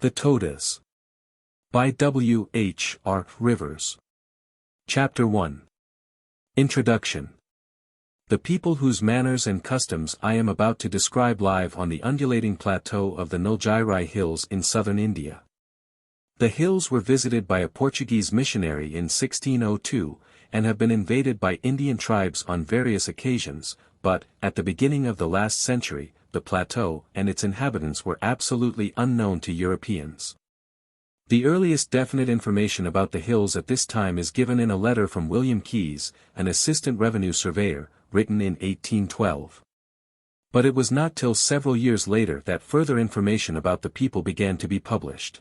The Todas. By W. H. R. Rivers. Chapter 1. Introduction. The people whose manners and customs I am about to describe live on the undulating plateau of the Nilgiri Hills in southern India. The hills were visited by a Portuguese missionary in 1602, and have been invaded by Indian tribes on various occasions, but, at the beginning of the last century, the plateau and its inhabitants were absolutely unknown to Europeans. The earliest definite information about the hills at this time is given in a letter from William Keyes, an assistant revenue surveyor, written in 1812. But it was not till several years later that further information about the people began to be published.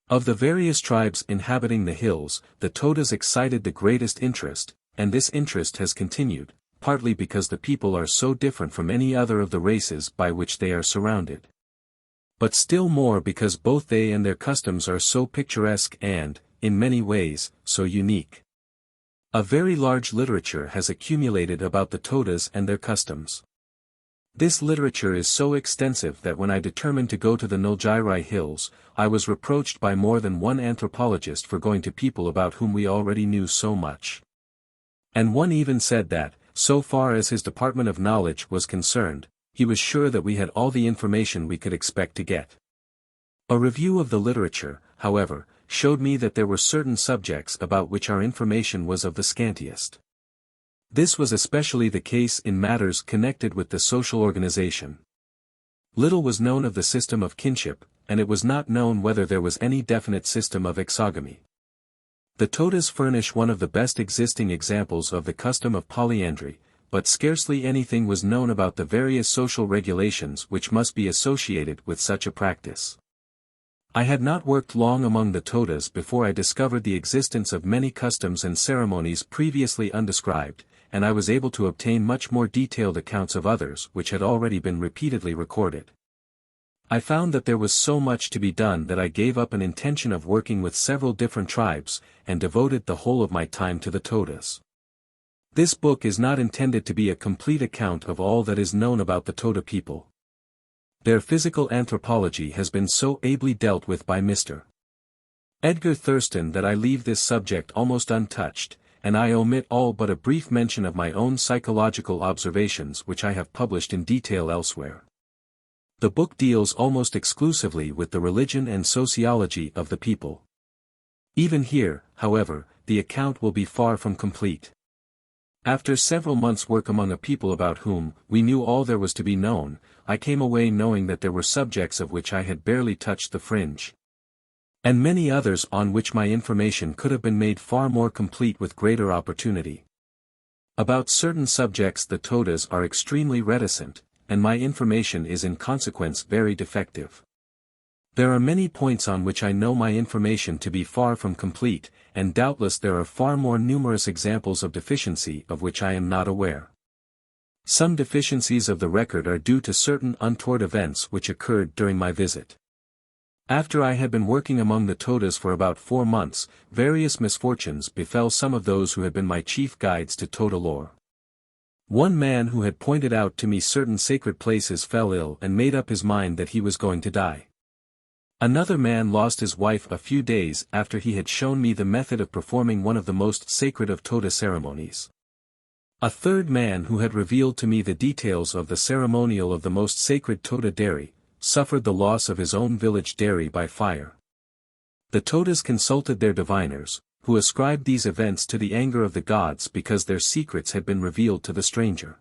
Of the various tribes inhabiting the hills, the Todas excited the greatest interest, and this interest has continued, partly because the people are so different from any other of the races by which they are surrounded. But still more because both they and their customs are so picturesque and, in many ways, so unique. A very large literature has accumulated about the Todas and their customs. This literature is so extensive that when I determined to go to the Nilgiri Hills, I was reproached by more than one anthropologist for going to people about whom we already knew so much. And one even said that, so far as his department of knowledge was concerned, he was sure that we had all the information we could expect to get. A review of the literature, however, showed me that there were certain subjects about which our information was of the scantiest. This was especially the case in matters connected with the social organization. Little was known of the system of kinship, and it was not known whether there was any definite system of exogamy. The Todas furnish one of the best existing examples of the custom of polyandry, but scarcely anything was known about the various social regulations which must be associated with such a practice. I had not worked long among the Todas before I discovered the existence of many customs and ceremonies previously undescribed, and I was able to obtain much more detailed accounts of others which had already been repeatedly recorded. I found that there was so much to be done that I gave up an intention of working with several different tribes, and devoted the whole of my time to the Todas. This book is not intended to be a complete account of all that is known about the Toda people. Their physical anthropology has been so ably dealt with by Mr. Edgar Thurston that I leave this subject almost untouched, and I omit all but a brief mention of my own psychological observations which I have published in detail elsewhere. The book deals almost exclusively with the religion and sociology of the people. Even here, however, the account will be far from complete. After several months' work among a people about whom we knew all there was to be known, I came away knowing that there were subjects of which I had barely touched the fringe, and many others on which my information could have been made far more complete with greater opportunity. About certain subjects the Todas are extremely reticent, and my information is in consequence very defective. There are many points on which I know my information to be far from complete, and doubtless there are far more numerous examples of deficiency of which I am not aware. Some deficiencies of the record are due to certain untoward events which occurred during my visit. After I had been working among the Todas for about 4 months, various misfortunes befell some of those who had been my chief guides to Toda lore. One man who had pointed out to me certain sacred places fell ill and made up his mind that he was going to die. Another man lost his wife a few days after he had shown me the method of performing one of the most sacred of Toda ceremonies. A third man who had revealed to me the details of the ceremonial of the most sacred Toda dairy, suffered the loss of his own village dairy by fire. The Todas consulted their diviners, who ascribed these events to the anger of the gods because their secrets had been revealed to the stranger.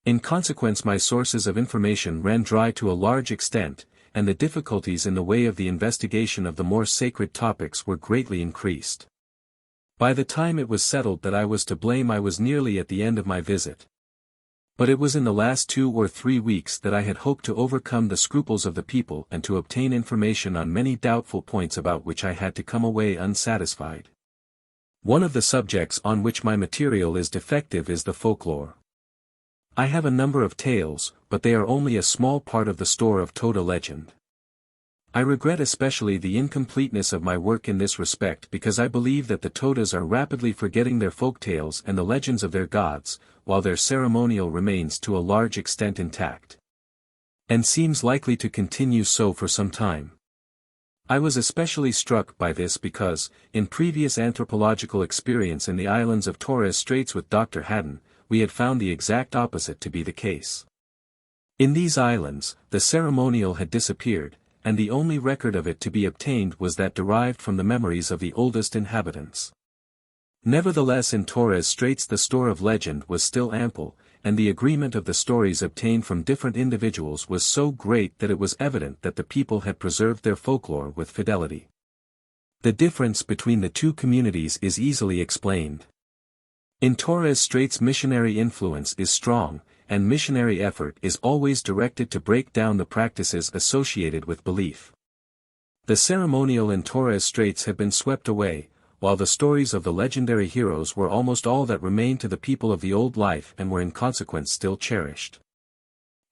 In consequence my sources of information ran dry to a large extent, and the difficulties in the way of the investigation of the more sacred topics were greatly increased. By the time it was settled that I was to blame I was nearly at the end of my visit. But it was in the last 2 or 3 weeks that I had hoped to overcome the scruples of the people and to obtain information on many doubtful points about which I had to come away unsatisfied. One of the subjects on which my material is defective is the folklore. I have a number of tales, but they are only a small part of the store of Toda legend. I regret especially the incompleteness of my work in this respect because I believe that the Todas are rapidly forgetting their folk tales and the legends of their gods, while their ceremonial remains to a large extent intact, and seems likely to continue so for some time. I was especially struck by this because, in previous anthropological experience in the islands of Torres Straits with Dr. Haddon, we had found the exact opposite to be the case. In these islands, the ceremonial had disappeared, and the only record of it to be obtained was that derived from the memories of the oldest inhabitants. Nevertheless, in Torres Straits the store of legend was still ample, and the agreement of the stories obtained from different individuals was so great that it was evident that the people had preserved their folklore with fidelity. The difference between the two communities is easily explained. In Torres Straits missionary influence is strong, and missionary effort is always directed to break down the practices associated with belief. The ceremonial in Torres Straits had been swept away, while the stories of the legendary heroes were almost all that remained to the people of the old life and were in consequence still cherished.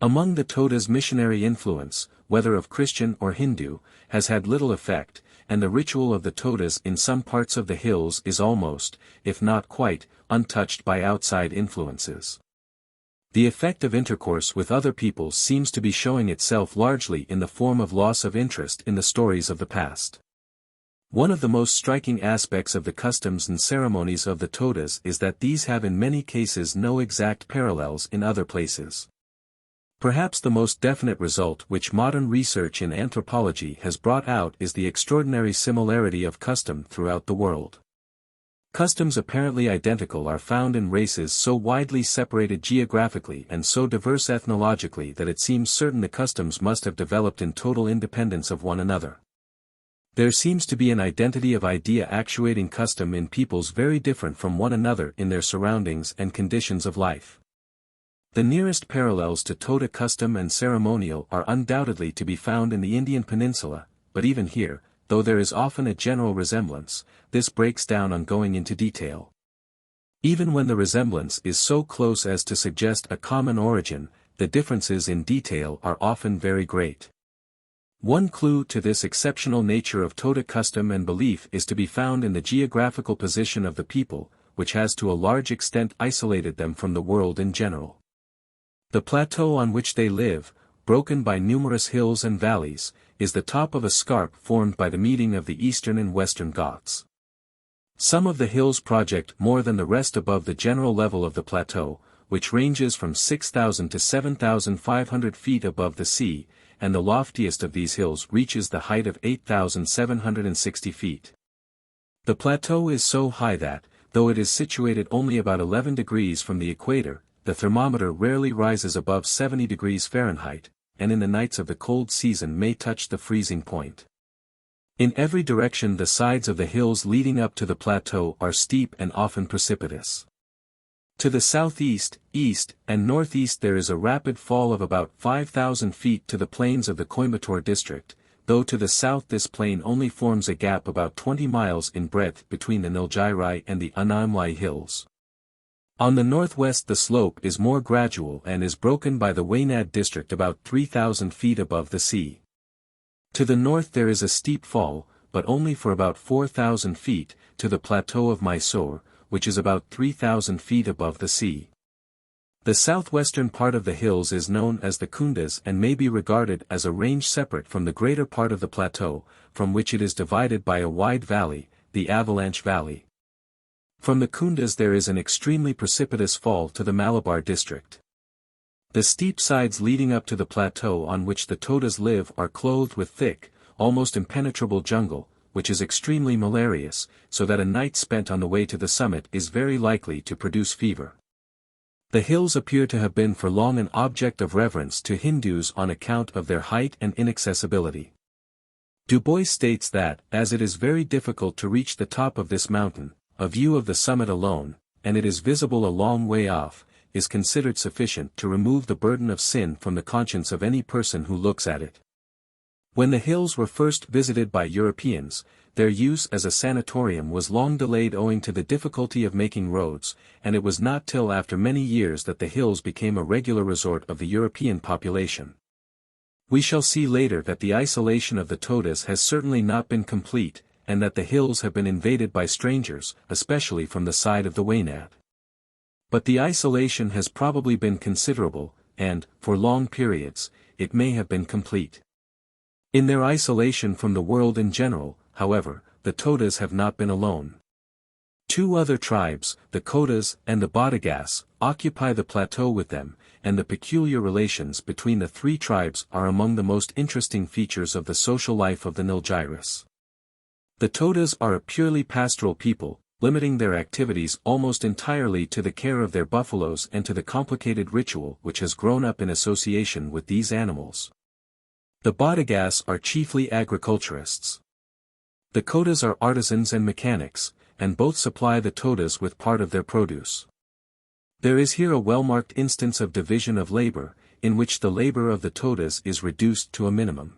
Among the Toda's missionary influence, whether of Christian or Hindu, has had little effect, and the ritual of the Todas in some parts of the hills is almost, if not quite, untouched by outside influences. The effect of intercourse with other peoples seems to be showing itself largely in the form of loss of interest in the stories of the past. One of the most striking aspects of the customs and ceremonies of the Todas is that these have in many cases no exact parallels in other places. Perhaps the most definite result which modern research in anthropology has brought out is the extraordinary similarity of custom throughout the world. Customs apparently identical are found in races so widely separated geographically and so diverse ethnologically that it seems certain the customs must have developed in total independence of one another. There seems to be an identity of idea actuating custom in peoples very different from one another in their surroundings and conditions of life. The nearest parallels to Toda custom and ceremonial are undoubtedly to be found in the Indian peninsula, but even here, though there is often a general resemblance, this breaks down on going into detail. Even when the resemblance is so close as to suggest a common origin, the differences in detail are often very great. One clue to this exceptional nature of Toda custom and belief is to be found in the geographical position of the people, which has to a large extent isolated them from the world in general. The plateau on which they live, broken by numerous hills and valleys, is the top of a scarp formed by the meeting of the eastern and western Ghats. Some of the hills project more than the rest above the general level of the plateau, which ranges from 6,000 to 7,500 feet above the sea, and the loftiest of these hills reaches the height of 8,760 feet. The plateau is so high that, though it is situated only about 11 degrees from the equator, the thermometer rarely rises above 70 degrees Fahrenheit, and in the nights of the cold season may touch the freezing point. In every direction the sides of the hills leading up to the plateau are steep and often precipitous. To the southeast, east, and northeast there is a rapid fall of about 5,000 feet to the plains of the Coimbatore district, though to the south this plain only forms a gap about 20 miles in breadth between the Nilgirai and the Anamlai hills. On the northwest the slope is more gradual and is broken by the Wayanad district about 3,000 feet above the sea. To the north there is a steep fall, but only for about 4,000 feet, to the plateau of Mysore, which is about 3,000 feet above the sea. The southwestern part of the hills is known as the Kundas and may be regarded as a range separate from the greater part of the plateau, from which it is divided by a wide valley, the Avalanche Valley. From the Kundas there is an extremely precipitous fall to the Malabar district. The steep sides leading up to the plateau on which the Todas live are clothed with thick, almost impenetrable jungle, which is extremely malarious, so that a night spent on the way to the summit is very likely to produce fever. The hills appear to have been for long an object of reverence to Hindus on account of their height and inaccessibility. Du Bois states that, as it is very difficult to reach the top of this mountain, a view of the summit alone, and it is visible a long way off, is considered sufficient to remove the burden of sin from the conscience of any person who looks at it. When the hills were first visited by Europeans, their use as a sanatorium was long delayed owing to the difficulty of making roads, and it was not till after many years that the hills became a regular resort of the European population. We shall see later that the isolation of the Todas has certainly not been complete, and that the hills have been invaded by strangers, especially from the side of the Wayanad. But the isolation has probably been considerable, and, for long periods, it may have been complete. In their isolation from the world in general, however, the Todas have not been alone. Two other tribes, the Kodas and the Badagas, occupy the plateau with them, and the peculiar relations between the three tribes are among the most interesting features of the social life of the Nilgiris. The Todas are a purely pastoral people, limiting their activities almost entirely to the care of their buffaloes and to the complicated ritual which has grown up in association with these animals. The Badagas are chiefly agriculturists. The Kodas are artisans and mechanics, and both supply the Todas with part of their produce. There is here a well-marked instance of division of labor, in which the labor of the Todas is reduced to a minimum.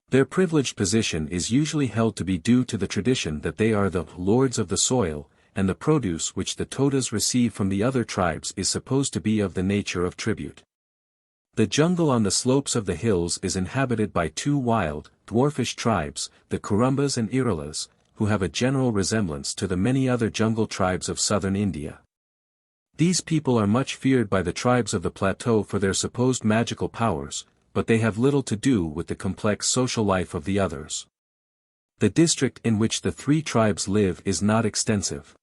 Their privileged position is usually held to be due to the tradition that they are the lords of the soil, and the produce which the Todas receive from the other tribes is supposed to be of the nature of tribute. The jungle on the slopes of the hills is inhabited by two wild, dwarfish tribes, the Kurumbas and Iralas, who have a general resemblance to the many other jungle tribes of southern India. These people are much feared by the tribes of the plateau for their supposed magical powers, but they have little to do with the complex social life of the others. The district in which the three tribes live is not extensive.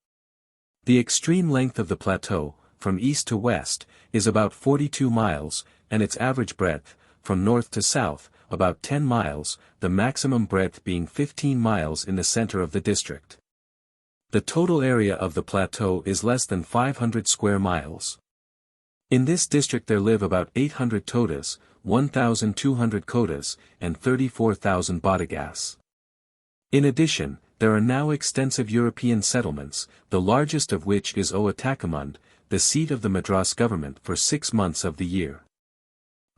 The extreme length of the plateau, from east to west, is about 42 miles, and its average breadth, from north to south, about 10 miles, the maximum breadth being 15 miles in the center of the district. The total area of the plateau is less than 500 square miles. In this district there live about 800 Todas, 1,200 Kodas, and 34,000 Badagas. In addition, there are now extensive European settlements, the largest of which is Oatakamund, the seat of the Madras government for 6 months of the year.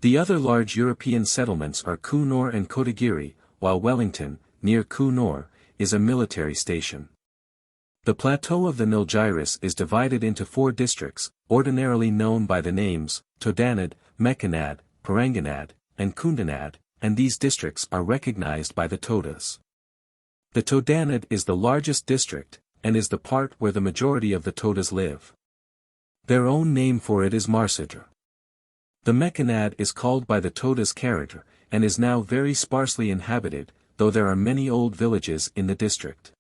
The other large European settlements are Coonoor and Kotagiri, while Wellington, near Coonoor, is a military station. The plateau of the Nilgiris is divided into 4 districts, ordinarily known by the names, Todanad, Mekanad, Paranganad, and Kundanad, and these districts are recognized by the Todas. The Todanad is the largest district, and is the part where the majority of the Todas live. Their own name for it is Marsidra. The Mekanad is called by the Todas Karadra, and is now very sparsely inhabited, though there are many old villages in the district.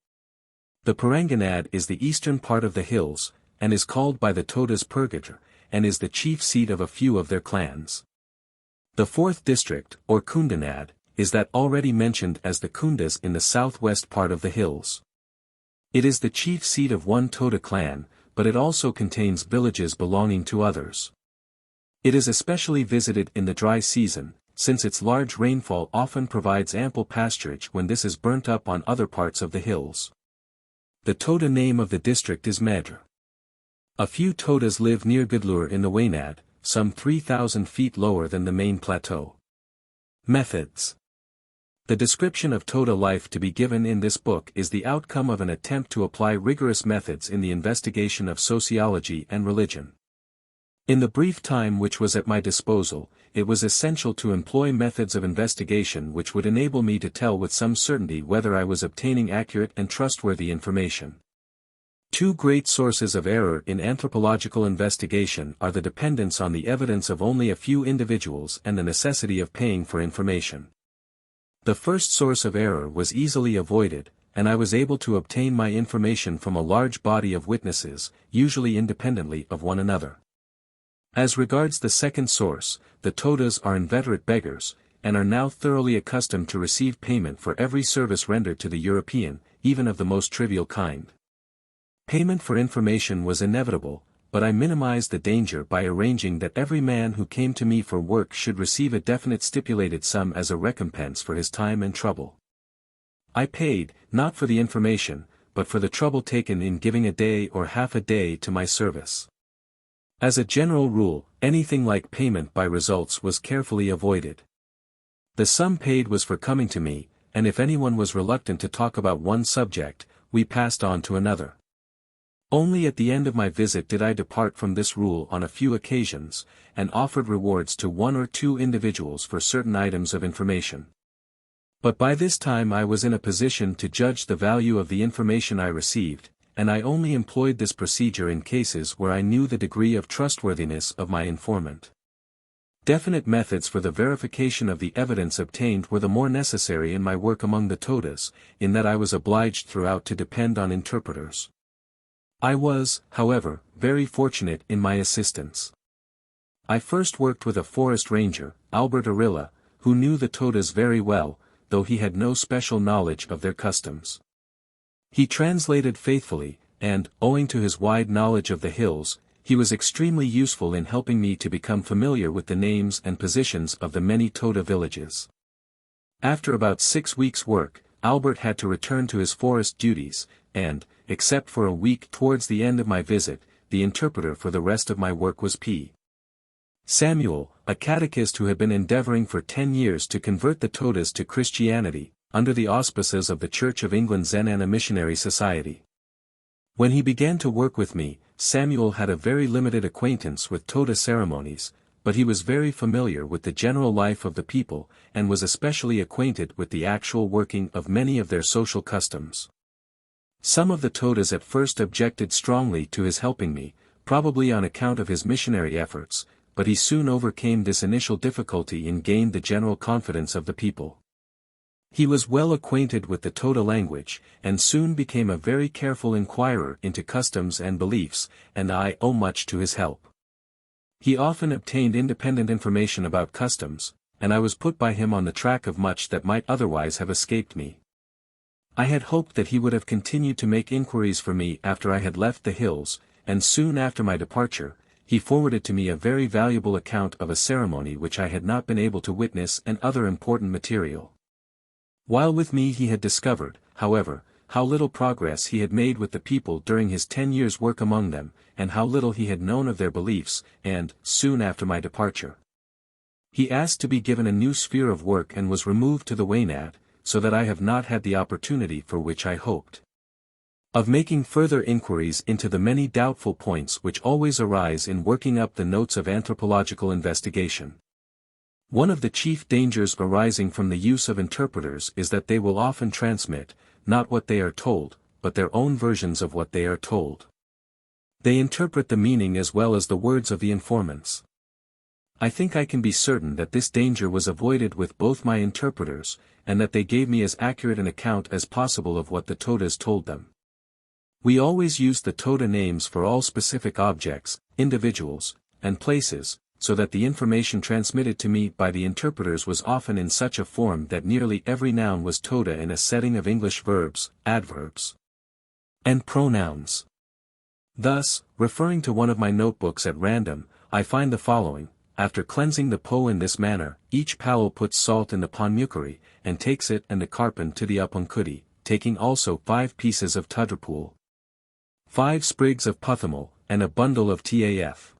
The Paranganad is the eastern part of the hills, and is called by the Todas Purgadra, and is the chief seat of a few of their clans. The 4th district, or Kundanad, is that already mentioned as the Kundas in the southwest part of the hills. It is the chief seat of one Toda clan, but it also contains villages belonging to others. It is especially visited in the dry season, since its large rainfall often provides ample pasturage when this is burnt up on other parts of the hills. The Toda name of the district is Madra. A few Todas live near Gudlur in the Waynad, some 3,000 feet lower than the main plateau. Methods. The description of Toda life to be given in this book is the outcome of an attempt to apply rigorous methods in the investigation of sociology and religion. In the brief time which was at my disposal, it was essential to employ methods of investigation which would enable me to tell with some certainty whether I was obtaining accurate and trustworthy information. 2 great sources of error in anthropological investigation are the dependence on the evidence of only a few individuals and the necessity of paying for information. The first source of error was easily avoided, and I was able to obtain my information from a large body of witnesses, usually independently of one another. As regards the second source, the Todas are inveterate beggars, and are now thoroughly accustomed to receive payment for every service rendered to the European, even of the most trivial kind. Payment for information was inevitable, but I minimized the danger by arranging that every man who came to me for work should receive a definite stipulated sum as a recompense for his time and trouble. I paid, not for the information, but for the trouble taken in giving a day or half a day to my service. As a general rule, anything like payment by results was carefully avoided. The sum paid was for coming to me, and if anyone was reluctant to talk about one subject, we passed on to another. Only at the end of my visit did I depart from this rule on a few occasions, and offered rewards to 1 or 2 individuals for certain items of information. But by this time I was in a position to judge the value of the information I received, and I only employed this procedure in cases where I knew the degree of trustworthiness of my informant. Definite methods for the verification of the evidence obtained were the more necessary in my work among the Todas, in that I was obliged throughout to depend on interpreters. I was, however, very fortunate in my assistance. I first worked with a forest ranger, Albert Arilla, who knew the Todas very well, though he had no special knowledge of their customs. He translated faithfully, and, owing to his wide knowledge of the hills, he was extremely useful in helping me to become familiar with the names and positions of the many Toda villages. After about 6 weeks' work, Albert had to return to his forest duties, and, except for a week towards the end of my visit, the interpreter for the rest of my work was P. Samuel, a catechist who had been endeavoring for 10 years to convert the Todas to Christianity, under the auspices of the Church of England Zenana Missionary Society. When he began to work with me, Samuel had a very limited acquaintance with Toda ceremonies, but he was very familiar with the general life of the people, and was especially acquainted with the actual working of many of their social customs. Some of the Todas at first objected strongly to his helping me, probably on account of his missionary efforts, but he soon overcame this initial difficulty and gained the general confidence of the people. He was well acquainted with the Toda language, and soon became a very careful inquirer into customs and beliefs, and I owe much to his help. He often obtained independent information about customs, and I was put by him on the track of much that might otherwise have escaped me. I had hoped that he would have continued to make inquiries for me after I had left the hills, and soon after my departure, he forwarded to me a very valuable account of a ceremony which I had not been able to witness and other important material. While with me he had discovered, however, how little progress he had made with the people during his 10 years' work among them, and how little he had known of their beliefs, and, soon after my departure, he asked to be given a new sphere of work and was removed to the Waynad, so that I have not had the opportunity for which I hoped of making further inquiries into the many doubtful points which always arise in working up the notes of anthropological investigation. One of the chief dangers arising from the use of interpreters is that they will often transmit, not what they are told, but their own versions of what they are told. They interpret the meaning as well as the words of the informants. I think I can be certain that this danger was avoided with both my interpreters, and that they gave me as accurate an account as possible of what the Todas told them. We always used the Toda names for all specific objects, individuals, and places, so that the information transmitted to me by the interpreters was often in such a form that nearly every noun was Toda in a setting of English verbs, adverbs, and pronouns. Thus, referring to one of my notebooks at random, I find the following: after cleansing the Po in this manner, each Powell puts salt in the Ponmukuri, and takes it and the Karpan to the Upunkudi, taking also 5 pieces of Tudrapul, 5 sprigs of Puthamal, and a bundle of Taf.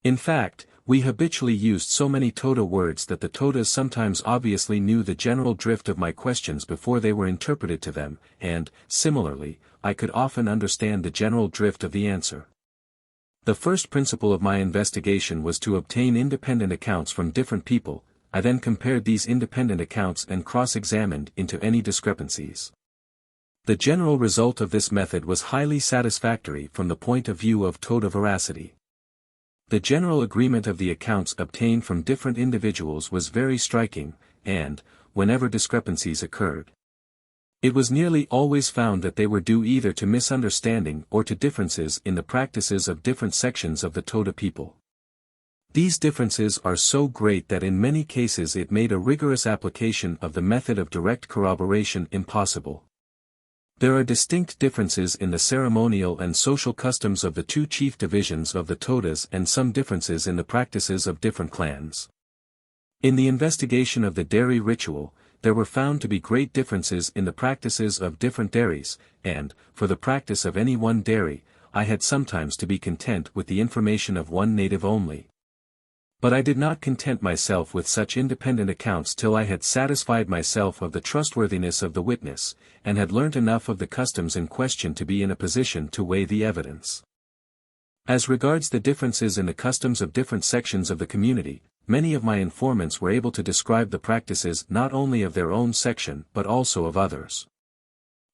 In fact, we habitually used so many Toda words that the Todas sometimes obviously knew the general drift of my questions before they were interpreted to them, and, similarly, I could often understand the general drift of the answer. The first principle of my investigation was to obtain independent accounts from different people. I then compared these independent accounts and cross-examined into any discrepancies. The general result of this method was highly satisfactory from the point of view of Toda veracity. The general agreement of the accounts obtained from different individuals was very striking, and, whenever discrepancies occurred, it was nearly always found that they were due either to misunderstanding or to differences in the practices of different sections of the Toda people. These differences are so great that in many cases it made a rigorous application of the method of direct corroboration impossible. There are distinct differences in the ceremonial and social customs of the 2 chief divisions of the Todas and some differences in the practices of different clans. In the investigation of the dairy ritual, there were found to be great differences in the practices of different dairies, and, for the practice of any one dairy, I had sometimes to be content with the information of one native only. But I did not content myself with such independent accounts till I had satisfied myself of the trustworthiness of the witness, and had learnt enough of the customs in question to be in a position to weigh the evidence. As regards the differences in the customs of different sections of the community, many of my informants were able to describe the practices not only of their own section but also of others.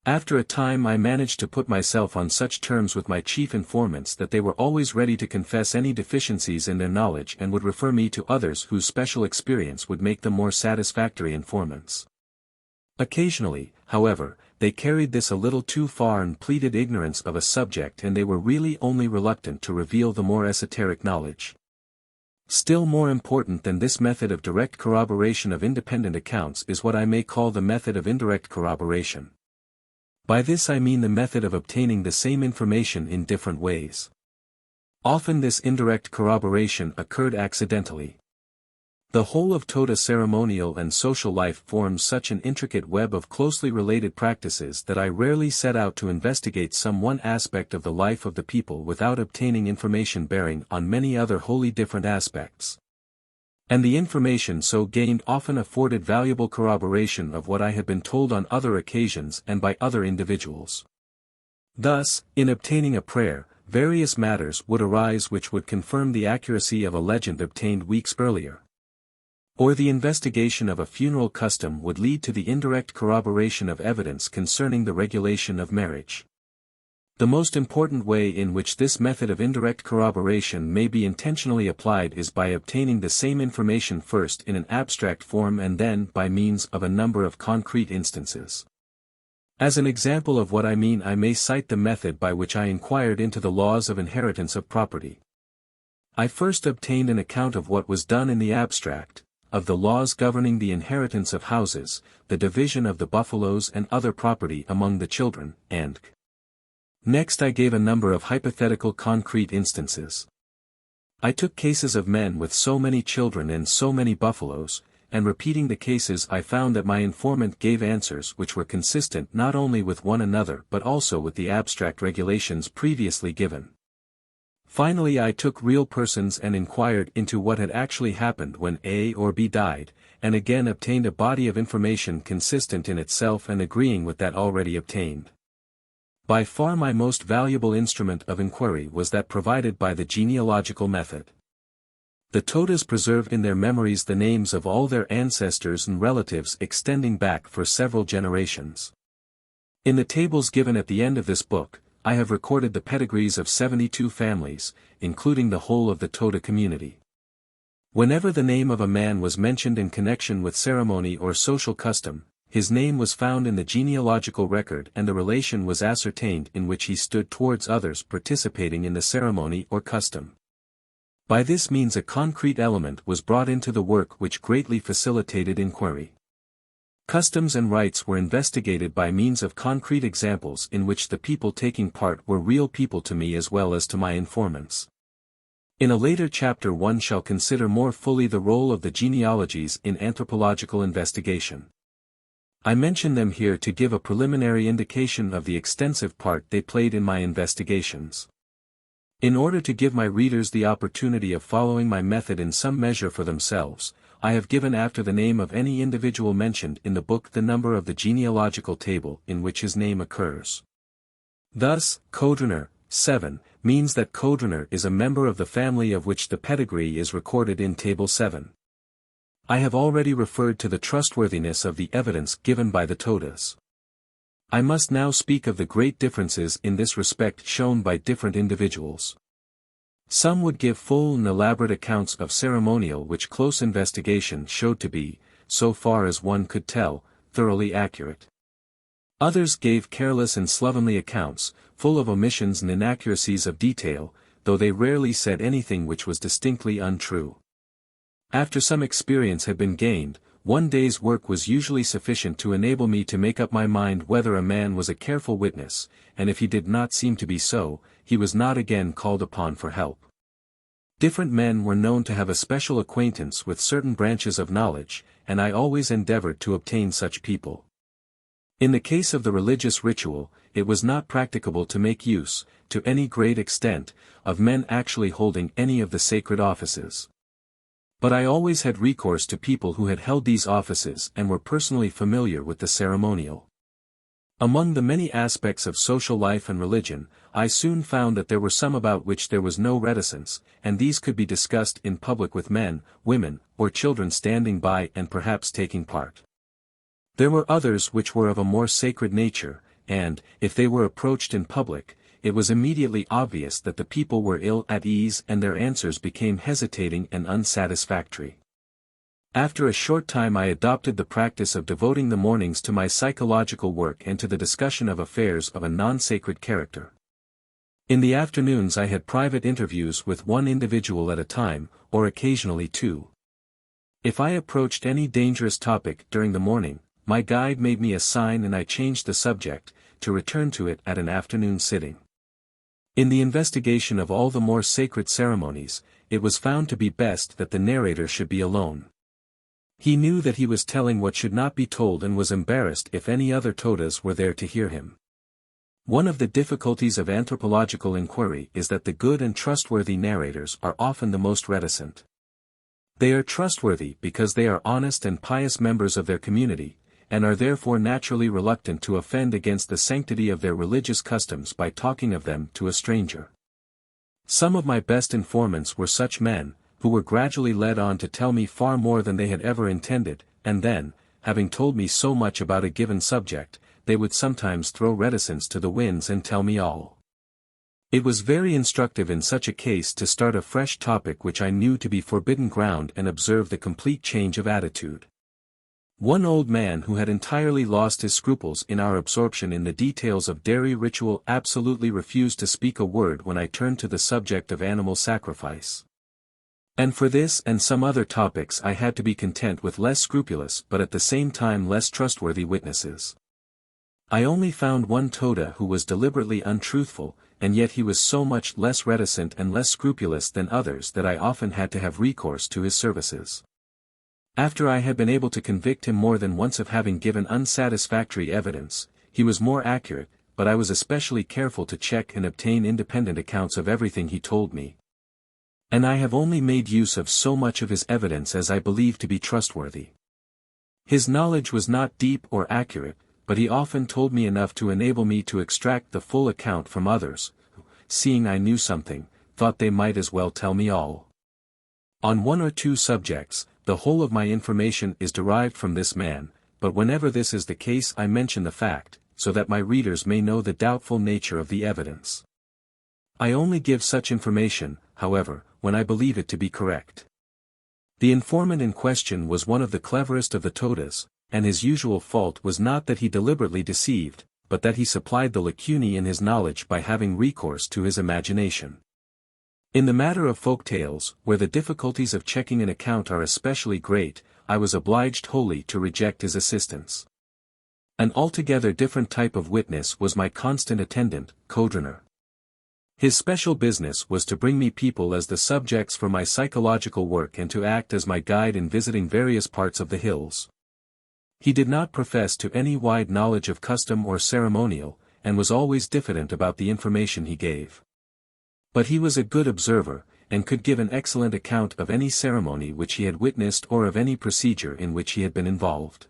After a time I managed to put myself on such terms with my chief informants that they were always ready to confess any deficiencies in their knowledge and would refer me to others whose special experience would make them more satisfactory informants. Occasionally, however, they carried this a little too far and pleaded ignorance of a subject, and they were really only reluctant to reveal the more esoteric knowledge. Still more important than this method of direct corroboration of independent accounts is what I may call the method of indirect corroboration. By this I mean the method of obtaining the same information in different ways. Often this indirect corroboration occurred accidentally. The whole of Toda ceremonial and social life forms such an intricate web of closely related practices that I rarely set out to investigate some one aspect of the life of the people without obtaining information bearing on many other wholly different aspects. And the information so gained often afforded valuable corroboration of what I had been told on other occasions and by other individuals. Thus, in obtaining a prayer, various matters would arise which would confirm the accuracy of a legend obtained weeks earlier. Or the investigation of a funeral custom would lead to the indirect corroboration of evidence concerning the regulation of marriage. The most important way in which this method of indirect corroboration may be intentionally applied is by obtaining the same information first in an abstract form and then by means of a number of concrete instances. As an example of what I mean, I may cite the method by which I inquired into the laws of inheritance of property. I first obtained an account of what was done in the abstract, of the laws governing the inheritance of houses, the division of the buffaloes and other property among the children, and next I gave a number of hypothetical concrete instances. I took cases of men with so many children and so many buffaloes, and repeating the cases I found that my informant gave answers which were consistent not only with one another but also with the abstract regulations previously given. Finally I took real persons and inquired into what had actually happened when A or B died, and again obtained a body of information consistent in itself and agreeing with that already obtained. By far my most valuable instrument of inquiry was that provided by the genealogical method. The Todas preserved in their memories the names of all their ancestors and relatives extending back for several generations. In the tables given at the end of this book, I have recorded the pedigrees of 72 families, including the whole of the Toda community. Whenever the name of a man was mentioned in connection with ceremony or social custom, his name was found in the genealogical record and the relation was ascertained in which he stood towards others participating in the ceremony or custom. By this means a concrete element was brought into the work which greatly facilitated inquiry. Customs and rites were investigated by means of concrete examples in which the people taking part were real people to me as well as to my informants. In a later chapter one shall consider more fully the role of the genealogies in anthropological investigation. I mention them here to give a preliminary indication of the extensive part they played in my investigations. In order to give my readers the opportunity of following my method in some measure for themselves, I have given after the name of any individual mentioned in the book the number of the genealogical table in which his name occurs. Thus, Codrener, 7, means that Codrener is a member of the family of which the pedigree is recorded in Table 7. I have already referred to the trustworthiness of the evidence given by the Todas. I must now speak of the great differences in this respect shown by different individuals. Some would give full and elaborate accounts of ceremonial which close investigation showed to be, so far as one could tell, thoroughly accurate. Others gave careless and slovenly accounts, full of omissions and inaccuracies of detail, though they rarely said anything which was distinctly untrue. After some experience had been gained, one day's work was usually sufficient to enable me to make up my mind whether a man was a careful witness, and if he did not seem to be so, he was not again called upon for help. Different men were known to have a special acquaintance with certain branches of knowledge, and I always endeavored to obtain such people. In the case of the religious ritual, it was not practicable to make use, to any great extent, of men actually holding any of the sacred offices. But I always had recourse to people who had held these offices and were personally familiar with the ceremonial. Among the many aspects of social life and religion, I soon found that there were some about which there was no reticence, and these could be discussed in public with men, women, or children standing by and perhaps taking part. There were others which were of a more sacred nature, and, if they were approached in public, it was immediately obvious that the people were ill at ease and their answers became hesitating and unsatisfactory. After a short time I adopted the practice of devoting the mornings to my psychological work and to the discussion of affairs of a non-sacred character. In the afternoons I had private interviews with one individual at a time, or occasionally two. If I approached any dangerous topic during the morning, my guide made me a sign and I changed the subject, to return to it at an afternoon sitting. In the investigation of all the more sacred ceremonies, it was found to be best that the narrator should be alone. He knew that he was telling what should not be told and was embarrassed if any other Todas were there to hear him. One of the difficulties of anthropological inquiry is that the good and trustworthy narrators are often the most reticent. They are trustworthy because they are honest and pious members of their community, and are therefore naturally reluctant to offend against the sanctity of their religious customs by talking of them to a stranger. Some of my best informants were such men, who were gradually led on to tell me far more than they had ever intended, and then, having told me so much about a given subject, they would sometimes throw reticence to the winds and tell me all. It was very instructive in such a case to start a fresh topic which I knew to be forbidden ground and observe the complete change of attitude. One old man who had entirely lost his scruples in our absorption in the details of dairy ritual absolutely refused to speak a word when I turned to the subject of animal sacrifice. And for this and some other topics I had to be content with less scrupulous but at the same time less trustworthy witnesses. I only found one Toda who was deliberately untruthful, and yet he was so much less reticent and less scrupulous than others that I often had to have recourse to his services. After I had been able to convict him more than once of having given unsatisfactory evidence, he was more accurate, but I was especially careful to check and obtain independent accounts of everything he told me. And I have only made use of so much of his evidence as I believe to be trustworthy. His knowledge was not deep or accurate, but he often told me enough to enable me to extract the full account from others, who, seeing I knew something, thought they might as well tell me all. On one or two subjects, the whole of my information is derived from this man, but whenever this is the case I mention the fact, so that my readers may know the doubtful nature of the evidence. I only give such information, however, when I believe it to be correct. The informant in question was one of the cleverest of the Todas, and his usual fault was not that he deliberately deceived, but that he supplied the lacunae in his knowledge by having recourse to his imagination. In the matter of folk tales, where the difficulties of checking an account are especially great, I was obliged wholly to reject his assistance. An altogether different type of witness was my constant attendant, Codroner. His special business was to bring me people as the subjects for my psychological work and to act as my guide in visiting various parts of the hills. He did not profess to any wide knowledge of custom or ceremonial, and was always diffident about the information he gave. But he was a good observer, and could give an excellent account of any ceremony which he had witnessed or of any procedure in which he had been involved.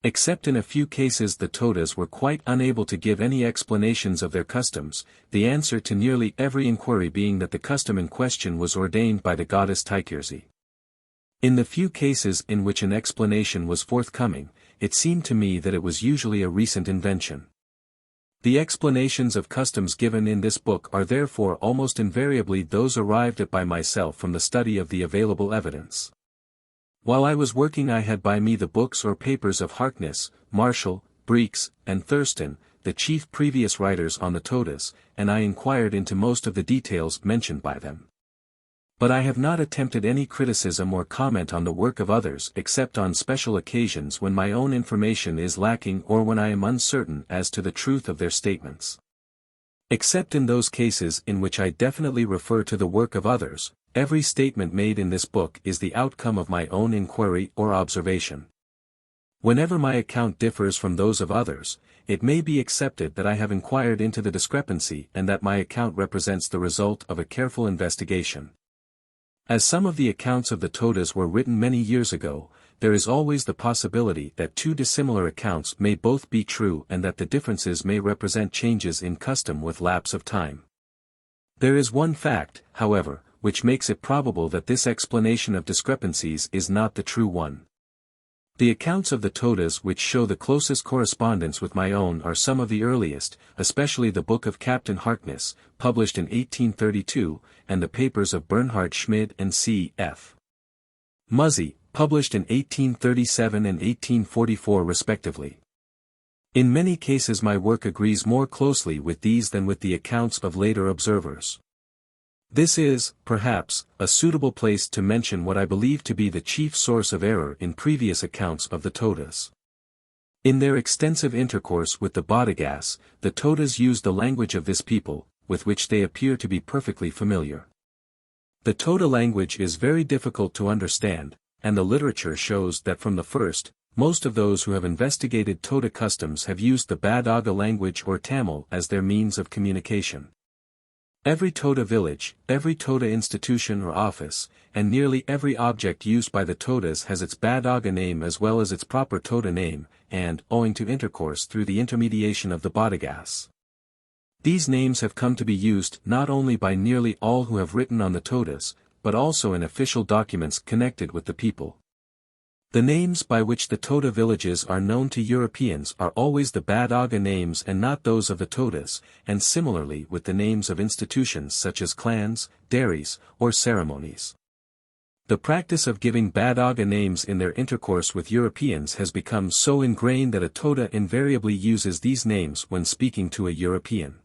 Except in a few cases the Todas were quite unable to give any explanations of their customs, the answer to nearly every inquiry being that the custom in question was ordained by the goddess Tychirsi. In the few cases in which an explanation was forthcoming, it seemed to me that it was usually a recent invention. The explanations of customs given in this book are therefore almost invariably those arrived at by myself from the study of the available evidence. While I was working I had by me the books or papers of Harkness, Marshall, Breeks, and Thurston, the chief previous writers on the Todas, and I inquired into most of the details mentioned by them. But I have not attempted any criticism or comment on the work of others except on special occasions when my own information is lacking or when I am uncertain as to the truth of their statements. Except in those cases in which I definitely refer to the work of others, every statement made in this book is the outcome of my own inquiry or observation. Whenever my account differs from those of others, it may be accepted that I have inquired into the discrepancy and that my account represents the result of a careful investigation. As some of the accounts of the Todas were written many years ago, there is always the possibility that two dissimilar accounts may both be true and that the differences may represent changes in custom with lapse of time. There is one fact, however, which makes it probable that this explanation of discrepancies is not the true one. The accounts of the Todas which show the closest correspondence with my own are some of the earliest, especially the book of Captain Harkness, published in 1832, and the papers of Bernhard Schmid and C.F. Muzzy, published in 1837 and 1844 respectively. In many cases my work agrees more closely with these than with the accounts of later observers. This is, perhaps, a suitable place to mention what I believe to be the chief source of error in previous accounts of the Todas. In their extensive intercourse with the Bodegas, the Todas used the language of this people, with which they appear to be perfectly familiar. The Toda language is very difficult to understand, and the literature shows that from the first, most of those who have investigated Toda customs have used the Badaga language or Tamil as their means of communication. Every Toda village, every Toda institution or office, and nearly every object used by the Todas has its Badaga name as well as its proper Toda name, and, owing to intercourse through the intermediation of the Bodegas, these names have come to be used not only by nearly all who have written on the Todas, but also in official documents connected with the people. The names by which the Toda villages are known to Europeans are always the Badaga names and not those of the Todas, and similarly with the names of institutions such as clans, dairies, or ceremonies. The practice of giving Badaga names in their intercourse with Europeans has become so ingrained that a Toda invariably uses these names when speaking to a European.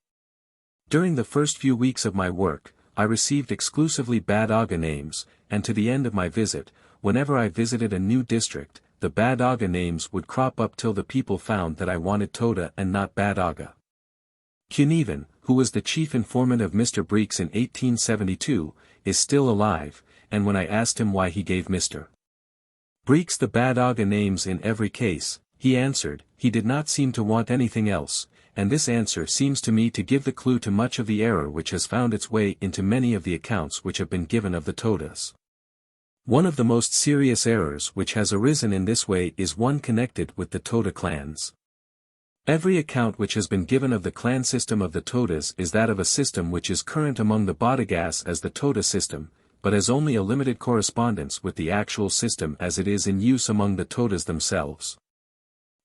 During the first few weeks of my work, I received exclusively Badaga names, and to the end of my visit, whenever I visited a new district, the Badaga names would crop up till the people found that I wanted Toda and not Badaga. Cunevan, who was the chief informant of Mr. Breeks in 1872, is still alive, and when I asked him why he gave Mr. Breeks the Badaga names in every case, he answered, he did not seem to want anything else, and this answer seems to me to give the clue to much of the error which has found its way into many of the accounts which have been given of the Todas. One of the most serious errors which has arisen in this way is one connected with the Toda clans. Every account which has been given of the clan system of the Todas is that of a system which is current among the Bodegas as the Toda system, but has only a limited correspondence with the actual system as it is in use among the Todas themselves.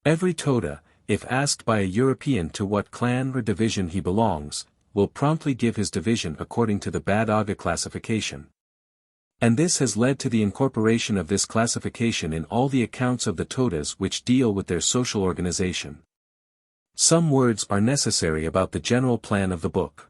Every Toda, if asked by a European to what clan or division he belongs, will promptly give his division according to the Badaga classification. And this has led to the incorporation of this classification in all the accounts of the Todas which deal with their social organization. Some words are necessary about the general plan of the book.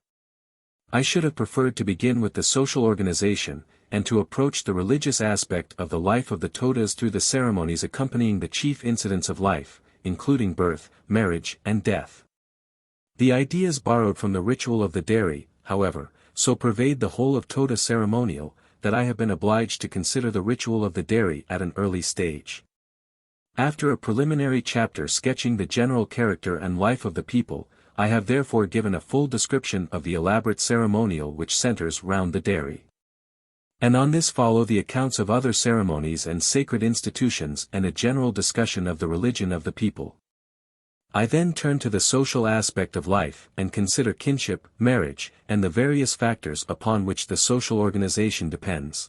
I should have preferred to begin with the social organization, and to approach the religious aspect of the life of the Todas through the ceremonies accompanying the chief incidents of life, including birth, marriage, and death. The ideas borrowed from the ritual of the dairy, however, so pervade the whole of Toda ceremonial, that I have been obliged to consider the ritual of the dairy at an early stage. After a preliminary chapter sketching the general character and life of the people, I have therefore given a full description of the elaborate ceremonial which centers round the dairy. And on this follow the accounts of other ceremonies and sacred institutions and a general discussion of the religion of the people. I then turn to the social aspect of life and consider kinship, marriage, and the various factors upon which the social organization depends.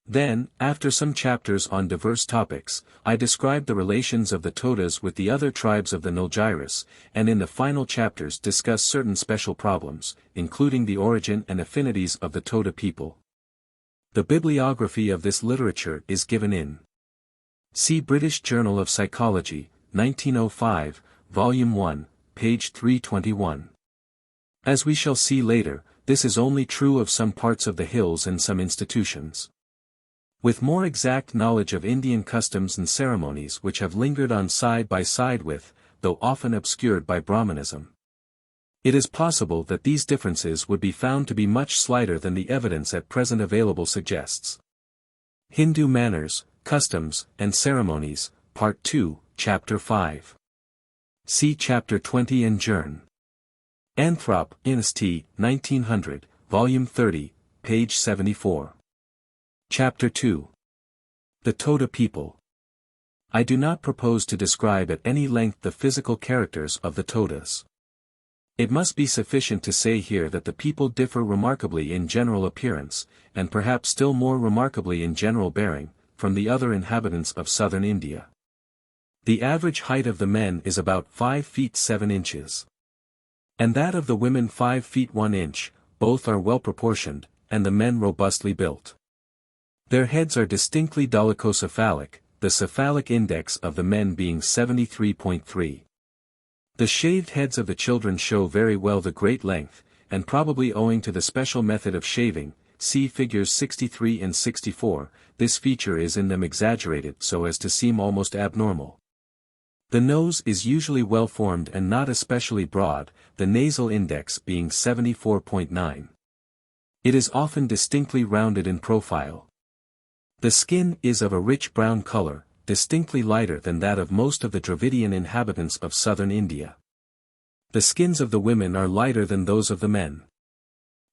Then, after some chapters on diverse topics, I describe the relations of the Todas with the other tribes of the Nilgiris, and in the final chapters discuss certain special problems, including the origin and affinities of the Toda people. The bibliography of this literature is given in See British Journal of Psychology, 1905, Volume 1, page 321. As we shall see later, this is only true of some parts of the hills and some institutions. With more exact knowledge of Indian customs and ceremonies which have lingered on side by side with, though often obscured by Brahmanism, it is possible that these differences would be found to be much slighter than the evidence at present available suggests. Hindu Manners, Customs, and Ceremonies, Part 2, Chapter 5. See Chapter 20 and Journ. Anthropology, 1900, Volume 30, page 74. Chapter 2. The Toda people. I do not propose to describe at any length the physical characters of the Todas. It must be sufficient to say here that the people differ remarkably in general appearance, and perhaps still more remarkably in general bearing, from the other inhabitants of southern India. The average height of the men is about 5 feet 7 inches. And that of the women 5 feet 1 inch, both are well proportioned, and the men robustly built. Their heads are distinctly dolichocephalic, the cephalic index of the men being 73.3. The shaved heads of the children show very well the great length, and probably owing to the special method of shaving, see figures 63 and 64, this feature is in them exaggerated so as to seem almost abnormal. The nose is usually well formed and not especially broad, the nasal index being 74.9. It is often distinctly rounded in profile. The skin is of a rich brown color, distinctly lighter than that of most of the Dravidian inhabitants of southern India. The skins of the women are lighter than those of the men.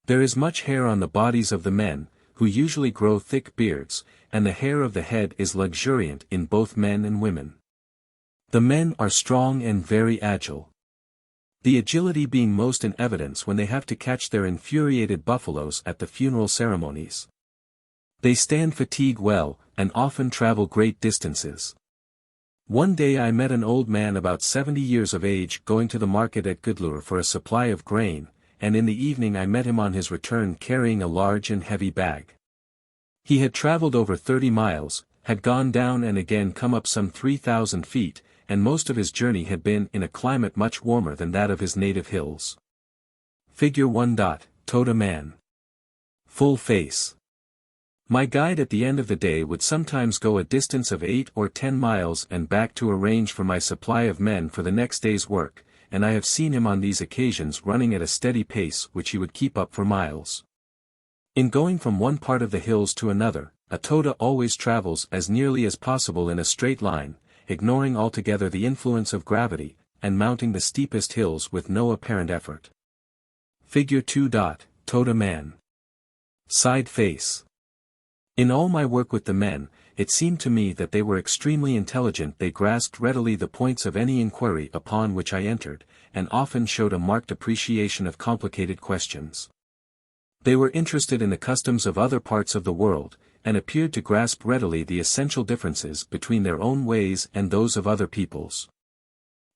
There is much hair on the bodies of the men, who usually grow thick beards, and the hair of the head is luxuriant in both men and women. The men are strong and very agile. The agility being most in evidence when they have to catch their infuriated buffaloes at the funeral ceremonies. They stand fatigue well, and often travel great distances. One day I met an old man about 70 years of age going to the market at Gudlur for a supply of grain, and in the evening I met him on his return carrying a large and heavy bag. He had traveled over 30 miles, had gone down and again come up some 3,000 feet, and most of his journey had been in a climate much warmer than that of his native hills. Figure 1. Toda man. Full face. My guide at the end of the day would sometimes go a distance of 8 or 10 miles and back to arrange for my supply of men for the next day's work, and I have seen him on these occasions running at a steady pace which he would keep up for miles. In going from one part of the hills to another, a Toda always travels as nearly as possible in a straight line, ignoring altogether the influence of gravity, and mounting the steepest hills with no apparent effort. Figure 2. Toda man. Side face. In all my work with the men, it seemed to me that they were extremely intelligent. They grasped readily the points of any inquiry upon which I entered, and often showed a marked appreciation of complicated questions. They were interested in the customs of other parts of the world, and appeared to grasp readily the essential differences between their own ways and those of other peoples.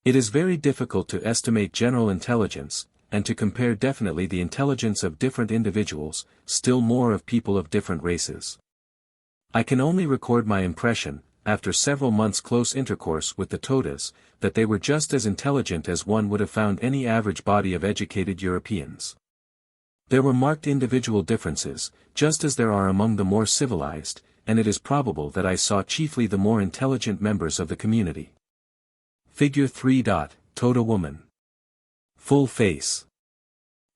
It is very difficult to estimate general intelligence, and to compare definitely the intelligence of different individuals, still more of people of different races. I can only record my impression, after several months' close intercourse with the Todas, that they were just as intelligent as one would have found any average body of educated Europeans. There were marked individual differences, just as there are among the more civilized, and it is probable that I saw chiefly the more intelligent members of the community. Figure 3. Toda woman. Full face.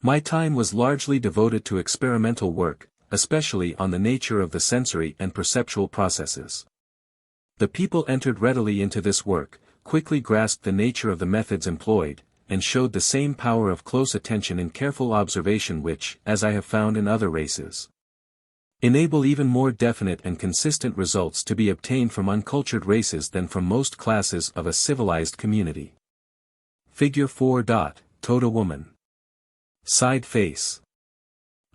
My time was largely devoted to experimental work, especially on the nature of the sensory and perceptual processes. The people entered readily into this work, quickly grasped the nature of the methods employed, and showed the same power of close attention and careful observation which, as I have found in other races, enable even more definite and consistent results to be obtained from uncultured races than from most classes of a civilized community. Figure 4. Toda woman. Side face.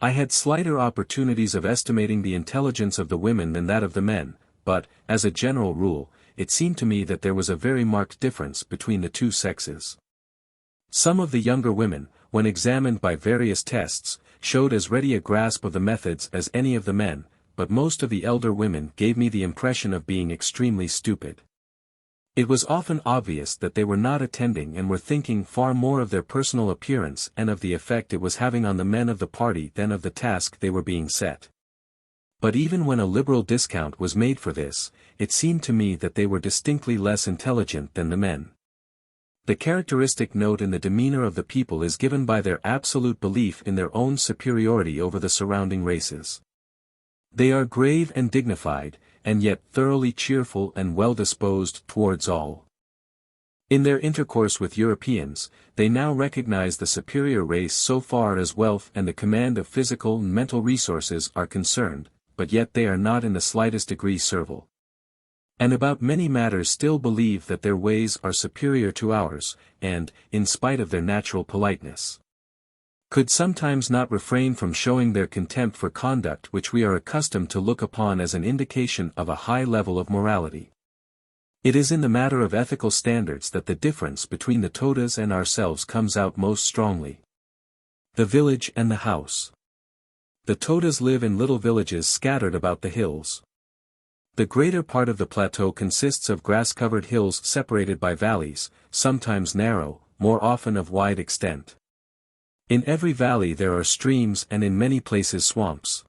I had slighter opportunities of estimating the intelligence of the women than that of the men, but, as a general rule, it seemed to me that there was a very marked difference between the two sexes. Some of the younger women, when examined by various tests, showed as ready a grasp of the methods as any of the men, but most of the elder women gave me the impression of being extremely stupid. It was often obvious that they were not attending and were thinking far more of their personal appearance and of the effect it was having on the men of the party than of the task they were being set. But even when a liberal discount was made for this, it seemed to me that they were distinctly less intelligent than the men. The characteristic note in the demeanor of the people is given by their absolute belief in their own superiority over the surrounding races. They are grave and dignified, and yet thoroughly cheerful and well-disposed towards all. In their intercourse with Europeans, they now recognize the superior race so far as wealth and the command of physical and mental resources are concerned, but yet they are not in the slightest degree servile. And about many matters still believe that their ways are superior to ours, and, in spite of their natural politeness, could sometimes not refrain from showing their contempt for conduct which we are accustomed to look upon as an indication of a high level of morality. It is in the matter of ethical standards that the difference between the Todas and ourselves comes out most strongly. The village and the house. The Todas live in little villages scattered about the hills. The greater part of the plateau consists of grass-covered hills separated by valleys, sometimes narrow, more often of wide extent. In every valley there are streams and in many places swamps.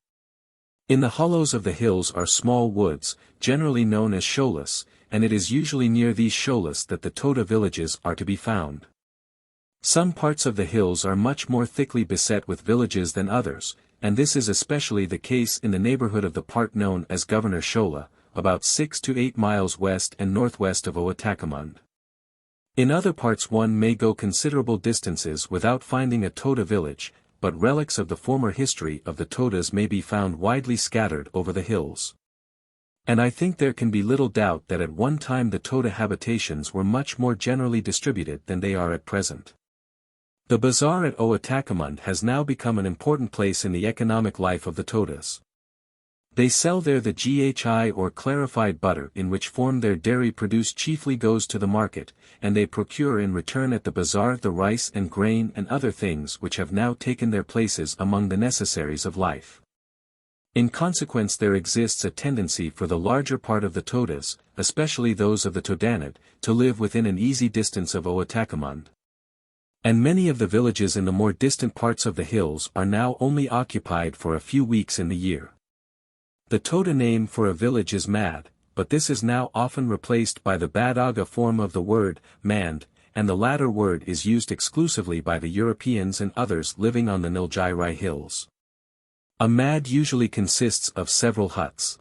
In the hollows of the hills are small woods, generally known as sholas, and it is usually near these sholas that the Toda villages are to be found. Some parts of the hills are much more thickly beset with villages than others, and this is especially the case in the neighborhood of the part known as Governor Shola, about 6 to 8 miles west and northwest of Ootacamund. In other parts one may go considerable distances without finding a Toda village, but relics of the former history of the Todas may be found widely scattered over the hills. And I think there can be little doubt that at one time the Toda habitations were much more generally distributed than they are at present. The bazaar at Ootacamund has now become an important place in the economic life of the Todas. They sell there the ghi or clarified butter in which form their dairy produce chiefly goes to the market, and they procure in return at the bazaar the rice and grain and other things which have now taken their places among the necessaries of life. In consequence there exists a tendency for the larger part of the Todas, especially those of the Todanid, to live within an easy distance of Ootacamund. And many of the villages in the more distant parts of the hills are now only occupied for a few weeks in the year. The Toda name for a village is Mad, but this is now often replaced by the Badaga form of the word, Mand, and the latter word is used exclusively by the Europeans and others living on the Nilgiri hills. A Mad usually consists of several huts.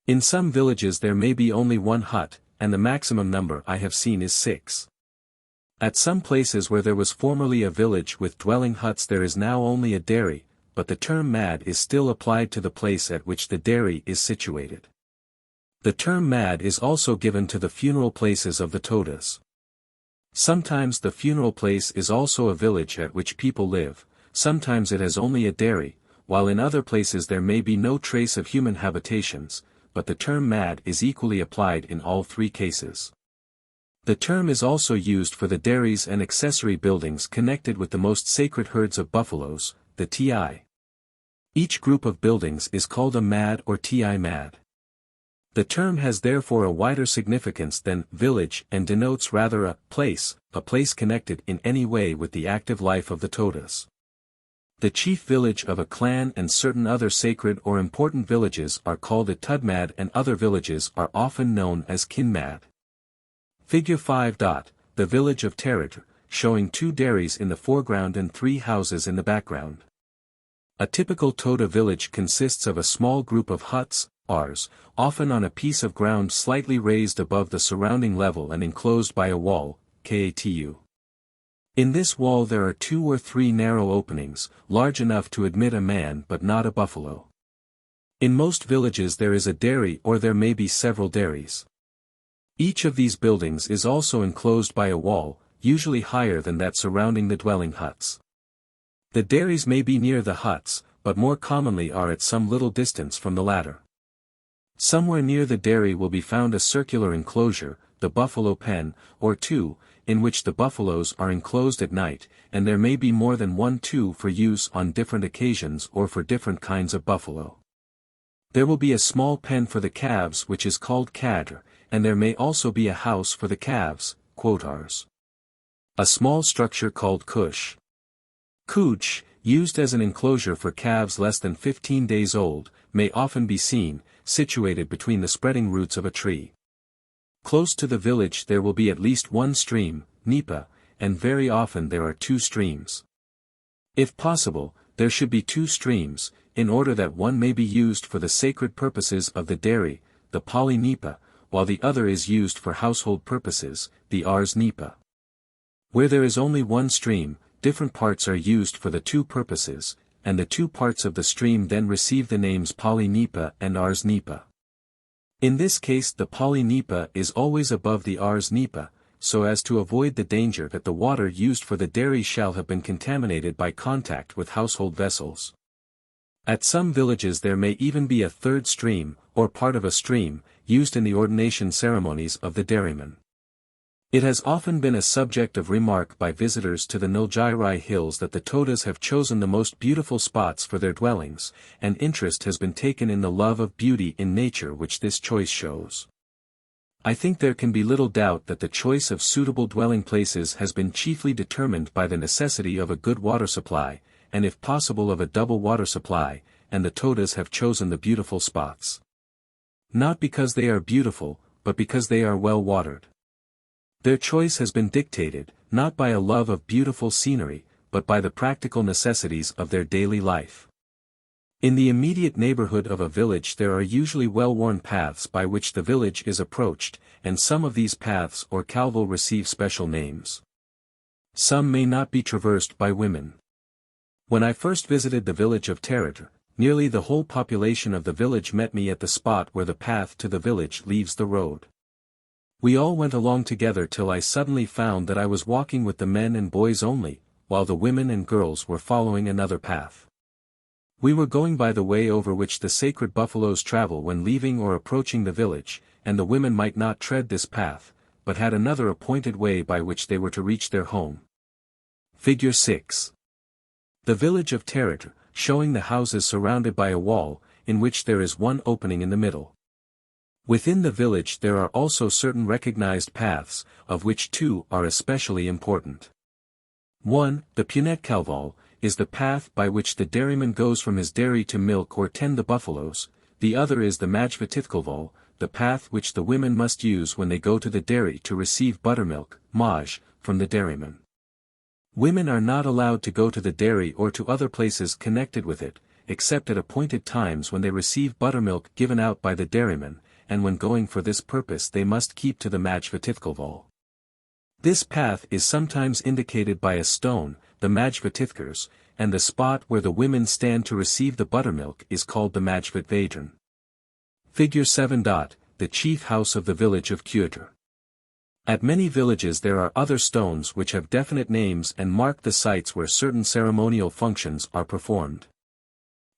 In some villages there may be only one hut, and the maximum number I have seen is 6. At some places where there was formerly a village with dwelling huts there is now only a dairy, but the term Mad is still applied to the place at which the dairy is situated. The term Mad is also given to the funeral places of the Todas. Sometimes the funeral place is also a village at which people live, sometimes it has only a dairy, while in other places there may be no trace of human habitations, but the term Mad is equally applied in all three cases. The term is also used for the dairies and accessory buildings connected with the most sacred herds of buffaloes, the Ti. Each group of buildings is called a Mad or Ti Mad. The term has therefore a wider significance than village and denotes rather a place connected in any way with the active life of the Todas. The chief village of a clan and certain other sacred or important villages are called a Tudmad and other villages are often known as Kinmad. Figure 5. The village of Terit, showing 2 dairies in the foreground and 3 houses in the background. A typical Toda village consists of a small group of huts, ars, often on a piece of ground slightly raised above the surrounding level and enclosed by a wall, katu. In this wall there are 2 or 3 narrow openings, large enough to admit a man but not a buffalo. In most villages there is a dairy or there may be several dairies. Each of these buildings is also enclosed by a wall, usually higher than that surrounding the dwelling huts. The dairies may be near the huts, but more commonly are at some little distance from the latter. Somewhere near the dairy will be found a circular enclosure, the buffalo pen, or 2, in which the buffaloes are enclosed at night, and there may be more than 1 for use on different occasions or for different kinds of buffalo. There will be a small pen for the calves which is called kadr, and there may also be a house for the calves, quotars. A small structure called kush. Kuch, used as an enclosure for calves less than 15 days old, may often be seen, situated between the spreading roots of a tree. Close to the village there will be at least 1 stream, Nipa, and very often there are 2 streams. If possible, there should be 2 streams, in order that one may be used for the sacred purposes of the dairy, the Pali Nipa, while the other is used for household purposes, the Ars Nipa. Where there is only 1 stream, different parts are used for the 2 purposes, and the 2 parts of the stream then receive the names Pali Nipa and Ars Nipa. In this case the Pali Nipa is always above the Ars Nipa, so as to avoid the danger that the water used for the dairy shall have been contaminated by contact with household vessels. At some villages there may even be a 3rd stream, or part of a stream, used in the ordination ceremonies of the dairymen. It has often been a subject of remark by visitors to the Nilgiri hills that the Todas have chosen the most beautiful spots for their dwellings, and interest has been taken in the love of beauty in nature which this choice shows. I think there can be little doubt that the choice of suitable dwelling places has been chiefly determined by the necessity of a good water supply, and if possible of a double water supply, and the Todas have chosen the beautiful spots. Not because they are beautiful, but because they are well watered. Their choice has been dictated, not by a love of beautiful scenery, but by the practical necessities of their daily life. In the immediate neighborhood of a village there are usually well-worn paths by which the village is approached, and some of these paths or calval receive special names. Some may not be traversed by women. When I first visited the village of Toda, nearly the whole population of the village met me at the spot where the path to the village leaves the road. We all went along together till I suddenly found that I was walking with the men and boys only, while the women and girls were following another path. We were going by the way over which the sacred buffaloes travel when leaving or approaching the village, and the women might not tread this path, but had another appointed way by which they were to reach their home. Figure 6. The village of Toda, showing the houses surrounded by a wall, in which there is one opening in the middle. Within the village there are also certain recognized paths, of which two are especially important. 1. The Punet Calval, is the path by which the dairyman goes from his dairy to milk or tend the buffaloes. The other is the Majvatithkalval, the path which the women must use when they go to the dairy to receive buttermilk, maj, from the dairyman. Women are not allowed to go to the dairy or to other places connected with it, except at appointed times when they receive buttermilk given out by the dairyman, and when going for this purpose they must keep to the Majvatithkalval. This path is sometimes indicated by a stone, the Majvatithkars, and the spot where the women stand to receive the buttermilk is called the Majvatvadran. Figure 7. The chief house of the village of Toda. At many villages there are other stones which have definite names and mark the sites where certain ceremonial functions are performed.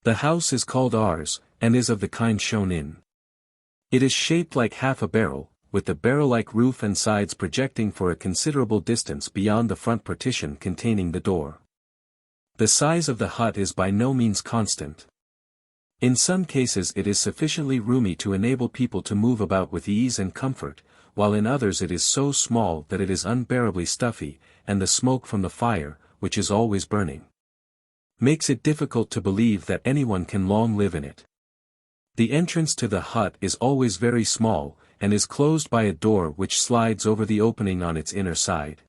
The house is called Ars, and is of the kind shown in. It is shaped like half a barrel, with the barrel-like roof and sides projecting for a considerable distance beyond the front partition containing the door. The size of the hut is by no means constant. In some cases it is sufficiently roomy to enable people to move about with ease and comfort, while in others it is so small that it is unbearably stuffy, and the smoke from the fire, which is always burning, makes it difficult to believe that anyone can long live in it. The entrance to the hut is always very small, and is closed by a door which slides over the opening on its inner side.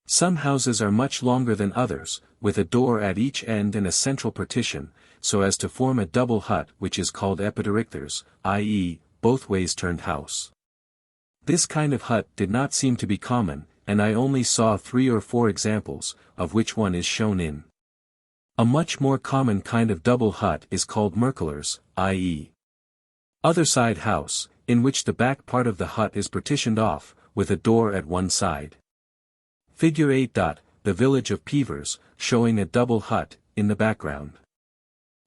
Some houses are much longer than others, with a door at each end and a central partition, so as to form a double hut which is called epidiriktars, i.e., both ways turned house. This kind of hut did not seem to be common, and I only saw 3 or 4 examples, of which one is shown in. A much more common kind of double hut is called merkulars, i.e., other side house, in which the back part of the hut is partitioned off, with a door at one side. Figure 8. The village of Peavers, showing a double hut, in the background.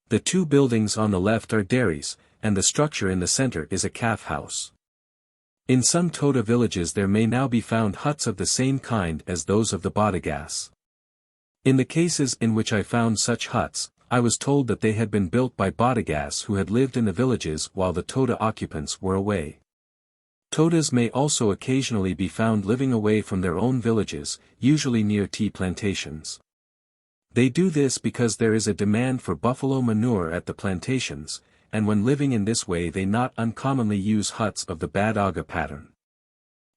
The two buildings on the left are dairies, and the structure in the center is a calf house. In some Toda villages there may now be found huts of the same kind as those of the Bodagas. In the cases in which I found such huts, I was told that they had been built by Bodagas who had lived in the villages while the Toda occupants were away. Todas may also occasionally be found living away from their own villages, usually near tea plantations. They do this because there is a demand for buffalo manure at the plantations, and when living in this way they not uncommonly use huts of the Badaga pattern.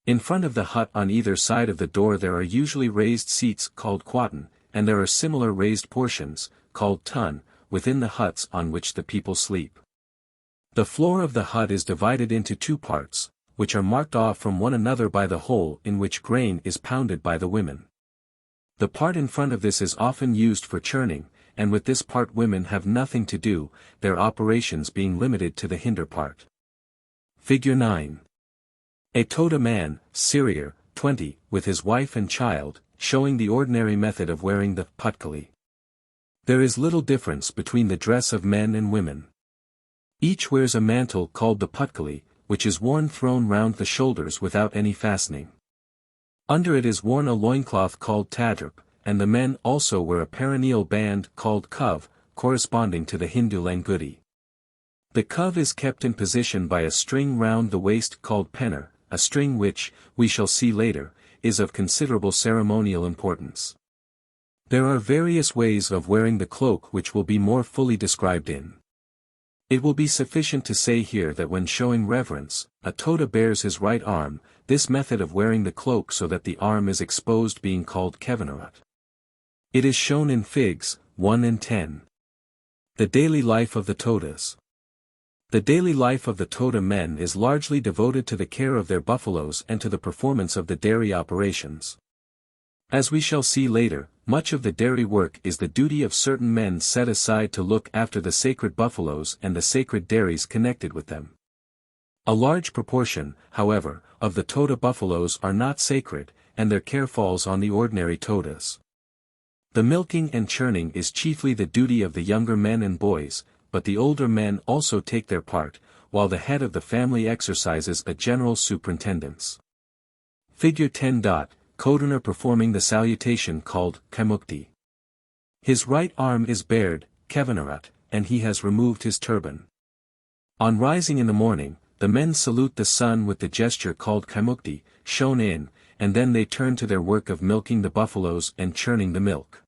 In front of the hut on either side of the door there are usually raised seats called quatan, and there are similar raised portions, called tun, within the huts on which the people sleep. The floor of the hut is divided into 2 parts, which are marked off from one another by the hole in which grain is pounded by the women. The part in front of this is often used for churning, and with this part women have nothing to do, their operations being limited to the hinder part. Figure 9. A Toda man, Syrier, 20, with his wife and child, showing the ordinary method of wearing the putkali. There is little difference between the dress of men and women. Each wears a mantle called the putkali, which is worn thrown round the shoulders without any fastening. Under it is worn a loincloth called tadrip, and the men also wear a perineal band called kuv, corresponding to the Hindu langudi. The kuv is kept in position by a string round the waist called penner, a string which, we shall see later, is of considerable ceremonial importance. There are various ways of wearing the cloak which will be more fully described in. It will be sufficient to say here that when showing reverence, a Toda bares his right arm, this method of wearing the cloak so that the arm is exposed being called kevenarat. It is shown in Figs, 1 and 10. The daily life of the Todas. The daily life of the Toda men is largely devoted to the care of their buffaloes and to the performance of the dairy operations. As we shall see later, much of the dairy work is the duty of certain men set aside to look after the sacred buffaloes and the sacred dairies connected with them. A large proportion, however, of the Toda buffaloes are not sacred, and their care falls on the ordinary Todas. The milking and churning is chiefly the duty of the younger men and boys, but the older men also take their part, while the head of the family exercises a general superintendence. Figure 10. Kodunur performing the salutation called kaimukti. His right arm is bared, kevenarat, and he has removed his turban. On rising in the morning, the men salute the sun with the gesture called kaimukti, shown in, and then they turn to their work of milking the buffaloes and churning the milk.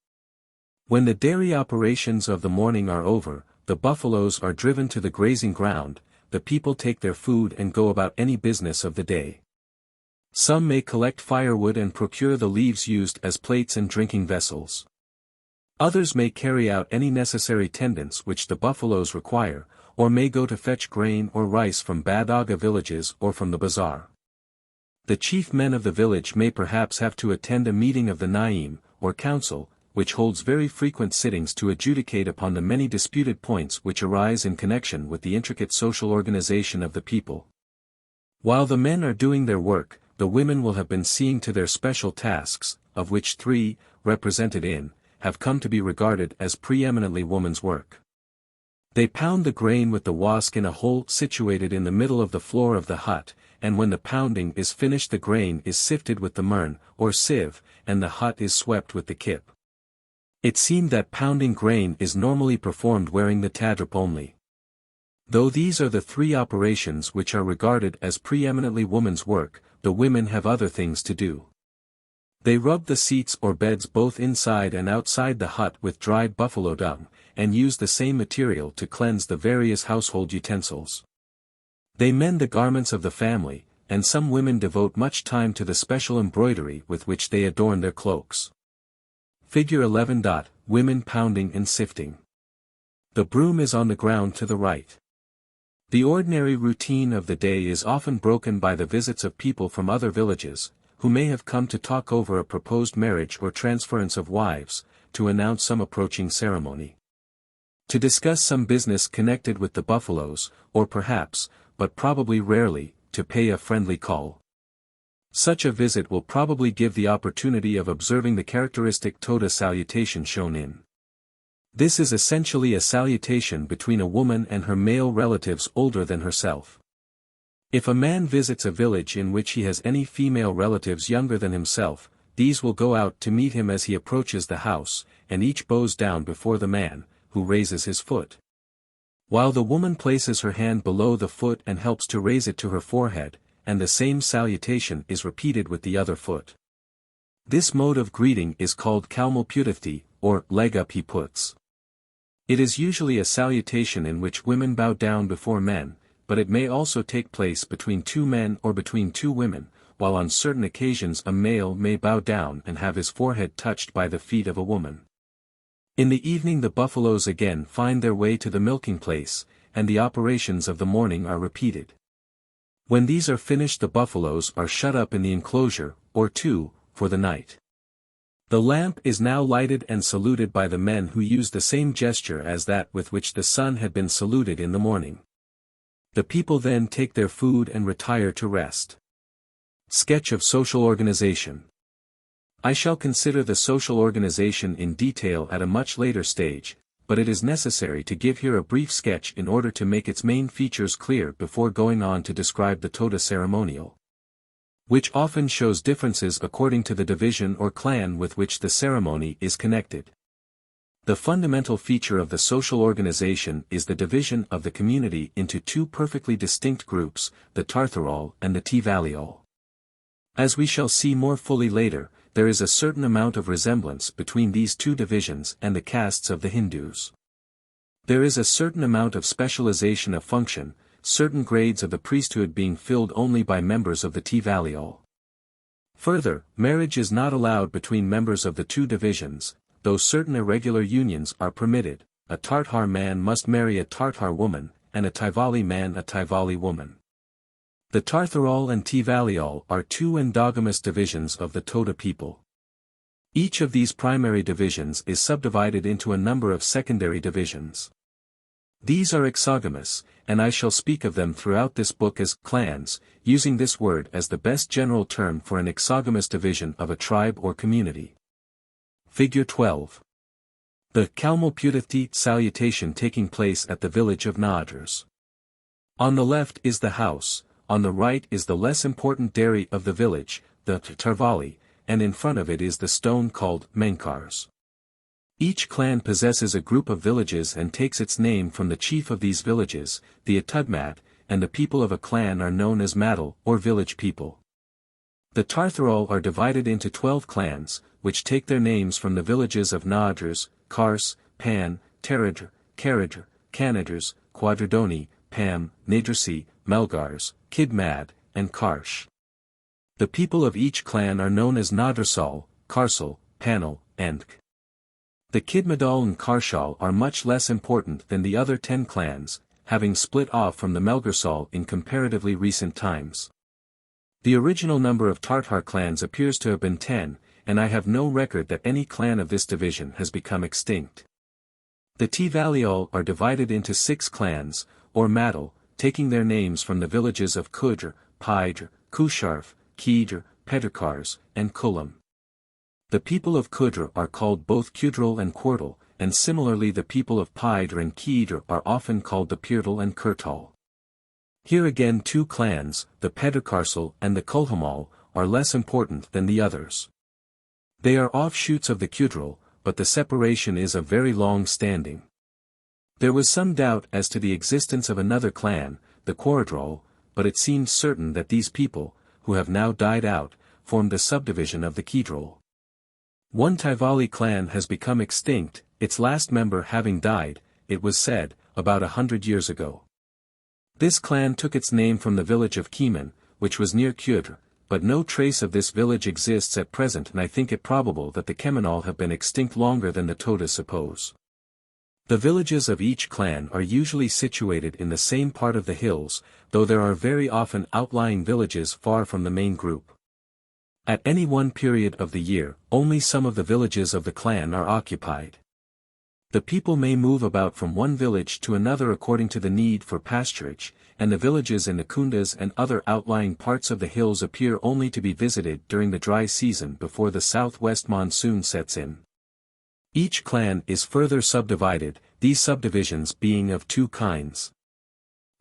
When the dairy operations of the morning are over, the buffaloes are driven to the grazing ground, the people take their food and go about any business of the day. Some may collect firewood and procure the leaves used as plates and drinking vessels. Others may carry out any necessary tendance which the buffaloes require, or may go to fetch grain or rice from Badaga villages or from the bazaar. The chief men of the village may perhaps have to attend a meeting of the Naim, or council, which holds very frequent sittings to adjudicate upon the many disputed points which arise in connection with the intricate social organization of the people. While the men are doing their work, the women will have been seeing to their special tasks, of which 3, represented in, have come to be regarded as preeminently woman's work. They pound the grain with the wask in a hole situated in the middle of the floor of the hut, and when the pounding is finished the grain is sifted with the murn, or sieve, and the hut is swept with the kip. It seemed that pounding grain is normally performed wearing the tadrip only. Though these are the 3 operations which are regarded as preeminently woman's work, the women have other things to do. They rub the seats or beds both inside and outside the hut with dried buffalo dung, and use the same material to cleanse the various household utensils. They mend the garments of the family, and some women devote much time to the special embroidery with which they adorn their cloaks. Figure 11. Women pounding and sifting. The broom is on the ground to the right. The ordinary routine of the day is often broken by the visits of people from other villages, who may have come to talk over a proposed marriage or transference of wives, to announce some approaching ceremony. To discuss some business connected with the buffaloes, or perhaps, but probably rarely, to pay a friendly call. Such a visit will probably give the opportunity of observing the characteristic Toda salutation shown in. This is essentially a salutation between a woman and her male relatives older than herself. If a man visits a village in which he has any female relatives younger than himself, these will go out to meet him as he approaches the house, and each bows down before the man, who raises his foot, while the woman places her hand below the foot and helps to raise it to her forehead, and the same salutation is repeated with the other foot. This mode of greeting is called kalmulputifti, or leg up he puts. It is usually a salutation in which women bow down before men, but it may also take place between 2 men or between 2 women, while on certain occasions a male may bow down and have his forehead touched by the feet of a woman. In the evening the buffaloes again find their way to the milking place, and the operations of the morning are repeated. When these are finished the buffaloes are shut up in the enclosure, or 2, for the night. The lamp is now lighted and saluted by the men who use the same gesture as that with which the sun had been saluted in the morning. The people then take their food and retire to rest. Sketch of social organization. I shall consider the social organization in detail at a much later stage, but it is necessary to give here a brief sketch in order to make its main features clear before going on to describe the Toda ceremonial, which often shows differences according to the division or clan with which the ceremony is connected. The fundamental feature of the social organization is the division of the community into two perfectly distinct groups, the Tartharol and the Tivaliol. As we shall see more fully later, there is a certain amount of resemblance between these two divisions and the castes of the Hindus. There is a certain amount of specialization of function, certain grades of the priesthood being filled only by members of the Tivaliol. Further, marriage is not allowed between members of the two divisions, though certain irregular unions are permitted. A Tartar man must marry a Tartar woman, and a Tivali man a Tivali woman. The Tartharol and Tivaliol are two endogamous divisions of the Toda people. Each of these primary divisions is subdivided into a number of secondary divisions. These are exogamous, and I shall speak of them throughout this book as clans, using this word as the best general term for an exogamous division of a tribe or community. Figure 12. The Kalmopudati salutation taking place at the village of Nadras. On the left is the house, on the right is the less important dairy of the village, the Tarvali, and in front of it is the stone called Menkars. Each clan possesses a group of villages and takes its name from the chief of these villages, the Atudmat, and the people of a clan are known as Madal or village people. The Tartharol are divided into 12 clans, which take their names from the villages of Nadras, Kars, Pan, Teradr, Karadr, Kanadrs, Quadradoni, Pam, Nadrasi, Melgars, Kidmad, and Karsh. The people of each clan are known as Nadrasal, Karsal, Panal, and K. The Kidmadal and Karshal are much less important than the other 10 clans, having split off from the Melgarsal in comparatively recent times. The original number of Tartar clans appears to have been 10, and I have no record that any clan of this division has become extinct. The Tivaliol are divided into 6 clans, or Madal, taking their names from the villages of Kudr, Pydr, Kusharf, Kidr, Pedarkars, and Kulam. The people of Kudr are called both Kudral and Quirtal, and similarly the people of Pydr and Kidr are often called the Pirtal and Kurtal. Here again 2 clans, the Pedarkarsal and the Kulhamal, are less important than the others. They are offshoots of the Kudral, but the separation is of very long standing. There was some doubt as to the existence of another clan, the Quaradrol, but it seems certain that these people, who have now died out, formed a subdivision of the Kidrol. One Tivali clan has become extinct, its last member having died, it was said, about 100 years ago. This clan took its name from the village of Keeman, which was near Kudr, but no trace of this village exists at present, and I think it probable that the Kemanal have been extinct longer than the Todas suppose. The villages of each clan are usually situated in the same part of the hills, though there are very often outlying villages far from the main group. At any one period of the year, only some of the villages of the clan are occupied. The people may move about from one village to another according to the need for pasturage, and the villages in the Kundas and other outlying parts of the hills appear only to be visited during the dry season before the southwest monsoon sets in. Each clan is further subdivided, these subdivisions being of 2 kinds.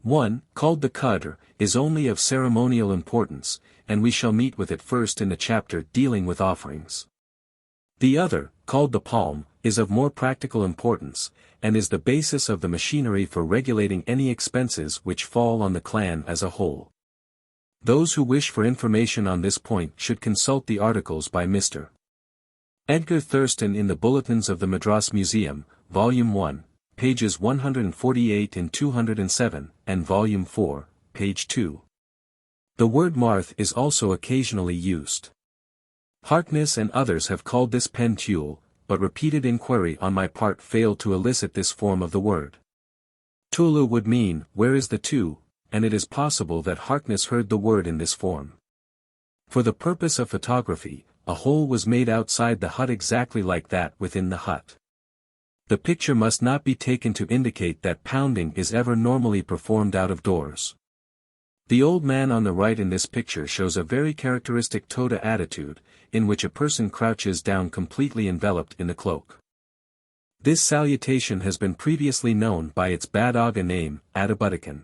One, called the Qadr, is only of ceremonial importance, and we shall meet with it first in the chapter dealing with offerings. The other, called the Palm, is of more practical importance, and is the basis of the machinery for regulating any expenses which fall on the clan as a whole. Those who wish for information on this point should consult the articles by Mr. Edgar Thurston in the Bulletins of the Madras Museum, Volume 1, pages 148 and 207, and Volume 4, page 2. The word marth is also occasionally used. Harkness and others have called this pen tule, but repeated inquiry on my part failed to elicit this form of the word. Tulu would mean, where is the two, and it is possible that Harkness heard the word in this form. For the purpose of photography, a hole was made outside the hut exactly like that within the hut. The picture must not be taken to indicate that pounding is ever normally performed out of doors. The old man on the right in this picture shows a very characteristic Toda attitude, in which a person crouches down completely enveloped in the cloak. This salutation has been previously known by its Badaga name, Adabutican.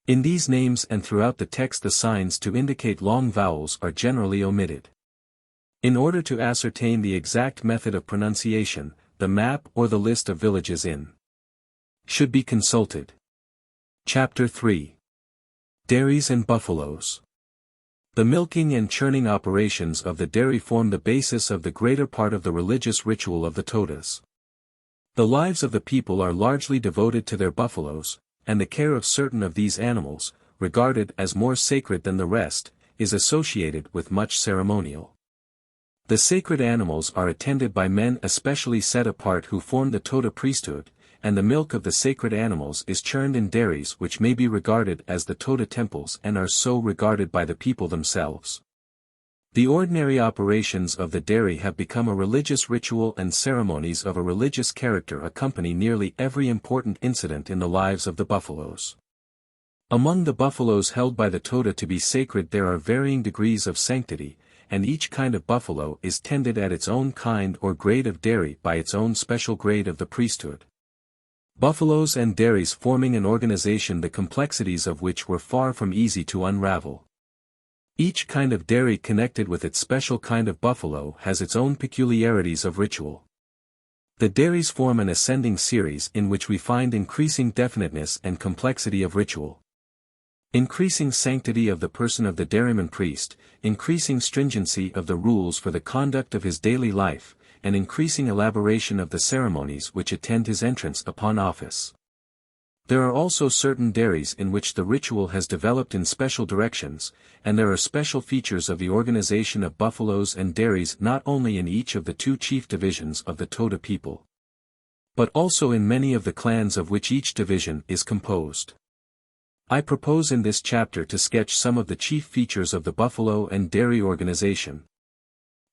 In these names and throughout the text the signs to indicate long vowels are generally omitted. In order to ascertain the exact method of pronunciation, the map or the list of villages in should be consulted. Chapter 3. Dairies and Buffaloes. The milking and churning operations of the dairy form the basis of the greater part of the religious ritual of the Todas. The lives of the people are largely devoted to their buffaloes, and the care of certain of these animals, regarded as more sacred than the rest, is associated with much ceremonial. The sacred animals are attended by men especially set apart who form the Toda priesthood, and the milk of the sacred animals is churned in dairies which may be regarded as the Toda temples and are so regarded by the people themselves. The ordinary operations of the dairy have become a religious ritual, and ceremonies of a religious character accompany nearly every important incident in the lives of the buffaloes. Among the buffaloes held by the Toda to be sacred there are varying degrees of sanctity, and each kind of buffalo is tended at its own kind or grade of dairy by its own special grade of the priesthood. Buffaloes and dairies forming an organization the complexities of which were far from easy to unravel. Each kind of dairy connected with its special kind of buffalo has its own peculiarities of ritual. The dairies form an ascending series in which we find increasing definiteness and complexity of ritual. Increasing sanctity of the person of the dairyman priest, increasing stringency of the rules for the conduct of his daily life, and increasing elaboration of the ceremonies which attend his entrance upon office. There are also certain dairies in which the ritual has developed in special directions, and there are special features of the organization of buffaloes and dairies not only in each of the two chief divisions of the Toda people, but also in many of the clans of which each division is composed. I propose in this chapter to sketch some of the chief features of the buffalo and dairy organization.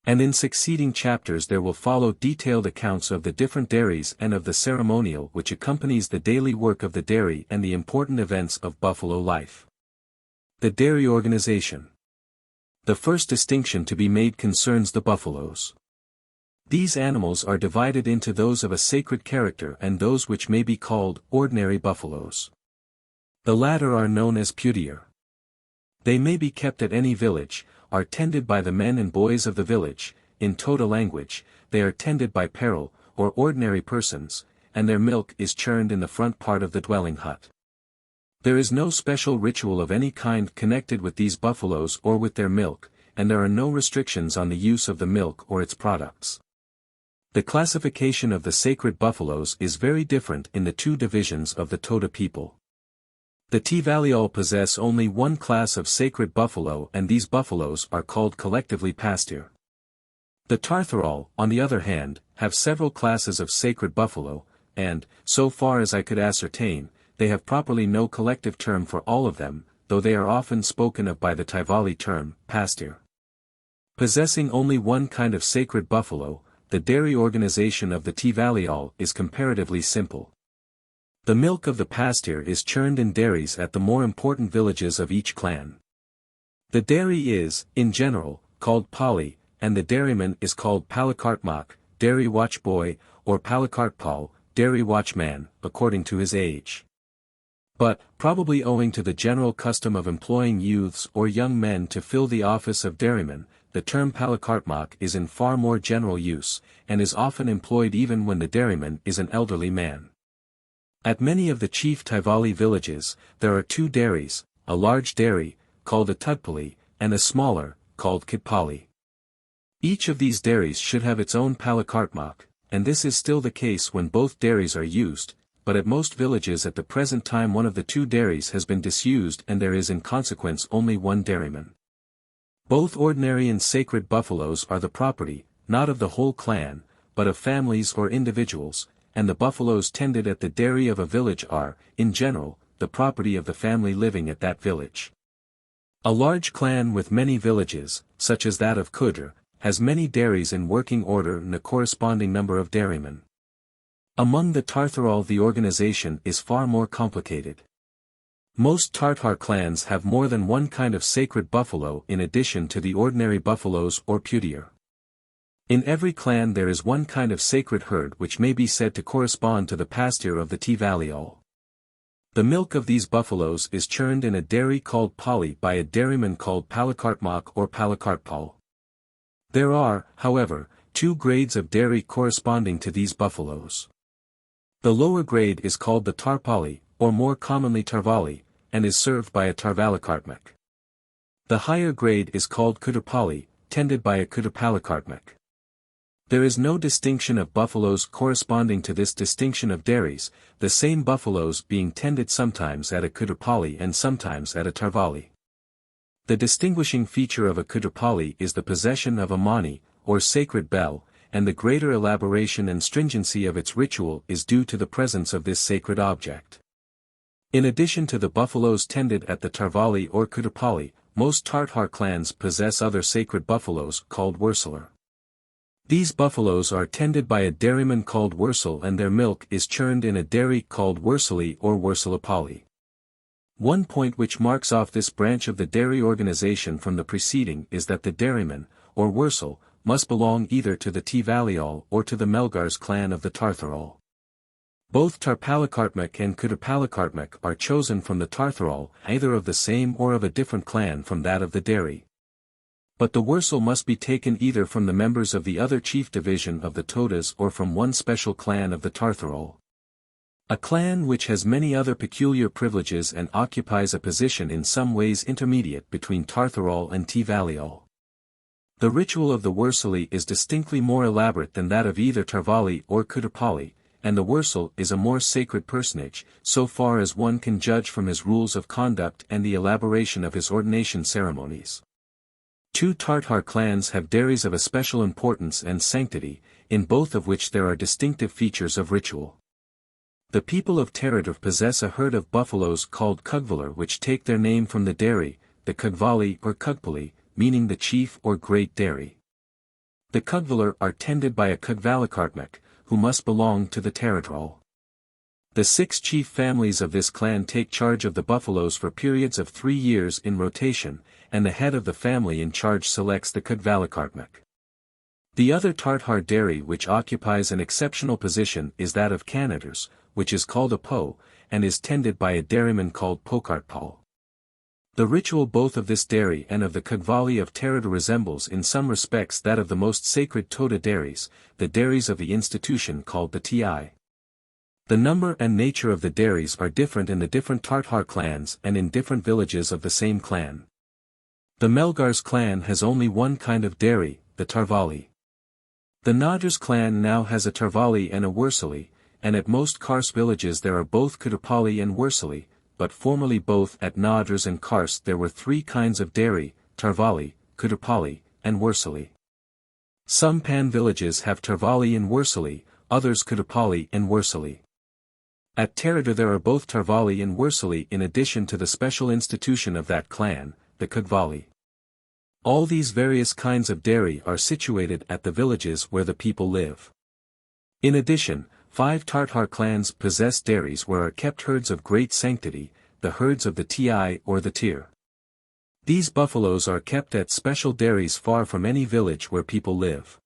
And in succeeding chapters there will follow detailed accounts of the different dairies and of the ceremonial which accompanies the daily work of the dairy and the important events of buffalo life. The dairy organization. The first distinction to be made concerns the buffaloes. These animals are divided into those of a sacred character and those which may be called ordinary buffaloes. The latter are known as putier. They may be kept at any village, are tended by the men and boys of the village. In Toda language, they are tended by peril, or ordinary persons, and their milk is churned in the front part of the dwelling hut. There is no special ritual of any kind connected with these buffaloes or with their milk, and there are no restrictions on the use of the milk or its products. The classification of the sacred buffaloes is very different in the two divisions of the Toda people. The XIII possess only one class of sacred buffalo, and these buffaloes are called collectively pastir. The XIII, on the other hand, have several classes of sacred buffalo, and, so far as I could ascertain, they have properly no collective term for all of them, though they are often spoken of by the XIII term, pastir. Possessing only one kind of sacred buffalo, the dairy organization of the XIII is comparatively simple. The milk of the pastir is churned in dairies at the more important villages of each clan. The dairy is, in general, called pali, and the dairyman is called palakartmak, dairy watchboy, or palakartpal, dairy watchman, according to his age. But, probably owing to the general custom of employing youths or young men to fill the office of dairyman, the term palakartmak is in far more general use, and is often employed even when the dairyman is an elderly man. At many of the chief Tivali villages, there are two dairies, a large dairy, called a tudpali, and a smaller, called kitpali. Each of these dairies should have its own palakartmak, and this is still the case when both dairies are used, but at most villages at the present time one of the two dairies has been disused and there is in consequence only one dairyman. Both ordinary and sacred buffaloes are the property, not of the whole clan, but of families or individuals, and the buffaloes tended at the dairy of a village are, in general, the property of the family living at that village. A large clan with many villages, such as that of Kudr, has many dairies in working order and a corresponding number of dairymen. Among the Tartharal the organization is far more complicated. Most Tartar clans have more than one kind of sacred buffalo in addition to the ordinary buffaloes or putier. In every clan there is one kind of sacred herd which may be said to correspond to the pasture of the Tvaliol. The milk of these buffaloes is churned in a dairy called Pali by a dairyman called Palakartmak or Palakartpal. There are, however, two grades of dairy corresponding to these buffaloes. The lower grade is called the Tarpali, or more commonly Tarvali, and is served by a Tarvalakartmak. The higher grade is called Kudapali, tended by a Kudapalakartmak. There is no distinction of buffaloes corresponding to this distinction of dairies, the same buffaloes being tended sometimes at a Kudapali and sometimes at a Tarvali. The distinguishing feature of a Kudapali is the possession of a mani, or sacred bell, and the greater elaboration and stringency of its ritual is due to the presence of this sacred object. In addition to the buffaloes tended at the Tarvali or Kudapali, most Tartar clans possess other sacred buffaloes called Wursalar. These buffaloes are tended by a dairyman called Wursal and their milk is churned in a dairy called Wursali or Wursalapali. One point which marks off this branch of the dairy organization from the preceding is that the dairyman, or Wursal, must belong either to the Tvaliol or to the Melgars clan of the Tartharol. Both Tarpalakartmak and Kudapalakartmak are chosen from the Tartharol, either of the same or of a different clan from that of the dairy. But the Wursal must be taken either from the members of the other chief division of the Todas or from one special clan of the Tartharol. A clan which has many other peculiar privileges and occupies a position in some ways intermediate between Tartharol and Tvaliol. The ritual of the Wursali is distinctly more elaborate than that of either Tarvali or Kudapali, and the Wursal is a more sacred personage, so far as one can judge from his rules of conduct and the elaboration of his ordination ceremonies. Two Tartar clans have dairies of a special importance and sanctity, in both of which there are distinctive features of ritual. The people of Teradar possess a herd of buffaloes called Kugvalar which take their name from the dairy, the Kugvali or Kugpali, meaning the chief or great dairy. The Kugvalar are tended by a Kugvalakartmak, who must belong to the Teradrol. The 6 chief families of this clan take charge of the buffaloes for periods of 3 years in rotation, and the head of the family in charge selects the Kugvalakartmak. The other Tartar dairy which occupies an exceptional position is that of Kanadars, which is called a Po, and is tended by a dairyman called Pokartpal. The ritual both of this dairy and of the Kugvali of Teradar resembles in some respects that of the most sacred Toda dairies, the dairies of the institution called the Ti. The number and nature of the dairies are different in the different Tartar clans and in different villages of the same clan. The Melgars clan has only one kind of dairy, the Tarvali. The Nadars clan now has a Tarvali and a Wursali, and at most Kars villages there are both Kudapali and Wursali, but formerly both at Nadars and Kars there were 3 kinds of dairy, Tarvali, Kudapali, and Wursali. Some Pan villages have Tarvali and Wursali, others Kudapali and Wursali. At Teradar there are both Tarvali and Wursali in addition to the special institution of that clan, the Kugvali. All these various kinds of dairy are situated at the villages where the people live. In addition, 5 Tartar clans possess dairies where are kept herds of great sanctity, the herds of the Ti or the Tir. These buffaloes are kept at special dairies far from any village where people live.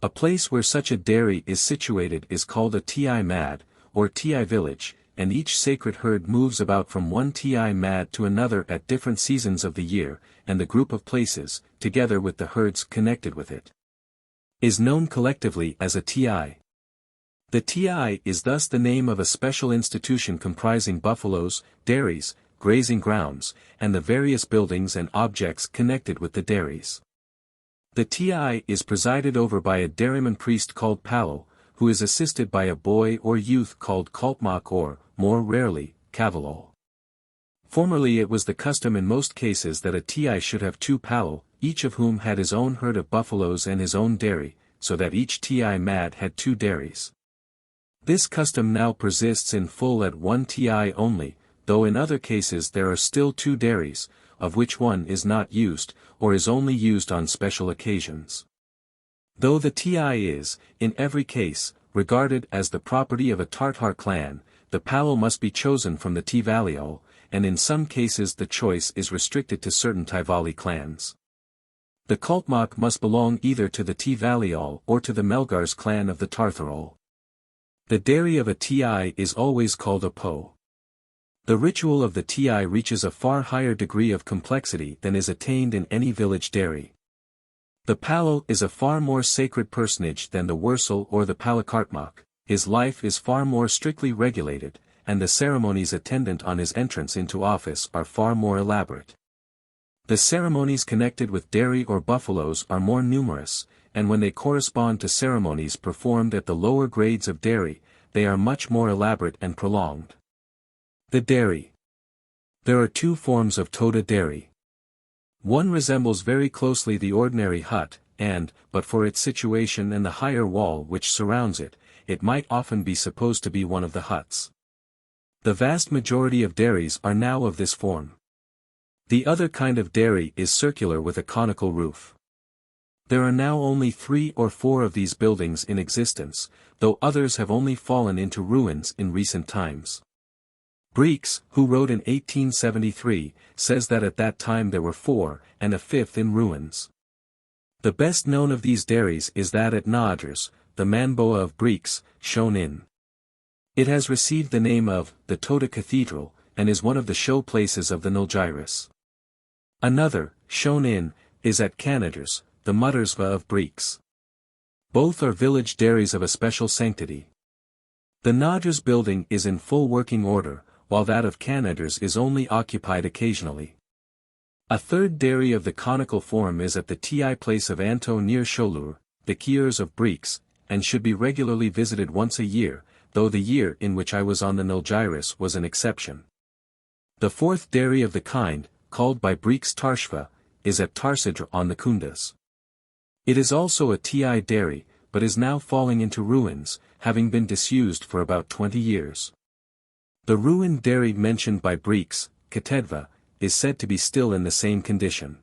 A place where such a dairy is situated is called a Ti Mad, or Ti village, and each sacred herd moves about from one Ti Mad to another at different seasons of the year, and the group of places, together with the herds connected with it, is known collectively as a Ti. The Ti is thus the name of a special institution comprising buffaloes, dairies, grazing grounds, and the various buildings and objects connected with the dairies. The Ti is presided over by a dairyman priest called Palo, who is assisted by a boy or youth called Kaltmak or, more rarely, Kavalol. Formerly it was the custom in most cases that a Ti should have 2 Palo, each of whom had his own herd of buffaloes and his own dairy, so that each Ti Mad had 2 dairies. This custom now persists in full at one Ti only, though in other cases there are still 2 dairies, of which one is not used, or is only used on special occasions. Though the Ti is, in every case, regarded as the property of a Tartar clan, the Palo must be chosen from the Tvaliol, and in some cases the choice is restricted to certain Tivali clans. The Kaltmak must belong either to the Tvaliol or to the Melgars clan of the Tartharol. The dairy of a Ti is always called a Po. The ritual of the Ti reaches a far higher degree of complexity than is attained in any village dairy. The Palo is a far more sacred personage than the Wursel or the Palakartmak, his life is far more strictly regulated, and the ceremonies attendant on his entrance into office are far more elaborate. The ceremonies connected with dairy or buffaloes are more numerous, and when they correspond to ceremonies performed at the lower grades of dairy, they are much more elaborate and prolonged. The dairy. There are two forms of Toda dairy. One resembles very closely the ordinary hut, and, but for its situation and the higher wall which surrounds it, it might often be supposed to be one of the huts. The vast majority of dairies are now of this form. The other kind of dairy is circular with a conical roof. There are now only 3 or 4 of these buildings in existence, though others have only fallen into ruins in recent times. Breeks, who wrote in 1873, says that at that time there were 4, and a 5th in ruins. The best known of these dairies is that at Nadjers, the Manboa of Breeks, shown in. It has received the name of the Toda Cathedral, and is one of the show places of the Nilgiris. Another, shown in, is at Canaders, the Muttersva of Breeks. Both are village dairies of a special sanctity. The Nadjers building is in full working order, while that of Canaders is only occupied occasionally. A third dairy of the conical form is at the Ti place of Anto near Cholur, the Kiers of Breeks, and should be regularly visited once a year, though the year in which I was on the Nilgiris was an exception. The fourth dairy of the kind, called by Breeks Tarshva, is at Tarsidra on the Kundas. It is also a Ti dairy, but is now falling into ruins, having been disused for about 20 years. The ruined dairy mentioned by Breeks, Katedva, is said to be still in the same condition.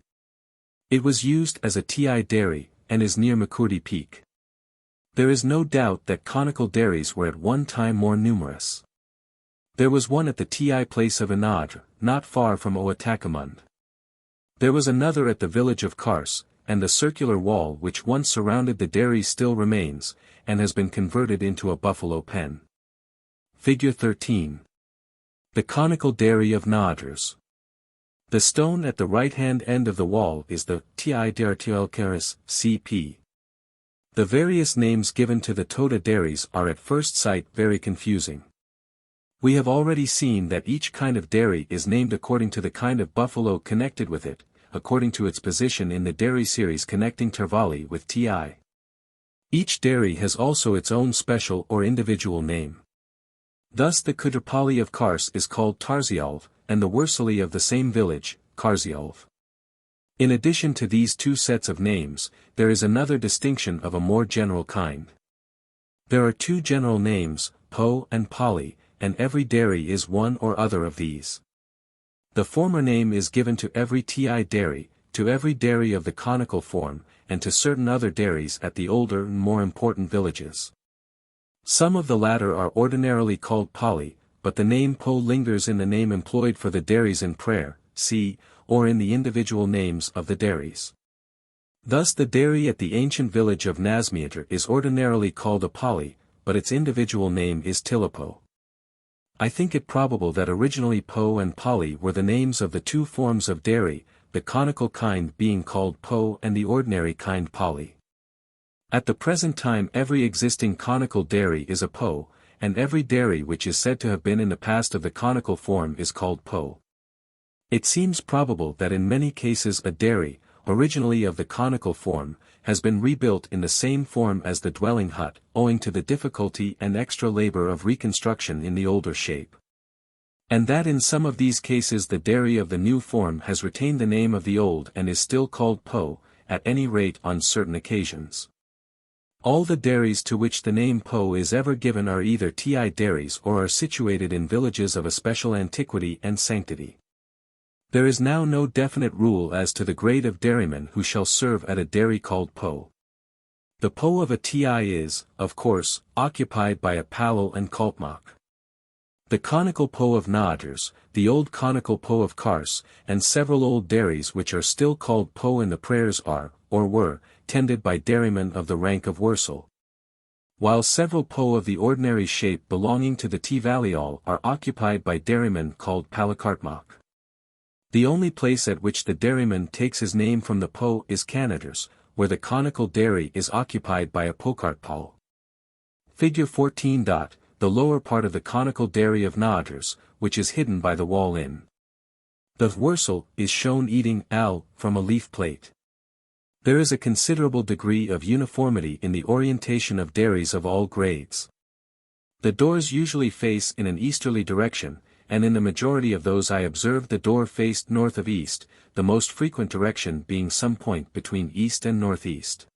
It was used as a Ti dairy, and is near Makurdi Peak. There is no doubt that conical dairies were at one time more numerous. There was one at the Ti place of Anadr, not far from Oatakamund. There was another at the village of Kars, and the circular wall which once surrounded the dairy still remains, and has been converted into a buffalo pen. Figure 13. The conical dairy of Nadjers. The stone at the right-hand end of the wall is the Ti Dartielkeris, CP. The various names given to the Toda dairies are at first sight very confusing. We have already seen that each kind of dairy is named according to the kind of buffalo connected with it, according to its position in the dairy series connecting Tervali with Ti. Each dairy has also its own special or individual name. Thus the Kudrapali of Kars is called Tarzialv, and the Wursali of the same village, Karzialv. In addition to these two sets of names, there is another distinction of a more general kind. There are two general names, Po and Pali, and every dairy is one or other of these. The former name is given to every Ti dairy, to every dairy of the conical form, and to certain other dairies at the older and more important villages. Some of the latter are ordinarily called Pali, but the name Po lingers in the name employed for the dairies in prayer, see, or in the individual names of the dairies. Thus the dairy at the ancient village of Nazmiadr is ordinarily called a Pali, but its individual name is Tilapo. I think it probable that originally Po and Pali were the names of the two forms of dairy, the conical kind being called Po and the ordinary kind Pali. At the present time every existing conical dairy is a Po, and every dairy which is said to have been in the past of the conical form is called Po. It seems probable that in many cases a dairy, originally of the conical form, has been rebuilt in the same form as the dwelling hut, owing to the difficulty and extra labor of reconstruction in the older shape. And that in some of these cases the dairy of the new form has retained the name of the old and is still called Po, at any rate on certain occasions. All the dairies to which the name Po is ever given are either Ti dairies or are situated in villages of a special antiquity and sanctity. There is now no definite rule as to the grade of dairyman who shall serve at a dairy called Po. The Po of a Ti is, of course, occupied by a Palal and Kaltmak. The conical po of Naders, the old conical po of Kars, and several old dairies which are still called po in the prayers are, or were, tended by dairymen of the rank of Wursel. While several po of the ordinary shape belonging to the Tvaliol are occupied by dairymen called Palakartmak. The only place at which the dairyman takes his name from the po is Canaders, where the conical dairy is occupied by a Pokartpal. Figure 14. The lower part of the conical dairy of Naders, which is hidden by the wall in. The Wursel is shown eating al from a leaf plate. There is a considerable degree of uniformity in the orientation of dairies of all grades. The doors usually face in an easterly direction, and in the majority of those I observed the door faced north of east, the most frequent direction being some point between east and northeast.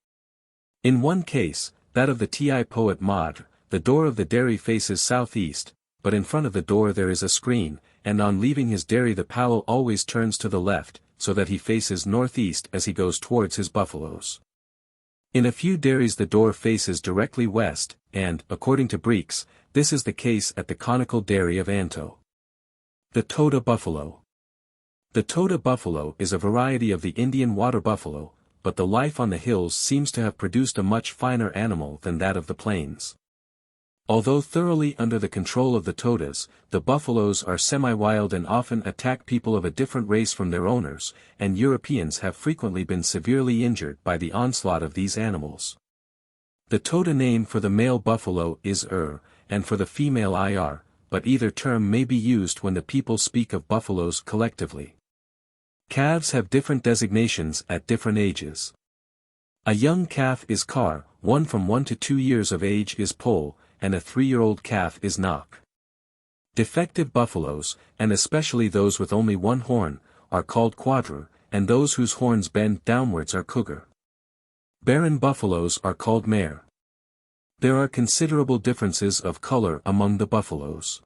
In one case, that of the Ti Po at Madr, the door of the dairy faces southeast, but in front of the door there is a screen, and on leaving his dairy the Powell always turns to the left, so that he faces northeast as he goes towards his buffaloes. In a few dairies the door faces directly west, and, according to Breeks, this is the case at the conical dairy of Anto. The Toda buffalo. The Toda buffalo is a variety of the Indian water buffalo, but the life on the hills seems to have produced a much finer animal than that of the plains. Although thoroughly under the control of the Todas, the buffaloes are semi-wild and often attack people of a different race from their owners, and Europeans have frequently been severely injured by the onslaught of these animals. The Toda name for the male buffalo is and for the female ir, but either term may be used when the people speak of buffaloes collectively. Calves have different designations at different ages. A young calf is kar, one from 1 to 2 years of age is pol, and a 3-year-old calf is nak. Defective buffaloes, and especially those with only one horn, are called quadra, and those whose horns bend downwards are cougar. Barren buffaloes are called mare. There are considerable differences of color among the buffaloes.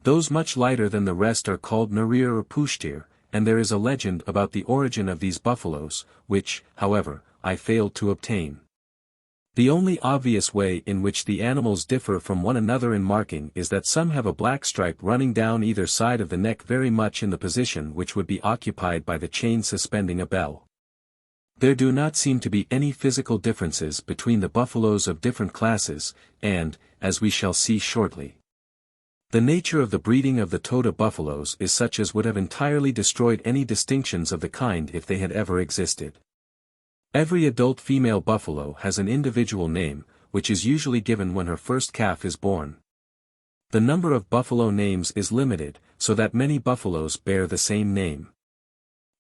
Those much lighter than the rest are called narir or pushtir, and there is a legend about the origin of these buffaloes, which, however, I failed to obtain. The only obvious way in which the animals differ from one another in marking is that some have a black stripe running down either side of the neck very much in the position which would be occupied by the chain suspending a bell. There do not seem to be any physical differences between the buffaloes of different classes, and, as we shall see shortly, the nature of the breeding of the Toda buffaloes is such as would have entirely destroyed any distinctions of the kind if they had ever existed. Every adult female buffalo has an individual name, which is usually given when her first calf is born. The number of buffalo names is limited, so that many buffaloes bear the same name.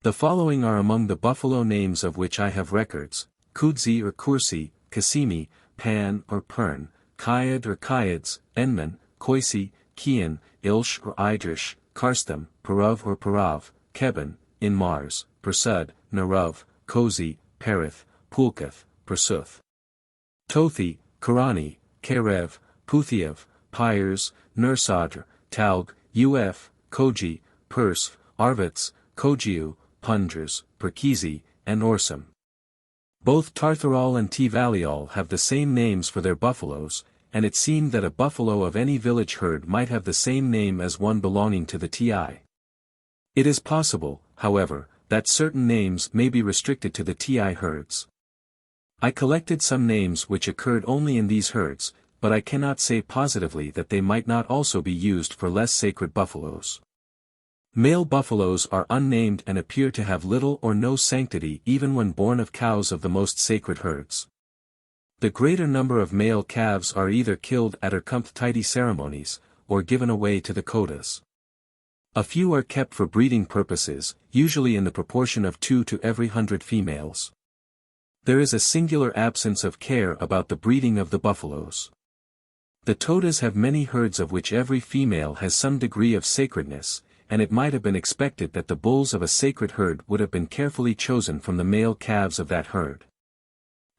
The following are among the buffalo names of which I have records: Kudzi or Kursi, Kasimi, Pan or Pern, Kayad or Kayads, Enman, Koisi, Kian, Ilsh or Idrish, Karstam, Parav or Parav, Keben, Inmars, Persud, Narav, Kozi, Perith, Pulkath, Persuth. Tothi, Karani, Karev, Puthiev, Pyres, Nursadr, Talg, Uf, Koji, Pers, Arvats, Kojiu, Pundras, Perkizi, and Orsum. Both Tartharol and Tvaliol have the same names for their buffaloes, and it seemed that a buffalo of any village herd might have the same name as one belonging to the Ti. It is possible, however, that certain names may be restricted to the Ti herds. I collected some names which occurred only in these herds, but I cannot say positively that they might not also be used for less sacred buffaloes. Male buffaloes are unnamed and appear to have little or no sanctity even when born of cows of the most sacred herds. The greater number of male calves are either killed at Erkumthtidy ceremonies, or given away to the Kodas. A few are kept for breeding purposes, usually in the proportion of 2 to every 100 females. There is a singular absence of care about the breeding of the buffaloes. The Todas have many herds of which every female has some degree of sacredness, and it might have been expected that the bulls of a sacred herd would have been carefully chosen from the male calves of that herd.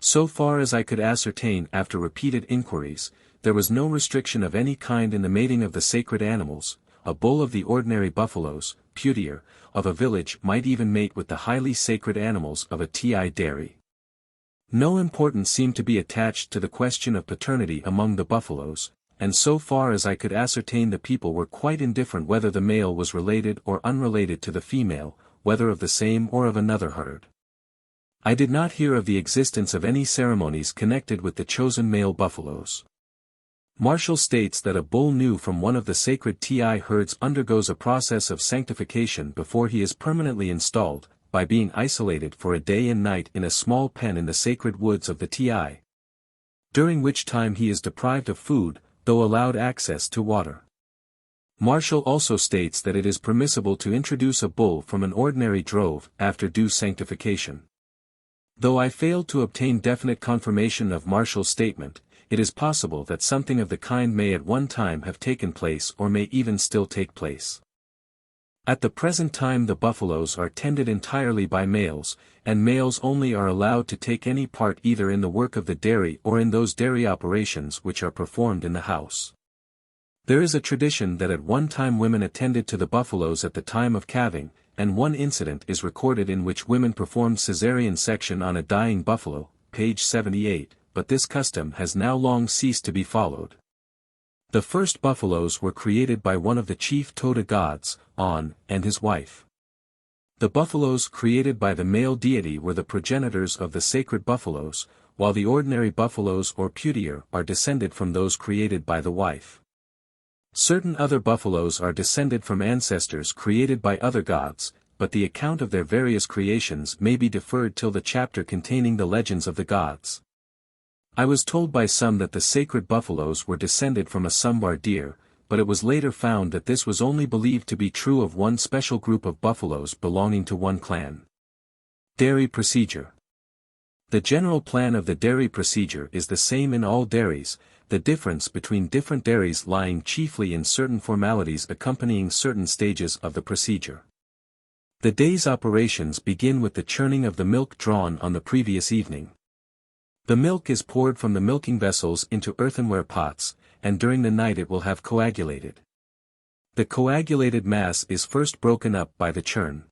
So far as I could ascertain after repeated inquiries, there was no restriction of any kind in the mating of the sacred animals. A bull of the ordinary buffaloes, putier, of a village might even mate with the highly sacred animals of a Ti dairy. No importance seemed to be attached to the question of paternity among the buffaloes, and so far as I could ascertain the people were quite indifferent whether the male was related or unrelated to the female, whether of the same or of another herd. I did not hear of the existence of any ceremonies connected with the chosen male buffaloes. Marshall states that a bull new from one of the sacred TI herds undergoes a process of sanctification before he is permanently installed, by being isolated for a day and night in a small pen in the sacred woods of the TI, during which time he is deprived of food, though allowed access to water. Marshall also states that it is permissible to introduce a bull from an ordinary drove after due sanctification. Though I failed to obtain definite confirmation of Marshall's statement, it is possible that something of the kind may at one time have taken place or may even still take place. At the present time the buffaloes are tended entirely by males, and males only are allowed to take any part either in the work of the dairy or in those dairy operations which are performed in the house. There is a tradition that at one time women attended to the buffaloes at the time of calving, and one incident is recorded in which women performed caesarean section on a dying buffalo, page 78, but this custom has now long ceased to be followed. The first buffaloes were created by one of the chief Toda gods, On, and his wife. The buffaloes created by the male deity were the progenitors of the sacred buffaloes, while the ordinary buffaloes or putier are descended from those created by the wife. Certain other buffaloes are descended from ancestors created by other gods, but the account of their various creations may be deferred till the chapter containing the legends of the gods. I was told by some that the sacred buffaloes were descended from a Sumbar deer, but it was later found that this was only believed to be true of one special group of buffaloes belonging to one clan. Dairy procedure. The general plan of the dairy procedure is the same in all dairies, the difference between different dairies lying chiefly in certain formalities accompanying certain stages of the procedure. The day's operations begin with the churning of the milk drawn on the previous evening. The milk is poured from the milking vessels into earthenware pots, and during the night it will have coagulated. The coagulated mass is first broken up by the churn.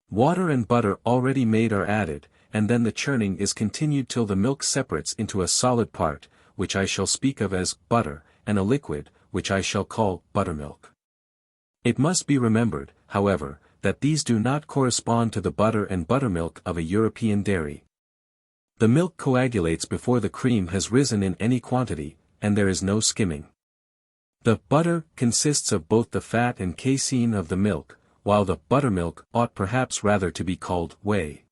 Water and butter already made are added, and then the churning is continued till the milk separates into a solid part, which I shall speak of as butter, and a liquid, which I shall call buttermilk. It must be remembered, however, that these do not correspond to the butter and buttermilk of a European dairy. The milk coagulates before the cream has risen in any quantity, and there is no skimming. The butter consists of both the fat and casein of the milk, while the buttermilk ought perhaps rather to be called whey.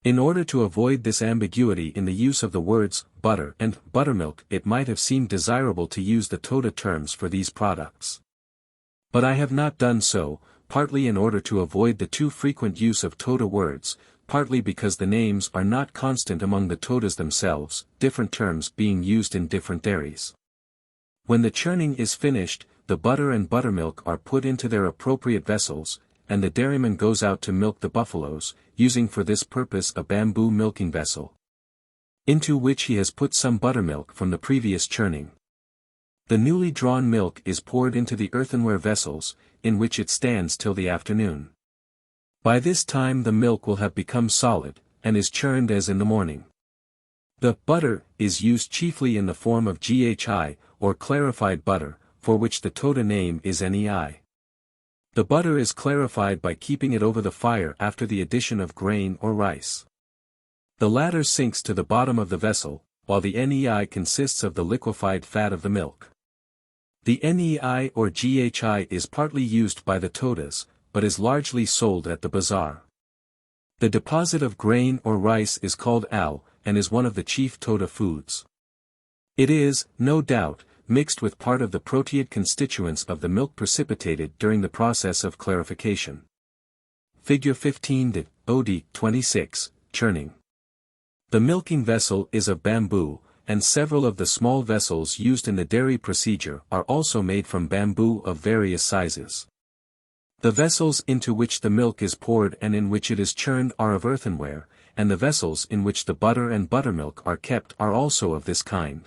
In order to avoid this ambiguity in the use of the words butter and buttermilk, it might have seemed desirable to use the Toda terms for these products. But I have not done so, partly in order to avoid the too frequent use of Toda words, partly because the names are not constant among the Todas themselves, different terms being used in different dairies. When the churning is finished, the butter and buttermilk are put into their appropriate vessels, and the dairyman goes out to milk the buffaloes, using for this purpose a bamboo milking vessel, into which he has put some buttermilk from the previous churning. The newly drawn milk is poured into the earthenware vessels, in which it stands till the afternoon. By this time the milk will have become solid, and is churned as in the morning. The butter is used chiefly in the form of GHI, or clarified butter, for which the Toda name is NEI. The butter is clarified by keeping it over the fire after the addition of grain or rice. The latter sinks to the bottom of the vessel, while the NEI consists of the liquefied fat of the milk. The NEI or GHI is partly used by the Todas, but is largely sold at the bazaar. The deposit of grain or rice is called al, and is one of the chief Toda foods. It is, no doubt, mixed with part of the proteid constituents of the milk precipitated during the process of clarification. Figure 15 to OD 26, churning. The milking vessel is of bamboo, and several of the small vessels used in the dairy procedure are also made from bamboo of various sizes. The vessels into which the milk is poured and in which it is churned are of earthenware, and the vessels in which the butter and buttermilk are kept are also of this kind.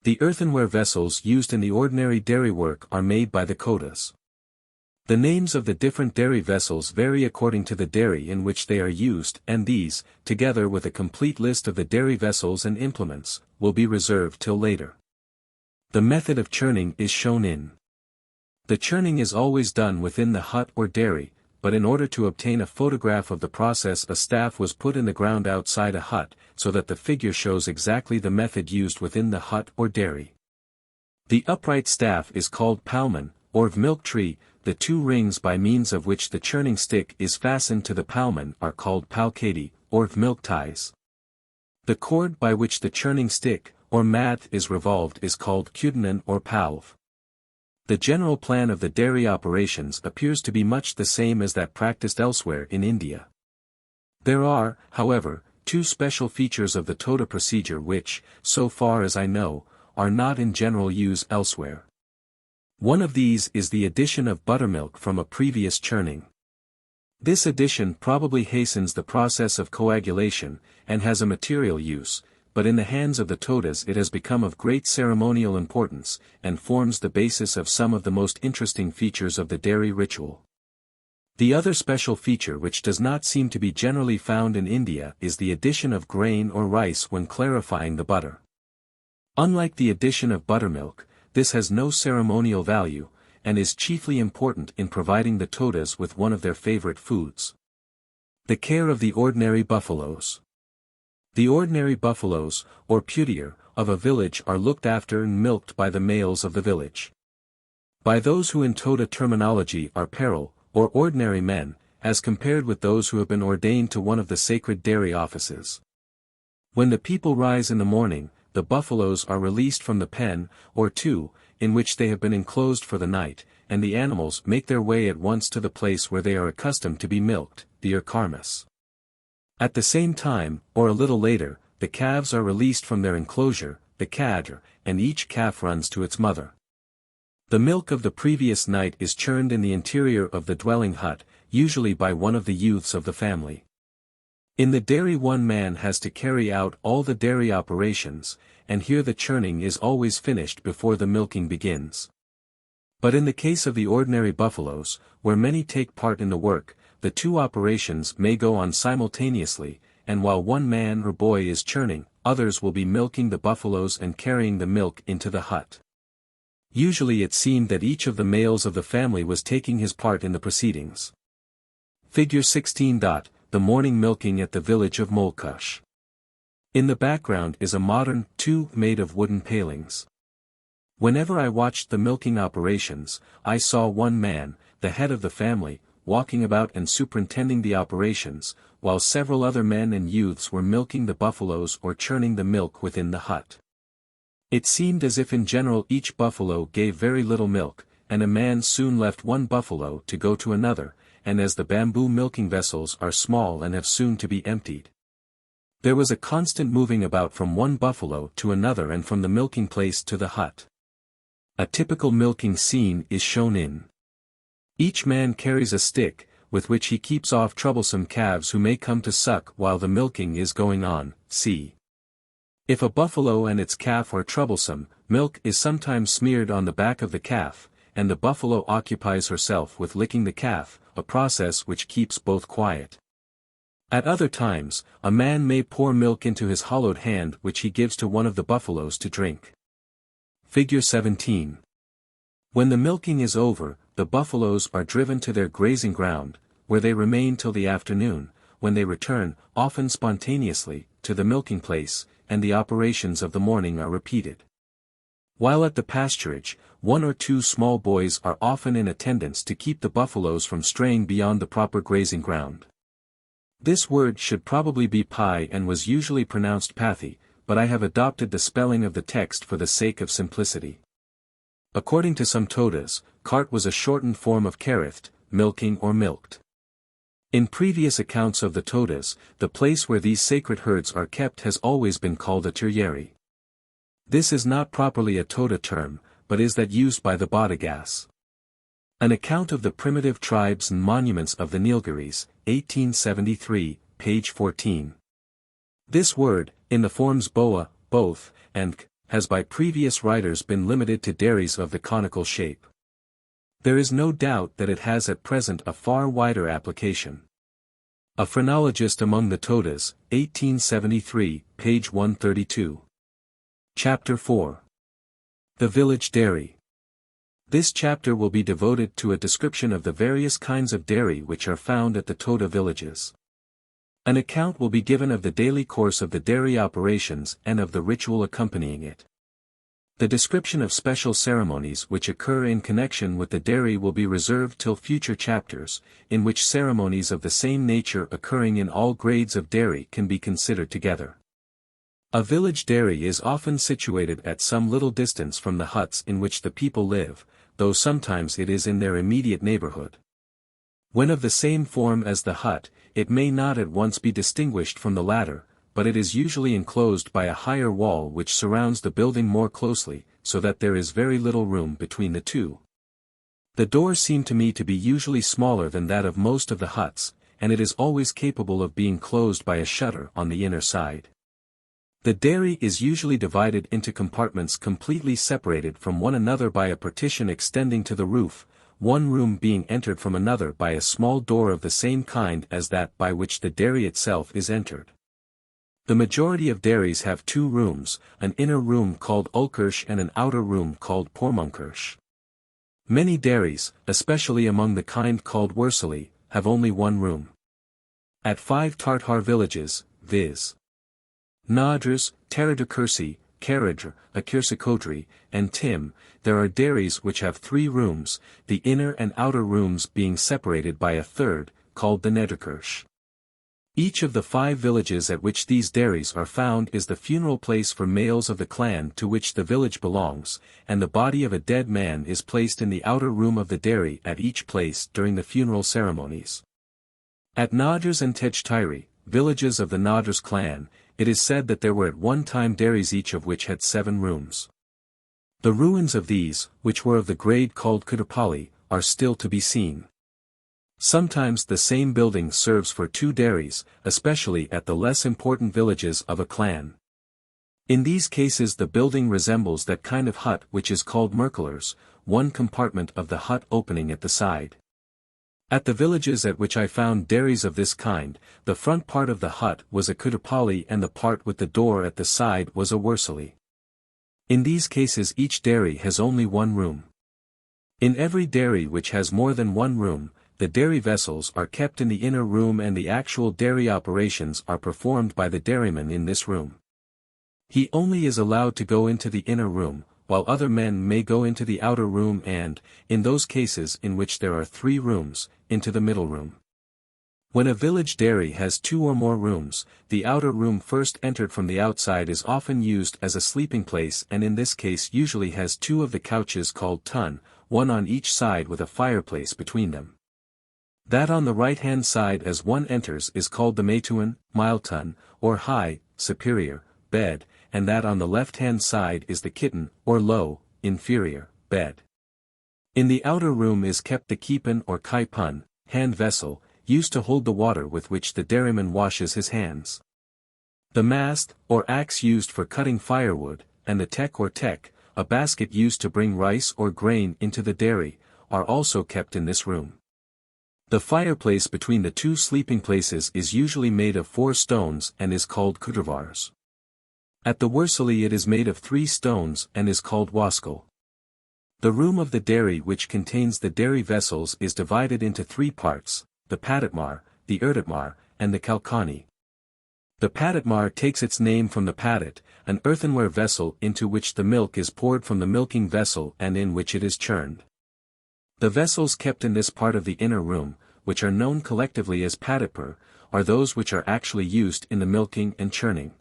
The earthenware vessels used in the ordinary dairy work are made by the Todas. The names of the different dairy vessels vary according to the dairy in which they are used, and these, together with a complete list of the dairy vessels and implements, will be reserved till later. The method of churning is shown in. The churning is always done within the hut or dairy, but in order to obtain a photograph of the process a staff was put in the ground outside a hut, so that the figure shows exactly the method used within the hut or dairy. The upright staff is called palmen, or milk tree. The two rings by means of which the churning stick is fastened to the palmen are called palkadi, or milk ties. The cord by which the churning stick, or mat is revolved is called kudanan or palv. The general plan of the dairy operations appears to be much the same as that practiced elsewhere in India. There are, however, two special features of the Toda procedure which, so far as I know, are not in general use elsewhere. One of these is the addition of buttermilk from a previous churning. This addition probably hastens the process of coagulation, and has a material use, but in the hands of the Todas it has become of great ceremonial importance, and forms the basis of some of the most interesting features of the dairy ritual. The other special feature which does not seem to be generally found in India is the addition of grain or rice when clarifying the butter. Unlike the addition of buttermilk, this has no ceremonial value, and is chiefly important in providing the Todas with one of their favorite foods. The care of the ordinary buffaloes. The ordinary buffaloes, or putier, of a village are looked after and milked by the males of the village. By those who in Toda terminology are peril, or ordinary men, as compared with those who have been ordained to one of the sacred dairy offices. When the people rise in the morning, the buffaloes are released from the pen, or two, in which they have been enclosed for the night, and the animals make their way at once to the place where they are accustomed to be milked, the karmas. At the same time, or a little later, the calves are released from their enclosure, the kadr, and each calf runs to its mother. The milk of the previous night is churned in the interior of the dwelling hut, usually by one of the youths of the family. In the dairy one man has to carry out all the dairy operations, and here the churning is always finished before the milking begins. But in the case of the ordinary buffaloes, where many take part in the work, the two operations may go on simultaneously, and while one man or boy is churning, others will be milking the buffaloes and carrying the milk into the hut. Usually it seemed that each of the males of the family was taking his part in the proceedings. Figure 16. The morning milking at the village of Molkush. In the background is a modern tube made of wooden palings. Whenever I watched the milking operations, I saw one man, the head of the family, walking about and superintending the operations, while several other men and youths were milking the buffaloes or churning the milk within the hut. It seemed as if in general each buffalo gave very little milk, and a man soon left one buffalo to go to another, and as the bamboo milking vessels are small and have soon to be emptied. There was a constant moving about from one buffalo to another and from the milking place to the hut. A typical milking scene is shown in. Each man carries a stick, with which he keeps off troublesome calves who may come to suck while the milking is going on, see. If a buffalo and its calf are troublesome, milk is sometimes smeared on the back of the calf, and the buffalo occupies herself with licking the calf, a process which keeps both quiet. At other times, a man may pour milk into his hollowed hand which he gives to one of the buffaloes to drink. Figure 17. When the milking is over, the buffaloes are driven to their grazing ground, where they remain till the afternoon, when they return, often spontaneously, to the milking place, and the operations of the morning are repeated. While at the pasturage, one or two small boys are often in attendance to keep the buffaloes from straying beyond the proper grazing ground. This word should probably be pi and was usually pronounced pathi, but I have adopted the spelling of the text for the sake of simplicity. According to some Todas, cart was a shortened form of karitht, milking or milked. In previous accounts of the Todas, the place where these sacred herds are kept has always been called a turyeri. This is not properly a Toda term, but is that used by the Bodagas. An account of the primitive tribes and monuments of the Nilgiris, 1873, page 14. This word, in the forms boa, both, and k, has by previous writers been limited to dairies of the conical shape. There is no doubt that it has at present a far wider application. A phrenologist among the Todas, 1873, page 132. Chapter 4. The village dairy. This chapter will be devoted to a description of the various kinds of dairy which are found at the Toda villages. An account will be given of the daily course of the dairy operations and of the ritual accompanying it. The description of special ceremonies which occur in connection with the dairy will be reserved till future chapters, in which ceremonies of the same nature occurring in all grades of dairy can be considered together. A village dairy is often situated at some little distance from the huts in which the people live, though sometimes it is in their immediate neighborhood. When of the same form as the hut, it may not at once be distinguished from the latter, but it is usually enclosed by a higher wall which surrounds the building more closely, so that there is very little room between the two. The doors seem to me to be usually smaller than that of most of the huts, and it is always capable of being closed by a shutter on the inner side. The dairy is usually divided into compartments completely separated from one another by a partition extending to the roof, one room being entered from another by a small door of the same kind as that by which the dairy itself is entered. The majority of dairies have two rooms, an inner room called Ulkersh and an outer room called Pormunkersh. Many dairies, especially among the kind called Wursely, have only one room. At 5 Tartar villages, viz. Nadras, Teradakursi, Karadr, Akirsakodri, and Tim, there are dairies which have 3 rooms, the inner and outer rooms being separated by a third, called the Nedrakursh. Each of the 5 villages at which these dairies are found is the funeral place for males of the clan to which the village belongs, and the body of a dead man is placed in the outer room of the dairy at each place during the funeral ceremonies. At Nadras and Tejtiri, villages of the Nadras clan, it is said that there were at one time dairies each of which had 7 rooms. The ruins of these, which were of the grade called Kudapali, are still to be seen. Sometimes the same building serves for 2 dairies, especially at the less important villages of a clan. In these cases the building resembles that kind of hut which is called Merkelers, one compartment of the hut opening at the side. At the villages at which I found dairies of this kind, the front part of the hut was a Kudapali and the part with the door at the side was a Wursely. In these cases each dairy has only one room. In every dairy which has more than one room, the dairy vessels are kept in the inner room and the actual dairy operations are performed by the dairyman in this room. He only is allowed to go into the inner room, while other men may go into the outer room and, in those cases in which there are 3 rooms, into the middle room. When a village dairy has 2 or more rooms, the outer room first entered from the outside is often used as a sleeping place and in this case usually has 2 of the couches called tun, one on each side with a fireplace between them. That on the right-hand side as one enters is called the Meituan, Miltun, or high, superior, bed, and that on the left-hand side is the kitten, or low, inferior, bed. In the outer room is kept the kipan or kaipun, hand vessel, used to hold the water with which the dairyman washes his hands. The mast, or axe used for cutting firewood, and the tek or tek, a basket used to bring rice or grain into the dairy, are also kept in this room. The fireplace between the 2 sleeping places is usually made of 4 stones and is called kudravars. At the Wursely it is made of 3 stones and is called waskal. The room of the dairy which contains the dairy vessels is divided into 3 parts, the padatmar, the urdatmar, and the kalkani. The padatmar takes its name from the padat, an earthenware vessel into which the milk is poured from the milking vessel and in which it is churned. The vessels kept in this part of the inner room, which are known collectively as padatpur, are those which are actually used in the milking and churning.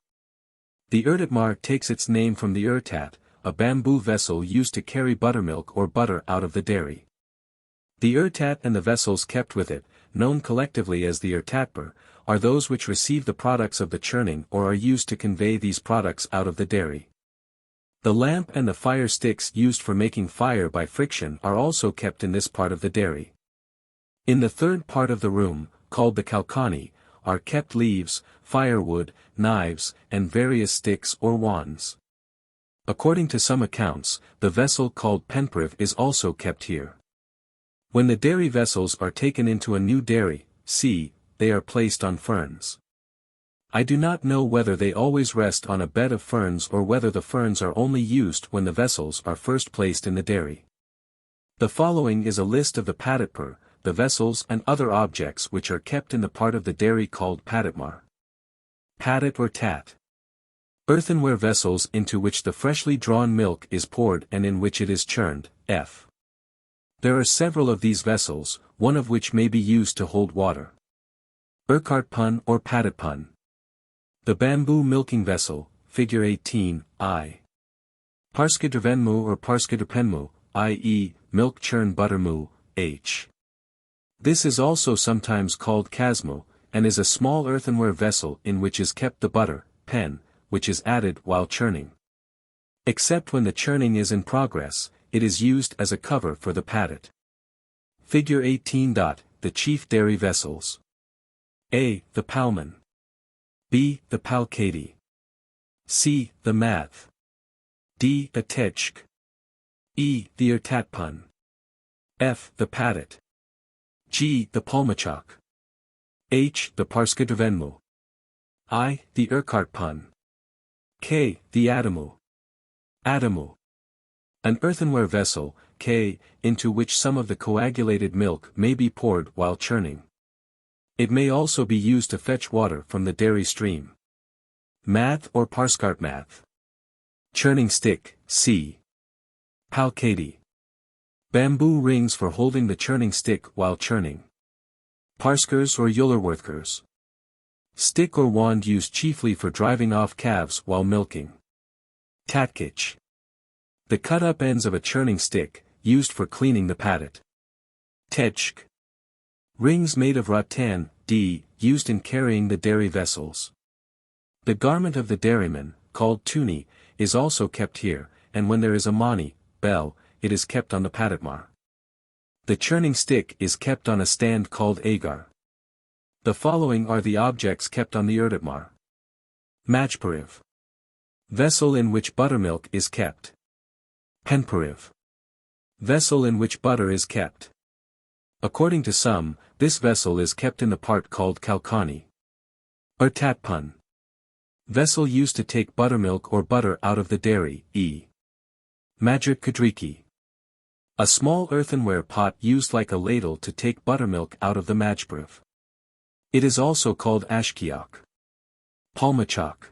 The urdatmar takes its name from the urtat, a bamboo vessel used to carry buttermilk or butter out of the dairy. The urtat and the vessels kept with it, known collectively as the urtatpur, are those which receive the products of the churning or are used to convey these products out of the dairy. The lamp and the fire sticks used for making fire by friction are also kept in this part of the dairy. In the third part of the room, called the kalkani, are kept leaves, firewood, knives, and various sticks or wands. According to some accounts, the vessel called penpriv is also kept here. When the dairy vessels are taken into a new dairy, they are placed on ferns. I do not know whether they always rest on a bed of ferns or whether the ferns are only used when the vessels are first placed in the dairy. The following is a list of the paditpur, the vessels and other objects which are kept in the part of the dairy called paditmar. Padit or tat. Earthenware vessels into which the freshly drawn milk is poured and in which it is churned, f. There are several of these vessels, one of which may be used to hold water. Urkartpun or paditpun. The bamboo milking vessel, figure 18, I. Parskidrvenmu or parskidrpenmu, i.e., milk churn buttermu, h. This is also sometimes called kasmu, and is a small earthenware vessel in which is kept the butter, pen, which is added while churning. Except when the churning is in progress, it is used as a cover for the padit. Figure 18. The chief dairy vessels. A. The palman. B. The palkadi. C. The math. D. The techk. E. The irtatpun. F. The padit. G. The palmachok. H. The parskidrvenmu. I. The urkartpun. K. The adamu. Adamu. An earthenware vessel, K, into which some of the coagulated milk may be poured while churning. It may also be used to fetch water from the dairy stream. Math or parskartmath. Churning stick, C. Palkadi. Bamboo rings for holding the churning stick while churning. Parskers or yullerworthkers. Stick or wand used chiefly for driving off calves while milking. Tatkich. The cut-up ends of a churning stick, used for cleaning the padit. Techk. Rings made of rattan, D, used in carrying the dairy vessels. The garment of the dairyman, called tuni, is also kept here, and when there is a mani, bell, it is kept on the paditmar. The churning stick is kept on a stand called agar. The following are the objects kept on the erditmar. Majpariv. Vessel in which buttermilk is kept. Penpariv. Vessel in which butter is kept. According to some, this vessel is kept in the part called kalkani. Urtatpun. Vessel used to take buttermilk or butter out of the dairy, e. Majik kadriki. A small earthenware pot used like a ladle to take buttermilk out of the majpariv. It is also called ashkiok. Palmachok.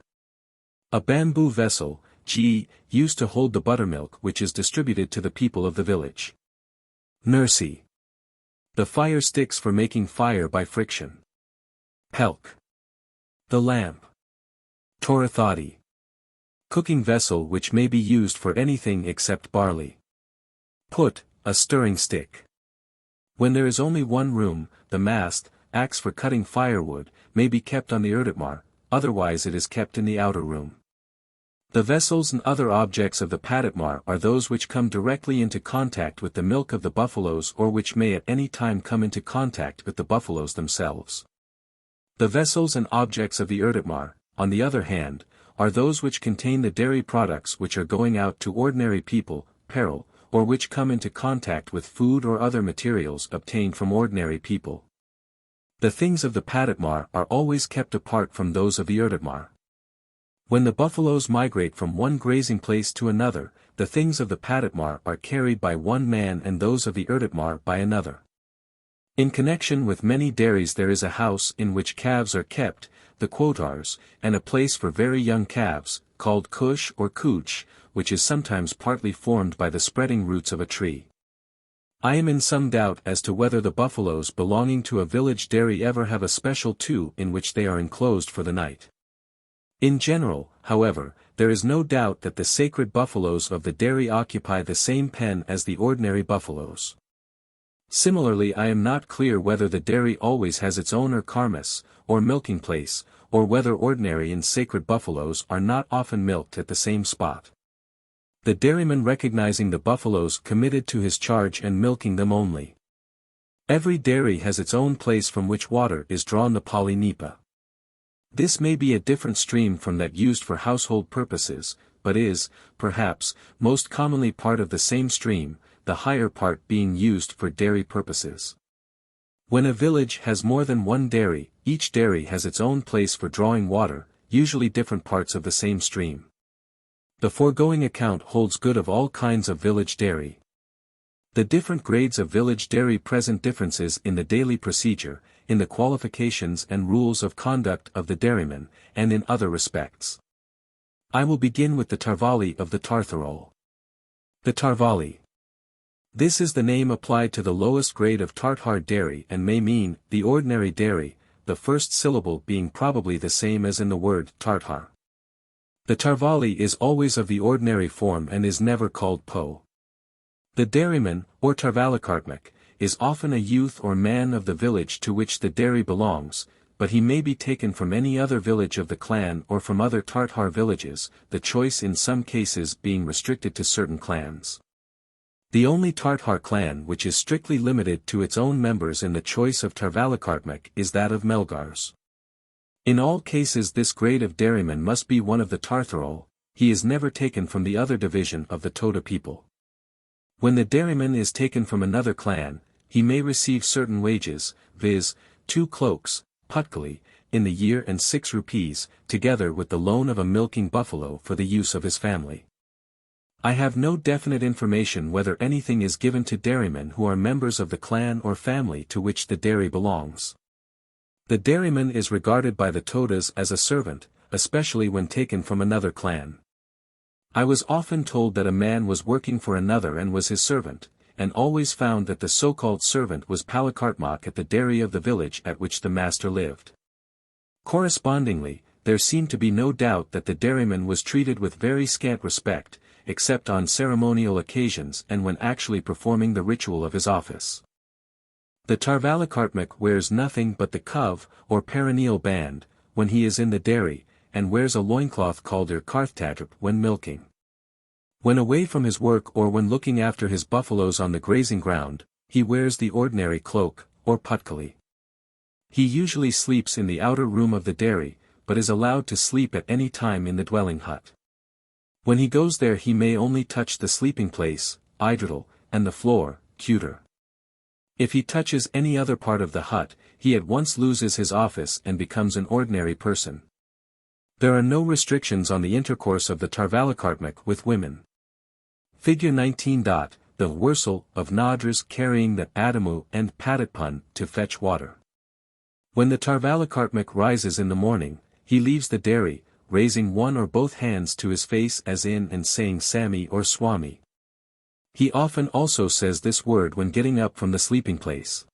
A bamboo vessel, G, used to hold the buttermilk which is distributed to the people of the village. Nursi. The fire sticks for making fire by friction. Pelk. The lamp. Torathadi. Cooking vessel which may be used for anything except barley. Put, a stirring stick. When there is only one room, the mast, axe for cutting firewood, may be kept on the erditmar, otherwise it is kept in the outer room. The vessels and other objects of the paditmar are those which come directly into contact with the milk of the buffaloes or which may at any time come into contact with the buffaloes themselves. The vessels and objects of the erditmar, on the other hand, are those which contain the dairy products which are going out to ordinary people, peril, or which come into contact with food or other materials obtained from ordinary people. The things of the paditmar are always kept apart from those of the erditmar. When the buffaloes migrate from one grazing place to another, the things of the paditmar are carried by one man and those of the erditmar by another. In connection with many dairies there is a house in which calves are kept, the quotars, and a place for very young calves, called kush or kuch, which is sometimes partly formed by the spreading roots of a tree. I am in some doubt as to whether the buffaloes belonging to a village dairy ever have a special tu in which they are enclosed for the night. In general, however, there is no doubt that the sacred buffaloes of the dairy occupy the same pen as the ordinary buffaloes. Similarly, I am not clear whether the dairy always has its own karmas, or milking place, or whether ordinary and sacred buffaloes are not often milked at the same spot. The dairyman recognizing the buffaloes committed to his charge and milking them only. Every dairy has its own place from which water is drawn, the Palinipa. This may be a different stream from that used for household purposes, but is, perhaps, most commonly part of the same stream, the higher part being used for dairy purposes. When a village has more than one dairy, each dairy has its own place for drawing water, usually different parts of the same stream. The foregoing account holds good of all kinds of village dairy. The different grades of village dairy present differences in the daily procedure, in the qualifications and rules of conduct of the dairyman, and in other respects. I will begin with the Tarvali of the Tartharol. The Tarvali. This is the name applied to the lowest grade of Tartar dairy and may mean, the ordinary dairy, the first syllable being probably the same as in the word Tartar. The Tarvali is always of the ordinary form and is never called Po. The dairyman, or Tarvalikartmak, is often a youth or man of the village to which the dairy belongs, but he may be taken from any other village of the clan or from other Tartar villages, the choice in some cases being restricted to certain clans. The only Tartar clan which is strictly limited to its own members in the choice of Tarvalikartmak is that of Melgars. In all cases this grade of dairyman must be one of the Tartharol, he is never taken from the other division of the Toda people. When the dairyman is taken from another clan, he may receive certain wages, viz., 2 cloaks, putkali, in the year and 6 rupees, together with the loan of a milking buffalo for the use of his family. I have no definite information whether anything is given to dairymen who are members of the clan or family to which the dairy belongs. The dairyman is regarded by the Todas as a servant, especially when taken from another clan. I was often told that a man was working for another and was his servant, and always found that the so-called servant was Palakartmak at the dairy of the village at which the master lived. Correspondingly, there seemed to be no doubt that the dairyman was treated with very scant respect, except on ceremonial occasions and when actually performing the ritual of his office. The Tarvalikartmak wears nothing but the kov, or perineal band, when he is in the dairy, and wears a loincloth called karthtadrap when milking. When away from his work or when looking after his buffaloes on the grazing ground, he wears the ordinary cloak, or putkali. He usually sleeps in the outer room of the dairy, but is allowed to sleep at any time in the dwelling hut. When he goes there he may only touch the sleeping place, idrital, and the floor, cuter. If he touches any other part of the hut, he at once loses his office and becomes an ordinary person. There are no restrictions on the intercourse of the Tarvalikartmak with women. Figure 19. The Wursel of Nadras carrying the Adamu and Padatpun to fetch water. When the Tarvalikartmak rises in the morning, he leaves the dairy, raising one or both hands to his face as in and saying Sami or Swami. He often also says this word when getting up from the sleeping place.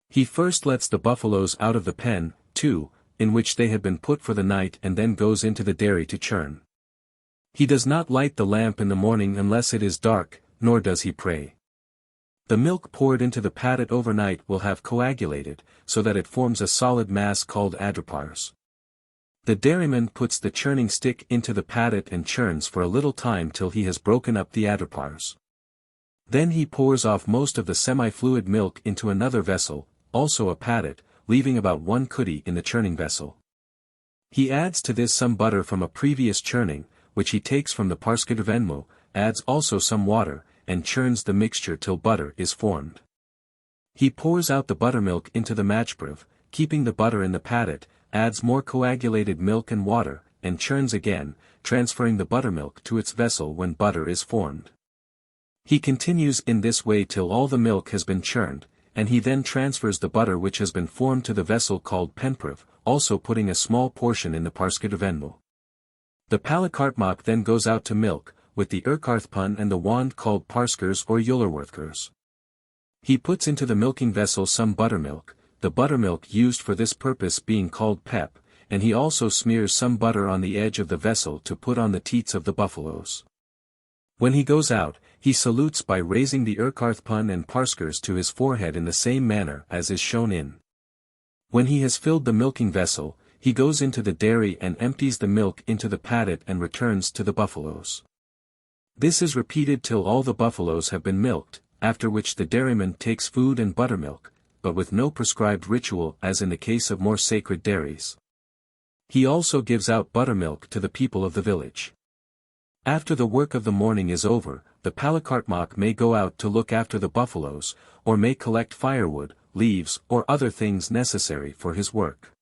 He first lets the buffaloes out of the pen, too, in which they had been put for the night and then goes into the dairy to churn. He does not light the lamp in the morning unless it is dark, nor does he pray. The milk poured into the paddock overnight will have coagulated, so that it forms a solid mass called adrapars. The dairyman puts the churning stick into the paddock and churns for a little time till he has broken up the adrapars. Then he pours off most of the semi-fluid milk into another vessel, also a paddock, leaving about 1 kudi in the churning vessel. He adds to this some butter from a previous churning, which he takes from the parskadvenmu, adds also some water, and churns the mixture till butter is formed. He pours out the buttermilk into the matchbriv, keeping the butter in the paddock, adds more coagulated milk and water, and churns again, transferring the buttermilk to its vessel when butter is formed. He continues in this way till all the milk has been churned, and he then transfers the butter which has been formed to the vessel called penpriv, also putting a small portion in the parskadvenmu. The Palakartmak then goes out to milk, with the Urkarthpun and the wand called parskers or Yullerworthkers. He puts into the milking vessel some buttermilk, the buttermilk used for this purpose being called pep, and he also smears some butter on the edge of the vessel to put on the teats of the buffaloes. When he goes out, he salutes by raising the Urkarthpun and parskers to his forehead in the same manner as is shown in. When he has filled the milking vessel, he goes into the dairy and empties the milk into the paddock and returns to the buffaloes. This is repeated till all the buffaloes have been milked, after which the dairyman takes food and buttermilk, but with no prescribed ritual as in the case of more sacred dairies. He also gives out buttermilk to the people of the village. After the work of the morning is over, the Palakartmak may go out to look after the buffaloes, or may collect firewood, leaves, or other things necessary for his work.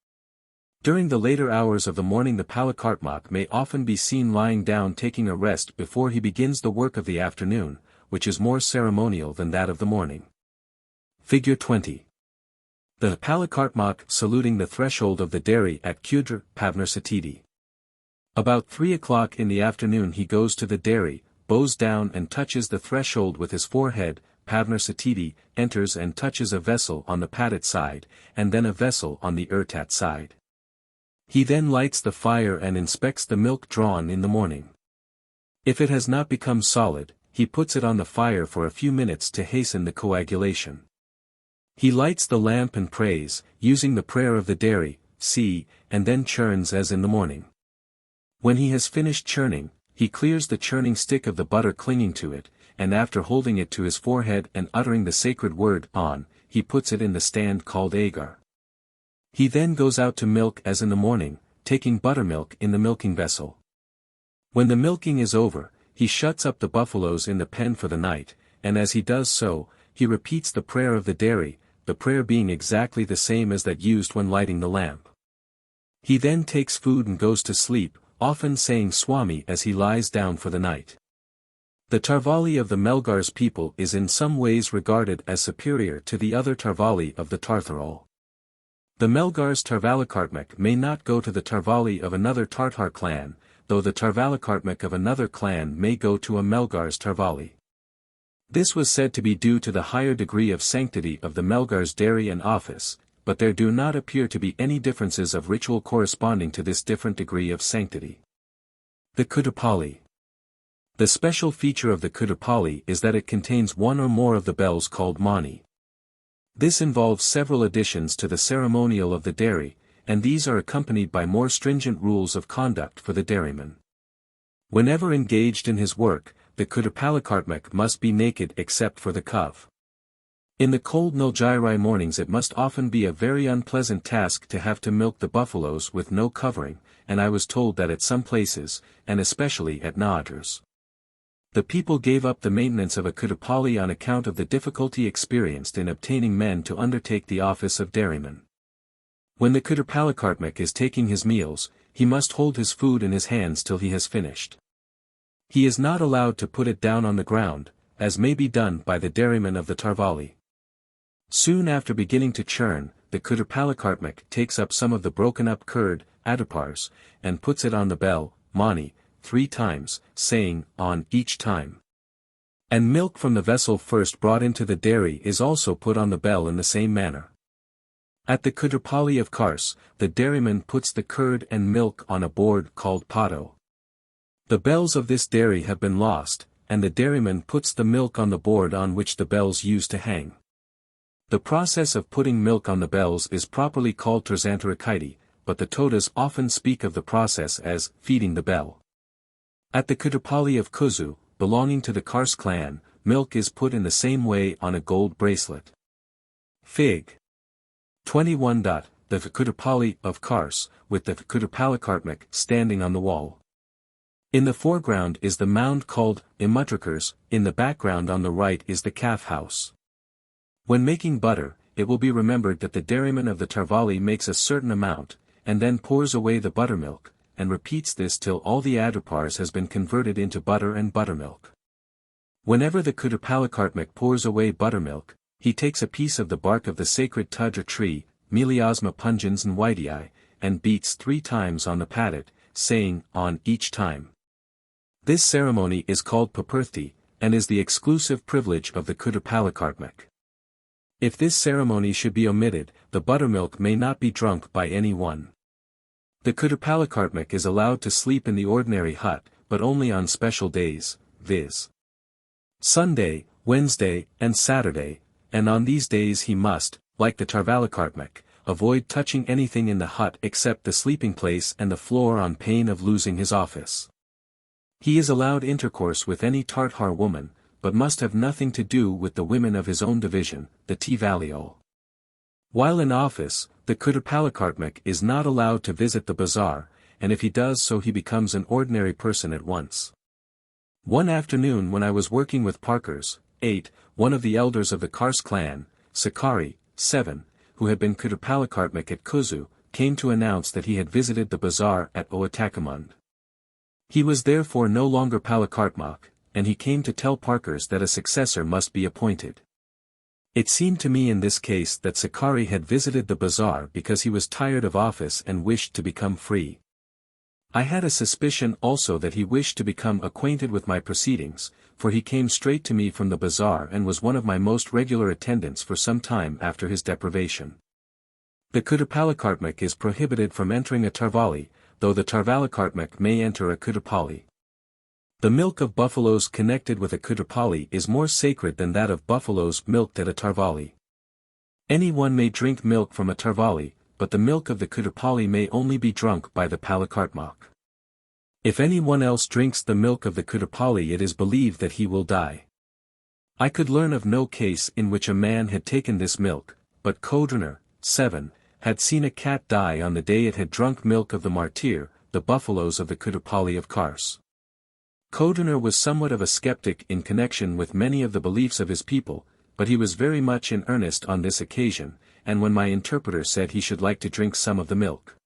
During the later hours of the morning the Palakartmak may often be seen lying down taking a rest before he begins the work of the afternoon, which is more ceremonial than that of the morning. Figure 20. The Palakartmak saluting the threshold of the dairy at Kudra, Pavnarsatidi. About 3 o'clock in the afternoon he goes to the dairy, bows down and touches the threshold with his forehead, Pavnarsatidi, enters and touches a vessel on the Padat side, and then a vessel on the Urtat side. He then lights the fire and inspects the milk drawn in the morning. If it has not become solid, he puts it on the fire for a few minutes to hasten the coagulation. He lights the lamp and prays, using the prayer of the dairy, and then churns as in the morning. When he has finished churning, he clears the churning stick of the butter clinging to it, and after holding it to his forehead and uttering the sacred word on, he puts it in the stand called agar. He then goes out to milk as in the morning, taking buttermilk in the milking vessel. When the milking is over, he shuts up the buffaloes in the pen for the night, and as he does so, he repeats the prayer of the dairy, the prayer being exactly the same as that used when lighting the lamp. He then takes food and goes to sleep, often saying Swami as he lies down for the night. The Tarvali of the Melgars people is in some ways regarded as superior to the other Tarvali of the Tartharal. The Melgars Tarvalakartmak may not go to the Tarvali of another Tartar clan, though the Tarvalakartmak of another clan may go to a Melgars Tarvali. This was said to be due to the higher degree of sanctity of the Melgars dairy and office, but there do not appear to be any differences of ritual corresponding to this different degree of sanctity. The Kudapali. The special feature of the Kudapali is that it contains one or more of the bells called mani. This involves several additions to the ceremonial of the dairy, and these are accompanied by more stringent rules of conduct for the dairyman. Whenever engaged in his work, the Kudapalakartmak must be naked except for the cove. In the cold Nilgirai mornings it must often be a very unpleasant task to have to milk the buffaloes with no covering, and I was told that at some places, and especially at Naatars, the people gave up the maintenance of a Kudapali on account of the difficulty experienced in obtaining men to undertake the office of dairyman. When the Kudapalakartmak is taking his meals, he must hold his food in his hands till he has finished. He is not allowed to put it down on the ground, as may be done by the dairyman of the Tarvali. Soon after beginning to churn, the Kudapalakartmak takes up some of the broken-up curd, adipars, and puts it on the bell, mani, 3 times, saying, on each time. And milk from the vessel first brought into the dairy is also put on the bell in the same manner. At the Kudapali of Kars, the dairyman puts the curd and milk on a board called pato. The bells of this dairy have been lost, and the dairyman puts the milk on the board on which the bells used to hang. The process of putting milk on the bells is properly called Terzantarakaiti, but the Todas often speak of the process as feeding the bell. At the Kudapali of Kuzu, belonging to the Kars clan, milk is put in the same way on a gold bracelet. Fig. 21. The Kudapali of Kars, with the Kudapalakartmak standing on the wall. In the foreground is the mound called Imutrakars, in the background on the right is the calf house. When making butter, it will be remembered that the dairyman of the Tarvali makes a certain amount, and then pours away the buttermilk, and repeats this till all the adipars has been converted into butter and buttermilk. Whenever the Kudapalakartmak pours away buttermilk, he takes a piece of the bark of the sacred Tadra tree, Meliosma pungens and whitei, and beats 3 times on the padat, saying, on each time. This ceremony is called papurthi, and is the exclusive privilege of the Kudapalakartmak. If this ceremony should be omitted, the buttermilk may not be drunk by any one. The Kudapalakartmak is allowed to sleep in the ordinary hut, but only on special days, viz. Sunday, Wednesday, and Saturday, and on these days he must, like the Tarvalakartmak, avoid touching anything in the hut except the sleeping place and the floor on pain of losing his office. He is allowed intercourse with any Tartar woman, but must have nothing to do with the women of his own division, the Tvaliol. While in office, the Kudapalakartmak is not allowed to visit the bazaar, and if he does so he becomes an ordinary person at once. One afternoon when I was working with Parkers, 8, one of the elders of the Kars clan, Sakari, VII, who had been Kutapalakartmak at Kuzu, came to announce that he had visited the bazaar at Ootacamund. He was therefore no longer Palakartmak, and he came to tell Parkers that a successor must be appointed. It seemed to me in this case that Sakari had visited the bazaar because he was tired of office and wished to become free. I had a suspicion also that he wished to become acquainted with my proceedings, for he came straight to me from the bazaar and was one of my most regular attendants for some time after his deprivation. The Kutapalakartmak is prohibited from entering a Tarvali, though the Tarvalakartmak may enter a Kutapali. The milk of buffaloes connected with a Kutapali is more sacred than that of buffaloes milked at a Tarvali. Anyone may drink milk from a Tarvali, but the milk of the Kutapali may only be drunk by the Palakartmak. If anyone else drinks the milk of the Kutapali, it is believed that he will die. I could learn of no case in which a man had taken this milk, but Kodrner, VII, had seen a cat die on the day it had drunk milk of the martyr, the buffaloes of the Kutapali of Kars. Kodrner was somewhat of a skeptic in connection with many of the beliefs of his people, but he was very much in earnest on this occasion, and when my interpreter said he should like to drink some of the milk,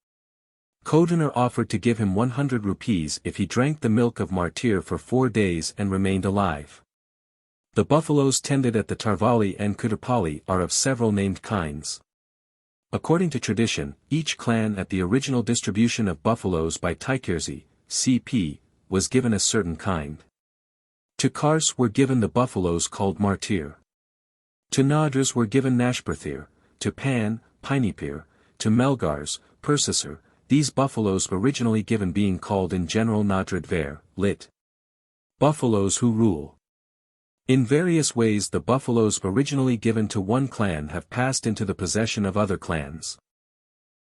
Kodrner offered to give him 100 rupees if he drank the milk of martyr for 4 days and remained alive. The buffaloes tended at the Tarvali and Kutapali are of several named kinds. According to tradition, each clan at the original distribution of buffaloes by Taikirzi, CP, was given a certain kind. To Kars were given the buffaloes called martyr. To Nadras were given Nashperthir, to Pan, Pinipir, to Melgars, Persisser, these buffaloes originally given being called in general Nadrad Ver, lit. Buffaloes who rule. In various ways the buffaloes originally given to one clan have passed into the possession of other clans.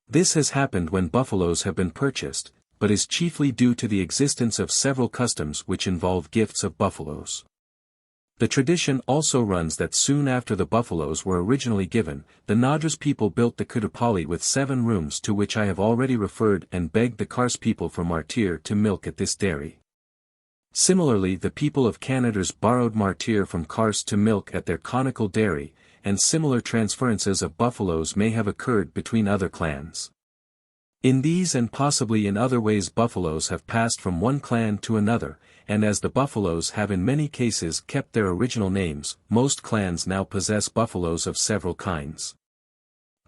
This has happened when buffaloes have been purchased, but is chiefly due to the existence of several customs which involve gifts of buffaloes. The tradition also runs that soon after the buffaloes were originally given, the Nadras people built the Kutapali with 7 rooms to which I have already referred and begged the Kars people for martyr to milk at this dairy. Similarly, the people of Canadars borrowed martyr from Kars to milk at their conical dairy, and similar transferences of buffaloes may have occurred between other clans. In these and possibly in other ways buffaloes have passed from one clan to another, and as the buffaloes have in many cases kept their original names, most clans now possess buffaloes of several kinds.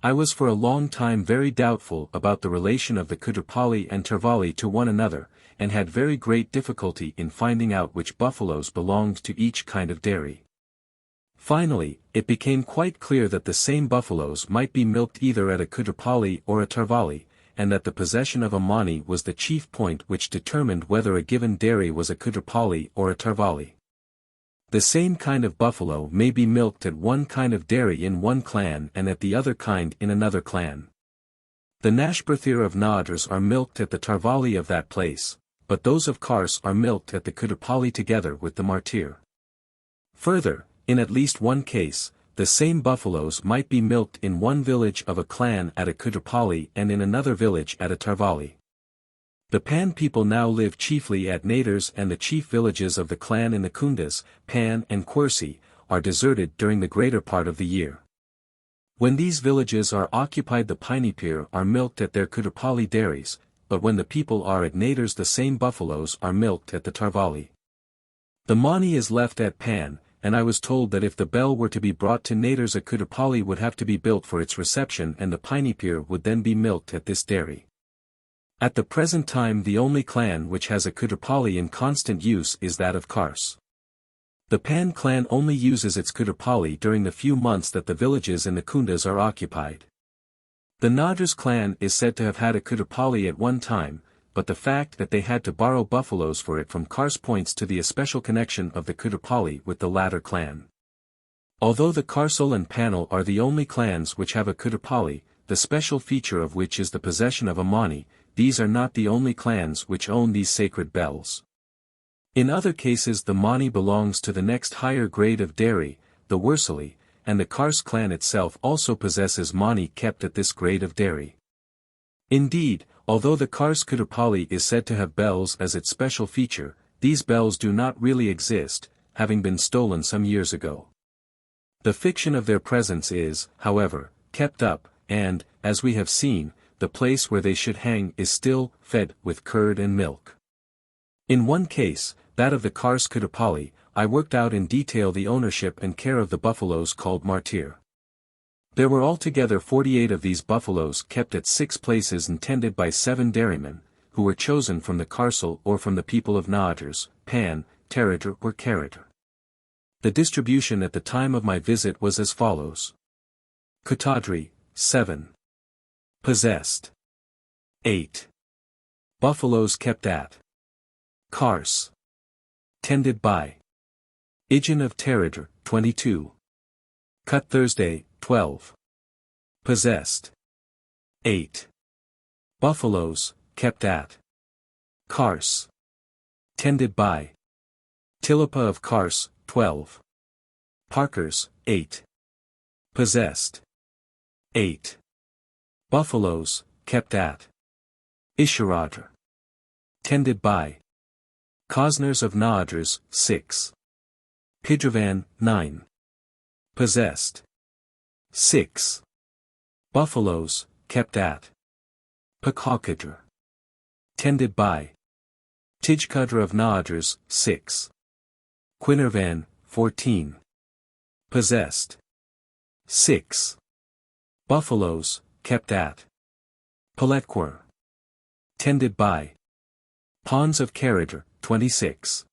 I was for a long time very doubtful about the relation of the Kutapali and Tarvali to one another, and had very great difficulty in finding out which buffaloes belonged to each kind of dairy. Finally, it became quite clear that the same buffaloes might be milked either at a Kutapali or a Tarvali, and that the possession of a mani was the chief point which determined whether a given dairy was a Kutapali or a Tarvali. The same kind of buffalo may be milked at one kind of dairy in one clan and at the other kind in another clan. The Nashperthir of Nadras are milked at the Tarvali of that place, but those of Kars are milked at the Kutapali together with the martyr. Further, in at least one case, the same buffaloes might be milked in one village of a clan at a Kutapali and in another village at a Tarvali. The Pan people now live chiefly at Nadars, and the chief villages of the clan in the Kundas, Pan and Quersi, are deserted during the greater part of the year. When these villages are occupied, the Pinipir are milked at their Kutapali dairies, but when the people are at Nadars the same buffaloes are milked at the Tarvali. The mani is left at Pan, and I was told that if the bell were to be brought to Nadars a Kutapali would have to be built for its reception and the Pinipir would then be milked at this dairy. At the present time the only clan which has a Kutapali in constant use is that of Kars. The Pan clan only uses its Kutapali during the few months that the villages in the Kundas are occupied. The Nadras clan is said to have had a Kutapali at one time, but the fact that they had to borrow buffaloes for it from Kars points to the especial connection of the Kutapali with the latter clan. Although the Karsal and Panal are the only clans which have a Kutapali, the special feature of which is the possession of a mani, these are not the only clans which own these sacred bells. In other cases the mani belongs to the next higher grade of dairy, the Wursali, and the Kars clan itself also possesses mani kept at this grade of dairy. Indeed, although the Kars Kutapali is said to have bells as its special feature, these bells do not really exist, having been stolen some years ago. The fiction of their presence is, however, kept up, and, as we have seen, the place where they should hang is still fed with curd and milk. In one case, that of the Kars Kutapalli, I worked out in detail the ownership and care of the buffaloes called martyr. There were altogether 48 of these buffaloes kept at 6 places and tended by 7 dairymen, who were chosen from the Karsal or from the people of Naadars, Pan, Taratar or Karatar. The distribution at the time of my visit was as follows. Kutadri, 7. Possessed. 8. Buffaloes kept at Kars. Tended by Ijan of Taratar, 22. Cut Thursday, 12. Possessed. 8. Buffaloes, kept at Kars. Tended by Tilapa of Kars, 12. Parkers, 8. Possessed. 8. Buffaloes, kept at Isharadar. Tended by Kosners of Naadars, 6. Pidravan, 9. Possessed. 6. Buffaloes, kept at Pakhakadra. Tended by Tijkadra of Naadars, 6. Quinarvan, 14. Possessed. 6. Buffaloes, kept at Paletquar. Tended by Pawns of Karadar, 26.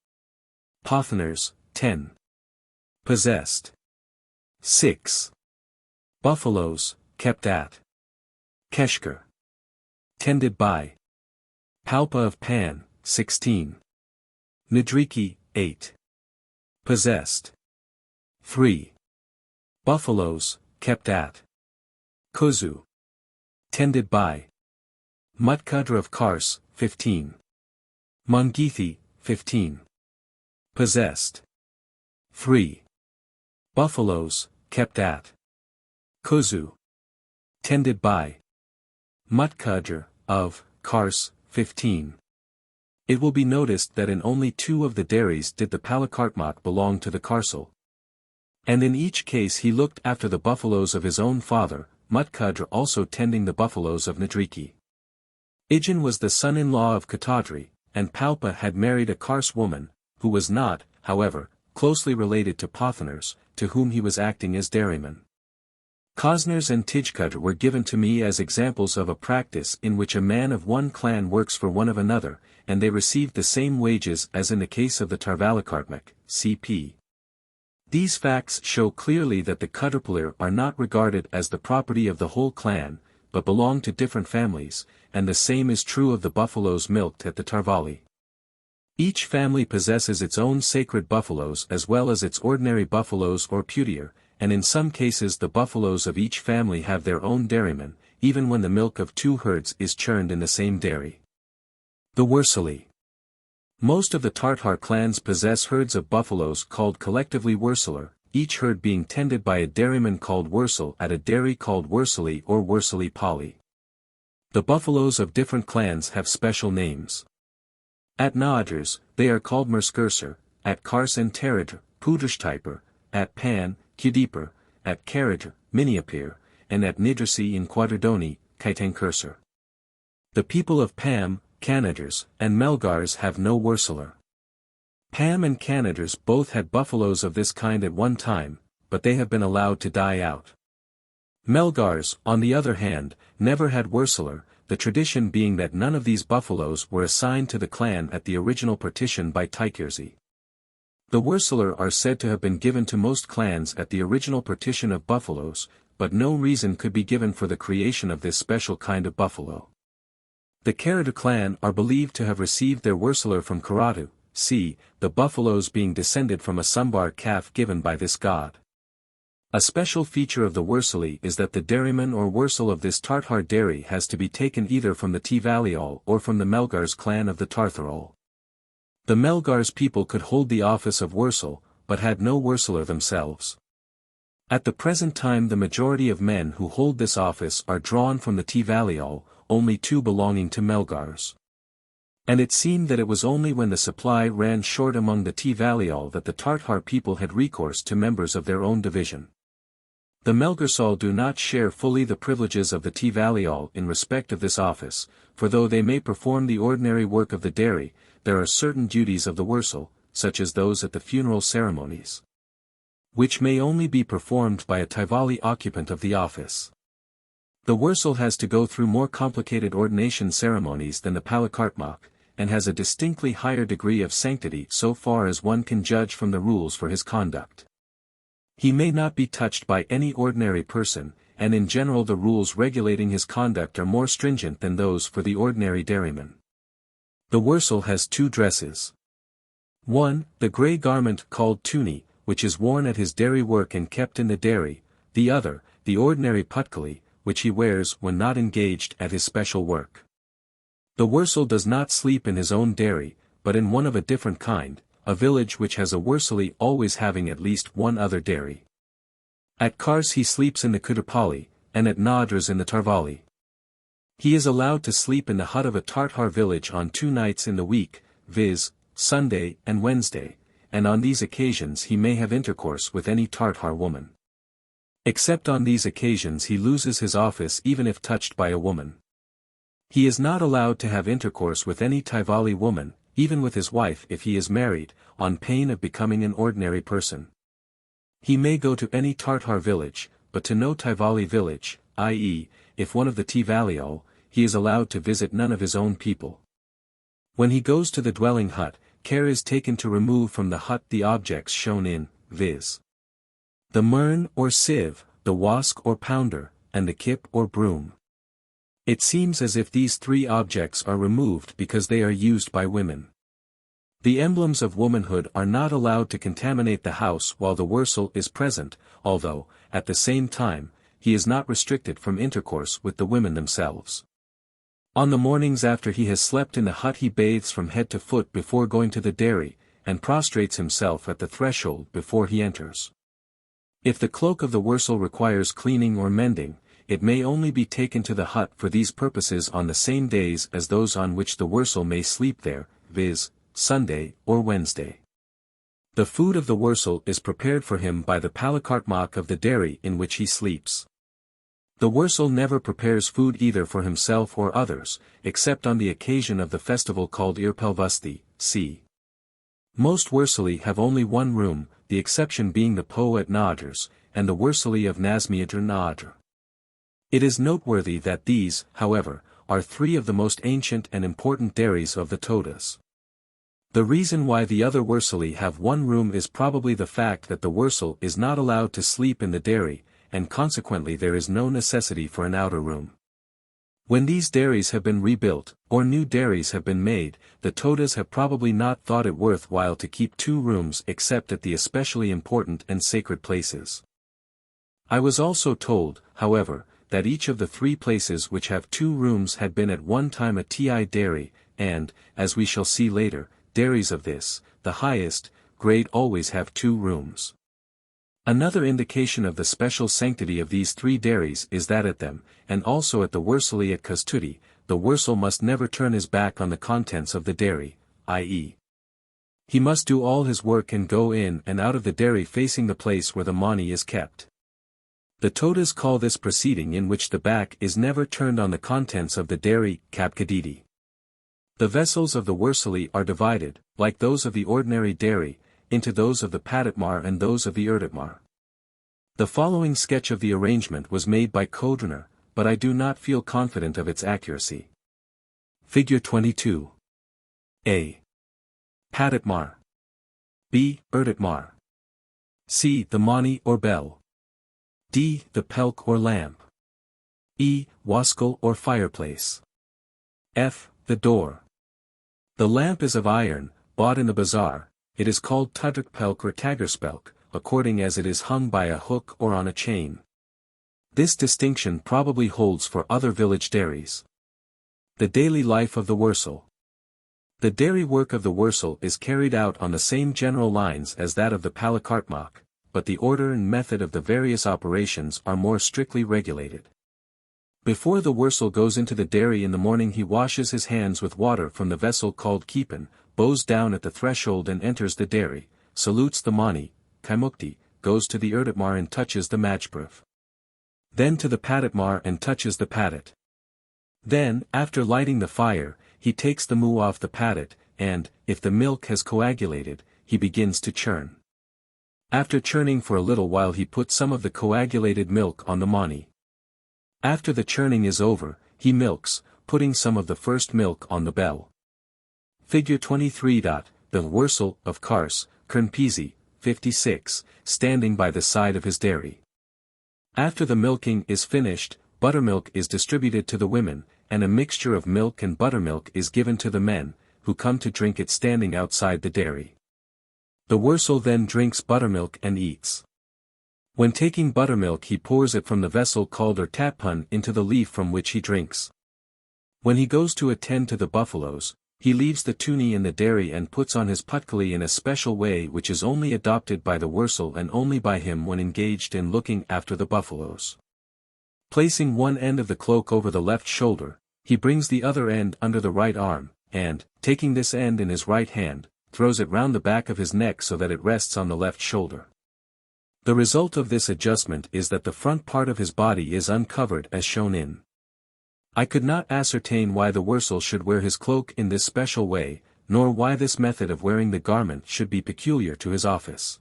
Pothaners, 10. Possessed. 6. Buffaloes, kept at Keshkar. Tended by Palpa of Pan, 16. Nidriki, 8. Possessed. 3. Buffaloes, kept at Kozu. Tended by Mutkadra of Kars, 15. Mangithi, 15. Possessed. 3. Buffaloes, kept at Kozu. Tended by Mutkadra, of Kars, 15. It will be noticed that in only 2 of the dairies did the Palakartmak belong to the Karsal. And in each case he looked after the buffaloes of his own father, Mutkadra also tending the buffaloes of Nadriki. Ijan was the son-in-law of Katadri, and Palpa had married a Kars woman, who was not, however, closely related to Pothaners, to whom he was acting as dairyman. Kosners and Tijkadra were given to me as examples of a practice in which a man of one clan works for one of another, and they received the same wages as in the case of the Tarvalakartmak, cp. These facts show clearly that the Kutarpalir are not regarded as the property of the whole clan, but belong to different families, and the same is true of the buffaloes milked at the Tarvali. Each family possesses its own sacred buffaloes as well as its ordinary buffaloes or putier, and in some cases the buffaloes of each family have their own dairymen, even when the milk of 2 herds is churned in the same dairy. The Wursali. Most of the Tartar clans possess herds of buffaloes called collectively Wursalar, each herd being tended by a dairyman called Wursal at a dairy called Wursali or Wursali Pali. The buffaloes of different clans have special names. At Naadars, they are called Murskursar, at Kars and Taratar, Pudrashtyper, at Pan, Kudipur, at Karatar, Miniapir, and at Nidrasi in Quadradoni, Kaitankursar. The people of Pam, Kanadars, and Melgars have no Wursalar. Pam and Kanadars both had buffaloes of this kind at one time, but they have been allowed to die out. Melgars, on the other hand, never had Wursalar, the tradition being that none of these buffaloes were assigned to the clan at the original partition by Taikirzi. The Wursalar are said to have been given to most clans at the original partition of buffaloes, but no reason could be given for the creation of this special kind of buffalo. The Karadu clan are believed to have received their Wursalar from Karadu, c. the buffaloes being descended from a Sumbar calf given by this god. A special feature of the Wursali is that the dairyman or Wursal of this Tartar dairy has to be taken either from the Tivaliol or from the Melgars clan of the Tartharol. The Melgars people could hold the office of Wursal, but had no Wursalar themselves. At the present time the majority of men who hold this office are drawn from the Tivaliol, only 2 belonging to Melgars. And it seemed that it was only when the supply ran short among the Tivaliol that the Tartar people had recourse to members of their own division. The Melgarsal do not share fully the privileges of the Tvalial in respect of this office, for though they may perform the ordinary work of the dairy, there are certain duties of the Wursal, such as those at the funeral ceremonies, which may only be performed by a Tivali occupant of the office. The Wursal has to go through more complicated ordination ceremonies than the Palakartmak, and has a distinctly higher degree of sanctity so far as one can judge from the rules for his conduct. He may not be touched by any ordinary person, and in general the rules regulating his conduct are more stringent than those for the ordinary dairyman. The Wursal has two dresses. 1. The grey garment called tuni, which is worn at his dairy work and kept in the dairy; the other, the ordinary putkali, which he wears when not engaged at his special work. The Wursal does not sleep in his own dairy, but in one of a different kind, a village which has a Wursali always having at least one other dairy. At Kars he sleeps in the Kutapali, and at Nadras in the Tarvali. He is allowed to sleep in the hut of a Tartar village on 2 nights in the week, viz., Sunday and Wednesday, and on these occasions he may have intercourse with any Tartar woman. Except on these occasions he loses his office even if touched by a woman. He is not allowed to have intercourse with any Tivali woman, even with his wife if he is married, on pain of becoming an ordinary person. He may go to any Tartar village, but to no Tivali village, i.e., if one of the Tvalial, he is allowed to visit none of his own people. When he goes to the dwelling hut, care is taken to remove from the hut the objects shown in, viz. the murn or sieve, the wask or pounder, and the kip or broom. It seems as if these 3 objects are removed because they are used by women. The emblems of womanhood are not allowed to contaminate the house while the Wursal is present, although, at the same time, he is not restricted from intercourse with the women themselves. On the mornings after he has slept in the hut he bathes from head to foot before going to the dairy, and prostrates himself at the threshold before he enters. If the cloak of the Wursal requires cleaning or mending, it may only be taken to the hut for these purposes on the same days as those on which the Wursal may sleep there, viz., Sunday or Wednesday. The food of the Wursal is prepared for him by the Palakartmak of the dairy in which he sleeps. The Wursal never prepares food either for himself or others, except on the occasion of the festival called Irpelvusti, c. Most Wursali have only one room, the exception being the Po at Nadras, and the Wursali of Nazmiadr Nadr. It is noteworthy that these, however, are 3 of the most ancient and important dairies of the Todas. The reason why the other Wursali have one room is probably the fact that the Wursal is not allowed to sleep in the dairy, and consequently there is no necessity for an outer room. When these dairies have been rebuilt, or new dairies have been made, the Todas have probably not thought it worthwhile to keep 2 rooms except at the especially important and sacred places. I was also told, however, that each of the 3 places which have 2 rooms had been at one time a Ti dairy, and, as we shall see later, dairies of this, the highest, grade always have 2 rooms. Another indication of the special sanctity of these 3 dairies is that at them, and also at the Wursali at Kastuti, the Wursal must never turn his back on the contents of the dairy, i.e. he must do all his work and go in and out of the dairy facing the place where the mani is kept. The Todas call this proceeding in which the back is never turned on the contents of the dairy, Kapkadidi. The vessels of the Wursali are divided, like those of the ordinary dairy, into those of the Padatmar and those of the Erditmar. The following sketch of the arrangement was made by Kodriner, but I do not feel confident of its accuracy. Figure 22. A. Padatmar. B. Erditmar. C. The mani or bell. D. The pelk or lamp. E. Waskal or fireplace. F. The door. The lamp is of iron, bought in the bazaar. It is called Tudrikpelk or Tagerspelk, according as it is hung by a hook or on a chain. This distinction probably holds for other village dairies. The daily life of the Wursal. The dairy work of the Wursal is carried out on the same general lines as that of the Palakartmak, but the order and method of the various operations are more strictly regulated. Before the Wursal goes into the dairy in the morning he washes his hands with water from the vessel called Kipan, bows down at the threshold and enters the dairy, salutes the mani, Kaimukti, goes to the Erditmar and touches the Majprov. Then to the paditmar and touches the padit. Then, after lighting the fire, he takes the moo off the padit, and, if the milk has coagulated, he begins to churn. After churning for a little while he puts some of the coagulated milk on the mani. After the churning is over, he milks, putting some of the first milk on the bell. Figure 23. The Wursel of Kars, Kernpisi, 56, standing by the side of his dairy. After the milking is finished, buttermilk is distributed to the women, and a mixture of milk and buttermilk is given to the men, who come to drink it standing outside the dairy. The Wursel then drinks buttermilk and eats. When taking buttermilk he pours it from the vessel called tatpun into the leaf from which he drinks. When he goes to attend to the buffaloes, he leaves the tuni in the dairy and puts on his putkali in a special way which is only adopted by the Wursel and only by him when engaged in looking after the buffaloes. Placing one end of the cloak over the left shoulder, he brings the other end under the right arm, and, taking this end in his right hand, throws it round the back of his neck so that it rests on the left shoulder. The result of this adjustment is that the front part of his body is uncovered as shown in. I could not ascertain why the Wursel should wear his cloak in this special way, nor why this method of wearing the garment should be peculiar to his office.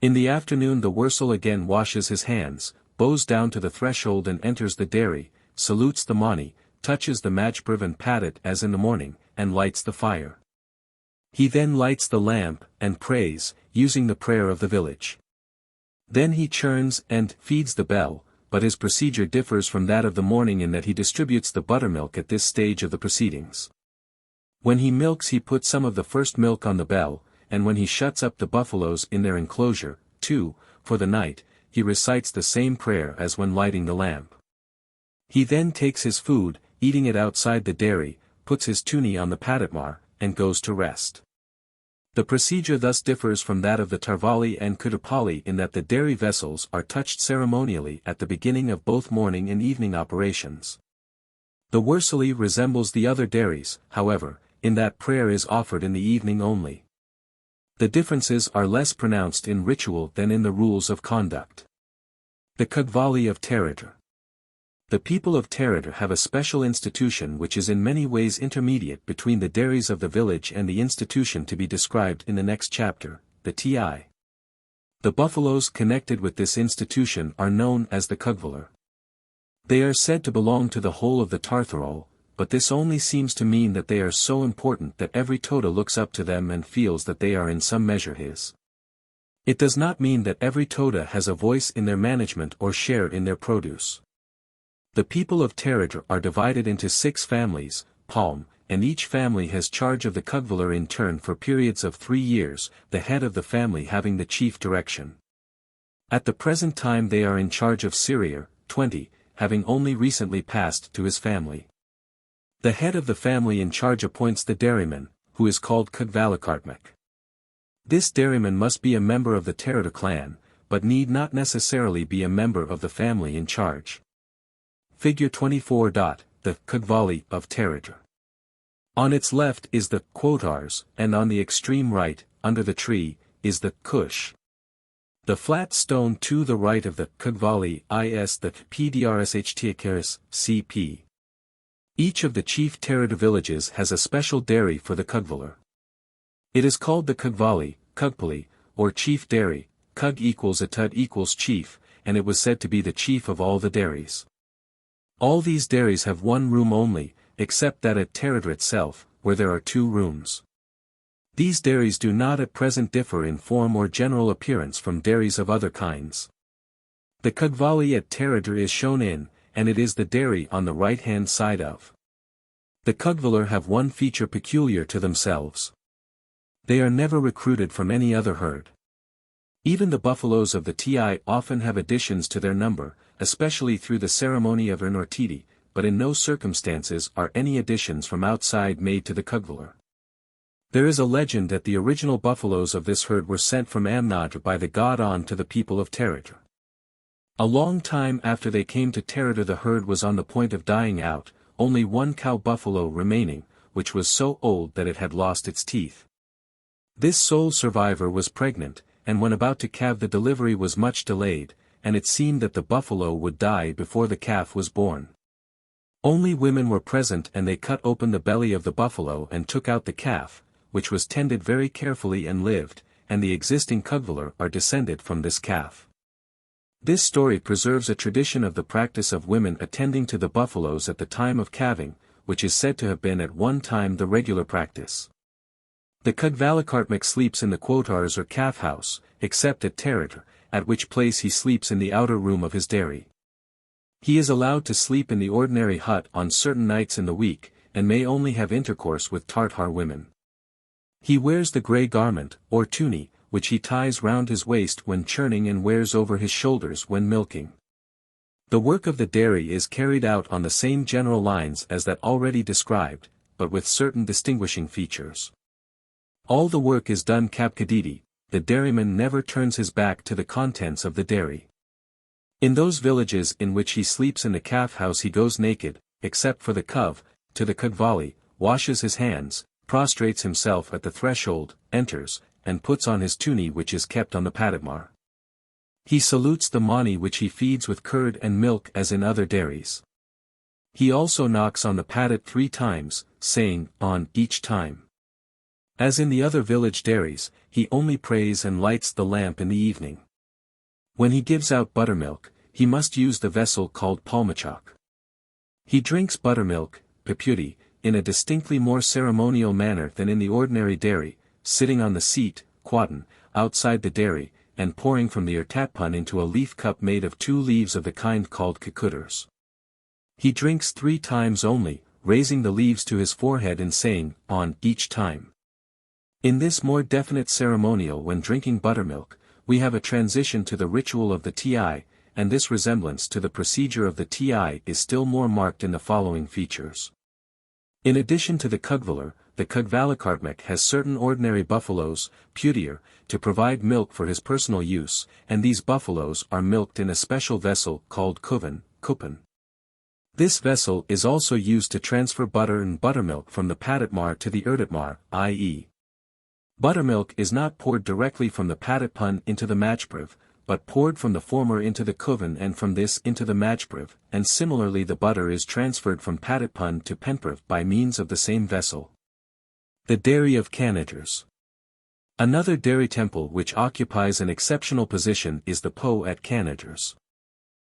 In the afternoon the Wursel again washes his hands, bows down to the threshold and enters the dairy, salutes the mani, touches the majprav and padit as in the morning, and lights the fire. He then lights the lamp, and prays, using the prayer of the village. Then he churns and feeds the bell, but his procedure differs from that of the morning in that he distributes the buttermilk at this stage of the proceedings. When he milks he puts some of the first milk on the bell, and when he shuts up the buffaloes in their enclosure, too, for the night, he recites the same prayer as when lighting the lamp. He then takes his food, eating it outside the dairy, puts his tuni on the paditmar, and goes to rest. The procedure thus differs from that of the Tarvali and Kudapali in that the dairy vessels are touched ceremonially at the beginning of both morning and evening operations. The Wursali resembles the other dairies, however, in that prayer is offered in the evening only. The differences are less pronounced in ritual than in the rules of conduct. The Kagvali of Teradra. The people of Teradra have a special institution which is in many ways intermediate between the dairies of the village and the institution to be described in the next chapter, the Ti. The buffaloes connected with this institution are known as the Kugvalar. They are said to belong to the whole of the Tartharal, but this only seems to mean that they are so important that every Toda looks up to them and feels that they are in some measure his. It does not mean that every Toda has a voice in their management or share in their produce. The people of Teradra are divided into 6 families, palm, and each family has charge of the Kugvalar in turn for periods of 3 years, the head of the family having the chief direction. At the present time they are in charge of Syria, 20, having only recently passed to his family. The head of the family in charge appoints the dairyman, who is called Kugvalakartmak. This dairyman must be a member of the Teradra clan, but need not necessarily be a member of the family in charge. Figure 24. The Kugvali of Teradra. On its left is the Quotars, and on the extreme right, under the tree, is the Kush. The flat stone to the right of the Kugvali is the Pdrshtakeris, CP. Each of the chief Teradra villages has a special dairy for the Kugvalar. It is called the Kugvali, Kugpali, or chief dairy. Kug equals Atud equals chief, and it was said to be the chief of all the dairies. All these dairies have one room only, except that at Teradra itself, where there are 2 rooms. These dairies do not at present differ in form or general appearance from dairies of other kinds. The Kugvali at Teradra is shown in, and it is the dairy on the right-hand side of. The Kugvalar have one feature peculiar to themselves. They are never recruited from any other herd. Even the buffaloes of the Ti often have additions to their number, especially through the ceremony of Ernortiti, but in no circumstances are any additions from outside made to the Kugvalar. There is a legend that the original buffaloes of this herd were sent from Amnadra by the god on to the people of Teradra. A long time after they came to Teradra the herd was on the point of dying out, only one cow buffalo remaining, which was so old that it had lost its teeth. This sole survivor was pregnant, and when about to calve the delivery was much delayed, and it seemed that the buffalo would die before the calf was born. Only women were present, and they cut open the belly of the buffalo and took out the calf, which was tended very carefully and lived, and the existing Kugvalar are descended from this calf. This story preserves a tradition of the practice of women attending to the buffaloes at the time of calving, which is said to have been at one time the regular practice. The Kugvalakartmak sleeps in the quotars or calf house, except at Terat, at which place he sleeps in the outer room of his dairy. He is allowed to sleep in the ordinary hut on certain nights in the week, and may only have intercourse with Tartar women. He wears the grey garment, or tuni, which he ties round his waist when churning and wears over his shoulders when milking. The work of the dairy is carried out on the same general lines as that already described, but with certain distinguishing features. All the work is done kapkadidi, the dairyman never turns his back to the contents of the dairy. In those villages in which he sleeps in the calf house he goes naked, except for the kuv, to the kugvali, washes his hands, prostrates himself at the threshold, enters, and puts on his tuni which is kept on the padamar. He salutes the mani which he feeds with curd and milk as in other dairies. He also knocks on the padat 3 times, saying, on each time. As in the other village dairies, he only prays and lights the lamp in the evening. When he gives out buttermilk, he must use the vessel called palmachak. He drinks buttermilk, paputi, in a distinctly more ceremonial manner than in the ordinary dairy, sitting on the seat, quadan, outside the dairy, and pouring from the irtatpun into a leaf cup made of 2 leaves of the kind called kukudars. He drinks 3 times only, raising the leaves to his forehead and saying, on each time. In this more definite ceremonial when drinking buttermilk, we have a transition to the ritual of the ti, and this resemblance to the procedure of the ti is still more marked in the following features. In addition to the Kugvalar, the Kugvalakartmak has certain ordinary buffaloes, putir, to provide milk for his personal use, and these buffaloes are milked in a special vessel called kupan. This vessel is also used to transfer butter and buttermilk from the padatmar to the irtatmar, i.e. buttermilk is not poured directly from the padatpun into the matchpriv, but poured from the former into the kuvan and from this into the matchpriv, and similarly the butter is transferred from padatpun to penpriv by means of the same vessel. The Dairy of Kanagers. Another dairy temple which occupies an exceptional position is the Po at Kanagers.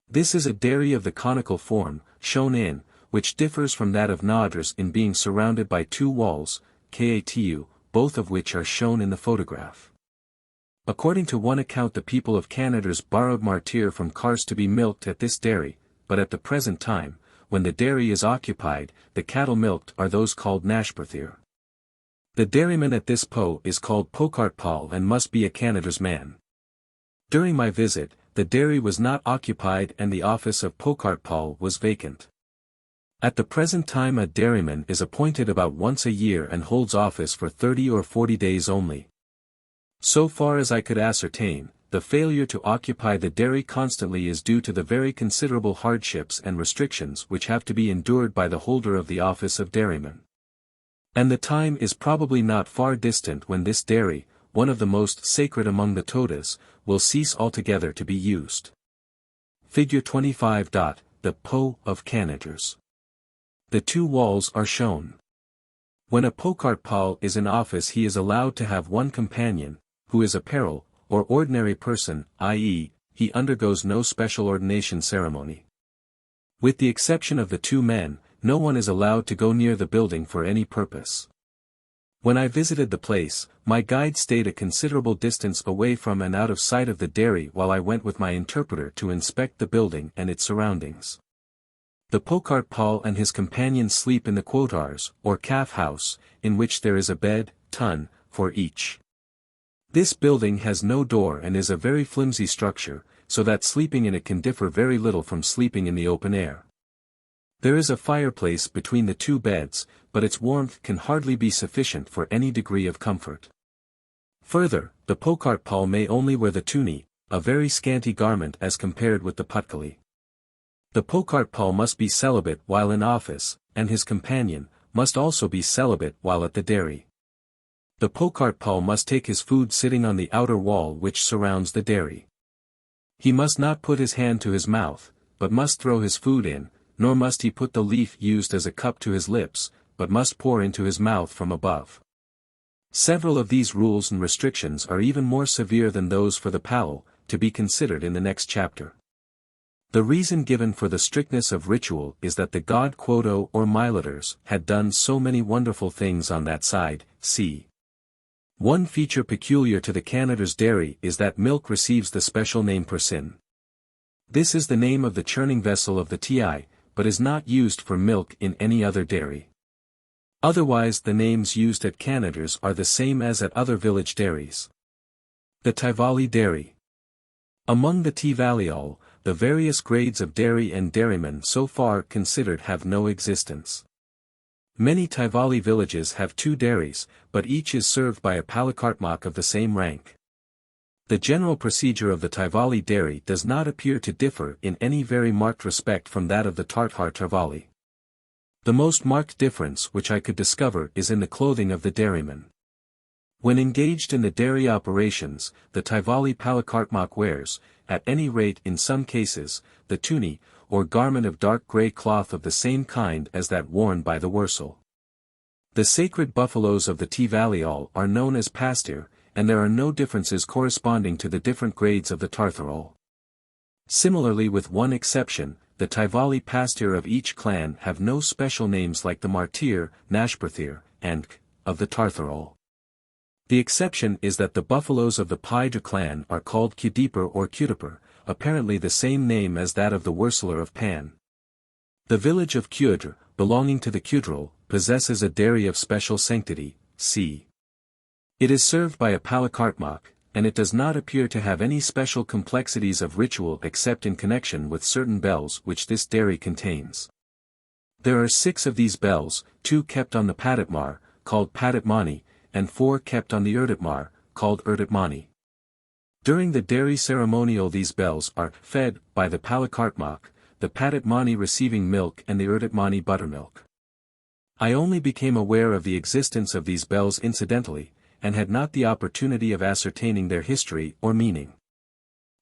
This is a dairy of the conical form, shown in, which differs from that of Nadras in being surrounded by 2 walls, katu, both of which are shown in the photograph. According to one account the people of Kanagers borrowed martyr from Kars to be milked at this dairy, but at the present time, when the dairy is occupied, the cattle milked are those called nashprathir. The dairyman at this po is called Pokartpal and must be a Kanagers man. During my visit, the dairy was not occupied and the office of Pokartpal was vacant. At the present time a dairyman is appointed about once a year and holds office for 30 or 40 days only. So far as I could ascertain, the failure to occupy the dairy constantly is due to the very considerable hardships and restrictions which have to be endured by the holder of the office of dairyman. And the time is probably not far distant when this dairy, one of the most sacred among the Todas, will cease altogether to be used. Figure 25. The Po of Kanagers. The 2 walls are shown. When a Pokartpal is in office he is allowed to have 1 companion, who is a peril, or ordinary person, i.e., he undergoes no special ordination ceremony. With the exception of the 2 men, no one is allowed to go near the building for any purpose. When I visited the place, my guide stayed a considerable distance away from and out of sight of the dairy while I went with my interpreter to inspect the building and its surroundings. The Pokartpal and his companions sleep in the quotars, or calf house, in which there is a bed, tun, for each. This building has no door and is a very flimsy structure, so that sleeping in it can differ very little from sleeping in the open air. There is a fireplace between the 2 beds, but its warmth can hardly be sufficient for any degree of comfort. Further, the Pokartpal may only wear the tuni, a very scanty garment as compared with the putkali. The Pokartpal must be celibate while in office, and his companion must also be celibate while at the dairy. The Pokartpal must take his food sitting on the outer wall which surrounds the dairy. He must not put his hand to his mouth, but must throw his food in, nor must he put the leaf used as a cup to his lips, but must pour into his mouth from above. Several of these rules and restrictions are even more severe than those for the palal, to be considered in the next chapter. The reason given for the strictness of ritual is that the god Quoto or Mileters had done so many wonderful things on that side, c. One feature peculiar to the Canada's dairy is that milk receives the special name persin. This is the name of the churning vessel of the ti, but is not used for milk in any other dairy. Otherwise the names used at Canada's are the same as at other village dairies. The Tivali dairy. Among the Tivaliol, the various grades of dairy and dairymen so far considered have no existence. Many Tivali villages have two dairies, but each is served by a palakartmak of the same rank. The general procedure of the Tivali dairy does not appear to differ in any very marked respect from that of the Tartar Tivali. The most marked difference which I could discover is in the clothing of the dairyman. When engaged in the dairy operations, the Tivali palakartmak wears, at any rate in some cases, the tuni, or garment of dark grey cloth of the same kind as that worn by the Wursel. The sacred buffaloes of the Tivaliol are known as pastir, and there are no differences corresponding to the different grades of the Tartharol. Similarly, with one exception, the Tivali pastir of each clan have no special names like the Martir, Nashperthir, and K of the Tartharol. The exception is that the buffaloes of the Paidra clan are called Kudipur or Kudipur, apparently the same name as that of the Wurseler of Pan. The village of Kudr, belonging to the Kudrol, possesses a dairy of special sanctity, c. It is served by a palakartmak, and it does not appear to have any special complexities of ritual except in connection with certain bells which this dairy contains. There are 6 of these bells, 2 kept on the Paditmar, called Paditmani, and 4 kept on the Erditmar, called Erditmani. During the dairy ceremonial these bells are fed by the palakartmak, the Paditmani receiving milk and the Erditmani buttermilk. I only became aware of the existence of these bells incidentally, and had not the opportunity of ascertaining their history or meaning.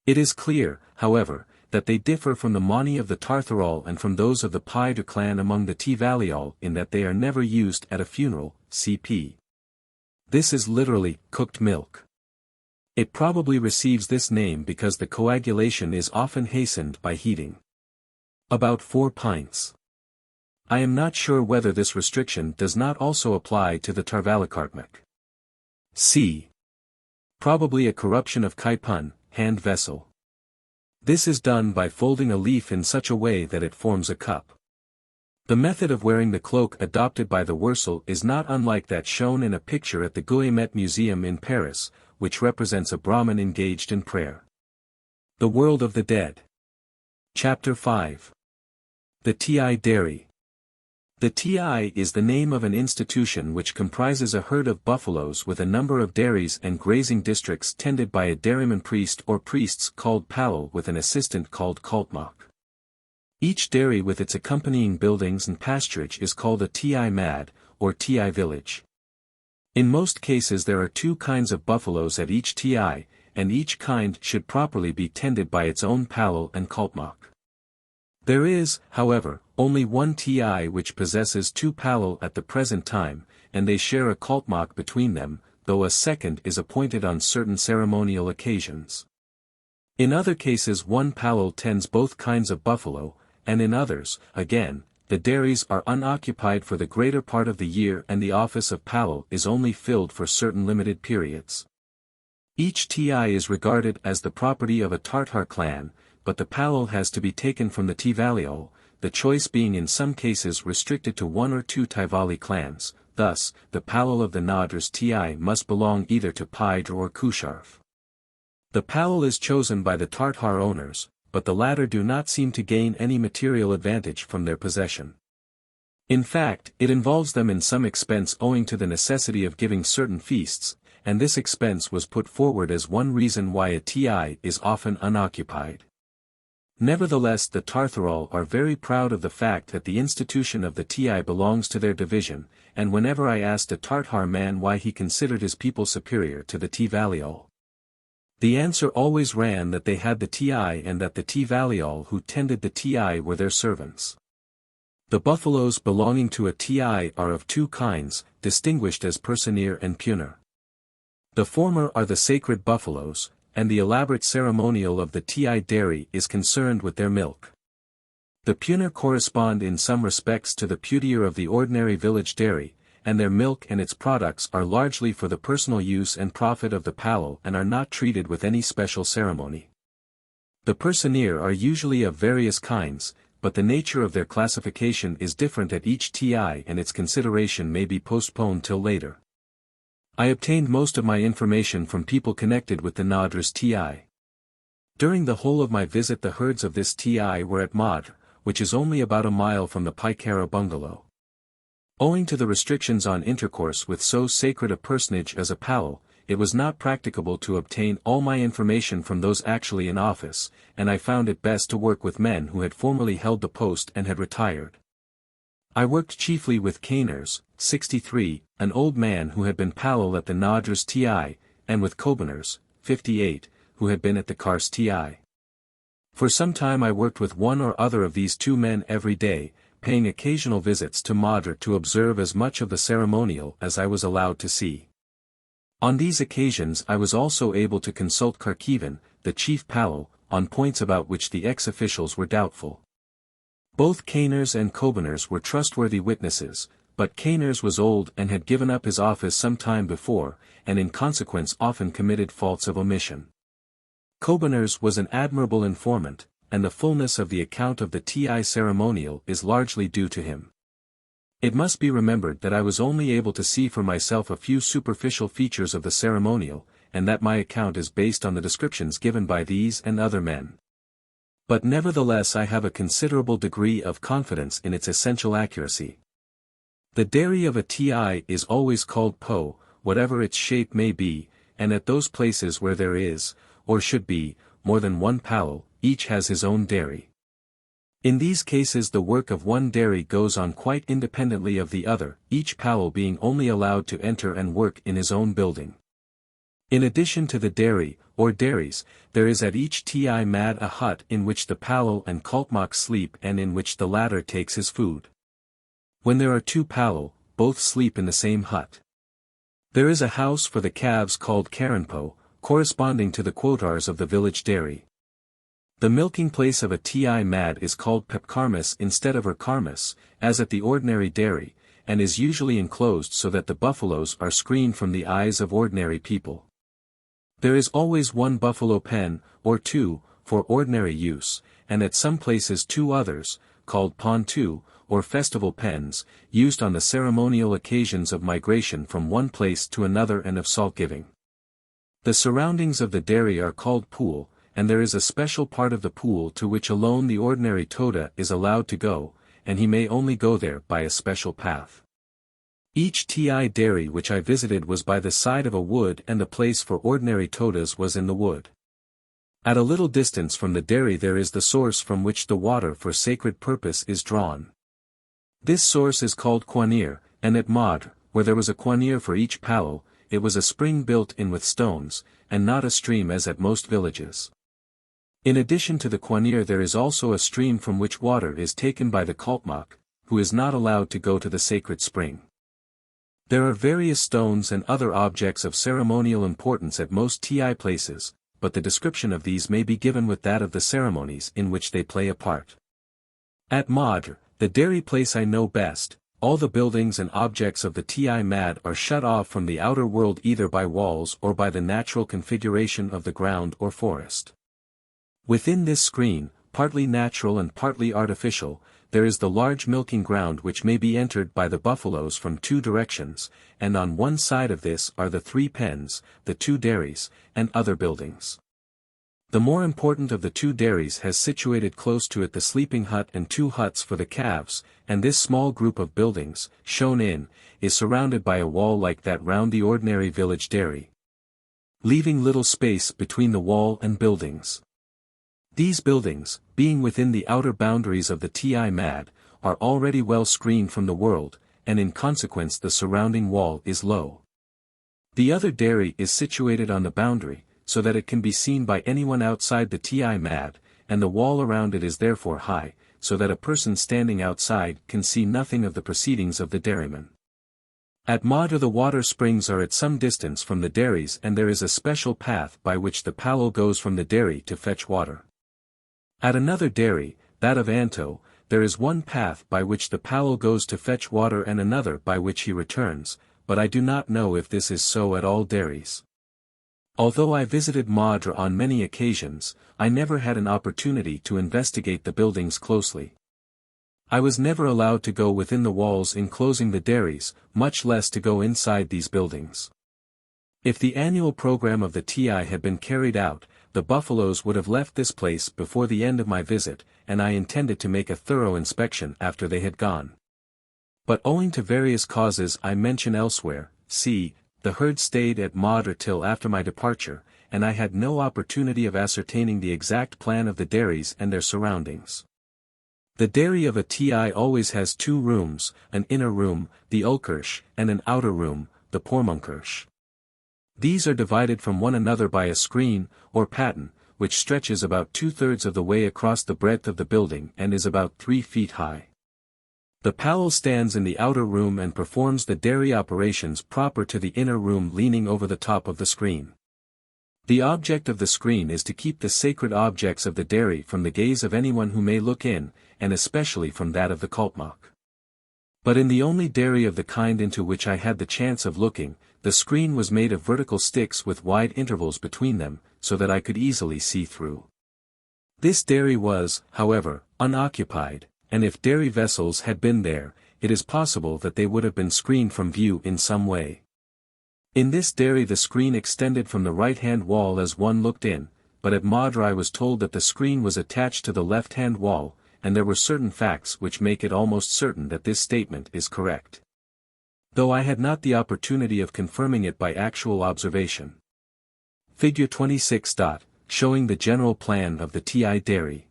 It is clear, however, that they differ from the Mani of the Tartharol and from those of the Paidra clan among the Tivaliol in that they are never used at a funeral, cp. This is literally, cooked milk. It probably receives this name because the coagulation is often hastened by heating. About 4 pints. I am not sure whether this restriction does not also apply to the Tarvalikartmak. c. Probably a corruption of kaipun, hand vessel. This is done by folding a leaf in such a way that it forms a cup. The method of wearing the cloak adopted by the Wursel is not unlike that shown in a picture at the Guillemette Museum in Paris, which represents a Brahmin engaged in prayer. The World of the Dead. Chapter 5. The Ti Dairy. The Ti is the name of an institution which comprises a herd of buffaloes with a number of dairies and grazing districts tended by a dairyman priest or priests called palal with an assistant called kaltmak. Each dairy with its accompanying buildings and pasturage is called a Ti mad, or Ti village. In most cases there are 2 kinds of buffaloes at each Ti, and each kind should properly be tended by its own palal and kaltmak. There is, however, only one Ti which possesses 2 palal at the present time, and they share a kaltmak between them, though a second is appointed on certain ceremonial occasions. In other cases one palal tends both kinds of buffalo, and in others, again, the dairies are unoccupied for the greater part of the year and the office of palal is only filled for certain limited periods. Each Ti is regarded as the property of a Tartar clan, but the palal has to be taken from the Tivaliol, the choice being in some cases restricted to 1 or 2 Tivali clans, thus, the palal of the Nadr's Ti must belong either to Paidra or Kusharf. The palal is chosen by the Tartar owners, but the latter do not seem to gain any material advantage from their possession. In fact, it involves them in some expense owing to the necessity of giving certain feasts, and this expense was put forward as one reason why a Ti is often unoccupied. Nevertheless the Tartharol are very proud of the fact that the institution of the Ti belongs to their division, and whenever I asked a Tartar man why he considered his people superior to the Tivaliol, The answer always ran that they had the TI and that the Tvaliol who tended the TI were their servants. The buffaloes belonging to a TI are of two kinds, distinguished as Persinere and Puner. The former are the sacred buffaloes, and the elaborate ceremonial of the TI dairy is concerned with their milk. The Puner correspond in some respects to the putier of the ordinary village dairy, and their milk and its products are largely for the personal use and profit of the palo and are not treated with any special ceremony. The Persinere are usually of various kinds, but the nature of their classification is different at each TI and its consideration may be postponed till later. I obtained most of my information from people connected with the Nadras TI. During the whole of my visit the herds of this TI were at Madr, which is only about a mile from the Paikara bungalow. Owing to the restrictions on intercourse with so sacred a personage as a palo, it was not practicable to obtain all my information from those actually in office, and I found it best to work with men who had formerly held the post and had retired. I worked chiefly with Kainers, 63, an old man who had been palo at the Nadras TI, and with Kobaners, 58, who had been at the Kars TI. For some time I worked with one or other of these two men every day, paying occasional visits to Madr to observe as much of the ceremonial as I was allowed to see. On these occasions I was also able to consult Kharkivan, the chief palo, on points about which the ex-officials were doubtful. Both Kainers and Kobaners were trustworthy witnesses, but Kainers was old and had given up his office some time before, and in consequence often committed faults of omission. Kobaners was an admirable informant, and the fullness of the account of the TI ceremonial is largely due to him. It must be remembered that I was only able to see for myself a few superficial features of the ceremonial, and that my account is based on the descriptions given by these and other men. But nevertheless I have a considerable degree of confidence in its essential accuracy. The dairy of a TI is always called po, whatever its shape may be, and at those places where there is, or should be, more than one palo, each has his own dairy. In these cases the work of one dairy goes on quite independently of the other, each palo being only allowed to enter and work in his own building. In addition to the dairy, or dairies, there is at each TI mad a hut in which the palo and kaltmak sleep and in which the latter takes his food. When there are two palo, both sleep in the same hut. There is a house for the calves called karanpo, corresponding to the quotars of the village dairy. The milking place of a TI mad is called pepkarmas instead of erkarmas, as at the ordinary dairy, and is usually enclosed so that the buffaloes are screened from the eyes of ordinary people. There is always one buffalo pen, or two, for ordinary use, and at some places two others, called pontu, or festival pens, used on the ceremonial occasions of migration from one place to another and of salt giving. The surroundings of the dairy are called pool, and there is a special part of the pool to which alone the ordinary Toda is allowed to go, and he may only go there by a special path. Each TI dairy which I visited was by the side of a wood and the place for ordinary Todas was in the wood. At a little distance from the dairy there is the source from which the water for sacred purpose is drawn. This source is called Kwanir, and at Madr, where there was a Kwanir for each palo, it was a spring built in with stones, and not a stream as at most villages. In addition to the Kwanir there is also a stream from which water is taken by the kaltmak, who is not allowed to go to the sacred spring. There are various stones and other objects of ceremonial importance at most TI places, but the description of these may be given with that of the ceremonies in which they play a part. At Madr, the dairy place I know best, all the buildings and objects of the TI mad are shut off from the outer world either by walls or by the natural configuration of the ground or forest. Within this screen, partly natural and partly artificial, there is the large milking ground which may be entered by the buffaloes from two directions, and on one side of this are the three pens, the two dairies, and other buildings. The more important of the two dairies has situated close to it the sleeping hut and two huts for the calves, and this small group of buildings, shown in, is surrounded by a wall like that round the ordinary village dairy, leaving little space between the wall and buildings. These buildings, being within the outer boundaries of the TI mad, are already well screened from the world, and in consequence the surrounding wall is low. The other dairy is situated on the boundary, so that it can be seen by anyone outside the TI, and the wall around it is therefore high, so that a person standing outside can see nothing of the proceedings of the dairyman. At Toda the water springs are at some distance from the dairies, and there is a special path by which the palo goes from the dairy to fetch water. At another dairy, that of Anto, there is one path by which the palo goes to fetch water and another by which he returns, but I do not know if this is so at all dairies. Although I visited Madra on many occasions, I never had an opportunity to investigate the buildings closely. I was never allowed to go within the walls enclosing the dairies, much less to go inside these buildings. If the annual program of the TI had been carried out, the buffaloes would have left this place before the end of my visit, and I intended to make a thorough inspection after they had gone. But owing to various causes I mention elsewhere, c. the herd stayed at Madra till after my departure, and I had no opportunity of ascertaining the exact plan of the dairies and their surroundings. The dairy of a TI always has two rooms, an inner room, the Ulkersh, and an outer room, the Pormunkersh. These are divided from one another by a screen, or paten, which stretches about 2/3 of the way across the breadth of the building and is about 3 feet high. The palo stands in the outer room and performs the dairy operations proper to the inner room, leaning over the top of the screen. The object of the screen is to keep the sacred objects of the dairy from the gaze of anyone who may look in, and especially from that of the Kaltmak. But in the only dairy of the kind into which I had the chance of looking, the screen was made of vertical sticks with wide intervals between them, so that I could easily see through. This dairy was, however, unoccupied, and if dairy vessels had been there, it is possible that they would have been screened from view in some way. In this dairy the screen extended from the right-hand wall as one looked in, but at Madra I was told that the screen was attached to the left-hand wall, and there were certain facts which make it almost certain that this statement is correct. Though I had not the opportunity of confirming it by actual observation. Figure 26. Showing the general plan of the TI dairy.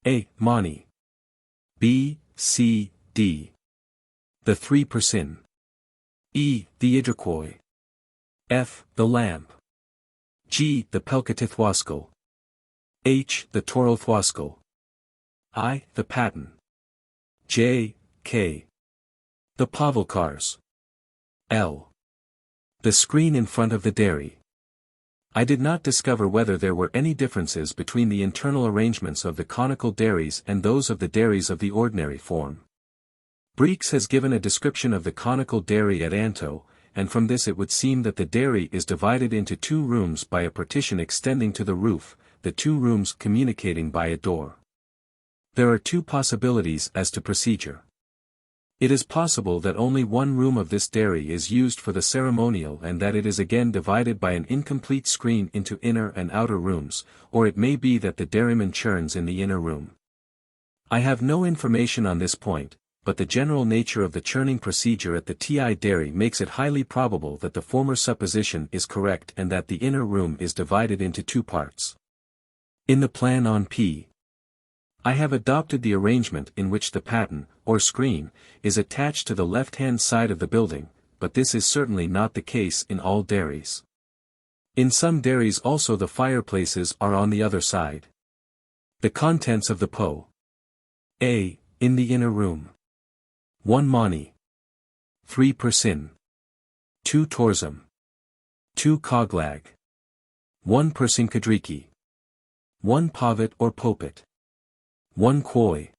A. Mani. B, C, D. The 3%. E. The Idrakoi. F. The lamp. G. The Pelkatithwaskal. H. The Torothwaskal. I. The paten. J. K. The Pavalkars. L. The screen in front of the dairy. I did not discover whether there were any differences between the internal arrangements of the conical dairies and those of the dairies of the ordinary form. Breeks has given a description of the conical dairy at Anto, and from this it would seem that the dairy is divided into two rooms by a partition extending to the roof, the two rooms communicating by a door. There are two possibilities as to procedure. It is possible that only one room of this dairy is used for the ceremonial and that it is again divided by an incomplete screen into inner and outer rooms, or it may be that the dairyman churns in the inner room. I have no information on this point, but the general nature of the churning procedure at the TI dairy makes it highly probable that the former supposition is correct and that the inner room is divided into two parts. In the plan on p. I have adopted the arrangement in which the paten, or screen, is attached to the left-hand side of the building, but this is certainly not the case in all dairies. In some dairies also the fireplaces are on the other side. The contents of the po. A. In the inner room. 1 mani. 3 persin. 2 torzum. 2 koglag. 1 persinkadriki. 1 pavet or popit. 1 koi.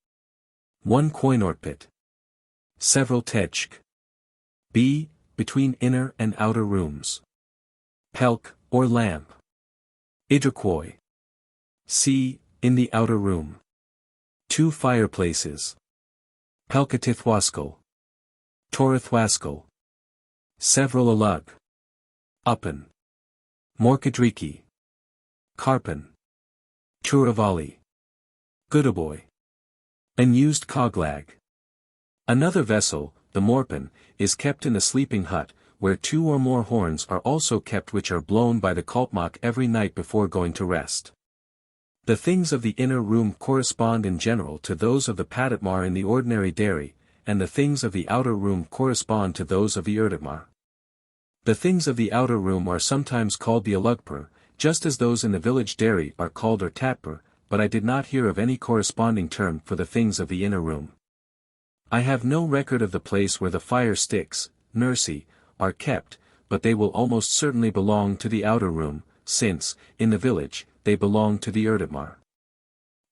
1 koinorpit. Several techk. B. Between inner and outer rooms. Pelk, or lamp. Idrakoi. C. In the outer room. 2 fireplaces. Pelkatithwaskal. Torothwaskal. Several alug. Upan. Morkadriki. Karpan. Turavali. Goodaboy. Unused koglag. Another vessel, the morpan, is kept in the sleeping hut, where 2 or more horns are also kept which are blown by the Kaltmak every night before going to rest. The things of the inner room correspond in general to those of the Padatmar in the ordinary dairy, and the things of the outer room correspond to those of the Erditmar. The things of the outer room are sometimes called the Alugpur, just as those in the village dairy are called tatpur, but I did not hear of any corresponding term for the things of the inner room. I have no record of the place where the fire sticks, nursi, are kept, but they will almost certainly belong to the outer room, since, in the village, they belong to the urdamar.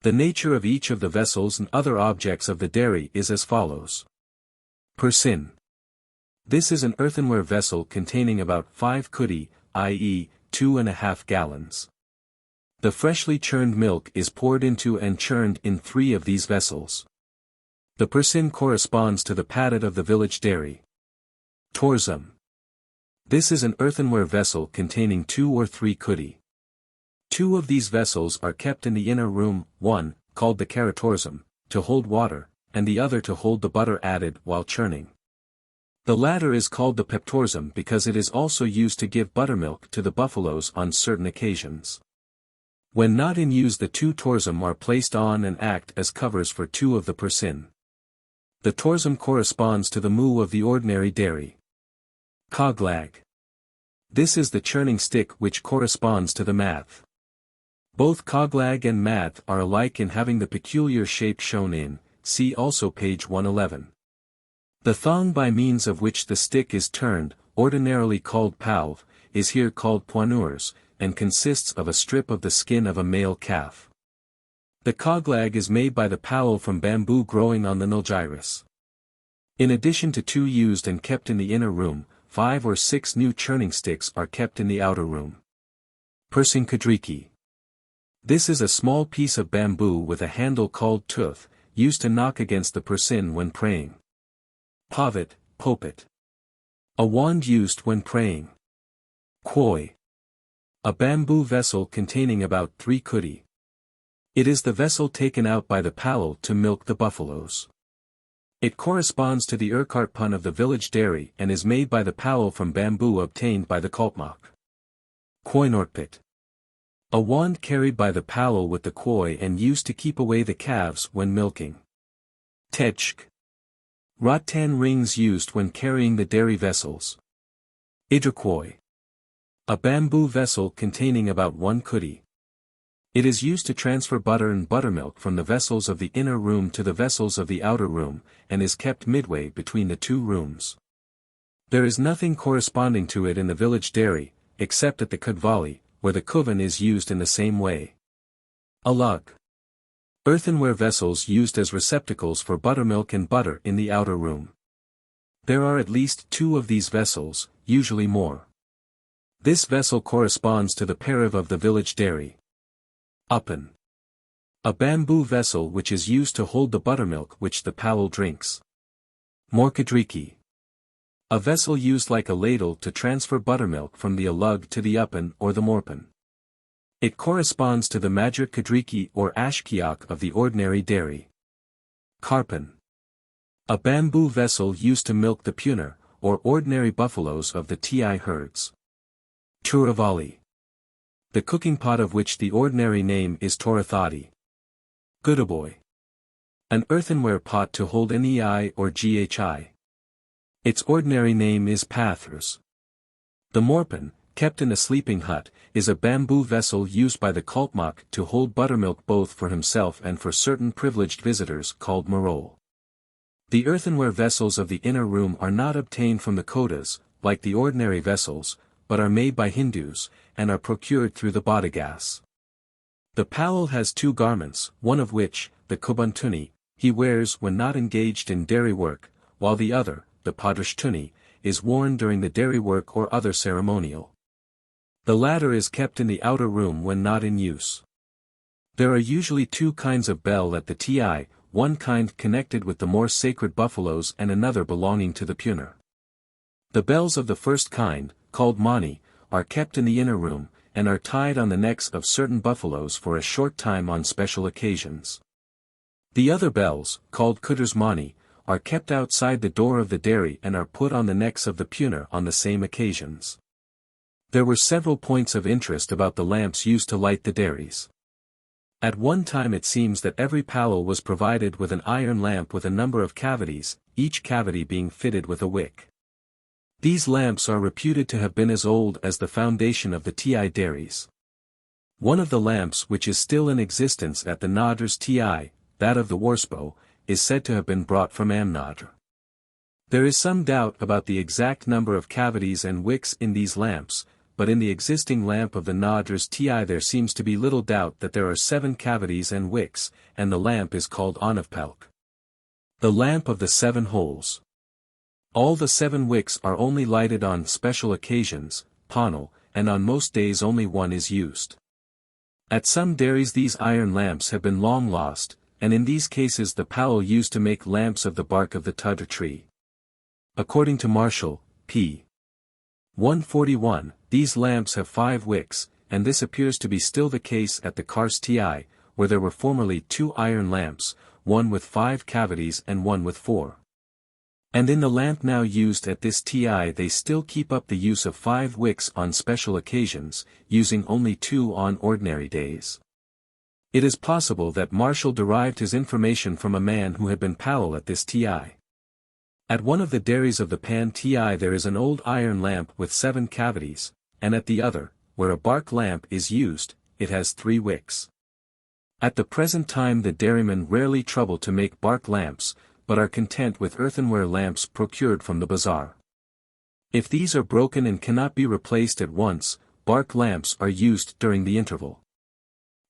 The nature of each of the vessels and other objects of the dairy is as follows. Persin. This is an earthenware vessel containing about 5 kudi, i.e., 2.5 gallons. The freshly churned milk is poured into and churned in 3 of these vessels. The persin corresponds to the paddock of the village dairy. Torzum. This is an earthenware vessel containing 2 or 3 kudi. 2 of these vessels are kept in the inner room, one, called the karatorzum, to hold water, and the other to hold the butter added while churning. The latter is called the peptorzum because it is also used to give buttermilk to the buffaloes on certain occasions. When not in use, the 2 torzum are placed on and act as covers for 2 of the persin. The torzum corresponds to the moo of the ordinary dairy. Koglag. This is the churning stick which corresponds to the math. Both koglag and math are alike in having the peculiar shape shown in, see also page 111. The thong by means of which the stick is turned, ordinarily called palv, is here called poinures, and consists of a strip of the skin of a male calf. The koglag is made by the palal from bamboo growing on the nulgyrus. In addition to 2 used and kept in the inner room, 5 or 6 new churning sticks are kept in the outer room. Persing kadriki. This is a small piece of bamboo with a handle called tooth, used to knock against the persin when praying. Pavat, popit. A wand used when praying. Koi. A bamboo vessel containing about 3 kudi. It is the vessel taken out by the palal to milk the buffaloes. It corresponds to the urkartpun of the village dairy and is made by the palal from bamboo obtained by the kolpmak. Koinorpit. A wand carried by the palal with the koi and used to keep away the calves when milking. Tejk. Rattan rings used when carrying the dairy vessels. Idrakoi. A bamboo vessel containing about 1 kudi. It is used to transfer butter and buttermilk from the vessels of the inner room to the vessels of the outer room, and is kept midway between the 2 rooms. There is nothing corresponding to it in the village dairy, except at the kudvali, where the kuvan is used in the same way. Alug. Earthenware vessels used as receptacles for buttermilk and butter in the outer room. There are at least 2 of these vessels, usually more. This vessel corresponds to the periv of the village dairy. Upan. A bamboo vessel which is used to hold the buttermilk which the palal drinks. Morkadriki. A vessel used like a ladle to transfer buttermilk from the alug to the upan or the morpan. It corresponds to the madrik kadriki or ashkiak of the ordinary dairy. Karpan. A bamboo vessel used to milk the puner, or ordinary buffaloes of the ti herds. Turavali. The cooking pot of which the ordinary name is torathadi. Goodaboy. An earthenware pot to hold nei or ghi. Its ordinary name is pathras. The morpan, kept in a sleeping hut, is a bamboo vessel used by the kolpmak to hold buttermilk both for himself and for certain privileged visitors called marol. The earthenware vessels of the inner room are not obtained from the TODAS, like the ordinary vessels, but are made by Hindus, and are procured through the Bodagas. The palal has 2 garments, one of which, the kubuntuni, he wears when not engaged in dairy work, while the other, the padrashtuni, is worn during the dairy work or other ceremonial. The latter is kept in the outer room when not in use. There are usually 2 kinds of bell at the ti, one kind connected with the more sacred buffaloes and another belonging to the puner. The bells of the first kind, called mani, are kept in the inner room, and are tied on the necks of certain buffaloes for a short time on special occasions. The other bells, called kuders mani, are kept outside the door of the dairy and are put on the necks of the puner on the same occasions. There were several points of interest about the lamps used to light the dairies. At one time it seems that every palal was provided with an iron lamp with a number of cavities, each cavity being fitted with a wick. These lamps are reputed to have been as old as the foundation of the ti dairies. One of the lamps which is still in existence at the TODAS, that of the Warspo, is said to have been brought from Amnadr. There is some doubt about the exact number of cavities and wicks in these lamps, but in the existing lamp of the TODAS there seems to be little doubt that there are 7 cavities and wicks, and the lamp is called Onavpelk. The lamp of the 7 holes. All the 7 wicks are only lighted on special occasions, panel, and on most days only one is used. At some dairies these iron lamps have been long lost, and in these cases the powell used to make lamps of the bark of the Toda tree. According to Marshall, p. 141, these lamps have 5 wicks, and this appears to be still the case at the Kars Ti, where there were formerly 2 iron lamps, one with 5 cavities and one with 4. And in the lamp now used at this Ti they still keep up the use of 5 wicks on special occasions, using only 2 on ordinary days. It is possible that Marshall derived his information from a man who had been powell at this Ti. At one of the dairies of the Pan Ti there is an old iron lamp with 7 cavities, and at the other, where a bark lamp is used, it has 3 wicks. At the present time the dairymen rarely trouble to make bark lamps, but are content with earthenware lamps procured from the bazaar. If these are broken and cannot be replaced at once, bark lamps are used during the interval.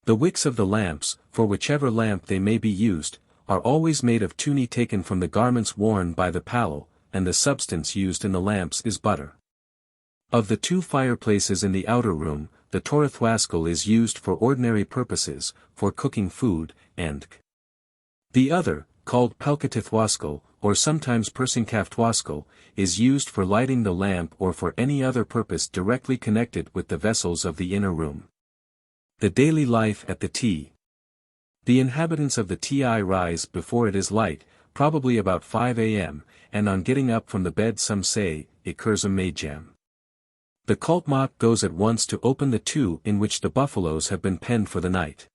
The wicks of the lamps, for whichever lamp they may be used, are always made of tuni taken from the garments worn by the powell, and the substance used in the lamps is butter. Of the 2 fireplaces in the outer room, the Torathwaskal is used for ordinary purposes, for cooking food, and the other, called Pelkatithwaskal, or sometimes Persinkafthwaskal, is used for lighting the lamp or for any other purpose directly connected with the vessels of the inner room. The daily life at the T. The inhabitants of the Ti rise before it is light, probably about 5 a.m., and on getting up from the bed some say, XIII Majam. The Kultmak goes at once to open the 2 in which the buffaloes have been penned for the night.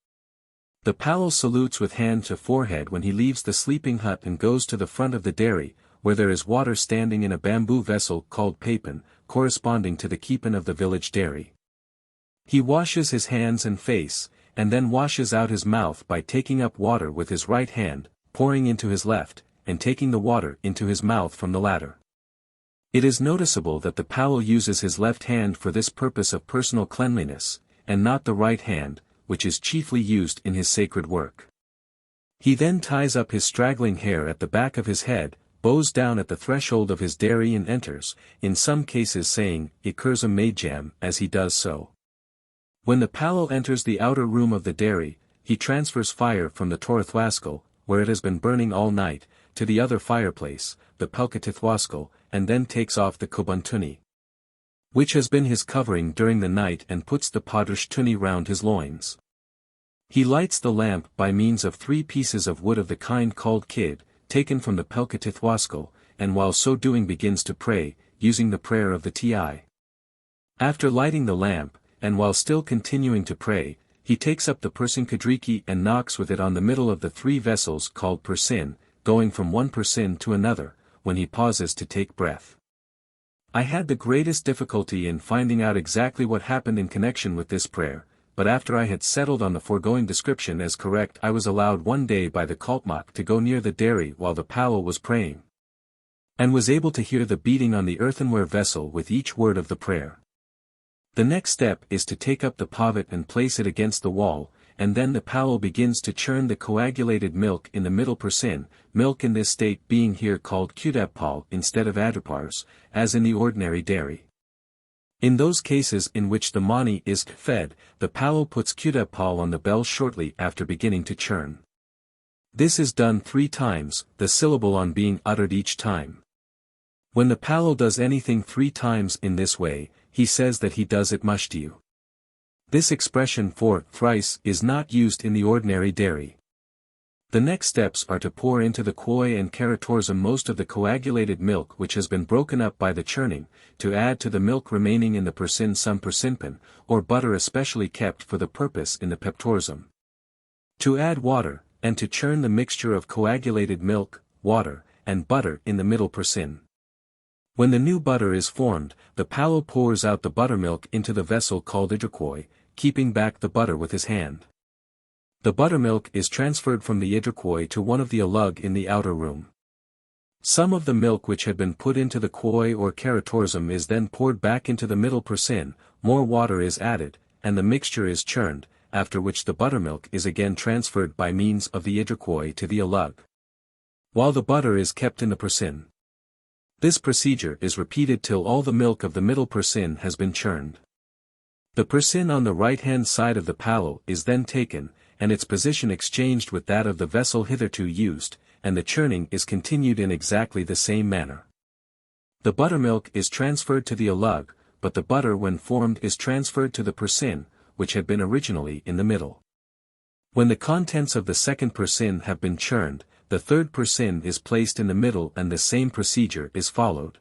The powell salutes with hand to forehead when he leaves the sleeping hut and goes to the front of the dairy, where there is water standing in a bamboo vessel called papan, corresponding to the keepin of the village dairy. He washes his hands and face, and then washes out his mouth by taking up water with his right hand, pouring into his left, and taking the water into his mouth from the latter. It is noticeable that the powell uses his left hand for this purpose of personal cleanliness, and not the right hand, which is chiefly used in his sacred work. He then ties up his straggling hair at the back of his head, bows down at the threshold of his dairy and enters, in some cases saying, XIII Majam as he does so. When the powell enters the outer room of the dairy, he transfers fire from the Torathwaskal, where it has been burning all night, to the other fireplace, the Pelkatithwaskal, and then takes off the Kobuntuni, which has been his covering during the night, and puts the Padushtuni round his loins. He lights the lamp by means of 3 pieces of wood of the kind called kid, taken from the Pelkatithwaskal, and while so doing begins to pray, using the prayer of the Ti. After lighting the lamp, and while still continuing to pray, he takes up the persinkadriki and knocks with it on the middle of the 3 vessels called persin, going from one persin to another, when he pauses to take breath. I had the greatest difficulty in finding out exactly what happened in connection with this prayer, but after I had settled on the foregoing description as correct I was allowed one day by the Kultmak to go near the dairy while the powell was praying, and was able to hear the beating on the earthenware vessel with each word of the prayer. The next step is to take up the pavat and place it against the wall, and then the powell begins to churn the coagulated milk in the middle persin, milk in this state being here called kudapal instead of adupars, as in the ordinary dairy. In those cases in which the mani is fed, the powell puts kudapal on the bell shortly after beginning to churn. This is done 3 times, the syllable on being uttered each time. When the powell does anything 3 times in this way, he says that he does it mushtiu. This expression for thrice is not used in the ordinary dairy. The next steps are to pour into the koi and keratorsum most of the coagulated milk which has been broken up by the churning, to add to the milk remaining in the persin some persinpan, or butter especially kept for the purpose in the peptorsum. To add water, and to churn the mixture of coagulated milk, water, and butter in the middle persin. When the new butter is formed, the powell pours out the buttermilk into the vessel called idrakoi, keeping back the butter with his hand. The buttermilk is transferred from the idrakwoi to one of the alug in the outer room. Some of the milk which had been put into the kwoi or keratorsum is then poured back into the middle persin, more water is added, and the mixture is churned, after which the buttermilk is again transferred by means of the idrakwoi to the alug, while the butter is kept in the persin. This procedure is repeated till all the milk of the middle persin has been churned. The persin on the right-hand side of the palo is then taken, and its position exchanged with that of the vessel hitherto used, and the churning is continued in exactly the same manner. The buttermilk is transferred to the alug, but the butter when formed is transferred to the persin, which had been originally in the middle. When the contents of the second persin have been churned, the third persin is placed in the middle and the same procedure is followed.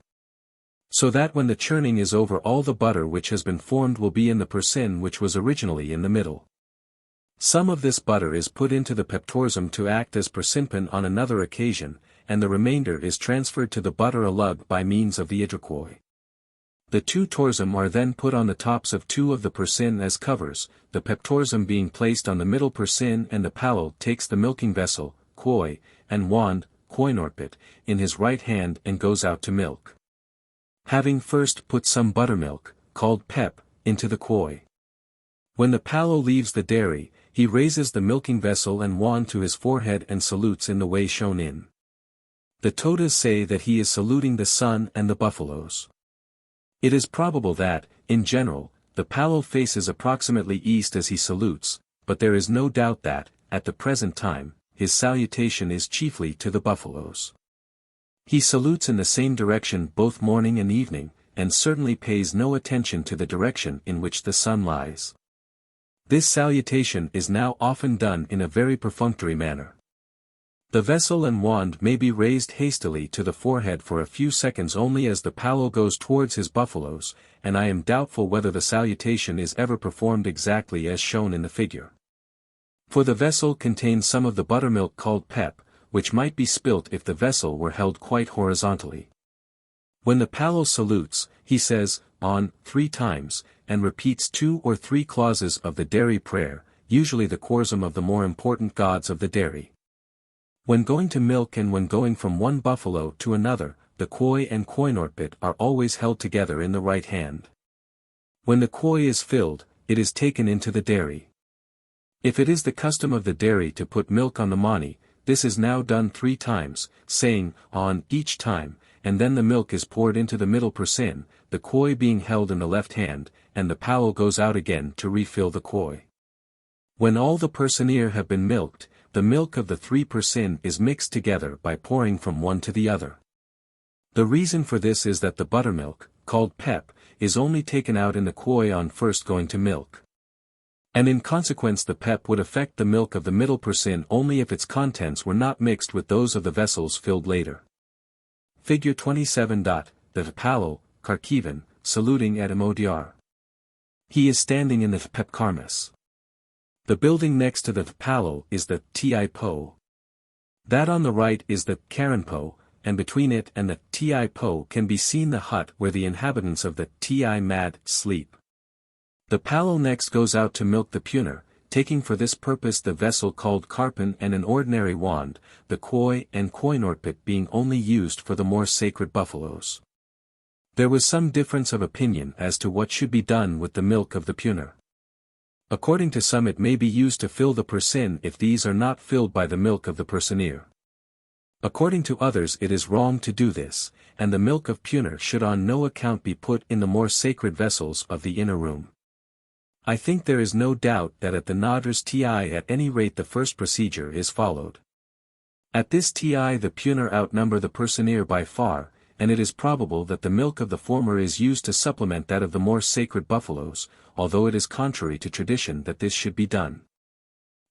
So that when the churning is over, all the butter which has been formed will be in the persin which was originally in the middle. Some of this butter is put into the peptorsum to act as persinpan on another occasion, and the remainder is transferred to the butter alug by means of the idrakwoi. The two torsum are then put on the tops of two of the persin as covers, the peptorsum being placed on the middle persin, and the palo takes the milking vessel, kwoi, and wand, koinorpit, in his right hand and goes out to milk. Having first put some buttermilk, called pep, into the kwoi. When the palo leaves the dairy, he raises the milking vessel and wand to his forehead and salutes in the way shown in. The Todas say that he is saluting the sun and the buffaloes. It is probable that, in general, the palo faces approximately east as he salutes, but there is no doubt that, at the present time, his salutation is chiefly to the buffaloes. He salutes in the same direction both morning and evening, and certainly pays no attention to the direction in which the sun lies. This salutation is now often done in a very perfunctory manner. The vessel and wand may be raised hastily to the forehead for a few seconds only as the palo goes towards his buffaloes, and I am doubtful whether the salutation is ever performed exactly as shown in the figure. For the vessel contains some of the buttermilk called pep, which might be spilt if the vessel were held quite horizontally. When the palo salutes, he says, on, 3 times, and repeats 2 or 3 clauses of the dairy prayer, usually the chorsum of the more important gods of the dairy. When going to milk and when going from one buffalo to another, the kwoi and koinorpit are always held together in the right hand. When the kwoi is filled, it is taken into the dairy. If it is the custom of the dairy to put milk on the mani, this is now done 3 times, saying, on, each time, and then the milk is poured into the middle persin, the kwoi being held in the left hand, and the palo goes out again to refill the kwoi. When all the persineer have been milked, the milk of the 3 persin is mixed together by pouring from one to the other. The reason for this is that the buttermilk, called pep, is only taken out in the kwoi on first going to milk. And in consequence the pep would affect the milk of the middle persin only if its contents were not mixed with those of the vessels filled later. Figure 27. The palo, Kharkivan, saluting at Imodiar. He is standing in the pep karmas. The building next to the palo is the Ti-po. That on the right is the Karanpo, and between it and the Ti-po can be seen the hut where the inhabitants of the Ti-mad sleep. The palo next goes out to milk the puner, taking for this purpose the vessel called karpan and an ordinary wand, the kwoi and koinorpit being only used for the more sacred buffaloes. There was some difference of opinion as to what should be done with the milk of the puner. According to some it may be used to fill the persin if these are not filled by the milk of the persineer. According to others it is wrong to do this, and the milk of puner should on no account be put in the more sacred vessels of the inner room. I think there is no doubt that at the Nadras Ti at any rate the first procedure is followed. At this Ti the puner outnumber the persineer by far, and it is probable that the milk of the former is used to supplement that of the more sacred buffaloes, although it is contrary to tradition that this should be done.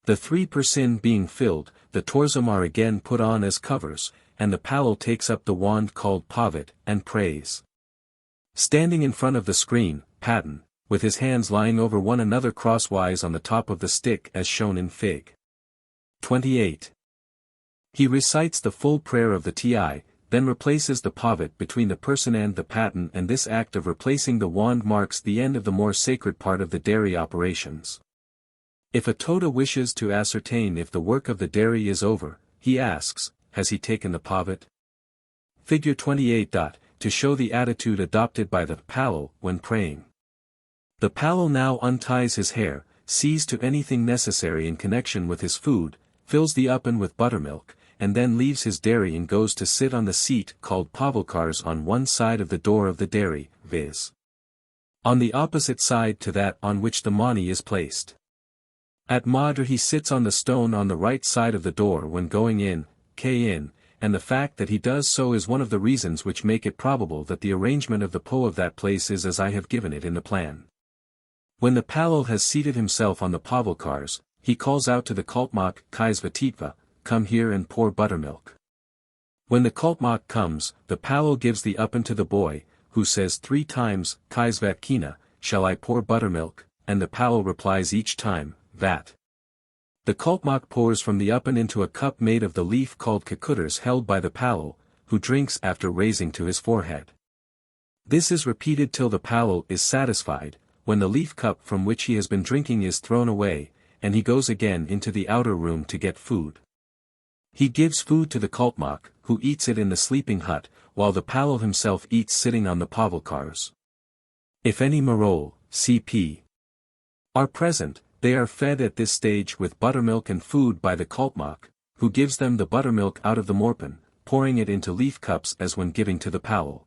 The 3 persin being filled, the torsum are again put on as covers, and the palo takes up the wand called pavit, and prays. Standing in front of the screen, Patton, with his hands lying over one another crosswise on the top of the stick as shown in Fig. 28. He recites the full prayer of the Ti, then replaces the pavat between the person and the paten, and this act of replacing the wand marks the end of the more sacred part of the dairy operations. If a Toda wishes to ascertain if the work of the dairy is over, he asks, has he taken the pavat? Figure 28. To show the attitude adopted by the palal when praying. The palal now unties his hair, sees to anything necessary in connection with his food, fills the oven with buttermilk, and then leaves his dairy and goes to sit on the seat called pavalkars on one side of the door of the dairy, viz. on the opposite side to that on which the mani is placed. At Madhur he sits on the stone on the right side of the door when going in, and the fact that he does so is one of the reasons which make it probable that the arrangement of the po of that place is as I have given it in the plan. When the palal has seated himself on the pavalkars, he calls out to the kalpmak kaisvatitva, come here and pour buttermilk. When the kalpmak comes, the palal gives the oven to the boy, who says 3 times, kaisvatkina, shall I pour buttermilk, and the palal replies each time, vat. The kalpmak pours from the oven into a cup made of the leaf called kakutars held by the palal, who drinks after raising to his forehead. This is repeated till the palal is satisfied, when the leaf cup from which he has been drinking is thrown away, and he goes again into the outer room to get food. He gives food to the kalpmak, who eats it in the sleeping hut, while the palal himself eats sitting on the pavalkars. If any marol, CP, are present, they are fed at this stage with buttermilk and food by the kalpmak, who gives them the buttermilk out of the morpan, pouring it into leaf cups as when giving to the palal.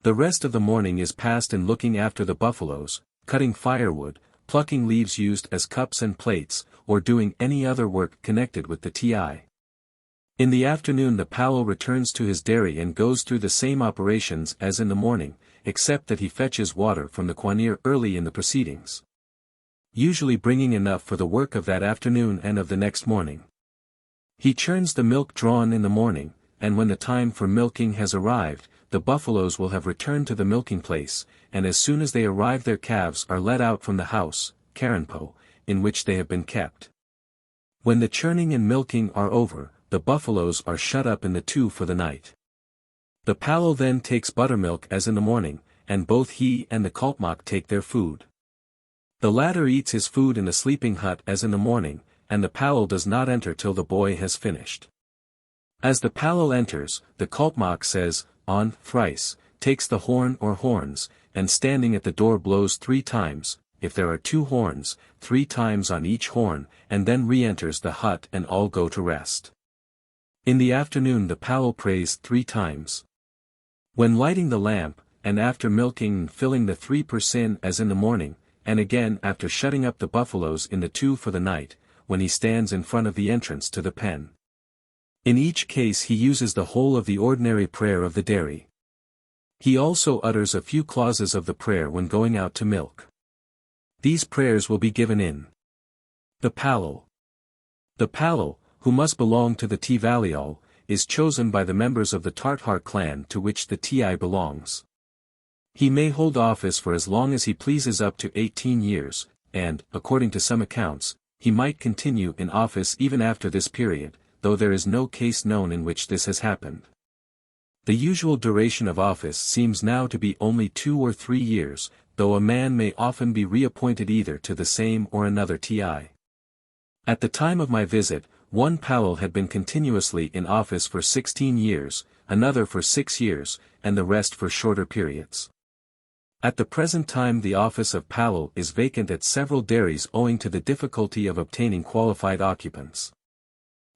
The rest of the morning is passed in looking after the buffaloes, cutting firewood, plucking leaves used as cups and plates, or doing any other work connected with the ti. In the afternoon the palal returns to his dairy and goes through the same operations as in the morning, except that he fetches water from the kwanir early in the proceedings, usually bringing enough for the work of that afternoon and of the next morning. He churns the milk drawn in the morning, and when the time for milking has arrived, the buffaloes will have returned to the milking place, and as soon as they arrive their calves are let out from the house, karanpo, in which they have been kept. When the churning and milking are over, the buffaloes are shut up in the tu for the night. The palal then takes buttermilk as in the morning, and both he and the kalpmak take their food. The latter eats his food in the sleeping hut as in the morning, and the palal does not enter till the boy has finished. As the palal enters, the kalpmak says, on, thrice, takes the horn or horns, and standing at the door blows 3 times, if there are 2 horns, 3 times on each horn, and then re-enters the hut and all go to rest. In the afternoon the palal prays 3 times. When lighting the lamp, and after milking and filling the 3% as in the morning, and again after shutting up the buffaloes in the tu for the night, when he stands in front of the entrance to the pen. In each case he uses the whole of the ordinary prayer of the dairy. He also utters a few clauses of the prayer when going out to milk. These prayers will be given in the palal. The palal, who must belong to the Tivalial, is chosen by the members of the Tartar clan to which the Ti belongs. He may hold office for as long as he pleases up to 18 years, and, according to some accounts, he might continue in office even after this period, though there is no case known in which this has happened. The usual duration of office seems now to be only 2 or 3 years, though a man may often be reappointed either to the same or another Ti. At the time of my visit, one palal had been continuously in office for 16 years, another for 6 years, and the rest for shorter periods. At the present time the office of palal is vacant at several dairies owing to the difficulty of obtaining qualified occupants.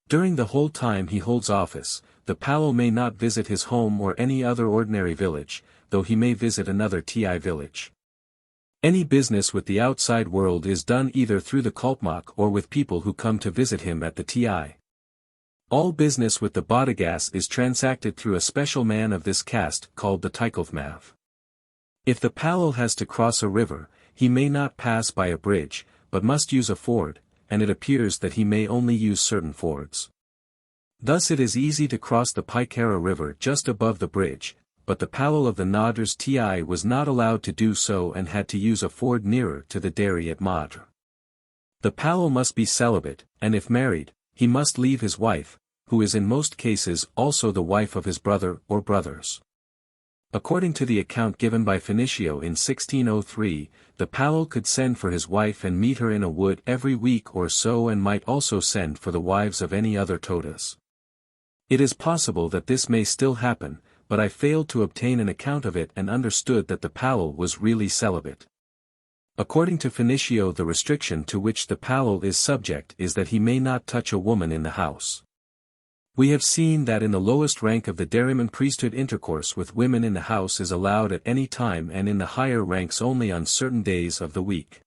During the whole time he holds office, the palal may not visit his home or any other ordinary village, though he may visit another Ti village. Any business with the outside world is done either through the kalpmak or with people who come to visit him at the Ti. All business with the Bodagas is transacted through a special man of this caste called the Tikalthmav. If the palal has to cross a river, he may not pass by a bridge, but must use a ford, and it appears that he may only use certain fords. Thus it is easy to cross the Paikara river just above the bridge, but the palal of the Nadar's Ti was not allowed to do so and had to use a ford nearer to the dairy at Madra. The palal must be celibate, and if married, he must leave his wife, who is in most cases also the wife of his brother or brothers. According to the account given by Finitio in 1603, the Powell could send for his wife and meet her in a wood every week or so, and might also send for the wives of any other Todas. It is possible that this may still happen, but I failed to obtain an account of it and understood that the Powell was really celibate. According to Finitio, the restriction to which the Powell is subject is that he may not touch a woman in the house. We have seen that in the lowest rank of the dairyman priesthood intercourse with women in the house is allowed at any time, and in the higher ranks only on certain days of the week.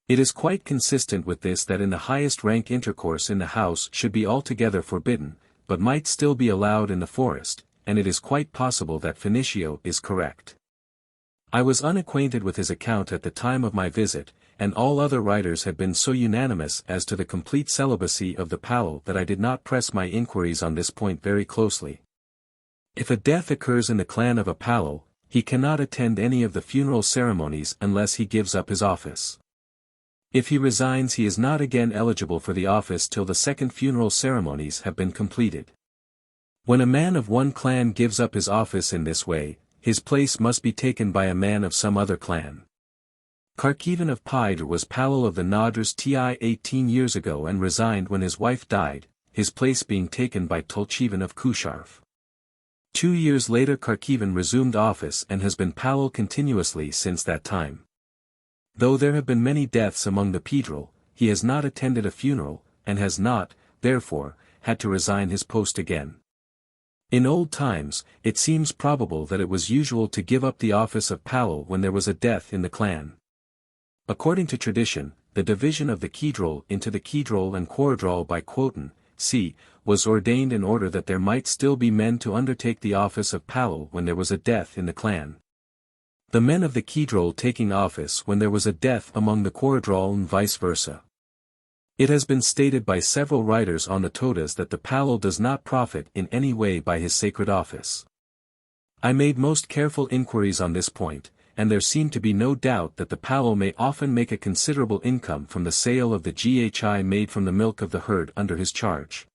It is quite consistent with this that in the highest rank intercourse in the house should be altogether forbidden, but might still be allowed in the forest, and it is quite possible that Finitio is correct. I was unacquainted with his account at the time of my visit, and all other writers had been so unanimous as to the complete celibacy of the Powell that I did not press my inquiries on this point very closely. If a death occurs in the clan of a Powell, he cannot attend any of the funeral ceremonies unless he gives up his office. If he resigns, he is not again eligible for the office till the second funeral ceremonies have been completed. When a man of one clan gives up his office in this way, his place must be taken by a man of some other clan. Carkeven of Pydre was Powell of the Noders TI 18 years ago and resigned when his wife died, his place being taken by Tulcheven of Cusharf. 2 years later Carkeven resumed office and has been Powell continuously since that time. Though there have been many deaths among the Pedral, he has not attended a funeral, and has not, therefore, had to resign his post again. In old times, it seems probable that it was usual to give up the office of Powell when there was a death in the clan. According to tradition, the division of the Kedrol into the Kedrol and Quardrall by Quoten, c. was ordained in order that there might still be men to undertake the office of Powell when there was a death in the clan. The men of the Kedrol taking office when there was a death among the Quardrall and vice versa. It has been stated by several writers on the Todas that the Powell does not profit in any way by his sacred office. I made most careful inquiries on this point, and there seemed to be no doubt that the Powell may often make a considerable income from the sale of the ghi made from the milk of the herd under his charge.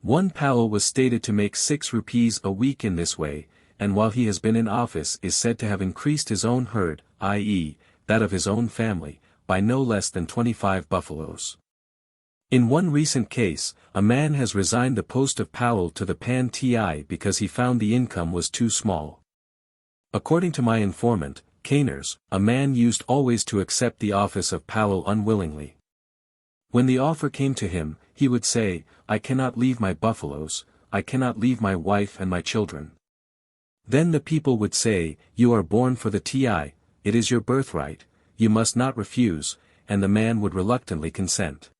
One Powell was stated to make 6 rupees a week in this way, and while he has been in office is said to have increased his own herd, i.e., that of his own family, by no less than 25 buffaloes. In one recent case, a man has resigned the post of Powell to the Pan Ti because he found the income was too small. According to my informant, Caners, a man used always to accept the office of Powell unwillingly. When the offer came to him, he would say, "I cannot leave my buffaloes, I cannot leave my wife and my children." Then the people would say, "You are born for the Ti, it is your birthright, you must not refuse," and the man would reluctantly consent.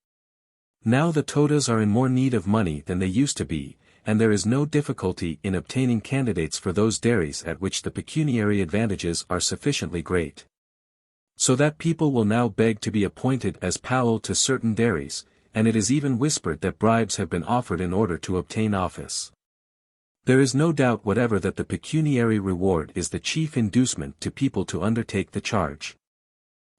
Now the Todas are in more need of money than they used to be, and there is no difficulty in obtaining candidates for those dairies at which the pecuniary advantages are sufficiently great. So that people will now beg to be appointed as Powell to certain dairies, and it is even whispered that bribes have been offered in order to obtain office. There is no doubt whatever that the pecuniary reward is the chief inducement to people to undertake the charge.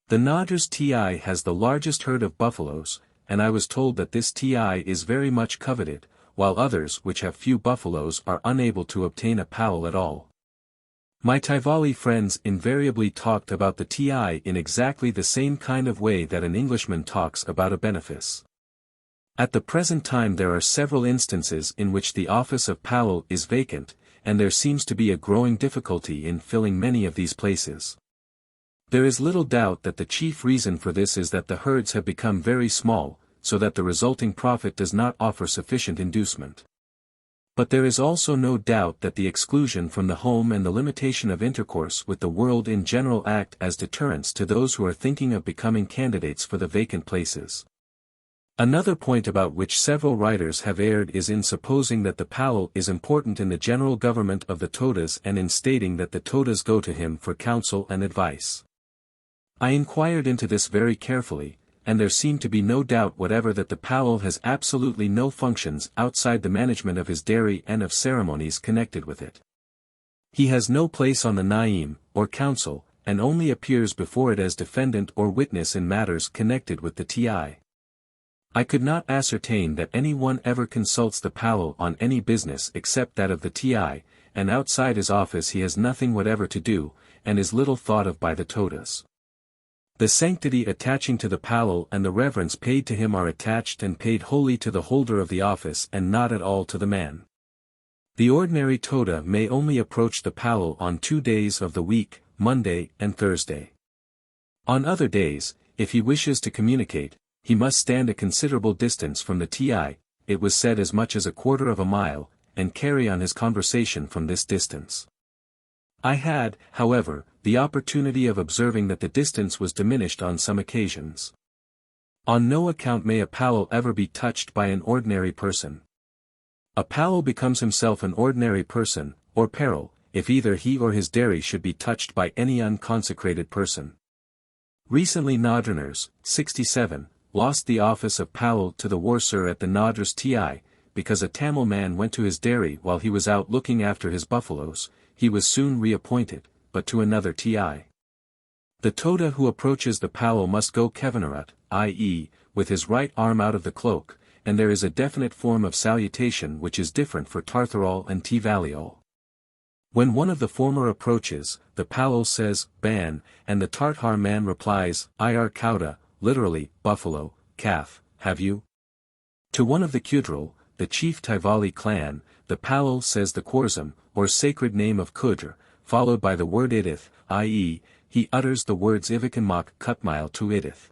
The Noders Ti has the largest herd of buffaloes, and I was told that this Ti is very much coveted, while others which have few buffaloes are unable to obtain a Powell at all. My Tivoli friends invariably talked about the Ti in exactly the same kind of way that an Englishman talks about a benefice. At the present time there are several instances in which the office of Powell is vacant, and there seems to be a growing difficulty in filling many of these places. There is little doubt that the chief reason for this is that the herds have become very small, so that the resulting profit does not offer sufficient inducement. But there is also no doubt that the exclusion from the home and the limitation of intercourse with the world in general act as deterrents to those who are thinking of becoming candidates for the vacant places. Another point about which several writers have erred is in supposing that the Powell is important in the general government of the Todas and in stating that the Todas go to him for counsel and advice. I inquired into this very carefully, and there seemed to be no doubt whatever that the Powell has absolutely no functions outside the management of his dairy and of ceremonies connected with it. He has no place on the Naim, or council, and only appears before it as defendant or witness in matters connected with the Ti. I could not ascertain that any one ever consults the Palal on any business except that of the TI, and outside his office he has nothing whatever to do, and is little thought of by the Todas. The sanctity attaching to the Palal and the reverence paid to him are attached and paid wholly to the holder of the office and not at all to the man. The ordinary Toda may only approach the Palal on 2 days of the week, Monday and Thursday. On other days, if he wishes to communicate, he must stand a considerable distance from the TI, it was said as much as a quarter of a mile, and carry on his conversation from this distance. I had, however, the opportunity of observing that the distance was diminished on some occasions. On no account may a Palal ever be touched by an ordinary person. A Palal becomes himself an ordinary person, or peril, if either he or his dairy should be touched by any unconsecrated person. Recently Nadraners, 67, lost the office of Palal to the Warsir at the Nadras Ti, because a Tamil man went to his dairy while he was out looking after his buffaloes. He was soon reappointed, but to another Ti. The Toda who approaches the Palal must go Kevenarat, i.e., with his right arm out of the cloak, and there is a definite form of salutation which is different for Tartharol and Tivaliol. When one of the former approaches, the Palal says, Ban, and the Tartar man replies, Ir Kauda, literally, buffalo, calf, have you? To one of the Kudral, the chief Tivali clan, the Palal says the Khorzam, or sacred name of Kudr, followed by the word Idith, i.e., he utters the words Ivikanmak Kutmile to Idith.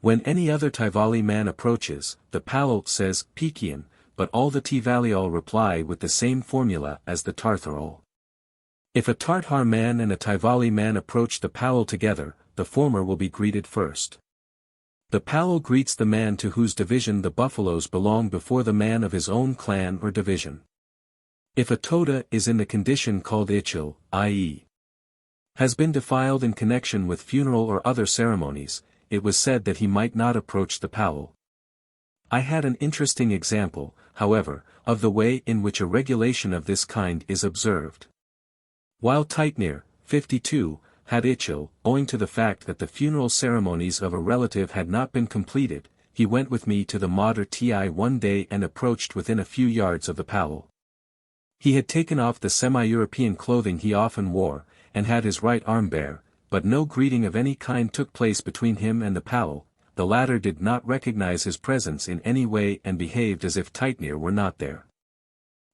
When any other Tivali man approaches, the Palal says Pekian, but all the Tivaliol reply with the same formula as the Tartharol. If a Tartar man and a Tivali man approach the Palal together, the former will be greeted first. The Palal greets the man to whose division the buffaloes belong before the man of his own clan or division. If a Toda is in the condition called Ichil, i.e., has been defiled in connection with funeral or other ceremonies, it was said that he might not approach the Palal. I had an interesting example, however, of the way in which a regulation of this kind is observed. While Taitnir, 52, had Ichil, owing to the fact that the funeral ceremonies of a relative had not been completed, he went with me to the Madar Ti one day and approached within a few yards of the Palal. He had taken off the semi-European clothing he often wore, and had his right arm bare, but no greeting of any kind took place between him and the Palal. The latter did not recognize his presence in any way and behaved as if Taitnir were not there.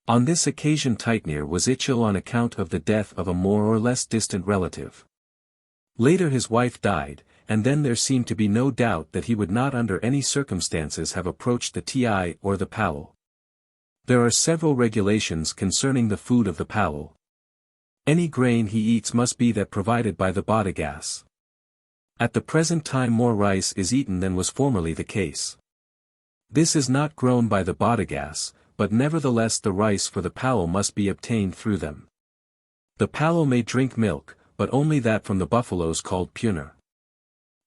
On this occasion Taitnir was Ichil on account of the death of a more or less distant relative. Later his wife died, and then there seemed to be no doubt that he would not under any circumstances have approached the Ti or the Palal. There are several regulations concerning the food of the Palal. Any grain he eats must be that provided by the Bodagas. At the present time more rice is eaten than was formerly the case. This is not grown by the Bodagas, but nevertheless the rice for the Palal must be obtained through them. The Palal may drink milk, but only that from the buffaloes called puner.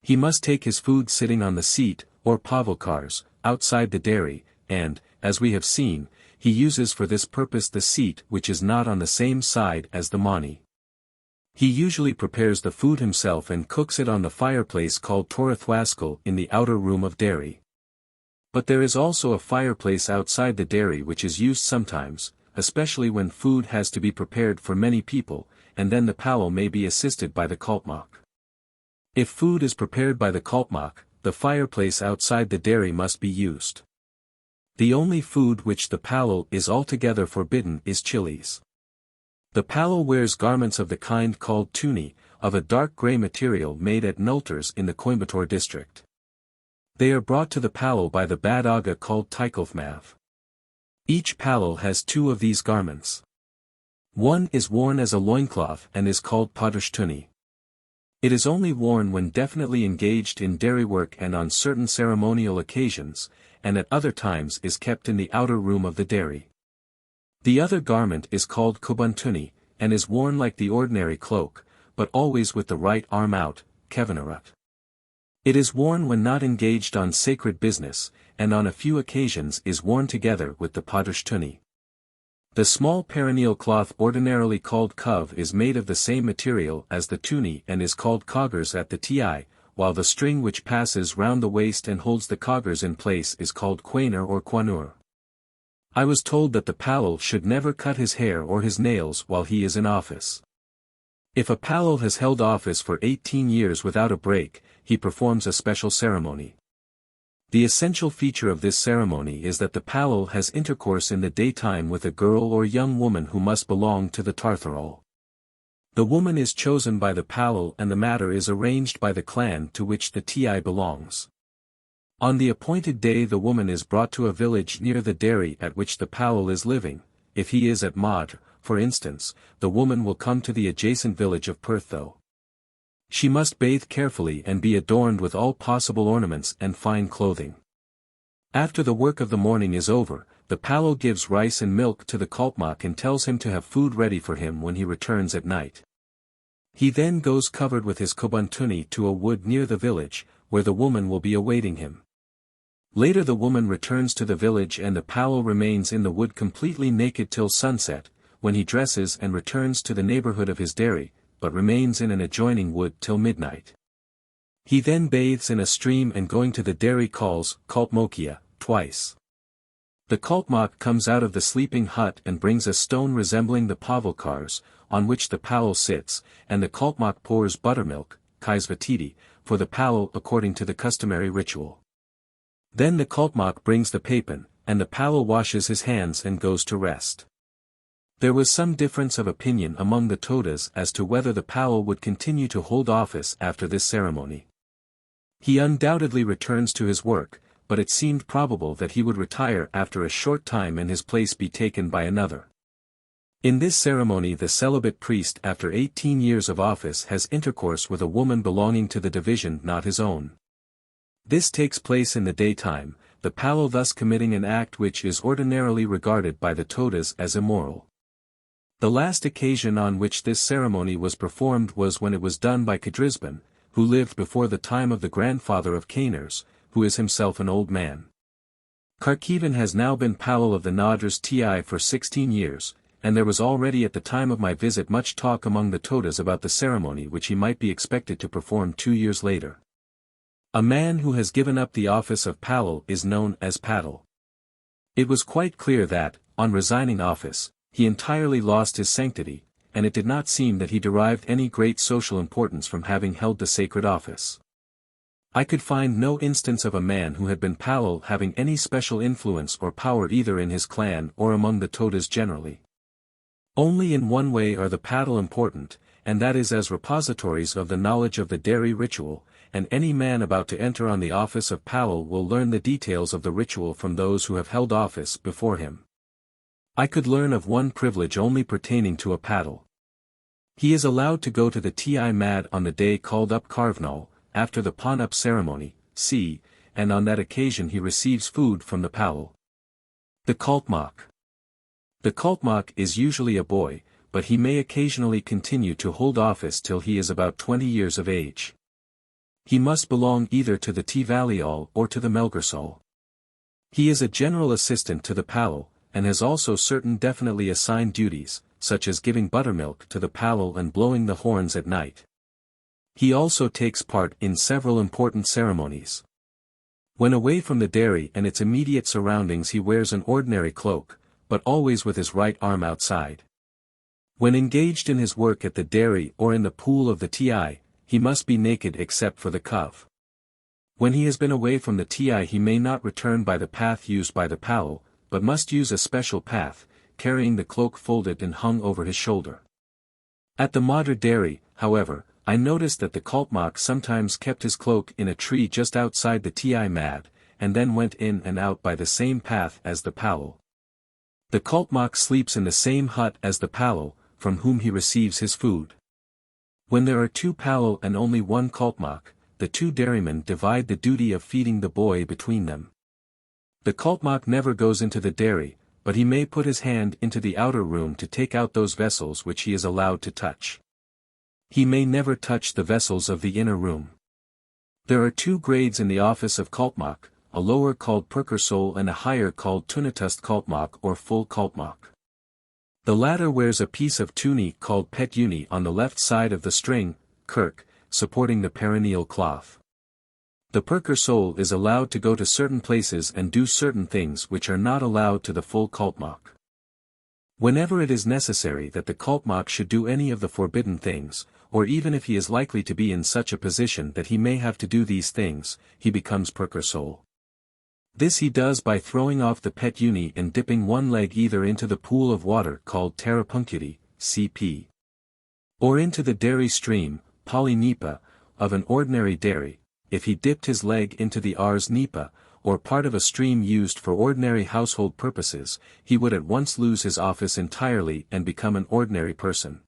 He must take his food sitting on the seat, or pavilkars, outside the dairy, and, as we have seen, he uses for this purpose the seat which is not on the same side as the mani. He usually prepares the food himself and cooks it on the fireplace called Torathwaskal in the outer room of dairy. But there is also a fireplace outside the dairy which is used sometimes, especially when food has to be prepared for many people, and then the Palal may be assisted by the Kaltmak. If food is prepared by the Kaltmak, the fireplace outside the dairy must be used. The only food which the Palal is altogether forbidden is chilies. The Palal wears garments of the kind called tuni, of a dark grey material made at Nulters in the Coimbatore district. They are brought to the Palal by the Badaga called Taikulthmav. Each Palal has 2 of these garments. One is worn as a loincloth and is called Padushtuni. It is only worn when definitely engaged in dairy work and on certain ceremonial occasions, and at other times is kept in the outer room of the dairy. The other garment is called Kubuntuni, and is worn like the ordinary cloak, but always with the right arm out, Kevenarat. It is worn when not engaged on sacred business, and on a few occasions is worn together with the Padushtuni. The small perineal cloth ordinarily called Kuv is made of the same material as the tuni and is called Kagars at the Ti, while the string which passes round the waist and holds the coggers in place is called quainer or quanur. I was told that the pallal should never cut his hair or his nails while he is in office. If a pallal has held office for 18 years without a break, he performs a special ceremony. The essential feature of this ceremony is that the pallal has intercourse in the daytime with a girl or young woman who must belong to the Tartharal. The woman is chosen by the pallal and the matter is arranged by the clan to which the ti belongs. On the appointed day the woman is brought to a village near the dairy at which the pallal is living. If he is at Madh, for instance, the woman will come to the adjacent village of Pertho. She must bathe carefully and be adorned with all possible ornaments and fine clothing. After the work of the morning is over, the pallal gives rice and milk to the Kaltmak and tells him to have food ready for him when he returns at night. He then goes covered with his kobuntuni to a wood near the village, where the woman will be awaiting him. Later the woman returns to the village and the pallal remains in the wood completely naked till sunset, when he dresses and returns to the neighborhood of his dairy, but remains in an adjoining wood till midnight. He then bathes in a stream and going to the dairy calls, Kaltmokia, twice. The Kaltmak comes out of the sleeping hut and brings a stone resembling the pavalkars, on which the pallal sits, and the Kaltmak pours buttermilk, kaisvatiti, for the pallal according to the customary ritual. Then the Kaltmak brings the papan, and the pallal washes his hands and goes to rest. There was some difference of opinion among the Todas as to whether the pallal would continue to hold office after this ceremony. He undoubtedly returns to his work, but it seemed probable that he would retire after a short time and his place be taken by another. In this ceremony the celibate priest after 18 years of office has intercourse with a woman belonging to the division not his own. This takes place in the daytime, the pallal thus committing an act which is ordinarily regarded by the Todas as immoral. The last occasion on which this ceremony was performed was when it was done by Kadrisban, who lived before the time of the grandfather of Caners, who is himself an old man. Karkivan has now been pallal of the Nadras Ti for 16 years, and there was already at the time of my visit much talk among the Todas about the ceremony which he might be expected to perform 2 years later. A man who has given up the office of pallal is known as paddal. It was quite clear that, on resigning office, he entirely lost his sanctity, and it did not seem that he derived any great social importance from having held the sacred office. I could find no instance of a man who had been pallal having any special influence or power either in his clan or among the Todas generally. Only in one way are the paddal important, and that is as repositories of the knowledge of the dairy ritual, and any man about to enter on the office of pallal will learn the details of the ritual from those who have held office before him. I could learn of one privilege only pertaining to a paddal. He is allowed to go to the Ti Mad on the day called up Karvnal, after the Pawn-up ceremony, and on that occasion he receives food from the pallal. The Kaltmak. The Kaltmak is usually a boy, but he may occasionally continue to hold office till he is about 20 years of age. He must belong either to the Tivalial or to the Melgarsal. He is a general assistant to the pallal, and has also certain definitely assigned duties, such as giving buttermilk to the pallal and blowing the horns at night. He also takes part in several important ceremonies. When away from the dairy and its immediate surroundings he wears an ordinary cloak, but always with his right arm outside. When engaged in his work at the dairy or in the pool of the Ti, he must be naked except for the cuff. When he has been away from the Ti he may not return by the path used by the pallal, but must use a special path, carrying the cloak folded and hung over his shoulder. At the Madra dairy, however, I noticed that the Kaltmak sometimes kept his cloak in a tree just outside the Ti Mad, and then went in and out by the same path as the pallal. The Kaltmak sleeps in the same hut as the pallal, from whom he receives his food. When there are 2 pallal and only 1 Kaltmak, the 2 dairymen divide the duty of feeding the boy between them. The Kaltmak never goes into the dairy, but he may put his hand into the outer room to take out those vessels which he is allowed to touch. He may never touch the vessels of the inner room. There are 2 grades in the office of Kaltmak, a lower called Perkersol and a higher called Tunatust Kaltmak or full Kaltmak. The latter wears a piece of tuni called Petuni on the left side of the string, kirk, supporting the perineal cloth. The Purker soul is allowed to go to certain places and do certain things which are not allowed to the full Kaltmak. Whenever it is necessary that the Kaltmak should do any of the forbidden things, or even if he is likely to be in such a position that he may have to do these things, he becomes Purker soul. This he does by throwing off the pet uni and dipping one leg either into the pool of water called Terapunkyati, cp. or into the dairy stream, Pali Nipa, of an ordinary dairy. If he dipped his leg into the Ars Nipa, or part of a stream used for ordinary household purposes, he would at once lose his office entirely and become an ordinary person.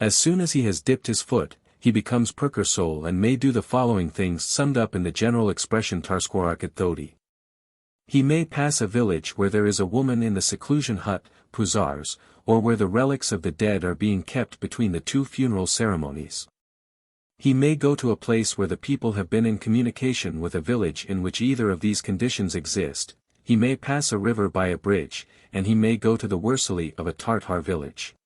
As soon as he has dipped his foot, he becomes Purker soul and may do the following things summed up in the general expression Tarskwarakit Thodi. He may pass a village where there is a woman in the seclusion hut, puzars, or where the relics of the dead are being kept between the two funeral ceremonies. He may go to a place where the people have been in communication with a village in which either of these conditions exist. He may pass a river by a bridge, and he may go to the Wursali of a Tartar village.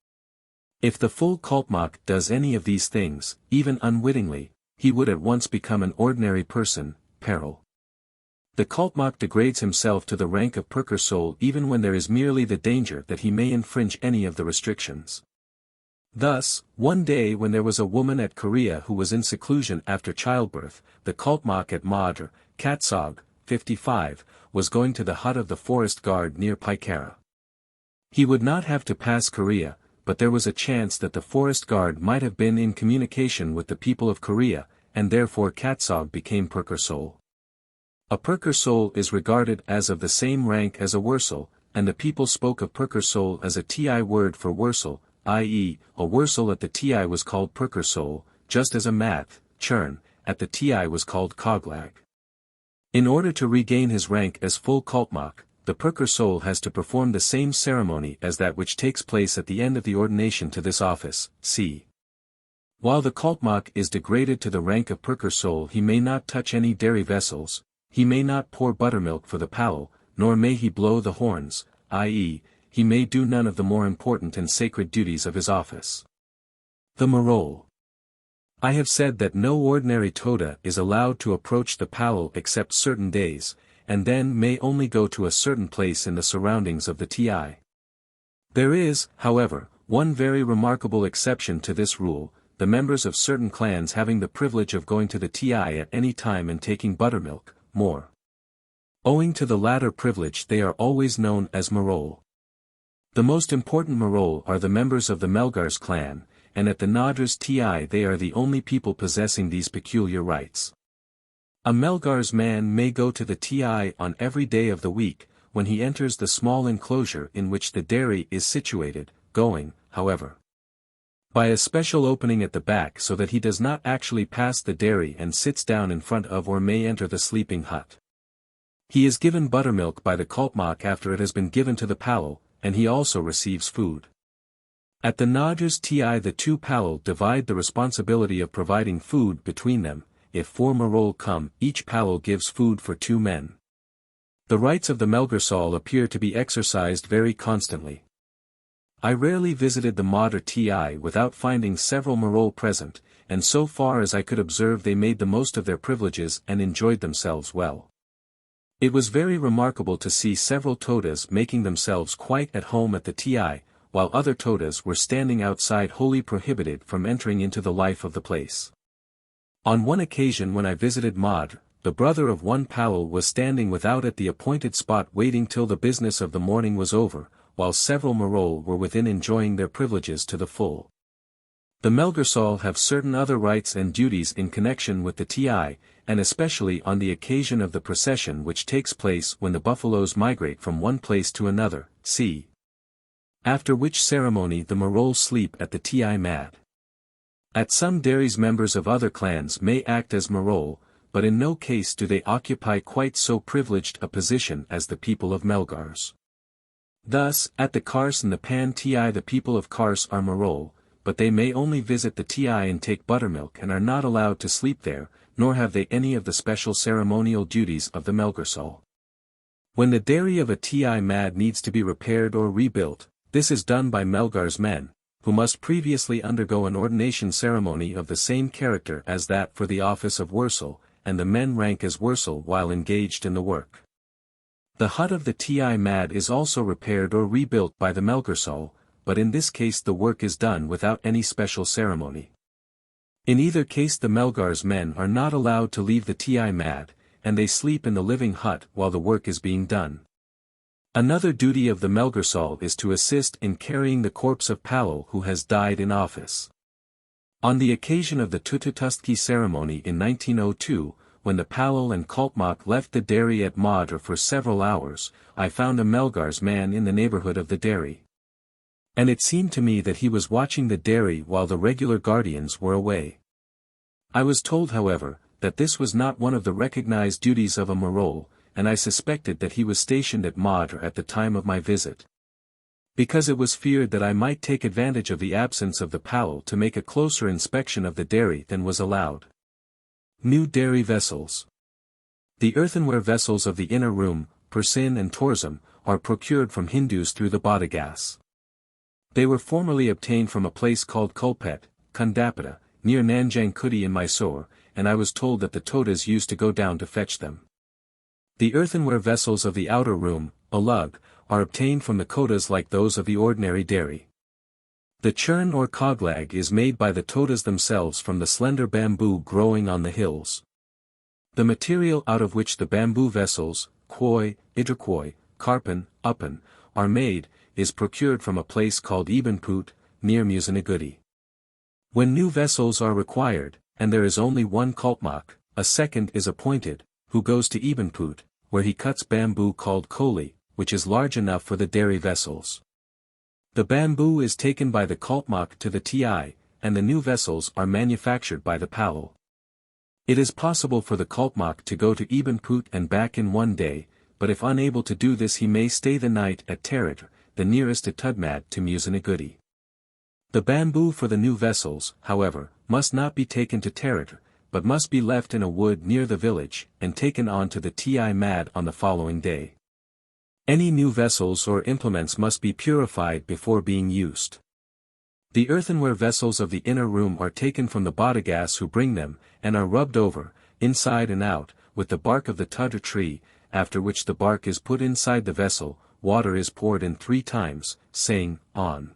If the full Kaltmak does any of these things, even unwittingly, he would at once become an ordinary person, peril. The Kaltmak degrades himself to the rank of Purker soul even when there is merely the danger that he may infringe any of the restrictions. Thus, one day when there was a woman at Korea who was in seclusion after childbirth, the Kaltmak at Madr, Katsog, 55, was going to the hut of the forest guard near Paikara. He would not have to pass Korea, but there was a chance that the forest guard might have been in communication with the people of Korea, and therefore Katsog became Purker soul. A Purker soul is regarded as of the same rank as a Wursal, and the people spoke of Purker soul as a Ti word for Wursal, i.e., a Wursal at the Ti was called Purker soul, just as a Math, Churn, at the Ti was called Koglag. In order to regain his rank as full Kaltmak, the Purker soul has to perform the same ceremony as that which takes place at the end of the ordination to this office, c. While the Kaltmak is degraded to the rank of Purker soul, he may not touch any dairy vessels, he may not pour buttermilk for the palo, nor may he blow the horns, i.e., he may do none of the more important and sacred duties of his office. The Marol. I have said that no ordinary Toda is allowed to approach the palo except certain days, and then may only go to a certain place in the surroundings of the Ti. There is, however, one very remarkable exception to this rule, the members of certain clans having the privilege of going to the Ti at any time and taking buttermilk, more. Owing to the latter privilege they are always known as Marol. The most important Marol are the members of the Melgars clan, and at the Nadras Ti they are the only people possessing these peculiar rights. A Melgars man may go to the Ti on every day of the week, when he enters the small enclosure in which the dairy is situated, going, however, by a special opening at the back so that he does not actually pass the dairy and sits down in front of or may enter the sleeping hut. He is given buttermilk by the Kaltmak after it has been given to the palo, and he also receives food. At the Nadras Ti the two palo divide the responsibility of providing food between them. If 4 Marol come, each palo gives food for 2 men. The rights of the Melgarsal appear to be exercised very constantly. I rarely visited the Madr Ti without finding several Marol present, and so far as I could observe they made the most of their privileges and enjoyed themselves well. It was very remarkable to see several Todas making themselves quite at home at the Ti, while other Todas were standing outside wholly prohibited from entering into the life of the place. On one occasion when I visited Madr, the brother of one palo was standing without at the appointed spot waiting till the business of the morning was over, while several Marol were within enjoying their privileges to the full. The Melgarsal have certain other rights and duties in connection with the Ti, and especially on the occasion of the procession which takes place when the buffaloes migrate from one place to another, c. After which ceremony the Marol sleep at the Ti Mad. At some dairies members of other clans may act as Marol, but in no case do they occupy quite so privileged a position as the people of Melgars. Thus, at the Kars and the Pan Ti the people of Kars are Marol, but they may only visit the Ti and take buttermilk and are not allowed to sleep there, nor have they any of the special ceremonial duties of the Melgarsal. When the dairy of a Ti Mad needs to be repaired or rebuilt, this is done by Melgars men, who must previously undergo an ordination ceremony of the same character as that for the office of Wursal, and the men rank as wursel while engaged in the work. The hut of the Ti Mad is also repaired or rebuilt by the Melgersal, but in this case the work is done without any special ceremony. In either case the Melgar's men are not allowed to leave the Ti Mad, and they sleep in the living hut while the work is being done. Another duty of the Melgersal is to assist in carrying the corpse of Palal who has died in office. On the occasion of the Tututustki ceremony in 1902, when the Palal and Kaltmak left the dairy at Madra for several hours, I found a Melgar's man in the neighborhood of the dairy. And it seemed to me that he was watching the dairy while the regular guardians were away. I was told, however, that this was not one of the recognized duties of a Marol, and I suspected that he was stationed at Madra at the time of my visit. Because it was feared that I might take advantage of the absence of the Palal to make a closer inspection of the dairy than was allowed. New dairy vessels. The earthenware vessels of the inner room, Persin and Torzum, are procured from Hindus through the Bodagas. They were formerly obtained from a place called Kulpet, Kundapata, near Nanjangkudi in Mysore, and I was told that the Todas used to go down to fetch them. The earthenware vessels of the outer room, Alug, are obtained from the Kodas like those of the ordinary dairy. The churn or koglag is made by the Todas themselves from the slender bamboo growing on the hills. The material out of which the bamboo vessels, Koi, Idrakoi, Karpan, Uppan, are made, is procured from a place called Ebenput, near Musinagudi. When new vessels are required, and there is only one Kaltmak, a second is appointed, who goes to Ebenput, where he cuts bamboo called Koli, which is large enough for the dairy vessels. The bamboo is taken by the Kaltmak to the Ti, and the new vessels are manufactured by the Palal. It is possible for the Kaltmak to go to Ebenput and back in one day, but if unable to do this he may stay the night at Terit, the nearest Tudmad to Musinagudi. The bamboo for the new vessels, however, must not be taken to Terit, but must be left in a wood near the village, and taken on to the Ti Mad on the following day. Any new vessels or implements must be purified before being used. The earthenware vessels of the inner room are taken from the Bodagas who bring them, and are rubbed over, inside and out, with the bark of the Tudra tree, after which the bark is put inside the vessel, water is poured in 3 times, saying, on.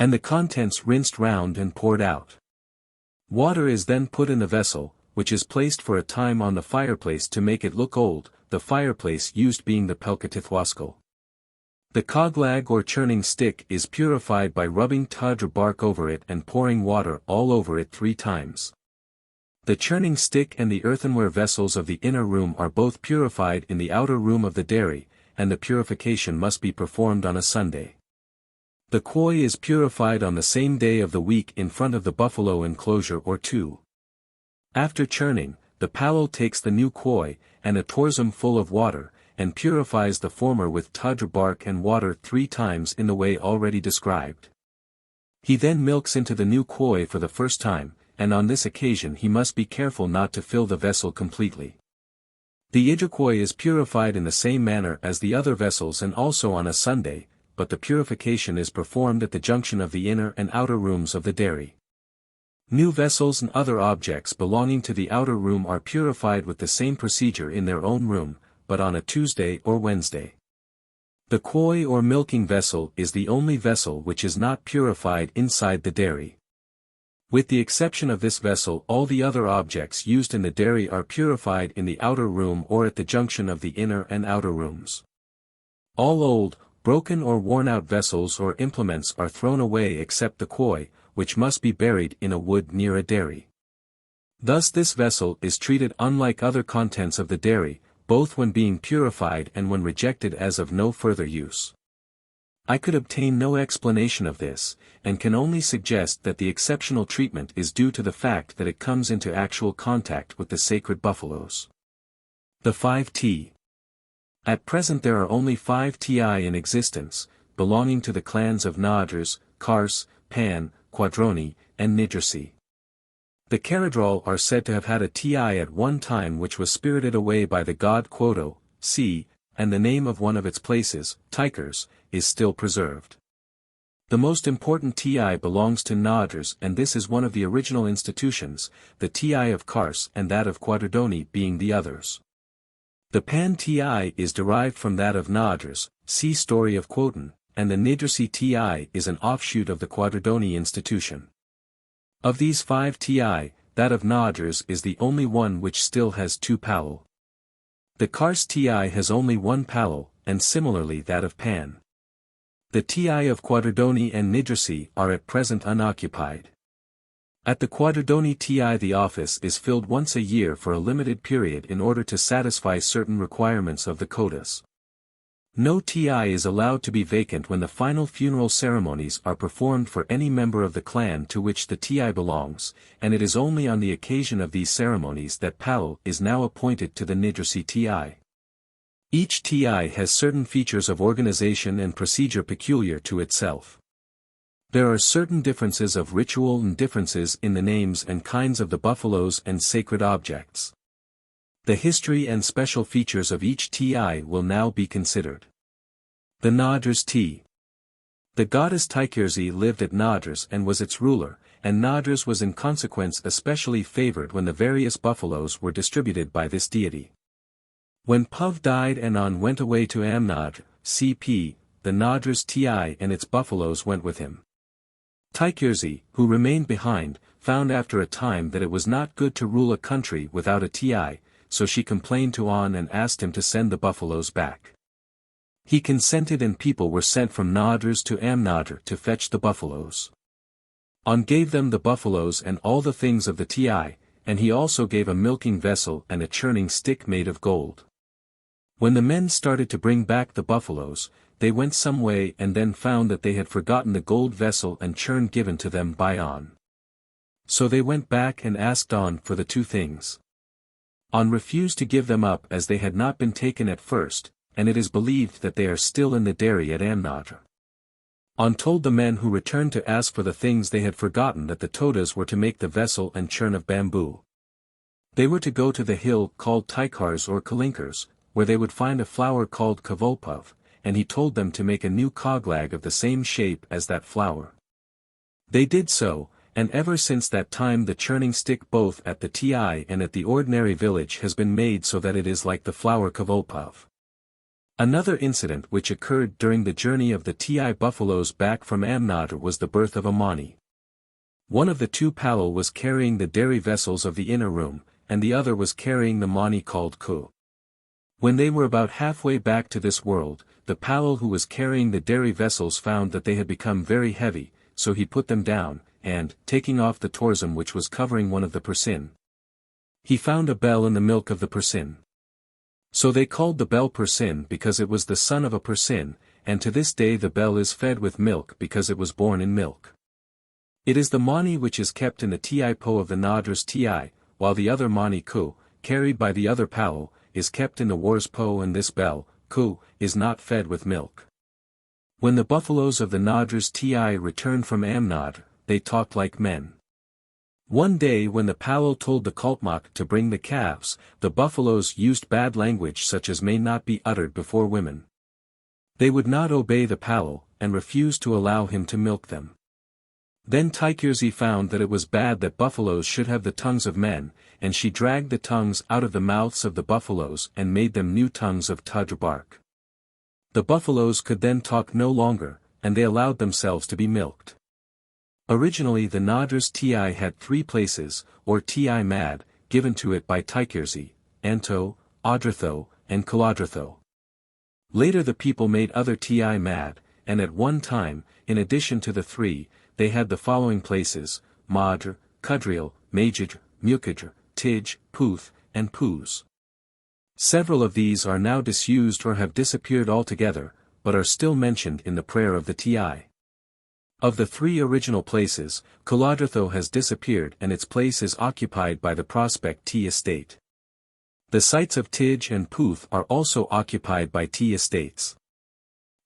And the contents rinsed round and poured out. Water is then put in the vessel, which is placed for a time on the fireplace to make it look old, the fireplace used being the Pelkatithwaskal. The koglag or churning stick is purified by rubbing Tudra bark over it and pouring water all over it 3 times. The churning stick and the earthenware vessels of the inner room are both purified in the outer room of the dairy, and the purification must be performed on a Sunday. The koi is purified on the same day of the week in front of the buffalo enclosure or 2. After churning, the Palal takes the new koi, and a torzum full of water, and purifies the former with Tudra bark and water 3 times in the way already described. He then milks into the new koi for the first time, and on this occasion he must be careful not to fill the vessel completely. The Idrakoi is purified in the same manner as the other vessels and also on a Sunday, but the purification is performed at the junction of the inner and outer rooms of the dairy. New vessels and other objects belonging to the outer room are purified with the same procedure in their own room, but on a Tuesday or Wednesday. The koi or milking vessel is the only vessel which is not purified inside the dairy. With the exception of this vessel, all the other objects used in the dairy are purified in the outer room or at the junction of the inner and outer rooms. All old, broken or worn-out vessels or implements are thrown away except the koi, which must be buried in a wood near a dairy. Thus this vessel is treated unlike other contents of the dairy, both when being purified and when rejected as of no further use. I could obtain no explanation of this, and can only suggest that the exceptional treatment is due to the fact that it comes into actual contact with the sacred buffaloes. The 5 T. At present there are only 5 Ti in existence, belonging to the clans of Nadras, Kars, Pan, Quadroni, and Nidrasi. The Karadral are said to have had a Ti at one time which was spirited away by the god Quoto, sea, and the name of one of its places, Tikers, is still preserved. The most important TI belongs to TODAS, and this is one of the original institutions, the TI of Kars and that of Quadrodoni being the others. The Pan TI is derived from that of TODAS, see Story of Quoten, and the Nidrisi TI is an offshoot of the Quadrodoni institution. Of these 5 TI, that of TODAS is the only one which still has 2 palal. The Kars TI has only 1 palal, and similarly that of Pan. The TI of Quadrodoni and Nidrisi are at present unoccupied. At the Quadrodoni TI the office is filled once a year for a limited period in order to satisfy certain requirements of the quotas. No TI is allowed to be vacant when the final funeral ceremonies are performed for any member of the clan to which the TI belongs, and it is only on the occasion of these ceremonies that palal is now appointed to the Nidrisi TI. Each TI has certain features of organization and procedure peculiar to itself. There are certain differences of ritual and differences in the names and kinds of the buffaloes and sacred objects. The history and special features of each TI will now be considered. The TODAS T. The goddess Tykersi lived at TODAS and was its ruler, and TODAS was in consequence especially favored when the various buffaloes were distributed by this deity. When Puv died and On went away to Amnad, CP, the TODAS TI and its buffaloes went with him. Tykersi, who remained behind, found after a time that it was not good to rule a country without a TI, so she complained to On and asked him to send the buffaloes back. He consented and people were sent from TODAS to Amnadr to fetch the buffaloes. On gave them the buffaloes and all the things of the TI, and he also gave a milking vessel and a churning stick made of gold. When the men started to bring back the buffaloes, they went some way and then found that they had forgotten the gold vessel and churn given to them by On. So they went back and asked On for the 2 things. On refused to give them up as they had not been taken at first, and it is believed that they are still in the dairy at Amnadr. On told the men who returned to ask for the things they had forgotten that the Todas were to make the vessel and churn of bamboo. They were to go to the hill called Tykars or Kalinkars, where they would find a flower called Kavolpov, and he told them to make a new koglag of the same shape as that flower. They did so, and ever since that time the churning stick both at the TI and at the ordinary village has been made so that it is like the flower Kavolpov. Another incident which occurred during the journey of the TI buffaloes back from Amnadr was the birth of a Mani. One of the 2 palal was carrying the dairy vessels of the inner room, and the other was carrying the Mani called Ku. When they were about halfway back to this world, the palal who was carrying the dairy vessels found that they had become very heavy, so he put them down, and, taking off the torsum which was covering one of the persin, he found a bell in the milk of the persin. So they called the bell persin because it was the son of a persin, and to this day the bell is fed with milk because it was born in milk. It is the Mani which is kept in the Ti Po of the TODAS Ti, while the other Mani Ku, carried by the other palal, is kept in the Wars Po, and this bell, Ku, is not fed with milk. When the buffaloes of the TODAS Ti returned from Amnadr, they talked like men. One day when the palal told the Kultmak to bring the calves, the buffaloes used bad language such as may not be uttered before women. They would not obey the palal, and refused to allow him to milk them. Then Tykersi found that it was bad that buffaloes should have the tongues of men, and she dragged the tongues out of the mouths of the buffaloes and made them new tongues of tudr bark. The buffaloes could then talk no longer, and they allowed themselves to be milked. Originally the TODAS Ti had 3 places, or Ti Mad, given to it by Tykersi, Anto, Audratho, and Kaladratho. Later the people made other Ti Mad, and at one time, in addition to the 3, they had the following places, Madr, Kudriel, Majidr, Mukidr, Tij, Puth, and Puz. Several of these are now disused or have disappeared altogether, but are still mentioned in the prayer of the Ti. Of the 3 original places, Kaladratho has disappeared and its place is occupied by the Prospect T estate. The sites of Tij and Puth are also occupied by T estates.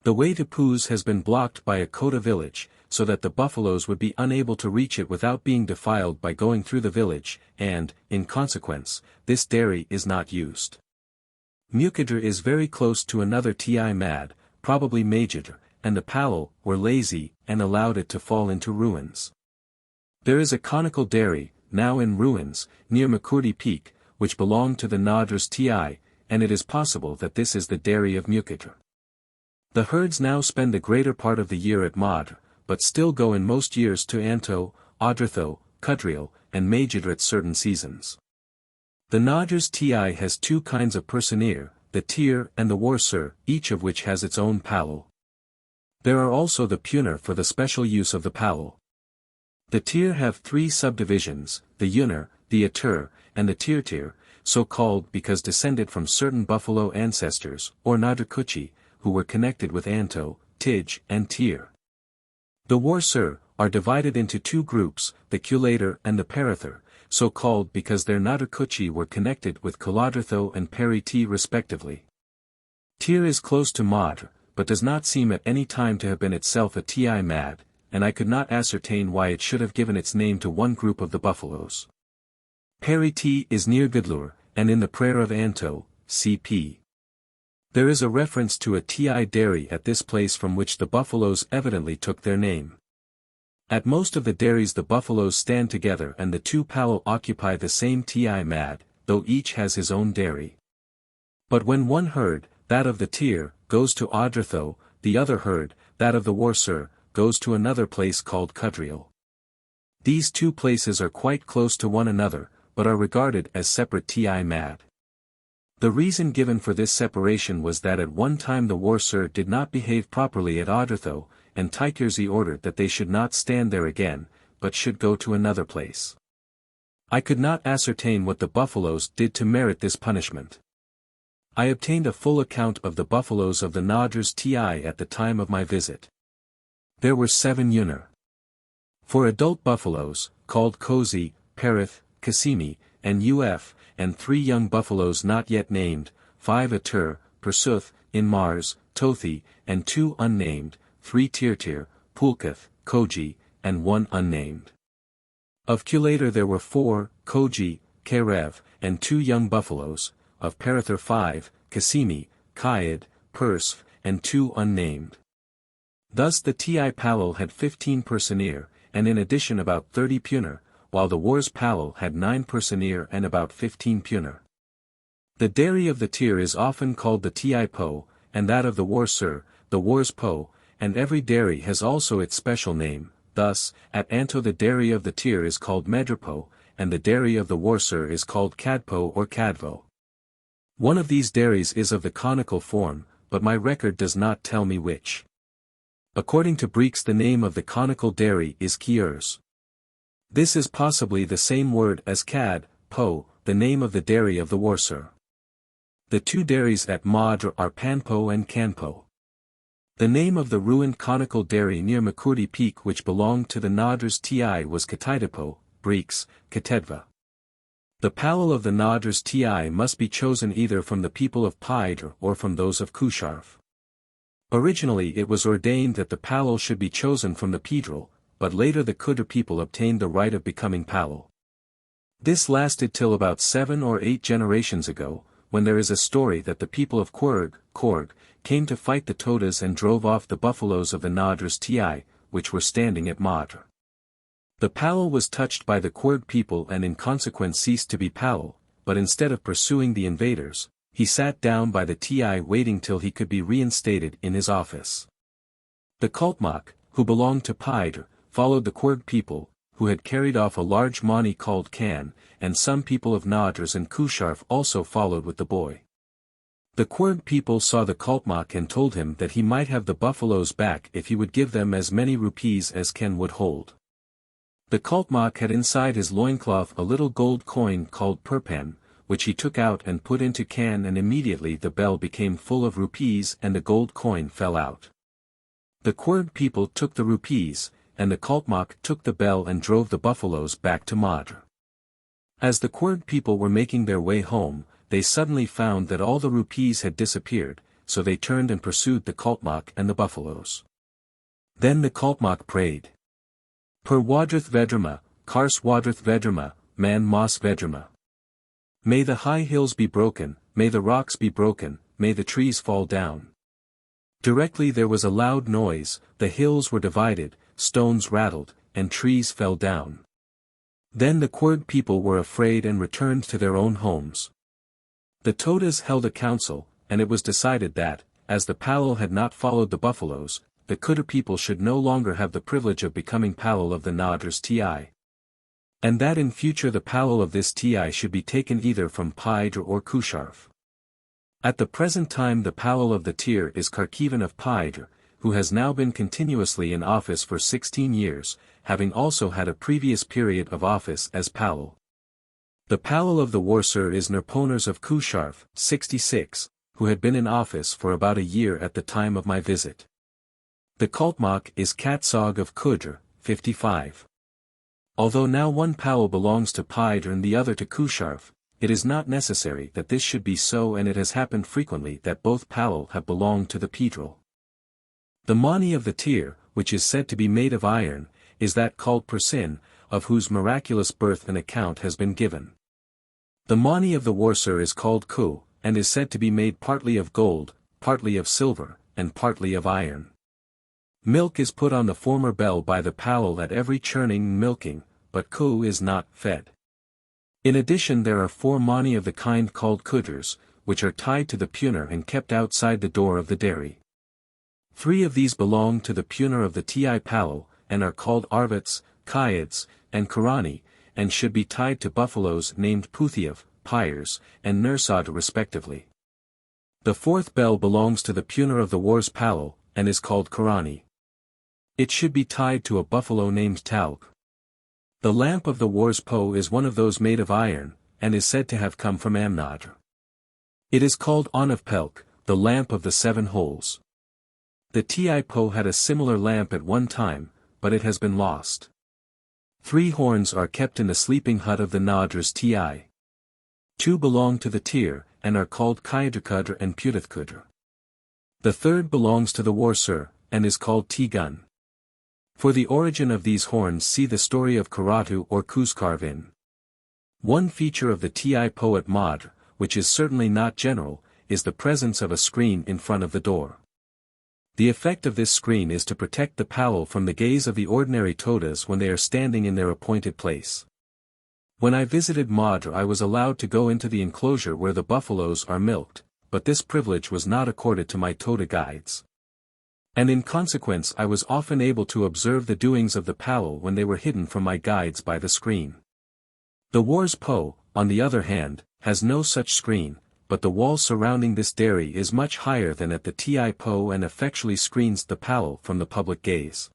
The way to Puz has been blocked by a Kota village, so that the buffaloes would be unable to reach it without being defiled by going through the village, and, in consequence, this dairy is not used. Mukidr is very close to another Ti Mad, probably Majidr, and the Palal, were lazy, and allowed it to fall into ruins. There is a conical dairy, now in ruins, near Makurdi Peak, which belonged to the TODAS, and it is possible that this is the dairy of Mukitr. The herds now spend the greater part of the year at Madr, but still go in most years to Anto, Odritho, Kudriel, and Majidr at certain seasons. The TODAS has two kinds of personir, the Tir and the Warsur, each of which has its own Palal. There are also the Punar for the special use of the Palal. The Tir have three subdivisions, the Yunar, the Atur, and the Tirtir, so called because descended from certain buffalo ancestors, or Nadrakuchi, who were connected with Anto, Tij, and Tir. The Warsur are divided into two groups, the Culator and the Parathur, so called because their Nadrakuchi were connected with Kuladratho and Peri-T respectively. Tir is close to Madr, but does not seem at any time to have been itself a Ti Mad, and I could not ascertain why it should have given its name to one group of the buffaloes. Peri-T is near Gudlur, and in the prayer of Anto, cp. There is a reference to a Ti dairy at this place from which the buffaloes evidently took their name. At most of the dairies the buffaloes stand together and the two Palal occupy the same Ti Mad, though each has his own dairy. But when one herd, that of the Tir, goes to Odritho, the other herd, that of the Warsur, goes to another place called Kudriel. These two places are quite close to one another, but are regarded as separate Ti Mad. The reason given for this separation was that at one time the Warsur did not behave properly at Odritho, and Tikirzi ordered that they should not stand there again, but should go to another place. I could not ascertain what the buffaloes did to merit this punishment. I obtained a full account of the buffaloes of the TODAS at the time of my visit. There were 7 Yunar. For adult buffaloes, called Kozi, Perith, Kasimi, and Uf, and 3 young buffaloes not yet named, 5 Atur, Persuth, in Mars, Tothi, and 2 unnamed, 3 Tirtir, Pulkath, Koji, and 1 unnamed. Of Culator there were 4, Koji, Kerev, and 2 young buffaloes, of Parathur 5, Kasimi, Kayad, Persf, and 2 unnamed. Thus the Ti Palal had 15 personir, and in addition about 30 punar, while the Wars Palal had 9 personir and about 15 punar. The dairy of the Tir is often called the Ti Po, and that of the Warsur, the Wars Po, and every dairy has also its special name. Thus, at Anto the dairy of the Tir is called Medrapo, and the dairy of the Warsur is called Kadpo or Kadvo. One of these dairies is of the conical form, but my record does not tell me which. According to Breeks the name of the conical dairy is Kiers. This is possibly the same word as Kad, Po, the name of the dairy of the Warsur. The 2 dairies at Madr are Panpo and Kanpo. The name of the ruined conical dairy near Makurdi Peak which belonged to the TODAS was Kataitapo, Breeks, Katedva. The Palal of the TODAS must be chosen either from the people of Pydr or from those of Kusharf. Originally it was ordained that the Palal should be chosen from the Pedral, but later the Kudr people obtained the right of becoming Palal. This lasted till about 7 or 8 generations ago, when there is a story that the people of Korg, came to fight the Todas and drove off the buffaloes of the TODAS, which were standing at Madr. The Palal was touched by the Korg people and in consequence ceased to be Palal, but instead of pursuing the invaders, he sat down by the Ti waiting till he could be reinstated in his office. The Kultmak, who belonged to Pydr, followed the Korg people, who had carried off a large Mani called Kan, and some people of Nadras and Kusharf also followed with the boy. The Korg people saw the Kultmak and told him that he might have the buffaloes back if he would give them as many rupees as Ken would hold. The Kultmak had inside his loincloth a little gold coin called Purpan, which he took out and put into Kan, and immediately the bell became full of rupees and the gold coin fell out. The Korg people took the rupees, and the Kultmak took the bell and drove the buffaloes back to Madr. As the Korg people were making their way home, they suddenly found that all the rupees had disappeared, so they turned and pursued the Kultmak and the buffaloes. Then the Kultmak prayed. Per Wadrith Vedrama, Kars Wadrith Vedrama, Man Mas Vedrama. May the high hills be broken, may the rocks be broken, may the trees fall down. Directly there was a loud noise, the hills were divided, stones rattled, and trees fell down. Then the Quird people were afraid and returned to their own homes. The Todas held a council, and it was decided that, as the Palal had not followed the buffaloes, the Kudr people should no longer have the privilege of becoming Palal of the Nadr's Ti. And that in future the Palal of this Ti should be taken either from Paidr or Kusharf. At the present time the Palal of the Tir is Karkivan of Paidr, who has now been continuously in office for 16 years, having also had a previous period of office as Palal. The Palal of the Warsur is Nurponers of Kusharf, 66, who had been in office for about a year at the time of my visit. The Kultmak is Katsog of Kudr, 55. Although now one Palal belongs to Paidr and the other to Kusharf, it is not necessary that this should be so, and it has happened frequently that both Palal have belonged to the Pedral. The Mani of the Tir, which is said to be made of iron, is that called Persin, of whose miraculous birth an account has been given. The Mani of the Warsur is called Ku, and is said to be made partly of gold, partly of silver, and partly of iron. Milk is put on the former bell by the Palal at every churning and milking, but Ku is not fed. In addition there are 4 Mani of the kind called Kudrs, which are tied to the puner and kept outside the door of the dairy. 3 of these belong to the puner of the Ti Palal, and are called Arvats, Kayeds, and Karani, and should be tied to buffaloes named Puthiav, Pyres, and Nursad respectively. The 4th bell belongs to the puner of the Wars Palal, and is called Karani. It should be tied to a buffalo named Talg. The lamp of the Wars Po is one of those made of iron, and is said to have come from Amnadr. It is called Onav Pelk, the lamp of the 7 holes. The Ti Po had a similar lamp at one time, but it has been lost. 3 horns are kept in the sleeping hut of the Nadr's Ti. 2 belong to the Tir, and are called Kaidrkudr and Putathkudr. The 3rd belongs to the Warsur, and is called Tigun. For the origin of these horns see the story of Karatu or Kuskarvin. One feature of the Ti Po at Madr, which is certainly not general, is the presence of a screen in front of the door. The effect of this screen is to protect the Palal from the gaze of the ordinary Todas when they are standing in their appointed place. When I visited Madr I was allowed to go into the enclosure where the buffaloes are milked, but this privilege was not accorded to my Toda guides. And in consequence I was often able to observe the doings of the Palal when they were hidden from my guides by the screen. The Wars Po, on the other hand, has no such screen, but the wall surrounding this dairy is much higher than at the Ti Po and effectually screens the Palal from the public gaze.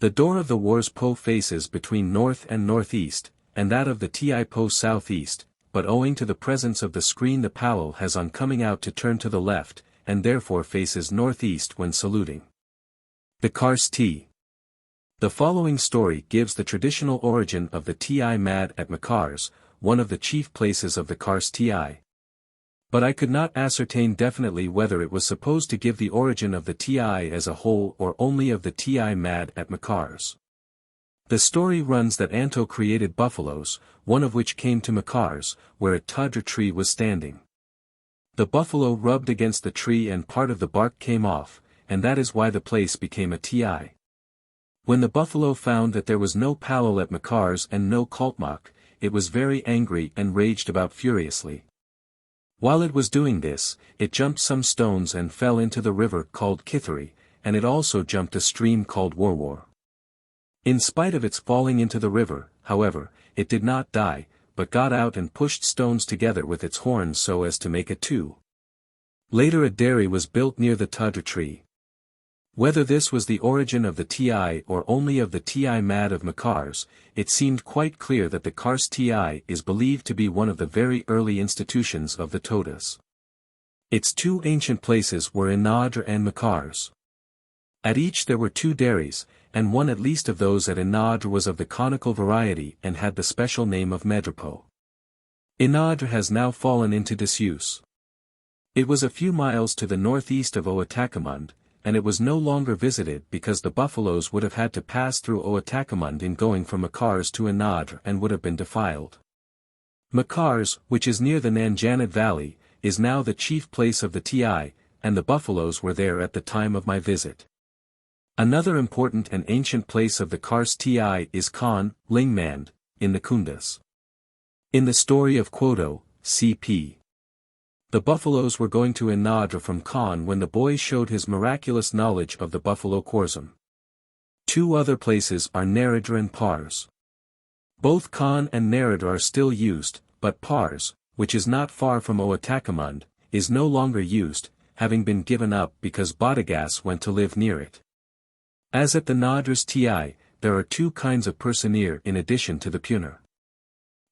The door of the Wars Po faces between north and northeast, and that of the Ti Po southeast, but owing to the presence of the screen the Palal has on coming out to turn to the left, and therefore faces northeast when saluting. The Kars T. The following story gives the traditional origin of the Ti Mad at Makars, one of the chief places of the Kars Ti. But I could not ascertain definitely whether it was supposed to give the origin of the Ti as a whole or only of the Ti Mad at Makars. The story runs that Anto created buffaloes, one of which came to Makars, where a Tudra tree was standing. The buffalo rubbed against the tree and part of the bark came off, and that is why the place became a Ti. When the buffalo found that there was no Palal at Makars and no Kultmak, it was very angry and raged about furiously. While it was doing this, it jumped some stones and fell into the river called Kithari, and it also jumped a stream called Warwar. In spite of its falling into the river, however, it did not die, but got out and pushed stones together with its horns so as to make a 2. Later a dairy was built near the Tudra tree. Whether this was the origin of the Ti or only of the Ti Mad of Makars, it seemed quite clear that the Kars Ti is believed to be one of the very early institutions of the Todas. Its 2 ancient places were in Nadr and Makars. At each there were 2 dairies, and one at least of those at Inadr was of the conical variety and had the special name of Medrapo. Inadr has now fallen into disuse. It was a few miles to the northeast of Oatakamund, and it was no longer visited because the buffaloes would have had to pass through Oatakamund in going from Makars to Inadr and would have been defiled. Makars, which is near the Nanjanad Valley, is now the chief place of the Ti, and the buffaloes were there at the time of my visit. Another important and ancient place of the XIII is Khan, Lingmand, in the Kundas. In the story of Quodo, c.p. The buffaloes were going to Inadra from Khan when the boy showed his miraculous knowledge of the buffalo Khorsam. Two other places are Naradra and Pars. Both Khan and Naradra are still used, but Pars, which is not far from Oatakamund, is no longer used, having been given up because Badagas went to live near it. As at the Nadras Ti, there are two kinds of Persanir in addition to the Punar.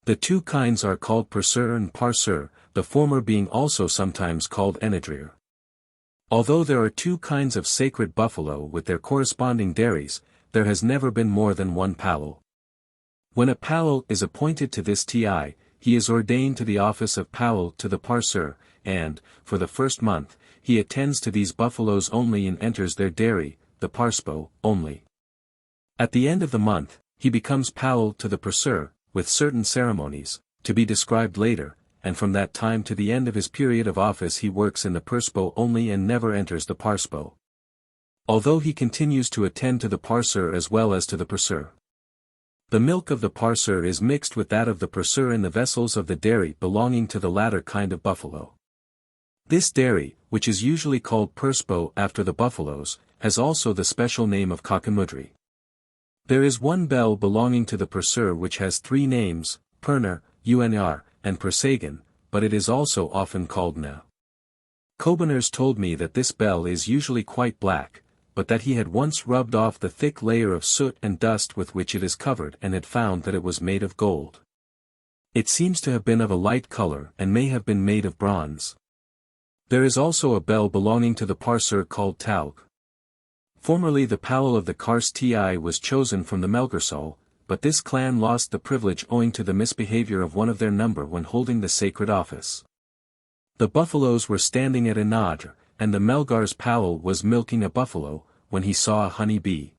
The two kinds are called Persur and Parsur, the former being also sometimes called Enadrir. Although there are two kinds of sacred buffalo with their corresponding dairies, there has never been more than one Palal. When a Palal is appointed to this Ti, he is ordained to the office of Palal to the Parsur, and, for the first month, he attends to these buffaloes only and enters their dairy, the Parspo, only. At the end of the month, he becomes Palal to the Parsur, with certain ceremonies, to be described later, and from that time to the end of his period of office he works in the Perspo only and never enters the Parspo. Although he continues to attend to the Parsur as well as to the Parsur. The milk of the Parsur is mixed with that of the Parsur in the vessels of the dairy belonging to the latter kind of buffalo. This dairy, which is usually called Perspo after the buffaloes, has also the special name of Kakamudri. There is one bell belonging to the Parsur which has three names, Perner, Unr, and Persagan, but it is also often called Na. Kobaners told me that this bell is usually quite black, but that he had once rubbed off the thick layer of soot and dust with which it is covered and had found that it was made of gold. It seems to have been of a light color and may have been made of bronze. There is also a bell belonging to the Parsur called Talg. Formerly the Palal of the XIII was chosen from the Melgarsal, but this clan lost the privilege owing to the misbehavior of one of their number when holding the sacred office. The buffaloes were standing at Inadr, and the Melgar's Palal was milking a buffalo, when he saw a honey bee.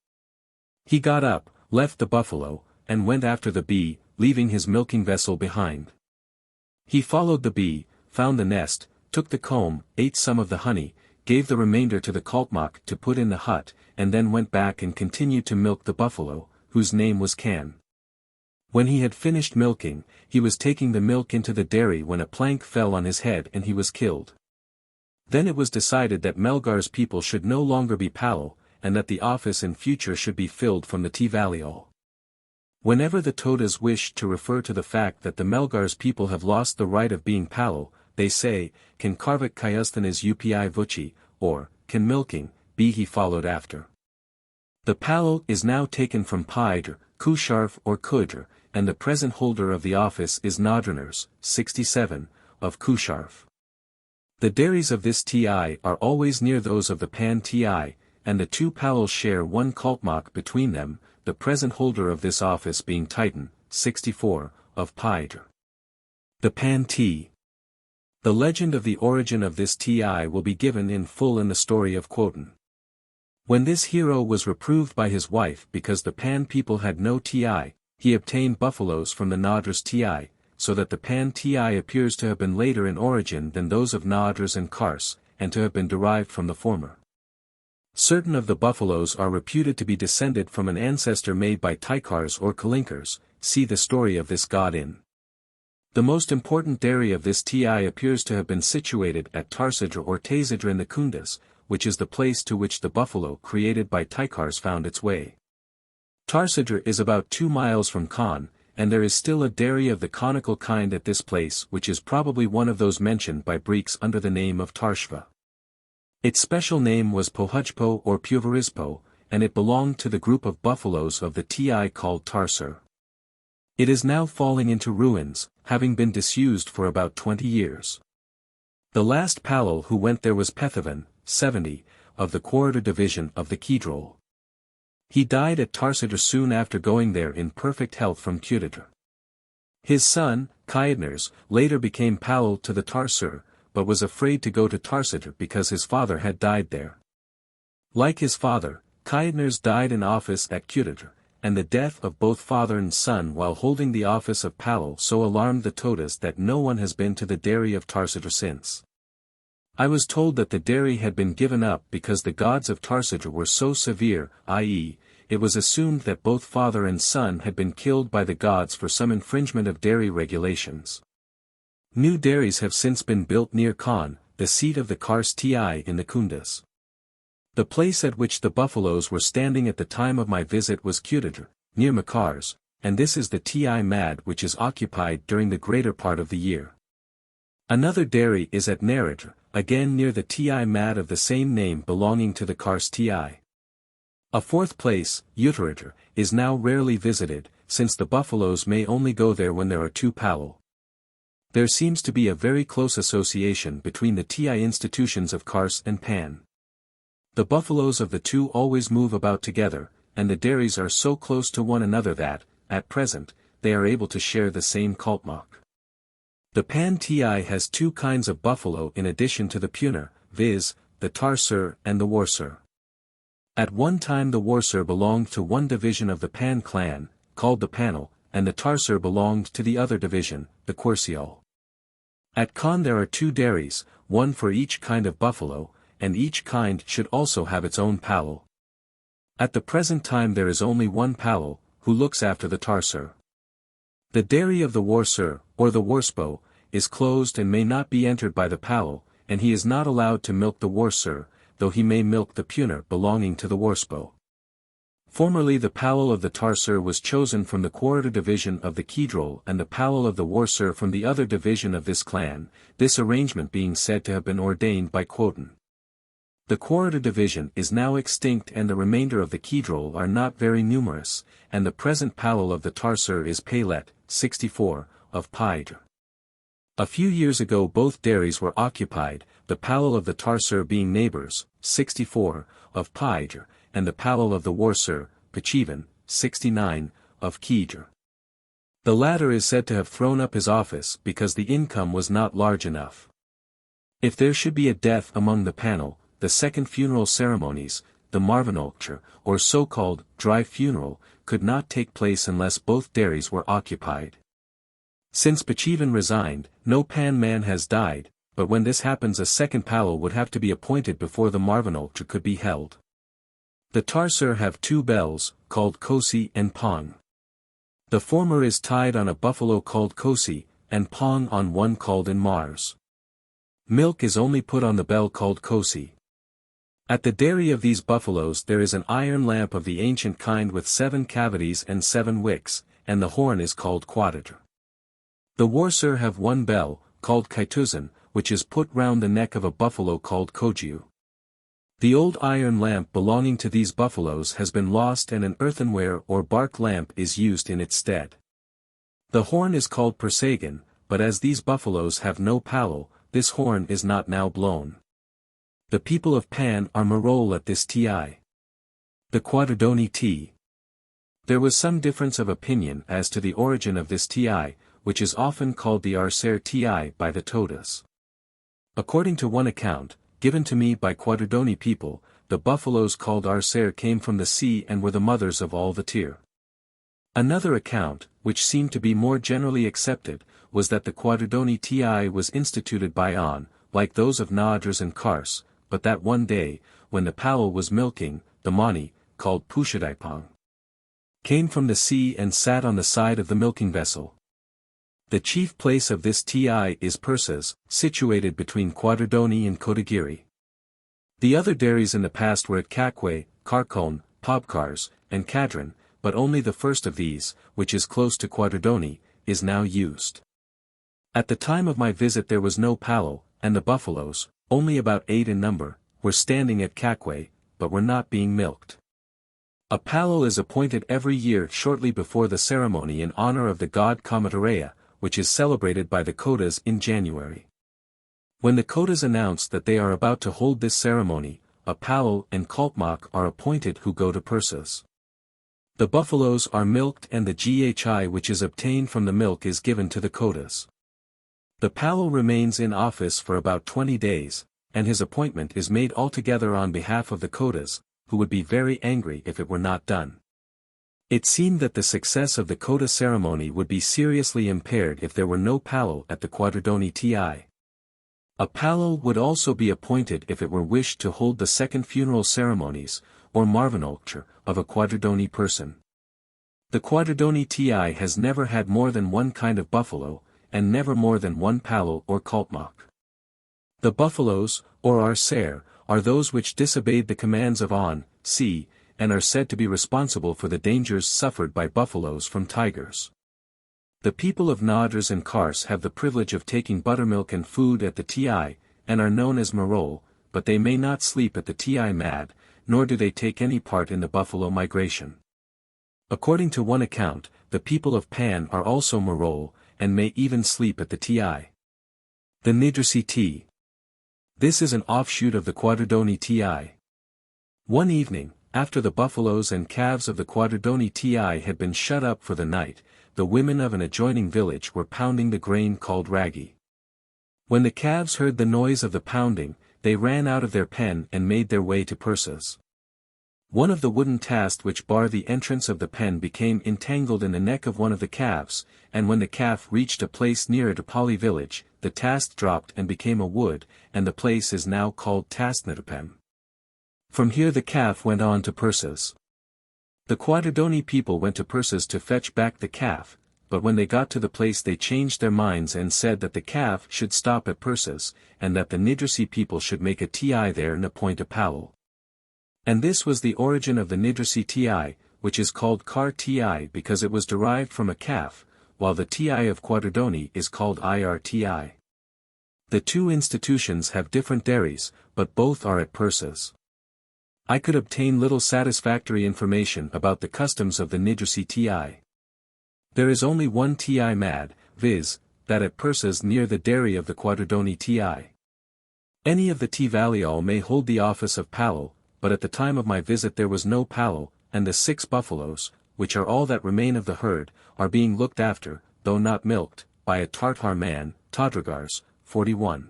He got up, left the buffalo, and went after the bee, leaving his milking vessel behind. He followed the bee, found the nest, took the comb, ate some of the honey, gave the remainder to the Kaltmak to put in the hut, and then went back and continued to milk the buffalo, whose name was Can. When he had finished milking, he was taking the milk into the dairy when a plank fell on his head and he was killed. Then it was decided that Melgar's people should no longer be Palal, and that the office in future should be filled from the Tivaliol. Whenever the Todas wished to refer to the fact that the Melgar's people have lost the right of being Palal, they say, Can Karvik Kayustan is Upi Vuchi, or, Can milking, be he followed after. The Palal is now taken from Paidr, Kusharf or Kudr, and the present holder of the office is Nadraners, 67, of Kusharf. The dairies of this Ti are always near those of the Pan Ti, and the two Palals share one Kaltmak between them, the present holder of this office being Titan, 64, of Paidr. The Pan Ti. The legend of the origin of this Ti will be given in full in the story of Quoten. When this hero was reproved by his wife because the Pan people had no Ti, he obtained buffaloes from the Nadras Ti, so that the Pan Ti appears to have been later in origin than those of Nadras and Kars, and to have been derived from the former. Certain of the buffaloes are reputed to be descended from an ancestor made by Tikars or Kalinkars, see the story of this god in. The most important dairy of this Ti appears to have been situated at Tarsidra or Tazidra in the Kundas, which is the place to which the buffalo created by Tikars found its way. Tarsidra is about 2 miles from Khan, and there is still a dairy of the conical kind at this place which is probably one of those mentioned by Greeks under the name of Tarshva. Its special name was Pohujpo or Puvarispo, and it belonged to the group of buffaloes of the Ti called Tarsur. It is now falling into ruins, having been disused for about 20 years. The last Palal who went there was Pethavan, 70, of the Quarter Division of the Kidrol. He died at Tarsidra soon after going there in perfect health from Kudidra. His son, Kaidners, later became Palal to the Tarsur, but was afraid to go to Tarsidra because his father had died there. Like his father, Kaidners died in office at Kudidra, and the death of both father and son while holding the office of Palal so alarmed the Todas that no one has been to the dairy of Tarsidra since. I was told that the dairy had been given up because the gods of Tarsajr were so severe, i.e., it was assumed that both father and son had been killed by the gods for some infringement of dairy regulations. New dairies have since been built near Khan, the seat of the XIII in the Kundas. The place at which the buffaloes were standing at the time of my visit was TODAS, near Makars, and this is the TI Mad which is occupied during the greater part of the year. Another dairy is at Naraj, again near the TI Mad of the same name belonging to the XIII. A fourth place, Uttarajr, is now rarely visited, since the buffaloes may only go there when there are two palo. There seems to be a very close association between the TI institutions of Kars and Pan. The buffaloes of the two always move about together, and the dairies are so close to one another that, at present, they are able to share the same kultmak. The Pan TI has two kinds of buffalo in addition to the Punar, viz., the Tarsajr and the Warsajr. At one time the Warsajr belonged to one division of the Pan clan, called the Panel, and the Tarsajr belonged to the other division, the Querciol. At Khan there are two dairies, one for each kind of buffalo, and each kind should also have its own palo. At the present time there is only one palo, who looks after the Tarsajr. The dairy of the Warsajr, or the Warspo, is closed and may not be entered by the palo, and he is not allowed to milk the Warsajr, though he may milk the Punar belonging to the Warspo. Formerly the palo of the Tarsajr was chosen from the quarter division of the Kidrol and the palo of the Warsajr from the other division of this clan, this arrangement being said to have been ordained by Quoten. The quarter division is now extinct and the remainder of the Kidrol are not very numerous, and the present palo of the Tarsajr is Palet, 64, of Paidr. A few years ago both dairies were occupied, the palo of the Tarsajr being neighbors, 64, of Paidr, and the palo of the Warsajr, Pachivan, 69, of Kidr. The latter is said to have thrown up his office because the income was not large enough. If there should be a death among the panel, the second funeral ceremonies, the Marvanolktur, or so-called dry funeral, could not take place unless both dairies were occupied. Since Pachivan resigned, no Pan man has died, but when this happens a second palo would have to be appointed before the Marvanolktur could be held. The Tarsajr have two bells, called Kosi and Pong. The former is tied on a buffalo called Kosi, and Pong on one called in Mars. Milk is only put on the bell called Kosi. At the dairy of these buffaloes there is an iron lamp of the ancient kind with 7 cavities and 7 wicks, and the horn is called Quadadr. The Warsajr have one bell, called Kaituzan, which is put round the neck of a buffalo called Kojiu. The old iron lamp belonging to these buffaloes has been lost and an earthenware or bark lamp is used in its stead. The horn is called Persagan, but as these buffaloes have no palo, this horn is not now blown. The people of Pan are Marol at this ti. The Quadradoni T. There was some difference of opinion as to the origin of this ti, which is often called the Arser ti by the Todas. According to one account, given to me by Quadradoni people, the buffaloes called Arser came from the sea and were the mothers of all the Tir. Another account, which seemed to be more generally accepted, was that the Quadradoni ti was instituted by An, like those of Nadras and Kars, but that one day, when the palo was milking, the Mani, called Pushadaipang, came from the sea and sat on the side of the milking vessel. The chief place of this ti is Persas, situated between Quadradoni and Kotagiri. The other dairies in the past were at Kakwe, Karkon, Pobkars, and Kadran, but only the first of these, which is close to Quadradoni, is now used. At the time of my visit there was no palo, and the buffaloes, only about 8 in number, were standing at Kakwe, but were not being milked. A palo is appointed every year shortly before the ceremony in honor of the god Kamatareya, which is celebrated by the Kodas in January. When the Kodas announce that they are about to hold this ceremony, a palo and kalpmak are appointed who go to Persas. The buffaloes are milked and the ghi which is obtained from the milk is given to the Kodas. The palo remains in office for about 20 days, and his appointment is made altogether on behalf of the Kodas, who would be very angry if it were not done. It seemed that the success of the Koda ceremony would be seriously impaired if there were no palo at the Quadradoni ti. A palo would also be appointed if it were wished to hold the second funeral ceremonies, or marvanolture, of a quadridony person. The quadridony ti has never had more than one kind of buffalo, and never more than one palo or kaltmak. The buffaloes, or arser, are those which disobeyed the commands of on, see, and are said to be responsible for the dangers suffered by buffaloes from tigers. The people of Nadras and Kars have the privilege of taking buttermilk and food at the ti, and are known as marol, but they may not sleep at the ti mad, nor do they take any part in the buffalo migration. According to one account, the people of Pan are also marol, and may even sleep at the ti. The Nidrasi T. This is an offshoot of the quadridony ti. One evening, after the buffaloes and calves of the quadridony ti had been shut up for the night, the women of an adjoining village were pounding the grain called ragi. When the calves heard the noise of the pounding, they ran out of their pen and made their way to Persas. One of the wooden tasks which bar the entrance of the pen became entangled in the neck of one of the calves, and when the calf reached a place near a Dapali village, the task dropped and became a wood, and the place is now called Tasnatapem. From here the calf went on to Persas. The quadridony people went to Persas to fetch back the calf, but when they got to the place they changed their minds and said that the calf should stop at Persas, and that the Nidrasi people should make a ti there and appoint a palo. And this was the origin of the Nidrasi ti, which is called Kar ti because it was derived from a calf, while the ti of quadridony is called irti. The two institutions have different dairies, but both are at Persas. I could obtain little satisfactory information about the customs of the Nidrasi ti. There is only one ti mad, viz., that at Persas near the dairy of the quadridony ti. Any of the Tvalial may hold the office of palo, but at the time of my visit there was no palo, and the 6 buffaloes, which are all that remain of the herd, are being looked after, though not milked, by a Tartar man, Todragars, 41.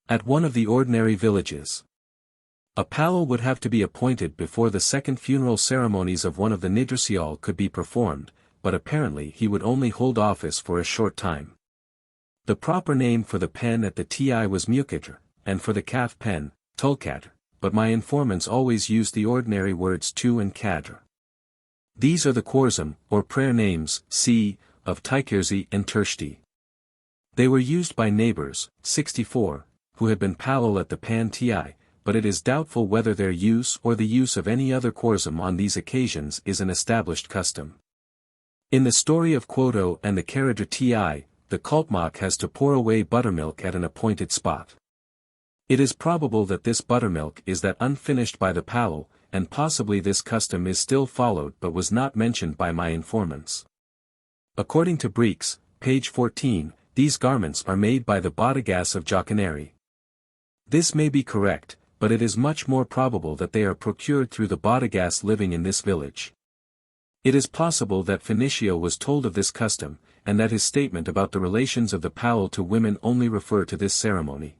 At one of the ordinary villages. A palo would have to be appointed before the second funeral ceremonies of one of the Nidrasial could be performed, but apparently he would only hold office for a short time. The proper name for the pen at the ti was Mukadr, and for the calf pen, Tulkadr, but my informants always used the ordinary words tu and kadr. These are the Khorzam, or prayer names, c, of Tikirzi and Turshti. They were used by neighbors, 64, who had been palo at the pan ti, but it is doubtful whether their use or the use of any other Khorzam on these occasions is an established custom. In the story of Quoto and the Karadra ti, the Kaltmak has to pour away buttermilk at an appointed spot. It is probable that this buttermilk is that unfinished by the palo, and possibly this custom is still followed but was not mentioned by my informants. According to Breeks, page 14, these garments are made by the Bodegas of Jocaneri. This may be correct, but it is much more probable that they are procured through the Bodegas living in this village. It is possible that Phoenicio was told of this custom, and that his statement about the relations of the palo to women only refer to this ceremony.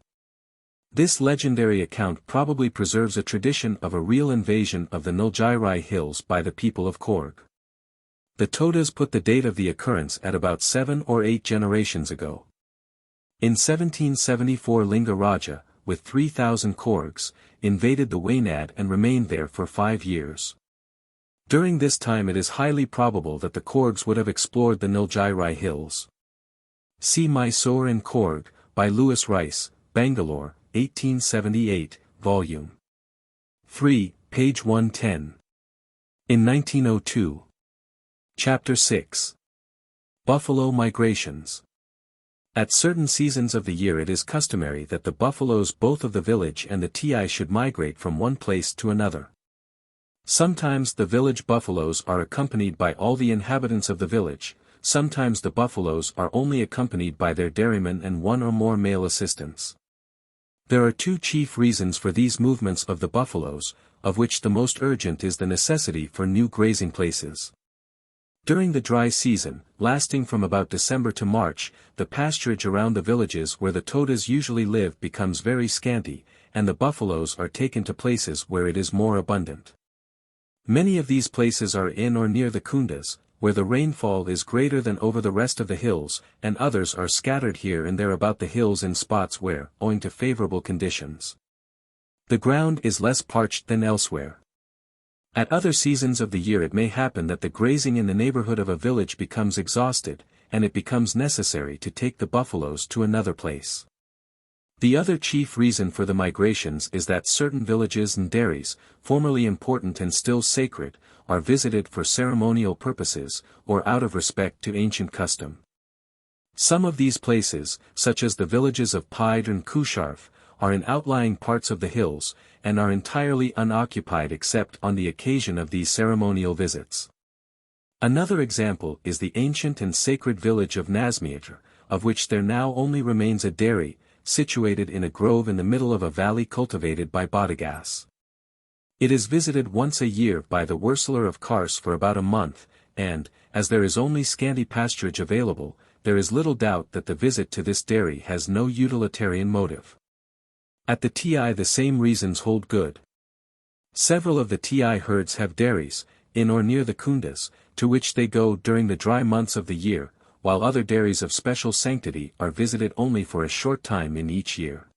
This legendary account probably preserves a tradition of a real invasion of the Nulgirai hills by the people of Korg. The Todas put the date of the occurrence at about 7 or 8 generations ago. In 1774 Linga Raja, with 3,000 Korgs, invaded the Waynad and remained there for 5 years. During this time it is highly probable that the Korgs would have explored the Nulgirai hills. See Mysore and Korg, by Lewis Rice, Bangalore, 1878, Volume 3, page 110. In 1902. Chapter 6. Buffalo Migrations. At certain seasons of the year it is customary that the buffaloes both of the village and the ti should migrate from one place to another. Sometimes the village buffaloes are accompanied by all the inhabitants of the village, sometimes the buffaloes are only accompanied by their dairymen and one or more male assistants. There are 2 chief reasons for these movements of the buffaloes, of which the most urgent is the necessity for new grazing places. During the dry season, lasting from about December to March, the pasturage around the villages where the Todas usually live becomes very scanty, and the buffaloes are taken to places where it is more abundant. Many of these places are in or near the kundas, where the rainfall is greater than over the rest of the hills, and others are scattered here and there about the hills in spots where, owing to favorable conditions, the ground is less parched than elsewhere. At other seasons of the year it may happen that the grazing in the neighborhood of a village becomes exhausted, and it becomes necessary to take the buffaloes to another place. The other chief reason for the migrations is that certain villages and dairies, formerly important and still sacred, are visited for ceremonial purposes, or out of respect to ancient custom. Some of these places, such as the villages of Pide and Kusharf, are in outlying parts of the hills, and are entirely unoccupied except on the occasion of these ceremonial visits. Another example is the ancient and sacred village of Nazmiatr, of which there now only remains a dairy, situated in a grove in the middle of a valley cultivated by Bodegas. It is visited once a year by the Wurzeler of Kars for about a month, and, as there is only scanty pasturage available, there is little doubt that the visit to this dairy has no utilitarian motive. At the TI the same reasons hold good. Several of the TI herds have dairies, in or near the kundas, to which they go during the dry months of the year, while other dairies of special sanctity are visited only for a short time in each year.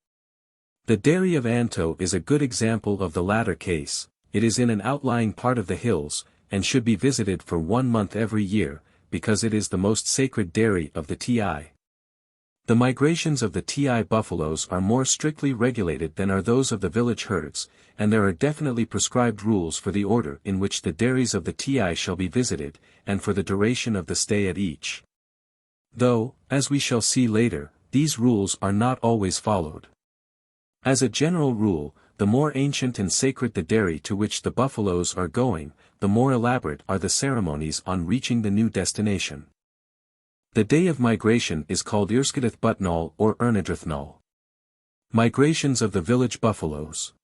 The dairy of Anto is a good example of the latter case. It is in an outlying part of the hills, and should be visited for 1 month every year, because it is the most sacred dairy of the TI. The migrations of the TI buffaloes are more strictly regulated than are those of the village herds, and there are definitely prescribed rules for the order in which the dairies of the TI shall be visited, and for the duration of the stay at each. Though, as we shall see later, these rules are not always followed. As a general rule, the more ancient and sacred the dairy to which the buffaloes are going, the more elaborate are the ceremonies on reaching the new destination. The day of migration is called Irskadith Butnal or Ernadrithnal. Migrations of the village buffaloes.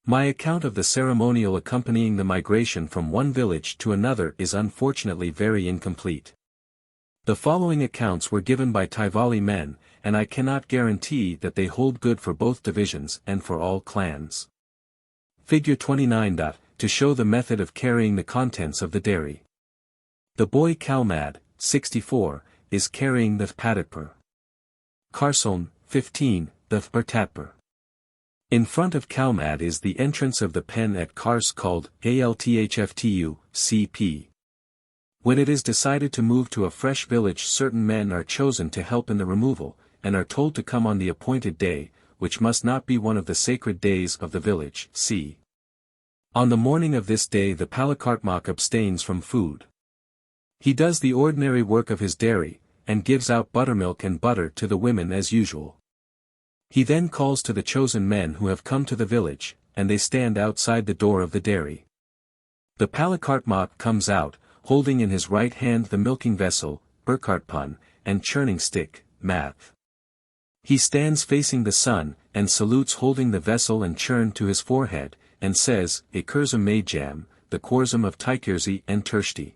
My account of the ceremonial accompanying the migration from one village to another is unfortunately very incomplete. The following accounts were given by Tivali men, and I cannot guarantee that they hold good for both divisions and for all clans. Figure 29. To show the method of carrying the contents of the dairy. The boy Kalmad, 64, is carrying the Paditpur. Karson, 15, the Pertatpur. In front of Kalmad is the entrance of the pen at Kars called Althftu, CP. When it is decided to move to a fresh village, certain men are chosen to help in the removal, and are told to come on the appointed day, which must not be one of the sacred days of the village. C. On the morning of this day the Palakartmak abstains from food. He does the ordinary work of his dairy, and gives out buttermilk and butter to the women as usual. He then calls to the chosen men who have come to the village, and they stand outside the door of the dairy. The Palakartmak comes out, holding in his right hand the milking vessel, Burkartpun, and churning stick, Math. He stands facing the sun, and salutes holding the vessel and churn to his forehead, and says, Ekurzum Majam, the Korzum of Tikirzi and Tershti.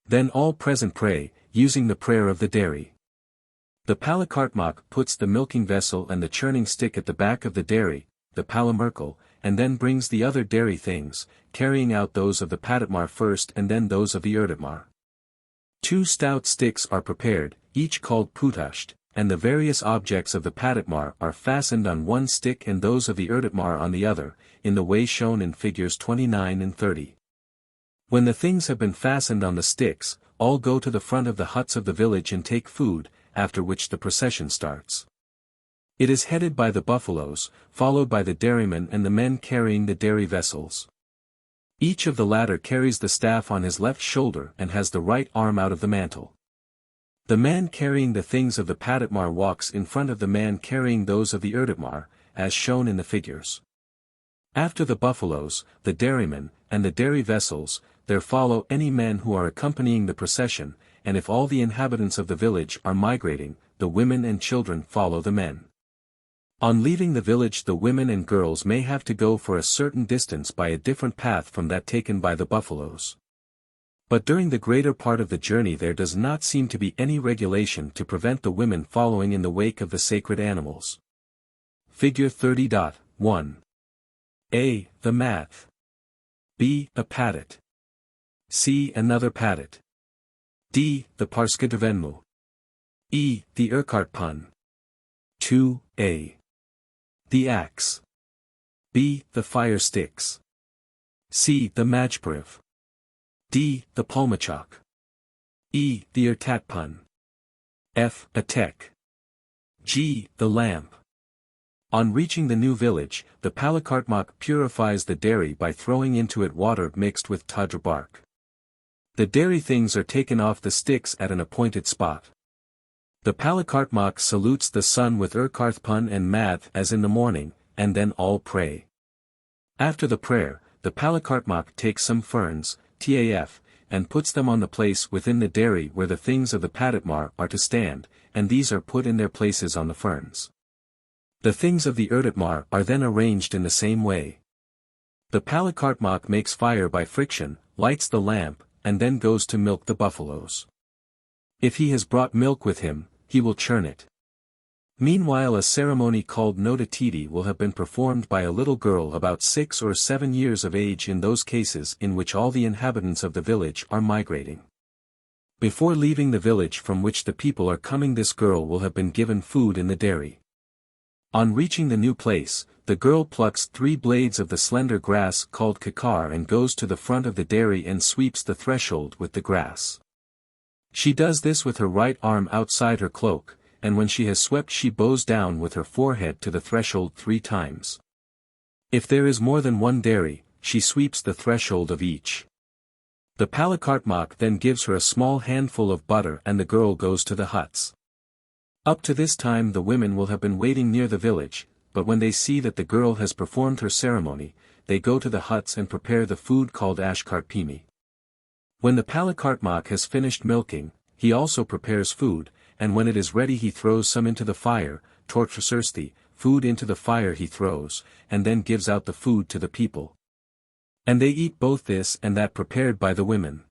Then all present pray, using the prayer of the dairy. The Palakartmak puts the milking vessel and the churning stick at the back of the dairy, the Palamerkal, and then brings the other dairy things, carrying out those of the Paditmar first and then those of the Erditmar. 2 stout sticks are prepared, each called Putasht, and the various objects of the Paditmar are fastened on one stick and those of the Erditmar on the other, in the way shown in figures 29 and 30. When the things have been fastened on the sticks, all go to the front of the huts of the village and take food, after which the procession starts. It is headed by the buffaloes, followed by the dairymen and the men carrying the dairy vessels. Each of the latter carries the staff on his left shoulder and has the right arm out of the mantle. The man carrying the things of the Paditmar walks in front of the man carrying those of the Erditmar, as shown in the figures. After the buffaloes, the dairymen, and the dairy vessels, there follow any men who are accompanying the procession, and if all the inhabitants of the village are migrating, the women and children follow the men. On leaving the village the women and girls may have to go for a certain distance by a different path from that taken by the buffaloes. But during the greater part of the journey there does not seem to be any regulation to prevent the women following in the wake of the sacred animals. Figure 30.1. A. The math. B. A padit. C. Another padit. D. The Parskatavenmu. E. The Urkartpun. 2a. The axe. B. The fire sticks. C. The Majpariv. D. The Palmachok. E. The Urtatpun. F. A tek. G. The lamp. On reaching the new village, the Palakartmak purifies the dairy by throwing into it water mixed with Toda bark. The dairy things are taken off the sticks at an appointed spot. The Palakartmak salutes the sun with Urkarthpun and Math as in the morning, and then all pray. After the prayer, the Palakartmak takes some ferns, TAF, and puts them on the place within the dairy where the things of the Paditmar are to stand, and these are put in their places on the ferns. The things of the Erditmar are then arranged in the same way. The Palakartmak makes fire by friction, lights the lamp, and then goes to milk the buffaloes. If he has brought milk with him, he will churn it. Meanwhile a ceremony called Nodatiti will have been performed by a little girl about 6 or 7 years of age in those cases in which all the inhabitants of the village are migrating. Before leaving the village from which the people are coming, this girl will have been given food in the dairy. On reaching the new place, the girl plucks 3 blades of the slender grass called kakar and goes to the front of the dairy and sweeps the threshold with the grass. She does this with her right arm outside her cloak, and when she has swept she bows down with her forehead to the threshold 3 times. If there is more than one dairy, she sweeps the threshold of each. The Palakartmak then gives her a small handful of butter and the girl goes to the huts. Up to this time the women will have been waiting near the village, but when they see that the girl has performed her ceremony, they go to the huts and prepare the food called ashkarpimi. When the Palakartmak has finished milking, he also prepares food, and when it is ready he throws some into the fire, tortsursti, food into the fire he throws, and then gives out the food to the people. And they eat both this and that prepared by the women.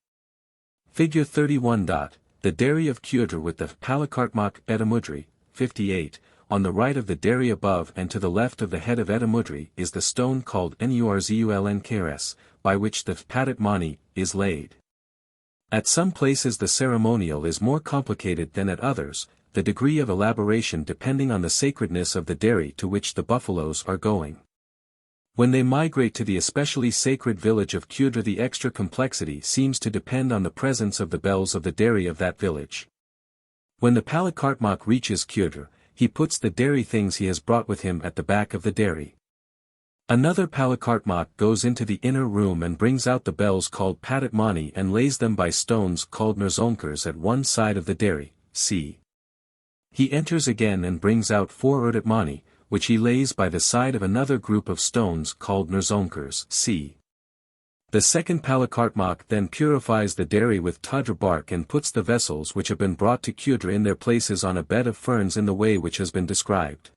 Figure 31. The dairy of Kyudr with the Palakartmak Etamudri, 58, on the right of the dairy above and to the left of the head of Etamudri is the stone called Nurzulnkrs, by which the Paditmani is laid. At some places the ceremonial is more complicated than at others, the degree of elaboration depending on the sacredness of the dairy to which the buffaloes are going. When they migrate to the especially sacred village of Kyudr, the extra complexity seems to depend on the presence of the bells of the dairy of that village. When the Palakartmak reaches Kyudr, he puts the dairy things he has brought with him at the back of the dairy. Another Palakartmak goes into the inner room and brings out the bells called Paditmani and lays them by stones called Nurzulnkrs at one side of the dairy, c. He enters again and brings out 4 Erditmani, which he lays by the side of another group of stones called Nurzulnkrs, c. The second Palakartmak then purifies the dairy with Toda bark and puts the vessels which have been brought to Kyudr in their places on a bed of ferns in the way which has been described.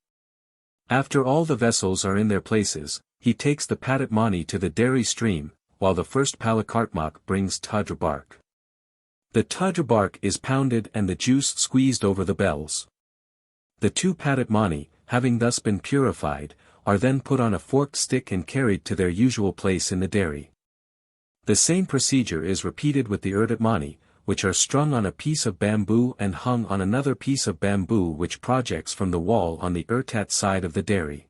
After all the vessels are in their places, he takes the Paditmani to the dairy stream, while the first Palakartmak brings Toda bark. The Toda bark is pounded and the juice squeezed over the bells. The 2 Paditmani, having thus been purified, are then put on a forked stick and carried to their usual place in the dairy. The same procedure is repeated with the Erditmani, which are strung on a piece of bamboo and hung on another piece of bamboo which projects from the wall on the Ertat side of the dairy.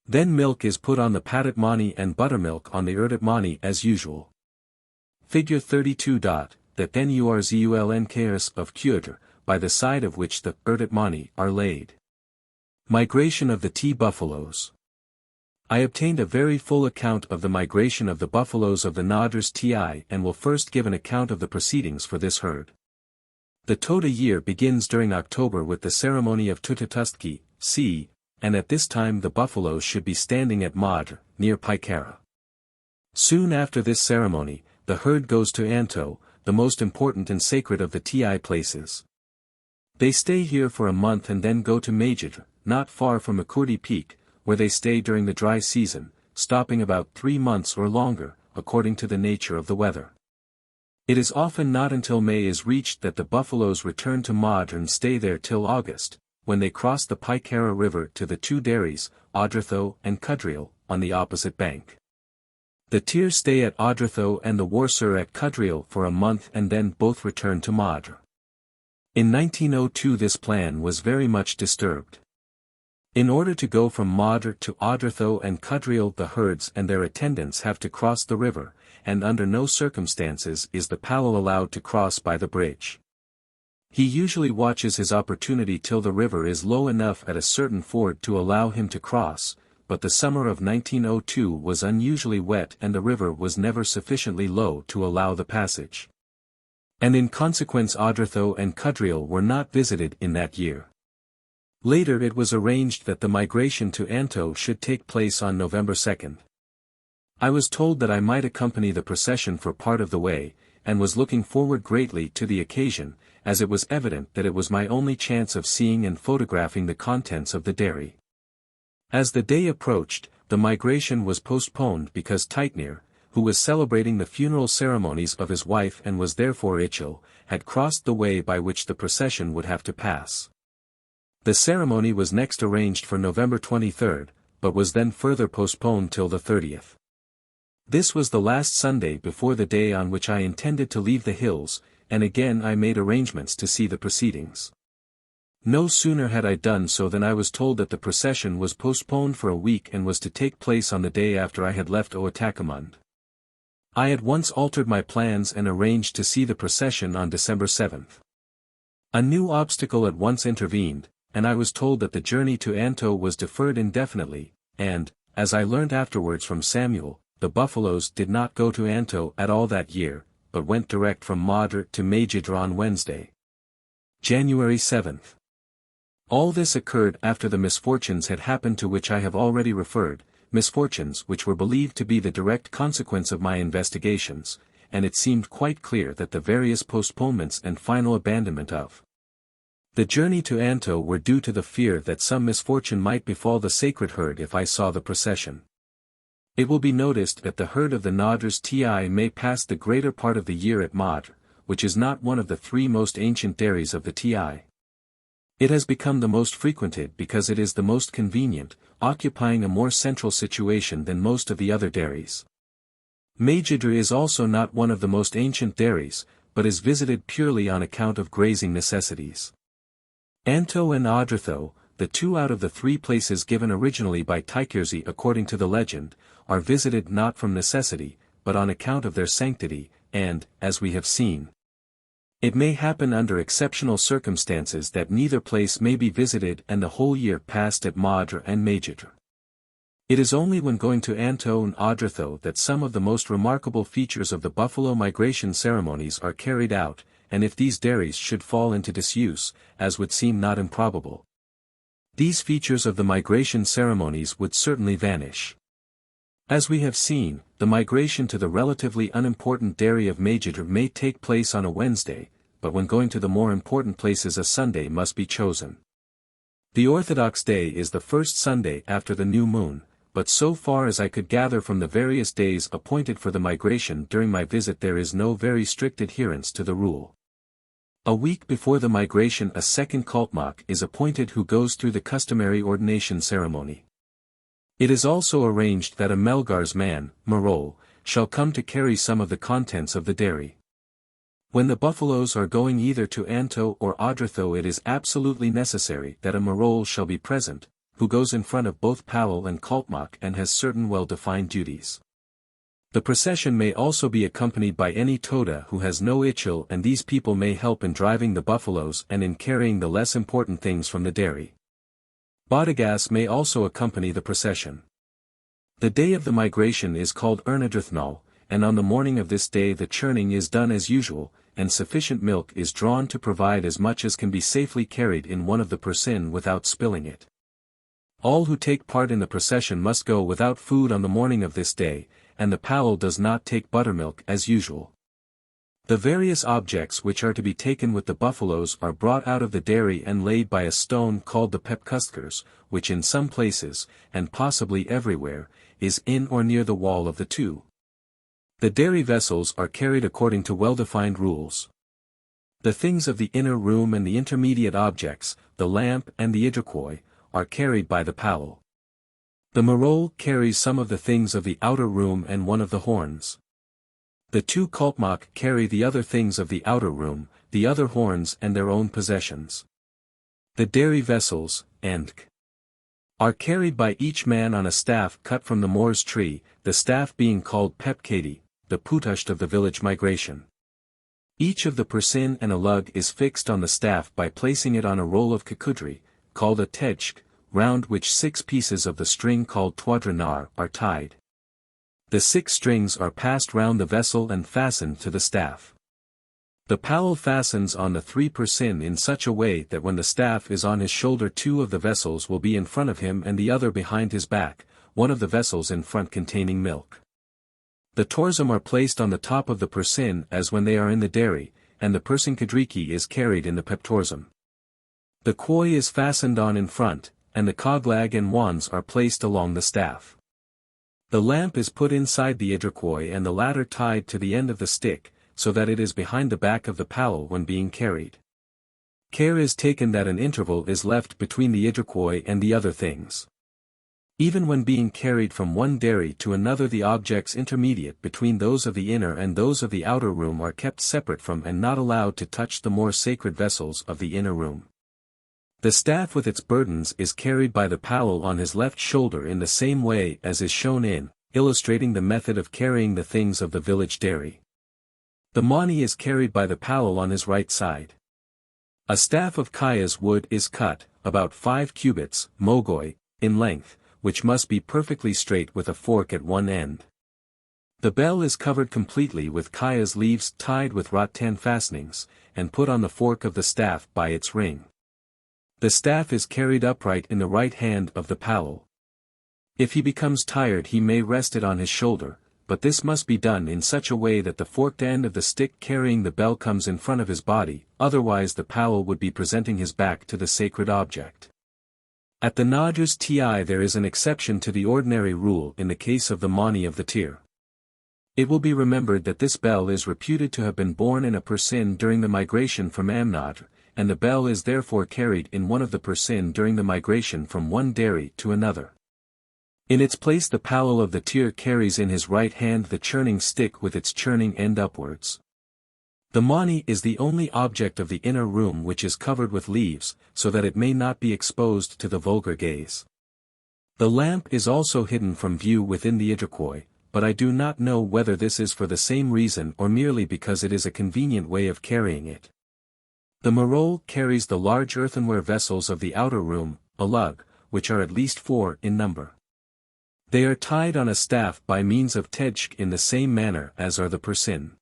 Then milk is put on the Paditmani and buttermilk on the Erditmani as usual. Figure 32. The Nurzulnkrs of Kyudr, by the side of which the Erditmani are laid. Migration of the T buffaloes. I obtained a very full account of the migration of the buffaloes of the Nadrs Ti and will first give an account of the proceedings for this herd. The Toda year begins during October with the ceremony of Tutatustki, c. and at this time the buffaloes should be standing at Madr, near Paikara. Soon after this ceremony, the herd goes to Anto, the most important and sacred of the Ti places. They stay here for a month and then go to Majidr, not far from Makurdi Peak, where they stay during the dry season, stopping about 3 months or longer, according to the nature of the weather. It is often not until May is reached that the buffaloes return to Madr and stay there till August, when they cross the Paikara River to the 2 dairies, Odratho and Kudriel, on the opposite bank. The Tiers stay at Audritho and the Warser at Cudriel for a month and then both return to Madre. In 1902 this plan was very much disturbed. In order to go from Madre to Audritho and Cudriel the herds and their attendants have to cross the river, and under no circumstances is the Palal allowed to cross by the bridge. He usually watches his opportunity till the river is low enough at a certain ford to allow him to cross, but the summer of 1902 was unusually wet and the river was never sufficiently low to allow the passage. And in consequence Audritho and Cudriel were not visited in that year. Later it was arranged that the migration to Anto should take place on November 2nd. I was told that I might accompany the procession for part of the way, and was looking forward greatly to the occasion, as it was evident that it was my only chance of seeing and photographing the contents of the dairy. As the day approached, the migration was postponed because Titnir, who was celebrating the funeral ceremonies of his wife and was therefore ill, had crossed the way by which the procession would have to pass. The ceremony was next arranged for November 23, but was then further postponed till the 30th. This was the last Sunday before the day on which I intended to leave the hills, and again I made arrangements to see the proceedings. No sooner had I done so than I was told that the procession was postponed for a week and was to take place on the day after I had left Ootacamund. I at once altered my plans and arranged to see the procession on December 7. A new obstacle at once intervened, and I was told that the journey to Anto was deferred indefinitely, and, as I learnt afterwards from Samuel, the buffaloes did not go to Anto at all that year, but went direct from Madre to Majidra on Wednesday, January 7. All this occurred after the misfortunes had happened to which I have already referred, misfortunes which were believed to be the direct consequence of my investigations, and it seemed quite clear that the various postponements and final abandonment of the journey to Anto were due to the fear that some misfortune might befall the sacred herd if I saw the procession. It will be noticed that the herd of the Nadras Ti may pass the greater part of the year at Madre, which is not one of the three most ancient dairies of the Ti. It has become the most frequented because it is the most convenient, occupying a more central situation than most of the other dairies. Majidra is also not one of the most ancient dairies, but is visited purely on account of grazing necessities. Anto and Audritho, the two out of the three places given originally by Tykirzi according to the legend, are visited not from necessity, but on account of their sanctity, and, as we have seen, it may happen under exceptional circumstances that neither place may be visited and the whole year passed at Madre and Majidra. It is only when going to Anto and Audritho that some of the most remarkable features of the buffalo migration ceremonies are carried out, and if these dairies should fall into disuse, as would seem not improbable, these features of the migration ceremonies would certainly vanish. As we have seen, the migration to the relatively unimportant dairy of Majidra may take place on a Wednesday, but when going to the more important places a Sunday must be chosen. The Orthodox day is the first Sunday after the new moon, but so far as I could gather from the various days appointed for the migration during my visit there is no very strict adherence to the rule. A week before the migration a second Kaltmak is appointed who goes through the customary ordination ceremony. It is also arranged that a Melgar's man, Marol, shall come to carry some of the contents of the dairy. When the buffaloes are going either to Anto or Audritho it is absolutely necessary that a Marol shall be present, who goes in front of both Palal and Kaltmak and has certain well-defined duties. The procession may also be accompanied by any Toda who has no ichil and these people may help in driving the buffaloes and in carrying the less important things from the dairy. Bodegas may also accompany the procession. The day of the migration is called Ernadrithnal, and on the morning of this day the churning is done as usual, and sufficient milk is drawn to provide as much as can be safely carried in one of the persin without spilling it. All who take part in the procession must go without food on the morning of this day, and the Palal does not take buttermilk as usual. The various objects which are to be taken with the buffaloes are brought out of the dairy and laid by a stone called the pepkuskers, which in some places, and possibly everywhere, is in or near the wall of the two. The dairy vessels are carried according to well-defined rules. The things of the inner room and the intermediate objects, the lamp and the idrakoi, are carried by the Palal. The Marol carries some of the things of the outer room and one of the horns. The two Kaltmak carry the other things of the outer room, the other horns and their own possessions. The dairy vessels, are carried by each man on a staff cut from the moor's tree, the staff being called Pepkadi, the putusht of the village migration. Each of the persin and a lug is fixed on the staff by placing it on a roll of kakudri, called a tejk, round which 6 pieces of the string called twadranar are tied. The 6 strings are passed round the vessel and fastened to the staff. The palal fastens on the 3 persin in such a way that when the staff is on his shoulder 2 of the vessels will be in front of him and the other behind his back, one of the vessels in front containing milk. The torzum are placed on the top of the persin as when they are in the dairy, and the persin kadriki is carried in the peptorzum. The koi is fastened on in front, and the koglag and wands are placed along the staff. The lamp is put inside the idrakoi and the latter tied to the end of the stick, so that it is behind the back of the palal when being carried. Care is taken that an interval is left between the idrakoi and the other things. Even when being carried from one dairy to another, the objects intermediate between those of the inner and those of the outer room are kept separate from and not allowed to touch the more sacred vessels of the inner room. The staff with its burdens is carried by the palal on his left shoulder in the same way as is shown in, illustrating the method of carrying the things of the village dairy. The mani is carried by the palal on his right side. A staff of kaya's wood is cut, about 5 cubits, mogoi, in length, which must be perfectly straight with a fork at one end. The bell is covered completely with kaya's leaves tied with rattan fastenings, and put on the fork of the staff by its ring. The staff is carried upright in the right hand of the palal. If he becomes tired he may rest it on his shoulder, but this must be done in such a way that the forked end of the stick carrying the bell comes in front of his body, otherwise the palal would be presenting his back to the sacred object. At the Nadras Ti there is an exception to the ordinary rule in the case of the mani of the tir. It will be remembered that this bell is reputed to have been born in a persin during the migration from Amnadr, and the bell is therefore carried in one of the persin during the migration from one dairy to another. In its place the palal of the tir carries in his right hand the churning stick with its churning end upwards. The mani is the only object of the inner room which is covered with leaves, so that it may not be exposed to the vulgar gaze. The lamp is also hidden from view within the idrakoi, but I do not know whether this is for the same reason or merely because it is a convenient way of carrying it. The marol carries the large earthenware vessels of the outer room, a lug, which are at least 4 in number. They are tied on a staff by means of tejk in the same manner as are the persin.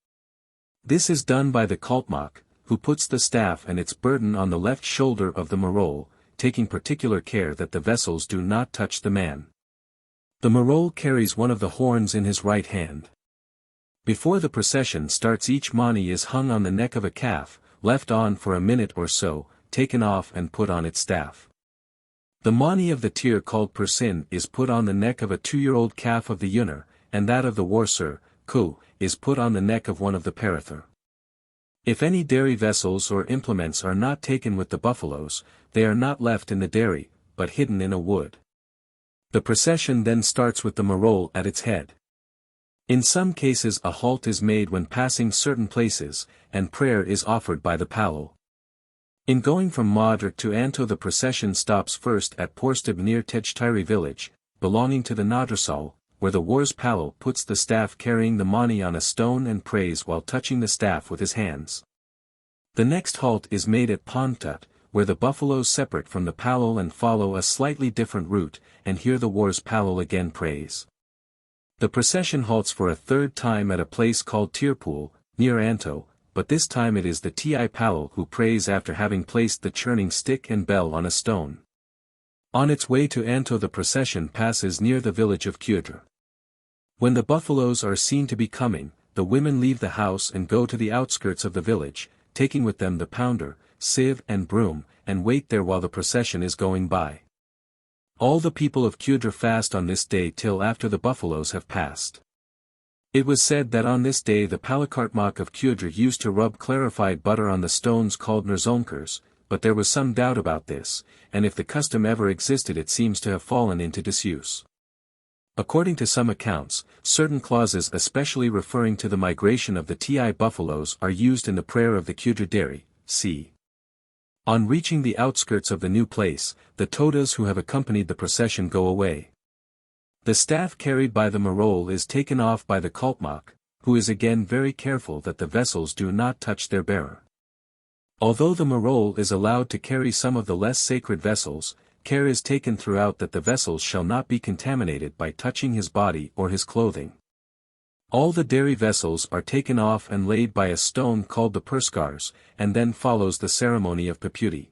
This is done by the kaltmak, who puts the staff and its burden on the left shoulder of the marol, taking particular care that the vessels do not touch the man. The marol carries one of the horns in his right hand. Before the procession starts each mani is hung on the neck of a calf, left on for a minute or so, taken off and put on its staff. The mani of the tir called persin is put on the neck of a 2-year-old calf of the yunar, and that of the warsur, ku, is put on the neck of one of the parathur. If any dairy vessels or implements are not taken with the buffaloes, they are not left in the dairy, but hidden in a wood. The procession then starts with the marol at its head. In some cases a halt is made when passing certain places, and prayer is offered by the palal. In going from Madr to Anto the procession stops first at Porstib near Tejtiri village, belonging to the Nadrasal, where the war's palal puts the staff carrying the mani on a stone and prays while touching the staff with his hands. The next halt is made at Pontut, where the buffaloes separate from the palal and follow a slightly different route, and here the war's palal again prays. The procession halts for a third time at a place called Tirpool, near Anto, but this time it is the Ti palal who prays after having placed the churning stick and bell on a stone. On its way to Anto the procession passes near the village of Kyudr. When the buffaloes are seen to be coming, the women leave the house and go to the outskirts of the village, taking with them the pounder, sieve and broom, and wait there while the procession is going by. All the people of Kyudr fast on this day till after the buffaloes have passed. It was said that on this day the Palakartmak of Kyudr used to rub clarified butter on the stones called nerzonkers, but there was some doubt about this, and if the custom ever existed it seems to have fallen into disuse. According to some accounts, certain clauses especially referring to the migration of the Ti buffaloes are used in the prayer of the Kudraderi, c. On reaching the outskirts of the new place, the Todas who have accompanied the procession go away. The staff carried by the Marol is taken off by the Kaltmak, who is again very careful that the vessels do not touch their bearer. Although the Marol is allowed to carry some of the less sacred vessels, care is taken throughout that the vessels shall not be contaminated by touching his body or his clothing. All the dairy vessels are taken off and laid by a stone called the Purskars, and then follows the ceremony of Paputi.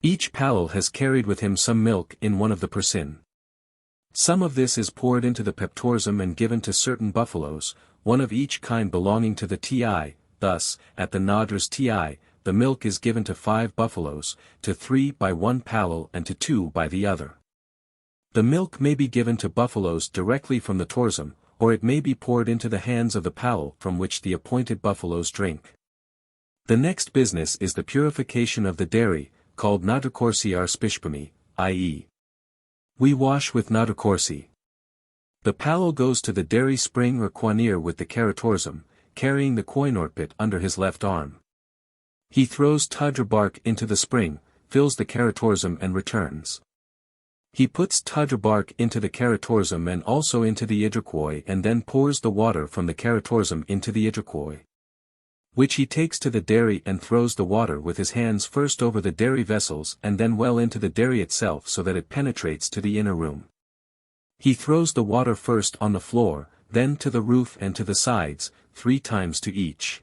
Each Palal has carried with him some milk in one of the Persin. Some of this is poured into the peptorsum and given to certain buffaloes, one of each kind belonging to the Ti, thus, at the Nadras Ti, the milk is given to 5 buffaloes, to 3 by one Palal and to 2 by the other. The milk may be given to buffaloes directly from the torsum, or it may be poured into the hands of the Palal from which the appointed buffaloes drink. The next business is the purification of the dairy, called Nadakorsi Arspishpami, i.e. we wash with Nadakorsi. The Palal goes to the dairy spring or Kwanir with the Karatorsum, carrying the Koinorpit under his left arm. He throws Tadra bark into the spring, fills the Karatorsum and returns. He puts Tadra bark into the Karatorsum and also into the Idrakoi and then pours the water from the Karatorsum into the Idrakoi, which he takes to the dairy and throws the water with his hands first over the dairy vessels and then well into the dairy itself so that it penetrates to the inner room. He throws the water first on the floor, then to the roof and to the sides, 3 times to each.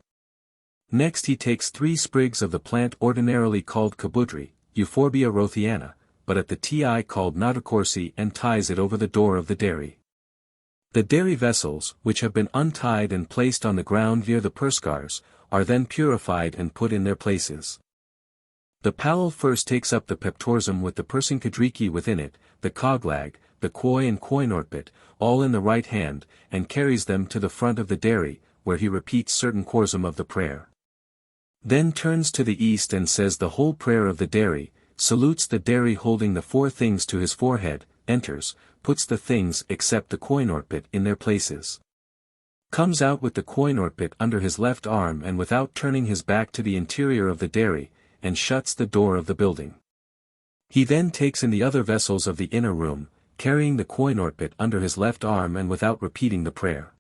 Next he takes 3 sprigs of the plant ordinarily called kabudri, Euphorbia rothiana, but at the Ti called Nadakorsi and ties it over the door of the dairy. The dairy vessels, which have been untied and placed on the ground near the Purskars, are then purified and put in their places. The Palal first takes up the peptorsum with the Persinkadriki within it, the Koglag, the Koi and Koinorpit, all in the right hand, and carries them to the front of the dairy, where he repeats certain korsum of the prayer. Then turns to the east and says the whole prayer of the dairy, salutes the dairy holding the 4 things to his forehead, enters, puts the things except the Koinorpit in their places. Comes out with the Koinorpit under his left arm and without turning his back to the interior of the dairy, and shuts the door of the building. He then takes in the other vessels of the inner room, carrying the Koinorpit under his left arm and without repeating the prayer.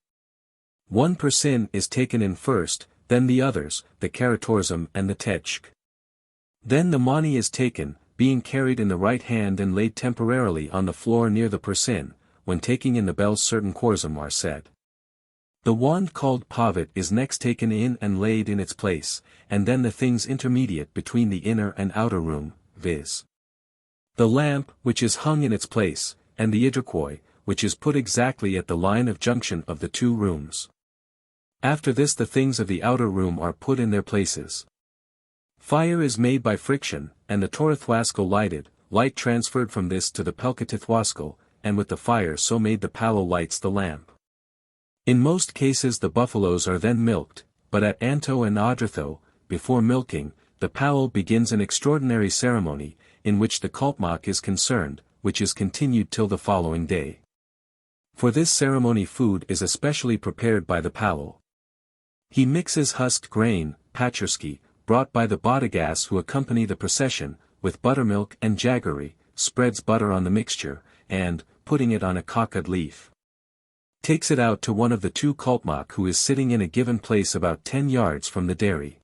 1 Persin is taken in first, then the others, the Karatorsum and the Techk. Then the Mani is taken, being carried in the right hand and laid temporarily on the floor near the Persin. When taking in the bells certain korsum are said. The wand called Pavit is next taken in and laid in its place, and then the things intermediate between the inner and outer room, viz. the lamp, which is hung in its place, and the Idrakoi, which is put exactly at the line of junction of the 2 rooms. After this the things of the outer room are put in their places. Fire is made by friction, and the Torathwaskal lighted, light transferred from this to the Pelkatithwaskal, and with the fire so made the Palal lights the lamp. In most cases the buffaloes are then milked, but at Anto and Adratho, before milking, the Palal begins an extraordinary ceremony, in which the Kaltmak is concerned, which is continued till the following day. For this ceremony food is especially prepared by the Palal. He mixes husked grain, pacherski, brought by the Bodagas who accompany the procession, with buttermilk and jaggery, spreads butter on the mixture, and, putting it on a kakad leaf, takes it out to one of the 2 Kaltmak who is sitting in a given place about 10 yards from the dairy.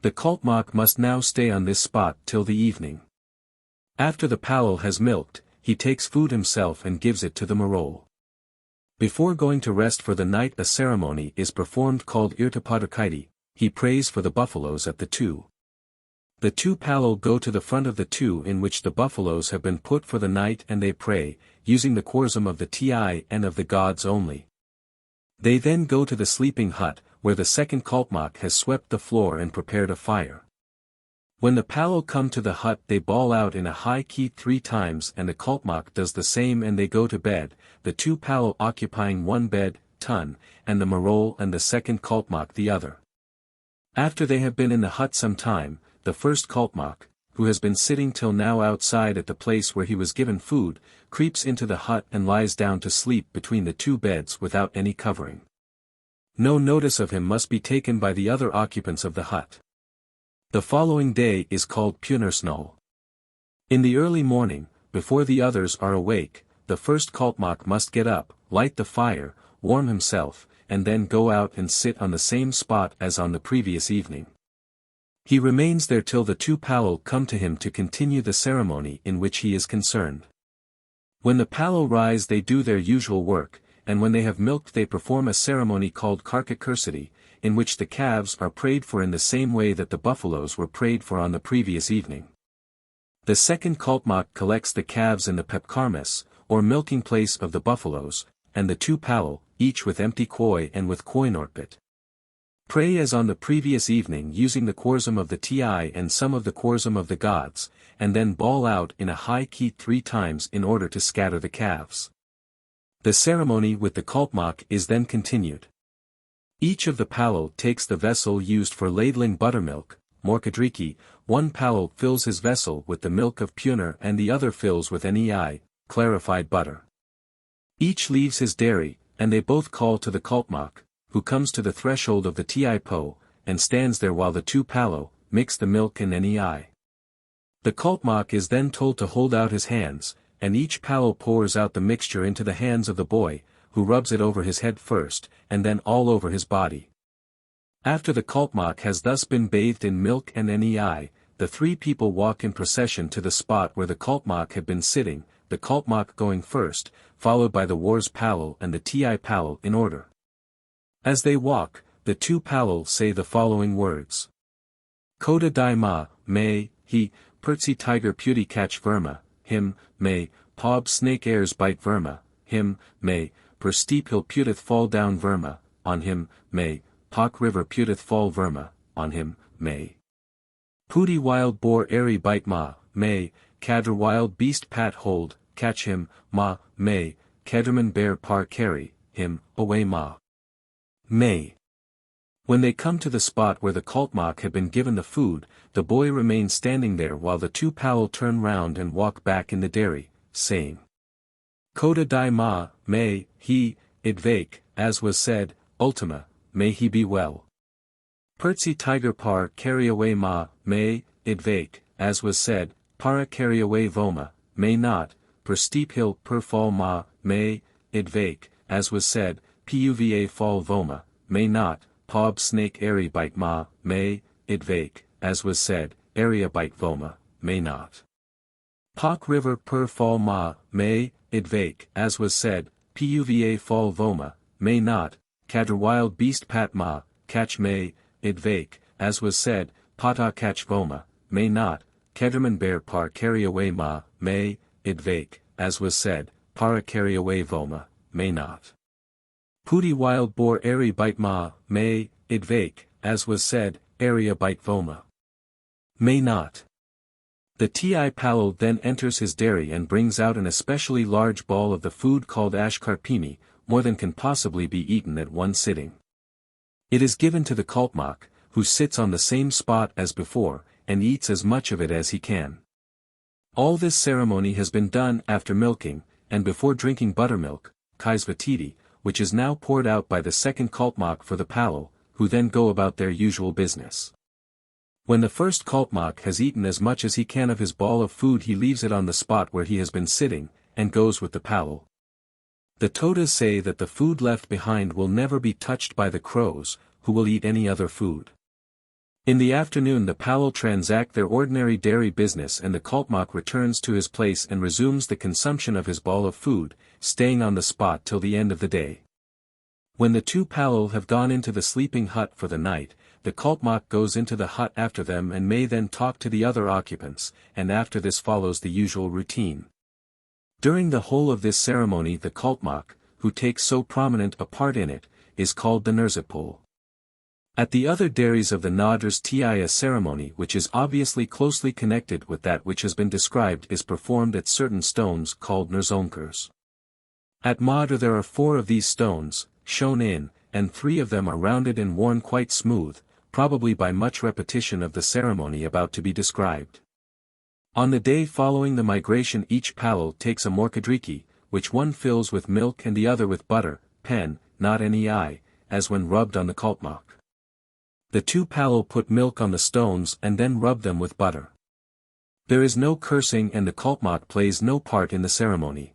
The Kaltmak must now stay on this spot till the evening. After the Palal has milked, he takes food himself and gives it to the Marol. Before going to rest for the night a ceremony is performed called Irtapadakaiti. He prays for the buffaloes at the 2. The 2 Palal go to the front of the 2 in which the buffaloes have been put for the night and they pray, using the korsum of the Ti and of the gods only. They then go to the sleeping hut, where the 2nd Kaltmak has swept the floor and prepared a fire. When the Palal come to the hut they bawl out in a high key 3 times and the Kaltmak does the same and they go to bed, the 2 Palal occupying one bed, Tun, and the Marol and the 2nd Kaltmak the other. After they have been in the hut some time, the 1st Kaltmak, who has been sitting till now outside at the place where he was given food, creeps into the hut and lies down to sleep between the two beds without any covering. No notice of him must be taken by the other occupants of the hut. The following day is called Punersnull. In the early morning, before the others are awake, the first Kaltmak must get up, light the fire, warm himself, and then go out and sit on the same spot as on the previous evening. He remains there till the two Palal come to him to continue the ceremony in which he is concerned. When the Palal rise they do their usual work, and when they have milked they perform a ceremony called Karkakursity, in which the calves are prayed for in the same way that the buffaloes were prayed for on the previous evening. The second Kaltmak collects the calves in the Pepkarmas, or milking place of the buffaloes, and the two Palal, each with empty koi and with koinorpit, pray as on the previous evening using the Korsum of the Ti and some of the Korsum of the gods, and then bawl out in a high key 3 times in order to scatter the calves. The ceremony with the Kaltmak is then continued. Each of the Palal takes the vessel used for ladling buttermilk, Morkadriki, one Palal fills his vessel with the milk of Puner and the other fills with Nei, clarified butter. Each leaves his dairy, and they both call to the Kaltmak, who comes to the threshold of the Ti-po, and stands there while the two Palal mix the milk and Nei. The Kaltmak is then told to hold out his hands, and each Palal pours out the mixture into the hands of the boy, who rubs it over his head first, and then all over his body. After the Kaltmak has thus been bathed in milk and Nei, the 3 people walk in procession to the spot where the Kaltmak had been sitting, the Kaltmak going first, followed by the Wars Palal and the Ti Palal in order. As they walk, the two Palal say the following words. Koda Dai Ma, may, he, Pertsi tiger puti catch verma, him, may, Pob snake airs bite verma, him, may, Per steep hill puteth fall down verma, on him, may, Pak river puteth fall verma, on him, may. Puti wild boar airy bite ma, may, Kadr wild beast pat hold, catch him, ma, may, Kedraman bear par carry, him, away ma. May. When they come to the spot where the Kaltmak had been given the food, the boy remains standing there while the two Palal turn round and walk back in the dairy, saying, Koda Dai Ma, may, he, idvake, as was said, Ultima, may he be well. Pertsi tiger par carry away ma, may, idvake, as was said, para carry away voma, may not, per steep hill per fall ma, may, idvake, as was said, puva fall voma, may not, pob snake airy bite ma, may, idvake, as was said, area bite voma, may not. Pak river per fall ma, may, idvake, as was said, puva fall voma, may not, Kadr wild beast pat ma, catch may, idvake, as was said, pata catch voma, may not, Kedraman bear par carry away ma, may, idvake, as was said, para carry away voma, may not. Puti wild boar airy bite ma, may, idvake, as was said, area bite voma, may not. The Ti Palal then enters his dairy and brings out an especially large ball of the food called ashkarpini, more than can possibly be eaten at one sitting. It is given to the Kaltmak, who sits on the same spot as before, and eats as much of it as he can. All this ceremony has been done after milking, and before drinking buttermilk, kaisvatiti, which is now poured out by the second Kaltmak for the Palal, who then go about their usual business. When the first Kaltmak has eaten as much as he can of his ball of food he leaves it on the spot where he has been sitting, and goes with the Palal. The Todas say that the food left behind will never be touched by the crows, who will eat any other food. In the afternoon the Palal transact their ordinary dairy business and the Kaltmak returns to his place and resumes the consumption of his ball of food, staying on the spot till the end of the day. When the two Palal have gone into the sleeping hut for the night, the Kaltmak goes into the hut after them and may then talk to the other occupants, and after this follows the usual routine. During the whole of this ceremony the Kaltmak, who takes so prominent a part in it, is called the Nurzapul. At the other dairies of the Nadrs a ceremony which is obviously closely connected with that which has been described is performed at certain stones called Nurzonkers. At Madr there are 4 of these stones, shown in, and 3 of them are rounded and worn quite smooth, probably by much repetition of the ceremony about to be described. On the day following the migration each palo takes a morkadriki, which one fills with milk and the other with butter, pen, not any eye, as when rubbed on the kaltmak. The two palo put milk on the stones and then rub them with butter. There is no cursing and the kaltmak plays no part in the ceremony.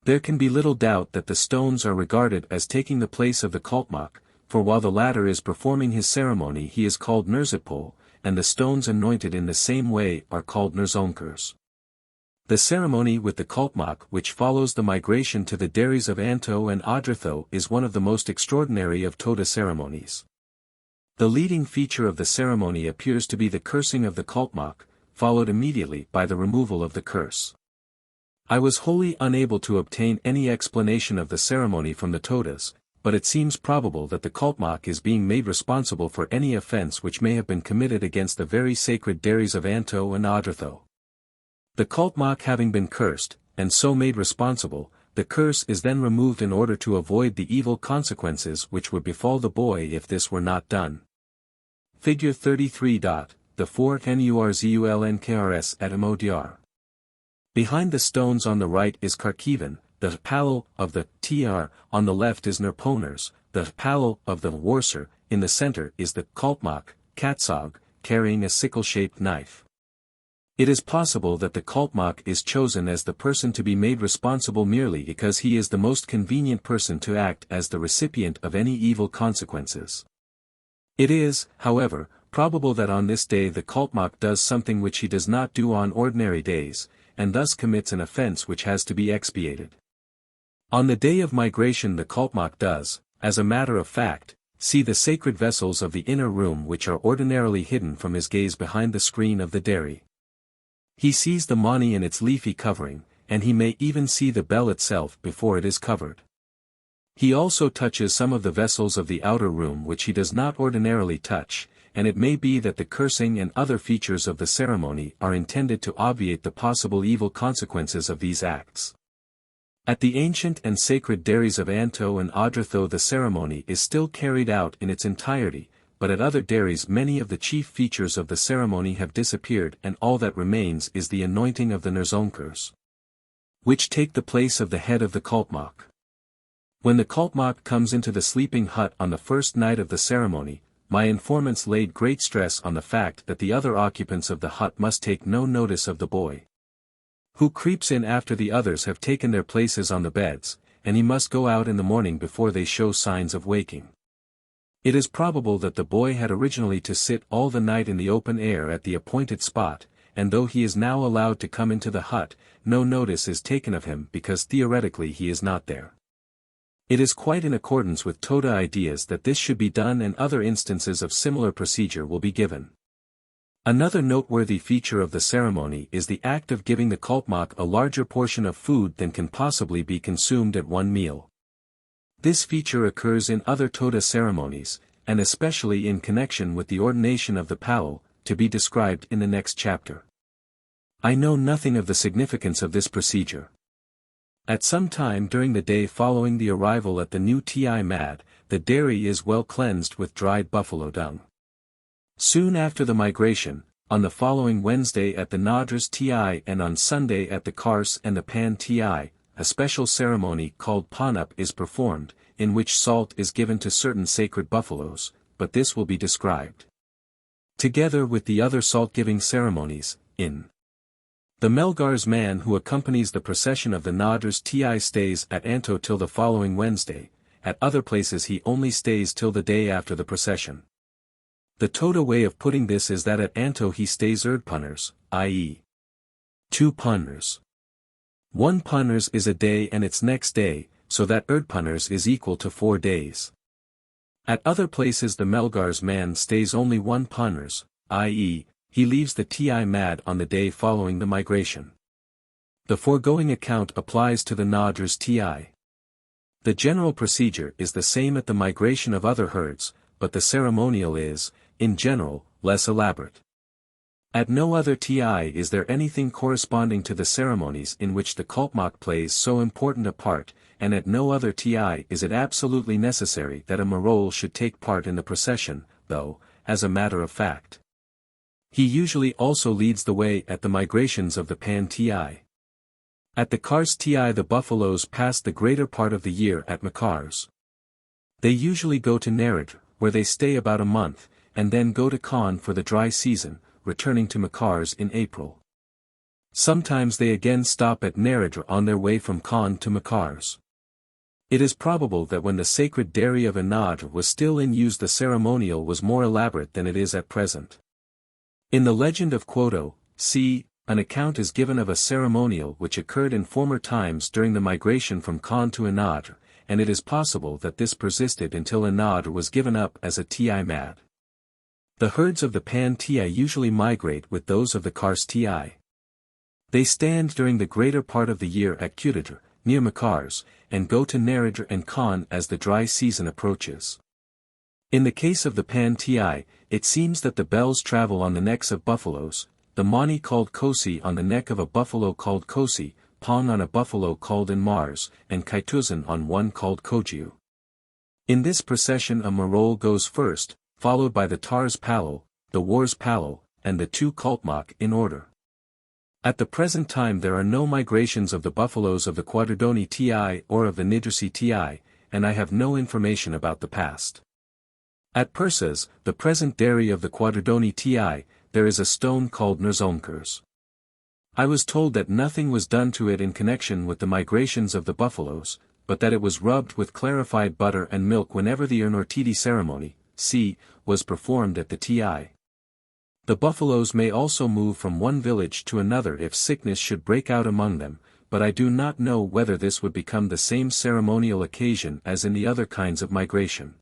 There can be little doubt that the stones are regarded as taking the place of the kaltmak, for while the latter is performing his ceremony he is called nerzipol, and the stones anointed in the same way are called nerzonkers. The ceremony with the kaltmak which follows the migration to the dairies of Anto and Adratho is one of the most extraordinary of Toda ceremonies. The leading feature of the ceremony appears to be the cursing of the kaltmak, followed immediately by the removal of the curse. I was wholly unable to obtain any explanation of the ceremony from the Todas, but it seems probable that the kaltmak is being made responsible for any offense which may have been committed against the very sacred dairies of Anto and Adratho. The kaltmak having been cursed, and so made responsible, the curse is then removed in order to avoid the evil consequences which would befall the boy if this were not done. Figure 33. The 4 Nurzulnkrs at Modiar. Behind the stones on the right is Kharkivan, the palo of the tr, on the left is Nerponers, the palo of the warser, in the center is the kaltmak, katsog, carrying a sickle-shaped knife. It is possible that the kaltmak is chosen as the person to be made responsible merely because he is the most convenient person to act as the recipient of any evil consequences. It is, however, probable that on this day the kaltmak does something which he does not do on ordinary days, and thus commits an offense which has to be expiated. On the day of migration the kaltmak does, as a matter of fact, see the sacred vessels of the inner room which are ordinarily hidden from his gaze behind the screen of the dairy. He sees the mani in its leafy covering, and he may even see the bell itself before it is covered. He also touches some of the vessels of the outer room which he does not ordinarily touch, and it may be that the cursing and other features of the ceremony are intended to obviate the possible evil consequences of these acts. At the ancient and sacred dairies of Anto and Adratho the ceremony is still carried out in its entirety, but at other dairies many of the chief features of the ceremony have disappeared and all that remains is the anointing of the nerzonkers, which take the place of the head of the kaltmak. When the kaltmak comes into the sleeping hut on the first night of the ceremony, my informants laid great stress on the fact that the other occupants of the hut must take no notice of the boy, who creeps in after the others have taken their places on the beds, and he must go out in the morning before they show signs of waking. It is probable that the boy had originally to sit all the night in the open air at the appointed spot, and though he is now allowed to come into the hut, no notice is taken of him because theoretically he is not there. It is quite in accordance with Toda ideas that this should be done and other instances of similar procedure will be given. Another noteworthy feature of the ceremony is the act of giving the kaltmak a larger portion of food than can possibly be consumed at one meal. This feature occurs in other Toda ceremonies, and especially in connection with the ordination of the palo, to be described in the next chapter. I know nothing of the significance of this procedure. At some time during the day following the arrival at the new ti mad, the dairy is well cleansed with dried buffalo dung. Soon after the migration, on the following Wednesday at the Nadras ti and on Sunday at the Kars and the Pan ti, a special ceremony called Panup is performed, in which salt is given to certain sacred buffaloes, but this will be described together with the other salt-giving ceremonies, in the Melgar's man who accompanies the procession of the Nadras ti stays at Anto till the following Wednesday, at other places he only stays till the day after the procession. The Toda way of putting this is that at Anto he stays erdpunners, i.e. 2 punners. 1 punners is a day and its next day, so that erdpunners is equal to 4 days. At other places the Melgar's man stays only 1 punners, i.e., he leaves the ti mad on the day following the migration. The foregoing account applies to the Nadras ti. The general procedure is the same at the migration of other herds, but the ceremonial is, in general, less elaborate. At no other ti is there anything corresponding to the ceremonies in which the kaltmak plays so important a part, and at no other ti is it absolutely necessary that a marol should take part in the procession, though, as a matter of fact, He usually also leads the way at the migrations of the Pan-Ti. At the Kars-Ti the buffaloes pass the greater part of the year at Makars. They usually go to Neridr, where they stay about a month, and then go to Khan for the dry season, returning to Makars in April. Sometimes they again stop at Neridr on their way from Khan to Makars. It is probable that when the sacred dairy of Anadr was still in use the ceremonial was more elaborate than it is at present. In the legend of Quoto, c. an account is given of a ceremonial which occurred in former times during the migration from Khan to Anadr, and it is possible that this persisted until Anadr was given up as a Ti mad. The herds of the Pan-Ti usually migrate with those of the Kars-Ti. They stand during the greater part of the year at Kudadr, near Makars, and go to Neridr and Khan as the dry season approaches. In the case of the Pan-Ti, it seems that the bells travel on the necks of buffaloes, the Mani called Kosi on the neck of a buffalo called Kosi, Pong on a buffalo called Mars, and Kaituzan on one called Kojiu. In this procession a Marol goes first, followed by the Tars Palal, the Wars Palal, and the two Kultmak in order. At the present time there are no migrations of the buffaloes of the Quadradoni Ti or of the Nidrisi Ti, and I have no information about the past. At Persas, the present dairy of the Quadradoni Ti, there is a stone called Nurzomkers. I was told that nothing was done to it in connection with the migrations of the buffaloes, but that it was rubbed with clarified butter and milk whenever the Urnortidi ceremony, was performed at the Ti. The buffaloes may also move from one village to another if sickness should break out among them, but I do not know whether this would become the same ceremonial occasion as in the other kinds of migration.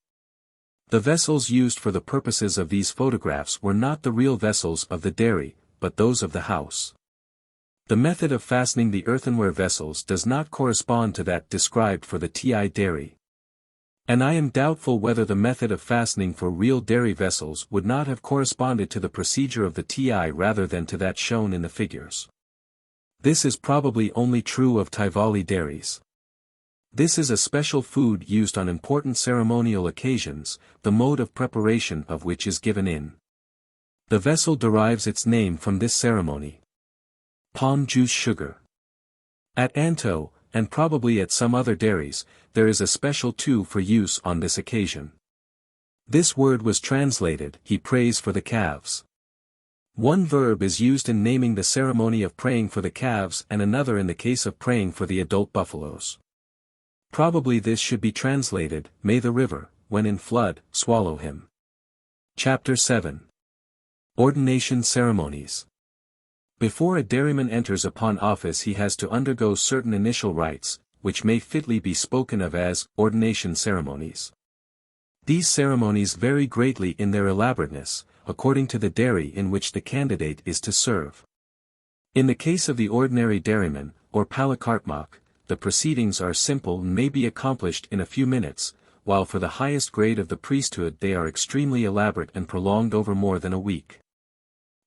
The vessels used for the purposes of these photographs were not the real vessels of the dairy, but those of the house. The method of fastening the earthenware vessels does not correspond to that described for the Ti dairy. And I am doubtful whether the method of fastening for real dairy vessels would not have corresponded to the procedure of the Ti rather than to that shown in the figures. This is probably only true of Tivoli dairies. This is a special food used on important ceremonial occasions, the mode of preparation of which is given in. The vessel derives its name from this ceremony. Palm juice sugar. At Anto, and probably at some other dairies, there is a special tu for use on this occasion. This word was translated, he prays for the calves. One verb is used in naming the ceremony of praying for the calves and another in the case of praying for the adult buffaloes. Probably this should be translated, may the river, when in flood, swallow him. Chapter 7. Ordination Ceremonies. Before a dairyman enters upon office he has to undergo certain initial rites, which may fitly be spoken of as ordination ceremonies. These ceremonies vary greatly in their elaborateness, according to the dairy in which the candidate is to serve. In the case of the ordinary dairyman, or palakartmak, the proceedings are simple and may be accomplished in a few minutes, while for the highest grade of the priesthood they are extremely elaborate and prolonged over more than a week.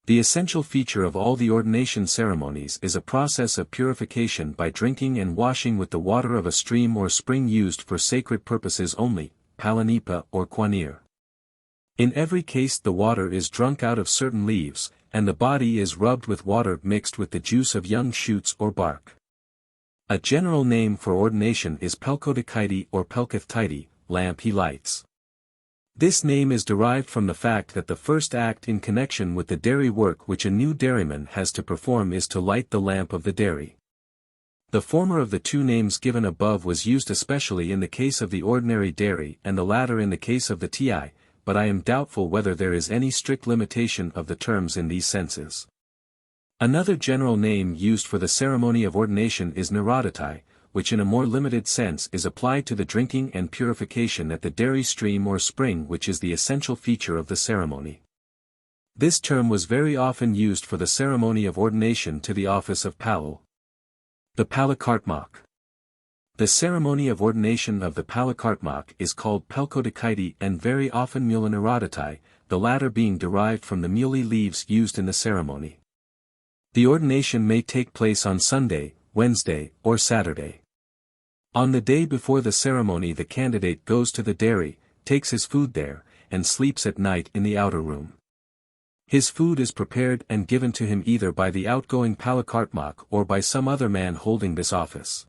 The essential feature of all the ordination ceremonies is a process of purification by drinking and washing with the water of a stream or spring used for sacred purposes only, palanipa or kwanir. In every case the water is drunk out of certain leaves, and the body is rubbed with water mixed with the juice of young shoots or bark. A general name for ordination is pelkodikaiti or pelkathtaiti, lamp he lights. This name is derived from the fact that the first act in connection with the dairy work which a new dairyman has to perform is to light the lamp of the dairy. The former of the two names given above was used especially in the case of the ordinary dairy and the latter in the case of the Ti, but I am doubtful whether there is any strict limitation of the terms in these senses. Another general name used for the ceremony of ordination is Naradatai, which in a more limited sense is applied to the drinking and purification at the dairy stream or spring which is the essential feature of the ceremony. This term was very often used for the ceremony of ordination to the office of Palal. The Palakartmak. The ceremony of ordination of the Palakartmak is called Pelkodikaiti and very often Mulanaradatai, the latter being derived from the muli leaves used in the ceremony. The ordination may take place on Sunday, Wednesday, or Saturday. On the day before the ceremony the candidate goes to the dairy, takes his food there, and sleeps at night in the outer room. His food is prepared and given to him either by the outgoing Palakartmak or by some other man holding this office.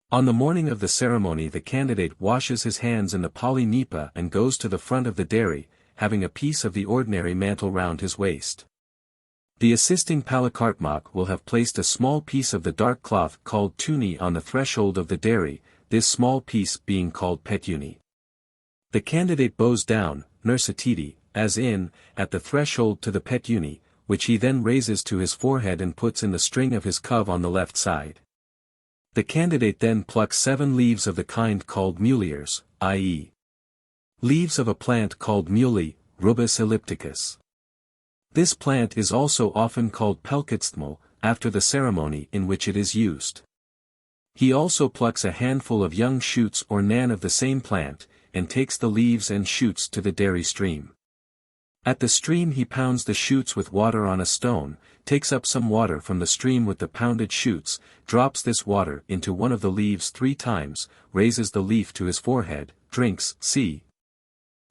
On the morning of the ceremony the candidate washes his hands in the Pali Nipa and goes to the front of the dairy, having a piece of the ordinary mantle round his waist. The assisting Palakartmak will have placed a small piece of the dark cloth called tuni on the threshold of the dairy, this small piece being called petuni. The candidate bows down, nursatiti, as in, at the threshold to the petuni, which he then raises to his forehead and puts in the string of his cove on the left side. The candidate then plucks 7 leaves of the kind called muliers, i.e. leaves of a plant called muli, rubus ellipticus. This plant is also often called pelkitsthmal, after the ceremony in which it is used. He also plucks a handful of young shoots or nan of the same plant, and takes the leaves and shoots to the dairy stream. At the stream he pounds the shoots with water on a stone, takes up some water from the stream with the pounded shoots, drops this water into one of the leaves 3 times, raises the leaf to his forehead, drinks,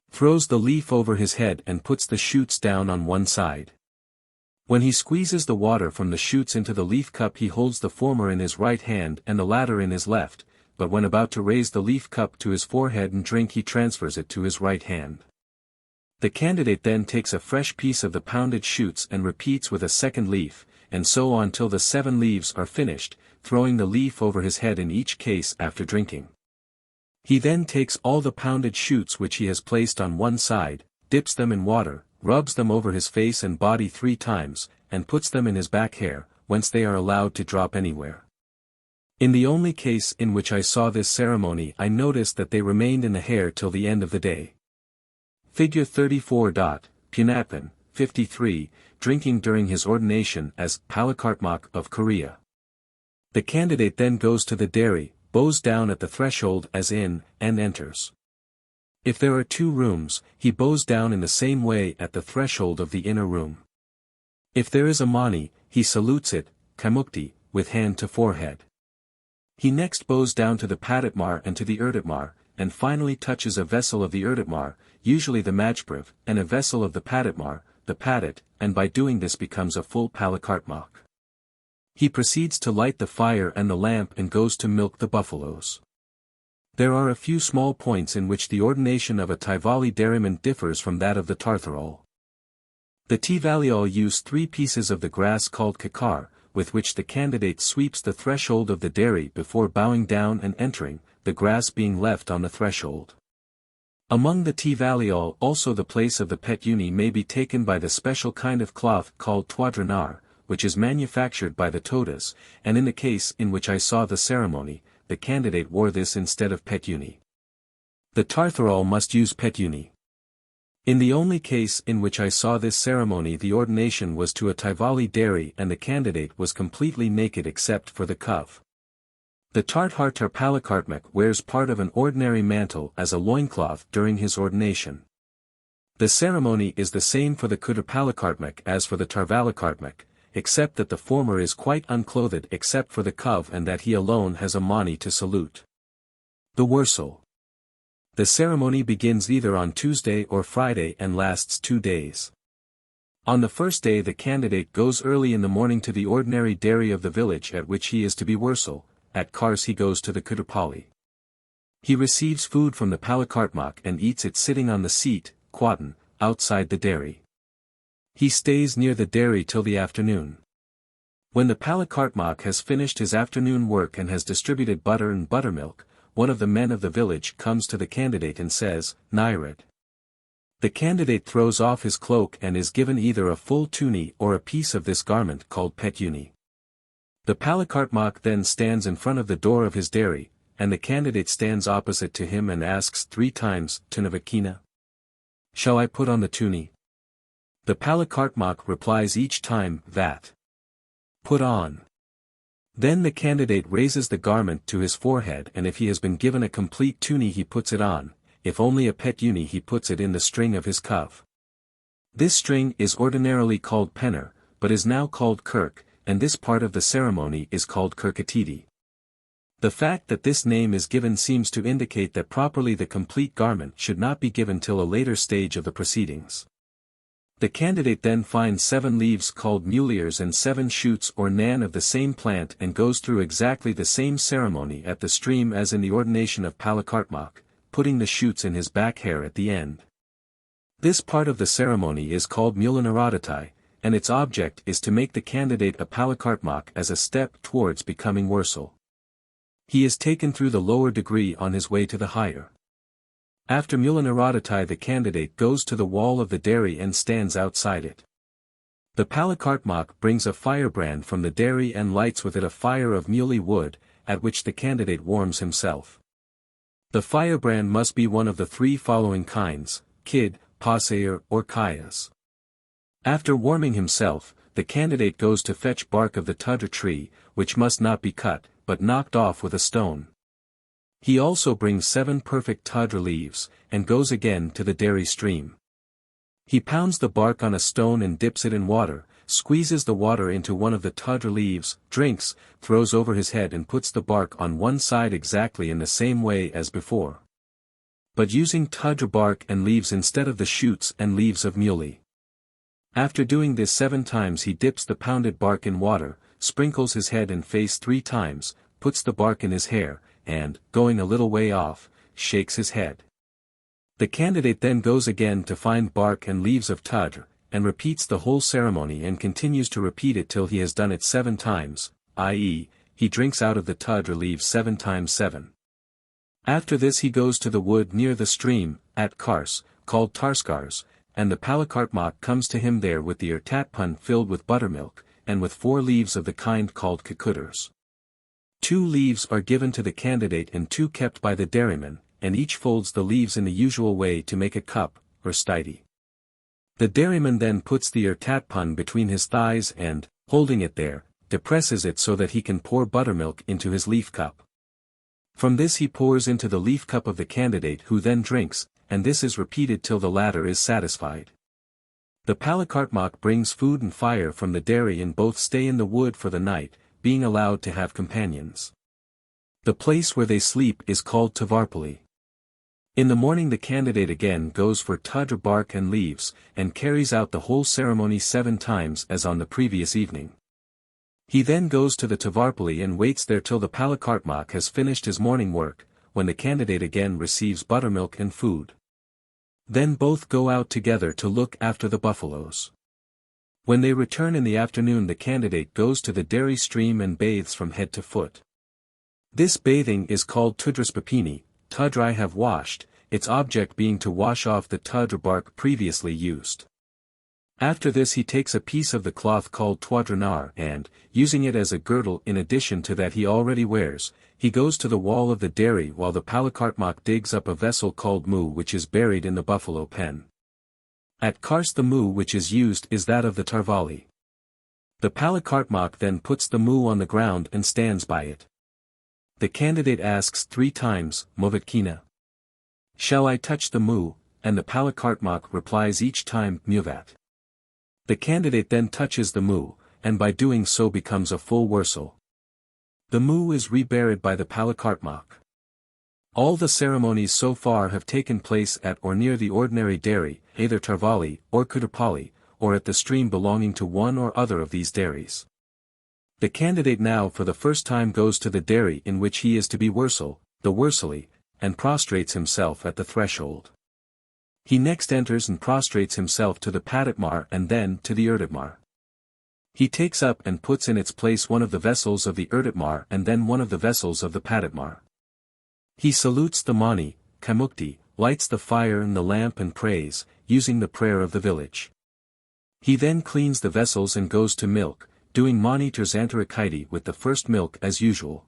throws the leaf over his head and puts the shoots down on one side. When he squeezes the water from the shoots into the leaf cup he holds the former in his right hand and the latter in his left, but when about to raise the leaf cup to his forehead and drink he transfers it to his right hand. The candidate then takes a fresh piece of the pounded shoots and repeats with a second leaf, and so on till the 7 leaves are finished, throwing the leaf over his head in each case after drinking. He then takes all the pounded shoots which he has placed on one side, dips them in water, rubs them over his face and body 3 times, and puts them in his back hair, whence they are allowed to drop anywhere. In the only case in which I saw this ceremony I noticed that they remained in the hair till the end of the day. Figure 34. Punatpan, 53, drinking during his ordination as Palakartmak of Korea. The candidate then goes to the dairy, bows down at the threshold as in, and enters. If there are 2 rooms, he bows down in the same way at the threshold of the inner room. If there is a mani, he salutes it, kamukti, with hand to forehead. He next bows down to the Padatmar and to the Erditmar, and finally touches a vessel of the Erditmar, usually the Majprav, and a vessel of the Padatmar, the Padat, and by doing this becomes a full Palakartmak. He proceeds to light the fire and the lamp and goes to milk the buffaloes. There are a few small points in which the ordination of a Tivali dairyman differs from that of the Tartharol. The Tivaliol use 3 pieces of the grass called kakar, with which the candidate sweeps the threshold of the dairy before bowing down and entering, the grass being left on the threshold. Among the Tivaliol also the place of the petuni may be taken by the special kind of cloth called twadranar, which is manufactured by the Todas, and in the case in which I saw the ceremony, the candidate wore this instead of petuni. The Tartharol must use petuni. In the only case in which I saw this ceremony the ordination was to a Tivali dairy and the candidate was completely naked except for the cove. The Tarthartar Palakartmak wears part of an ordinary mantle as a loincloth during his ordination. The ceremony is the same for the Kudar Palakartmak as for the Tarvalakartmak, except that the former is quite unclothed except for the cove and that he alone has a mani to salute. The Wursal. The ceremony begins either on Tuesday or Friday and lasts 2 days. On the first day the candidate goes early in the morning to the ordinary dairy of the village at which he is to be Wursal, at Kars he goes to the Kudurpali. He receives food from the Palakartmak and eats it sitting on the seat, quadan, outside the dairy. He stays near the dairy till the afternoon. When the Palakartmak has finished his afternoon work and has distributed butter and buttermilk, one of the men of the village comes to the candidate and says, Nairad. The candidate throws off his cloak and is given either a full tuni or a piece of this garment called petuni. The Palakartmak then stands in front of the door of his dairy, and the candidate stands opposite to him and asks 3 times, Tunavakina? Shall I put on the tuni? The Palakartmak replies each time, that. Put on. Then the candidate raises the garment to his forehead and if he has been given a complete tuni he puts it on, if only a petuni he puts it in the string of his cove. This string is ordinarily called penner, but is now called kirk, and this part of the ceremony is called kirkatidi. The fact that this name is given seems to indicate that properly the complete garment should not be given till a later stage of the proceedings. The candidate then finds 7 leaves called muliers and 7 shoots or nan of the same plant and goes through exactly the same ceremony at the stream as in the ordination of Palakartmak, putting the shoots in his back hair at the end. This part of the ceremony is called Mulanaradatai, and its object is to make the candidate a Palakartmak as a step towards becoming Wursal. He is taken through the lower degree on his way to the higher. After Mulanaradatai the candidate goes to the wall of the dairy and stands outside it. The Palakartmak brings a firebrand from the dairy and lights with it a fire of muley wood, at which the candidate warms himself. The firebrand must be one of the 3 following kinds, kid, pasayer or kayas. After warming himself, the candidate goes to fetch bark of the Toda tree, which must not be cut, but knocked off with a stone. He also brings 7 perfect Toda leaves, and goes again to the dairy stream. He pounds the bark on a stone and dips it in water, squeezes the water into one of the Toda leaves, drinks, throws over his head and puts the bark on one side exactly in the same way as before, but using Toda bark and leaves instead of the shoots and leaves of muley. After doing this 7 times he dips the pounded bark in water, sprinkles his head and face 3 times, puts the bark in his hair, and, going a little way off, shakes his head. The candidate then goes again to find bark and leaves of Toda, and repeats the whole ceremony and continues to repeat it till he has done it 7 times, i.e., he drinks out of the Toda leaves 7 times 7. After this he goes to the wood near the stream, at Kars, called Tarskars, and the Palakartmak comes to him there with the ertatpun filled with buttermilk, and with 4 leaves of the kind called kakudars. 2 leaves are given to the candidate and 2 kept by the dairyman, and each folds the leaves in the usual way to make a cup, or stiti. The dairyman then puts the ertatpun between his thighs and, holding it there, depresses it so that he can pour buttermilk into his leaf cup. From this he pours into the leaf cup of the candidate who then drinks, and this is repeated till the latter is satisfied. The Palakartmak brings food and fire from the dairy and both stay in the wood for the night, being allowed to have companions. The place where they sleep is called Tavarpali. In the morning the candidate again goes for Toda bark and leaves, and carries out the whole ceremony 7 times as on the previous evening. He then goes to the Tavarpali and waits there till the Palakartmak has finished his morning work, when the candidate again receives buttermilk and food. Then both go out together to look after the buffaloes. When they return in the afternoon the candidate goes to the dairy stream and bathes from head to foot. This bathing is called Tudraspapini, Toda I have washed, its object being to wash off the Toda bark previously used. After this he takes a piece of the cloth called Twadranar and, using it as a girdle in addition to that he already wears, he goes to the wall of the dairy while the Palakartmak digs up a vessel called mu which is buried in the buffalo pen. At Kars the mu which is used is that of the Tarvali. The Palakartmak then puts the mu on the ground and stands by it. The candidate asks 3 times, Movatkina. Shall I touch the mu? And the Palakartmak replies each time, Muvat. The candidate then touches the mu, and by doing so becomes a full Wursal. The mu is reburied by the Palakartmak. All the ceremonies so far have taken place at or near the ordinary dairy, either Tarvali or Kudapali, or at the stream belonging to one or other of these dairies. The candidate now for the first time goes to the dairy in which he is to be Wursal, the Wursali, and prostrates himself at the threshold. He next enters and prostrates himself to the Padatmar and then to the Erditmar. He takes up and puts in its place one of the vessels of the Erditmar and then one of the vessels of the Padatmar. He salutes the Mani, Kamukti, lights the fire and the lamp and prays, using the prayer of the village. He then cleans the vessels and goes to milk, doing Mani Terzantarakaiti with the first milk as usual.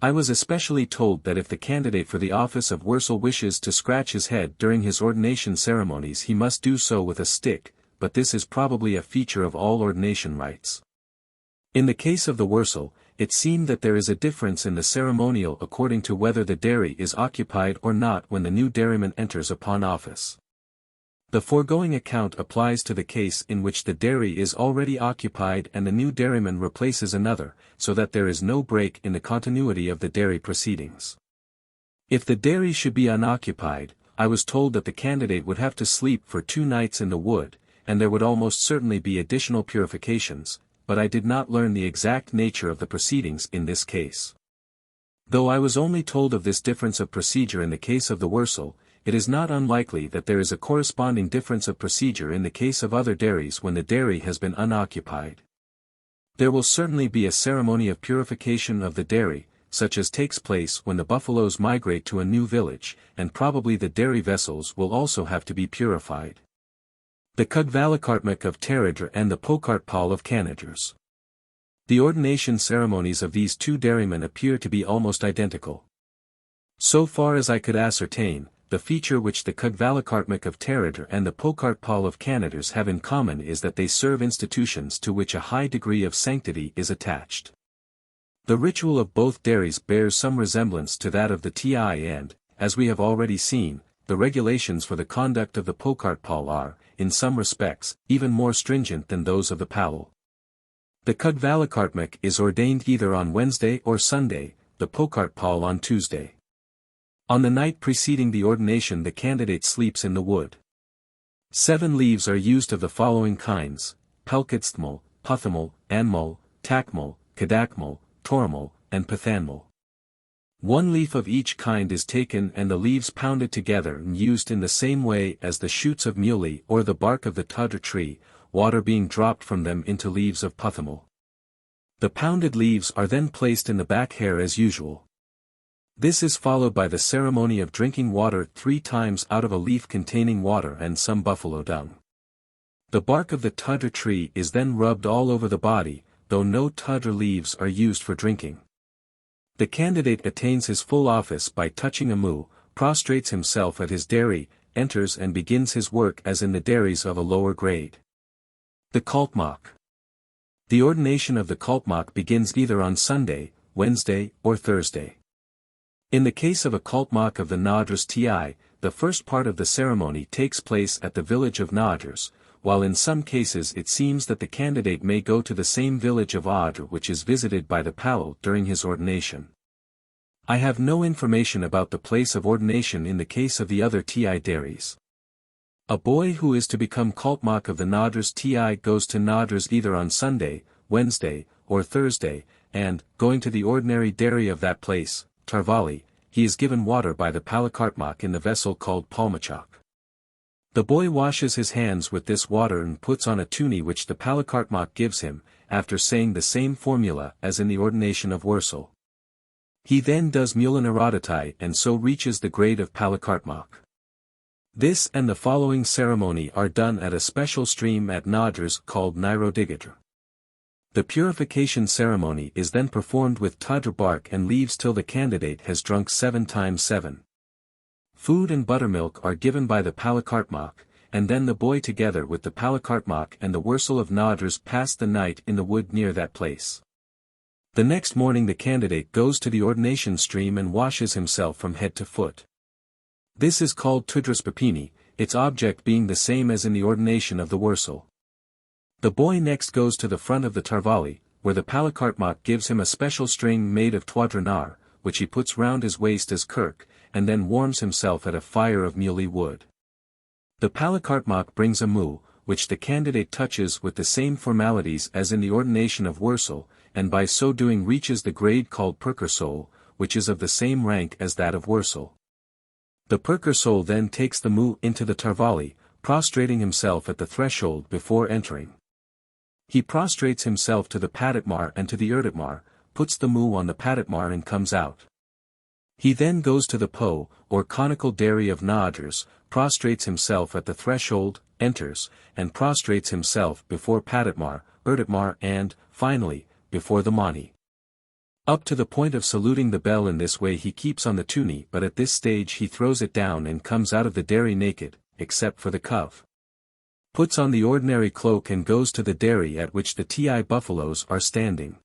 I was especially told that if the candidate for the office of Wursal wishes to scratch his head during his ordination ceremonies he must do so with a stick, but this is probably a feature of all ordination rites. In the case of the Wursal, it seemed that there is a difference in the ceremonial according to whether the dairy is occupied or not when the new dairyman enters upon office. The foregoing account applies to the case in which the dairy is already occupied and the new dairyman replaces another, so that there is no break in the continuity of the dairy proceedings. If the dairy should be unoccupied, I was told that the candidate would have to sleep for 2 nights in the wood, and there would almost certainly be additional purifications, but I did not learn the exact nature of the proceedings in this case. Though I was only told of this difference of procedure in the case of the Wursel, it is not unlikely that there is a corresponding difference of procedure in the case of other dairies when the dairy has been unoccupied. There will certainly be a ceremony of purification of the dairy, such as takes place when the buffaloes migrate to a new village, and probably the dairy vessels will also have to be purified. The Kugvalakartmak of Teradra and the Pokartpal of Kanadras. The ordination ceremonies of these two dairymen appear to be almost identical. So far as I could ascertain, the feature which the Kugvalakartmak of Teradra and the Pokartpal of Kanadras have in common is that they serve institutions to which a high degree of sanctity is attached. The ritual of both dairies bears some resemblance to that of the TI and, as we have already seen, the regulations for the conduct of the Pokartpal are, in some respects, even more stringent than those of the Palal. The Kugvalakartmak is ordained either on Wednesday or Sunday, the Pokartpal on Tuesday. On the night preceding the ordination the candidate sleeps in the wood. 7 leaves are used of the following kinds: Pelkitstmal, Puthamal, Anmal, Takmal, Kadakmal, Toramal, and Pathanmal. 1 leaf of each kind is taken and the leaves pounded together and used in the same way as the shoots of muley or the bark of the Toda tree, water being dropped from them into leaves of Puthamal. The pounded leaves are then placed in the back hair as usual. This is followed by the ceremony of drinking water 3 times out of a leaf containing water and some buffalo dung. The bark of the Toda tree is then rubbed all over the body, though no Toda leaves are used for drinking. The candidate attains his full office by touching a mu, prostrates himself at his dairy, enters and begins his work as in the dairies of a lower grade. The Kaltmak. The ordination of the Kaltmak begins either on Sunday, Wednesday, or Thursday. In the case of a Kaltmak of the Nadras Ti, the first part of the ceremony takes place at the village of Nadras, while in some cases it seems that the candidate may go to the same village of Adra which is visited by the Palal during his ordination. I have no information about the place of ordination in the case of the other Ti dairies. A boy who is to become Kaltmak of the Nadras Ti goes to Nadras either on Sunday, Wednesday, or Thursday, and, going to the ordinary dairy of that place, Tarvali, he is given water by the Palakartmak in the vessel called Palmachak. The boy washes his hands with this water and puts on a tuni which the Palakartmak gives him, after saying the same formula as in the ordination of Wursel. He then does Mulanaradatai and so reaches the grade of Palakartmak. This and the following ceremony are done at a special stream at Nadras called Nairodigatra. The purification ceremony is then performed with Tadra bark and leaves till the candidate has drunk 7 times 7. Food and buttermilk are given by the Palakartmak, and then the boy together with the Palakartmak and the Wursel of Nadras pass the night in the wood near that place. The next morning the candidate goes to the ordination stream and washes himself from head to foot. This is called Tudras Papini, its object being the same as in the ordination of the Wursel. The boy next goes to the front of the Tarvali, where the Palakartmak gives him a special string made of Twadranar, which he puts round his waist as kirk, and then warms himself at a fire of muley wood. The Palakartmak brings a mu, which the candidate touches with the same formalities as in the ordination of Wursel, and by so doing reaches the grade called Perkersol, which is of the same rank as that of Wursel. The Perkersol then takes the mu into the Tarvali, prostrating himself at the threshold before entering. He prostrates himself to the Padatmar and to the Erditmar, puts the mu on the Padatmar and comes out. He then goes to the Po, or conical dairy of Nadras, prostrates himself at the threshold, enters, and prostrates himself before Padatmar, Erditmar and, finally, before the Mani. Up to the point of saluting the bell in this way he keeps on the tuni, but at this stage he throws it down and comes out of the dairy naked, except for the cuff. Puts on the ordinary cloak and goes to the dairy at which the Ti buffaloes are standing.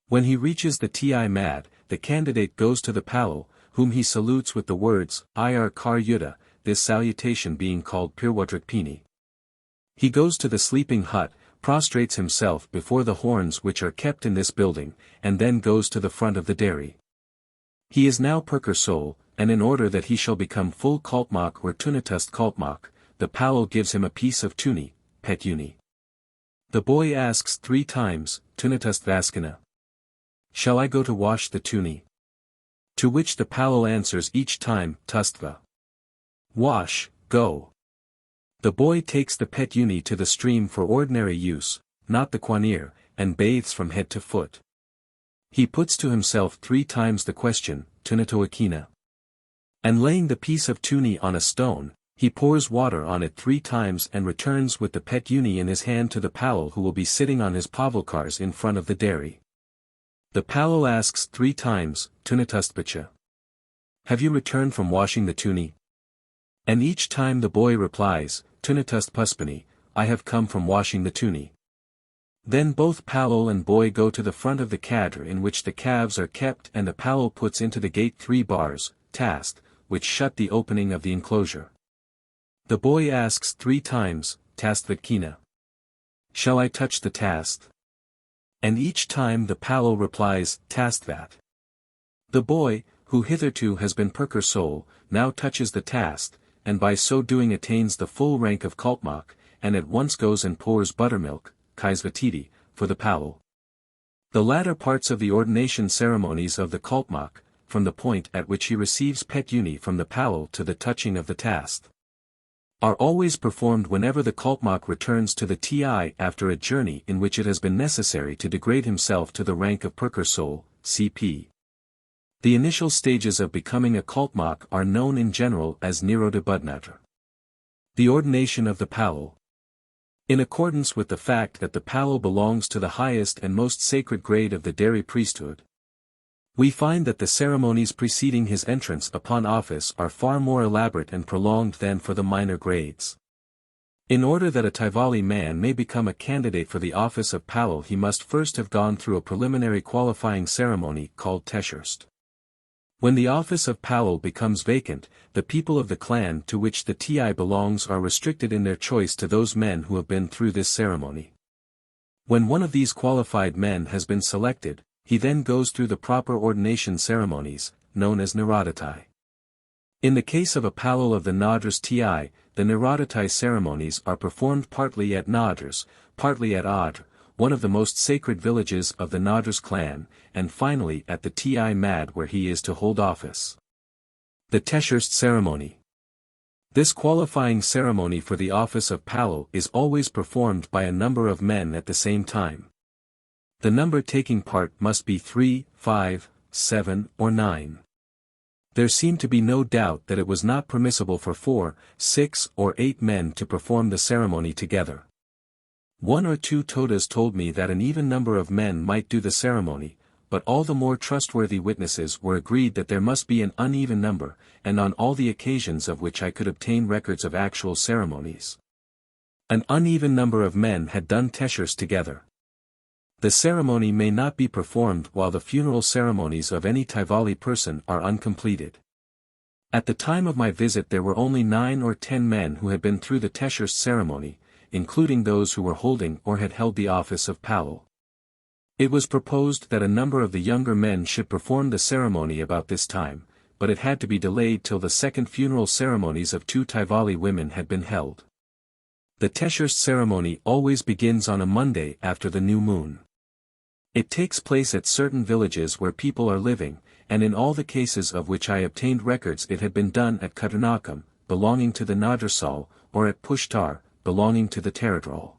When he reaches the Ti mad, the candidate goes to the Palal, whom he salutes with the words, Ir Kar Yuddha, this salutation being called Pirwadrakpini. He goes to the sleeping hut, prostrates himself before the horns which are kept in this building, and then goes to the front of the dairy. He is now Perkersol, and in order that he shall become full Kaltmak or Tunatust Kaltmak, the Palal gives him a piece of tuni, Petyuni. The boy asks 3 times, Tunatustvaskana. Shall I go to wash the tuni? To which the Palal answers each time, Tustva. Wash, go. The boy takes the Petyuni to the stream for ordinary use, not the Kwanir, and bathes from head to foot. He puts to himself 3 times the question, Tunatoakina. And laying the piece of tuni on a stone, he pours water on it 3 times and returns with the Petyuni in his hand to the Palal who will be sitting on his pavalkars in front of the dairy. The Palal asks 3 times, Tunatustpacha. Have you returned from washing the tuni? And each time the boy replies, Tunatustpuspani, I have come from washing the tuni. Then both Palal and boy go to the front of the cadre in which the calves are kept and the Palal puts into the gate 3 bars, tast, which shut the opening of the enclosure. The boy asks 3 times, Tastvatkina. Shall I touch the tast? And each time the Palal replies, Tastvat. The boy, who hitherto has been Purkar soul, now touches the tast, and by so doing attains the full rank of Kaltmak, and at once goes and pours buttermilk, Kaisvatiti, for the Palal. The latter parts of the ordination ceremonies of the Kaltmak, from the point at which he receives Petyuni from the Palal to the touching of the tast, are always performed whenever the Kaltmak returns to the Ti after a journey in which it has been necessary to degrade himself to the rank of Purkar soul, cp. The initial stages of becoming a Kaltmak are known in general as Nirodha Budnatra. The ordination of the Palal. In accordance with the fact that the Palal belongs to the highest and most sacred grade of the dairy priesthood, we find that the ceremonies preceding his entrance upon office are far more elaborate and prolonged than for the minor grades. In order that a Taivali man may become a candidate for the office of Palal, he must first have gone through a preliminary qualifying ceremony called Teshurst. When the office of Palal becomes vacant, the people of the clan to which the Ti belongs are restricted in their choice to those men who have been through this ceremony. When one of these qualified men has been selected, he then goes through the proper ordination ceremonies, known as Nirodhatai. In the case of a Palal of the Nadras Ti, the Nirodhatai ceremonies are performed partly at Nadras, partly at Adr, one of the most sacred villages of the Nadras clan, and finally at the Ti Mad where he is to hold office. The Teshurst ceremony. This qualifying ceremony for the office of Palal is always performed by a number of men at the same time. The number taking part must be 3, 5, 7, or 9. There seemed to be no doubt that it was not permissible for 4, 6, or 8 men to perform the ceremony together. 1 or 2 Todas told me that an even number of men might do the ceremony, but all the more trustworthy witnesses were agreed that there must be an uneven number, and on all the occasions of which I could obtain records of actual ceremonies, an uneven number of men had done Teshurst together. The ceremony may not be performed while the funeral ceremonies of any Taivali person are uncompleted. At the time of my visit there were only 9 or 10 men who had been through the Teshurst ceremony, including those who were holding or had held the office of Palal. It was proposed that a number of the younger men should perform the ceremony about this time, but it had to be delayed till the second funeral ceremonies of 2 Taivali women had been held. The Teshurst ceremony always begins on a Monday after the new moon. It takes place at certain villages where people are living, and in all the cases of which I obtained records it had been done at Katarnakam, belonging to the Nadrasal, or at Pushtar, belonging to the Teradral.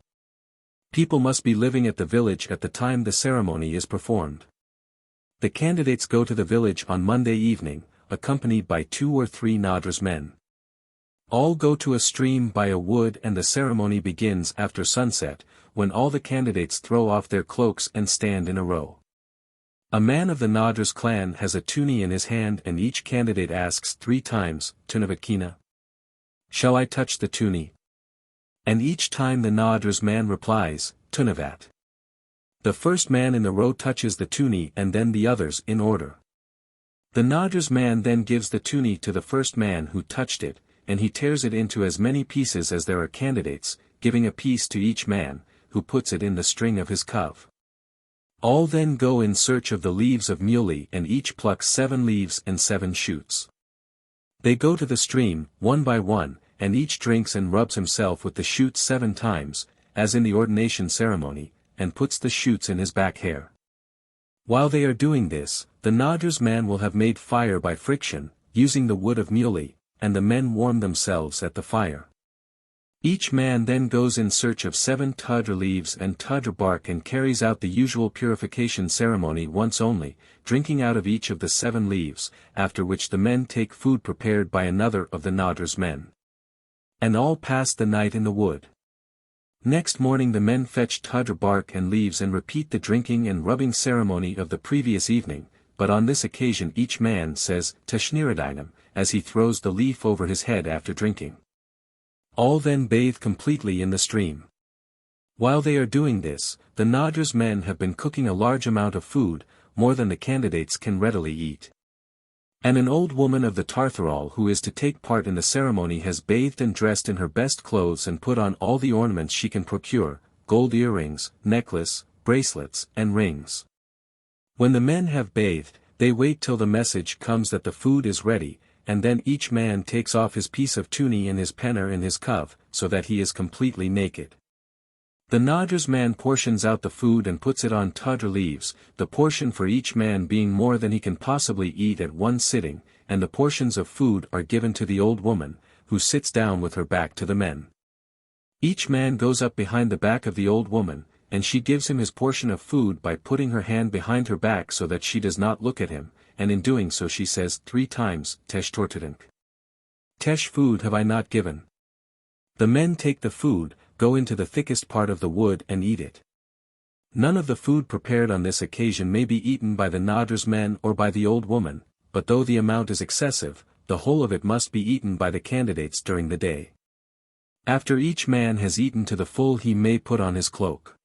People must be living at the village at the time the ceremony is performed. The candidates go to the village on Monday evening, accompanied by 2 or 3 Nadras men. All go to a stream by a wood and the ceremony begins after sunset, when all the candidates throw off their cloaks and stand in a row. A man of the Nadras clan has a tuni in his hand and each candidate asks 3 times, Tunavakina. Shall I touch the tuni? And each time the Nadras man replies, Tunavat. The first man in the row touches the tuni and then the others in order. The Nadras man then gives the tuni to the first man who touched it, and he tears it into as many pieces as there are candidates, giving a piece to each man, who puts it in the string of his cove. All then go in search of the leaves of muley and each plucks 7 leaves and 7 shoots. They go to the stream, one by one, and each drinks and rubs himself with the shoots 7 times, as in the ordination ceremony, and puts the shoots in his back hair. While they are doing this, the TODAS man will have made fire by friction, using the wood of muley, and the men warm themselves at the fire. Each man then goes in search of 7 Toda leaves and Toda bark and carries out the usual purification ceremony once only, drinking out of each of the 7 leaves, after which the men take food prepared by another of the TODAS men. And all pass the night in the wood. Next morning the men fetch Toda bark and leaves and repeat the drinking and rubbing ceremony of the previous evening, but on this occasion each man says Teshniradainam, as he throws the leaf over his head after drinking. All then bathe completely in the stream. While they are doing this, the TODAS men have been cooking a large amount of food, more than the candidates can readily eat. And an old woman of the Tartharal who is to take part in the ceremony has bathed and dressed in her best clothes and put on all the ornaments she can procure, gold earrings, necklace, bracelets, and rings. When the men have bathed, they wait till the message comes that the food is ready, and then each man takes off his piece of tuni and his penner and his cove, so that he is completely naked. The TODAS man portions out the food and puts it on Toda leaves, the portion for each man being more than he can possibly eat at one sitting, and the portions of food are given to the old woman, who sits down with her back to the men. Each man goes up behind the back of the old woman, and she gives him his portion of food by putting her hand behind her back so that she does not look at him, and in doing so she says 3 times, Tesh tortadink. Tesh food have I not given. The men take the food, go into the thickest part of the wood and eat it. None of the food prepared on this occasion may be eaten by the TODAS men or by the old woman, but though the amount is excessive, the whole of it must be eaten by the candidates during the day. After each man has eaten to the full he may put on his cloak.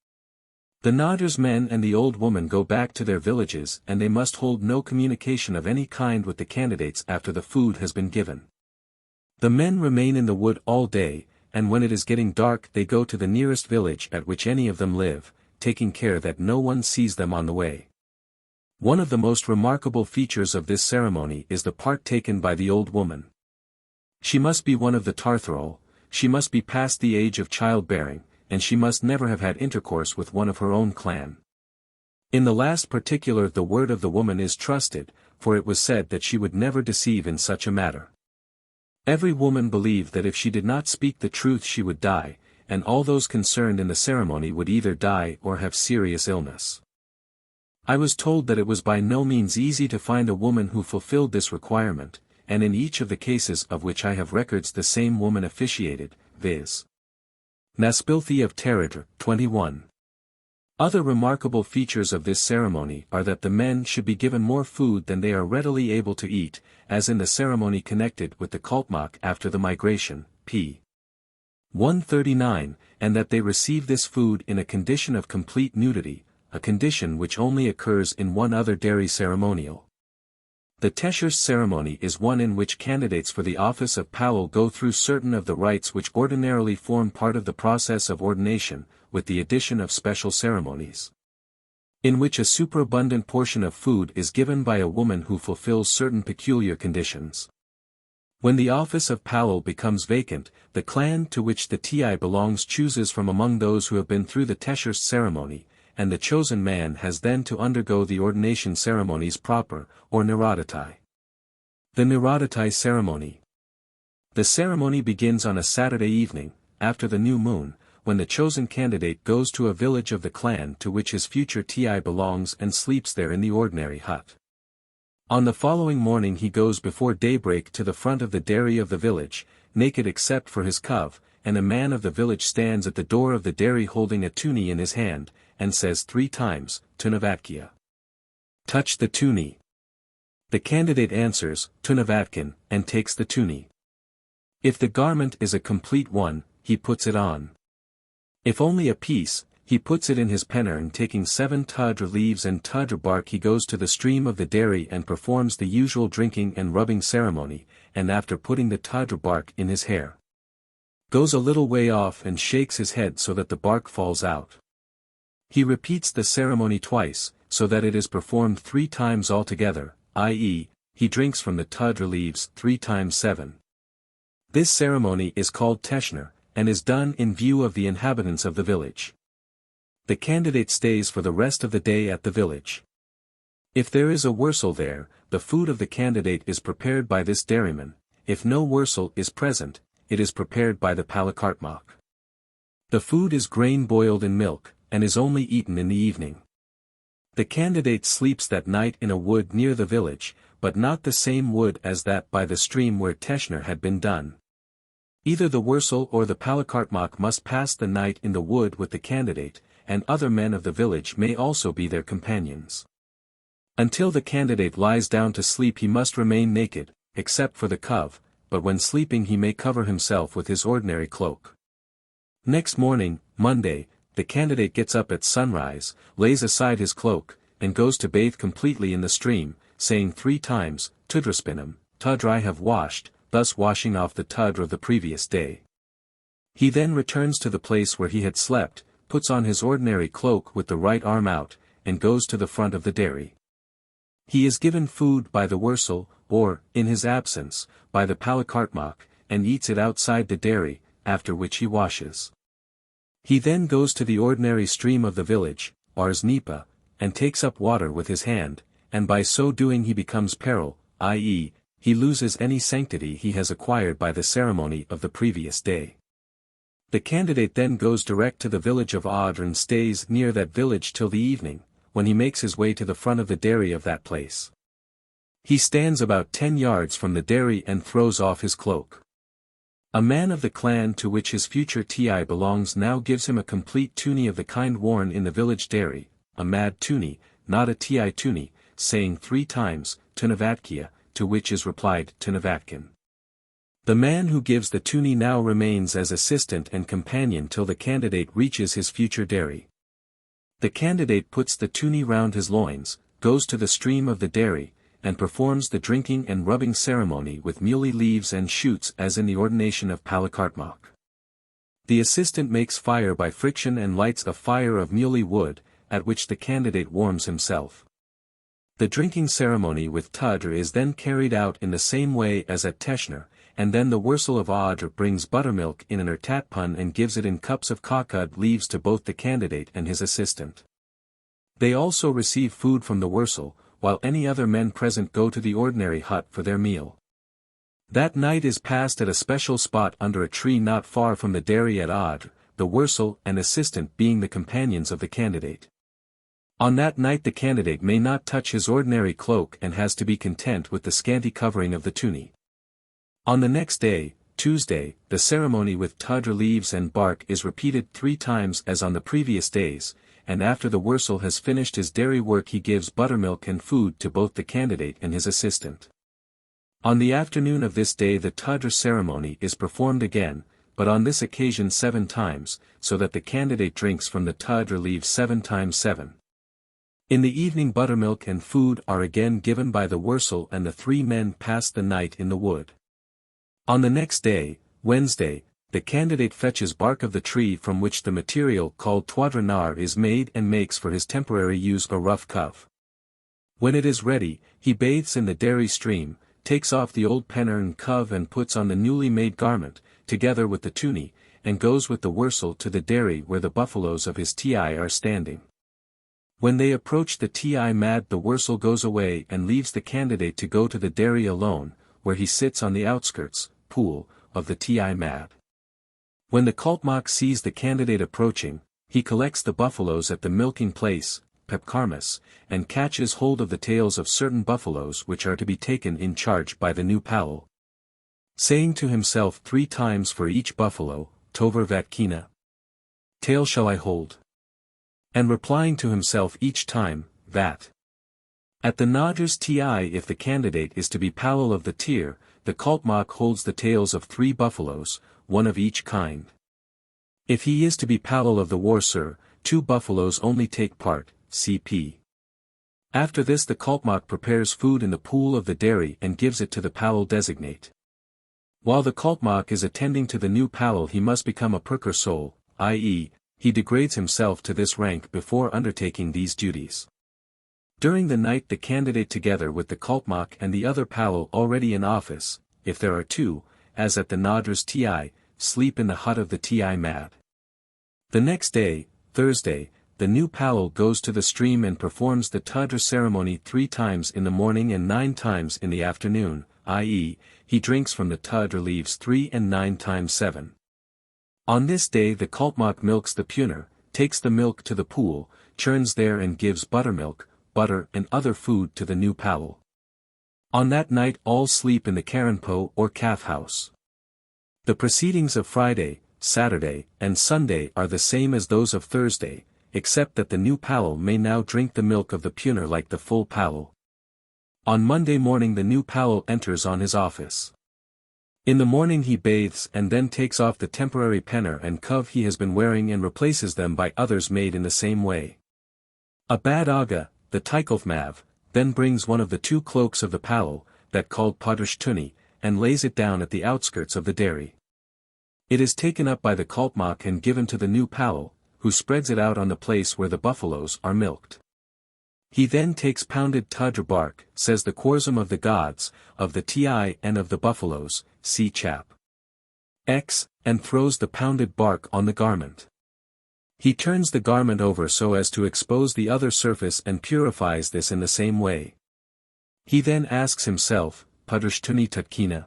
The TODAS men and the old woman go back to their villages and they must hold no communication of any kind with the candidates after the food has been given. The men remain in the wood all day, and when it is getting dark they go to the nearest village at which any of them live, taking care that no one sees them on the way. One of the most remarkable features of this ceremony is the part taken by the old woman. She must be one of the Tartharal, she must be past the age of childbearing, and she must never have had intercourse with one of her own clan. In the last particular the word of the woman is trusted, for it was said that she would never deceive in such a matter. Every woman believed that if she did not speak the truth she would die, and all those concerned in the ceremony would either die or have serious illness. I was told that it was by no means easy to find a woman who fulfilled this requirement, and in each of the cases of which I have records the same woman officiated, viz. Naspilthi of Teradra, 21. Other remarkable features of this ceremony are that the men should be given more food than they are readily able to eat, as in the ceremony connected with the Kultmak after the migration, p. 139, and that they receive this food in a condition of complete nudity, a condition which only occurs in one other dairy ceremonial. The Teshers ceremony is one in which candidates for the office of Powell go through certain of the rites which ordinarily form part of the process of ordination, with the addition of special ceremonies, in which a superabundant portion of food is given by a woman who fulfills certain peculiar conditions. When the office of Powell becomes vacant, the clan to which the Ti belongs chooses from among those who have been through the Teshers ceremony, and the chosen man has then to undergo the ordination ceremonies proper, or Niradatai. The Niradatai ceremony. The ceremony begins on a Saturday evening, after the new moon, when the chosen candidate goes to a village of the clan to which his future Ti belongs and sleeps there in the ordinary hut. On the following morning he goes before daybreak to the front of the dairy of the village, naked except for his cove, and a man of the village stands at the door of the dairy holding a tuni in his hand, and says 3 times, Tunavatkia. Touch the tuni. The candidate answers, Tunavatkin, and takes the tuni. If the garment is a complete one, he puts it on. If only a piece, he puts it in his penner and taking 7 Toda leaves and Toda bark he goes to the stream of the dairy and performs the usual drinking and rubbing ceremony, and after putting the Toda bark in his hair, goes a little way off and shakes his head so that the bark falls out. He repeats the ceremony twice, so that it is performed 3 times altogether, i.e., he drinks from the Toda leaves 3 times 7. This ceremony is called Teshner, and is done in view of the inhabitants of the village. The candidate stays for the rest of the day at the village. If there is a wursel there, the food of the candidate is prepared by this dairyman. If no wursel is present, it is prepared by the palakartmak. The food is grain boiled in milk, and is only eaten in the evening. The candidate sleeps that night in a wood near the village, but not the same wood as that by the stream where Teshner had been done. Either the wursel or the palakartmak must pass the night in the wood with the candidate, and other men of the village may also be their companions. Until the candidate lies down to sleep he must remain naked, except for the cov, but when sleeping he may cover himself with his ordinary cloak. Next morning, Monday, the candidate gets up at sunrise, lays aside his cloak, and goes to bathe completely in the stream, saying 3 times, Tudraspinam, Tudr I have washed, thus washing off the Tudr of the previous day. He then returns to the place where he had slept, puts on his ordinary cloak with the right arm out, and goes to the front of the dairy. He is given food by the wursel, or, in his absence, by the palakartmak, and eats it outside the dairy, after which he washes. He then goes to the ordinary stream of the village, Ars Nipa, and takes up water with his hand, and by so doing he becomes peril, i.e., he loses any sanctity he has acquired by the ceremony of the previous day. The candidate then goes direct to the village of Audr and stays near that village till the evening, when he makes his way to the front of the dairy of that place. He stands about 10 yards from the dairy and throws off his cloak. A man of the clan to which his future Ti belongs now gives him a complete tuni of the kind worn in the village dairy, a mad tuni, not a Ti tuni, saying 3 times, Tunavatkia, to which is replied Tunavatkin. The man who gives the tuni now remains as assistant and companion till the candidate reaches his future dairy. The candidate puts the tuni round his loins, goes to the stream of the dairy, and performs the drinking and rubbing ceremony with muley leaves and shoots as in the ordination of palakartmak. The assistant makes fire by friction and lights a fire of muley wood, at which the candidate warms himself. The drinking ceremony with Tudr is then carried out in the same way as at Teshner, and then the wursel of Audr brings buttermilk in an ertatpun and gives it in cups of kakad leaves to both the candidate and his assistant. They also receive food from the wursel, while any other men present go to the ordinary hut for their meal. That night is passed at a special spot under a tree not far from the dairy at Audr, the wursel and assistant being the companions of the candidate. On that night the candidate may not touch his ordinary cloak and has to be content with the scanty covering of the tuni. On the next day, Tuesday, the ceremony with Tudr leaves and bark is repeated 3 times as on the previous days, and after the wursel has finished his dairy work he gives buttermilk and food to both the candidate and his assistant. On the afternoon of this day the Tudr ceremony is performed again, but on this occasion 7 times, so that the candidate drinks from the Tudr leaves 7 times 7. In the evening buttermilk and food are again given by the wursel and the 3 men pass the night in the wood. On the next day, Wednesday, the candidate fetches bark of the tree from which the material called twadra is made and makes for his temporary use a rough cov. When it is ready, he bathes in the dairy stream, takes off the old penern cov and puts on the newly made garment, together with the tuni, and goes with the wursel to the dairy where the buffaloes of his Ti are standing. When they approach the Ti mad the wursel goes away and leaves the candidate to go to the dairy alone, where he sits on the outskirts, pool, of the Ti mad. When the Kaltmak sees the candidate approaching, he collects the buffaloes at the milking place, Pepkarmas, and catches hold of the tails of certain buffaloes which are to be taken in charge by the new Palal. Saying to himself 3 times for each buffalo, Tover Vatkina. Tail shall I hold. And replying to himself each time, Vat. At the Nadr's Ti if the candidate is to be Palal of the tier, the Kaltmak holds the tails of 3 buffaloes, 1 of each kind. If he is to be Palal of the Warsur, 2 buffaloes only take part, cp. After this the Kaltmak prepares food in the pool of the dairy and gives it to the Palal designate. While the Kaltmak is attending to the new Palal he must become a Purkar soul, i.e., he degrades himself to this rank before undertaking these duties. During the night the candidate together with the Kaltmak and the other Palal already in office, if there are 2, as at the Nadr's Ti, sleep in the hut of the Ti Mad. The next day, Thursday, the new Palal goes to the stream and performs the Toda ceremony 3 times in the morning and 9 times in the afternoon, i.e., he drinks from the Toda leaves 3 and 9 times 7. On this day the Kaltmak milks the puner, takes the milk to the pool, churns there and gives buttermilk, butter and other food to the new Palal. On that night all sleep in the Karanpo or calf house. The proceedings of Friday, Saturday, and Sunday are the same as those of Thursday, except that the new Palal may now drink the milk of the puner like the full Palal. On Monday morning the new Palal enters on his office. In the morning he bathes and then takes off the temporary penner and cov he has been wearing and replaces them by others made in the same way. A bad aga, the Taikolfmav, then brings one of the 2 cloaks of the Palal, that called Padrishtuni, and lays it down at the outskirts of the dairy. It is taken up by the Kaltmak and given to the new Palal, who spreads it out on the place where the buffaloes are milked. He then takes pounded Tadra bark, says the Khorsum of the gods, of the Ti and of the buffaloes, see chap. X, and throws the pounded bark on the garment. He turns the garment over so as to expose the other surface and purifies this in the same way. He then asks himself, Padrishtuni Tutkina.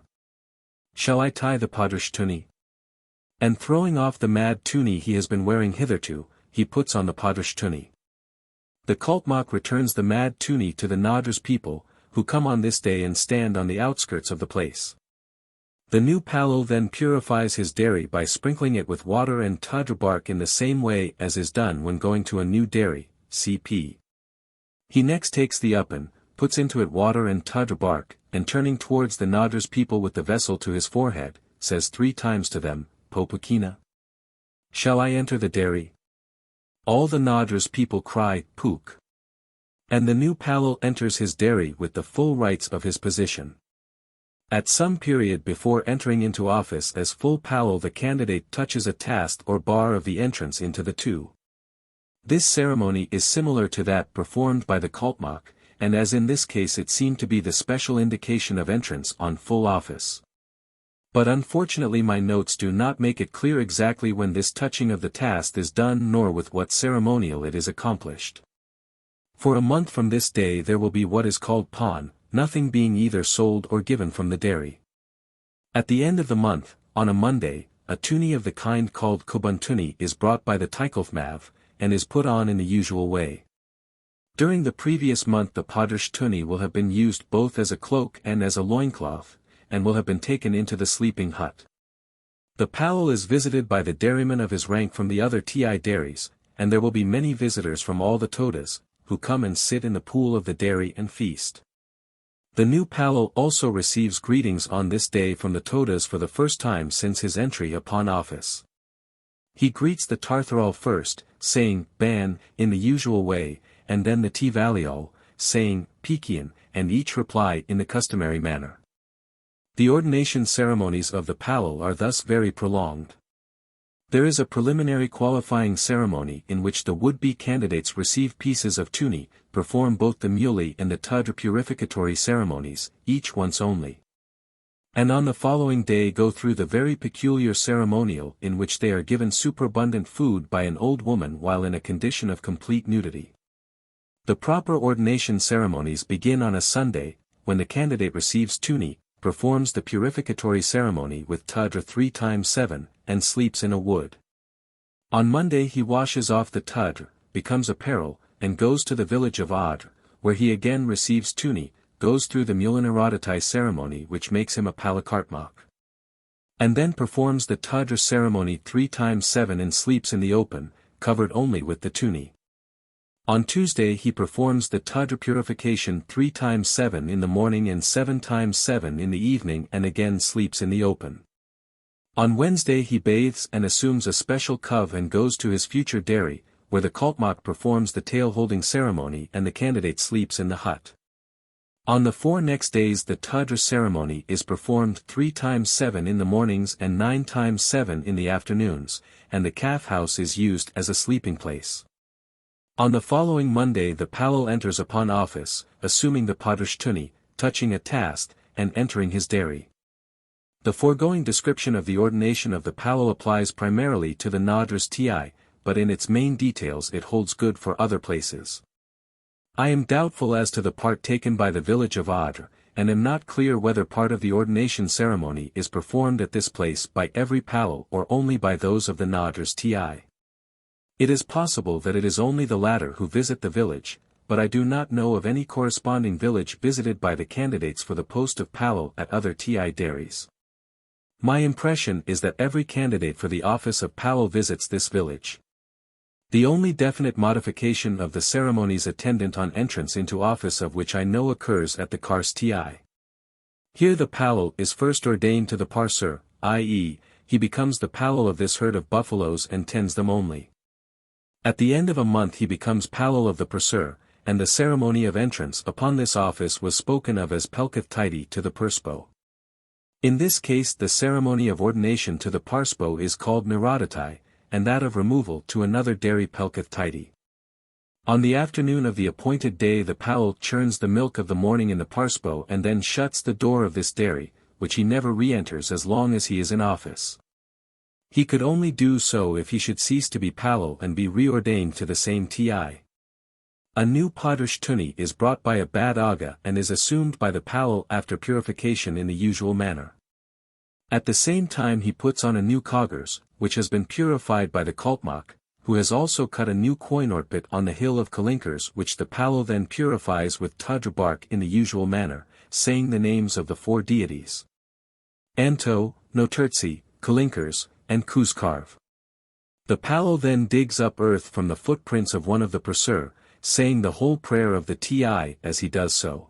Shall I tie the Padrishtuni? And throwing off the mad tuni he has been wearing hitherto, he puts on the Padrishtuni. The Kaltmak returns the mad tuni to the Nadras people, who come on this day and stand on the outskirts of the place. The new Palal then purifies his dairy by sprinkling it with water and Tadra bark in the same way as is done when going to a new dairy, cp. He next takes the uppan, puts into it water and Tadra bark, and turning towards the Nadras people with the vessel to his forehead, says 3 times to them, Popukina. Shall I enter the dairy? All the Nadras people cry, Pook. And the new Palal enters his dairy with the full rights of his position. At some period before entering into office as full Palal the candidate touches a tast or bar of the entrance into the 2. This ceremony is similar to that performed by the Kaltmak, and as in this case it seemed to be the special indication of entrance on full office. But unfortunately my notes do not make it clear exactly when this touching of the tast is done nor with what ceremonial it is accomplished. For a month from this day there will be what is called pawn, nothing being either sold or given from the dairy. At the end of the month, on a Monday, a tuni of the kind called Kobuntuni is brought by the Taikolfmav, and is put on in the usual way. During the previous month the Padrishtuni will have been used both as a cloak and as a loincloth, and will have been taken into the sleeping hut. The Palal is visited by the dairyman of his rank from the other Ti dairies, and there will be many visitors from all the Todas, who come and sit in the pool of the dairy and feast. The new Palal also receives greetings on this day from the Todas for the first time since his entry upon office. He greets the Tartharal first, saying, Ban, in the usual way, and then the Tivalial, saying, Pikian, and each reply in the customary manner. The ordination ceremonies of the Palal are thus very prolonged. There is a preliminary qualifying ceremony in which the would-be candidates receive pieces of tuni, perform both the muli and the Tadra purificatory ceremonies, each once only. And on the following day go through the very peculiar ceremonial in which they are given superabundant food by an old woman while in a condition of complete nudity. The proper ordination ceremonies begin on a Sunday, when the candidate receives tuni, performs the purificatory ceremony with Tadra 3 times 7, and sleeps in a wood. On Monday he washes off the Tadra, becomes apparel, and goes to the village of Adr, where he again receives tuni, goes through the Mulanaradatai ceremony which makes him a Palakartmak. And then performs the Tadra ceremony 3 times 7 and sleeps in the open, covered only with the tuni. On Tuesday he performs the Tadra purification 3 times 7 in the morning and 7 times 7 in the evening and again sleeps in the open. On Wednesday he bathes and assumes a special cov and goes to his future dairy, where the Kaltmak performs the tail-holding ceremony and the candidate sleeps in the hut. On the 4 next days the Tadra ceremony is performed 3 times 7 in the mornings and 9 times 7 in the afternoons, and the calf house is used as a sleeping place. On the following Monday the Palal enters upon office, assuming the Padrishtuni, touching a tast, and entering his dairy. The foregoing description of the ordination of the Palal applies primarily to the Nadras Ti, but in its main details it holds good for other places. I am doubtful as to the part taken by the village of Adr, and am not clear whether part of the ordination ceremony is performed at this place by every Palal or only by those of the Nadras Ti. It is possible that it is only the latter who visit the village, but I do not know of any corresponding village visited by the candidates for the post of Palal at other Ti dairies. My impression is that every candidate for the office of Palal visits this village. The only definite modification of the ceremonies attendant on entrance into office of which I know occurs at the Kars Ti. Here the Palal is first ordained to the Parsur, i.e., he becomes the Palal of this herd of buffaloes and tends them only. At the end of a month he becomes Palal of the Parsur, and the ceremony of entrance upon this office was spoken of as Pelkath Taiti to the Purspo. In this case the ceremony of ordination to the Parspo is called Niradatai, and that of removal to another dairy Pelkath Taiti. On the afternoon of the appointed day the Palal churns the milk of the morning in the Parspo and then shuts the door of this dairy, which he never re-enters as long as he is in office. He could only do so if he should cease to be Palal and be reordained to the same Ti. A new Padrish Tuni is brought by a bad Aga and is assumed by the Palal after purification in the usual manner. At the same time he puts on a new Kagars, which has been purified by the Kaltmak, who has also cut a new Koinorpit on the hill of Kalinkars which the Palal then purifies with Tadra bark in the usual manner, saying the names of the four deities. Anto, Noturtsi, Kalinkars, and Kuzkarv. The Palal then digs up earth from the footprints of one of the Pursur, saying the whole prayer of the Ti as he does so.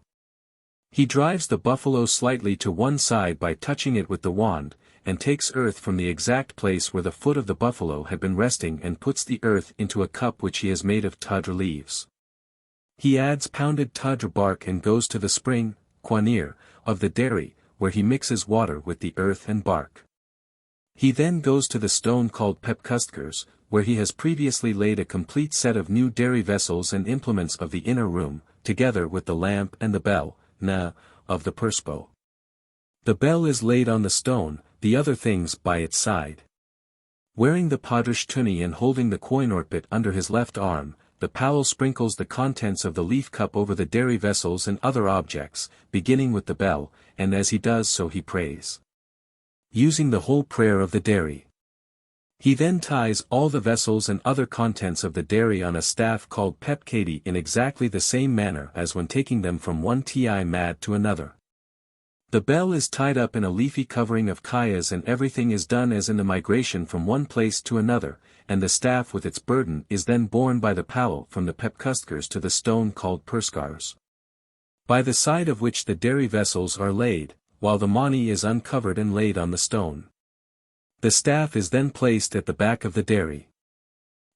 He drives the buffalo slightly to one side by touching it with the wand, and takes earth from the exact place where the foot of the buffalo had been resting and puts the earth into a cup which he has made of Tadra leaves. He adds pounded Tadra bark and goes to the spring, Kwanir, of the dairy, where he mixes water with the earth and bark. He then goes to the stone called Pepkustkars, where he has previously laid a complete set of new dairy vessels and implements of the inner room, together with the lamp and the bell, of the Purspo. The bell is laid on the stone, the other things by its side. Wearing the Padrish Tuni and holding the Koinorpit under his left arm, the Palal sprinkles the contents of the leaf cup over the dairy vessels and other objects, beginning with the bell, and as he does so he prays, using the whole prayer of the dairy. He then ties all the vessels and other contents of the dairy on a staff called Pepkati in exactly the same manner as when taking them from one Ti mad to another. The bell is tied up in a leafy covering of kayas and everything is done as in the migration from one place to another, and the staff with its burden is then borne by the Palal from the Pepkustkars to the stone called Purskars, by the side of which the dairy vessels are laid, while the mani is uncovered and laid on the stone. The staff is then placed at the back of the dairy.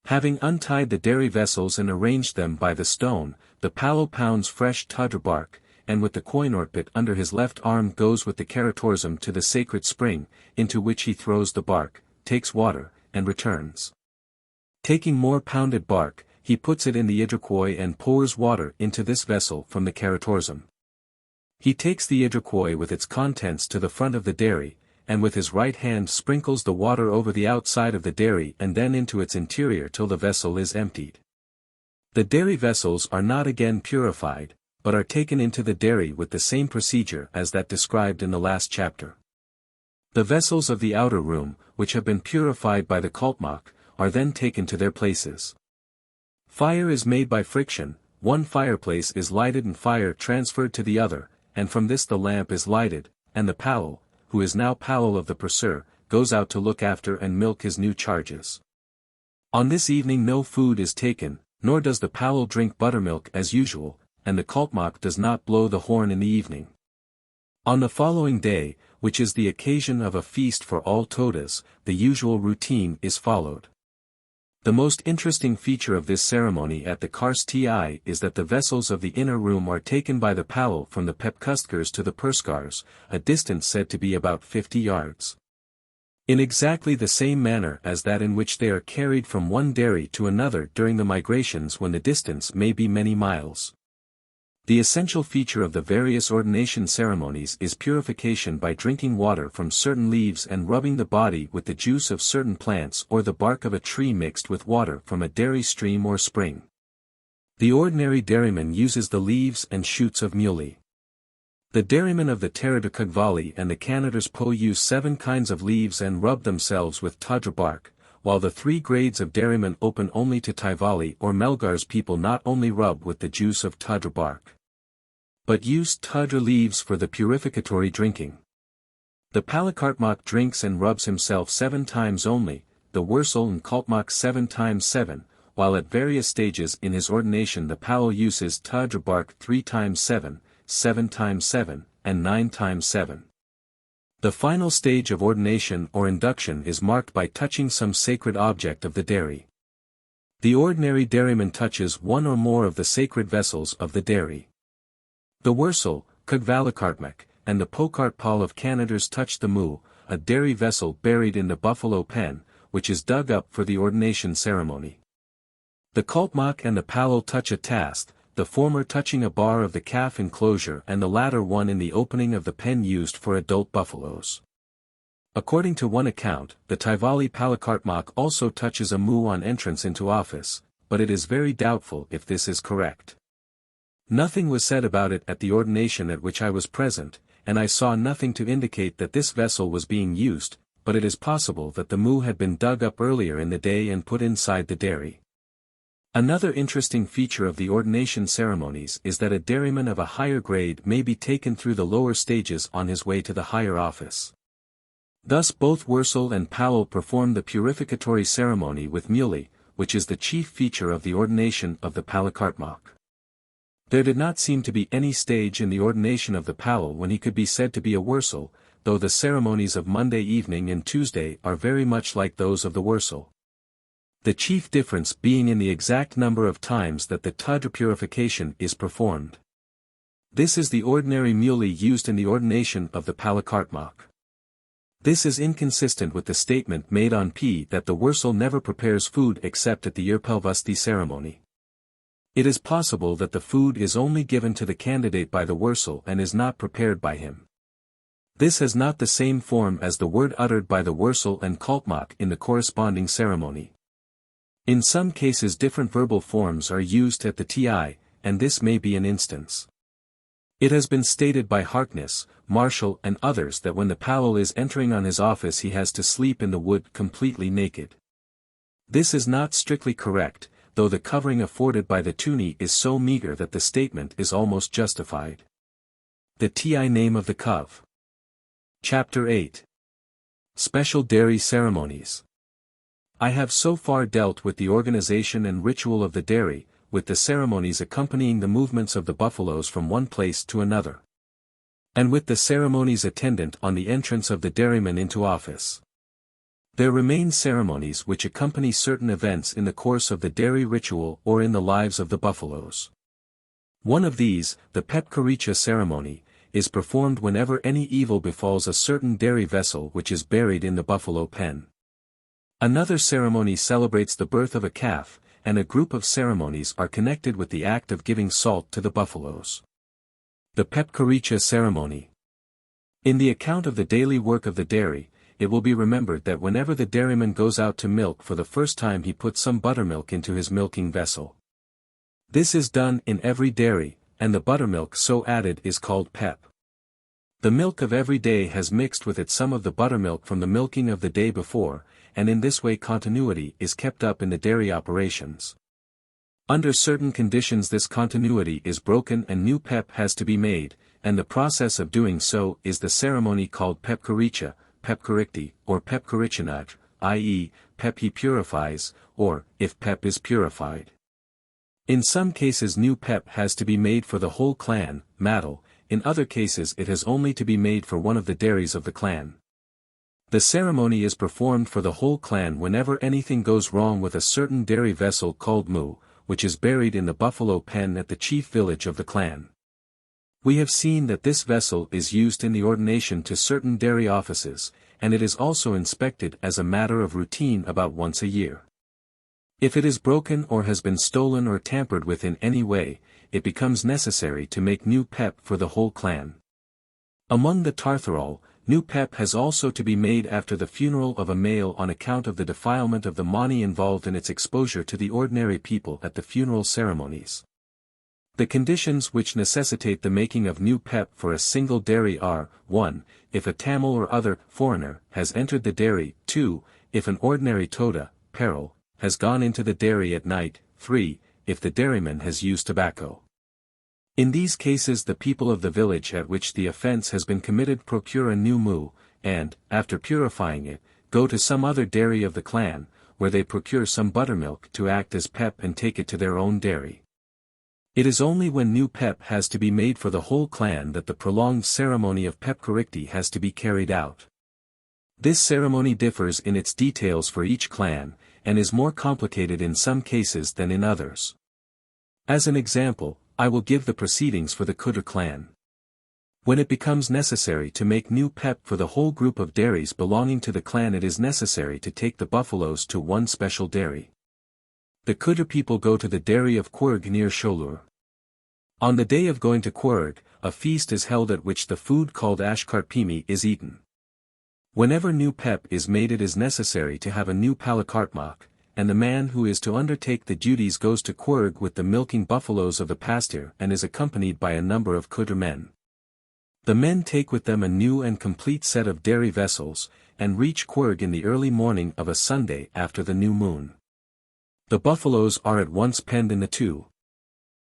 Having untied the dairy vessels and arranged them by the stone, the Palal pounds fresh Tadra bark, and with the Koinorpit under his left arm goes with the Karatorzum to the sacred spring, into which he throws the bark, takes water, and returns. Taking more pounded bark, he puts it in the Idrakoi and pours water into this vessel from the Karatorzum. He takes the Idrakoi with its contents to the front of the dairy, and with his right hand sprinkles the water over the outside of the dairy and then into its interior till the vessel is emptied. The dairy vessels are not again purified, but are taken into the dairy with the same procedure as that described in the last chapter. The vessels of the outer room, which have been purified by the Kaltmak, are then taken to their places. Fire is made by friction, one fireplace is lighted and fire transferred to the other, and from this the lamp is lighted, and the Palal, who is now Palal of the Pursur, goes out to look after and milk his new charges. On this evening no food is taken, nor does the Palal drink buttermilk as usual, and the Kaltmak does not blow the horn in the evening. On the following day, which is the occasion of a feast for all Todas, the usual routine is followed. The most interesting feature of this ceremony at the Kars Ti is that the vessels of the inner room are taken by the Palal from the Pepkustkars to the Purskars, a distance said to be about 50 yards. In exactly the same manner as that in which they are carried from one dairy to another during the migrations when the distance may be many miles. The essential feature of the various ordination ceremonies is purification by drinking water from certain leaves and rubbing the body with the juice of certain plants or the bark of a tree mixed with water from a dairy stream or spring. The ordinary dairyman uses the leaves and shoots of muley. The dairymen of the Toda Valley and the Canada's Po use 7 kinds of leaves and rub themselves with Toda bark, while the 3 grades of dairymen open only to Tivali or Melgar's people not only rub with the juice of Toda bark, but use Toda leaves for the purificatory drinking. The Palakartmak drinks and rubs himself 7 times only, the Wurzel and Kaltmak 7 times 7, while at various stages in his ordination the Palo uses Toda bark 3 times 7, 7 times 7, and 9 times 7. The final stage of ordination or induction is marked by touching some sacred object of the dairy. The ordinary dairyman touches one or more of the sacred vessels of the dairy. The Wurzel, Kugvalakartmak, and the Pokartpal of Canada's touch the mu, a dairy vessel buried in the buffalo pen, which is dug up for the ordination ceremony. The Kaltmak and the Palo touch a tast, the former touching a bar of the calf enclosure and the latter one in the opening of the pen used for adult buffaloes. According to one account, the Tivali Palakartmak also touches a mu on entrance into office, but it is very doubtful if this is correct. Nothing was said about it at the ordination at which I was present, and I saw nothing to indicate that this vessel was being used, but it is possible that the mu had been dug up earlier in the day and put inside the dairy. Another interesting feature of the ordination ceremonies is that a dairyman of a higher grade may be taken through the lower stages on his way to the higher office. Thus both Wurzel and Powell performed the purificatory ceremony with muley, which is the chief feature of the ordination of the Palakartmak. There did not seem to be any stage in the ordination of the Powell when he could be said to be a Wurzel, though the ceremonies of Monday evening and Tuesday are very much like those of the Wurzel. The chief difference being in the exact number of times that the Toda purification is performed. This is the ordinary muley used in the ordination of the Palakartmak. This is inconsistent with the statement made on P that the Wurzel never prepares food except at the Yerpelvusti ceremony. It is possible that the food is only given to the candidate by the Wurzel and is not prepared by him. This has not the same form as the word uttered by the Wurzel and Kaltmak in the corresponding ceremony. In some cases different verbal forms are used at the TI, and this may be an instance. It has been stated by Harkness, Marshall and others that when the Powell is entering on his office he has to sleep in the wood completely naked. This is not strictly correct, though the covering afforded by the tuni is so meager that the statement is almost justified. The TI name of the Cov. Chapter 8. Special Dairy Ceremonies. I have so far dealt with the organization and ritual of the dairy, with the ceremonies accompanying the movements of the buffaloes from one place to another, and with the ceremonies attendant on the entrance of the dairyman into office. There remain ceremonies which accompany certain events in the course of the dairy ritual or in the lives of the buffaloes. One of these, the Pepkaricha ceremony, is performed whenever any evil befalls a certain dairy vessel which is buried in the buffalo pen. Another ceremony celebrates the birth of a calf, and a group of ceremonies are connected with the act of giving salt to the buffaloes. The Pepkaricha ceremony. In the account of the daily work of the dairy, it will be remembered that whenever the dairyman goes out to milk for the first time he puts some buttermilk into his milking vessel. This is done in every dairy, and the buttermilk so added is called pep. The milk of every day has mixed with it some of the buttermilk from the milking of the day before, and in this way continuity is kept up in the dairy operations. Under certain conditions this continuity is broken and new pep has to be made, and the process of doing so is the ceremony called Pepkaricha, Pepkarikti, or Pepkarichanaj, i.e., pep he purifies, or, if pep is purified. In some cases new pep has to be made for the whole clan, Matal, in other cases it has only to be made for one of the dairies of the clan. The ceremony is performed for the whole clan whenever anything goes wrong with a certain dairy vessel called mu, which is buried in the buffalo pen at the chief village of the clan. We have seen that this vessel is used in the ordination to certain dairy offices, and it is also inspected as a matter of routine about once a year. If it is broken or has been stolen or tampered with in any way, it becomes necessary to make new pep for the whole clan. Among the Tartharol, new pep has also to be made after the funeral of a male on account of the defilement of the money involved in its exposure to the ordinary people at the funeral ceremonies. The conditions which necessitate the making of new pep for a single dairy are, 1. If a Tamil or other foreigner has entered the dairy, 2. If an ordinary Toda, peril, has gone into the dairy at night, 3. If the dairyman has used tobacco. In these cases the people of the village at which the offense has been committed procure a new moo, and, after purifying it, go to some other dairy of the clan, where they procure some buttermilk to act as pep and take it to their own dairy. It is only when new pep has to be made for the whole clan that the prolonged ceremony of pepkarikti has to be carried out. This ceremony differs in its details for each clan, and is more complicated in some cases than in others. As an example, I will give the proceedings for the Kudra clan. When it becomes necessary to make new pep for the whole group of dairies belonging to the clan, it is necessary to take the buffaloes to one special dairy. The Kudra people go to the dairy of Quirg near Sholur. On the day of going to Quirg, a feast is held at which the food called ashkarpimi is eaten. Whenever new pep is made, it is necessary to have a new palakartmak, and the man who is to undertake the duties goes to Quirg with the milking buffaloes of the pasture and is accompanied by a number of Kudra men. The men take with them a new and complete set of dairy vessels, and reach Quirg in the early morning of a Sunday after the new moon. The buffaloes are at once penned in the two.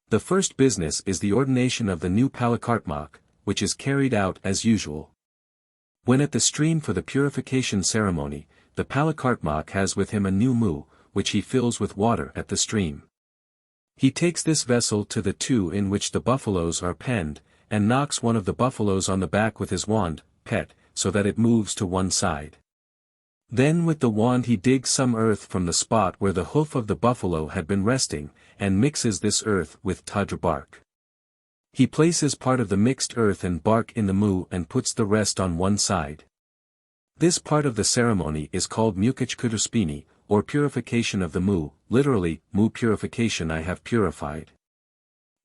The first business is the ordination of the new palakartmak, which is carried out as usual. When at the stream for the purification ceremony, the palakartmak has with him a new moo, which he fills with water at the stream. He takes this vessel to the two in which the buffaloes are penned, and knocks one of the buffaloes on the back with his wand, pet, so that it moves to one side. Then with the wand he digs some earth from the spot where the hoof of the buffalo had been resting, and mixes this earth with tadra bark. He places part of the mixed earth and bark in the moo and puts the rest on one side. This part of the ceremony is called mukach kudraspini, or purification of the moo, literally, moo purification, I have purified.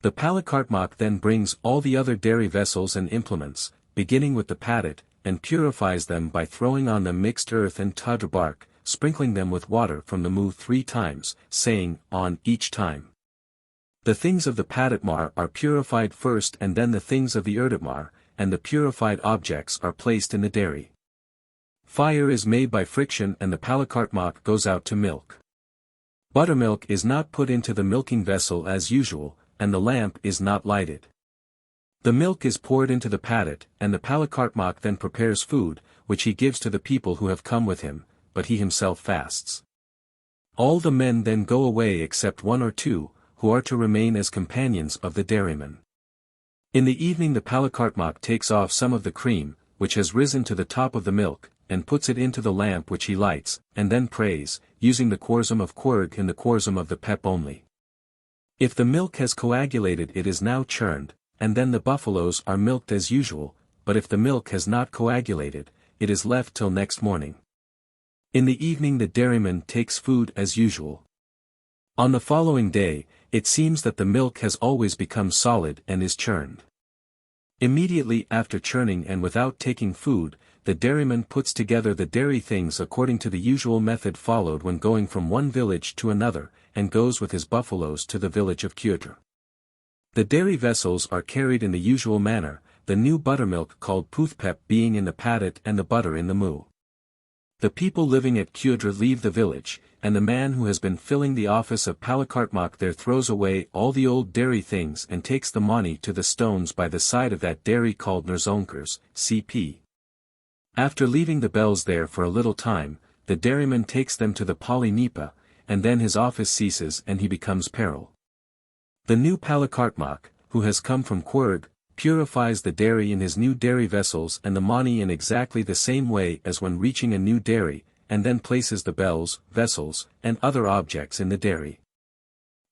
The palakartmak then brings all the other dairy vessels and implements, beginning with the padat, and purifies them by throwing on them mixed earth and tadra bark, sprinkling them with water from the moo 3 times, saying, on each time. The things of the padatmar are purified first, and then the things of the urditmar, and the purified objects are placed in the dairy. Fire is made by friction and the palakartmak goes out to milk. Buttermilk is not put into the milking vessel as usual, and the lamp is not lighted. The milk is poured into the padat, and the palakartmak then prepares food, which he gives to the people who have come with him, but he himself fasts. All the men then go away except 1 or 2, who are to remain as companions of the dairyman. In the evening the palakartmak takes off some of the cream, which has risen to the top of the milk, and puts it into the lamp which he lights, and then prays, using the korzum of Quirg and the korzum of the pep only. If the milk has coagulated, it is now churned, and then the buffaloes are milked as usual, but if the milk has not coagulated, it is left till next morning. In the evening the dairyman takes food as usual. On the following day, it seems that the milk has always become solid and is churned. Immediately after churning and without taking food, the dairyman puts together the dairy things according to the usual method followed when going from one village to another, and goes with his buffaloes to the village of Kyudra. The dairy vessels are carried in the usual manner, the new buttermilk called poothpep being in the padat and the butter in the moo. The people living at Kyudra leave the village, and the man who has been filling the office of palakartmak there throws away all the old dairy things and takes the money to the stones by the side of that dairy called Nerzonkers, cp. After leaving the bells there for a little time, the dairyman takes them to the Pali Nipa, and then his office ceases and he becomes peril. The new palakartmak, who has come from Quirg, purifies the dairy in his new dairy vessels and the mani in exactly the same way as when reaching a new dairy, and then places the bells, vessels, and other objects in the dairy.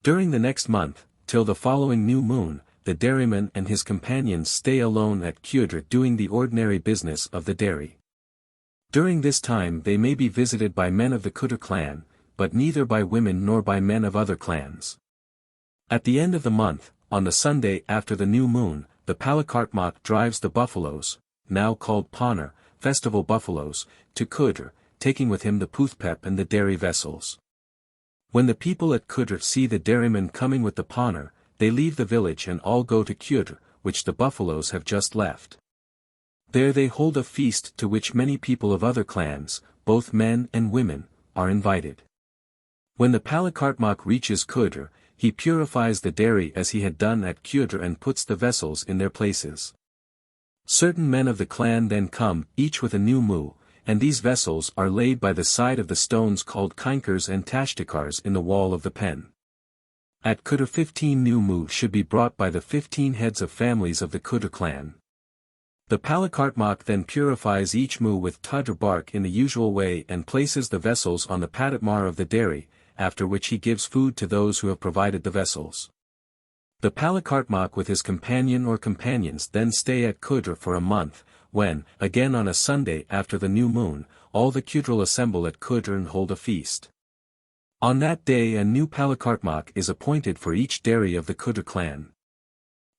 During the next month, till the following new moon, the dairyman and his companions stay alone at Kyudra doing the ordinary business of the dairy. During this time they may be visited by men of the Kudra clan, but neither by women nor by men of other clans. At the end of the month, on the Sunday after the new moon, the Palakartmak drives the buffaloes, now called Paner, festival buffaloes, to Kudr, taking with him the Poothpep and the dairy vessels. When the people at Kudr see the dairymen coming with the Paner, they leave the village and all go to Kudr, which the buffaloes have just left. There they hold a feast to which many people of other clans, both men and women, are invited. When the Palakartmak reaches Kudr, he purifies the dairy as he had done at Kudr and puts the vessels in their places. Certain men of the clan then come, each with a new mu, and these vessels are laid by the side of the stones called kinkers and tashtikars in the wall of the pen. At Kudr 15 new mu should be brought by the 15 heads of families of the Kudr clan. The Palakartmak then purifies each mu with tudr bark in the usual way and places the vessels on the padatmar of the dairy, after which he gives food to those who have provided the vessels. The Palakartmak with his companion or companions then stay at Kudr for a month, when, again on a Sunday after the new moon, all the Kudral assemble at Kudr and hold a feast. On that day a new Palakartmak is appointed for each dairy of the Kudr clan.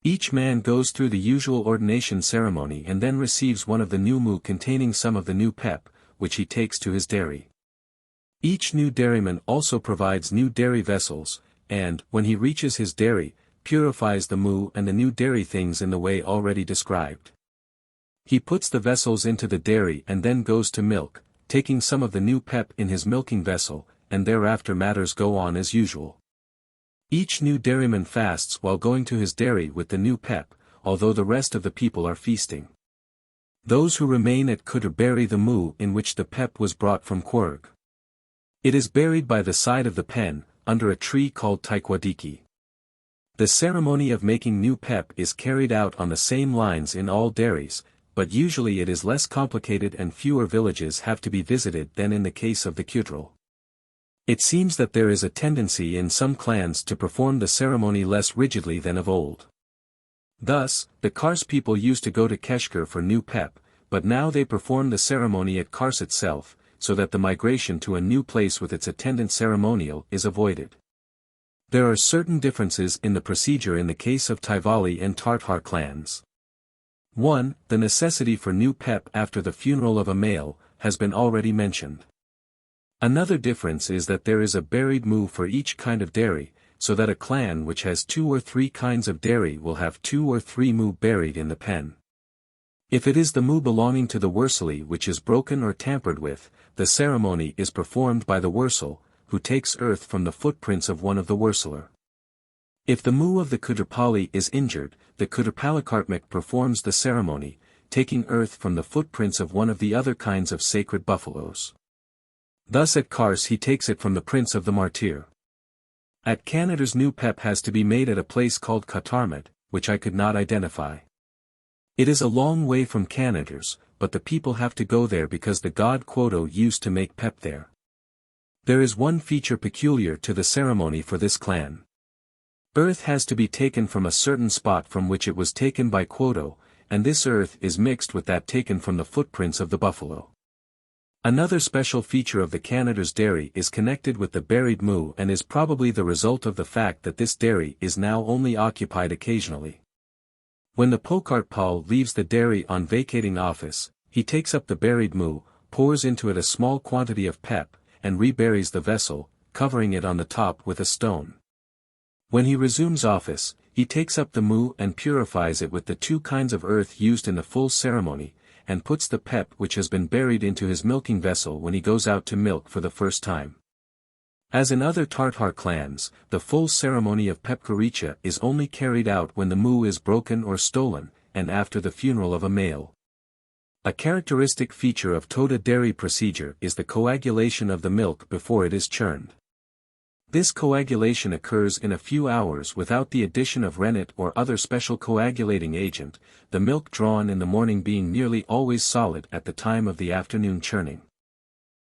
Each man goes through the usual ordination ceremony and then receives one of the new mu containing some of the new pep, which he takes to his dairy. Each new dairyman also provides new dairy vessels, and, when he reaches his dairy, purifies the mu and the new dairy things in the way already described. He puts the vessels into the dairy and then goes to milk, taking some of the new pep in his milking vessel, and thereafter matters go on as usual. Each new dairyman fasts while going to his dairy with the new pep, although the rest of the people are feasting. Those who remain at Kudr bury the mu in which the pep was brought from Querg. It is buried by the side of the pen, under a tree called Taikwadiki. The ceremony of making new pep is carried out on the same lines in all dairies, but usually it is less complicated and fewer villages have to be visited than in the case of the Kudral. It seems that there is a tendency in some clans to perform the ceremony less rigidly than of old. Thus, the Kars people used to go to Keshkar for new pep, but now they perform the ceremony at Kars itself, so that the migration to a new place with its attendant ceremonial is avoided. There are certain differences in the procedure in the case of Tivali and Tartar clans. 1. The necessity for new pep after the funeral of a male, has been already mentioned. Another difference is that there is a buried mu for each kind of dairy, so that a clan which has 2 or 3 kinds of dairy will have 2 or 3 mu buried in the pen. If it is the mu belonging to the wursali which is broken or tampered with, the ceremony is performed by the wursal, who takes earth from the footprints of one of the wursalar. If the mu of the Kudrpali is injured, the Kudrpalakartmak performs the ceremony, taking earth from the footprints of one of the other kinds of sacred buffaloes. Thus at Kars he takes it from the prince of the martyr. At Canada's new pep has to be made at a place called Katarmat, which I could not identify. It is a long way from Canada's, but the people have to go there because the god Quoto used to make pep there. There is one feature peculiar to the ceremony for this clan. Earth has to be taken from a certain spot from which it was taken by Quoto, and this earth is mixed with that taken from the footprints of the buffalo. Another special feature of the Canada's dairy is connected with the buried mu and is probably the result of the fact that this dairy is now only occupied occasionally. When the Pokartpal leaves the dairy on vacating office, he takes up the buried mu, pours into it a small quantity of pep, and reburies the vessel, covering it on the top with a stone. When he resumes office, he takes up the mu and purifies it with the 2 kinds of earth used in the full ceremony, and puts the pep which has been buried into his milking vessel when he goes out to milk for the first time. As in other Tartar clans, the full ceremony of Pepkaricha is only carried out when the mu is broken or stolen, and after the funeral of a male. A characteristic feature of Toda dairy procedure is the coagulation of the milk before it is churned. This coagulation occurs in a few hours without the addition of rennet or other special coagulating agent, the milk drawn in the morning being nearly always solid at the time of the afternoon churning.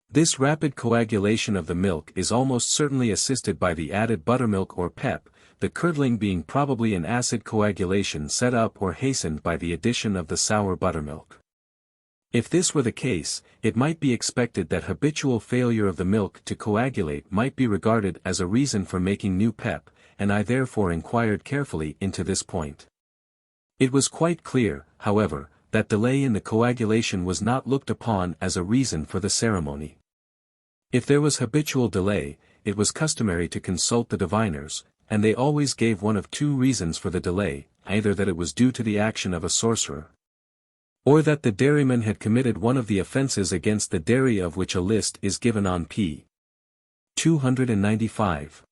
This rapid coagulation of the milk is almost certainly assisted by the added buttermilk or pep, the curdling being probably an acid coagulation set up or hastened by the addition of the sour buttermilk. If this were the case, it might be expected that habitual failure of the milk to coagulate might be regarded as a reason for making new pep, and I therefore inquired carefully into this point. It was quite clear, however, that delay in the coagulation was not looked upon as a reason for the ceremony. If there was habitual delay, it was customary to consult the diviners, and they always gave one of two reasons for the delay, either that it was due to the action of a sorcerer, or that the dairyman had committed one of the offences against the dairy of which a list is given on p. 295.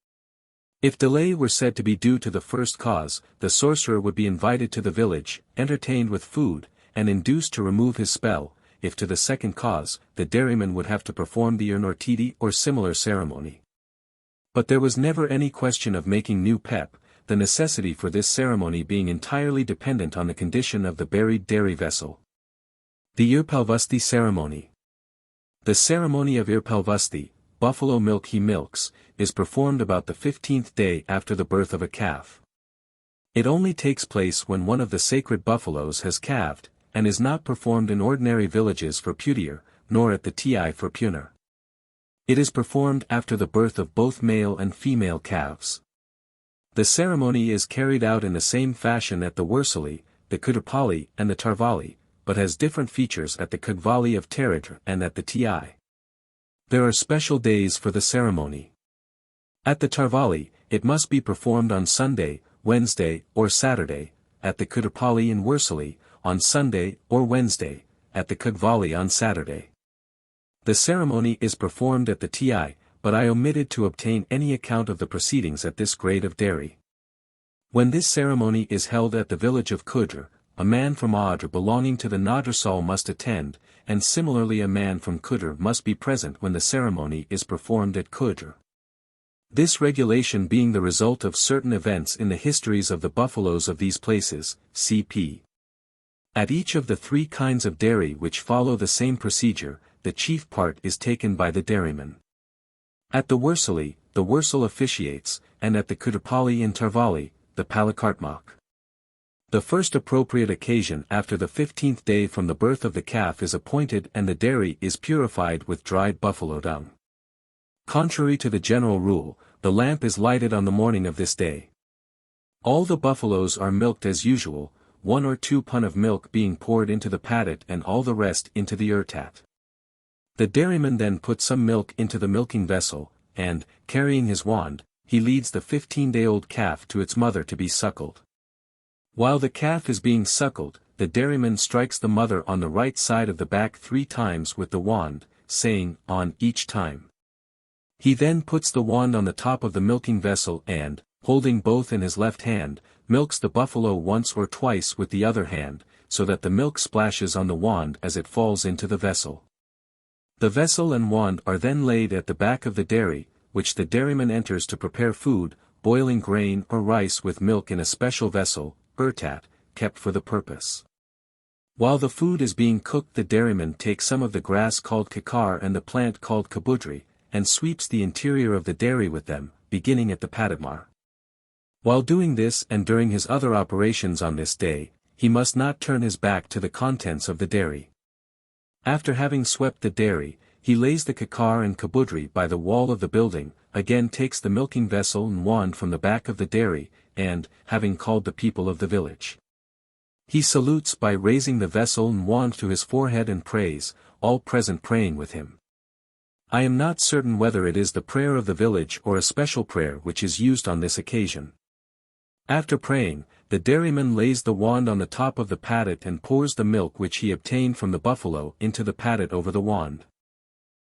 If delay were said to be due to the first cause, the sorcerer would be invited to the village, entertained with food, and induced to remove his spell. If to the second cause, the dairyman would have to perform the urnortidi or similar ceremony. But there was never any question of making new pep, the necessity for this ceremony being entirely dependent on the condition of the buried dairy vessel. The Irpalvusti ceremony. The ceremony of Irpalvusti, buffalo milk he milks, is performed about the 15th day after the birth of a calf. It only takes place when one of the sacred buffaloes has calved, and is not performed in ordinary villages for Putier, nor at the Ti for Puner. It is performed after the birth of both male and female calves. The ceremony is carried out in the same fashion at the Wursali, the Kudapali and the Tarvali, but has different features at the Kudvali of Teritr and at the Ti. There are special days for the ceremony. At the Tarvali, it must be performed on Sunday, Wednesday, or Saturday, at the Kudapali in Wursali, on Sunday or Wednesday, at the Kudvali on Saturday. The ceremony is performed at the Ti, but I omitted to obtain any account of the proceedings at this grade of dairy. When this ceremony is held at the village of Kudr, a man from Audr belonging to the Nadrsal must attend, and similarly a man from Kudr must be present when the ceremony is performed at Kudr. This regulation being the result of certain events in the histories of the buffaloes of these places, cp. At each of the three kinds of dairy which follow the same procedure, the chief part is taken by the dairyman. At the Wursali, the Wursal officiates, and at the Kudapali in Tarvali, the Palakartmak. The first appropriate occasion after the 15th day from the birth of the calf is appointed and the dairy is purified with dried buffalo dung. Contrary to the general rule, the lamp is lighted on the morning of this day. All the buffaloes are milked as usual, 1 or 2 pun of milk being poured into the padat and all the rest into the urtat. The dairyman then puts some milk into the milking vessel, and, carrying his wand, he leads the 15-day-old calf to its mother to be suckled. While the calf is being suckled, the dairyman strikes the mother on the right side of the back 3 times with the wand, saying, on each time. He then puts the wand on the top of the milking vessel and, holding both in his left hand, milks the buffalo once or twice with the other hand, so that the milk splashes on the wand as it falls into the vessel. The vessel and wand are then laid at the back of the dairy, which the dairyman enters to prepare food, boiling grain or rice with milk in a special vessel, urtat, kept for the purpose. While the food is being cooked, the dairyman takes some of the grass called kakar and the plant called kabudri, and sweeps the interior of the dairy with them, beginning at the padamar. While doing this and during his other operations on this day, he must not turn his back to the contents of the dairy. After having swept the dairy, he lays the kakar and kabudri by the wall of the building, again takes the milking vessel and wand from the back of the dairy, and, having called the people of the village, he salutes by raising the vessel and wand to his forehead and prays, all present praying with him. I am not certain whether it is the prayer of the village or a special prayer which is used on this occasion. After praying, the dairyman lays the wand on the top of the paddat and pours the milk which he obtained from the buffalo into the paddat over the wand.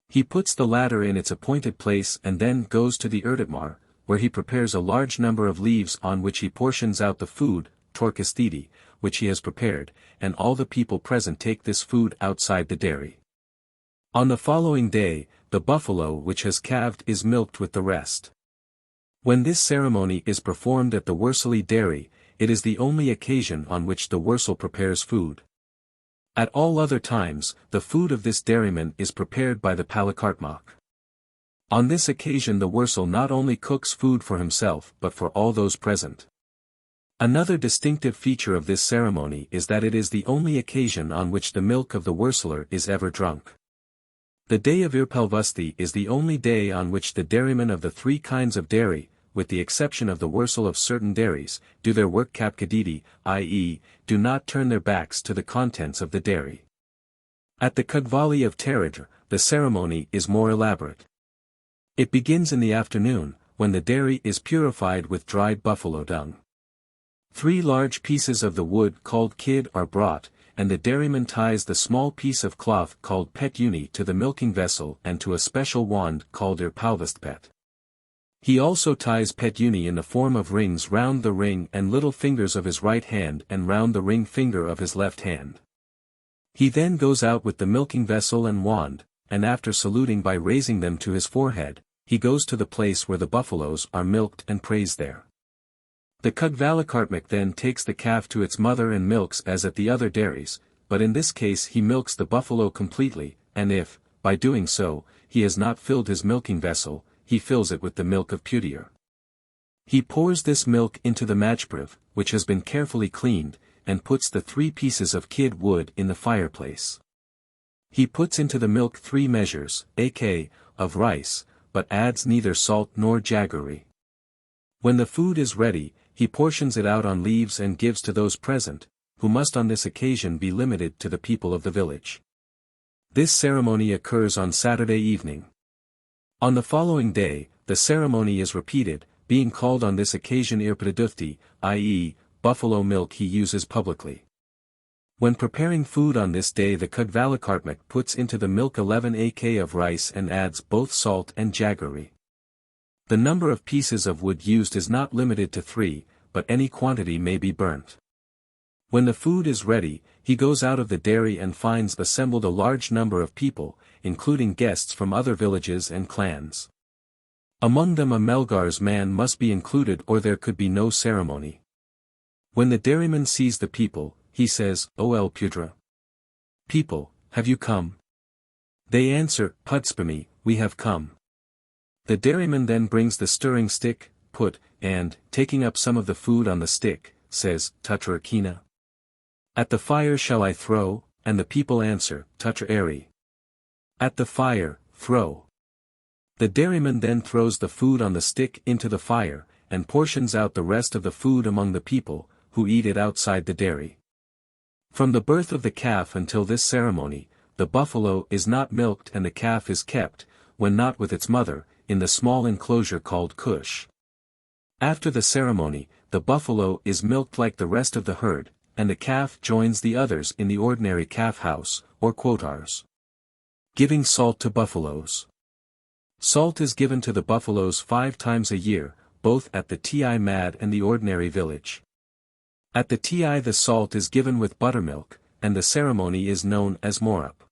He puts the latter in its appointed place and then goes to the urtatmar, where he prepares a large number of leaves on which he portions out the food, torkasthidi, which he has prepared, and all the people present take this food outside the dairy. On the following day, the buffalo which has calved is milked with the rest. When this ceremony is performed at the Wursali dairy, it is the only occasion on which the Wursal prepares food. At all other times, the food of this dairyman is prepared by the Palakartmak. On this occasion the Wursal not only cooks food for himself but for all those present. Another distinctive feature of this ceremony is that it is the only occasion on which the milk of the worseler is ever drunk. The day of Irpelvusti is the only day on which the dairymen of the three kinds of dairy, with the exception of the wursel of certain dairies, do their work kapkadidi, i.e., do not turn their backs to the contents of the dairy. At the Kugvali of Teradr, the ceremony is more elaborate. It begins in the afternoon, when the dairy is purified with dried buffalo dung. 3 large pieces of the wood called kid are brought, and the dairyman ties the small piece of cloth called petuni to the milking vessel and to a special wand called irpalvastpet. He also ties petuni in the form of rings round the ring and little fingers of his right hand and round the ring finger of his left hand. He then goes out with the milking vessel and wand, and after saluting by raising them to his forehead, he goes to the place where the buffaloes are milked and prays there. The Kugvalakartmik then takes the calf to its mother and milks as at the other dairies, but in this case he milks the buffalo completely, and if, by doing so, he has not filled his milking vessel, he fills it with the milk of Putier. He pours this milk into the matchbriv, which has been carefully cleaned, and puts the 3 pieces of kid wood in the fireplace. He puts into the milk 3 measures, ak, of rice, but adds neither salt nor jaggery. When the food is ready, he portions it out on leaves and gives to those present, who must on this occasion be limited to the people of the village. This ceremony occurs on Saturday evening. On the following day, the ceremony is repeated, being called on this occasion irpadudufti, i.e., buffalo milk he uses publicly. When preparing food on this day the Kugvalakartmik puts into the milk 11 ak of rice and adds both salt and jaggery. The number of pieces of wood used is not limited to 3, but any quantity may be burnt. When the food is ready, he goes out of the dairy and finds assembled a large number of people, including guests from other villages and clans. Among them a Melgar's man must be included or there could be no ceremony. When the dairyman sees the people, he says, O El Pudra. People, have you come? They answer, Pudspami, we have come. The dairyman then brings the stirring stick, put, and, taking up some of the food on the stick, says, Tutra Kina. At the fire shall I throw, and the people answer, Tutra Eri. At the fire, throw. The dairyman then throws the food on the stick into the fire, and portions out the rest of the food among the people, who eat it outside the dairy. From the birth of the calf until this ceremony, the buffalo is not milked and the calf is kept, when not with its mother, in the small enclosure called kush. After the ceremony, the buffalo is milked like the rest of the herd, and the calf joins the others in the ordinary calf house, or quotars. Giving salt to buffaloes. Salt is given to the buffaloes 5 times a year, both at the Ti Mad and the ordinary village. At the Ti the salt is given with buttermilk, and the ceremony is known as morup.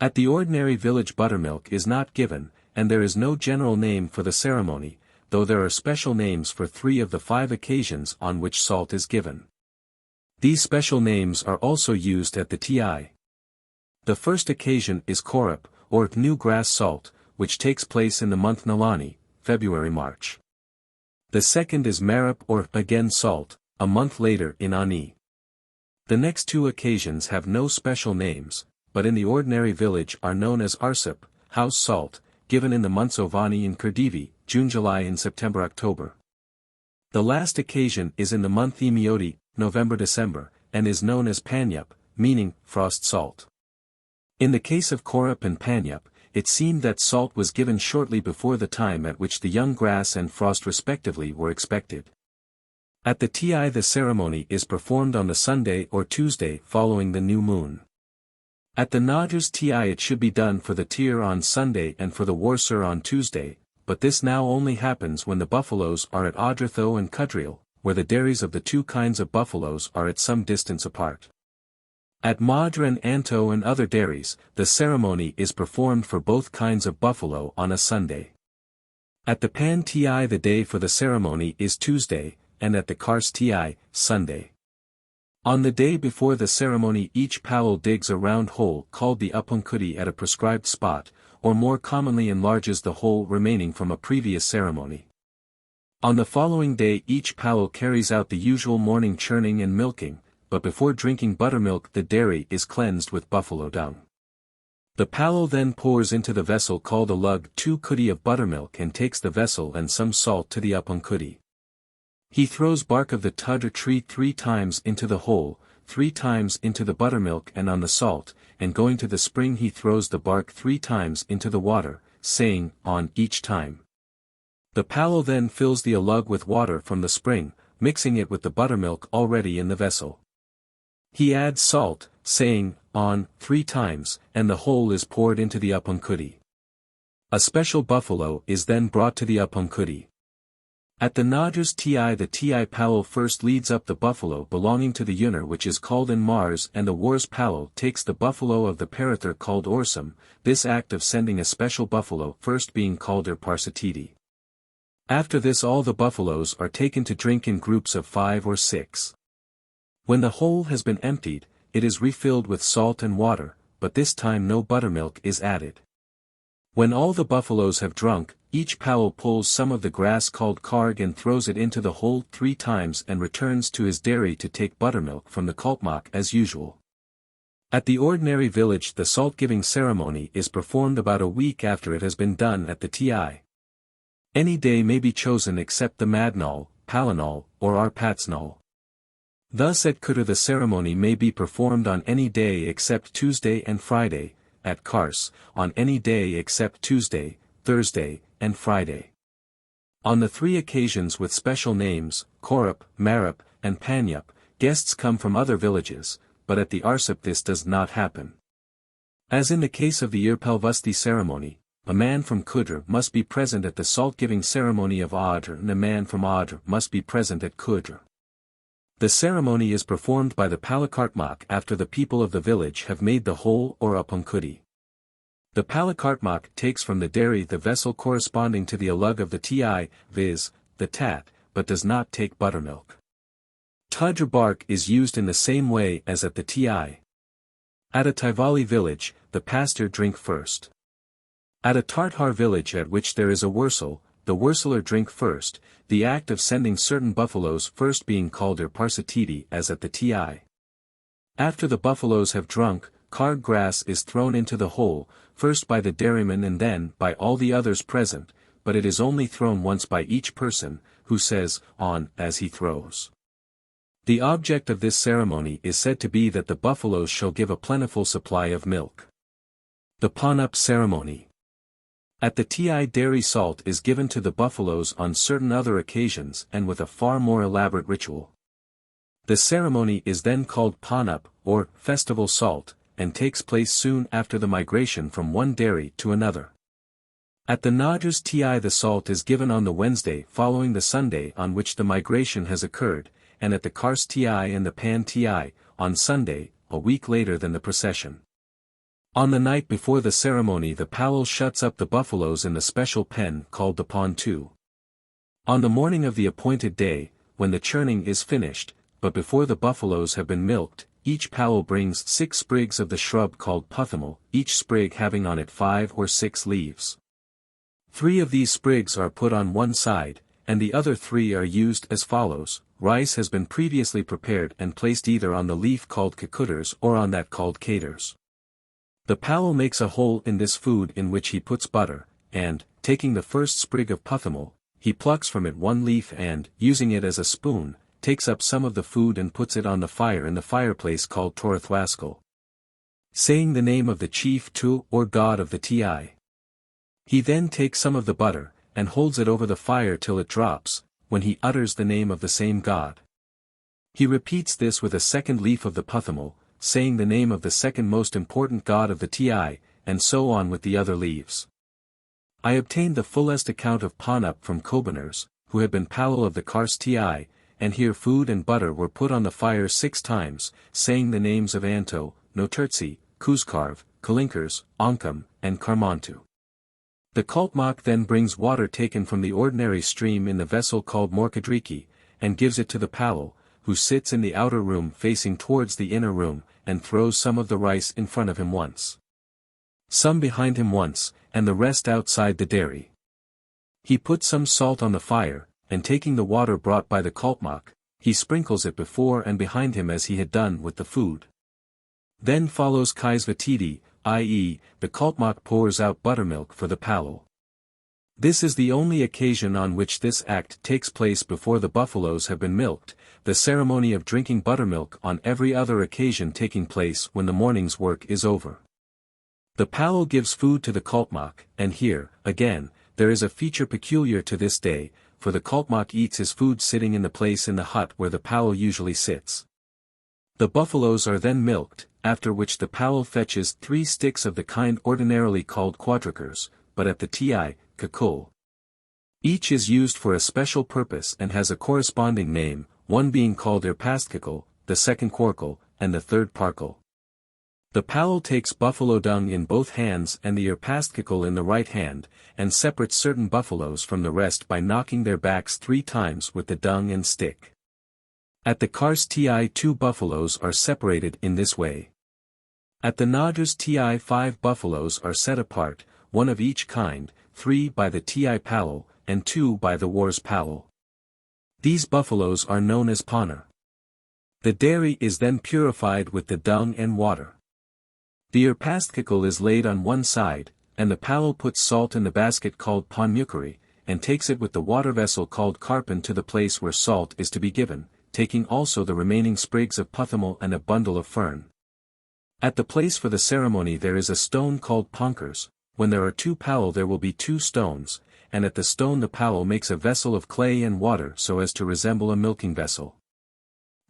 At the ordinary village buttermilk is not given, and there is no general name for the ceremony, though there are special names for 3 of the 5 occasions on which salt is given. These special names are also used at the Ti. The first occasion is korup, or new grass salt, which takes place in the month Nalani, February-March. The second is marup or again salt, a month later in Ani. The next 2 occasions have no special names, but in the ordinary village are known as arsup, house salt, given in the months Ovani and Kurdivi, June, July and September, October. The last occasion is in the month Emioti, November, December, and is known as panyup, meaning frost salt. In the case of korup and panyup, it seemed that salt was given shortly before the time at which the young grass and frost respectively were expected. At the Ti the ceremony is performed on the Sunday or Tuesday following the new moon. At the Nadr's Ti it should be done for the Tir on Sunday and for the Warsur on Tuesday, but this now only happens when the buffaloes are at Odritho and Kudriel, where the dairies of the 2 kinds of buffaloes are at some distance apart. At Madra and Anto and other dairies, the ceremony is performed for both kinds of buffalo on a Sunday. At the Pan Ti the day for the ceremony is Tuesday, and at the Kars Ti, Sunday. On the day before the ceremony each powell digs a round hole called the Upunkuti at a prescribed spot, or more commonly enlarges the hole remaining from a previous ceremony. On the following day each Powell carries out the usual morning churning and milking, but before drinking buttermilk the dairy is cleansed with buffalo dung. The Powell then pours into the vessel called a lug 2 kuddi of buttermilk and takes the vessel and some salt to the upon kuddi. He throws bark of the Toda tree 3 times into the hole, 3 times into the buttermilk and on the salt, and going to the spring he throws the bark 3 times into the water, saying, on each time. The Powell then fills the lug with water from the spring, mixing it with the buttermilk already in the vessel. He adds salt, saying, on, 3 times, and the whole is poured into the upon kuddi. A special buffalo is then brought to the upon kuddi. At the TODAS the TI Powell first leads up the buffalo belonging to the Yunner which is called in Mars and the Wars Powell takes the buffalo of the Parather called Orsum, this act of sending a special buffalo first being called Parsatidi. After this all the buffaloes are taken to drink in groups of 5 or 6. When the hole has been emptied, it is refilled with salt and water, but this time no buttermilk is added. When all the buffaloes have drunk, each Powell pulls some of the grass called karg and throws it into the hole 3 times and returns to his dairy to take buttermilk from the kultmak as usual. At the ordinary village the salt-giving ceremony is performed about a week after it has been done at the TI. Any day may be chosen except the Madnal, Palanal, or Arpatsnal. Thus at Kuta the ceremony may be performed on any day except Tuesday and Friday, at Kars, on any day except Tuesday, Thursday, and Friday. On the 3 occasions with special names, Korup, Marup, and Panyup, guests come from other villages, but at the Arsip this does not happen. As in the case of the Irpelvusti ceremony, a man from Kudr must be present at the salt-giving ceremony of Adr and a man from Adr must be present at Kudr. The ceremony is performed by the Palakartmak after the people of the village have made the hole or upon kuddi. The Palakartmak takes from the dairy the vessel corresponding to the alug of the ti, viz., the tat, but does not take buttermilk. Tudra bark is used in the same way as at the ti. At a Tivali village, the pastor drink first. At a Tartar village at which there is a wursel, the wurseler drink first, the act of sending certain buffaloes first being called parsatidi as at the ti. After the buffaloes have drunk, karg grass is thrown into the hole, first by the dairyman and then by all the others present, but it is only thrown once by each person, who says, on, as he throws. The object of this ceremony is said to be that the buffaloes shall give a plentiful supply of milk. The Panup ceremony. At the ti dairy salt is given to the buffaloes on certain other occasions and with a far more elaborate ritual. The ceremony is then called Panup, or festival salt, and takes place soon after the migration from one dairy to another. At the Nadras ti the salt is given on the Wednesday following the Sunday on which the migration has occurred, and at the Kars ti and the Pan ti, on Sunday, a week later than the procession. On the night before the ceremony the Powell shuts up the buffaloes in the special pen called the Pontu. On the morning of the appointed day, when the churning is finished, but before the buffaloes have been milked, each Powell brings 6 sprigs of the shrub called puthamal, each sprig having on it 5 or 6 leaves. 3 of these sprigs are put on one side, and the other 3 are used as follows. Rice has been previously prepared and placed either on the leaf called kakuders or on that called katers. The Powell makes a hole in this food in which he puts butter, and, taking the first sprig of puthamal, he plucks from it 1 leaf and, using it as a spoon, takes up some of the food and puts it on the fire in the fireplace called Torathwaskal. Saying the name of the chief Tu or god of the ti. He then takes some of the butter, and holds it over the fire till it drops, when he utters the name of the same god. He repeats this with a second leaf of the puthamal, saying the name of the second most important god of the ti, and so on with the other leaves. I obtained the fullest account of Panup from Kobaners, who had been Powell of the Kars ti, and here food and butter were put on the fire 6 times, saying the names of Anto, Noturtsi, Kuzkarv, Kalinkers, Onkam, and Karmantu. The Kultmak then brings water taken from the ordinary stream in the vessel called Morkadriki, and gives it to the Powell, who sits in the outer room facing towards the inner room, and throws some of the rice in front of him once, some behind him once, and the rest outside the dairy. He puts some salt on the fire, and taking the water brought by the Kaltmak, he sprinkles it before and behind him as he had done with the food. Then follows Kaisvatidi, i.e., the Kaltmak pours out buttermilk for the Palal. This is the only occasion on which this act takes place before the buffaloes have been milked, the ceremony of drinking buttermilk on every other occasion taking place when the morning's work is over. The Palal gives food to the Kaltmak, and here, again, there is a feature peculiar to this day, for the Kaltmak eats his food sitting in the place in the hut where the Palal usually sits. The buffaloes are then milked, after which the Palal fetches 3 sticks of the kind ordinarily called quadricers, but at the Ti, kakul. Each is used for a special purpose and has a corresponding name, one being called irpastkakul, the second korkal, and the third parkal. The Palal takes buffalo dung in both hands and the irpastkakul in the right hand, and separates certain buffaloes from the rest by knocking their backs 3 times with the dung and stick. At the Kars Ti 2 buffaloes are separated in this way. At the Nadras Ti 5 buffaloes are set apart, 1 of each kind, 3 by the Ti Palal, and 2 by the Wars Palal. These buffaloes are known as paner. The dairy is then purified with the dung and water. The irpastkakul is laid on one side, and the Palal puts salt in the basket called panmukari, and takes it with the water vessel called karpan to the place where salt is to be given, taking also the remaining sprigs of puthamal and a bundle of fern. At the place for the ceremony there is a stone called pankars. When there are 2 Palal there will be 2 stones, and at the stone the Palal makes a vessel of clay and water so as to resemble a milking vessel.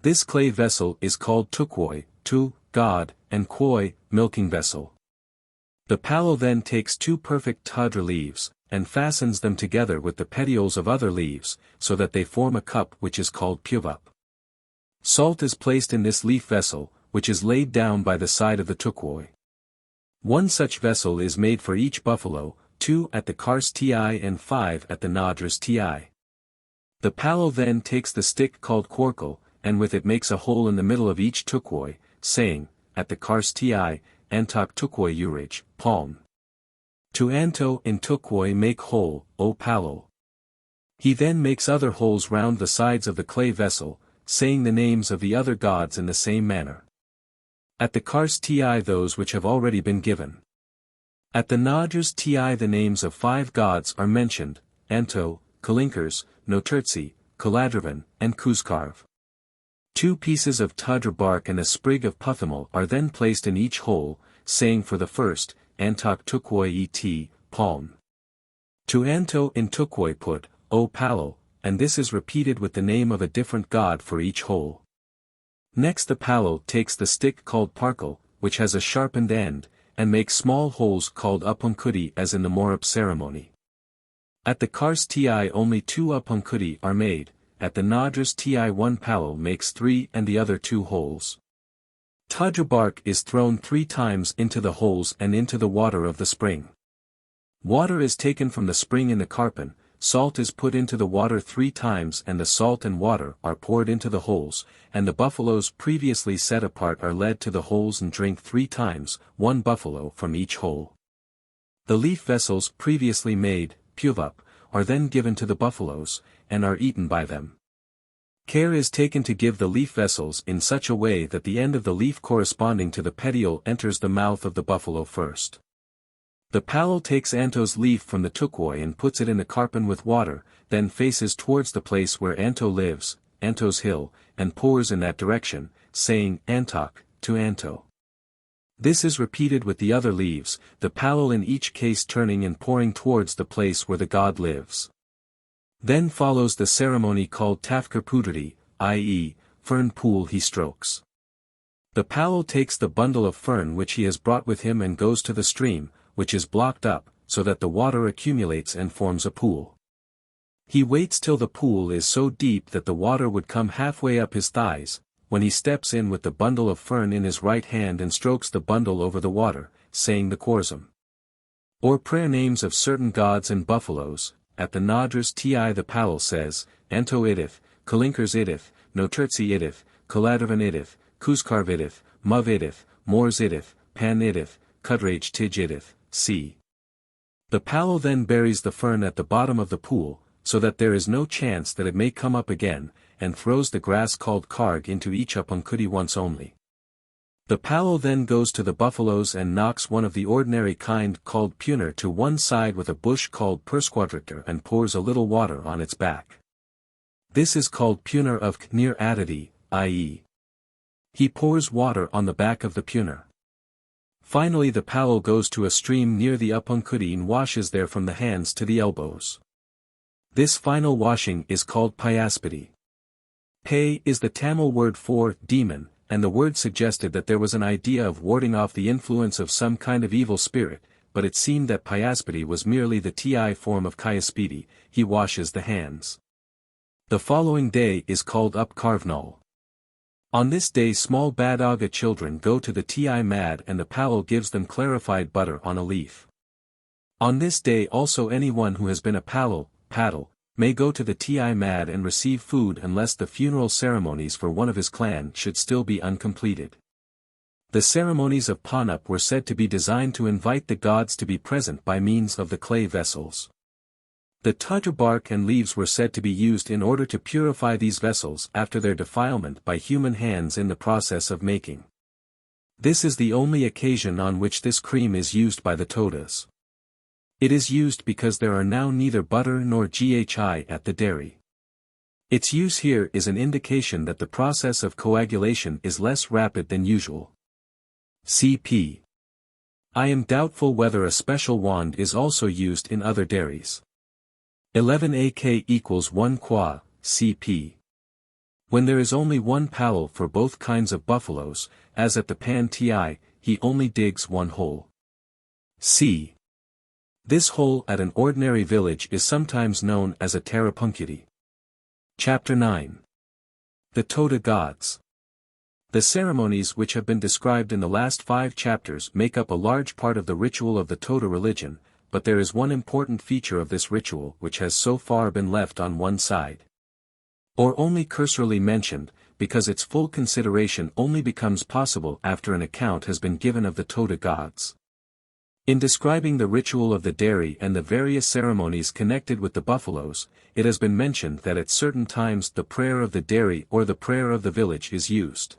This clay vessel is called tukwoi, tu, God, and kwoi, milking vessel. The Palal then takes 2 perfect tadra leaves, and fastens them together with the petioles of other leaves, so that they form a cup which is called pyuvup. Salt is placed in this leaf vessel, which is laid down by the side of the tukwoi. 1 such vessel is made for each buffalo, 2 at the Kars Ti and 5 at the Nadras Ti. The Palal then takes the stick called korkal, and with it makes a hole in the middle of each tukwoi, saying, at the Kars Ti, Antok tukwoi urij, palm. To Anto in tukwoi make hole, O Palal. He then makes other holes round the sides of the clay vessel, saying the names of the other gods in the same manner. At the Kars Ti those which have already been given. At the Nadras Ti the names of 5 gods are mentioned, Anto, Kalinkars, Noturtsi, Kaladravan, and Kuzkarv. 2 pieces of tadra bark and a sprig of puthamal are then placed in each hole, saying for the first, Antok tukwoi et, palm. To Anto in tukwoi put, O Palal, and this is repeated with the name of a different god for each hole. Next the Palal takes the stick called parkal, which has a sharpened end, and makes small holes called upunkudi as in the Morup ceremony. At the Kars Ti only 2 upunkudi are made, at the Nadras Ti 1 Palal makes 3 and the other 2 holes. Tadra bark is thrown 3 times into the holes and into the water of the spring. Water is taken from the spring in the karpan, salt is put into the water 3 times and the salt and water are poured into the holes, and the buffaloes previously set apart are led to the holes and drink 3 times, 1 buffalo from each hole. The leaf vessels previously made, pyuvup, are then given to the buffaloes, and are eaten by them. Care is taken to give the leaf vessels in such a way that the end of the leaf corresponding to the petiole enters the mouth of the buffalo first. The Palal takes Anto's leaf from the tukwoi and puts it in the karpan with water, then faces towards the place where Anto lives, Anto's hill, and pours in that direction, saying, Antok, to Anto. This is repeated with the other leaves, the Palal in each case turning and pouring towards the place where the god lives. Then follows the ceremony called Tafkar Pudrati, i.e., fern pool he strokes. The Palal takes the bundle of fern which he has brought with him and goes to the stream, which is blocked up, so that the water accumulates and forms a pool. He waits till the pool is so deep that the water would come halfway up his thighs, when he steps in with the bundle of fern in his right hand and strokes the bundle over the water, saying the korzum. Or prayer names of certain gods and buffaloes. At the Nadras Ti the Palal says, Anto idith, Kalinkars idith, Noturtsi idith, Kaladravan idith, Kuzkarv idith, Muv idith, Mors idith, Pan idith, Kudraj tij idith, c. The Palal then buries the fern at the bottom of the pool, so that there is no chance that it may come up again, and throws the grass called karg into each apunkudi once only. The palo then goes to the buffaloes and knocks one of the ordinary kind called puner to one side with a bush called persquadrictor and pours a little water on its back. This is called puner of knir adadi, i.e. he pours water on the back of the puner. Finally the palo goes to a stream near the apunkudi and washes there from the hands to the elbows. This final washing is called payaspati. Pay is the Tamil word for demon, and the word suggested that there was an idea of warding off the influence of some kind of evil spirit, but it seemed that payaspati was merely the ti form of kayaspiti, he washes the hands. The following day is called Upkarvnal. On this day small Badaga children go to the ti mad and the palo gives them clarified butter on a leaf. On this day also anyone who has been a paddle, may go to the ti mad and receive food unless the funeral ceremonies for one of his clan should still be uncompleted. The ceremonies of Panup were said to be designed to invite the gods to be present by means of the clay vessels. The tudger bark and leaves were said to be used in order to purify these vessels after their defilement by human hands in the process of making. This is the only occasion on which this cream is used by the Todas. It is used because there are now neither butter nor ghi at the dairy. Its use here is an indication that the process of coagulation is less rapid than usual. Cp. I am doubtful whether a special wand is also used in other dairies. 11 ak equals 1 qua, cp. When there is only one palo for both kinds of buffaloes, as at the pan ti, he only digs one hole. C. This hole at an ordinary village is sometimes known as a terapunkudi. Chapter 9. The Toda Gods. The ceremonies which have been described in the last 5 chapters make up a large part of the ritual of the Toda religion, but there is one important feature of this ritual which has so far been left on one side. Or only cursorily mentioned, because its full consideration only becomes possible after an account has been given of the Toda Gods. In describing the ritual of the dairy and the various ceremonies connected with the buffaloes, it has been mentioned that at certain times the prayer of the dairy or the prayer of the village is used.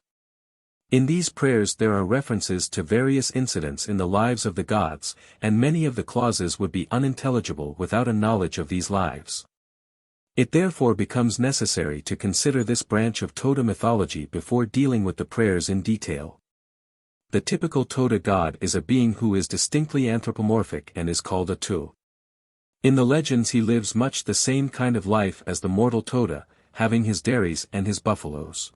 In these prayers there are references to various incidents in the lives of the gods, and many of the clauses would be unintelligible without a knowledge of these lives. It therefore becomes necessary to consider this branch of Toda mythology before dealing with the prayers in detail. The typical Toda god is a being who is distinctly anthropomorphic and is called a Tu. In the legends he lives much the same kind of life as the mortal Toda, having his dairies and his buffaloes.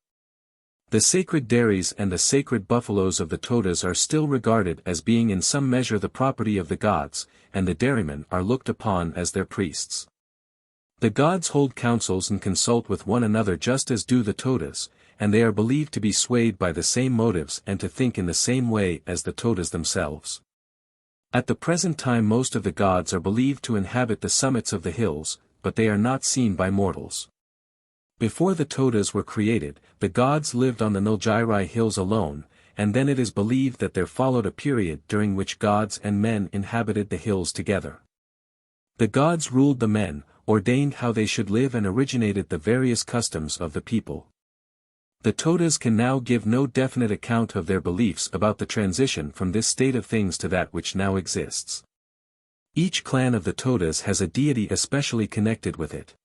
The sacred dairies and the sacred buffaloes of the Todas are still regarded as being in some measure the property of the gods, and the dairymen are looked upon as their priests. The gods hold councils and consult with one another just as do the Todas, and they are believed to be swayed by the same motives and to think in the same way as the Todas themselves. At the present time most of the gods are believed to inhabit the summits of the hills, but they are not seen by mortals. Before the Todas were created, the gods lived on the Nilgiri hills alone, and then it is believed that there followed a period during which gods and men inhabited the hills together. The gods ruled the men, ordained how they should live and originated the various customs of the people. The Todas can now give no definite account of their beliefs about the transition from this state of things to that which now exists. Each clan of the Todas has a deity especially connected with it.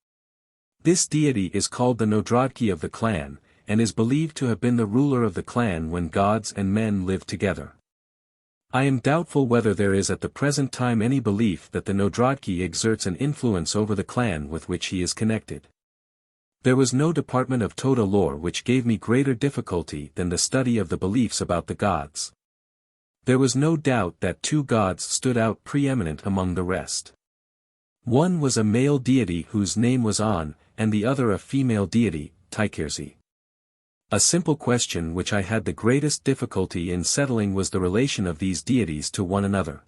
This deity is called the Nodradki of the clan, and is believed to have been the ruler of the clan when gods and men lived together. I am doubtful whether there is at the present time any belief that the Nodradki exerts an influence over the clan with which he is connected. There was no department of Toda lore which gave me greater difficulty than the study of the beliefs about the gods. There was no doubt that 2 gods stood out preeminent among the rest. One was a male deity whose name was An, and the other a female deity, Tikirsi. A simple question which I had the greatest difficulty in settling was the relation of these deities to one another.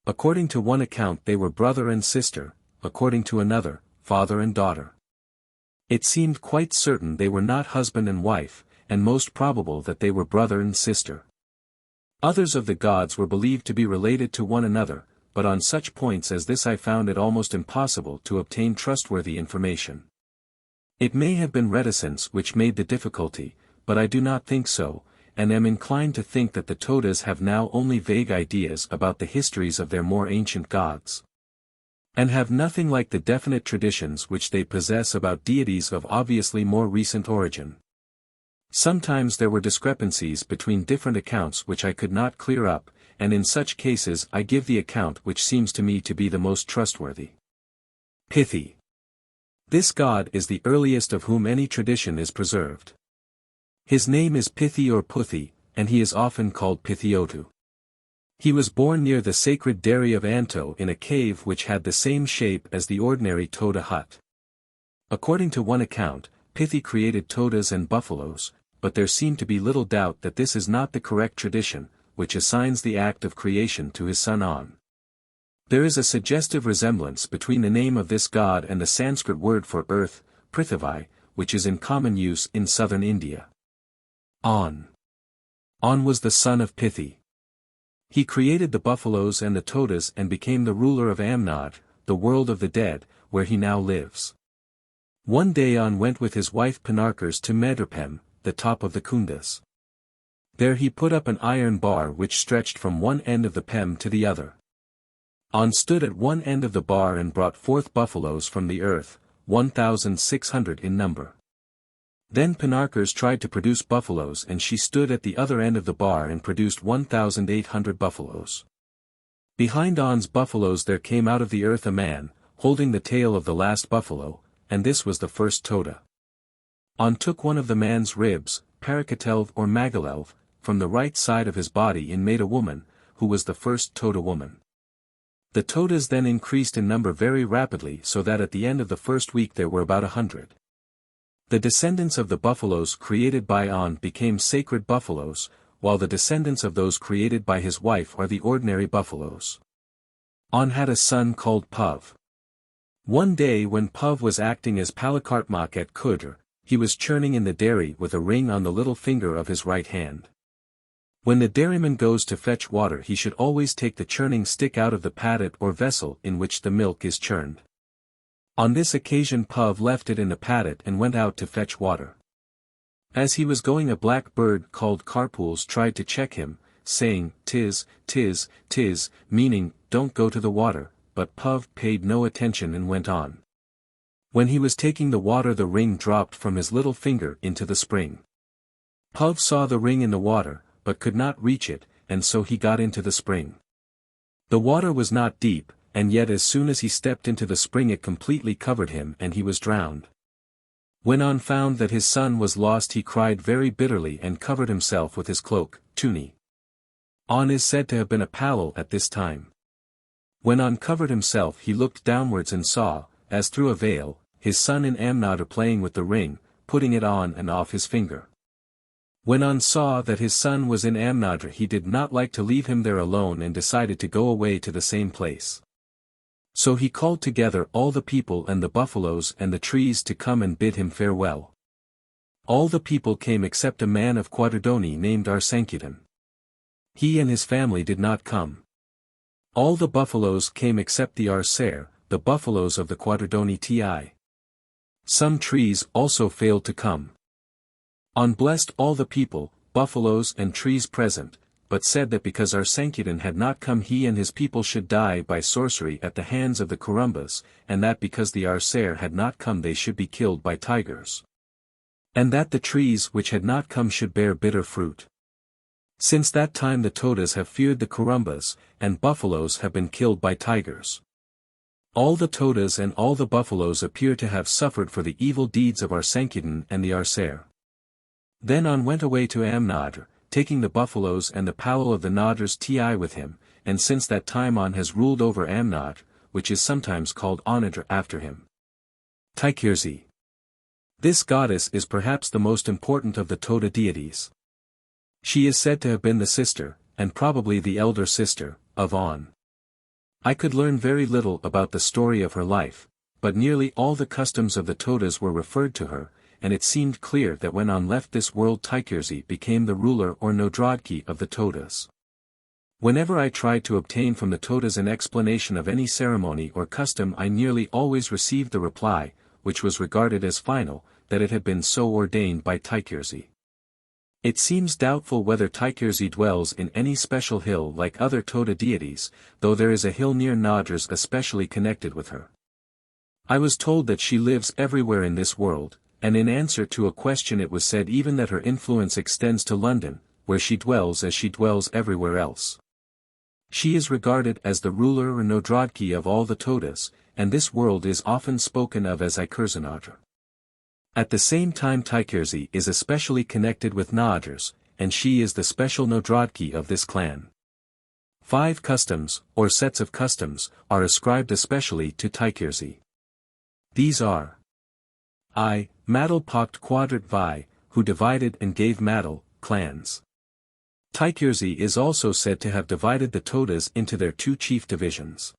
According to one account they were brother and sister, according to another, father and daughter. It seemed quite certain they were not husband and wife, and most probable that they were brother and sister. Others of the gods were believed to be related to one another, but on such points as this I found it almost impossible to obtain trustworthy information. It may have been reticence which made the difficulty, but I do not think so, and am inclined to think that the Todas have now only vague ideas about the histories of their more ancient gods, and have nothing like the definite traditions which they possess about deities of obviously more recent origin. Sometimes there were discrepancies between different accounts which I could not clear up, and in such cases I give the account which seems to me to be the most trustworthy. Pithi. This god is the earliest of whom any tradition is preserved. His name is Pithi or Puthi, and he is often called Pithiotu. He was born near the sacred dairy of Anto in a cave which had the same shape as the ordinary Toda hut. According to one account, Pithi created Todas and buffaloes, but there seemed to be little doubt that this is not the correct tradition, which assigns the act of creation to his son On. There is a suggestive resemblance between the name of this god and the Sanskrit word for earth, Prithvi, which is in common use in southern India. On was the son of Pithi. He created the buffaloes and the Todas and became the ruler of Amnad, the world of the dead, where he now lives. One day On went with his wife Pinarkers to Medrapem, the top of the Kundas. There he put up an iron bar which stretched from one end of the Pem to the other. On stood at one end of the bar and brought forth buffaloes from the earth, 1,600 in number. Then Pinarkers tried to produce buffaloes and she stood at the other end of the bar and produced 1,800 buffaloes. Behind On's buffaloes there came out of the earth a man, holding the tail of the last buffalo, and this was the first Toda. On took one of the man's ribs, Parakatelv or Magalelv, from the right side of his body and made a woman, who was the first Toda woman. The Todas then increased in number very rapidly so that at the end of the first week there were about 100. The descendants of the buffaloes created by On became sacred buffaloes, while the descendants of those created by his wife are the ordinary buffaloes. On had a son called Puv. One day when Puv was acting as Palakartmak at Kudr, he was churning in the dairy with a ring on the little finger of his right hand. When the dairyman goes to fetch water he should always take the churning stick out of the padat or vessel in which the milk is churned. On this occasion Puv left it in the padat and went out to fetch water. As he was going a black bird called Karpuls tried to check him, saying, "'Tis, 'tis, 'tis," meaning, "Don't go to the water," but Puv paid no attention and went on. When he was taking the water the ring dropped from his little finger into the spring. Puv saw the ring in the water, but could not reach it, and so he got into the spring. The water was not deep, and yet as soon as he stepped into the spring it completely covered him and he was drowned. When On found that his son was lost he cried very bitterly and covered himself with his cloak, tuni. On is said to have been a Palal at this time. When On covered himself he looked downwards and saw, as through a veil, his son in Amnad playing with the ring, putting it on and off his finger. When On saw that his son was in Amnad he did not like to leave him there alone and decided to go away to the same place. So he called together all the people and the buffaloes and the trees to come and bid him farewell. All the people came except a man of Quadridoni named Arsankudan. He and his family did not come. All the buffaloes came except the Arser, the buffaloes of the Quadridoni Ti. Some trees also failed to come. On blessed all the people, buffaloes and trees present, but said that because Arsankudan had not come he and his people should die by sorcery at the hands of the Kurumbas, and that because the Arser had not come they should be killed by tigers. And that the trees which had not come should bear bitter fruit. Since that time the Todas have feared the Kurumbas, and buffaloes have been killed by tigers. All the Todas and all the buffaloes appear to have suffered for the evil deeds of Arsankudan and the Arser. Then On went away to Amnad, taking the buffaloes and the Palal of the Nadrs Ti with him, and since that time On has ruled over Amnad, which is sometimes called Onadr after him. Tikirzi. This goddess is perhaps the most important of the Toda deities. She is said to have been the sister, and probably the elder sister, of On. I could learn very little about the story of her life, but nearly all the customs of the Todas were referred to her, and it seemed clear that when On left this world Tikirzi became the ruler or Nodrodki of the Todas. Whenever I tried to obtain from the Todas an explanation of any ceremony or custom, I nearly always received the reply, which was regarded as final, that it had been so ordained by XIII. It seems doubtful whether XIII dwells in any special hill like other Toda deities, though there is a hill near Nadras especially connected with her. I was told that she lives everywhere in this world, and in answer to a question it was said even that her influence extends to London, where she dwells as she dwells everywhere else. She is regarded as the ruler or Nodradki of all the Todas, and this world is often spoken of as XIII. At the same time XIII is especially connected with Nadras, and she is the special Nodradki of this clan. 5 customs, or sets of customs, are ascribed especially to XIII. These are I. Madal Pacht Quadrat Vi, who divided and gave Madal, clans. XIII is also said to have divided the Todas into their 2 chief divisions.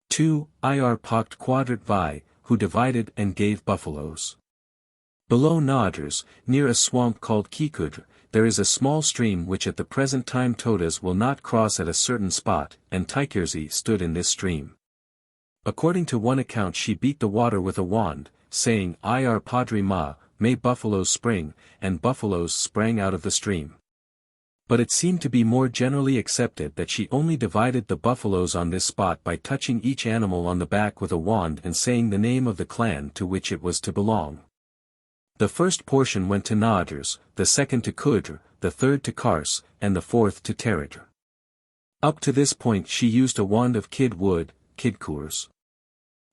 2. Ir Pacht Quadrat Vi, who divided and gave buffaloes. Below Nadras, near a swamp called Kikudr, there is a small stream which at the present time Todas will not cross at a certain spot, and XIII stood in this stream. According to one account she beat the water with a wand, saying, Ir Padri Ma, may buffaloes spring, and buffaloes sprang out of the stream. But it seemed to be more generally accepted that she only divided the buffaloes on this spot by touching each animal on the back with a wand and saying the name of the clan to which it was to belong. The first portion went to Nadras, the second to Kudr, the third to Kars, and the fourth to Teradr. Up to this point she used a wand of kid wood, Kidkurs.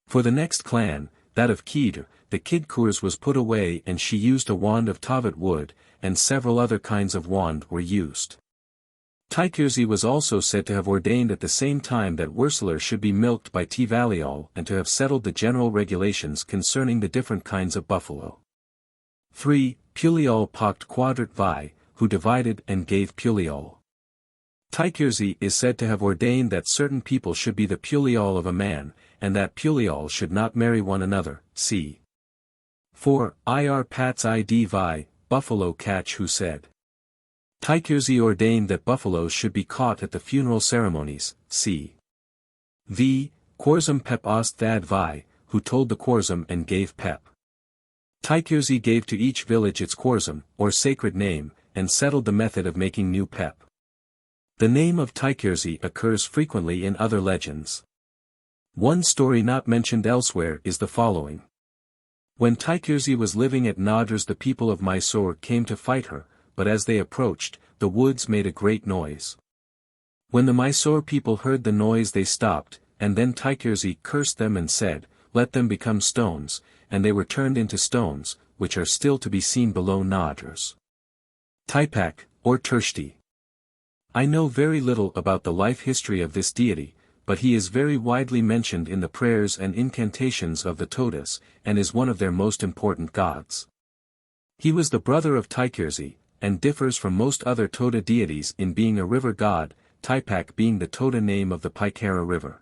For the next clan, that of Kidr, the Kidkurs was put away and she used a wand of Tavat wood, and several other kinds of wand were used. XIII was also said to have ordained at the same time that Wurseler should be milked by Tvaliol and to have settled the general regulations concerning the different kinds of buffalo. 3. Puliol Pacht Quadrat Vi, who divided and gave Puliol. XIII is said to have ordained that certain people should be the Puliol of a man, and that Puliol should not marry one another, c. 4. Ir Pats Id Vi, buffalo catch who said. XIII ordained that buffaloes should be caught at the funeral ceremonies, c. V. Quorzum Pep Ost Thad Vi, who told the Quorzum and gave Pep. XIII gave to each village its Quorzum, or sacred name, and settled the method of making new Pep. The name of XIII occurs frequently in other legends. One story not mentioned elsewhere is the following. When XIII was living at Nadras the people of Mysore came to fight her, but as they approached, the woods made a great noise. When the Mysore people heard the noise they stopped, and then XIII cursed them and said, let them become stones, and they were turned into stones, which are still to be seen below Nadras. Taipak, or Tershti. I know very little about the life history of this deity, but he is very widely mentioned in the prayers and incantations of the Todas, and is one of their most important gods. He was the brother of XIII, and differs from most other Toda deities in being a river god, Taipak being the Toda name of the Paikara river.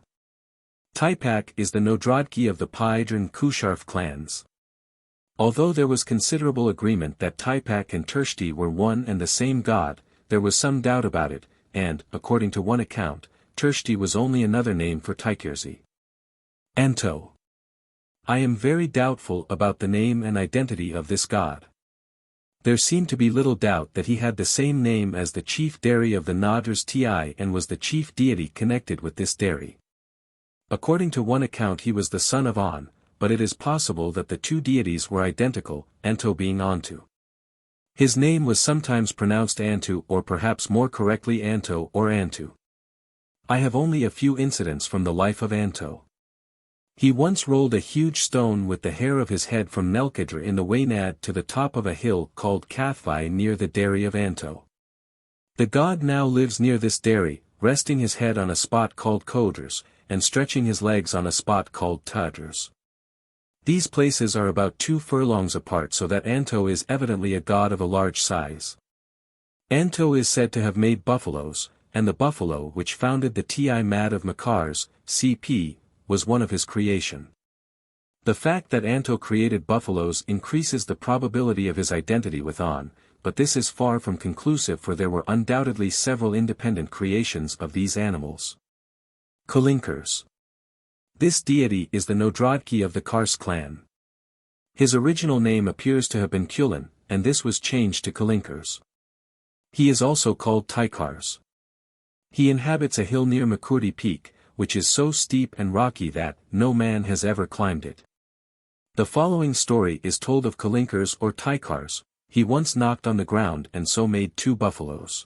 Taipak is the Nodradki of the Paidr and Kusharf clans. Although there was considerable agreement that Taipak and Tershti were one and the same god, there was some doubt about it, and, according to one account, Tershti was only another name for XIII. Anto. I am very doubtful about the name and identity of this god. There seemed to be little doubt that he had the same name as the chief dairy of the Nadras Ti and was the chief deity connected with this dairy. According to one account he was the son of An, but it is possible that the 2 deities were identical, Anto being Antu. His name was sometimes pronounced Antu or perhaps more correctly Anto or Antu. I have only a few incidents from the life of Anto. He once rolled a huge stone with the hair of his head from Nelkadra in the Waynad to the top of a hill called Kathvi near the dairy of Anto. The god now lives near this dairy, resting his head on a spot called Kodras, and stretching his legs on a spot called Tudras. These places are about 2 furlongs apart, so that Anto is evidently a god of a large size. Anto is said to have made buffaloes, and the buffalo which founded the Ti Mad of Makars, CP, was one of his creation. The fact that Anto created buffaloes increases the probability of his identity with An, but this is far from conclusive, for there were undoubtedly several independent creations of these animals. Kalinkars. This deity is the Nodrodki of the Kars clan. His original name appears to have been Kulin, and this was changed to Kalinkars. He is also called Taikars. He inhabits a hill near Makurdi Peak, which is so steep and rocky that no man has ever climbed it. The following story is told of Kalinkars or Taikars. He once knocked on the ground and so made 2 buffaloes.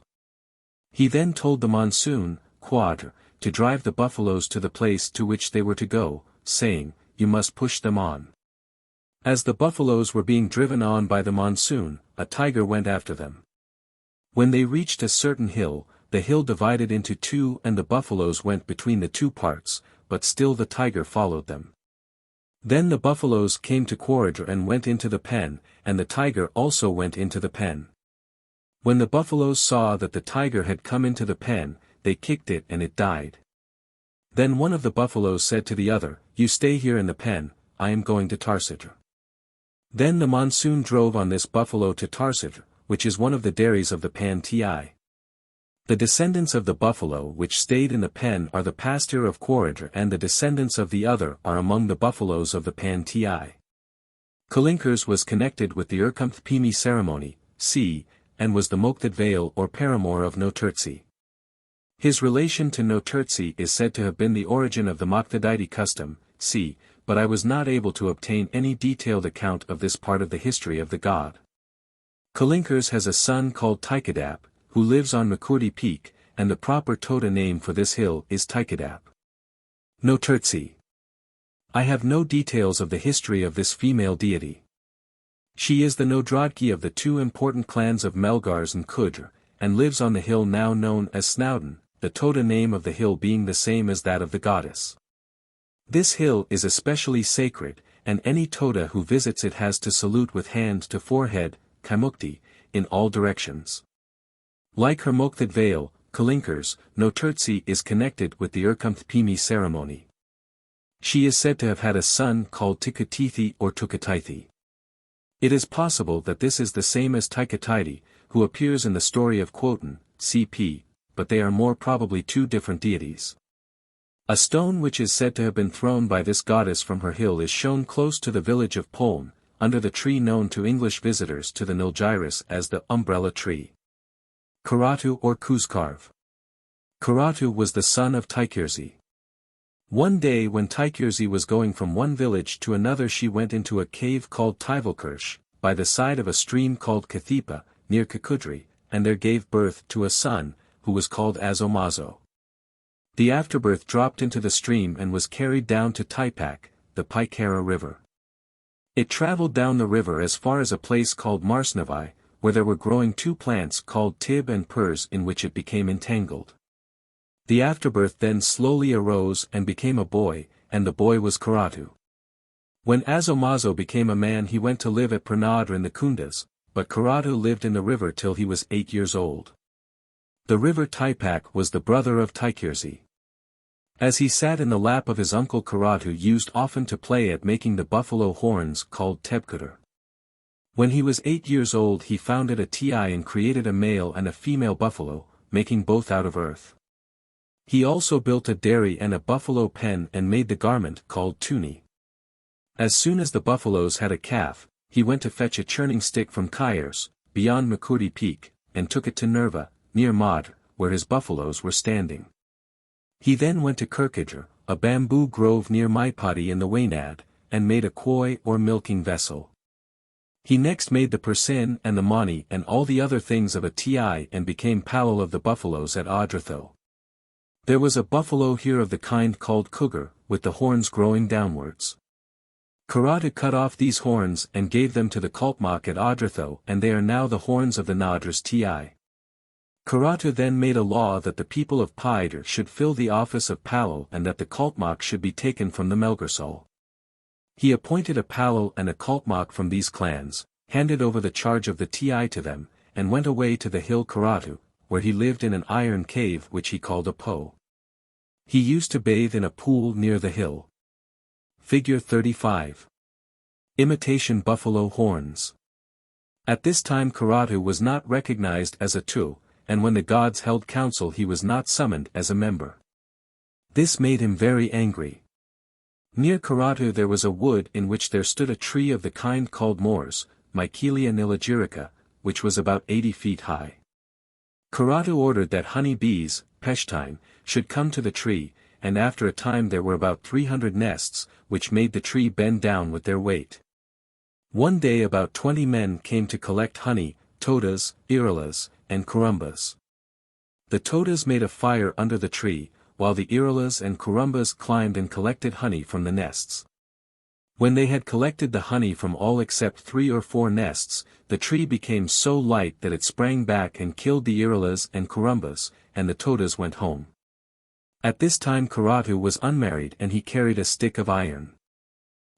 He then told the monsoon, Quadr, to drive the buffaloes to the place to which they were to go, saying, "You must push them on." As the buffaloes were being driven on by the monsoon, a tiger went after them. When they reached a certain hill, the hill divided into 2 and the buffaloes went between the 2 parts, but still the tiger followed them. Then the buffaloes came to Quadr and went into the pen, and the tiger also went into the pen. When the buffaloes saw that the tiger had come into the pen, they kicked it and it died. Then one of the buffaloes said to the other, "You stay here in the pen, I am going to Tarsitr." Then the monsoon drove on this buffalo to Tarsitr, which is one of the dairies of the Pan-Ti. The descendants of the buffalo which stayed in the pen are the pasture of Quadr, and the descendants of the other are among the buffaloes of the Pan-Ti. Kalinkars was connected with the Urkumthpimi ceremony, c. and was the Moktad Vale or paramour of Noturtsi. His relation to Noturtsi is said to have been the origin of the Moktaditi custom, c. but I was not able to obtain any detailed account of this part of the history of the god. Kalinkars has a son called Taikadap, who lives on Makurdi Peak, and the proper Toda name for this hill is Taikadap. Noturtsi. I have no details of the history of this female deity. She is the Nodrodki of the 2 important clans of Melgars and Kudr, and lives on the hill now known as Snowdon, the Toda name of the hill being the same as that of the goddess. This hill is especially sacred, and any Toda who visits it has to salute with hand to forehead, Kaimukti, in all directions. Like her Moktad Vale, Kalinkars, Noturtsi is connected with the Urkumthpimi ceremony. She is said to have had a son called Tikatithi or Tukatithi. It is possible that this is the same as Tikatithi, who appears in the story of Quoten, cp., but they are more probably 2 different deities. A stone which is said to have been thrown by this goddess from her hill is shown close to the village of Poln, under the tree known to English visitors to the Nilgiris as the umbrella tree. Karatu or Kuzkarv. Karatu was the son of Taikirzi. One day when Taikirzi was going from one village to another, she went into a cave called Tivalkirch, by the side of a stream called Kathipa, near Kakudri, and there gave birth to a son, who was called Azomazo. The afterbirth dropped into the stream and was carried down to Taipak, the Paikara river. It traveled down the river as far as a place called Marsnavai, where there were growing 2 plants called Tib and Purs, in which it became entangled. The afterbirth then slowly arose and became a boy, and the boy was Karatu. When Azomazo became a man, he went to live at Pranadra in the Kundas, but Karatu lived in the river till he was 8 years old. The river Taipak was the brother of Taikirzi. As he sat in the lap of his uncle, Karatu used often to play at making the buffalo horns called Tebkudur. When he was 8 years old, he founded a ti and created a male and a female buffalo, making both out of earth. He also built a dairy and a buffalo pen and made the garment called tuni. As soon as the buffaloes had a calf, he went to fetch a churning stick from Kairs, beyond Makurdi Peak, and took it to Nerva, near Madr, where his buffaloes were standing. He then went to Kirkidr, a bamboo grove near Maipati in the Waynad, and made a koi or milking vessel. He next made the persin and the mani and all the other things of a ti and became Powell of the buffaloes at Adratho. There was a buffalo here of the kind called Cougar, with the horns growing downwards. Karatu cut off these horns and gave them to the Kalpmak at Adratho, and they are now the horns of the Nadras ti. Karatu then made a law that the people of Paidar should fill the office of Palal and that the Kalpmak should be taken from the Melgarsol. He appointed a Palal and a Kalpmak from these clans, handed over the charge of the ti to them, and went away to the hill Karatu, where he lived in an iron cave which he called a po. He used to bathe in a pool near the hill. Figure 35. Imitation buffalo horns. At this time Karatu was not recognized as a Tu, and when the gods held council he was not summoned as a member. This made him very angry. Near Karatu there was a wood in which there stood a tree of the kind called mors, Michelia nilagirica, which was about 80 feet high. Karatu ordered that honey bees, Peshtine, should come to the tree, and after a time there were about 300 nests, which made the tree bend down with their weight. One day about 20 men came to collect honey, Todas, Irilas, and Kurumbas. The Todas made a fire under the tree, while the Irilas and Kurumbas climbed and collected honey from the nests. When they had collected the honey from all except 3 or 4 nests, the tree became so light that it sprang back and killed the Irilas and Kurumbas, and the Todas went home. At this time Karatu was unmarried and he carried a stick of iron.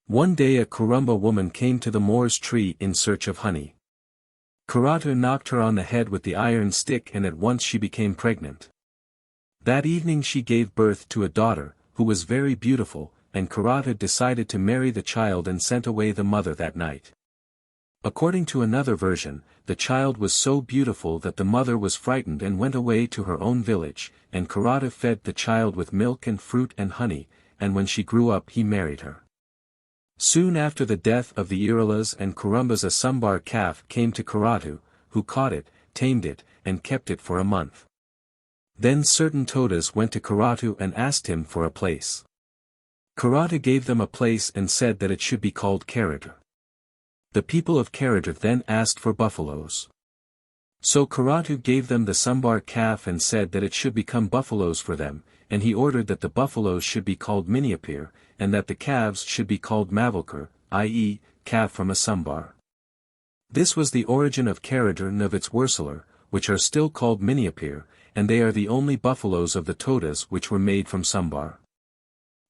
One day a Kurumba woman came to the mors tree in search of honey. Karatu knocked her on the head with the iron stick and at once she became pregnant. That evening she gave birth to a daughter, who was very beautiful, and Karatu decided to marry the child and sent away the mother that night. According to another version, the child was so beautiful that the mother was frightened and went away to her own village, and Karatu fed the child with milk and fruit and honey, and when she grew up he married her. Soon after the death of the Irilas and Kurumbas a Sumbar calf came to Karatu, who caught it, tamed it, and kept it for a month. Then certain Todas went to Karatu and asked him for a place. Karatu gave them a place and said that it should be called Karatar. The people of Karatar then asked for buffaloes. So Karatu gave them the Sumbar calf and said that it should become buffaloes for them, and he ordered that the buffaloes should be called Miniapir, and that the calves should be called Mavalkar, i.e., calf from a Sumbar. This was the origin of Karatar and of its Wursalar, which are still called Miniapir, and they are the only buffaloes of the Todas which were made from Sumbar.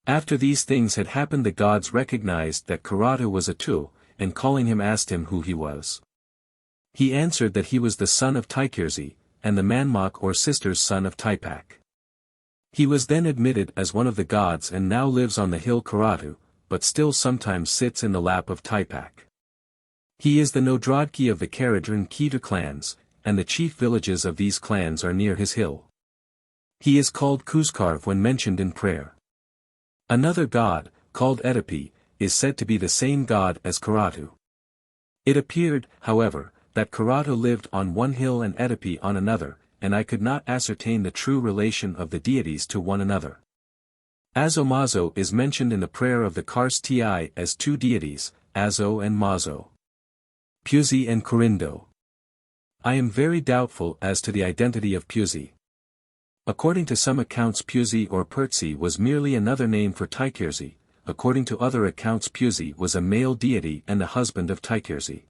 After these things had happened the gods recognized that Karatu was a Tu, and calling him asked him who he was. He answered that he was the son of Taikirzi, and the Manmak or sister's son of Taipak. He was then admitted as one of the gods and now lives on the hill Karatu, but still sometimes sits in the lap of Taipak. He is the Nodrodki of the Karatar and Keter clans, and the chief villages of these clans are near his hill. He is called Kuzkarv when mentioned in prayer. Another god, called Edipi, is said to be the same god as Karatu. It appeared, however, that Karatu lived on one hill and Edipi on another, and I could not ascertain the true relation of the deities to one another. Azo-Mazo is mentioned in the prayer of the Kars Ti as 2 deities, Azo and Mazo. Puzi and Kurindo. I am very doubtful as to the identity of Puzi. According to some accounts Puzi or Pertzi was merely another name for Taikirzi, according to other accounts Puzi was a male deity and the husband of Taikirzi.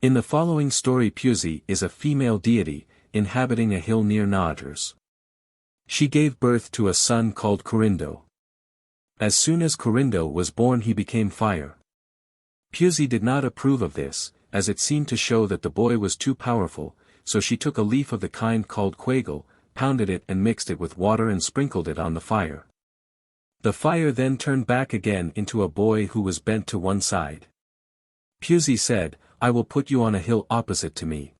In the following story Puzi is a female deity, inhabiting a hill near Nadars. She gave birth to a son called Kurindo. As soon as Kurindo was born he became fire. Puzi did not approve of this, as it seemed to show that the boy was too powerful, so she took a leaf of the kind called quagle, pounded it and mixed it with water and sprinkled it on the fire. The fire then turned back again into a boy who was bent to one side. Puzi said, "I will put you on a hill opposite to me."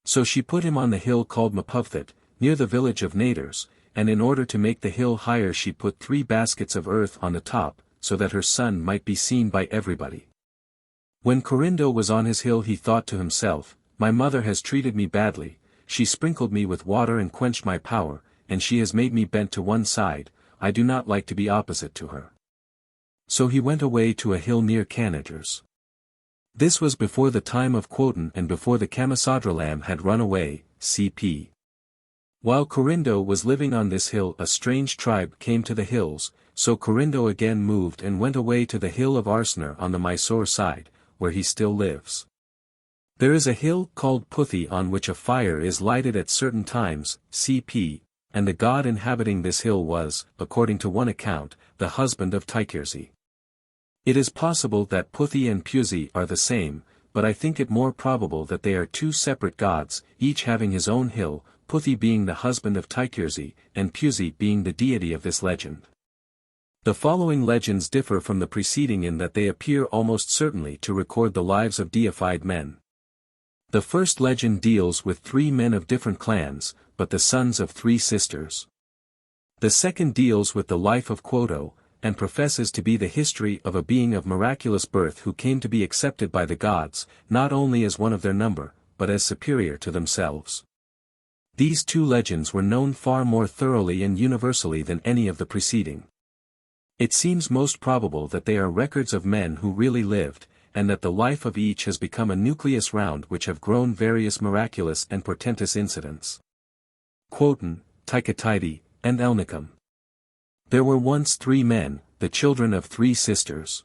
So she put him on the hill called Mapuvthat, near the village of Nadars, and in order to make the hill higher she put 3 baskets of earth on the top, so that her son might be seen by everybody. When Kurindo was on his hill he thought to himself, "My mother has treated me badly, she sprinkled me with water and quenched my power, and she has made me bent to one side, I do not like to be opposite to her." So he went away to a hill near Kanagars. This was before the time of Quoten and before the Kamasadralam had run away, c.p. While Kurindo was living on this hill a strange tribe came to the hills, so Kurindo again moved and went away to the hill of Arsner on the Mysore side, where he still lives. There is a hill called Puthi on which a fire is lighted at certain times, c.p., and the god inhabiting this hill was, according to one account, the husband of Taikirzi. It is possible that Puthi and Puzi are the same, but I think it more probable that they are 2 separate gods, each having his own hill, Puthi being the husband of Taikirzi, and Puzi being the deity of this legend. The following legends differ from the preceding in that they appear almost certainly to record the lives of deified men. The first legend deals with 3 men of different clans, but the sons of 3 sisters. The second deals with the life of Quoto, and professes to be the history of a being of miraculous birth who came to be accepted by the gods, not only as one of their number, but as superior to themselves. These 2 legends were known far more thoroughly and universally than any of the preceding. It seems most probable that they are records of men who really lived, and that the life of each has become a nucleus round which have grown various miraculous and portentous incidents. Quoten, Tychatidae, and Elnicum. There were once 3 men, the children of 3 sisters.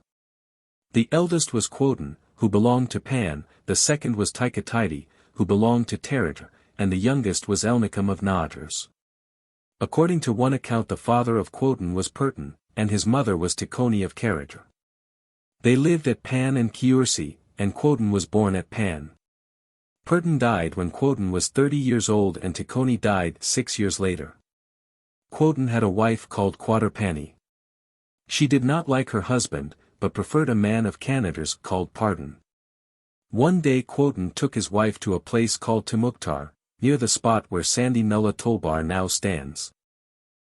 The eldest was Quoten, who belonged to Pan, the second was Tychatidae, who belonged to Terator, and the youngest was Elnicum of Naaters. According to one account the father of Quoten was Perton, and his mother was Ticone of Carator. They lived at Pan and Chiursi, and Quoten was born at Pan. Perton died when Quoten was 30 years old and Ticone died 6 years later. Quoten had a wife called Quaterpani. She did not like her husband, but preferred a man of Canators called Pardon. One day Quoten took his wife to a place called Timuktar, near the spot where Sandi Nulla Tolbar now stands.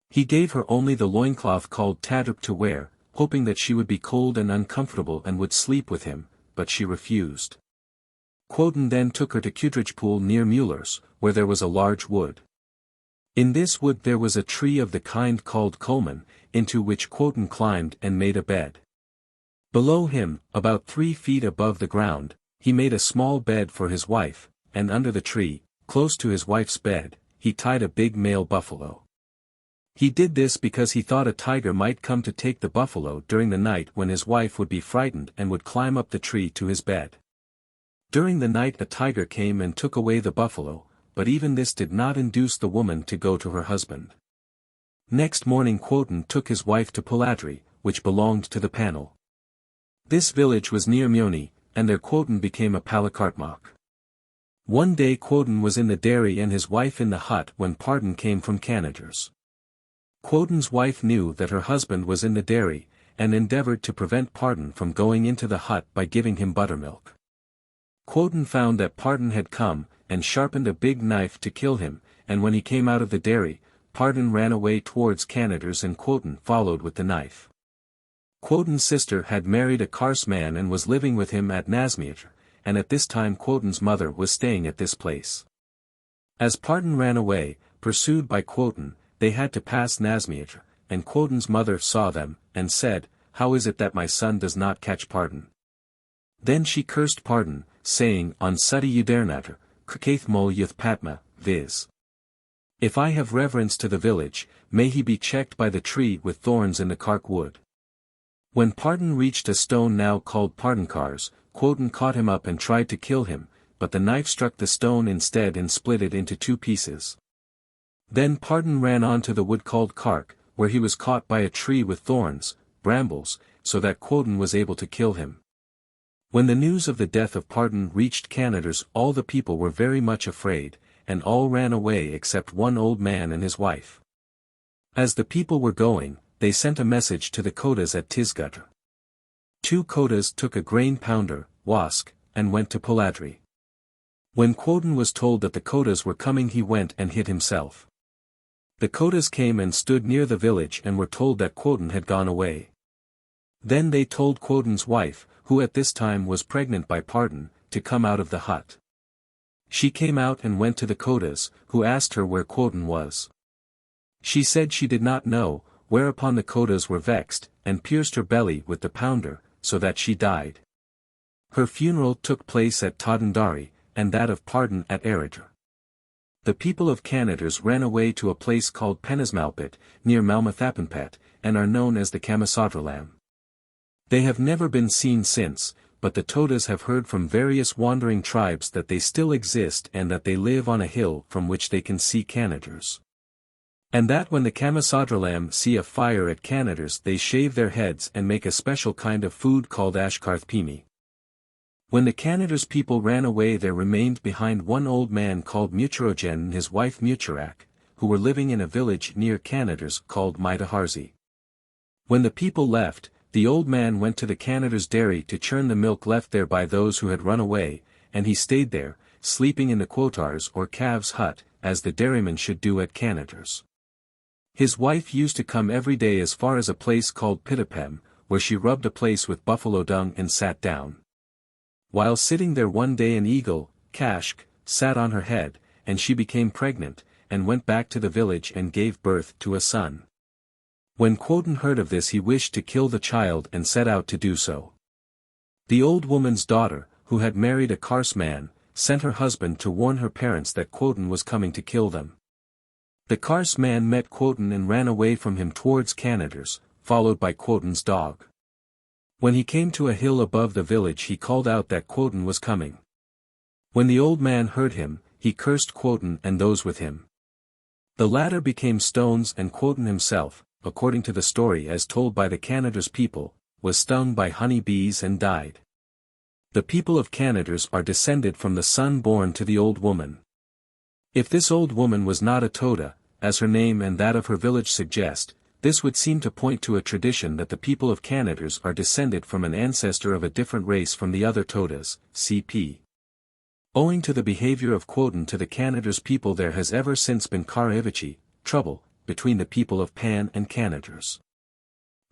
He gave her only the loincloth called Tadrup to wear, hoping that she would be cold and uncomfortable and would sleep with him, but she refused. Quoten then took her to Kutridgepool near Mueller's, where there was a large wood. In this wood there was a tree of the kind called Coleman, into which Quoten climbed and made a bed. Below him, about 3 feet above the ground, he made a small bed for his wife, and under the tree, close to his wife's bed, he tied a big male buffalo. He did this because he thought a tiger might come to take the buffalo during the night when his wife would be frightened and would climb up the tree to his bed. During the night a tiger came and took away the buffalo, but even this did not induce the woman to go to her husband. Next morning Quoten took his wife to Puladri, which belonged to the Panel. This village was near Mjoni, and there Quoten became a Palakartmak. One day Quoten was in the dairy and his wife in the hut when Pardon came from Canators. Quoten's wife knew that her husband was in the dairy, and endeavored to prevent Pardon from going into the hut by giving him buttermilk. Quoten found that Pardon had come, and sharpened a big knife to kill him, and when he came out of the dairy, Pardon ran away towards Canators and Quoten followed with the knife. Quoten's sister had married a Kars man and was living with him at Nasmiatr, and at this time Quoten's mother was staying at this place. As Pardon ran away, pursued by Quoten, they had to pass Nasmiatr, and Quoten's mother saw them, and said, "How is it that my son does not catch Pardon?" Then she cursed Pardon, saying, "On Sati Udernatr, Krikaith Mol Yuth Patma, viz. If I have reverence to the village, may he be checked by the tree with thorns in the Kark wood." When Pardon reached a stone now called Pardonkars, Quoten caught him up and tried to kill him, but the knife struck the stone instead and split it into 2 pieces. Then Pardon ran on to the wood called Kark, where he was caught by a tree with thorns, brambles, so that Quoten was able to kill him. When the news of the death of Pardon reached Canators, all the people were very much afraid, and all ran away except one old man and his wife. As the people were going, they sent a message to the Kodas at Tisgutr. 2 Kodas took a grain pounder, Wask, and went to Puladri. When Quoten was told that the Kodas were coming he went and hid himself. The Kodas came and stood near the village and were told that Quoten had gone away. Then they told Quoten's wife, who at this time was pregnant by Pardon, to come out of the hut. She came out and went to the Kodas, who asked her where Quoten was. She said she did not know, whereupon the Kodas were vexed, and pierced her belly with the pounder, so that she died. Her funeral took place at Todandari, and that of Pardon at Eridr. The people of Canators ran away to a place called Penasmalpit, near Malmathapanpat, and are known as the Kamasadralam. They have never been seen since, but the Todas have heard from various wandering tribes that they still exist and that they live on a hill from which they can see Canators. And that when the Kamasadralam see a fire at Canators they shave their heads and make a special kind of food called Ashkarth Pimi. When the Canators people ran away there remained behind one old man called Muturogen and his wife Muturak, who were living in a village near Canators called Maitaharzi. When the people left, the old man went to the Canators' dairy to churn the milk left there by those who had run away, and he stayed there, sleeping in the quotar's or calf's hut, as the dairyman should do at Canada's. His wife used to come every day as far as a place called Pitapem, where she rubbed a place with buffalo dung and sat down. While sitting there one day an eagle, Kashk, sat on her head, and she became pregnant, and went back to the village and gave birth to a son. When Quoden heard of this he wished to kill the child and set out to do so. The old woman's daughter, who had married a Kars man, sent her husband to warn her parents that Quoden was coming to kill them. The Kars man met Quoden and ran away from him towards Canada's, followed by Quoden's dog. When he came to a hill above the village he called out that Quoden was coming. When the old man heard him, he cursed Quoden and those with him. The latter became stones and Quoden himself, according to the story as told by the Canada's people, was stung by honey bees and died. The people of Canada's are descended from the son born to the old woman. If this old woman was not a Toda, as her name and that of her village suggest, this would seem to point to a tradition that the people of Canada's are descended from an ancestor of a different race from the other Todas, cp. Owing to the behavior of Quoden to the Canada's people there has ever since been karahivichi, trouble, between the people of Pan and Canada's.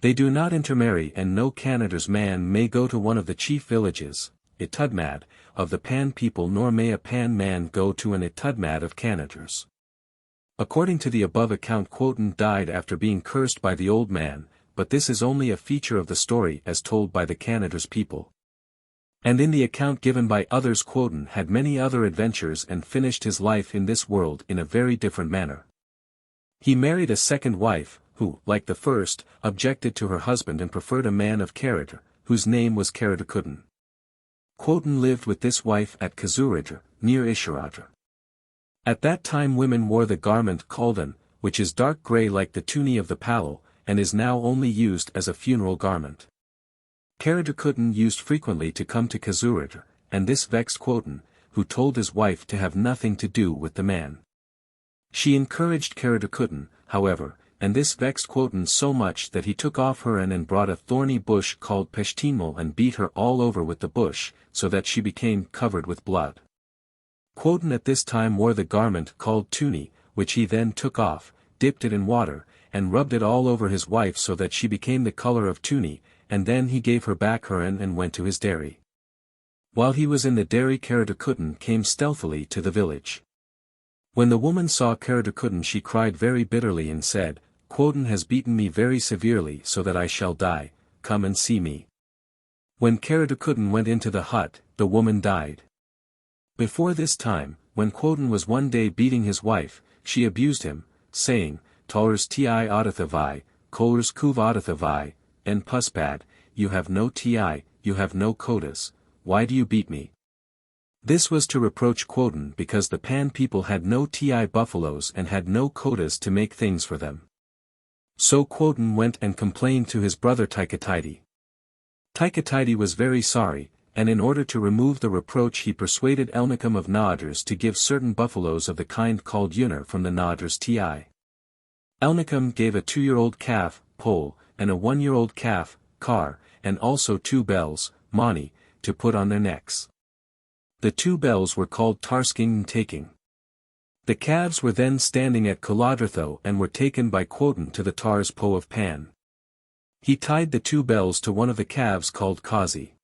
They do not intermarry and no Canada's man may go to one of the chief villages, Itudmad, of the Pan people nor may a Pan man go to an Itudmad of Canada's. According to the above account Quoden died after being cursed by the old man, but this is only a feature of the story as told by the Canada's people. And in the account given by others Quoden had many other adventures and finished his life in this world in a very different manner. He married a second wife, who, like the first, objected to her husband and preferred a man of character, whose name was Caradacudin. Quoden lived with this wife at Kazuridra, near Ishiradra. At that time women wore the garment Kaldan, which is dark grey like the tuni of the Palal, and is now only used as a funeral garment. Caradacudin used frequently to come to Kazuridra, and this vexed Quoden, who told his wife to have nothing to do with the man. She encouraged Caradacudin, however, and this vexed Quoden so much that he took off her and brought a thorny bush called Peshtinmal and beat her all over with the bush, so that she became covered with blood. Quoden at this time wore the garment called tuni, which he then took off, dipped it in water, and rubbed it all over his wife so that she became the color of tuni, and then he gave her back her and went to his dairy. While he was in the dairy Caradacudin came stealthily to the village. When the woman saw Caradacudin she cried very bitterly and said, Quoden has beaten me very severely so that I shall die, come and see me. When Caradacudin went into the hut, the woman died. Before this time, when Quoden was one day beating his wife, she abused him, saying, Tolers ti audathavai, kolers kuv audathavai, and puspad, you have no ti, you have no kodas, why do you beat me? This was to reproach Quoden because the Pan people had no ti buffaloes and had no kodas to make things for them. So Quoden went and complained to his brother Tychatides. Tychatides was very sorry, and in order to remove the reproach he persuaded Elnicum of Nadrs to give certain buffaloes of the kind called Yunar from the Nadrs ti. Elnicum gave a 2-year-old calf, Pol, and a 1-year-old calf, Kar, and also 2 bells, Mani, to put on their necks. The 2 bells were called Tarsking and Taking. The calves were then standing at Kuladratho and were taken by Quoden to the Tars Po of Pan. He tied the 2 bells to one of the calves called Kazi.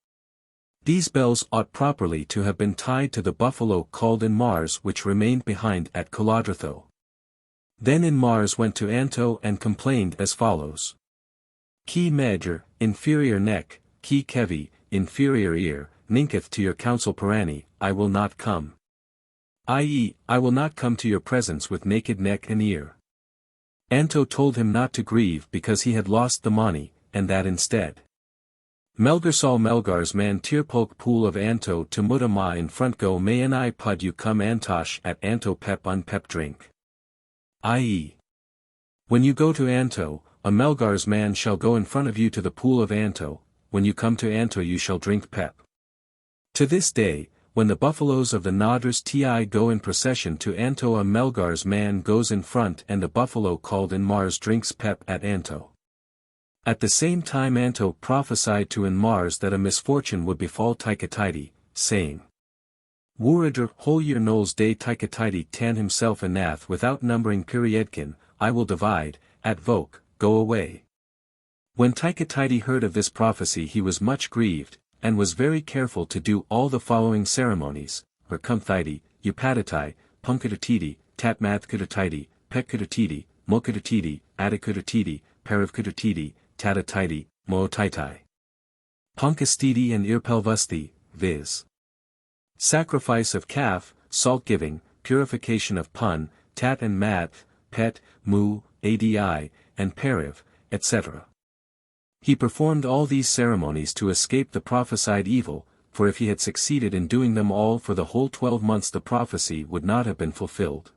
These bells ought properly to have been tied to the buffalo called in Mars which remained behind at Kuladratho. Then in Mars went to Anto and complained as follows. Ki major, inferior neck, ki kevi, inferior ear, ninketh to your counsel Parani, I will not come. I.e., I will not come to your presence with naked neck and ear. Anto told him not to grieve because he had lost the Mani, and that instead. Melgarsal Melgar's man Tirpulk pool of Anto to Mudama in front go may I pud you come Antosh at Anto pep un pep drink. I.e. When you go to Anto, a Melgar's man shall go in front of you to the pool of Anto, when you come to Anto you shall drink pep. To this day, when the buffaloes of the Nadras ti go in procession to Anto a Melgar's man goes in front and the buffalo called in Mars drinks pep at Anto. At the same time Anto prophesied to in Mars that a misfortune would befall Tychatides, saying, Woerader Holyer Knowles de Tikatiti tan himself anath without numbering periodkin, I will divide, at voke, go away. When Tikatiti heard of this prophecy he was much grieved, and was very careful to do all the following ceremonies, Vercumthiti, Upadatai, Punkatatiti, Tatmathkatatiti, Petkatatiti, Mokatatiti, Adakatatiti, Paravkatatiti, Tatatiti, Mootaitai. Punkastiti and Irpelvusti, viz. Sacrifice of calf, salt-giving, purification of pun, tat and math, pet, mu, adi, and periv, etc. He performed all these ceremonies to escape the prophesied evil, for if he had succeeded in doing them all for the whole 12 months the prophecy would not have been fulfilled.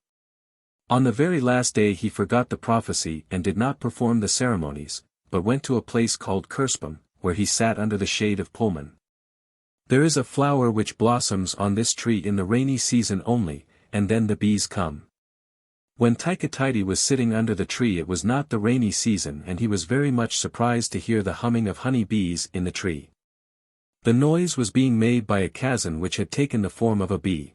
On the very last day he forgot the prophecy and did not perform the ceremonies, but went to a place called Kurspam, where he sat under the shade of Pullman. There is a flower which blossoms on this tree in the rainy season only, and then the bees come. When Tikatiti was sitting under the tree it was not the rainy season and he was very much surprised to hear the humming of honey bees in the tree. The noise was being made by a kazan which had taken the form of a bee.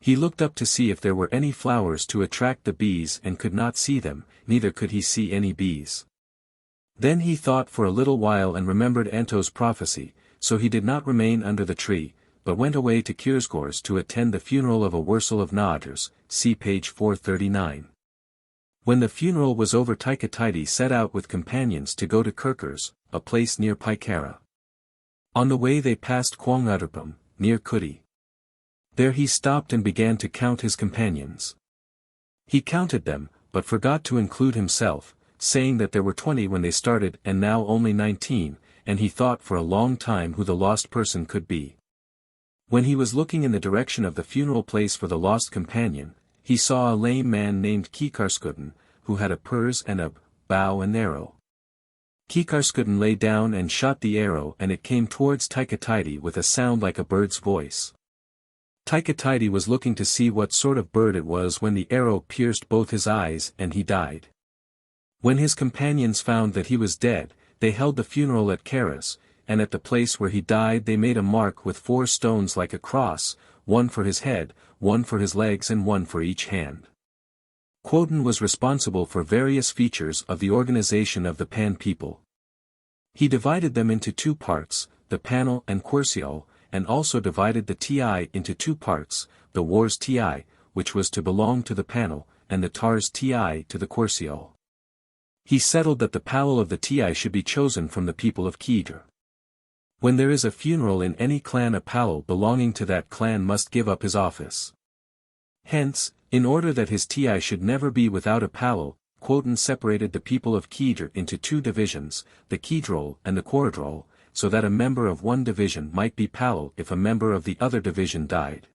He looked up to see if there were any flowers to attract the bees and could not see them, neither could he see any bees. Then he thought for a little while and remembered Anto's prophecy, so he did not remain under the tree, but went away to Kiersgårds to attend the funeral of a Wursel of Naders, see page 439. When the funeral was over Tikatiti set out with companions to go to Kirkers, a place near Paikara. On the way they passed Quangadarpam, near Kuti. There he stopped and began to count his companions. He counted them, but forgot to include himself, saying that there were 20 when they started and now only 19, and he thought for a long time who the lost person could be. When he was looking in the direction of the funeral place for the lost companion, he saw a lame man named Kikarskuden, who had a purse and a bow and arrow. Kikarskuden lay down and shot the arrow and it came towards Tikatiti with a sound like a bird's voice. Tikatiti was looking to see what sort of bird it was when the arrow pierced both his eyes and he died. When his companions found that he was dead, they held the funeral at Karas, and at the place where he died they made a mark with 4 stones like a cross, one for his head, one for his legs and one for each hand. Quoden was responsible for various features of the organization of the Pan people. He divided them into 2 parts, the Panel and Querciol, and also divided the Ti into 2 parts, the Wars Ti, which was to belong to the Panel, and the Tars Ti to the Querciol. He settled that the Powell of the Ti should be chosen from the people of Kedir. When there is a funeral in any clan a Powell belonging to that clan must give up his office. Hence, in order that his Ti should never be without a Powell, Quoden separated the people of Kedir into 2 divisions, the Kedrol and the Quoradrol, so that a member of one division might be Powell if a member of the other division died.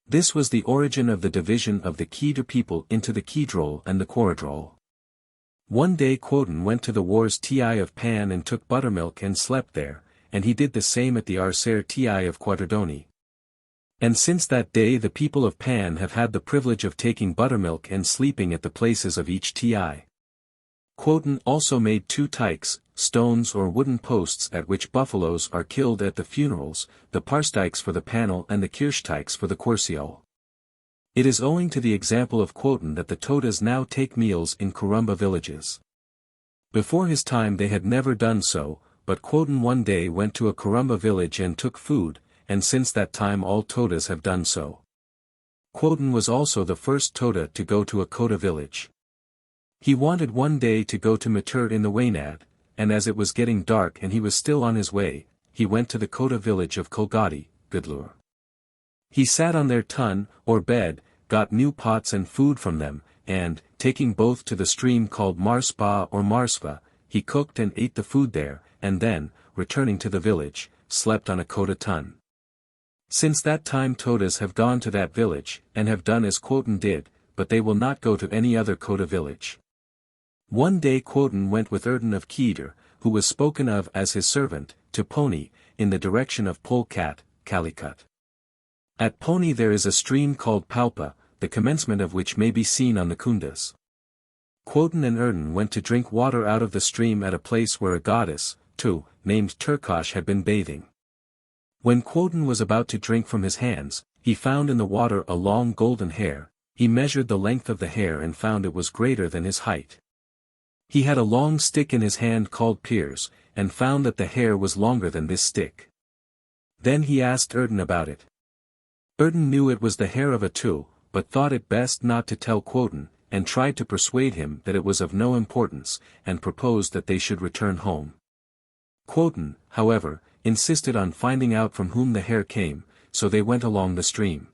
This was the origin of the division of the Kedir people into the Kedrol and the Quoradrol. One day Quoden went to the Wars Ti of Pan and took buttermilk and slept there, and he did the same at the Arser Ti of Quadradoni. And since that day the people of Pan have had the privilege of taking buttermilk and sleeping at the places of each Ti. Quoden also made 2 tykes, stones or wooden posts at which buffaloes are killed at the funerals, the Parstykes for the Panel and the Kirchtykes for the Querciol. It is owing to the example of Quoden that the Todas now take meals in Kurumba villages. Before his time they had never done so, but Quoden one day went to a Kurumba village and took food, and since that time all Todas have done so. Quoden was also the first Toda to go to a Kota village. He wanted one day to go to Matur in the Waynad, and as it was getting dark and he was still on his way, he went to the Kota village of Kolgati, Gudlur. He sat on their tun, or bed, got new pots and food from them, and, taking both to the stream called Marspa or Marsva, he cooked and ate the food there, and then, returning to the village, slept on a Kota tun. Since that time Todas have gone to that village, and have done as Quoden did, but they will not go to any other Kota village. One day Quoden went with Erden of Kedir, who was spoken of as his servant, to Poni, in the direction of Polkat, Calicut. At Poni there is a stream called Palpa, the commencement of which may be seen on the Kundas. Quoden and Erden went to drink water out of the stream at a place where a goddess, named Turkosh had been bathing. When Quoden was about to drink from his hands, he found in the water a long golden hair. He measured the length of the hair and found it was greater than his height. He had a long stick in his hand called Piers, and found that the hair was longer than this stick. Then he asked Erden about it. Erden knew it was the hair of a tool, but thought it best not to tell Quoden, and tried to persuade him that it was of no importance, and proposed that they should return home. Quoden, however, insisted on finding out from whom the hair came, so they went along the stream.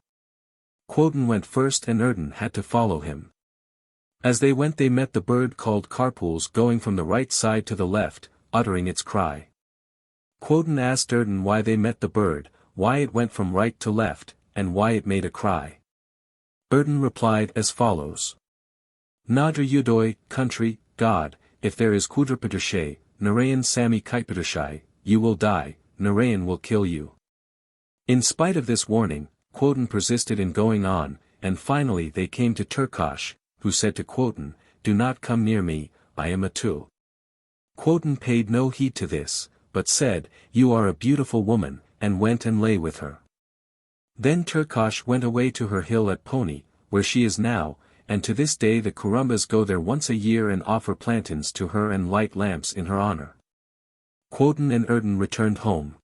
Quoden went first and Erden had to follow him. As they went they met the bird called Carpools going from the right side to the left, uttering its cry. Quoden asked Erden why they met the bird, why it went from right to left, and why it made a cry. Erden replied as follows. Nadra Yudoi, country, God, if there is Kudrapadushay, Narayan Sami Kaipadushay, you will die, Narayan will kill you. In spite of this warning, Quoden persisted in going on, and finally they came to Turkosh, who said to Quoden, do not come near me, I am a tool. Quoden paid no heed to this, but said, you are a beautiful woman, and went and lay with her. Then Turkosh went away to her hill at Pony, where she is now, and to this day the Kurumbas go there once a year and offer plantains to her and light lamps in her honor. Quoden and Erden returned home.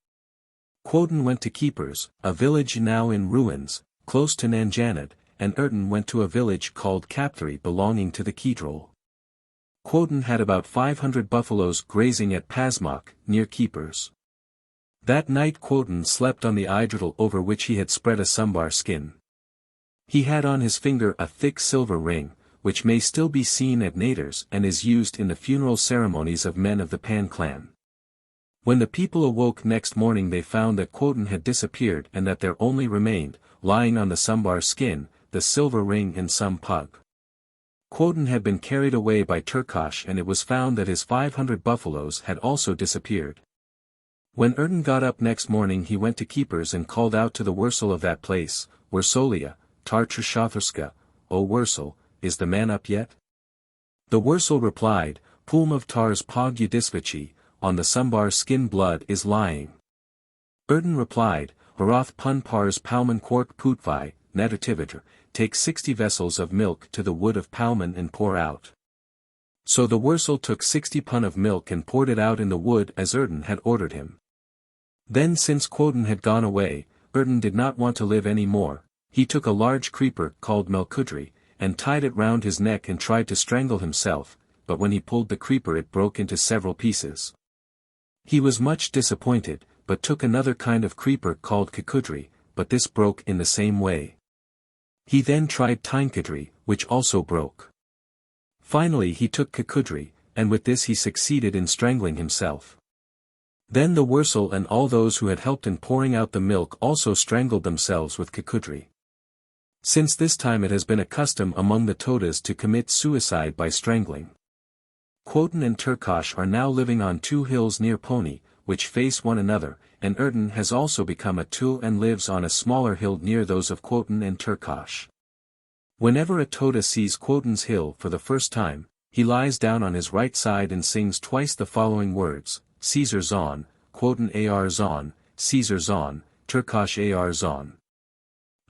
Quoden went to Keepers, a village now in ruins, close to Nanjanad, and Erden went to a village called Kapthari belonging to the Kedrol. Quoden had about 500 buffaloes grazing at Pasmok, near Keepers. That night Quoden slept on the idrital over which he had spread a sambar skin. He had on his finger a thick silver ring, which may still be seen at Naders and is used in the funeral ceremonies of men of the Pan clan. When the people awoke next morning they found that Quoden had disappeared and that there only remained, lying on the sambar skin, the silver ring and some pug. Quoden had been carried away by Turkosh and it was found that his 500 buffaloes had also disappeared. When Erden got up next morning he went to Keepers and called out to the Wursel of that place, Wursolia, Tar Trishatharska, O Wursel, is the man up yet? The Wursel replied, Pulm of Tars Pog Yudisvici, on the sambar skin blood is lying. Erden replied, Harath Pun Pars Palman Quark Putvai, Natativiter, take 60 vessels of milk to the wood of Palman and pour out. So the Wursel took 60 pun of milk and poured it out in the wood as Erden had ordered him. Then since Quoden had gone away, Erden did not want to live any more. He took a large creeper called Melkudri, and tied it round his neck and tried to strangle himself, but when he pulled the creeper it broke into several pieces. He was much disappointed, but took another kind of creeper called Kakudri, but this broke in the same way. He then tried Tainkudri, which also broke. Finally he took Kakudri, and with this he succeeded in strangling himself. Then the Wursel and all those who had helped in pouring out the milk also strangled themselves with Kakudri. Since this time it has been a custom among the Todas to commit suicide by strangling. Quoden and Turkosh are now living on 2 hills near Pony, which face one another, and Erden has also become a Tul and lives on a smaller hill near those of Quoden and Turkosh. Whenever a Toda sees Quoden's hill for the first time, he lies down on his right side and sings twice the following words, Caesar Zon, Quoden Ar Zon, Caesar Zon, Turkosh Ar Zon.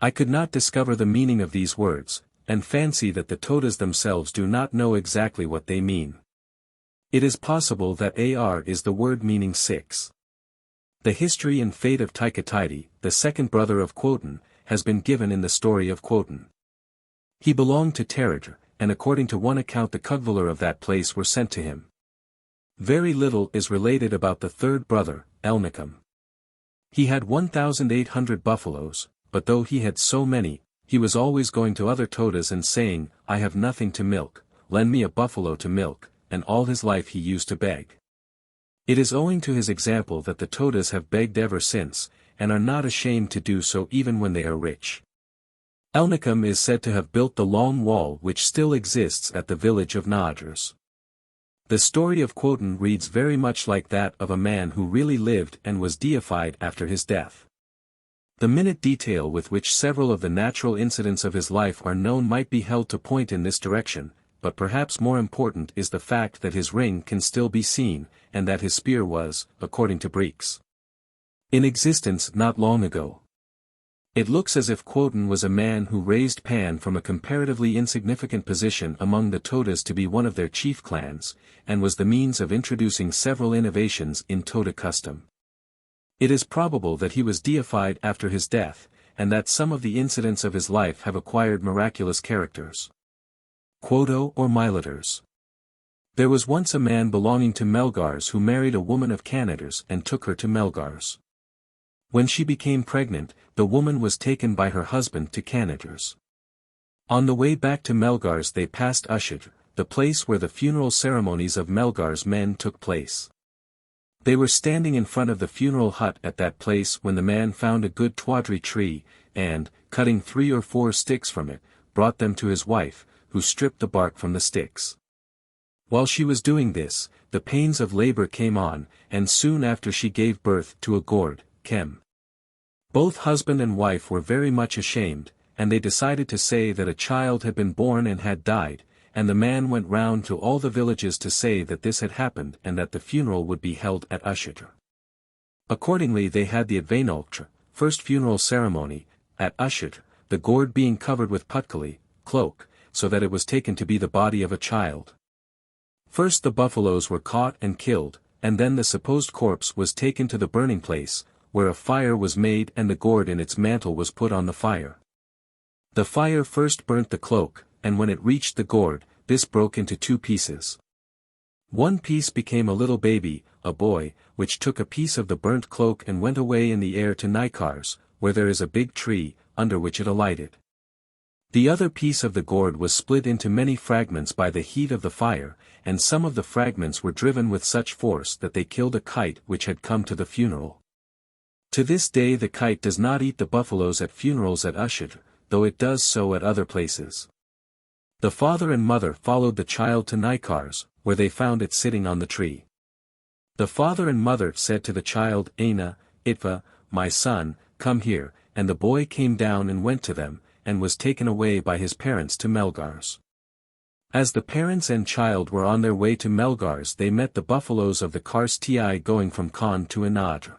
I could not discover the meaning of these words, and fancy that the Todas themselves do not know exactly what they mean. It is possible that Ar is the word meaning 6. The history and fate of Taikataiti, the second brother of Quoden, has been given in the story of Quoden. He belonged to Teradr, and according to one account the Kugvalar of that place were sent to him. Very little is related about the third brother, Elnikam. He had 1,800 buffaloes, but though he had so many, he was always going to other Todas and saying, I have nothing to milk, lend me a buffalo to milk, and all his life he used to beg. It is owing to his example that the Todas have begged ever since, and are not ashamed to do so even when they are rich. Elnikam is said to have built the long wall which still exists at the village of Nadras. The story of Quoden reads very much like that of a man who really lived and was deified after his death. The minute detail with which several of the natural incidents of his life are known might be held to point in this direction, but perhaps more important is the fact that his ring can still be seen, and that his spear was, according to Breeks, in existence not long ago. It looks as if Quoden was a man who raised Pan from a comparatively insignificant position among the Todas to be one of their chief clans, and was the means of introducing several innovations in Toda custom. It is probable that he was deified after his death, and that some of the incidents of his life have acquired miraculous characters. Quodo or Mileters. There was once a man belonging to Melgars who married a woman of Canaders and took her to Melgars. When she became pregnant, the woman was taken by her husband to Canaders. On the way back to Melgars they passed Ushid, the place where the funeral ceremonies of Melgars men took place. They were standing in front of the funeral hut at that place when the man found a good twadri tree, and, cutting 3 or 4 sticks from it, brought them to his wife, who stripped the bark from the sticks. While she was doing this, the pains of labor came on, and soon after she gave birth to a gourd, Kem. Both husband and wife were very much ashamed, and they decided to say that a child had been born and had died, and the man went round to all the villages to say that this had happened and that the funeral would be held at Ushid. Accordingly they had the Advainoltre, first funeral ceremony, at Ushid, the gourd being covered with putkali, cloak, so that it was taken to be the body of a child. First the buffaloes were caught and killed, and then the supposed corpse was taken to the burning place, where a fire was made and the gourd in its mantle was put on the fire. The fire first burnt the cloak, and when it reached the gourd, this broke into 2 pieces. One piece became a little baby, a boy, which took a piece of the burnt cloak and went away in the air to Nikars, where there is a big tree, under which it alighted. The other piece of the gourd was split into many fragments by the heat of the fire, and some of the fragments were driven with such force that they killed a kite which had come to the funeral. To this day the kite does not eat the buffaloes at funerals at Ushid, though it does so at other places. The father and mother followed the child to Nikars, where they found it sitting on the tree. The father and mother said to the child, Aina, Itva, my son, come here, and the boy came down and went to them, and was taken away by his parents to Melgars. As the parents and child were on their way to Melgars they met the buffaloes of the Kars Ti going from Khan to Anadra.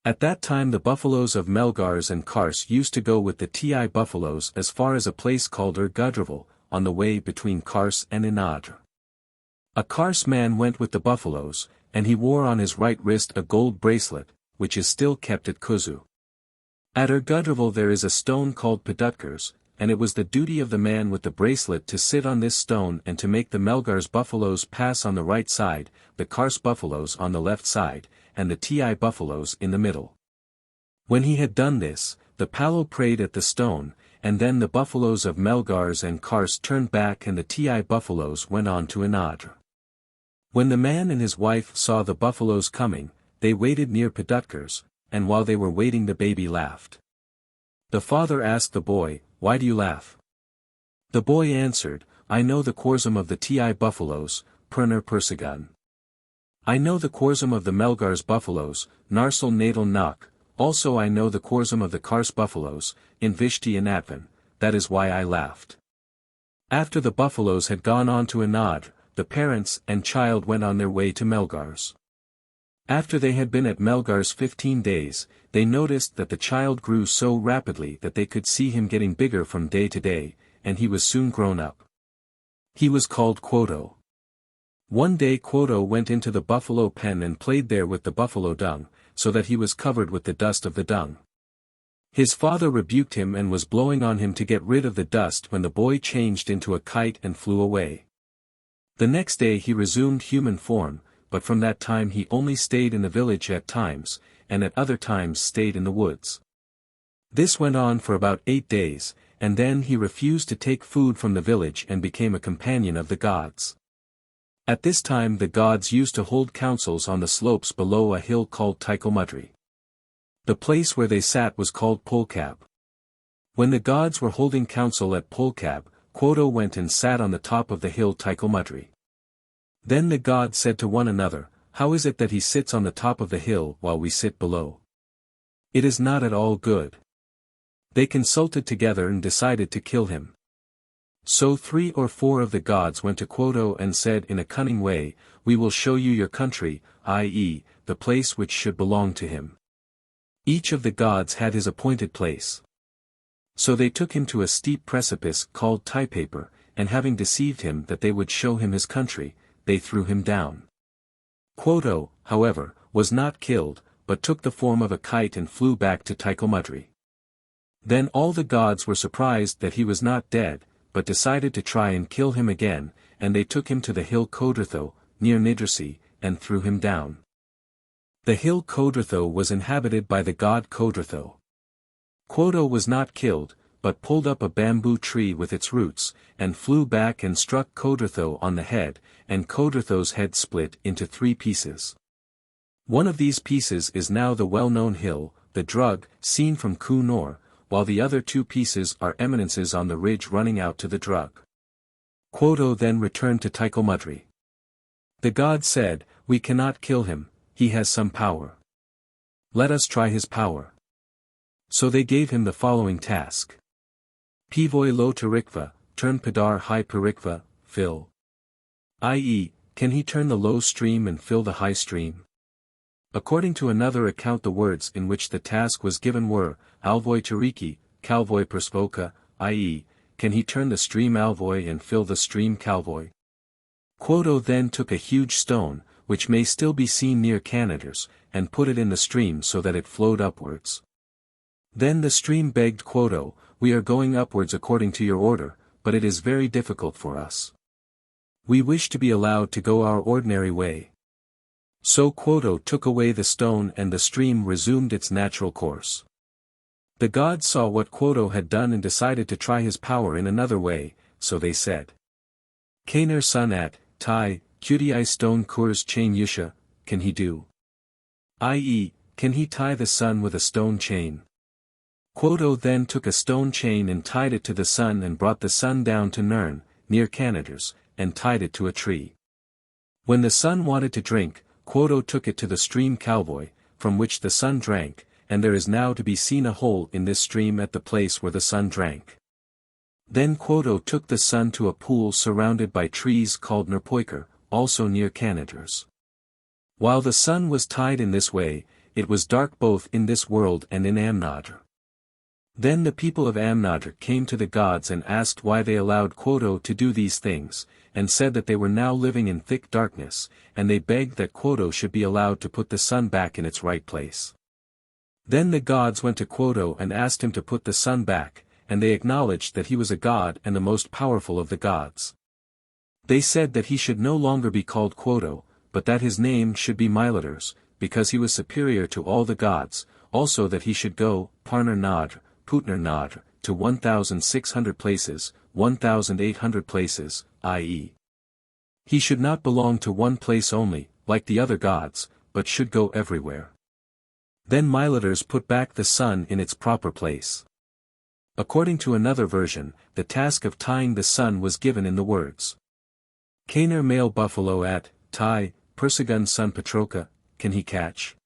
At that time the buffaloes of Melgars and Kars used to go with the Ti buffaloes as far as a place called Gudraval, on the way between Kars and Anadra. A Kars man went with the buffaloes, and he wore on his right wrist a gold bracelet, which is still kept at Kuzu. At Gudraval there is a stone called Padutkars, and it was the duty of the man with the bracelet to sit on this stone and to make the Melgars buffaloes pass on the right side, the Kars buffaloes on the left side, and the Ti buffaloes in the middle. When he had done this, the Palo prayed at the stone, and then the buffaloes of Melgars and Kars turned back and the Ti buffaloes went on to Anadra. When the man and his wife saw the buffaloes coming, they waited near Padutkars, and while they were waiting the baby laughed. The father asked the boy, Why do you laugh? The boy answered, I know the Korzum of the Ti buffaloes, Perner Persigan. I know the Korzum of the Melgars buffaloes, Narsal Nadal Nak, also I know the Korzum of the Kars buffaloes, in Vishti and Atvan, that is why I laughed. After the buffaloes had gone on to Anad, the parents and child went on their way to Melgars. After they had been at Melgars 15 days, they noticed that the child grew so rapidly that they could see him getting bigger from day to day, and he was soon grown up. He was called Quodo. One day Quodo went into the buffalo pen and played there with the buffalo dung, so that he was covered with the dust of the dung. His father rebuked him and was blowing on him to get rid of the dust when the boy changed into a kite and flew away. The next day he resumed human form, but from that time he only stayed in the village at times, and at other times stayed in the woods. This went on for about 8 days, and then he refused to take food from the village and became a companion of the gods. At this time the gods used to hold councils on the slopes below a hill called Tychomudri. The place where they sat was called Polkab. When the gods were holding council at Polkab, Quodo went and sat on the top of the hill Tychomudri. Then the gods said to one another, How is it that he sits on the top of the hill while we sit below? It is not at all good. They consulted together and decided to kill him. So 3 or 4 of the gods went to Quodo and said in a cunning way, We will show you your country, i.e., the place which should belong to him. Each of the gods had his appointed place. So they took him to a steep precipice called Tiepaper, and having deceived him that they would show him his country, they threw him down. Quoto, however, was not killed, but took the form of a kite and flew back to Tychomudri. Then all the gods were surprised that he was not dead, but decided to try and kill him again, and they took him to the hill Kodratho, near Nidrasi, and threw him down. The hill Kodratho was inhabited by the god Kodratho. Quoto was not killed, but pulled up a bamboo tree with its roots, and flew back and struck Kodratho on the head, and Kodratho's head split into 3 pieces. One of these pieces is now the well-known hill, the Drug, seen from Ku Nor, while the other 2 pieces are eminences on the ridge running out to the Drug. Quoto then returned to Tychomudri. The god said, "We cannot kill him, he has some power. Let us try his power." So they gave him the following task. Pivoi lo Tarikva, turn Padar high Parikva, fill. I.e., can he turn the low stream and fill the high stream? According to another account, the words in which the task was given were, Alvoi Tariki, Calvoi Persvoka, i.e., can he turn the stream Alvoi and fill the stream Calvoi? Quoto then took a huge stone, which may still be seen near Canaders, and put it in the stream so that it flowed upwards. Then the stream begged Quoto, "We are going upwards according to your order, but it is very difficult for us. We wish to be allowed to go our ordinary way." So Quoto took away the stone and the stream resumed its natural course. The gods saw what Quoto had done and decided to try his power in another way, so they said. Kaner sun at, Tai, Qdi stone kurs chain yusha, can he do? I.e., can he tie the sun with a stone chain? Quoto then took a stone chain and tied it to the sun and brought the sun down to Nern, near Canaders, and tied it to a tree. When the sun wanted to drink, Quoto took it to the stream Calvoi, from which the sun drank, and there is now to be seen a hole in this stream at the place where the sun drank. Then Quoto took the sun to a pool surrounded by trees called Nerpoiker, also near Canaders. While the sun was tied in this way, it was dark both in this world and in Amnadr. Then the people of Amnadr came to the gods and asked why they allowed Quoto to do these things, and said that they were now living in thick darkness, and they begged that Quoto should be allowed to put the sun back in its right place. Then the gods went to Quoto and asked him to put the sun back, and they acknowledged that he was a god and the most powerful of the gods. They said that he should no longer be called Quoto, but that his name should be Miladers, because he was superior to all the gods, also that he should go, Parnar Nadr, Putnar Nadr, to 1,600 places, 1,800 places, i.e. he should not belong to one place only, like the other gods, but should go everywhere. Then Miladers put back the sun in its proper place. According to another version, the task of tying the sun was given in the words. Kaner male buffalo at, Tai, Persigun sun Patroka, can he catch?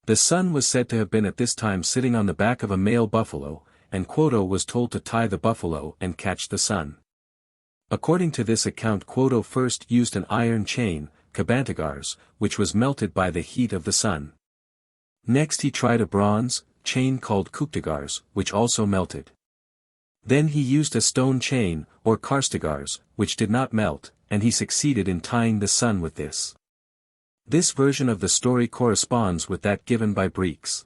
The sun was said to have been at this time sitting on the back of a male buffalo, and Quoto was told to tie the buffalo and catch the sun. According to this account, Quoto first used an iron chain, Kabantagars, which was melted by the heat of the sun. Next he tried a bronze chain called Kuktagars, which also melted. Then he used a stone chain, or Karstagars, which did not melt, and he succeeded in tying the sun with this. This version of the story corresponds with that given by Breeks.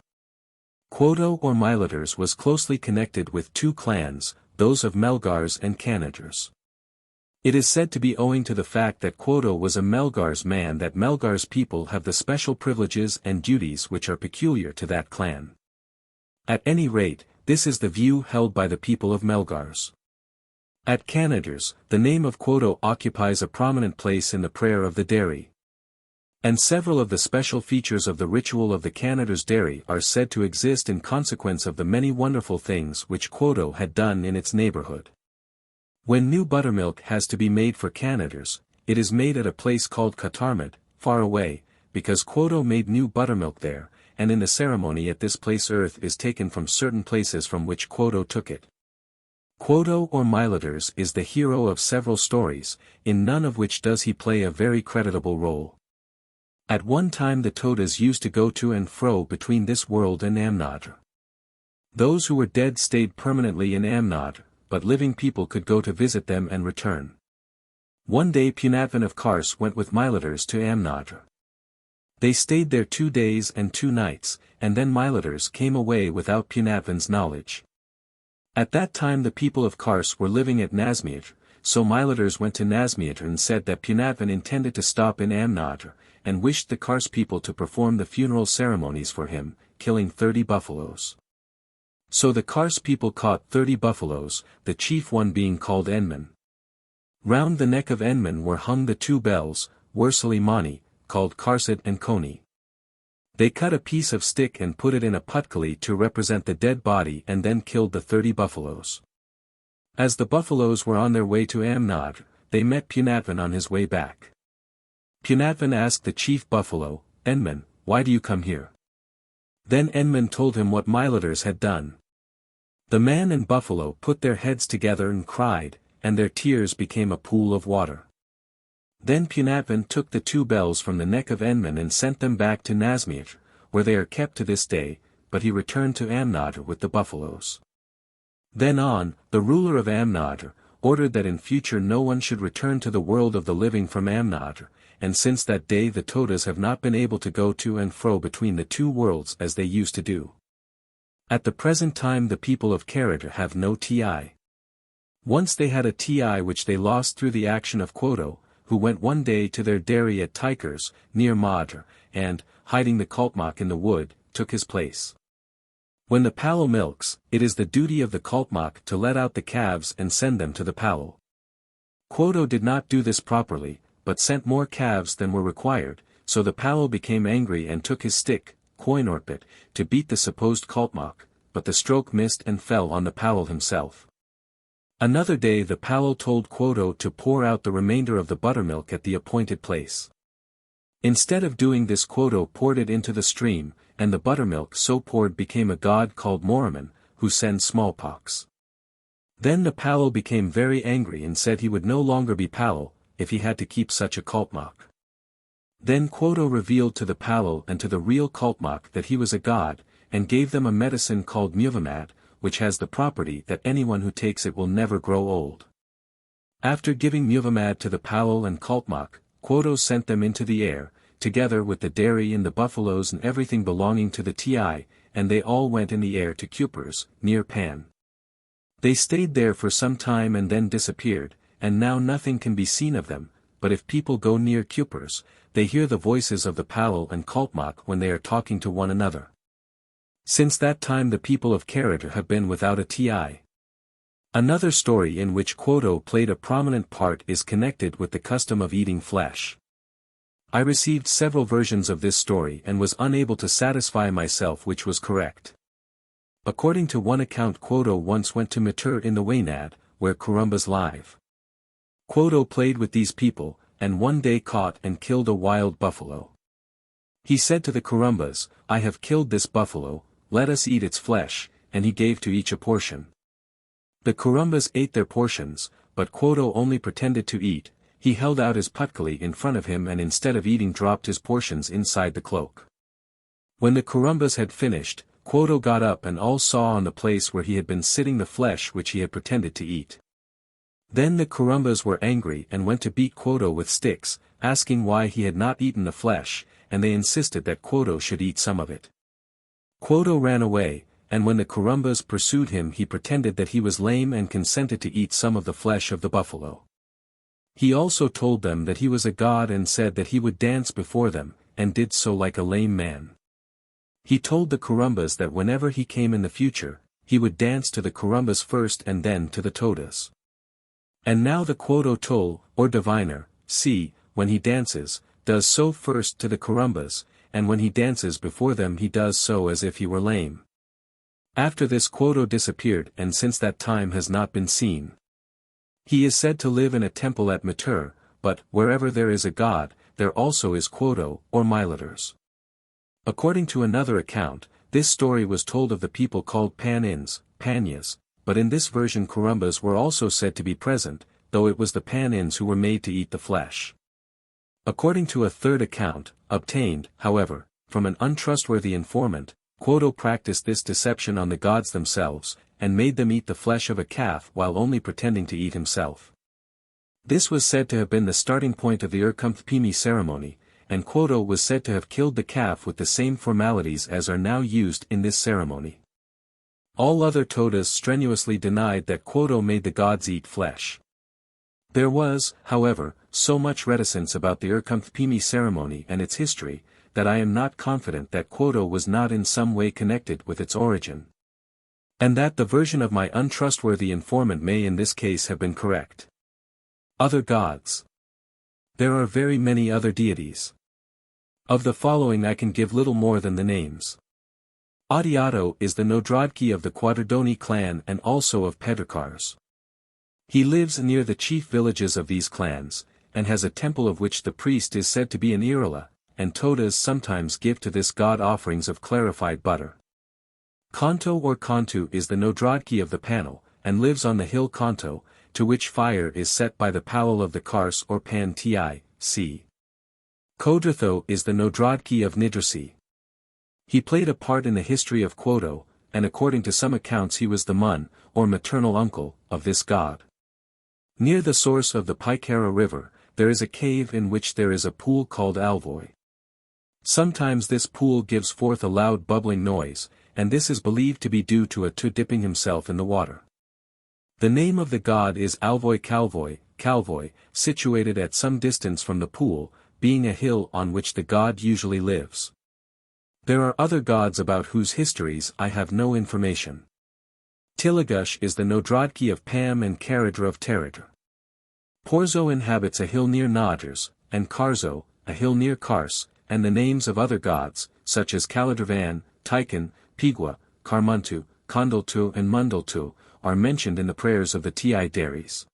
Quoto or Miladers was closely connected with 2 clans, those of Melgars and Canaders. It is said to be owing to the fact that Quoto was a Melgars man that Melgars people have the special privileges and duties which are peculiar to that clan. At any rate, this is the view held by the people of Melgars. At Canaders, the name of Quoto occupies a prominent place in the prayer of the dairy. And several of the special features of the ritual of the Canaders' dairy are said to exist in consequence of the many wonderful things which Quoto had done in its neighborhood. When new buttermilk has to be made for Canaders, it is made at a place called Katarmad, far away, because Quoto made new buttermilk there, and in the ceremony at this place earth is taken from certain places from which Quoto took it. Quoto or Miladers is the hero of several stories, in none of which does he play a very creditable role. At one time the Todas used to go to and fro between this world and Amnad. Those who were dead stayed permanently in Amnad, but living people could go to visit them and return. One day Punatvan of Kars went with Mileters to Amnad. They stayed there 2 days and 2 nights, and then Mileters came away without Punatvan's knowledge. At that time the people of Kars were living at Nazmiat, so Mileters went to Nazmiat and said that Punatvan intended to stop in Amnad, and wished the Kars people to perform the funeral ceremonies for him, killing 30 buffaloes. So the Kars people caught 30 buffaloes, the chief one being called Enman. Round the neck of Enman were hung the 2 bells, Wursali Mani, called Karsid and Koni. They cut a piece of stick and put it in a putkali to represent the dead body and then killed the 30 buffaloes. As the buffaloes were on their way to Amnad, they met Punatvan on his way back. Punatvan asked the chief buffalo, Enman, why do you come here? Then Enman told him what Mileters had done. The man and buffalo put their heads together and cried, and their tears became a pool of water. Then Punatvan took the 2 bells from the neck of Enman and sent them back to Nazmiat, where they are kept to this day, but he returned to Amnad with the buffaloes. Then on, the ruler of Amnad ordered that in future no one should return to the world of the living from Amnad, and since that day the Todas have not been able to go to and fro between the 2 worlds as they used to do. At the present time the people of Kerala have no Ti. Once they had a Ti which they lost through the action of Quoto, who went one day to their dairy at Tikers, near Madr, and, hiding the Kaltmak in the wood, took his place. When the Palal milks, it is the duty of the Kaltmak to let out the calves and send them to the Palal. Quoto did not do this properly, but sent more calves than were required, so the Palal became angry and took his stick, Koinorpit, to beat the supposed Kaltmak, but the stroke missed and fell on the Palal himself. Another day the Palal told Quoto to pour out the remainder of the buttermilk at the appointed place. Instead of doing this Quoto poured it into the stream, and the buttermilk so poured became a god called Moraman, who sends smallpox. Then the Palal became very angry and said he would no longer be Palal, if he had to keep such a Kaltmak. Then Quoto revealed to the Palal and to the real Kaltmak that he was a god, and gave them a medicine called Muvamad, which has the property that anyone who takes it will never grow old. After giving Muvamad to the Palal and Kaltmak, Quoto sent them into the air, together with the dairy and the buffaloes and everything belonging to the Ti, and they all went in the air to Cupers, near Pan. They stayed there for some time and then disappeared, and now nothing can be seen of them, but if people go near Cupers, they hear the voices of the Palal and Kaltmak when they are talking to one another. Since that time the people of Kerala have been without a Ti. Another story in which Quoto played a prominent part is connected with the custom of eating flesh. I received several versions of this story and was unable to satisfy myself which was correct. According to one account Quoto once went to Matur in the Waynad, where Kurumbas live. Quoto played with these people, and one day caught and killed a wild buffalo. He said to the Kurumbas, I have killed this buffalo, let us eat its flesh, and he gave to each a portion. The Kurumbas ate their portions, but Quoto only pretended to eat. He held out his putkali in front of him and instead of eating dropped his portions inside the cloak. When the Kurumbas had finished, Quoto got up and all saw on the place where he had been sitting the flesh which he had pretended to eat. Then the Kurumbas were angry and went to beat Quoto with sticks, asking why he had not eaten the flesh, and they insisted that Quoto should eat some of it. Quoto ran away, and when the Kurumbas pursued him he pretended that he was lame and consented to eat some of the flesh of the buffalo. He also told them that he was a god and said that he would dance before them, and did so like a lame man. He told the Kurumbas that whenever he came in the future, he would dance to the Kurumbas first and then to the Todas. And now the Quoto Tol, or diviner, when he dances, does so first to the Kurumbas, and when he dances before them he does so as if he were lame. After this Quoto disappeared and since that time has not been seen. He is said to live in a temple at Matur, but wherever there is a god, there also is Quoto, or Mileters. According to another account, this story was told of the people called Pan-ins, Panyas, but in this version Kurumbas were also said to be present, though it was the Pan-ins who were made to eat the flesh. According to a third account, obtained, however, from an untrustworthy informant, Quodo practiced this deception on the gods themselves, and made them eat the flesh of a calf while only pretending to eat himself. This was said to have been the starting point of the XIII ceremony, and Quodo was said to have killed the calf with the same formalities as are now used in this ceremony. All other Todas strenuously denied that Quodo made the gods eat flesh. There was, however, so much reticence about the XIII ceremony and its history, that I am not confident that Quodo was not in some way connected with its origin. And that the version of my untrustworthy informant may in this case have been correct. Other gods. There are very many other deities. Of the following I can give little more than the names. Adiato is the Nodrodki of the Quadradoni clan and also of Pedricars. He lives near the chief villages of these clans, and has a temple of which the priest is said to be an Irila, and Todas sometimes give to this god offerings of clarified butter. Kanto or Kantu is the Nodrodki of the Panel, and lives on the hill Kanto, to which fire is set by the powell of the Kars or Pan Tic. Kodratho is the Nodrodki of Nidrasi. He played a part in the history of Quodo, and according to some accounts he was the mun, or maternal uncle, of this god. Near the source of the Paikara River, there is a cave in which there is a pool called Alvoi. Sometimes this pool gives forth a loud bubbling noise, and this is believed to be due to a Tu dipping himself in the water. The name of the god is Alvoi Calvoi, situated at some distance from the pool, being a hill on which the god usually lives. There are other gods about whose histories I have no information. Tilagush is the Nodrodki of Pam and Karadra of Teradra. Porzo inhabits a hill near Nadrs, and Karzo, a hill near Kars, and the names of other gods, such as Kaladravan, Tikan, Pigwa, Karmuntu, Kondaltu and Mundaltu, are mentioned in the prayers of the Ti-Daries.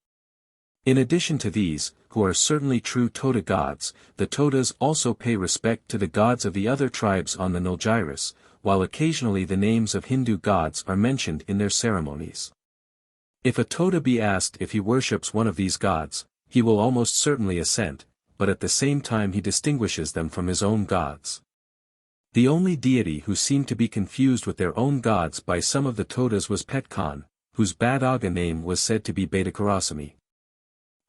In addition to these, who are certainly true Toda gods, the Todas also pay respect to the gods of the other tribes on the Nilgiris, while occasionally the names of Hindu gods are mentioned in their ceremonies. If a Toda be asked if he worships one of these gods, he will almost certainly assent, but at the same time he distinguishes them from his own gods. The only deity who seemed to be confused with their own gods by some of the Todas was Petkan, whose Badaga name was said to be Betakarasami.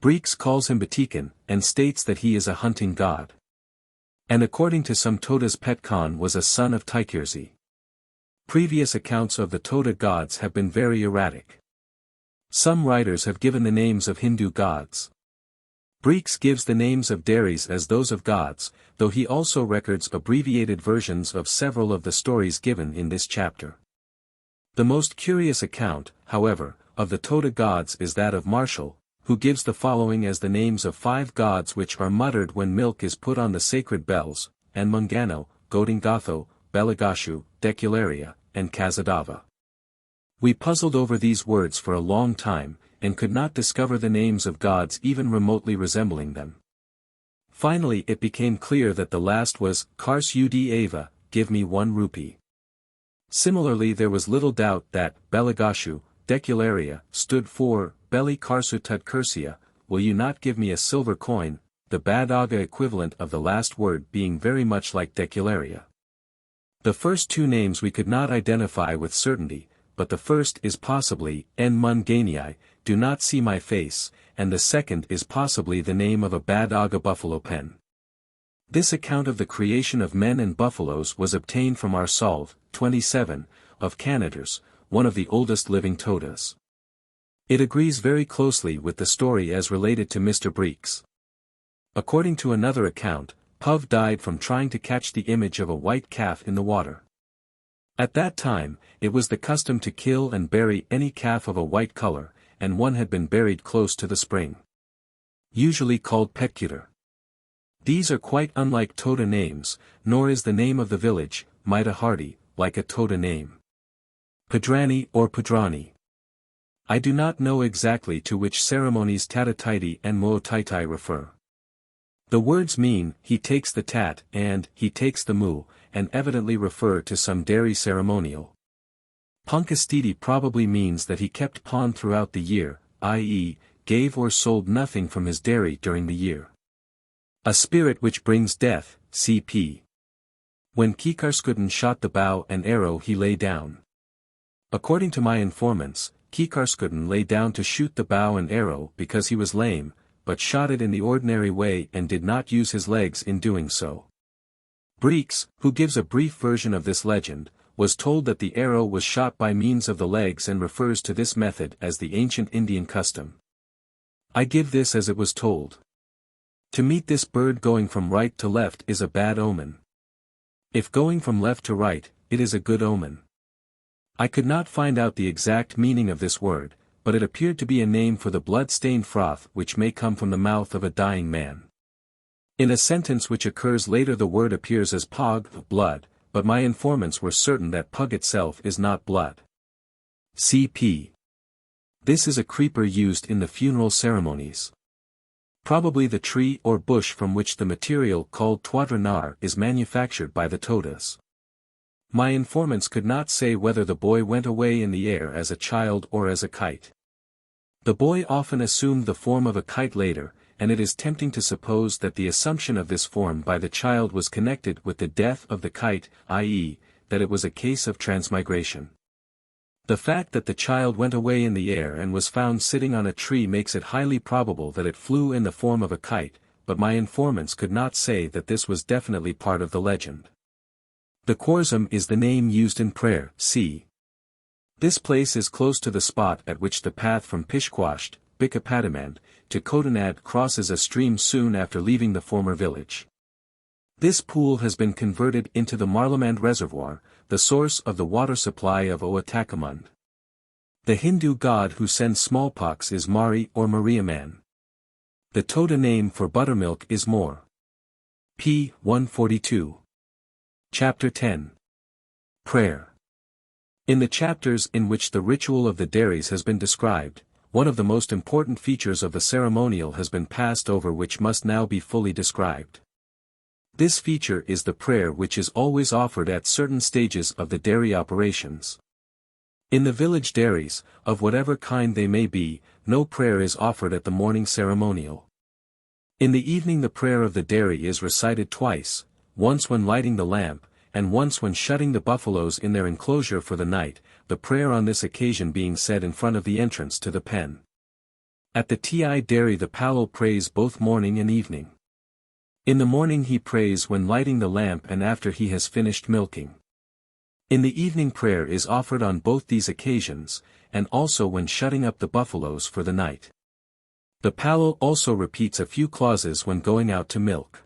Breeks calls him Batikan, and states that he is a hunting god. And according to some Todas Petkan was a son of Tikirzi. Previous accounts of the Toda gods have been very erratic. Some writers have given the names of Hindu gods. Breeks gives the names of Daries as those of gods, though he also records abbreviated versions of several of the stories given in this chapter. The most curious account, however, of the Toda gods is that of Marshall, who gives the following as the names of 5 gods which are muttered when milk is put on the sacred bells, and Mungano, Godingatho, Belagashu, Decularia, and Kazadava. We puzzled over these words for a long time, and could not discover the names of gods even remotely resembling them. Finally it became clear that the last was, Kars ud Ava, give me 1 rupee. Similarly there was little doubt that, Belagashu, Decularia, stood for, Beli Karsu Tudkursia, will you not give me a silver coin, the Badaga equivalent of the last word being very much like Decularia. The first 2 names we could not identify with certainty, but the first is possibly, En Mun Ganei, do not see my face, and the second is possibly the name of a Badaga buffalo pen. This account of the creation of men and buffaloes was obtained from Arsolv, 27, of Canadars, one of the oldest living Todas. It agrees very closely with the story as related to Mr. Breeks. According to another account, Puv died from trying to catch the image of a white calf in the water. At that time, it was the custom to kill and bury any calf of a white color, and one had been buried close to the spring. Usually called Petcuter. These are quite unlike Toda names, nor is the name of the village, Maida Hardy, like a Toda name. Padrani or Padrani. I do not know exactly to which ceremonies Tatataiti and Mootaitai refer. The words mean, he takes the tat, and, he takes the mu, and evidently refer to some dairy ceremonial. Punkastiti probably means that he kept pawn throughout the year, i.e., gave or sold nothing from his dairy during the year. A spirit which brings death, CP. When Kikarskudan shot the bow and arrow he lay down. According to my informants, Kikarskudan lay down to shoot the bow and arrow because he was lame, but shot it in the ordinary way and did not use his legs in doing so. Breeks, who gives a brief version of this legend, was told that the arrow was shot by means of the legs and refers to this method as the ancient Indian custom. I give this as it was told. To meet this bird going from right to left is a bad omen. If going from left to right, it is a good omen. I could not find out the exact meaning of this word, but it appeared to be a name for the blood-stained froth which may come from the mouth of a dying man. In a sentence which occurs later the word appears as pog, blood, but my informants were certain that pug itself is not blood. CP. This is a creeper used in the funeral ceremonies. Probably the tree or bush from which the material called twadra nar is manufactured by the Todas. My informants could not say whether the boy went away in the air as a child or as a kite. The boy often assumed the form of a kite later, and it is tempting to suppose that the assumption of this form by the child was connected with the death of the kite, i.e., that it was a case of transmigration. The fact that the child went away in the air and was found sitting on a tree makes it highly probable that it flew in the form of a kite, but my informants could not say that this was definitely part of the legend. The Khorzum is the name used in prayer, c. This place is close to the spot at which the path from Pishquasht, Bikapadimand, to Kodanad crosses a stream soon after leaving the former village. This pool has been converted into the Marlamand Reservoir, the source of the water supply of Oatakamund. The Hindu god who sends smallpox is Mari or Mariaman. The Toda name for buttermilk is More. p. 142. Chapter 10. Prayer. In the chapters in which the ritual of the dairies has been described, one of the most important features of the ceremonial has been passed over which must now be fully described. This feature is the prayer which is always offered at certain stages of the dairy operations. In the village dairies, of whatever kind they may be, no prayer is offered at the morning ceremonial. In the evening the prayer of the dairy is recited twice, once when lighting the lamp, and once when shutting the buffaloes in their enclosure for the night, the prayer on this occasion being said in front of the entrance to the pen. At the TI dairy the Palal prays both morning and evening. In the morning he prays when lighting the lamp and after he has finished milking. In the evening prayer is offered on both these occasions, and also when shutting up the buffaloes for the night. The Palal also repeats a few clauses when going out to milk.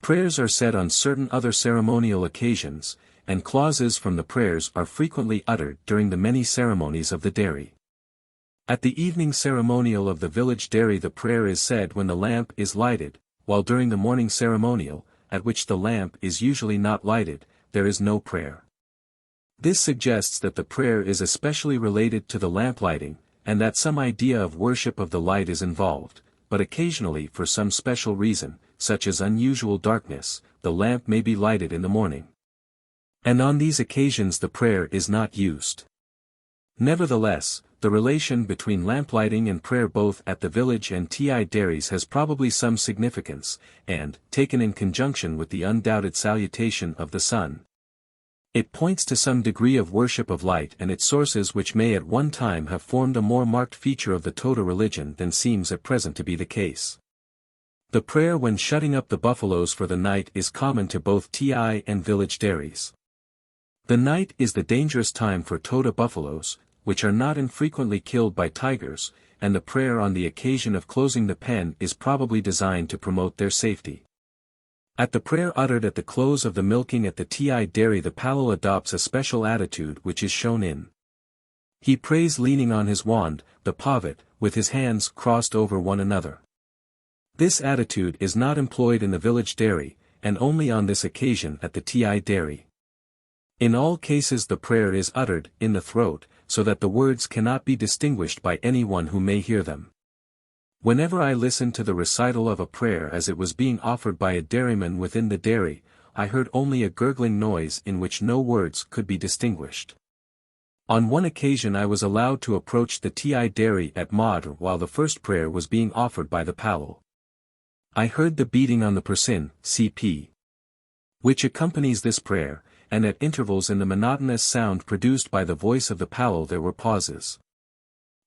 Prayers are said on certain other ceremonial occasions, and clauses from the prayers are frequently uttered during the many ceremonies of the dairy. At the evening ceremonial of the village dairy the prayer is said when the lamp is lighted, while during the morning ceremonial, at which the lamp is usually not lighted, there is no prayer. This suggests that the prayer is especially related to the lamp lighting, and that some idea of worship of the light is involved, but occasionally for some special reason, such as unusual darkness, the lamp may be lighted in the morning. And on these occasions the prayer is not used. Nevertheless, the relation between lamplighting and prayer both at the village and TI dairies has probably some significance, and, taken in conjunction with the undoubted salutation of the sun, it points to some degree of worship of light and its sources which may at one time have formed a more marked feature of the Toda religion than seems at present to be the case. The prayer when shutting up the buffaloes for the night is common to both TI and village dairies. The night is the dangerous time for Toda buffaloes, which are not infrequently killed by tigers, and the prayer on the occasion of closing the pen is probably designed to promote their safety. At the prayer uttered at the close of the milking at the TI dairy the Palal adopts a special attitude which is shown in. He prays leaning on his wand, the pavat, with his hands crossed over one another. This attitude is not employed in the village dairy, and only on this occasion at the TI dairy. In all cases the prayer is uttered in the throat, so that the words cannot be distinguished by anyone who may hear them. Whenever I listened to the recital of a prayer as it was being offered by a dairyman within the dairy, I heard only a gurgling noise in which no words could be distinguished. On one occasion I was allowed to approach the TI dairy at Madr while the first prayer was being offered by the Palal. I heard the beating on the persin, CP, which accompanies this prayer, and at intervals in the monotonous sound produced by the voice of the Powell there were pauses.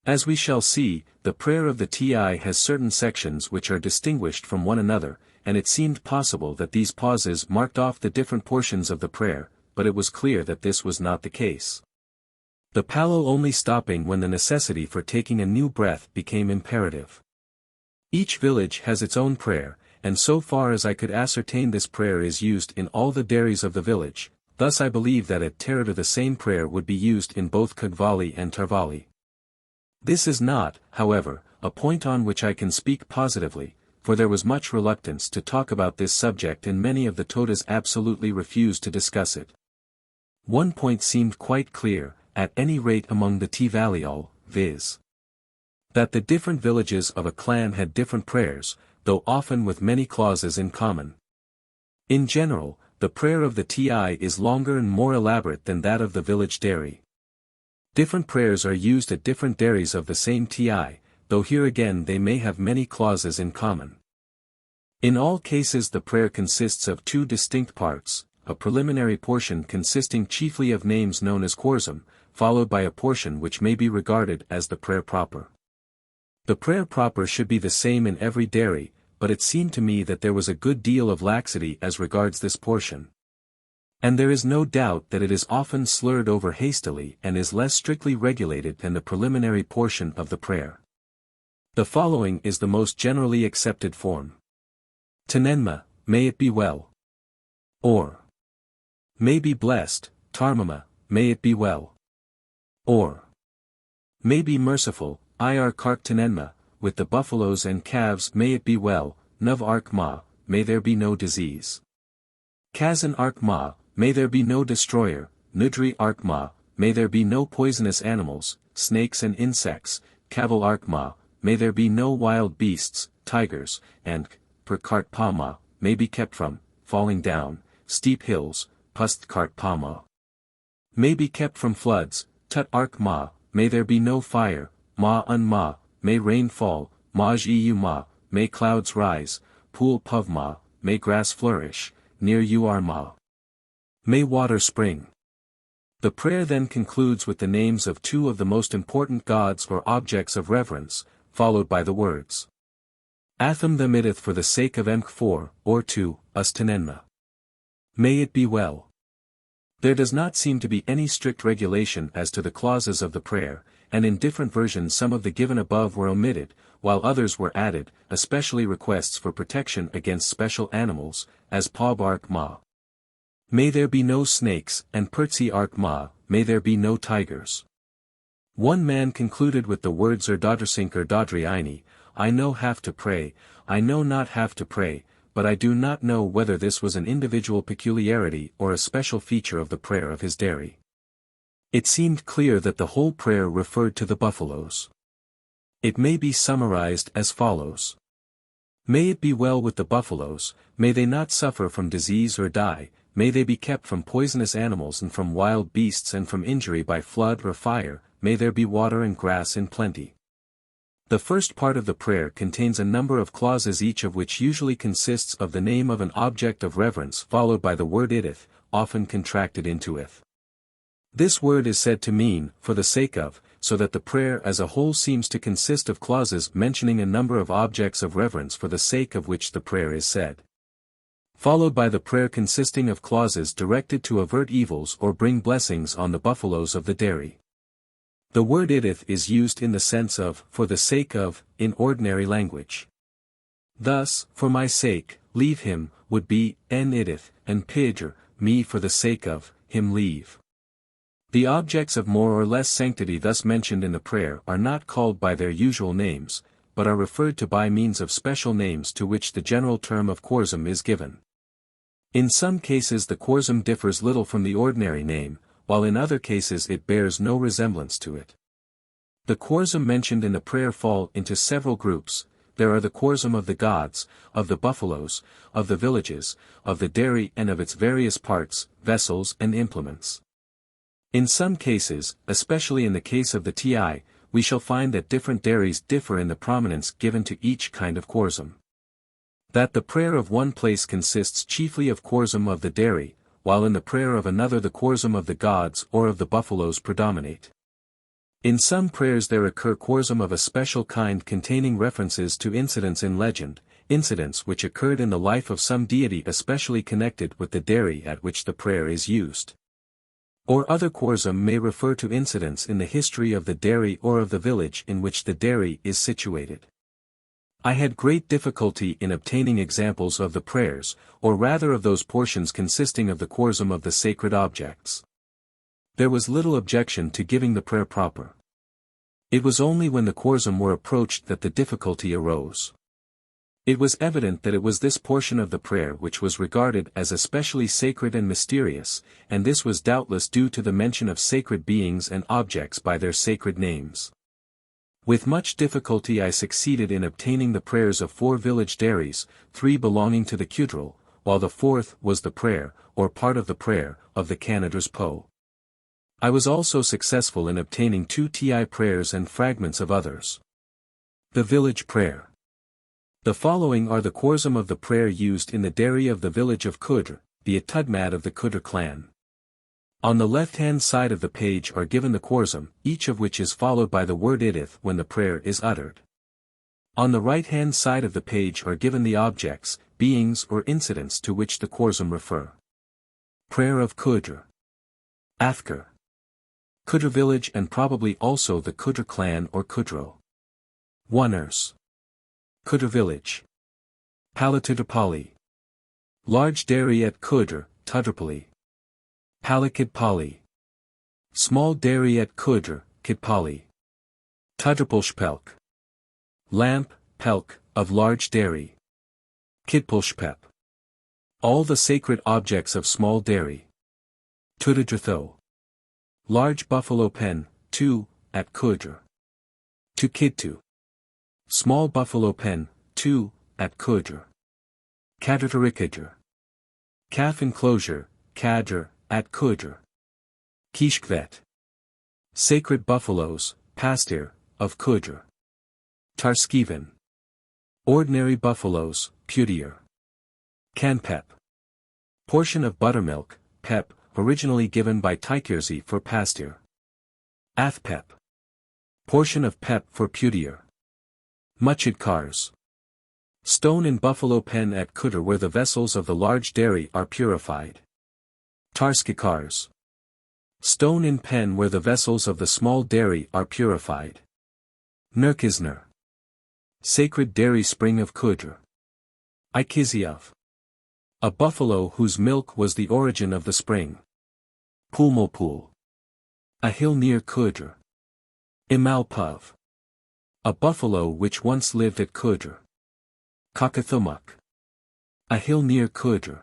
As we shall see, the prayer of the TI has certain sections which are distinguished from one another, and it seemed possible that these pauses marked off the different portions of the prayer, but it was clear that this was not the case. The Powell only stopping when the necessity for taking a new breath became imperative. Each village has its own prayer, and so far as I could ascertain this prayer is used in all the dairies of the village, thus I believe that at Toda the same prayer would be used in both Kagvali and Tarvali. This is not, however, a point on which I can speak positively, for there was much reluctance to talk about this subject and many of the Todas absolutely refused to discuss it. One point seemed quite clear, at any rate among the Tvaliol, viz. that the different villages of a clan had different prayers, though often with many clauses in common. In general, the prayer of the Ti is longer and more elaborate than that of the village dairy. Different prayers are used at different dairies of the same Ti, though here again they may have many clauses in common. In all cases the prayer consists of two distinct parts, a preliminary portion consisting chiefly of names known as Khorsum, followed by a portion which may be regarded as the prayer proper. The prayer proper should be the same in every dairy, but it seemed to me that there was a good deal of laxity as regards this portion. And there is no doubt that it is often slurred over hastily and is less strictly regulated than the preliminary portion of the prayer. The following is the most generally accepted form. Tanenma, may it be well. Or, may be blessed, Tarmama, may it be well. Or, may be merciful, Ir Kark Tanenma, with the buffaloes and calves may it be well, Nuv Ark Ma, may there be no disease. Kazan Ark Ma, may there be no destroyer, Nudri Ark Ma, may there be no poisonous animals, snakes and insects, Kaval Ark Ma, may there be no wild beasts, tigers, and, Perkart Pama, may be kept from, falling down, steep hills, Pustkart Pama. May be kept from floods, Tut Ark Ma, may there be no fire, Ma Un Ma, may rain fall, Maj Eu Ma, may clouds rise, Pool Puv Ma, may grass flourish, near Uar Ma, may water spring. The prayer then concludes with the names of two of the most important gods or objects of reverence, followed by the words. Atham the mitteth for the sake of Mk4, or to, us Tanenma. May it be well. There does not seem to be any strict regulation as to the clauses of the prayer, and in different versions some of the given above were omitted, while others were added, especially requests for protection against special animals, as Pab Ark Ma. May there be no snakes, and Pertzi Ark Ma, may there be no tigers. One man concluded with the words Erdodrasink Erdodri Aini, I know have to pray, I know not have to pray, but I do not know whether this was an individual peculiarity or a special feature of the prayer of his dairy. It seemed clear that the whole prayer referred to the buffaloes. It may be summarized as follows. May it be well with the buffaloes, may they not suffer from disease or die, may they be kept from poisonous animals and from wild beasts and from injury by flood or fire, may there be water and grass in plenty. The first part of the prayer contains a number of clauses each of which usually consists of the name of an object of reverence followed by the word idith, often contracted into ith. This word is said to mean, for the sake of, so that the prayer as a whole seems to consist of clauses mentioning a number of objects of reverence for the sake of which the prayer is said. Followed by the prayer consisting of clauses directed to avert evils or bring blessings on the buffaloes of the dairy. The word idith is used in the sense of, for the sake of, in ordinary language. Thus, for my sake, leave him, would be, en idith, and pidger, me for the sake of, him leave. The objects of more or less sanctity thus mentioned in the prayer are not called by their usual names, but are referred to by means of special names to which the general term of Khorsum is given. In some cases the Khorsum differs little from the ordinary name, while in other cases it bears no resemblance to it. The Khorsum mentioned in the prayer fall into several groups. There are the Khorsum of the gods, of the buffaloes, of the villages, of the dairy and of its various parts, vessels and implements. In some cases, especially in the case of the Ti, we shall find that different dairies differ in the prominence given to each kind of Khorsum. That the prayer of one place consists chiefly of chorsum of the dairy, while in the prayer of another the chorsum of the gods or of the buffaloes predominate. In some prayers there occur chorsum of a special kind containing references to incidents in legend, incidents which occurred in the life of some deity especially connected with the dairy at which the prayer is used. Or other chorsum may refer to incidents in the history of the dairy or of the village in which the dairy is situated. I had great difficulty in obtaining examples of the prayers, or rather of those portions consisting of the chorsum of the sacred objects. There was little objection to giving the prayer proper. It was only when the chorsum were approached that the difficulty arose. It was evident that it was this portion of the prayer which was regarded as especially sacred and mysterious, and this was doubtless due to the mention of sacred beings and objects by their sacred names. With much difficulty I succeeded in obtaining the prayers of 4 village dairies, 3 belonging to the cathedral, while the 4th was the prayer, or part of the prayer, of the Canadas Po. I was also successful in obtaining 2 Ti prayers and fragments of others. The village prayer. The following are the chorsum of the prayer used in the dairy of the village of Toda, the Atudmad of the Toda clan. On the left-hand side of the page are given the chorsum, each of which is followed by the word idith when the prayer is uttered. On the right-hand side of the page are given the objects, beings or incidents to which the chorsum refer. Prayer of Toda. Athkar. Toda village and probably also the Toda clan or Kudro. Oners. Toda village. Palatidapali. Large dairy at Toda, Tudrapali. Palakidpali. Small dairy at Toda, Kidpali. Tudrapulshpelk. Lamp, pelk, of large dairy. Kidpulshpep. All the sacred objects of small dairy. Tudajatho. Large buffalo pen, 2, at Toda. Tukidtu. Small buffalo pen, 2, at Toda. Kadratarikajar. Calf enclosure, Kadr, at Toda. Kishkvet. Sacred buffaloes, pasture, of Toda. Tarskivan. Ordinary buffaloes, Putier. Kanpep. Portion of buttermilk, pep, originally given by Taikirzi for pasture. Athpep. Portion of pep for Putier. Muchid cars. Stone in buffalo pen at Toda where the vessels of the large dairy are purified. Tarskikars. Stone in pen where the vessels of the small dairy are purified. Nurkizner. Sacred dairy spring of Toda. Ikiziov. A buffalo whose milk was the origin of the spring. Pulmopul. A hill near Toda. Imalpuv. A buffalo which once lived at Toda. Kakathumak. A hill near Toda.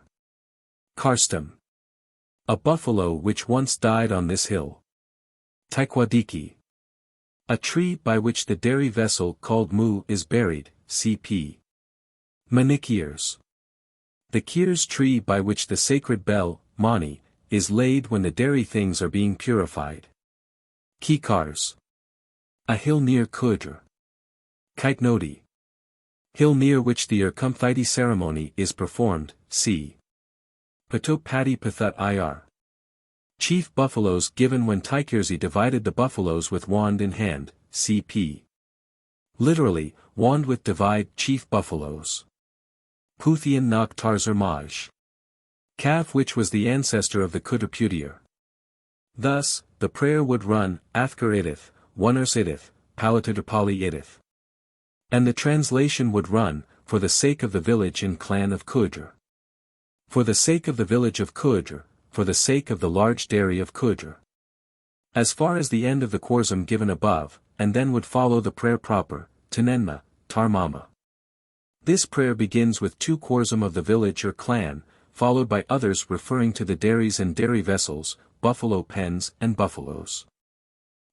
Karstam. A buffalo which once died on this hill. Taikwadiki. A tree by which the dairy vessel called Mu is buried, cp. Manikirs. The Kirs tree by which the sacred bell, Mani, is laid when the dairy things are being purified. Kikars. A hill near Toda. Kaitnodi. Hill near which the Urkumthiti ceremony is performed, c. Patopati Pathat Ir. Chief buffaloes given when Taikirzi divided the buffaloes with wand in hand, cp. Literally, wand with divide chief buffaloes. Puthian Nak Tarzar Maj. Calf which was the ancestor of the Toda Putier. Thus, the prayer would run, Athkar idith, Oners idith, Palatidapali idith. And the translation would run, for the sake of the village and clan of Toda. For the sake of the village of Toda, for the sake of the large dairy of Toda. As far as the end of the chorsum given above, and then would follow the prayer proper, Tanenma, Tarmama. This prayer begins with 2 chorsum of the village or clan, followed by others referring to the dairies and dairy vessels, buffalo pens and buffaloes.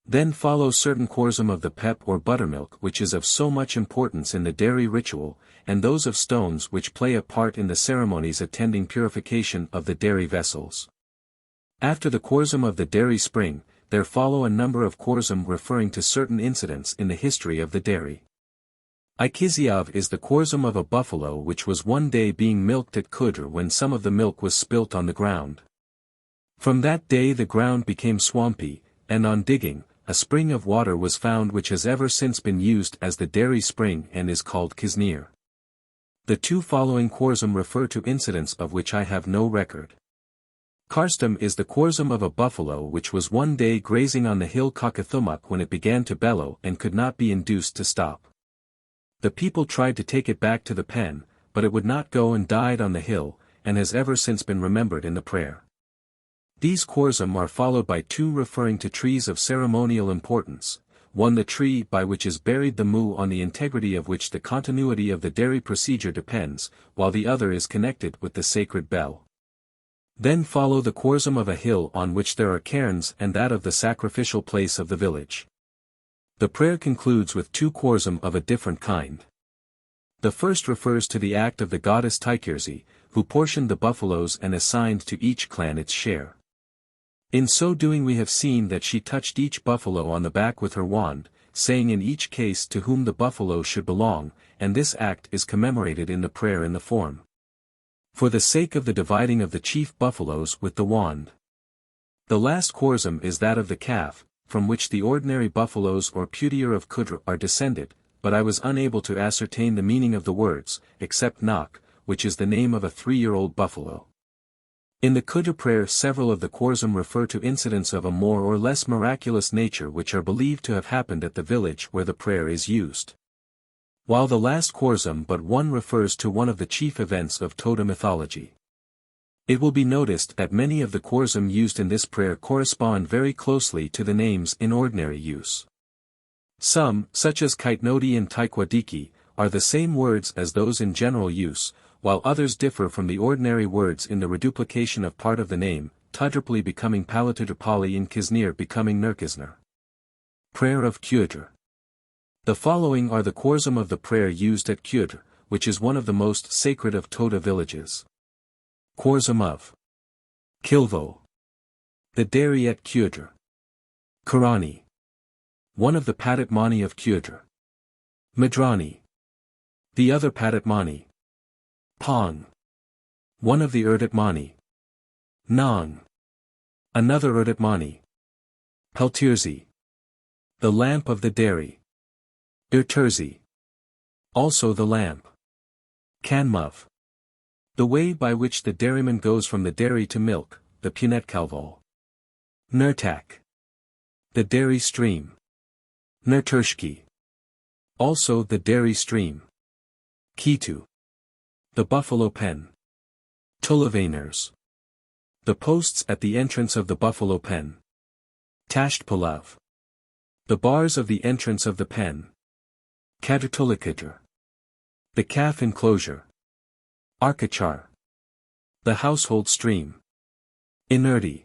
Then follows certain chorsum of the pep or buttermilk which is of so much importance in the dairy ritual, and those of stones which play a part in the ceremonies attending purification of the dairy vessels. After the chorsum of the dairy spring, there follow a number of chorsum referring to certain incidents in the history of the dairy. XIII is the chorsum of a buffalo which was one day being milked at XIII when some of the milk was spilt on the ground. From that day the ground became swampy, and on digging, a spring of water was found which has ever since been used as the dairy spring and is called XIII. The two following chorsum refer to incidents of which I have no record. Karstum is the chorsum of a buffalo which was one day grazing on the hill Kakathumuk when it began to bellow and could not be induced to stop. The people tried to take it back to the pen, but it would not go and died on the hill, and has ever since been remembered in the prayer. These chorsum are followed by two referring to trees of ceremonial importance, one the tree by which is buried the mu on the integrity of which the continuity of the dairy procedure depends, while the other is connected with the sacred bell. Then follow the chorsum of a hill on which there are cairns and that of the sacrificial place of the village. The prayer concludes with two chorsum of a different kind. The first refers to the act of the goddess Taikirsi, who portioned the buffaloes and assigned to each clan its share. In so doing we have seen that she touched each buffalo on the back with her wand, saying in each case to whom the buffalo should belong, and this act is commemorated in the prayer in the form. For the sake of the dividing of the chief buffaloes with the wand. The last chorsum is that of the calf, from which the ordinary buffaloes or putier of Kudra are descended, but I was unable to ascertain the meaning of the words, except Nak, which is the name of a 3-year-old buffalo. In the Kudra prayer several of the chorsum refer to incidents of a more or less miraculous nature which are believed to have happened at the village where the prayer is used. While the last chorsum but one refers to one of the chief events of Toda mythology. It will be noticed that many of the chorsum used in this prayer correspond very closely to the names in ordinary use. Some, such as Kaitnodi and Taikwadiki, are the same words as those in general use, while others differ from the ordinary words in the reduplication of part of the name, Tudrapali becoming Palatudrapali and Kisnir becoming Nurkisner. Prayer of Kyudr. The following are the chorsum of the prayer used at Kyudr, which is one of the most sacred of Toda villages. Chorsum of Kilvo. The dairy at Kyudr. Karani. One of the Padatmani of Kyudr. Madrani. The other Padatmani. Pong. One of the Urdatmani. Nang. Another Urdatmani. Peltirzi. The lamp of the dairy. Irturzi. Also the lamp. Kanmuv. The way by which the dairyman goes from the dairy to milk, the Punetkalval. Nurtak. The dairy stream. Nurturshki. Also the dairy stream. Kitu. The buffalo pen. Tulavaners. The posts at the entrance of the buffalo pen. Tashtpalav. The bars of the entrance of the pen. Kadratulikidra. The calf enclosure. Arkachar. The household stream. Inerti.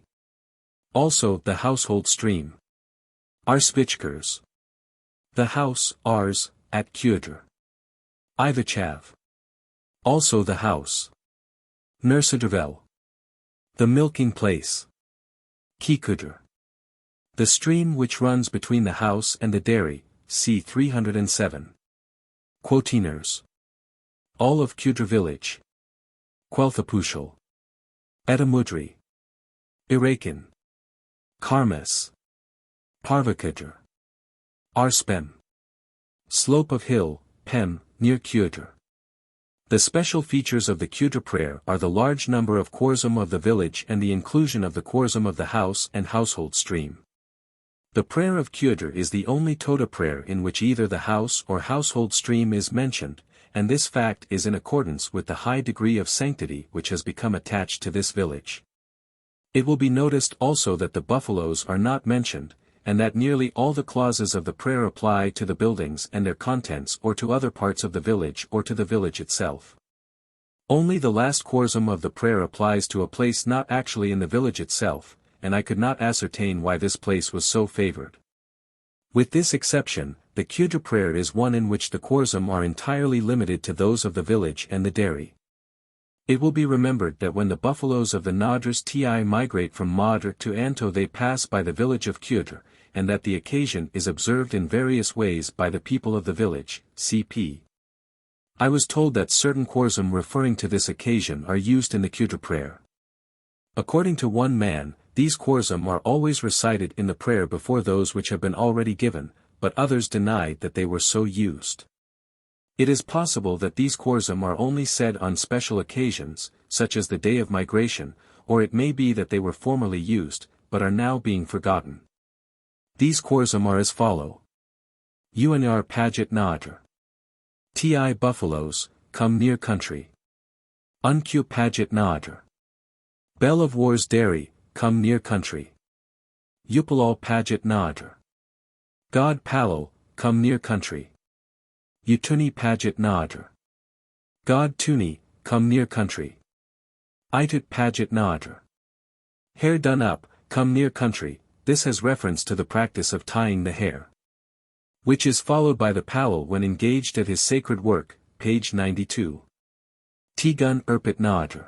Also the household stream. Arspichkers. The house, Ars, at Kyudr. Ivachav. Also the house. Nursadrvel. The milking place. Kikudr. The stream which runs between the house and the dairy, c. 307. Quotiners. All of Kyudr village. Quelthapushal. Etamudri. Irakan. Karmas. Parvakudr. Arspem. Slope of hill, Pem, near Kyudr. The special features of the Kyudr prayer are the large number of chorsum of the village and the inclusion of the chorsum of the house and household stream. The prayer of Kyudr is the only Toda prayer in which either the house or household stream is mentioned, and this fact is in accordance with the high degree of sanctity which has become attached to this village. It will be noticed also that the buffaloes are not mentioned, and that nearly all the clauses of the prayer apply to the buildings and their contents or to other parts of the village or to the village itself. Only the last chorsum of the prayer applies to a place not actually in the village itself, and I could not ascertain why this place was so favored. With this exception, the Kyudr prayer is one in which the chorsum are entirely limited to those of the village and the dairy. It will be remembered that when the buffaloes of the Nadras Ti migrate from Madra to Anto they pass by the village of Kyudr, and that the occasion is observed in various ways by the people of the village, cp. I was told that certain qorsum referring to this occasion are used in the Qudra prayer. According to one man, these qorsum are always recited in the prayer before those which have been already given, but others denied that they were so used. It is possible that these qorsum are only said on special occasions, such as the day of migration, or it may be that they were formerly used, but are now being forgotten. These qorsum are as follow. UNR Paget Nadr. Ti buffaloes, come near country. Unq Paget Nadr. Bell of War's dairy, come near country. Upalal Paget Nadr. God Palo, come near country. Utuni Paget Nadr. God Tuni, come near country. Itut Paget Nadr. Hair done up, come near country. This has reference to the practice of tying the hair, which is followed by the Palal when engaged at his sacred work, page 92. Tigun Erpit Nadr.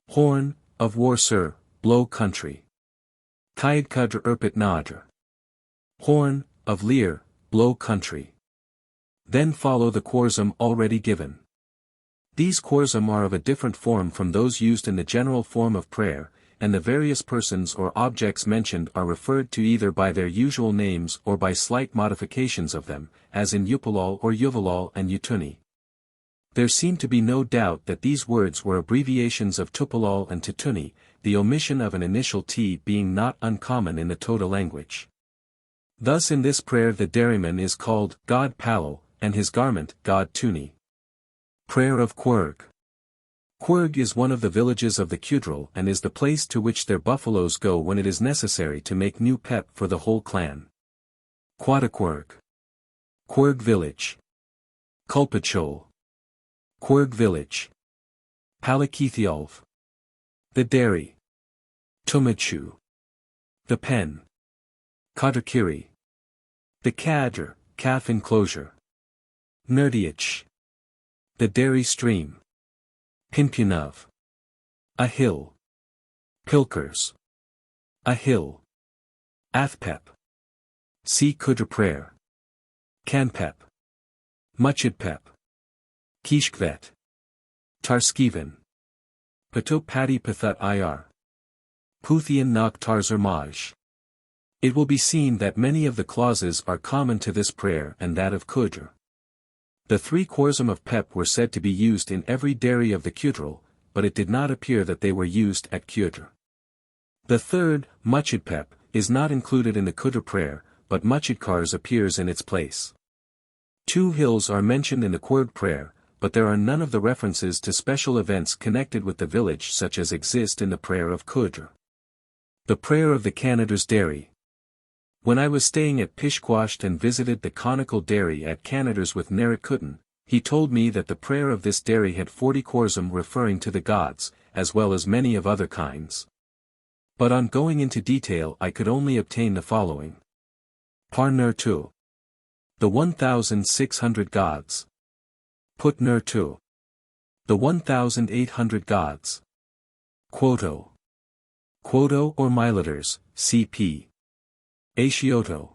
Horn, of war sir, blow country. Kayadkadr Erpit Nadr. Horn, of Lear, blow country. Then follow the qorsum already given. These qorsum are of a different form from those used in the general form of prayer, and the various persons or objects mentioned are referred to either by their usual names or by slight modifications of them, as in Upalal or Yuvalal and Utuni. There seemed to be no doubt that these words were abbreviations of Tupalal and Tutuni, the omission of an initial T being not uncommon in the Toda language. Thus in this prayer the dairyman is called God Palo, and his garment God Tuni. Prayer of Querg. Querg is one of the villages of the Qudral and is the place to which their buffaloes go when it is necessary to make new pep for the whole clan. Quadaquerg. Querg village. Kulpachol. Querg village. Palakithiolv. The dairy. Tumachu. The pen. Kadakiri. The cadre, calf enclosure. Nerdiach. The dairy stream. Pinpunov. A hill. Pilkers. A hill. Athpep. See Qudra prayer. Kanpep. Muchidpep. Kishkvet. Tarskivan. Patopati Pathat Ir. Puthian Nak Tarzar Maj. It will be seen that many of the clauses are common to this prayer and that of Qudra. The three qorsum of pep were said to be used in every dairy of the Qudral, but it did not appear that they were used at Qudra. The third, Muchidpep, is not included in the Qudra prayer, but Muchidkars appears in its place. Two hills are mentioned in the Querg prayer, but there are none of the references to special events connected with the village such as exist in the prayer of Qudra. The prayer of the Canadar's dairy. When I was staying at Pishquasht and visited the conical dairy at Canadar's with Narikutan, he told me that the prayer of this dairy had 40 qorsum referring to the gods, as well as many of other kinds. But on going into detail I could only obtain the following. Par Nur Tu. The 1,600 gods. Put Nur Tu. The 1,800 gods. Quoto. Quoto or Militars, cp. Asioto.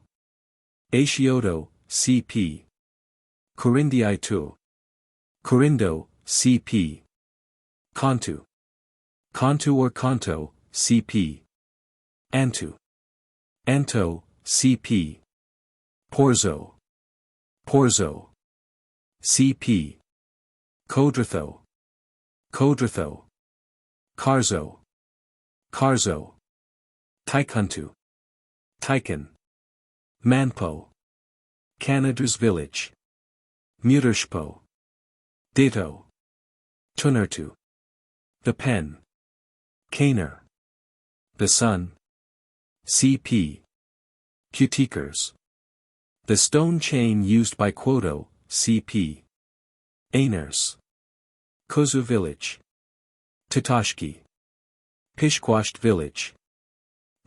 Asioto, cp. Corindii tu. Corindo, cp. Contu. Contu or Conto, cp. Antu. Anto, cp. Porzo. Porzo. cp. Kodratho. Kodratho. Carzo. Carzo. Taikuntu. Taikan. Manpo. Canadar's village. Mutershpo. Ditto. Tunartu. The pen. Kaner. The sun. cp. Cutikers. The stone chain used by Quoto, cp. Ainers. Kozu village. Tatashki. Pishquasht village.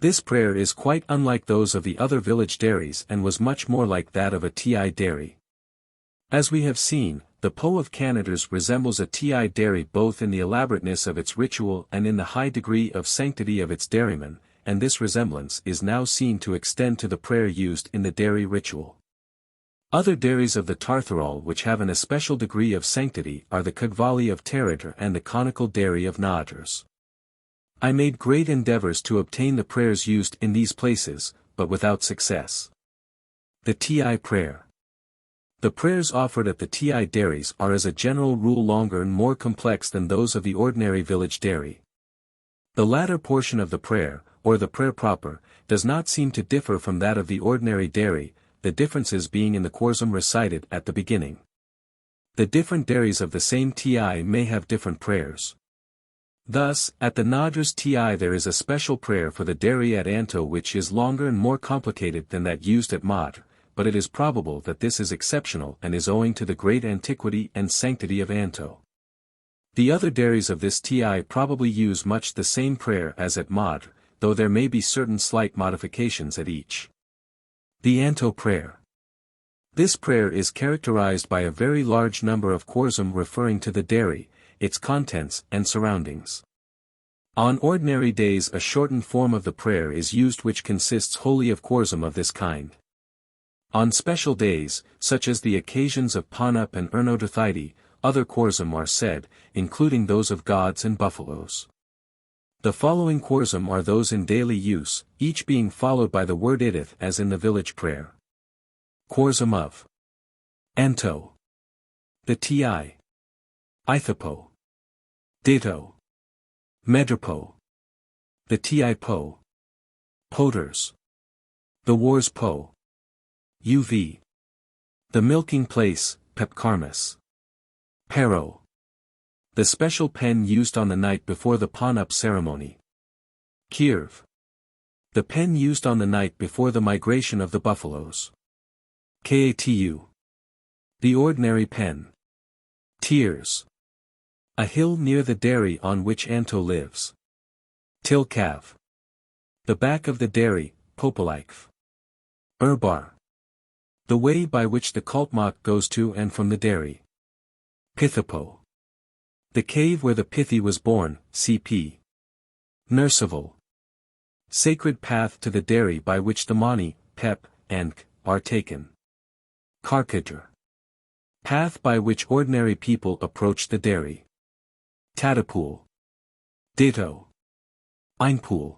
This prayer is quite unlike those of the other village dairies and was much more like that of a Ti dairy. As we have seen, the Po of Canadar's resembles a Ti dairy both in the elaborateness of its ritual and in the high degree of sanctity of its dairymen, and this resemblance is now seen to extend to the prayer used in the dairy ritual. Other dairies of the Tartharol which have an especial degree of sanctity are the Kagvali of Taratar and the conical dairy of Naatars. I made great endeavors to obtain the prayers used in these places, but without success. The Ti prayer. The prayers offered at the Ti dairies are as a general rule longer and more complex than those of the ordinary village dairy. The latter portion of the prayer, or the prayer proper, does not seem to differ from that of the ordinary dairy, the differences being in the Khorsum recited at the beginning. The different dairies of the same Ti may have different prayers. Thus, at the Naatars Ti there is a special prayer for the dairy at Anto which is longer and more complicated than that used at Madr, but it is probable that this is exceptional and is owing to the great antiquity and sanctity of Anto. The other dairies of this Ti probably use much the same prayer as at Madr, though there may be certain slight modifications at each. The Anto prayer. This prayer is characterized by a very large number of Khorsum referring to the dairy, its contents and surroundings. On ordinary days a shortened form of the prayer is used which consists wholly of Khorsum of this kind. On special days, such as the occasions of Panup and Ernodothidae, other Khorsum are said, including those of gods and buffaloes. The following Khorsum are those in daily use, each being followed by the word idith as in the village prayer. Khorsum of Anto. The Ti. Ithapo. Ditto. Medrapo. The Ti Po. Poders. The Wars Po. UV. The milking place, Pepkarmas. Pero. The special pen used on the night before the Panup ceremony. Kirv. The pen used on the night before the migration of the buffaloes. Katu. The ordinary pen. Tears. A hill near the dairy on which Anto lives. Tilkav. The back of the dairy, Popolaikv. Urbar. The way by which the Kultmak goes to and from the dairy. Pithapo. The cave where the Pithi was born, CP. Nursival. Sacred path to the dairy by which the Mani, Pep, and K are taken. Karkadr. Path by which ordinary people approach the dairy. Tadapul. Ditto. Einpool.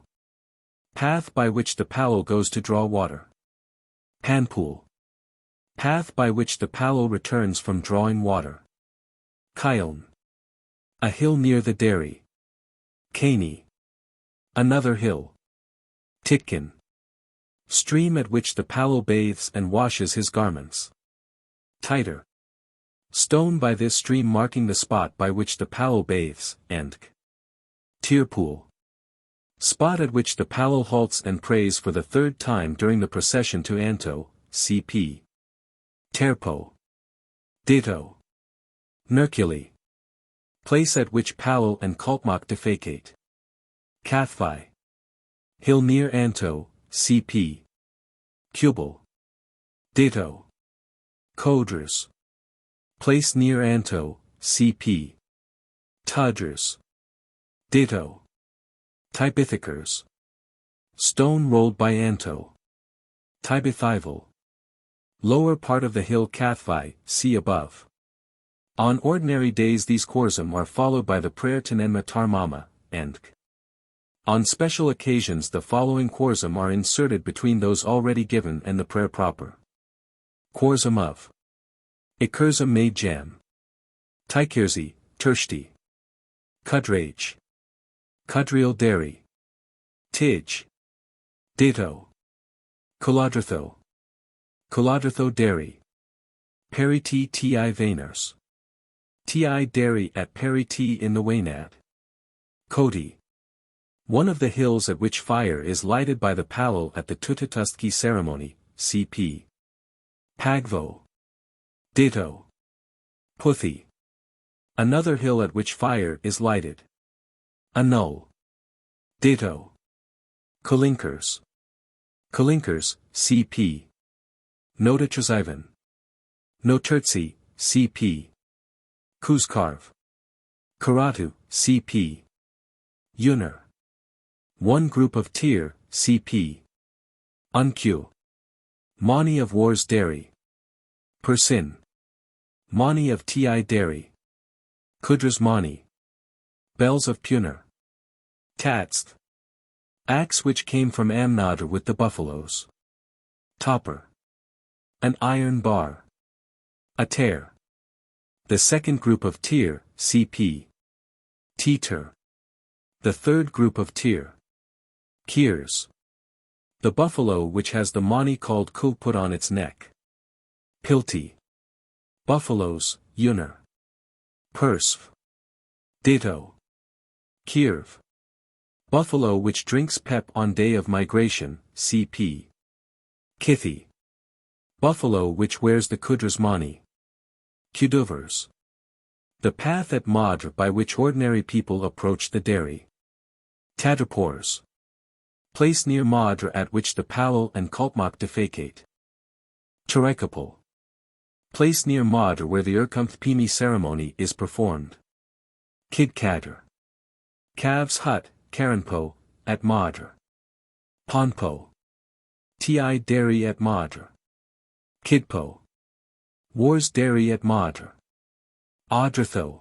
Path by which the Palo goes to draw water. Panpool. Path by which the Palo returns from drawing water. Kion. A hill near the dairy. Kani. Another hill. Titkin. Stream at which the Palo bathes and washes his garments. Titer. Stone by this stream marking the spot by which the Palo bathes, and K. Tirpool. Spot at which the Palo halts and prays for the third time during the procession to Anto, CP. Terpo. Ditto. Nerkuli. Place at which Palo and Kultmak defecate. Kathvi. Hill near Anto, CP. Kubal. Ditto. Kodras. Place near Anto, CP. Tudras. Ditto. Tibithikers. Stone rolled by Anto. Tibithival. Lower part of the hill Kathvi, see above. On ordinary days these Khorsum are followed by the prayer Tanenma Tarmama, and K. On special occasions the following Khorsum are inserted between those already given and the prayer proper. Khorsum of Ikurzum made jam. Tikirzi, Turshti. Kudrage. Kudriel dairy. Tij. Ditto. Kuladratho. Kuladratho dairy. Periti Ti Vainers. Ti dairy at Periti in the Waynad. Koti. One of the hills at which fire is lighted by the Palo at the Tututustki ceremony, CP. Pagvo. Ditto. Puthi. Another hill at which fire is lighted. Anul. Ditto. Kalinkers. Kalinkers, CP. Notatrzivan. Noturtsi, CP. Kuzkarv. Karatu, CP. Yunar. One group of tier, CP. Unq. Mani of wars dairy. Persin. Mani of Ti dairy. Kudras Mani. Bells of Puner. Tatst. Axe which came from Amnadr with the buffaloes. Topper. An iron bar. A tear. The second group of tier, CP. Teeter. The third group of tier. Kiers. The buffalo which has the mani called kul put on its neck. Pilti. Buffaloes, Yunar. Persv. Ditto. Kirv. Buffalo which drinks pep on day of migration, CP. Kithi. Buffalo which wears the Kudras Mani. Kuduvers. The path at Madr by which ordinary people approach the dairy. Tadrpors. Place near Madr at which the Palal and Kalpmak defecate. Tarekapal. Place near Madr where the Urkumth Pimi ceremony is performed. Kidkadr. Calves hut, Karanpo, at Madr. Ponpo. Ti dairy at Madr. Kidpo. Wars dairy at Madr. Adratho.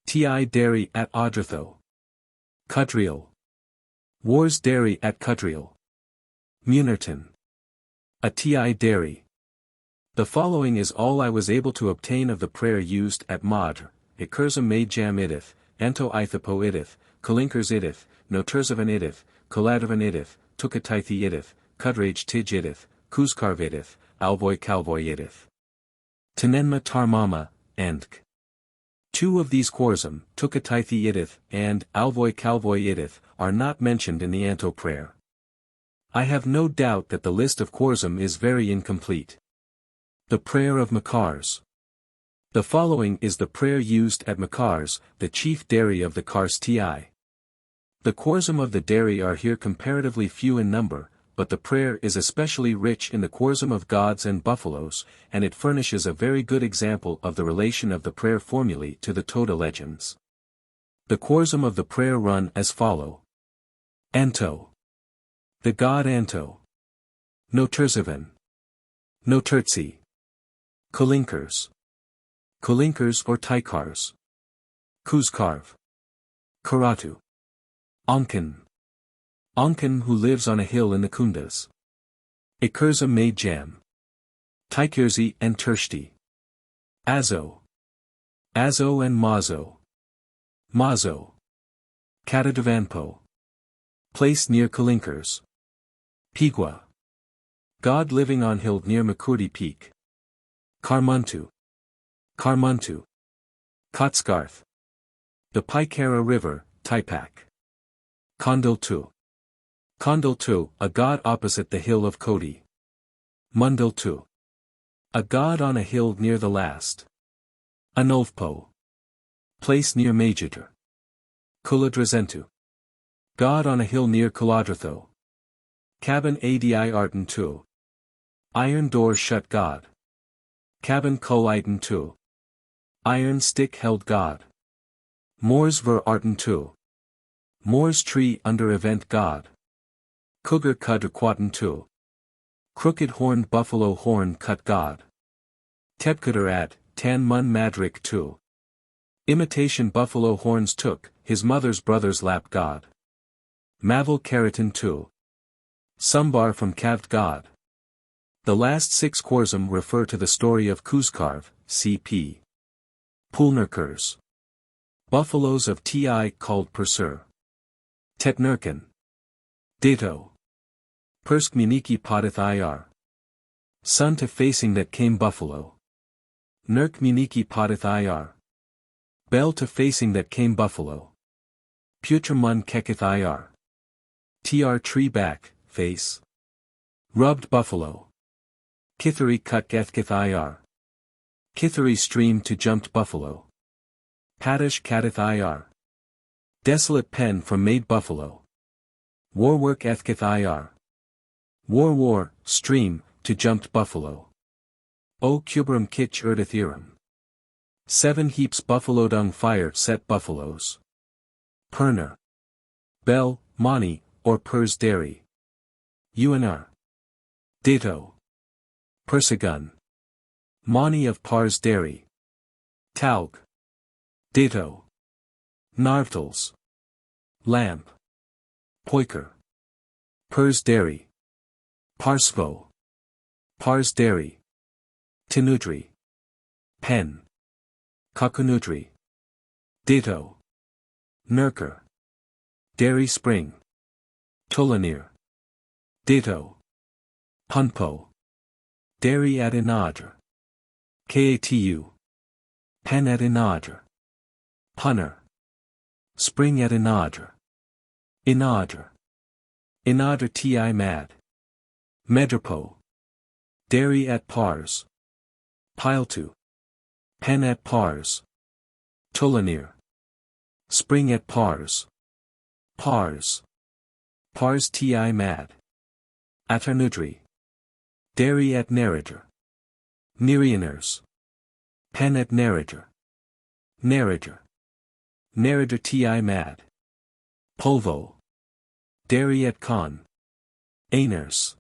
Ti dairy at Adratho. Kudriel. Wars dairy at Kudriel. Munirton. A Ti dairy. The following is all I was able to obtain of the prayer used at Madr, Ikurzum made jam idith, Anto Ithapo idith, Kalinkers idith, Noturzavan idith, Kaladavan idith, Tukatithi idith, Kudraj tij idith, Kuzkarv idith, Alvoy Kalvoy idith. Tenenma Tarmama, Andk. Two of these Korzum, Tukatithi idith, and Alvoy Kalvoy idith, are not mentioned in the Anto prayer. I have no doubt that the list of Korzum is very incomplete. The prayer of Makars. The following is the prayer used at Makars, the chief dairy of the Kars Ti. The Korzum of the dairy are here comparatively few in number, but the prayer is especially rich in the Korzum of gods and buffaloes, and it furnishes a very good example of the relation of the prayer formulae to the Toda legends. The Korzum of the prayer run as follow. Anto. The god Anto. Noturzavan. Noturtsi. Kalinkers. Kalinkers or Taikars. Kuzkarv. Karatu. Onken. Onken who lives on a hill in the Kundas. Ikurza made jam. Taikirzi and Tershti. Azo. Azo and Mazo. Mazo. Katadavanpo. Place near Kalinkers. Pigwa. God living on hill near Makurdi peak. Karmuntu. Karmuntu. Kotskarth. The Paikara river, Taipak. Kondiltu. Kondiltu, a god opposite the hill of Kodi. Mundiltu. A god on a hill near the last. Anolfpo. Place near Majiter. Kuladrazentu. God on a hill near Kuladratho. Cabin Adi Arten Tu. Iron door shut God. Cabin Kol Iten Tu. Iron stick held God. Moors ver Arten Tu. Moors tree under event God. Cougar Kudr Quaten Tu. Crooked horned buffalo horn cut God. Tebkudar at, Tan Mun Madrik Tu. Imitation buffalo horns took, his mother's brother's lap God. Mavel Keratin Tu. Sumbar from Kavd God. The last 6 Korzum refer to the story of Kuzkarv, CP. Pulnerkers. Buffaloes of Ti called Persur. Tetnurkan. Ditto. Persk Miniki Podith Ir. Sun to facing that came buffalo. Nurk Miniki Podith Ir. Bell to facing that came buffalo. Putramun Kekith Ir. Tr tree back, face. Rubbed buffalo. Kithari cut Gethkith Ir. Kithari stream to jumped buffalo. Padish Kadith Ir. Desolate pen from made buffalo. Warwork Ethkith Ir. War, stream, to jumped buffalo. O Kubram Kitch Erdithirum. 7 heaps buffalo dung fire set buffaloes. Perner. Bell, Mani, or Pers Deri. UNR. Ditto. Persigun. Mani of Pars Deri. Taug. Ditto. Narvtals. Lamp. Poiker. Pers Deri. Parsvo. Pars Deri. Tinudri. Pen. Kakunudri. Ditto. Nurker. Dairy Spring. Tolanir. Ditto. Punpo. Dairy at Inadr. Katu. Pen at Inadr. Punner. Spring at Inadr. Inadr. Inadr ti mad. Medrapo. Dairy at Pars. Piltu. Pen at Pars. Tolanir. Spring at Pars. Pars. Pars ti mad. Aternudri. Dairy at Neridr. Nerianers. Pen at Neridr. Neridr. Neridr ti mad. Polvo. Dairy at Con. Ainers.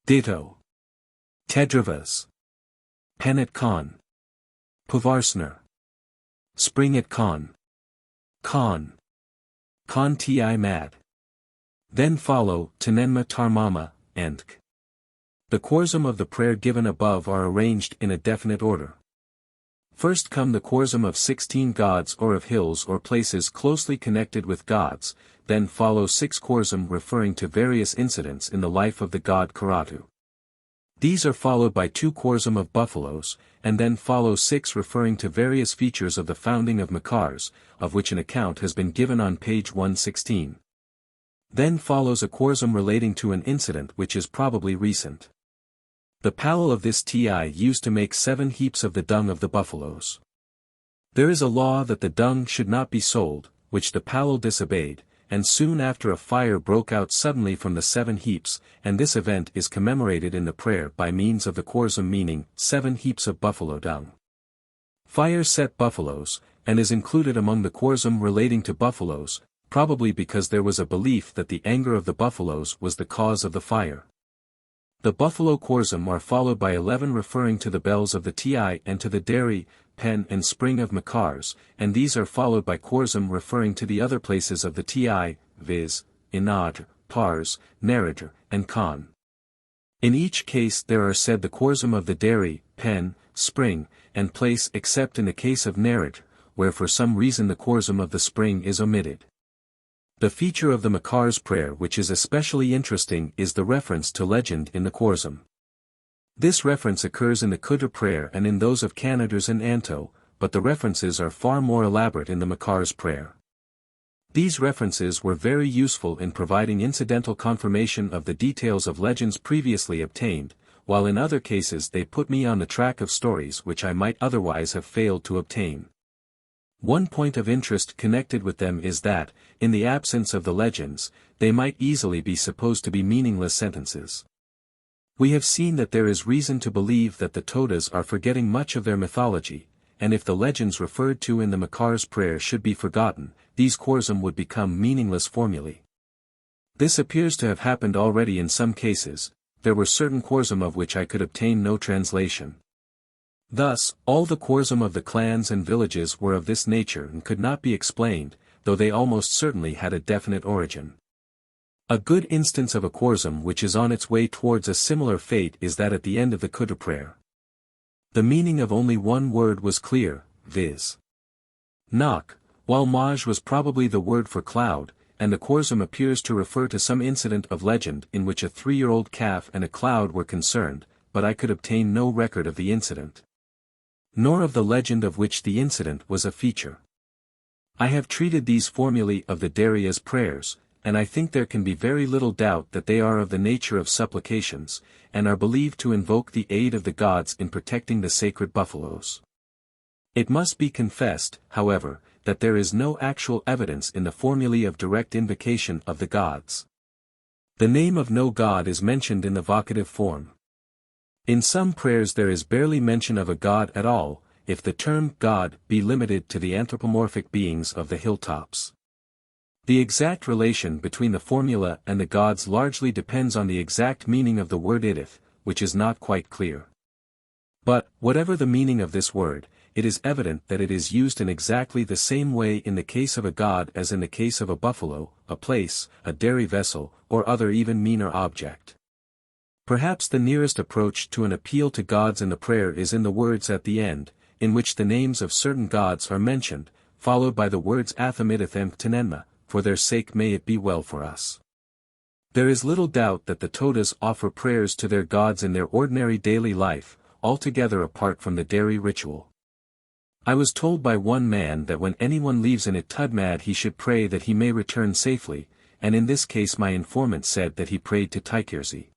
Ditto. Tedravas. Pen at Con. Puvarsner. Spring at Con. Con. Con ti mad. Then follow Tenenma Tarmama, and K. The chorsum of the prayer given above are arranged in a definite order. First come the chorsum of 16 gods or of hills or places closely connected with gods, then follow 6 chorsum referring to various incidents in the life of the god Karatu. These are followed by 2 chorsum of buffaloes, and then follow 6 referring to various features of the founding of Makars, of which an account has been given on page 116. Then follows a chorsum relating to an incident which is probably recent. The palal of this ti used to make 7 heaps of the dung of the buffaloes. There is a law that the dung should not be sold, which the palal disobeyed, and soon after a fire broke out suddenly from the 7 heaps, and this event is commemorated in the prayer by means of the chorsum meaning 7 heaps of buffalo dung. Fire set buffaloes, and is included among the chorsum relating to buffaloes, probably because there was a belief that the anger of the buffaloes was the cause of the fire. The buffalo chorsum are followed by 11 referring to the bells of the ti and to the dairy, pen and spring of Makars, and these are followed by chorsum referring to the other places of the ti, viz., Inadr, Pars, Neridr, and Con. In each case there are said the chorsum of the dairy, pen, spring, and place except in the case of Neridr, where for some reason the chorsum of the spring is omitted. The feature of the Makars prayer which is especially interesting is the reference to legend in the chorsum. This reference occurs in the Kudra prayer and in those of Kanadars and Anto, but the references are far more elaborate in the Makars prayer. These references were very useful in providing incidental confirmation of the details of legends previously obtained, while in other cases they put me on the track of stories which I might otherwise have failed to obtain. One point of interest connected with them is that, in the absence of the legends, they might easily be supposed to be meaningless sentences. We have seen that there is reason to believe that the Todas are forgetting much of their mythology, and if the legends referred to in the Makars prayer should be forgotten, these chorsum would become meaningless formulae. This appears to have happened already in some cases. There were certain chorsum of which I could obtain no translation. Thus, all the chorsum of the clans and villages were of this nature and could not be explained, though they almost certainly had a definite origin. A good instance of a chorsum which is on its way towards a similar fate is that at the end of the Kudra prayer. The meaning of only one word was clear, viz. Nak, while Maj was probably the word for cloud, and the chorsum appears to refer to some incident of legend in which a 3-year-old calf and a cloud were concerned, but I could obtain no record of the incident, nor of the legend of which the incident was a feature. I have treated these formulae of the Dari as prayers, and I think there can be very little doubt that they are of the nature of supplications, and are believed to invoke the aid of the gods in protecting the sacred buffaloes. It must be confessed, however, that there is no actual evidence in the formulae of direct invocation of the gods. The name of no god is mentioned in the vocative form. In some prayers there is barely mention of a god at all, if the term God be limited to the anthropomorphic beings of the hilltops. The exact relation between the formula and the gods largely depends on the exact meaning of the word idith, which is not quite clear. But, whatever the meaning of this word, it is evident that it is used in exactly the same way in the case of a god as in the case of a buffalo, a place, a dairy vessel, or other even meaner object. Perhaps the nearest approach to an appeal to gods in the prayer is in the words at the end, in which the names of certain gods are mentioned, followed by the words athamidith and tenenma, for their sake may it be well for us. There is little doubt that the Todas offer prayers to their gods in their ordinary daily life, altogether apart from the dairy ritual. I was told by one man that when anyone leaves an Itudmad he should pray that he may return safely, and in this case my informant said that he prayed to Tikirzi.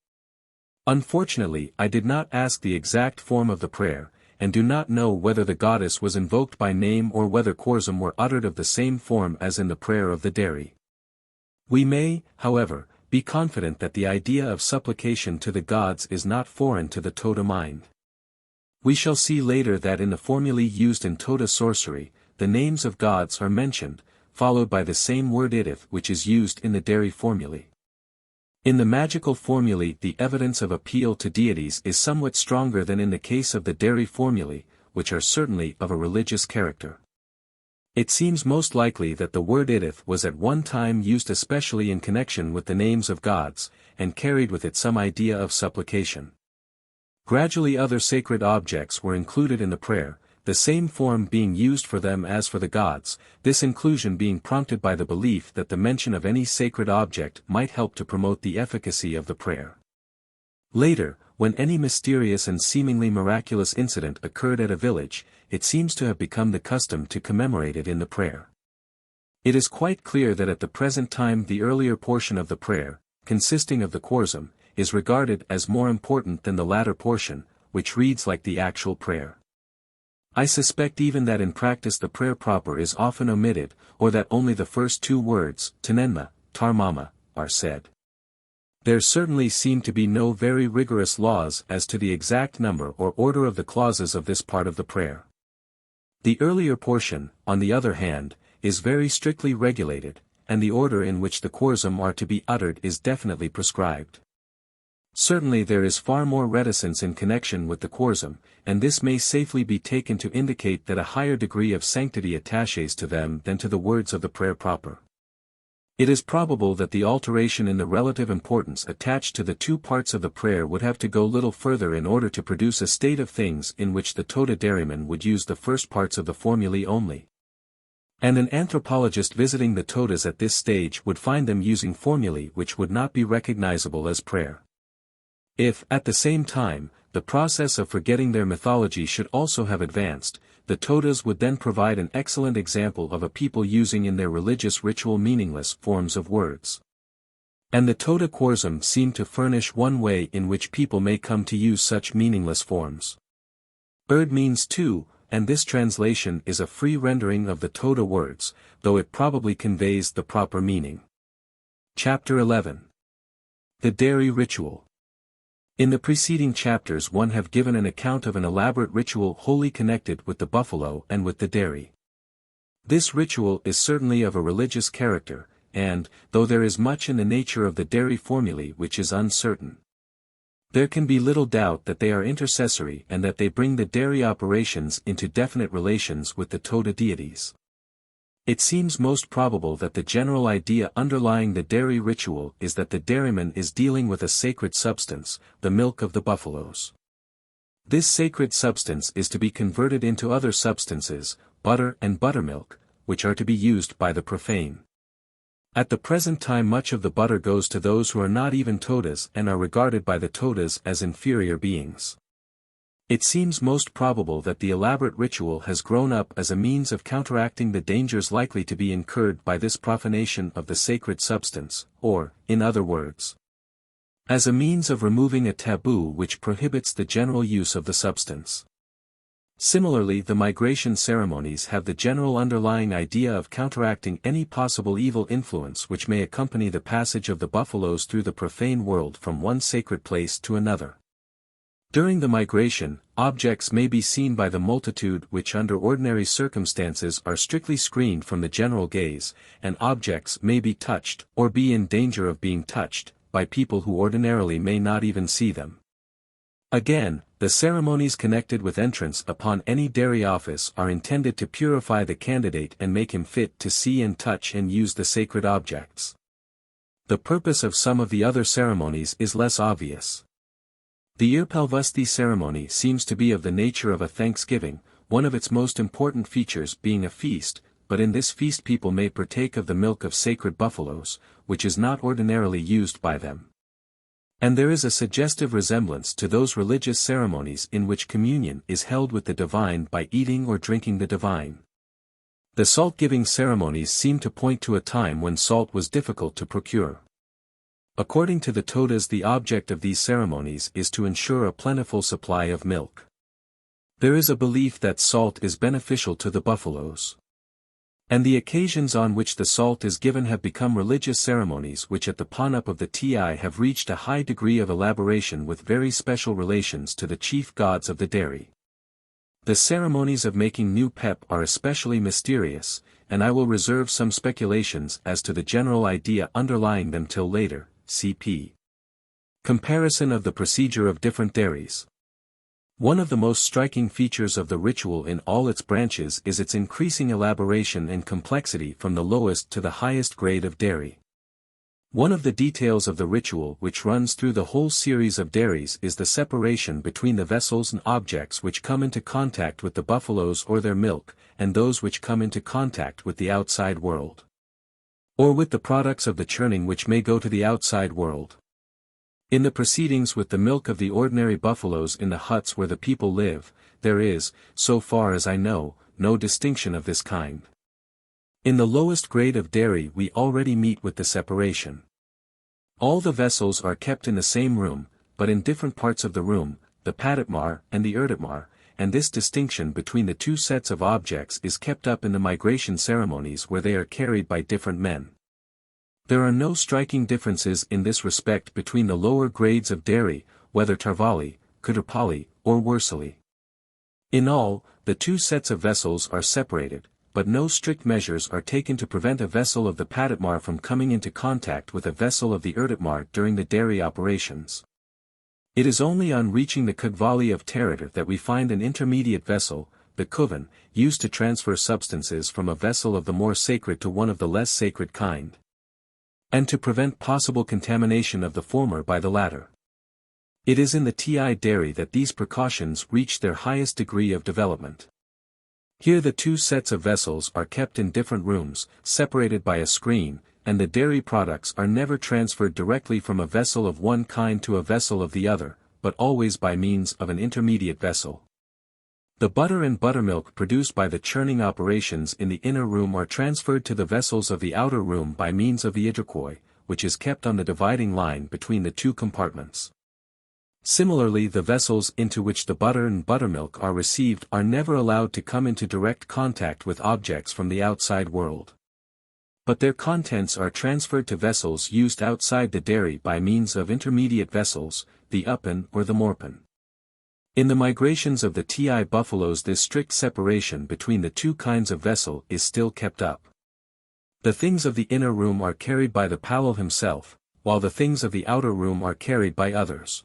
Unfortunately I did not ask the exact form of the prayer, and do not know whether the goddess was invoked by name or whether Korzim were uttered of the same form as in the prayer of the dairy. We may, however, be confident that the idea of supplication to the gods is not foreign to the Toda mind. We shall see later that in the formulae used in Toda sorcery, the names of gods are mentioned, followed by the same word idith which is used in the dairy formulae. In the magical formulae the evidence of appeal to deities is somewhat stronger than in the case of the dairy formulae, which are certainly of a religious character. It seems most likely that the word idith was at one time used especially in connection with the names of gods, and carried with it some idea of supplication. Gradually other sacred objects were included in the prayer, the same form being used for them as for the gods, this inclusion being prompted by the belief that the mention of any sacred object might help to promote the efficacy of the prayer. Later, when any mysterious and seemingly miraculous incident occurred at a village, it seems to have become the custom to commemorate it in the prayer. It is quite clear that at the present time the earlier portion of the prayer, consisting of the Korzim, is regarded as more important than the latter portion, which reads like the actual prayer. I suspect even that in practice the prayer proper is often omitted, or that only the first two words, tenenma, tarmama, are said. There certainly seem to be no very rigorous laws as to the exact number or order of the clauses of this part of the prayer. The earlier portion, on the other hand, is very strictly regulated, and the order in which the Korzim are to be uttered is definitely prescribed. Certainly there is far more reticence in connection with the Korzim, and this may safely be taken to indicate that a higher degree of sanctity attaches to them than to the words of the prayer proper. It is probable that the alteration in the relative importance attached to the two parts of the prayer would have to go little further in order to produce a state of things in which the Toda dairyman would use the first parts of the formulae only. And an anthropologist visiting the Todas at this stage would find them using formulae which would not be recognizable as prayer. If, at the same time, the process of forgetting their mythology should also have advanced, the Todas would then provide an excellent example of a people using in their religious ritual meaningless forms of words. And the Toda Korzim seem to furnish one way in which people may come to use such meaningless forms. Means two, and this translation is a free rendering of the Toda words, though it probably conveys the proper meaning. Chapter 11. The Dairy Ritual. In the preceding chapters one have given an account of an elaborate ritual wholly connected with the buffalo and with the dairy. This ritual is certainly of a religious character, and, though there is much in the nature of the dairy formulae which is uncertain, there can be little doubt that they are intercessory and that they bring the dairy operations into definite relations with the Toda deities. It seems most probable that the general idea underlying the dairy ritual is that the dairyman is dealing with a sacred substance, the milk of the buffaloes. This sacred substance is to be converted into other substances, butter and buttermilk, which are to be used by the profane. At the present time much of the butter goes to those who are not even Todas and are regarded by the Todas as inferior beings. It seems most probable that the elaborate ritual has grown up as a means of counteracting the dangers likely to be incurred by this profanation of the sacred substance, or, in other words, as a means of removing a taboo which prohibits the general use of the substance. Similarly, the migration ceremonies have the general underlying idea of counteracting any possible evil influence which may accompany the passage of the buffaloes through the profane world from one sacred place to another. During the migration, objects may be seen by the multitude which under ordinary circumstances are strictly screened from the general gaze, and objects may be touched, or be in danger of being touched, by people who ordinarily may not even see them. Again, the ceremonies connected with entrance upon any dairy office are intended to purify the candidate and make him fit to see and touch and use the sacred objects. The purpose of some of the other ceremonies is less obvious. The Irpelvusti ceremony seems to be of the nature of a thanksgiving, one of its most important features being a feast, but in this feast people may partake of the milk of sacred buffaloes, which is not ordinarily used by them. And there is a suggestive resemblance to those religious ceremonies in which communion is held with the divine by eating or drinking the divine. The salt-giving ceremonies seem to point to a time when salt was difficult to procure. According to the Todas, the object of these ceremonies is to ensure a plentiful supply of milk. There is a belief that salt is beneficial to the buffaloes. And the occasions on which the salt is given have become religious ceremonies which at the pon-up of the TI have reached a high degree of elaboration with very special relations to the chief gods of the dairy. The ceremonies of making new pep are especially mysterious, and I will reserve some speculations as to the general idea underlying them till later. CP. Comparison of the procedure of different dairies. One of the most striking features of the ritual in all its branches is its increasing elaboration and complexity from the lowest to the highest grade of dairy. One of the details of the ritual which runs through the whole series of dairies is the separation between the vessels and objects which come into contact with the buffaloes or their milk, and those which come into contact with the outside world, or with the products of the churning which may go to the outside world. In the proceedings with the milk of the ordinary buffaloes in the huts where the people live, there is, so far as I know, no distinction of this kind. In the lowest grade of dairy we already meet with the separation. All the vessels are kept in the same room, but in different parts of the room, the Paditmar and the Erditmar, and this distinction between the two sets of objects is kept up in the migration ceremonies where they are carried by different men. There are no striking differences in this respect between the lower grades of dairy, whether Tarvali, Kudurpali, or Wursali. In all, the two sets of vessels are separated, but no strict measures are taken to prevent a vessel of the Paditmar from coming into contact with a vessel of the Erditmar during the dairy operations. It is only on reaching the Kudvali of Teradar that we find an intermediate vessel, the Kuvan, used to transfer substances from a vessel of the more sacred to one of the less sacred kind, and to prevent possible contamination of the former by the latter. It is in the Ti dairy that these precautions reach their highest degree of development. Here the two sets of vessels are kept in different rooms, separated by a screen, and the dairy products are never transferred directly from a vessel of one kind to a vessel of the other, but always by means of an intermediate vessel. The butter and buttermilk produced by the churning operations in the inner room are transferred to the vessels of the outer room by means of the idrakoi, which is kept on the dividing line between the two compartments. Similarly, the vessels into which the butter and buttermilk are received are never allowed to come into direct contact with objects from the outside world, but their contents are transferred to vessels used outside the dairy by means of intermediate vessels, the upan or the morpan. In the migrations of the Ti buffaloes this strict separation between the two kinds of vessel is still kept up. The things of the inner room are carried by the Palal himself, while the things of the outer room are carried by others.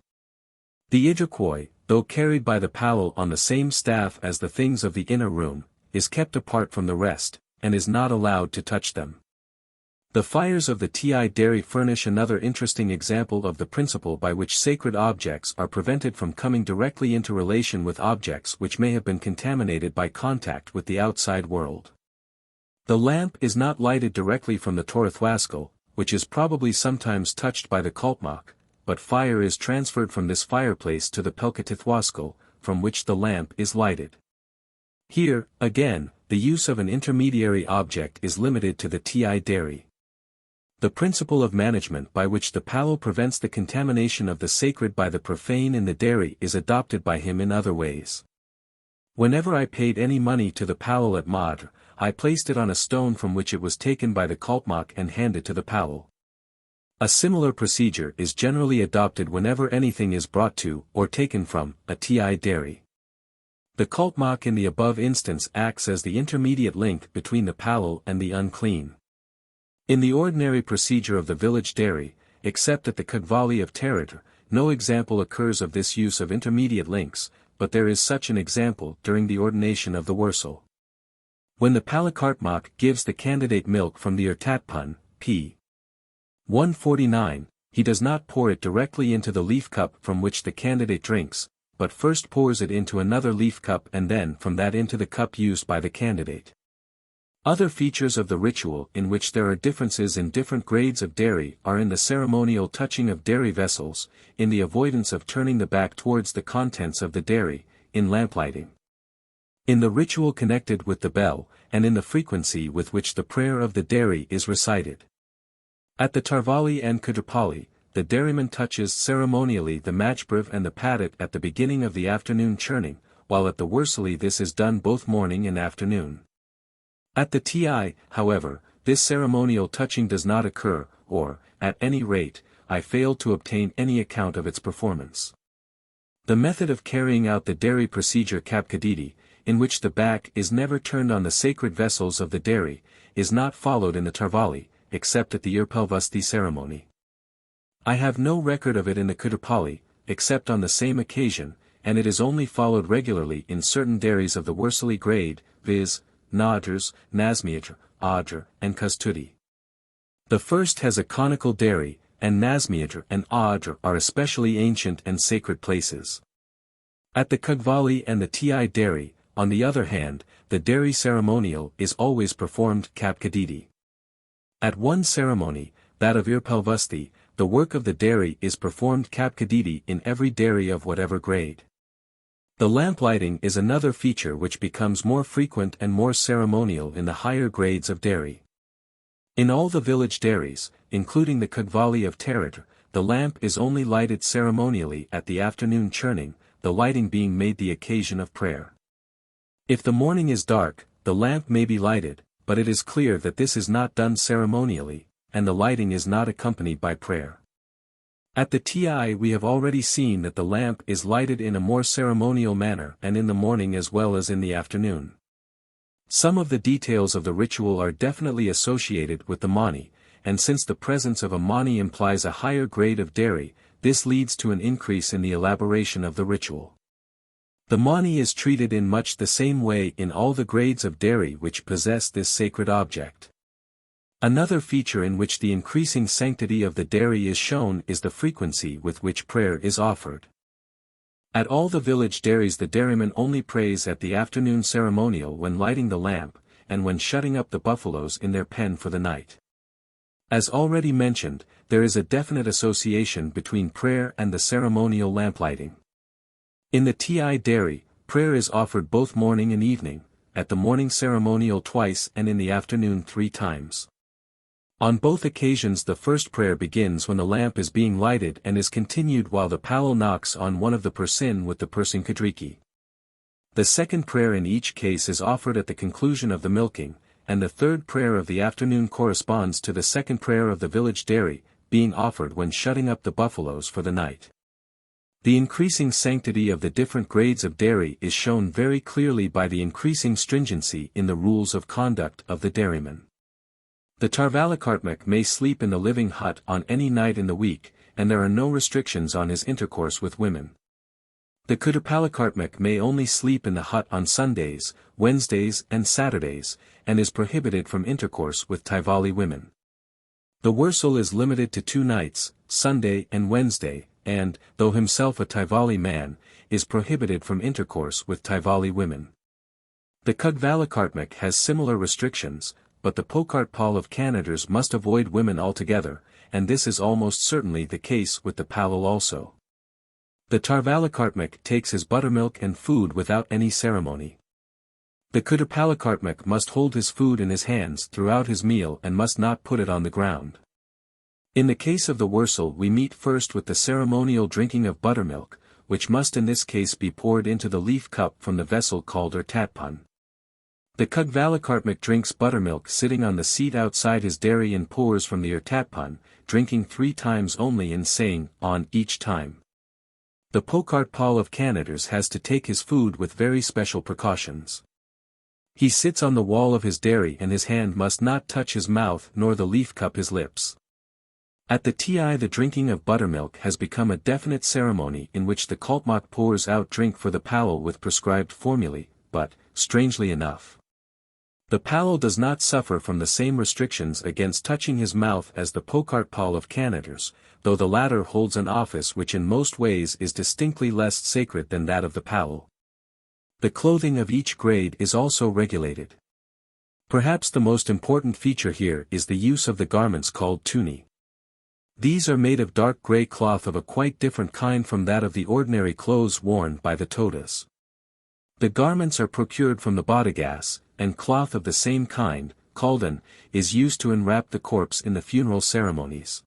The idrakoi, though carried by the Palal on the same staff as the things of the inner room, is kept apart from the rest, and is not allowed to touch them. The fires of the Ti dairy furnish another interesting example of the principle by which sacred objects are prevented from coming directly into relation with objects which may have been contaminated by contact with the outside world. The lamp is not lighted directly from the Torathwaskal, which is probably sometimes touched by the Kalpmak, but fire is transferred from this fireplace to the Pelkatithwaskal, from which the lamp is lighted. Here, again, the use of an intermediary object is limited to the Ti dairy. The principle of management by which the Palal prevents the contamination of the sacred by the profane in the dairy is adopted by him in other ways. Whenever I paid any money to the Palal at Madr, I placed it on a stone from which it was taken by the Kalpmak and handed to the Palal. A similar procedure is generally adopted whenever anything is brought to, or taken from, a TI dairy. The kultmak in the above instance acts as the intermediate link between the palal and the unclean. In the ordinary procedure of the village dairy, except at the Kadvali of Terator, no example occurs of this use of intermediate links, but there is such an example during the ordination of the wursal. When the palakartmak gives the candidate milk from the urtatpun, p. 149, he does not pour it directly into the leaf cup from which the candidate drinks, but first pours it into another leaf cup and then from that into the cup used by the candidate. Other features of the ritual in which there are differences in different grades of dairy are in the ceremonial touching of dairy vessels, in the avoidance of turning the back towards the contents of the dairy, in lamplighting, in the ritual connected with the bell, and in the frequency with which the prayer of the dairy is recited. At the Tarvali and Kudrapali, the dairyman touches ceremonially the matchbriv and the padat at the beginning of the afternoon churning, while at the wursali this is done both morning and afternoon. At the TI, however, this ceremonial touching does not occur, or, at any rate, I failed to obtain any account of its performance. The method of carrying out the dairy procedure kapkadidi, in which the back is never turned on the sacred vessels of the dairy, is not followed in the Tarvali, except at the Irpelvasti ceremony. I have no record of it in the Kudrapali, except on the same occasion, and it is only followed regularly in certain dairies of the wursali grade, viz., Nadras, Nazmiadra, Adra, and Kastudi. The first has a conical dairy, and Nazmiadra and Adra are especially ancient and sacred places. At the Kagvali and the Ti dairy, on the other hand, the dairy ceremonial is always performed kapkadidi. At one ceremony, that of Irpelvasti, the work of the dairy is performed kapkadidi in every dairy of whatever grade. The lamplighting is another feature which becomes more frequent and more ceremonial in the higher grades of dairy. In all the village dairies, including the Kagvali of Terator, the lamp is only lighted ceremonially at the afternoon churning, the lighting being made the occasion of prayer. If the morning is dark, the lamp may be lighted, but it is clear that this is not done ceremonially, and the lighting is not accompanied by prayer. At the TI we have already seen that the lamp is lighted in a more ceremonial manner and in the morning as well as in the afternoon. Some of the details of the ritual are definitely associated with the mani, and since the presence of a mani implies a higher grade of dairy, this leads to an increase in the elaboration of the ritual. The mani is treated in much the same way in all the grades of dairy which possess this sacred object. Another feature in which the increasing sanctity of the dairy is shown is the frequency with which prayer is offered. At all the village dairies the dairyman only prays at the afternoon ceremonial when lighting the lamp, and when shutting up the buffaloes in their pen for the night. As already mentioned, there is a definite association between prayer and the ceremonial lamplighting. In the Ti dairy, prayer is offered both morning and evening, at the morning ceremonial twice and in the afternoon 3 times. On both occasions the first prayer begins when the lamp is being lighted and is continued while the palal knocks on one of the persin with the persing kadriki. The second prayer in each case is offered at the conclusion of the milking, and the third prayer of the afternoon corresponds to the second prayer of the village dairy, being offered when shutting up the buffaloes for the night. The increasing sanctity of the different grades of dairy is shown very clearly by the increasing stringency in the rules of conduct of the dairyman. The Tarvalakartmak may sleep in the living hut on any night in the week, and there are no restrictions on his intercourse with women. The Kudapalakartmak may only sleep in the hut on Sundays, Wednesdays and Saturdays, and is prohibited from intercourse with Taivali women. The wursal is limited to 2 nights, Sunday and Wednesday, and, though himself a Taivali man, is prohibited from intercourse with Taivali women. The Kudvalakartmak has similar restrictions, but the Pokartpal of Kannadars must avoid women altogether, and this is almost certainly the case with the Palal also. The Tarvalakartmak takes his buttermilk and food without any ceremony. The Kudapalakartmak must hold his food in his hands throughout his meal and must not put it on the ground. In the case of the wursal we meet first with the ceremonial drinking of buttermilk, which must in this case be poured into the leaf cup from the vessel called urtatpun. The Kugvalakartmak drinks buttermilk sitting on the seat outside his dairy and pours from the Ertatpan, drinking 3 times only and saying, on each time. The Pokartpal of Canaders has to take his food with very special precautions. He sits on the wall of his dairy and his hand must not touch his mouth nor the leaf cup his lips. At the TI the drinking of buttermilk has become a definite ceremony in which the Kaltmak pours out drink for the Palal with prescribed formulae, but, strangely enough, the Palal does not suffer from the same restrictions against touching his mouth as the Pokartpal of Canaders, though the latter holds an office which in most ways is distinctly less sacred than that of the Palal. The clothing of each grade is also regulated. Perhaps the most important feature here is the use of the garments called tuni. These are made of dark grey cloth of a quite different kind from that of the ordinary clothes worn by the Todas. The garments are procured from the Bodegas, and cloth of the same kind, kaldan, is used to enwrap the corpse in the funeral ceremonies.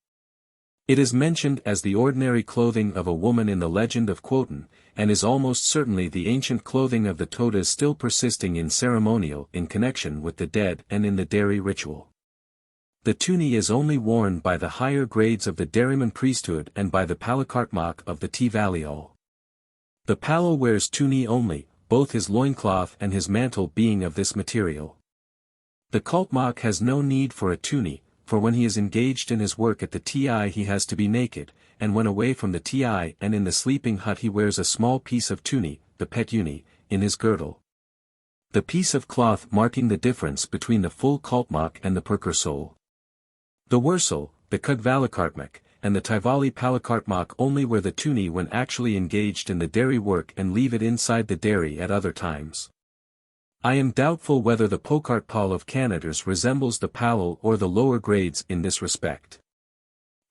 It is mentioned as the ordinary clothing of a woman in the legend of Quoten, and is almost certainly the ancient clothing of the Todas still persisting in ceremonial in connection with the dead and in the dairy ritual. The tuni is only worn by the higher grades of the dairyman priesthood and by the Palakartmak of the Tvaliol. The Palal wears tuni only, both his loincloth and his mantle being of this material. The Kaltmak has no need for a tuni, for when he is engaged in his work at the TI he has to be naked, and when away from the TI and in the sleeping hut he wears a small piece of tuni, the petuni, in his girdle. The piece of cloth marking the difference between the full Kaltmak and the Perkursol. The Wursel, the Kugvalakartmak, and the Tivali Palakartmak only wear the tuni when actually engaged in the dairy work and leave it inside the dairy at other times. I am doubtful whether the Pokartpal of Canaders resembles the Palal or the lower grades in this respect.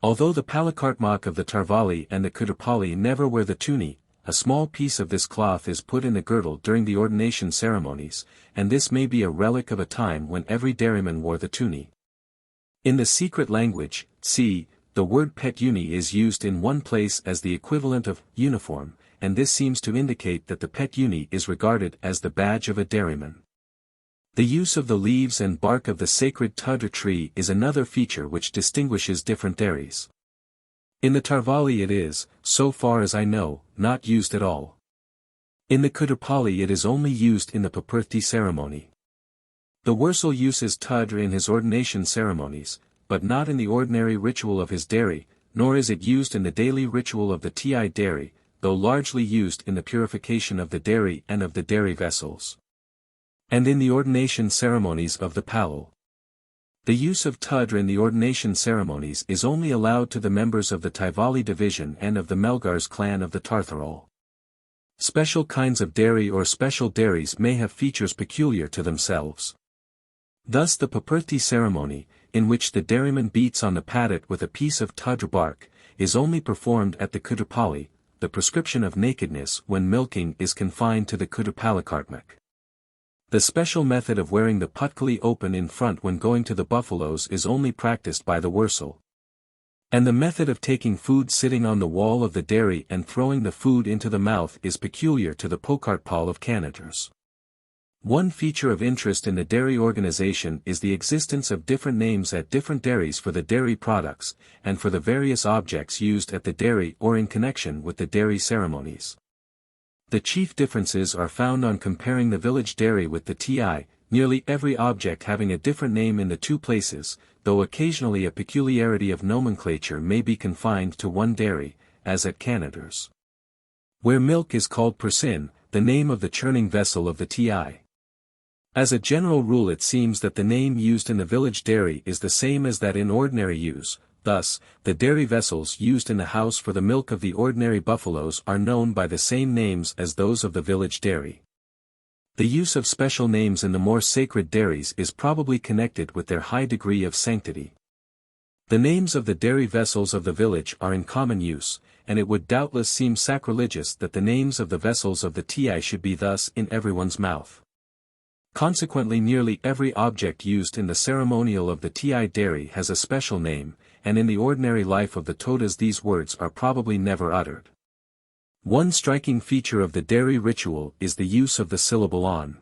Although the Palakartmak of the Tarvali and the Kudapali never wear the tuni, a small piece of this cloth is put in the girdle during the ordination ceremonies, and this may be a relic of a time when every dairyman wore the tuni. In the secret language, see, the word petuni is used in one place as the equivalent of uniform, and this seems to indicate that the petuni is regarded as the badge of a dairyman. The use of the leaves and bark of the sacred Toda tree is another feature which distinguishes different dairies. In the Tarvali it is, so far as I know, not used at all. In the Kudapali it is only used in the Papurthi ceremony. The Wursel uses Toda in his ordination ceremonies, but not in the ordinary ritual of his dairy, nor is it used in the daily ritual of the Ti dairy, though largely used in the purification of the dairy and of the dairy vessels. And in the ordination ceremonies of the Palal. The use of Toda in the ordination ceremonies is only allowed to the members of the Tivali division and of the Melgars clan of the Tartharol. Special kinds of dairy or special dairies may have features peculiar to themselves. Thus the Papurthi ceremony, in which the dairyman beats on the padat with a piece of Toda bark, is only performed at the Kudapali. The prescription of nakedness when milking is confined to the Kudapalakartmak. The special method of wearing the putkali open in front when going to the buffaloes is only practiced by the Wursel. And the method of taking food sitting on the wall of the dairy and throwing the food into the mouth is peculiar to the Pokartpal of Canaders. One feature of interest in the dairy organization is the existence of different names at different dairies for the dairy products, and for the various objects used at the dairy or in connection with the dairy ceremonies. The chief differences are found on comparing the village dairy with the TI, nearly every object having a different name in the two places, though occasionally a peculiarity of nomenclature may be confined to one dairy, as at Canaders. Where milk is called persin, the name of the churning vessel of the TI. As a general rule it seems that the name used in the village dairy is the same as that in ordinary use, thus, the dairy vessels used in the house for the milk of the ordinary buffaloes are known by the same names as those of the village dairy. The use of special names in the more sacred dairies is probably connected with their high degree of sanctity. The names of the dairy vessels of the village are in common use, and it would doubtless seem sacrilegious that the names of the vessels of the TI should be thus in everyone's mouth. Consequently nearly every object used in the ceremonial of the TI dairy has a special name, and in the ordinary life of the Todas these words are probably never uttered. One striking feature of the dairy ritual is the use of the syllable on.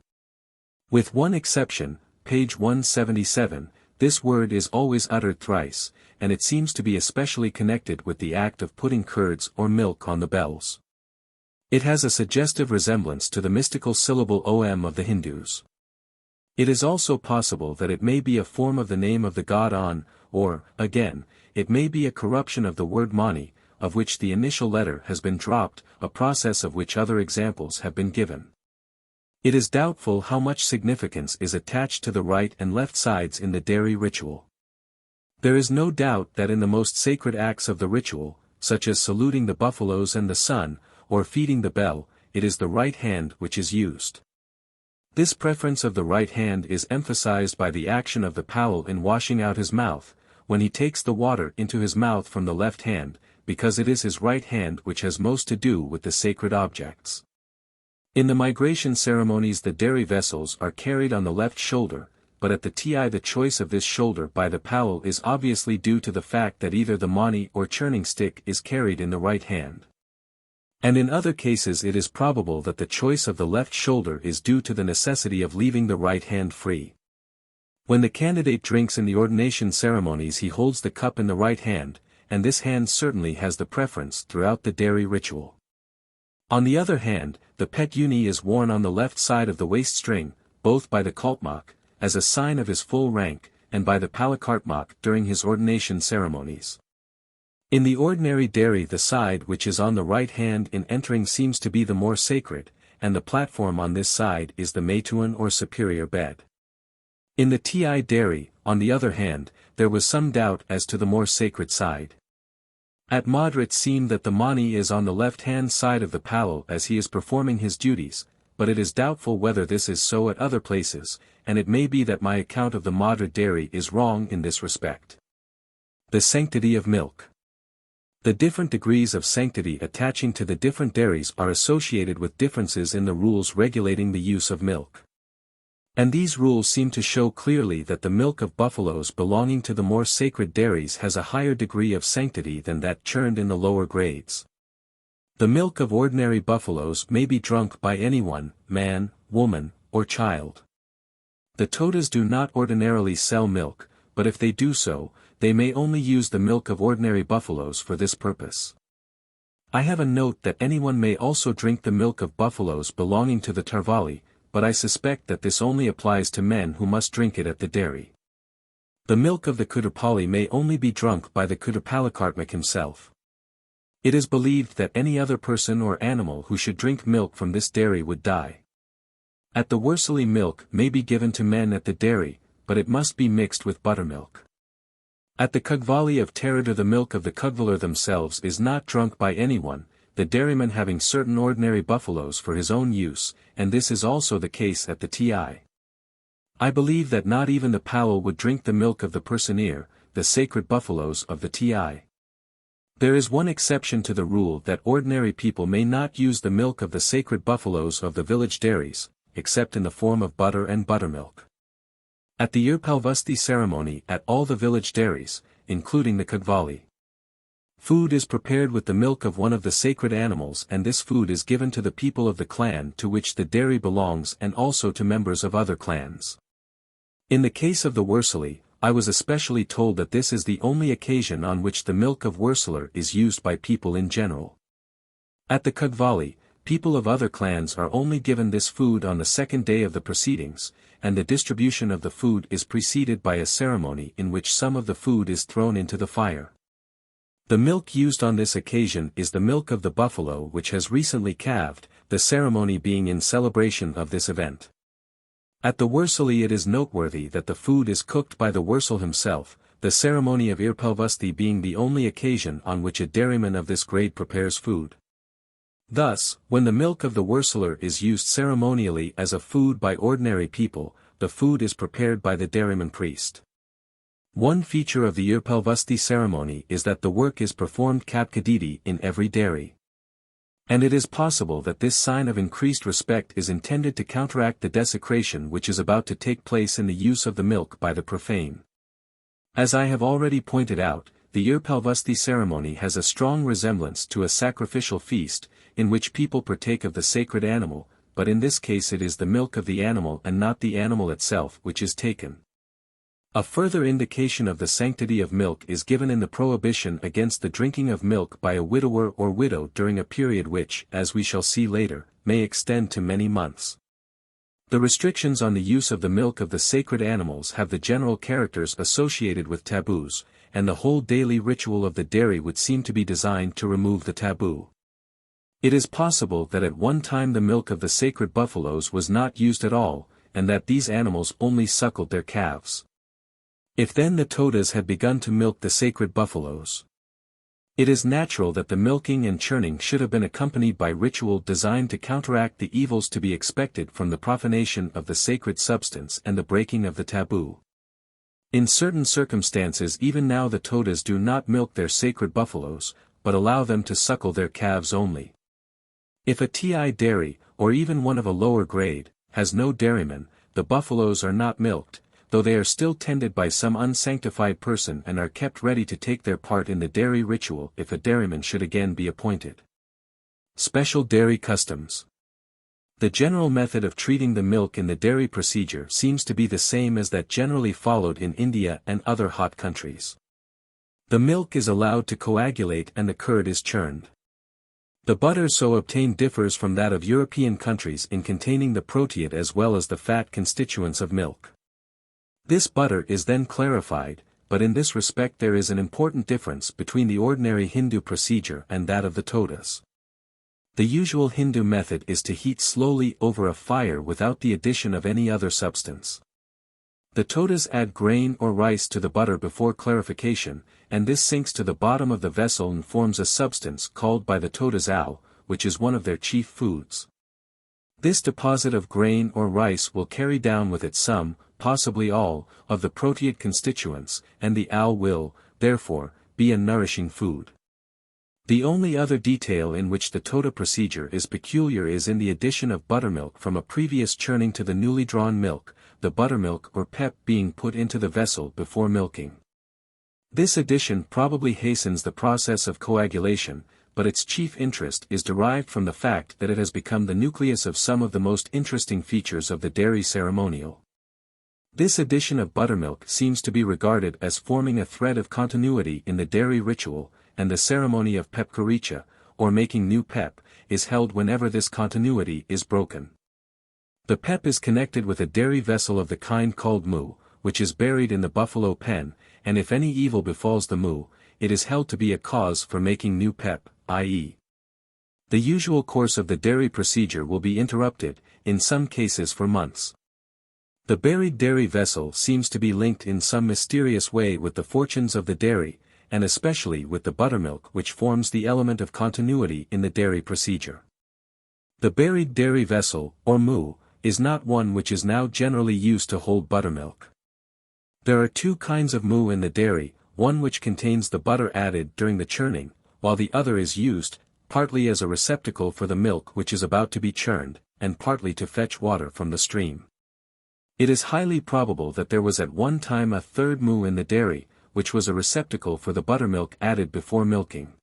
With one exception, page 177, this word is always uttered thrice, and it seems to be especially connected with the act of putting curds or milk on the bells. It has a suggestive resemblance to the mystical syllable Om of the Hindus. It is also possible that it may be a form of the name of the god On, or, again, it may be a corruption of the word Mani, of which the initial letter has been dropped, a process of which other examples have been given. It is doubtful how much significance is attached to the right and left sides in the dairy ritual. There is no doubt that in the most sacred acts of the ritual, such as saluting the buffaloes and the sun, or feeding the bell, it is the right hand which is used. This preference of the right hand is emphasized by the action of the Powell in washing out his mouth, when he takes the water into his mouth from the left hand, because it is his right hand which has most to do with the sacred objects. In the migration ceremonies the dairy vessels are carried on the left shoulder, but at the TI the choice of this shoulder by the Powell is obviously due to the fact that either the mani or churning stick is carried in the right hand. And in other cases it is probable that the choice of the left shoulder is due to the necessity of leaving the right hand free. When the candidate drinks in the ordination ceremonies he holds the cup in the right hand, and this hand certainly has the preference throughout the dairy ritual. On the other hand, the pet uni is worn on the left side of the waist string, both by the Kaltmak, as a sign of his full rank, and by the Palakartmak during his ordination ceremonies. In the ordinary dairy the side which is on the right hand in entering seems to be the more sacred, and the platform on this side is the Meituan or superior bed. In the TI dairy, on the other hand, there was some doubt as to the more sacred side. At Madra it seemed that the Mani is on the left-hand side of the Powell as he is performing his duties, but it is doubtful whether this is so at other places, and it may be that my account of the Madra dairy is wrong in this respect. The sanctity of milk. The different degrees of sanctity attaching to the different dairies are associated with differences in the rules regulating the use of milk. And these rules seem to show clearly that the milk of buffaloes belonging to the more sacred dairies has a higher degree of sanctity than that churned in the lower grades. The milk of ordinary buffaloes may be drunk by anyone, man, woman, or child. The Todas do not ordinarily sell milk, but if they do so, they may only use the milk of ordinary buffaloes for this purpose. I have a note that anyone may also drink the milk of buffaloes belonging to the Tarvali, but I suspect that this only applies to men who must drink it at the dairy. The milk of the Kudapali may only be drunk by the Kudapalakartmak himself. It is believed that any other person or animal who should drink milk from this dairy would die. At the Wursali milk may be given to men at the dairy, but it must be mixed with buttermilk. At the Kugvali of Teradar the milk of the Kugvalar themselves is not drunk by anyone, the dairyman having certain ordinary buffaloes for his own use, and this is also the case at the TI. I believe that not even the Powell would drink the milk of the Personeer, the sacred buffaloes of the TI. There is one exception to the rule that ordinary people may not use the milk of the sacred buffaloes of the village dairies, except in the form of butter and buttermilk. At the Irpalvusti ceremony at all the village dairies, including the Kugvali, food is prepared with the milk of one of the sacred animals and this food is given to the people of the clan to which the dairy belongs and also to members of other clans. In the case of the Wursali, I was especially told that this is the only occasion on which the milk of Wursalar is used by people in general. At the Kugvali, people of other clans are only given this food on the second day of the proceedings, and the distribution of the food is preceded by a ceremony in which some of the food is thrown into the fire. The milk used on this occasion is the milk of the buffalo which has recently calved, the ceremony being in celebration of this event. At the Wursali it is noteworthy that the food is cooked by the Wursal himself, the ceremony of Irpalvusti being the only occasion on which a dairyman of this grade prepares food. Thus, when the milk of the Wursalar is used ceremonially as a food by ordinary people, the food is prepared by the dairyman priest. One feature of the Irpalvusti ceremony is that the work is performed kapkadidi in every dairy. And it is possible that this sign of increased respect is intended to counteract the desecration which is about to take place in the use of the milk by the profane. As I have already pointed out, the Irpalvusti ceremony has a strong resemblance to a sacrificial feast, in which people partake of the sacred animal, but in this case it is the milk of the animal and not the animal itself which is taken. A further indication of the sanctity of milk is given in the prohibition against the drinking of milk by a widower or widow during a period which, as we shall see later, may extend to many months. The restrictions on the use of the milk of the sacred animals have the general characters associated with taboos, and the whole daily ritual of the dairy would seem to be designed to remove the taboo. It is possible that at one time the milk of the sacred buffaloes was not used at all, and that these animals only suckled their calves. If then the Todas had begun to milk the sacred buffaloes, it is natural that the milking and churning should have been accompanied by ritual designed to counteract the evils to be expected from the profanation of the sacred substance and the breaking of the taboo. In certain circumstances even now the Todas do not milk their sacred buffaloes, but allow them to suckle their calves only. If a TI dairy, or even one of a lower grade, has no dairyman, the buffaloes are not milked, though they are still tended by some unsanctified person and are kept ready to take their part in the dairy ritual if a dairyman should again be appointed. Special dairy customs. The general method of treating the milk in the dairy procedure seems to be the same as that generally followed in India and other hot countries. The milk is allowed to coagulate and the curd is churned. The butter so obtained differs from that of European countries in containing the proteid as well as the fat constituents of milk. This butter is then clarified, but in this respect there is an important difference between the ordinary Hindu procedure and that of the Todas. The usual Hindu method is to heat slowly over a fire without the addition of any other substance. The Todas add grain or rice to the butter before clarification, and this sinks to the bottom of the vessel and forms a substance called by the Todas al, which is one of their chief foods. This deposit of grain or rice will carry down with it some, possibly all, of the proteid constituents, and the al will, therefore, be a nourishing food. The only other detail in which the Toda procedure is peculiar is in the addition of buttermilk from a previous churning to the newly drawn milk, the buttermilk or pep being put into the vessel before milking. This addition probably hastens the process of coagulation, but its chief interest is derived from the fact that it has become the nucleus of some of the most interesting features of the dairy ceremonial. This addition of buttermilk seems to be regarded as forming a thread of continuity in the dairy ritual, and the ceremony of pepkaricha, or making new pep, is held whenever this continuity is broken. The pep is connected with a dairy vessel of the kind called mu, which is buried in the buffalo pen, and if any evil befalls the mu, it is held to be a cause for making new pep, i.e. the usual course of the dairy procedure will be interrupted, in some cases for months. The buried dairy vessel seems to be linked in some mysterious way with the fortunes of the dairy, and especially with the buttermilk which forms the element of continuity in the dairy procedure. The buried dairy vessel, or mu, is not one which is now generally used to hold buttermilk. There are two kinds of mu in the dairy, one which contains the butter added during the churning, while the other is used, partly as a receptacle for the milk which is about to be churned, and partly to fetch water from the stream. It is highly probable that there was at one time a third mu in the dairy, which was a receptacle for the buttermilk added before milking.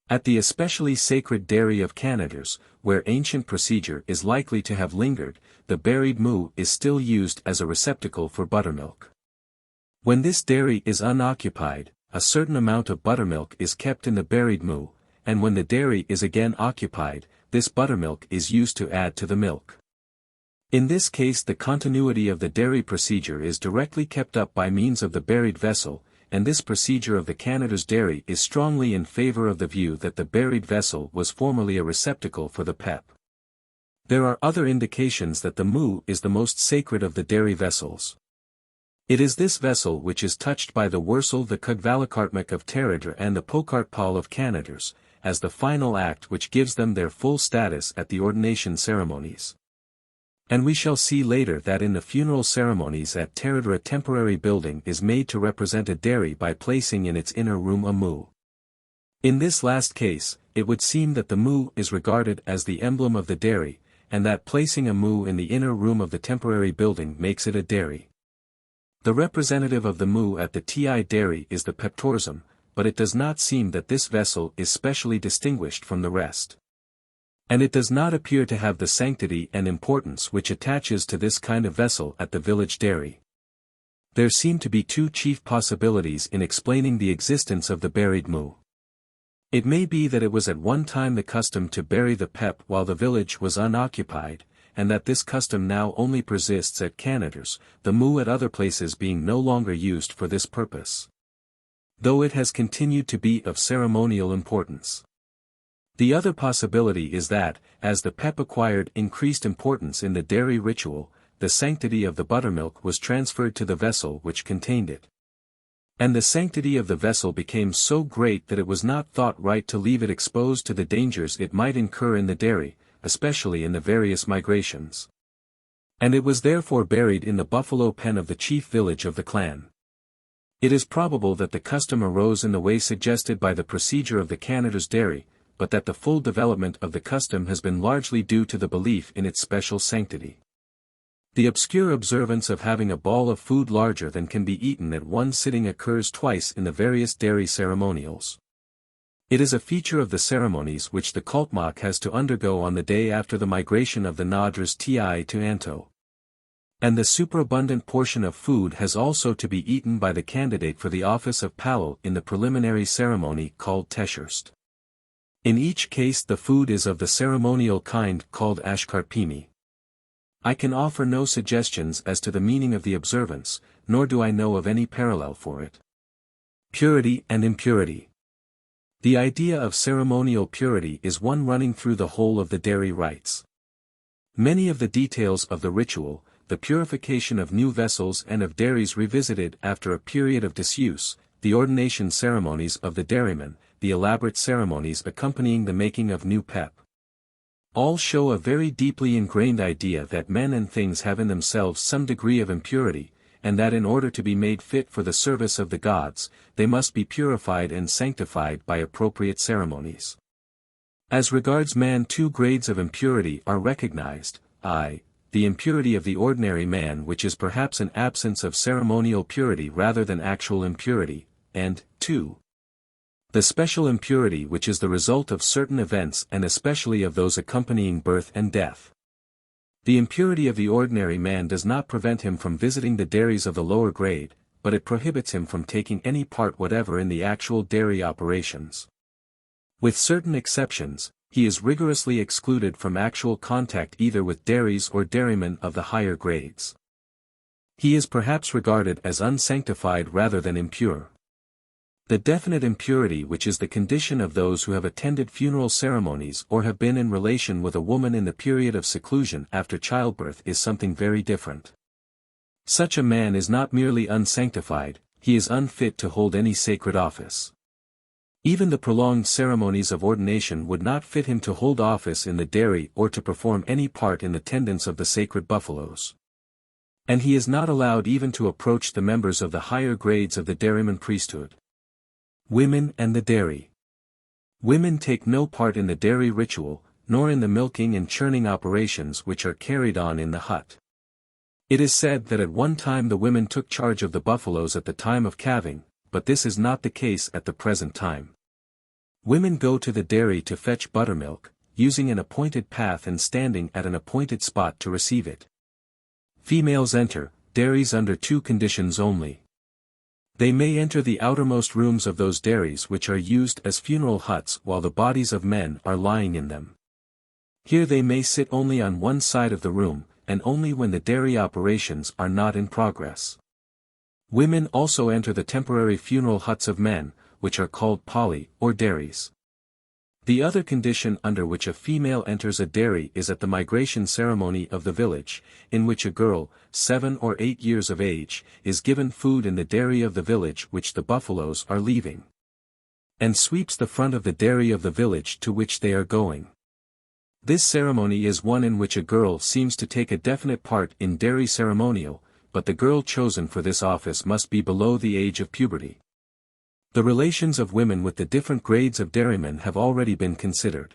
At the especially sacred dairy of Canaders, where ancient procedure is likely to have lingered, the buried mu is still used as a receptacle for buttermilk. When this dairy is unoccupied, a certain amount of buttermilk is kept in the buried mu, and when the dairy is again occupied, this buttermilk is used to add to the milk. In this case the continuity of the dairy procedure is directly kept up by means of the buried vessel, and this procedure of the Canada's dairy is strongly in favor of the view that the buried vessel was formerly a receptacle for the pep. There are other indications that the mu is the most sacred of the dairy vessels. It is this vessel which is touched by the Wursel the Kugvalakartmak of Teradra and the Pokartpal of Canaders, as the final act which gives them their full status at the ordination ceremonies. And we shall see later that in the funeral ceremonies at Teradra a temporary building is made to represent a dairy by placing in its inner room a mu. In this last case, it would seem that the mu is regarded as the emblem of the dairy, and that placing a mu in the inner room of the temporary building makes it a dairy. The representative of the mu at the TI dairy is the peptorsum, but it does not seem that this vessel is specially distinguished from the rest. And it does not appear to have the sanctity and importance which attaches to this kind of vessel at the village dairy. There seem to be two chief possibilities in explaining the existence of the buried moo. It may be that it was at one time the custom to bury the pep while the village was unoccupied, and that this custom now only persists at Canada's, the moo at other places being no longer used for this purpose, though it has continued to be of ceremonial importance. The other possibility is that, as the pep acquired increased importance in the dairy ritual, the sanctity of the buttermilk was transferred to the vessel which contained it. And the sanctity of the vessel became so great that it was not thought right to leave it exposed to the dangers it might incur in the dairy, especially in the various migrations. And it was therefore buried in the buffalo pen of the chief village of the clan. It is probable that the custom arose in the way suggested by the procedure of the Canada's dairy, but that the full development of the custom has been largely due to the belief in its special sanctity. The obscure observance of having a ball of food larger than can be eaten at one sitting occurs twice in the various dairy ceremonials. It is a feature of the ceremonies which the Kultmak has to undergo on the day after the migration of the Nadras Ti to Anto. And the superabundant portion of food has also to be eaten by the candidate for the office of Palal in the preliminary ceremony called Teshurst. In each case the food is of the ceremonial kind called Ashkarpimi. I can offer no suggestions as to the meaning of the observance, nor do I know of any parallel for it. Purity and impurity. The idea of ceremonial purity is one running through the whole of the dairy rites. Many of the details of the ritual, the purification of new vessels and of dairies revisited after a period of disuse, the ordination ceremonies of the dairymen, the elaborate ceremonies accompanying the making of new pep, all show a very deeply ingrained idea that men and things have in themselves some degree of impurity, and that in order to be made fit for the service of the gods, they must be purified and sanctified by appropriate ceremonies. As regards man, two grades of impurity are recognized, I. The impurity of the ordinary man, which is perhaps an absence of ceremonial purity rather than actual impurity, and, 2. The special impurity which is the result of certain events and especially of those accompanying birth and death. The impurity of the ordinary man does not prevent him from visiting the dairies of the lower grade, but it prohibits him from taking any part whatever in the actual dairy operations. With certain exceptions, he is rigorously excluded from actual contact either with dairies or dairymen of the higher grades. He is perhaps regarded as unsanctified rather than impure. The definite impurity which is the condition of those who have attended funeral ceremonies or have been in relation with a woman in the period of seclusion after childbirth is something very different. Such a man is not merely unsanctified, he is unfit to hold any sacred office. Even the prolonged ceremonies of ordination would not fit him to hold office in the dairy or to perform any part in the tendance of the sacred buffaloes. And he is not allowed even to approach the members of the higher grades of the dairyman priesthood. Women and the dairy. Women take no part in the dairy ritual, nor in the milking and churning operations which are carried on in the hut. It is said that at one time the women took charge of the buffaloes at the time of calving, but this is not the case at the present time. Women go to the dairy to fetch buttermilk, using an appointed path and standing at an appointed spot to receive it. Females enter dairies under two conditions only. They may enter the outermost rooms of those dairies which are used as funeral huts while the bodies of men are lying in them. Here they may sit only on one side of the room, and only when the dairy operations are not in progress. Women also enter the temporary funeral huts of men, which are called pali, or dairies. The other condition under which a female enters a dairy is at the migration ceremony of the village, in which a girl, 7 or 8 years of age, is given food in the dairy of the village which the buffaloes are leaving, and sweeps the front of the dairy of the village to which they are going. This ceremony is one in which a girl seems to take a definite part in dairy ceremonial, but the girl chosen for this office must be below the age of puberty. The relations of women with the different grades of dairymen have already been considered.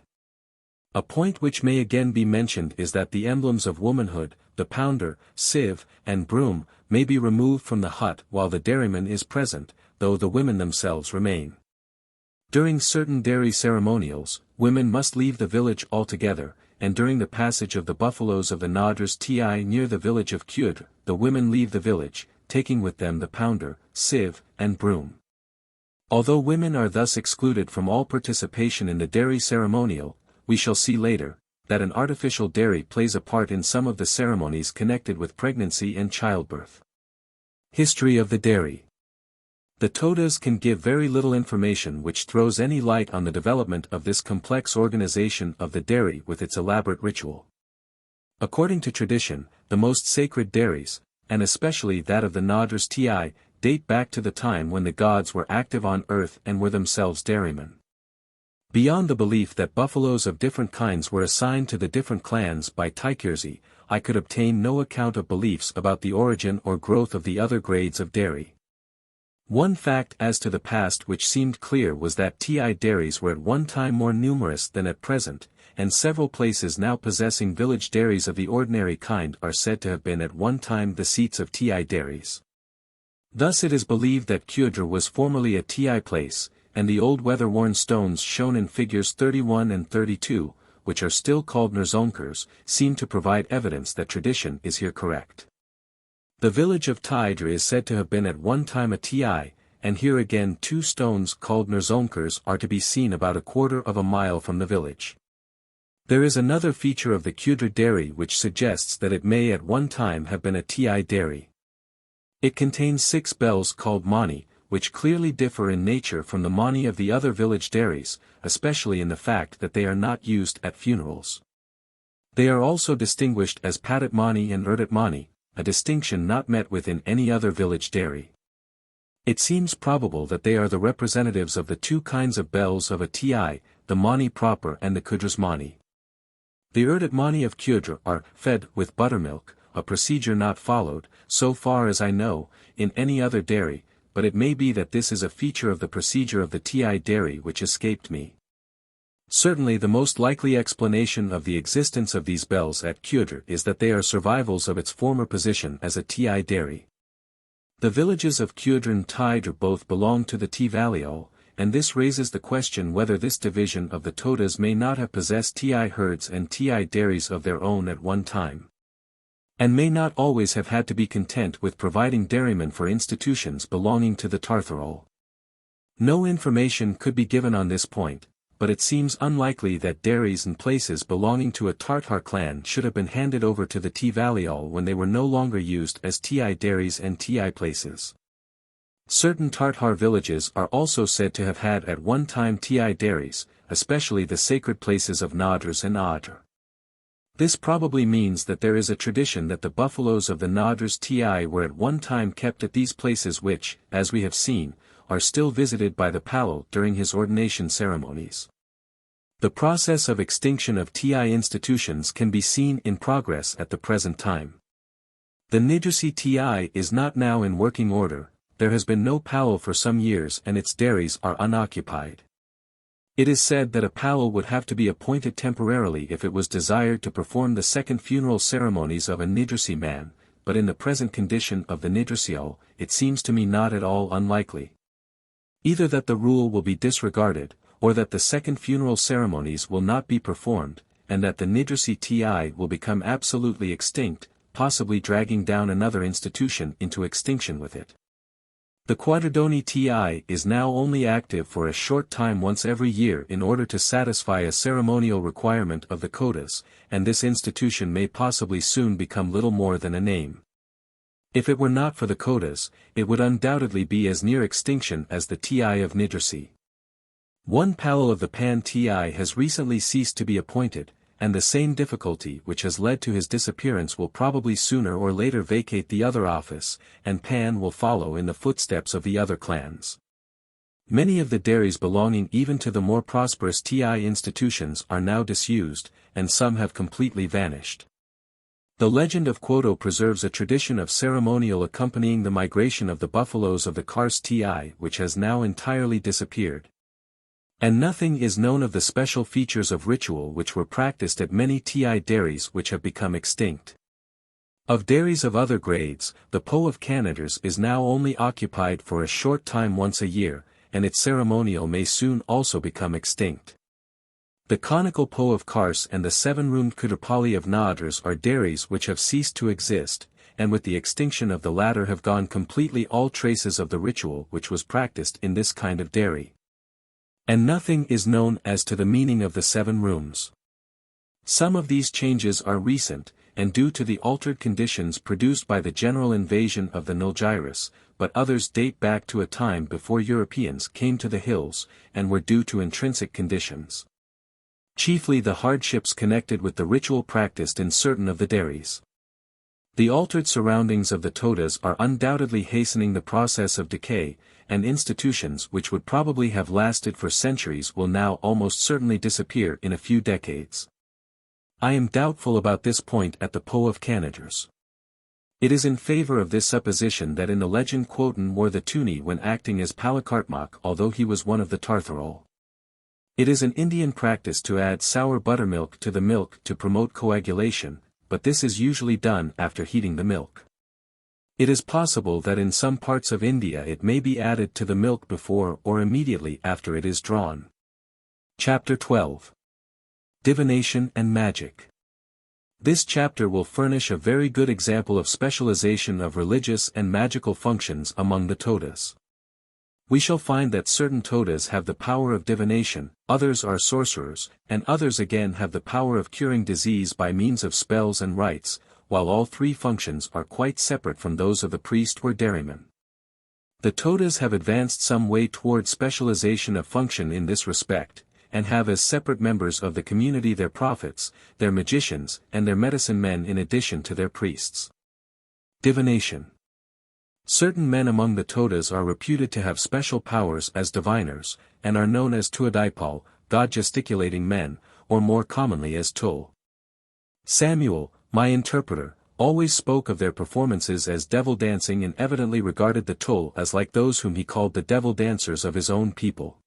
A point which may again be mentioned is that the emblems of womanhood, the pounder, sieve, and broom, may be removed from the hut while the dairyman is present, though the women themselves remain. During certain dairy ceremonials, women must leave the village altogether, and during the passage of the buffaloes of the TODAS near the village of XIII, the women leave the village, taking with them the pounder, sieve, and broom. Although women are thus excluded from all participation in the dairy ceremonial, we shall see later, that an artificial dairy plays a part in some of the ceremonies connected with pregnancy and childbirth. History of the dairy. The Todas can give very little information which throws any light on the development of this complex organization of the dairy with its elaborate ritual. According to tradition, the most sacred dairies, and especially that of the TODAS, date back to the time when the gods were active on earth and were themselves dairymen. Beyond the belief that buffaloes of different kinds were assigned to the different clans by XIII, I could obtain no account of beliefs about the origin or growth of the other grades of dairy. One fact as to the past which seemed clear was that dairies were at one time more numerous than at present, and several places now possessing village dairies of the ordinary kind are said to have been at one time the seats of dairies. Thus it is believed that XIII was formerly a place, and the old weather-worn stones shown in figures 31 and 32, which are still called Nerzonkers, seem to provide evidence that tradition is here correct. The village of XIII is said to have been at one time a and here again two stones called Nerzonkers are to be seen about a quarter of a mile from the village. There is another feature of the XIII dairy which suggests that it may at one time have been a dairy. It contains 6 bells called mani, which clearly differ in nature from the mani of the other village dairies, especially in the fact that they are not used at funerals. They are also distinguished as padat mani and urdat mani, a distinction not met with in any other village dairy. It seems probable that they are the representatives of the two kinds of bells of a the mani proper and the kudras mani. The urdat mani of XIII are fed with buttermilk, a procedure not followed, so far as I know, in any other dairy, but it may be that this is a feature of the procedure of the dairy which escaped me. Certainly the most likely explanation of the existence of these bells at XIII is that they are survivals of its former position as a dairy. The villages of XIII and XIII both belong to the Valiol, and this raises the question whether this division of the Todas may not have possessed herds and dairies of their own at one time, and may not always have had to be content with providing dairymen for institutions belonging to the Tartharol. No information could be given on this point, but it seems unlikely that dairies and places belonging to a Tartar clan should have been handed over to the Valiol when they were no longer used as dairies and places. Certain Tartar villages are also said to have had at one time dairies, especially the sacred places of Nadras and Adr. This probably means that there is a tradition that the buffaloes of the Nadras were at one time kept at these places which, as we have seen, are still visited by the Palal during his ordination ceremonies. The process of extinction of institutions can be seen in progress at the present time. The Nidrasi is not now in working order, there has been no Palal for some years and its dairies are unoccupied. It is said that a Palal would have to be appointed temporarily if it was desired to perform the second funeral ceremonies of a Nidrasi man, but in the present condition of the Nidrasiol, it seems to me not at all unlikely. Either that the rule will be disregarded, or that the second funeral ceremonies will not be performed, and that the Nidrasi will become absolutely extinct, possibly dragging down another institution into extinction with it. The Quadradoni is now only active for a short time once every year in order to satisfy a ceremonial requirement of the Kodas, and this institution may possibly soon become little more than a name. If it were not for the Kodas, it would undoubtedly be as near extinction as the of Nidrasi. One Palal of the Pan has recently ceased to be appointed, and the same difficulty which has led to his disappearance will probably sooner or later vacate the other office, and Pan will follow in the footsteps of the other clans. Many of the dairies belonging even to the more prosperous institutions are now disused, and some have completely vanished. The legend of Quoto preserves a tradition of ceremonial accompanying the migration of the buffaloes of the Kars which has now entirely disappeared. And nothing is known of the special features of ritual which were practiced at many dairies which have become extinct. Of dairies of other grades, the Po of Canaders is now only occupied for a short time once a year, and its ceremonial may soon also become extinct. The conical Po of Kars and the 7-roomed Kudapali of Nadras are dairies which have ceased to exist, and with the extinction of the latter have gone completely all traces of the ritual which was practiced in this kind of dairy. And nothing is known as to the meaning of the 7 rooms. Some of these changes are recent, and due to the altered conditions produced by the general invasion of the Nilgiris, but others date back to a time before Europeans came to the hills, and were due to intrinsic conditions. Chiefly the hardships connected with the ritual practiced in certain of the dairies. The altered surroundings of the Todas are undoubtedly hastening the process of decay, and institutions which would probably have lasted for centuries will now almost certainly disappear in a few decades. I am doubtful about this point at the Po of Kanagars. It is in favor of this supposition that in the legend Quoten wore the tuni when acting as Palakartmak, although he was one of the Tartharol. It is an Indian practice to add sour buttermilk to the milk to promote coagulation, but this is usually done after heating the milk. It is possible that in some parts of India it may be added to the milk before or immediately after it is drawn. Chapter 12. Divination and Magic. This chapter will furnish a very good example of specialization of religious and magical functions among the Todas. We shall find that certain Todas have the power of divination, others are sorcerers, and others again have the power of curing disease by means of spells and rites, while all 3 functions are quite separate from those of the priest or dairyman. The Todas have advanced some way toward specialization of function in this respect, and have as separate members of the community their prophets, their magicians, and their medicine men in addition to their priests. Divination. Certain men among the Todas are reputed to have special powers as diviners, and are known as Tuadaipal, God-gesticulating men, or more commonly as Tul. Samuel, my interpreter, always spoke of their performances as devil dancing and evidently regarded the Tul as like those whom he called the devil dancers of his own people.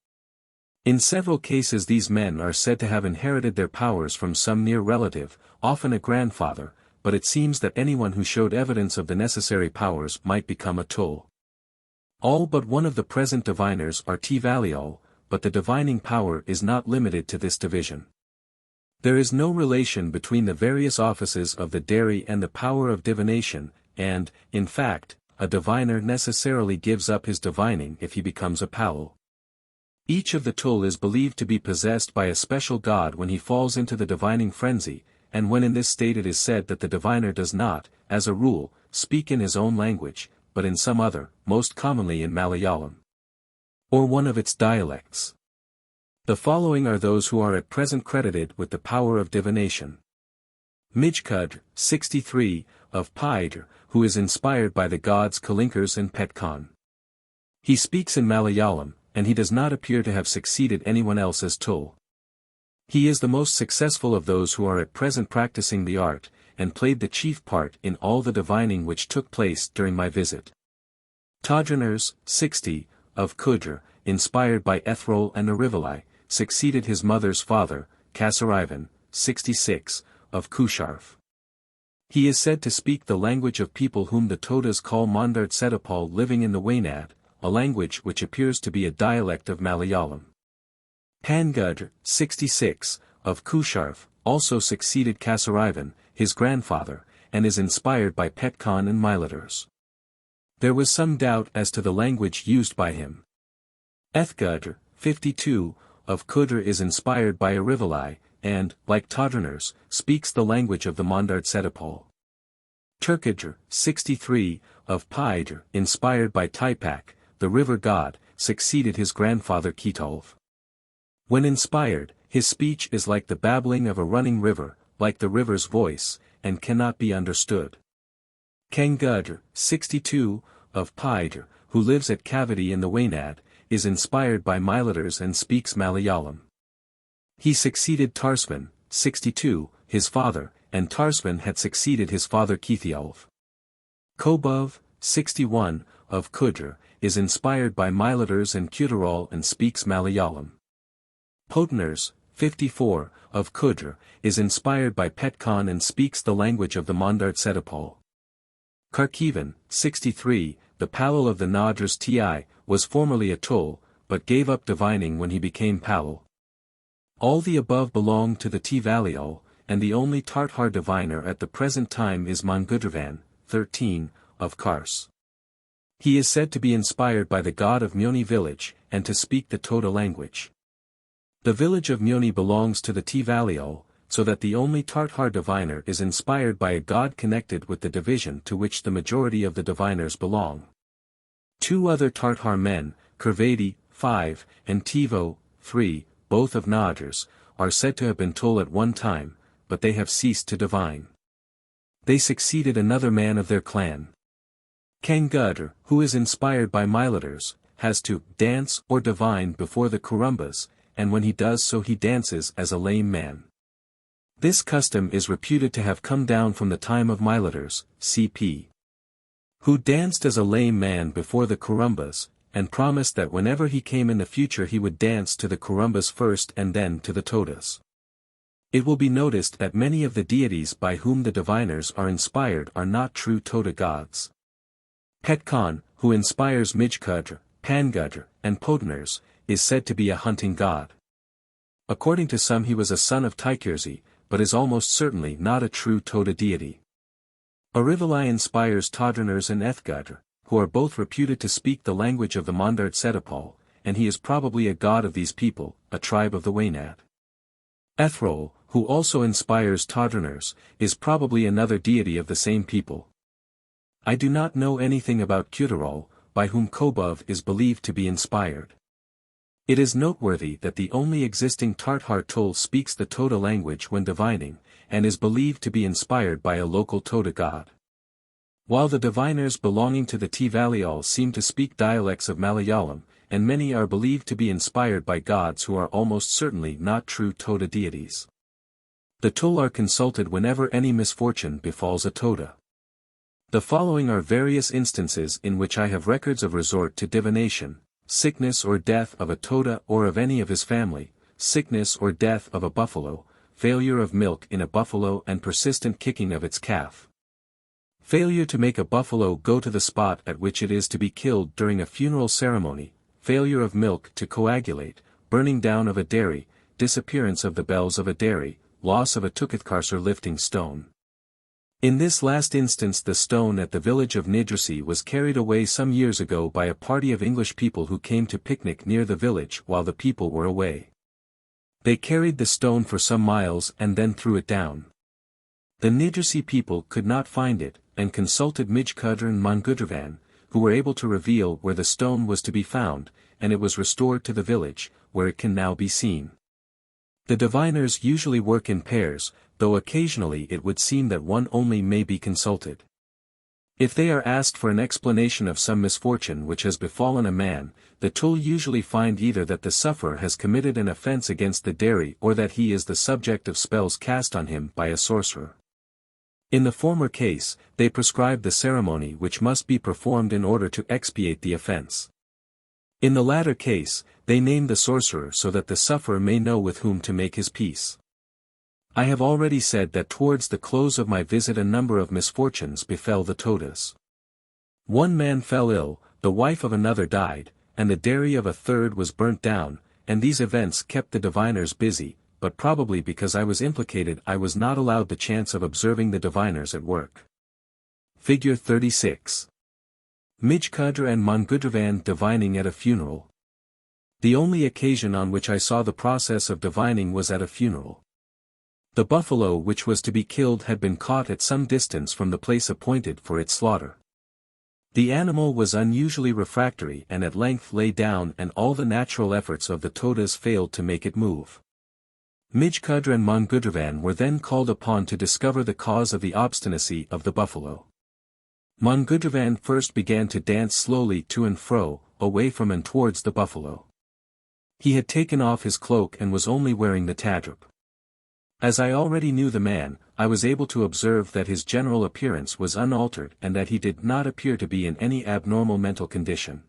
In several cases these men are said to have inherited their powers from some near relative, often a grandfather, but it seems that anyone who showed evidence of the necessary powers might become a Tul. All but one of the present diviners are Tvaliol, but the divining power is not limited to this division. There is no relation between the various offices of the dairy and the power of divination, and, in fact, a diviner necessarily gives up his divining if he becomes a Palul. Each of the Tul is believed to be possessed by a special god when he falls into the divining frenzy, and when in this state it is said that the diviner does not, as a rule, speak in his own language, but in some other, most commonly in Malayalam, or one of its dialects. The following are those who are at present credited with the power of divination. Mijkudr, 63, of Paidr, who is inspired by the gods Kalinkars and Petkan. He speaks in Malayalam, and he does not appear to have succeeded anyone else as Tul. He is the most successful of those who are at present practicing the art, and played the chief part in all the divining which took place during my visit. Todraners, 60, of Kudr, inspired by Ethrol and Arivalai, succeeded his mother's father, Kasarivan, 66, of Kusharf. He is said to speak the language of people whom the Todas call Mandart Setapal living in the Waynad, a language which appears to be a dialect of Malayalam. Pangudr, 66, of Kusharf, also succeeded Kasarivan, his grandfather, and is inspired by Petkan and Miladars. There was some doubt as to the language used by him. Ethgudr, 52, of Kudr is inspired by Arivalai, and, like Todraners, speaks the language of the Mandart Setapal. Turkadr, 63, of Paidr, inspired by Taipak, the river god, succeeded his grandfather Kitolv. When inspired, his speech is like the babbling of a running river, like the river's voice, and cannot be understood. Kangudr, 62, of Paidr, who lives at Kavadi in the Waynad, is inspired by Miladars and speaks Malayalam. He succeeded Tarsman, 62, his father, and Tarsman had succeeded his father Kithiolv. Kobov, 61, of Kudr, is inspired by Miladars and Kudarol and speaks Malayalam. Potners, 54, of Kudr, is inspired by Petkan and speaks the language of the Mandart Setapal. Kharkivan, 63, the Palul of the Nadras Ti, was formerly a Tul, but gave up divining when he became Palal. All the above belong to the Tvaliol, and the only Tartar diviner at the present time is Mangudravan, XIII, of Kars. He is said to be inspired by the god of Mjoni village, and to speak the Toda language. The village of Mjoni belongs to the Tvaliol, so that the only Tartar diviner is inspired by a god connected with the division to which the majority of the diviners belong. Two other Tartar men, Kurvadi, V, and Tivo, III, both of Nadars, are said to have been Tul at one time, but they have ceased to divine. They succeeded another man of their clan. Kangudr, who is inspired by Miladars, has to dance or divine before the Kurumbas, and when he does so he dances as a lame man. This custom is reputed to have come down from the time of Miladars, c.p. who danced as a lame man before the Kurumbas, and promised that whenever he came in the future he would dance to the Kurumbas first and then to the Todas. It will be noticed that many of the deities by whom the diviners are inspired are not true Toda gods. Petkan, who inspires Mijkudr, Pangudr, and Podners, is said to be a hunting god. According to some he was a son of Tykerzi, but is almost certainly not a true Toda deity. Arivalai inspires Todraners and Ethgudr, who are both reputed to speak the language of the Mondart Setapal, and he is probably a god of these people, a tribe of the Waynad. Ethrol, who also inspires Todraners, is probably another deity of the same people. I do not know anything about Kutarol, by whom Kobov is believed to be inspired. It is noteworthy that the only existing Tartar Tul speaks the Toda language when divining, and is believed to be inspired by a local Toda god. While the diviners belonging to the Tvaliol seem to speak dialects of Malayalam, and many are believed to be inspired by gods who are almost certainly not true Toda deities. The Tul are consulted whenever any misfortune befalls a Toda. The following are various instances in which I have records of resort to divination: sickness or death of a Toda or of any of his family, sickness or death of a buffalo, failure of milk in a buffalo and persistent kicking of its calf. Failure to make a buffalo go to the spot at which it is to be killed during a funeral ceremony, failure of milk to coagulate, burning down of a dairy, disappearance of the bells of a dairy, loss of a tukithkarsar lifting stone. In this last instance the stone at the village of Nidrasi was carried away some years ago by a party of English people who came to picnic near the village while the people were away. They carried the stone for some miles and then threw it down. The Nidrasi people could not find it, and consulted Mijkudr and Mangudravan, who were able to reveal where the stone was to be found, and it was restored to the village, where it can now be seen. The diviners usually work in pairs, though occasionally it would seem that one only may be consulted. If they are asked for an explanation of some misfortune which has befallen a man, the Tul usually find either that the sufferer has committed an offense against the dairy or that he is the subject of spells cast on him by a sorcerer. In the former case, they prescribe the ceremony which must be performed in order to expiate the offense. In the latter case, they name the sorcerer so that the sufferer may know with whom to make his peace. I have already said that towards the close of my visit a number of misfortunes befell the Todas. One man fell ill, the wife of another died, and the dairy of a third was burnt down, and these events kept the diviners busy, but probably because I was implicated I was not allowed the chance of observing the diviners at work. Figure 36. Mijkudr and Mangudravan divining at a funeral. The only occasion on which I saw the process of divining was at a funeral. The buffalo which was to be killed had been caught at some distance from the place appointed for its slaughter. The animal was unusually refractory and at length lay down, and all the natural efforts of the Todas failed to make it move. Mijkudr and Mangudravan were then called upon to discover the cause of the obstinacy of the buffalo. Mangudravan first began to dance slowly to and fro, away from and towards the buffalo. He had taken off his cloak and was only wearing the tadrup. As I already knew the man, I was able to observe that his general appearance was unaltered and that he did not appear to be in any abnormal mental condition.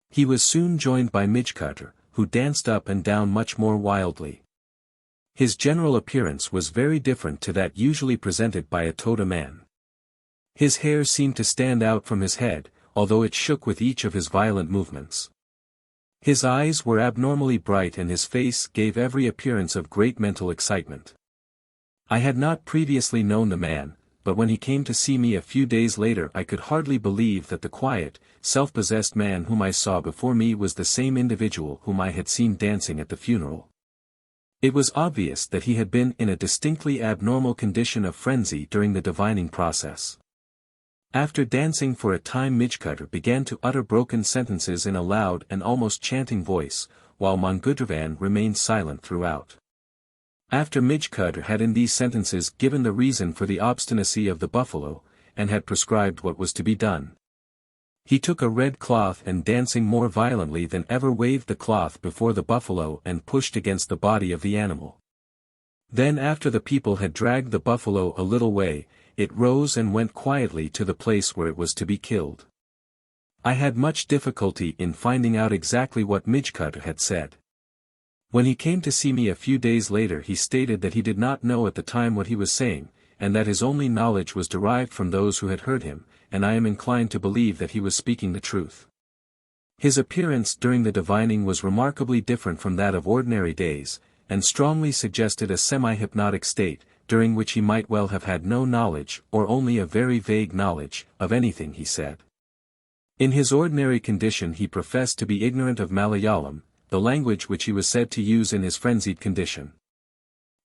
He was soon joined by Mijkudr, who danced up and down much more wildly. His general appearance was very different to that usually presented by a Toda man. His hair seemed to stand out from his head, although it shook with each of his violent movements. His eyes were abnormally bright and his face gave every appearance of great mental excitement. I had not previously known the man, but when he came to see me a few days later I could hardly believe that the quiet, self-possessed man whom I saw before me was the same individual whom I had seen dancing at the funeral. It was obvious that he had been in a distinctly abnormal condition of frenzy during the divining process. After dancing for a time, Midgcutter began to utter broken sentences in a loud and almost chanting voice, while Mangudrevan remained silent throughout. After Midgcutter had in these sentences given the reason for the obstinacy of the buffalo, and had prescribed what was to be done, he took a red cloth and dancing more violently than ever waved the cloth before the buffalo and pushed against the body of the animal. Then after the people had dragged the buffalo a little way, it rose and went quietly to the place where it was to be killed. I had much difficulty in finding out exactly what Midgcutter had said. When he came to see me a few days later he stated that he did not know at the time what he was saying, and that his only knowledge was derived from those who had heard him, and I am inclined to believe that he was speaking the truth. His appearance during the divining was remarkably different from that of ordinary days, and strongly suggested a semi-hypnotic state, during which he might well have had no knowledge, or only a very vague knowledge, of anything he said. In his ordinary condition he professed to be ignorant of Malayalam, the language which he was said to use in his frenzied condition.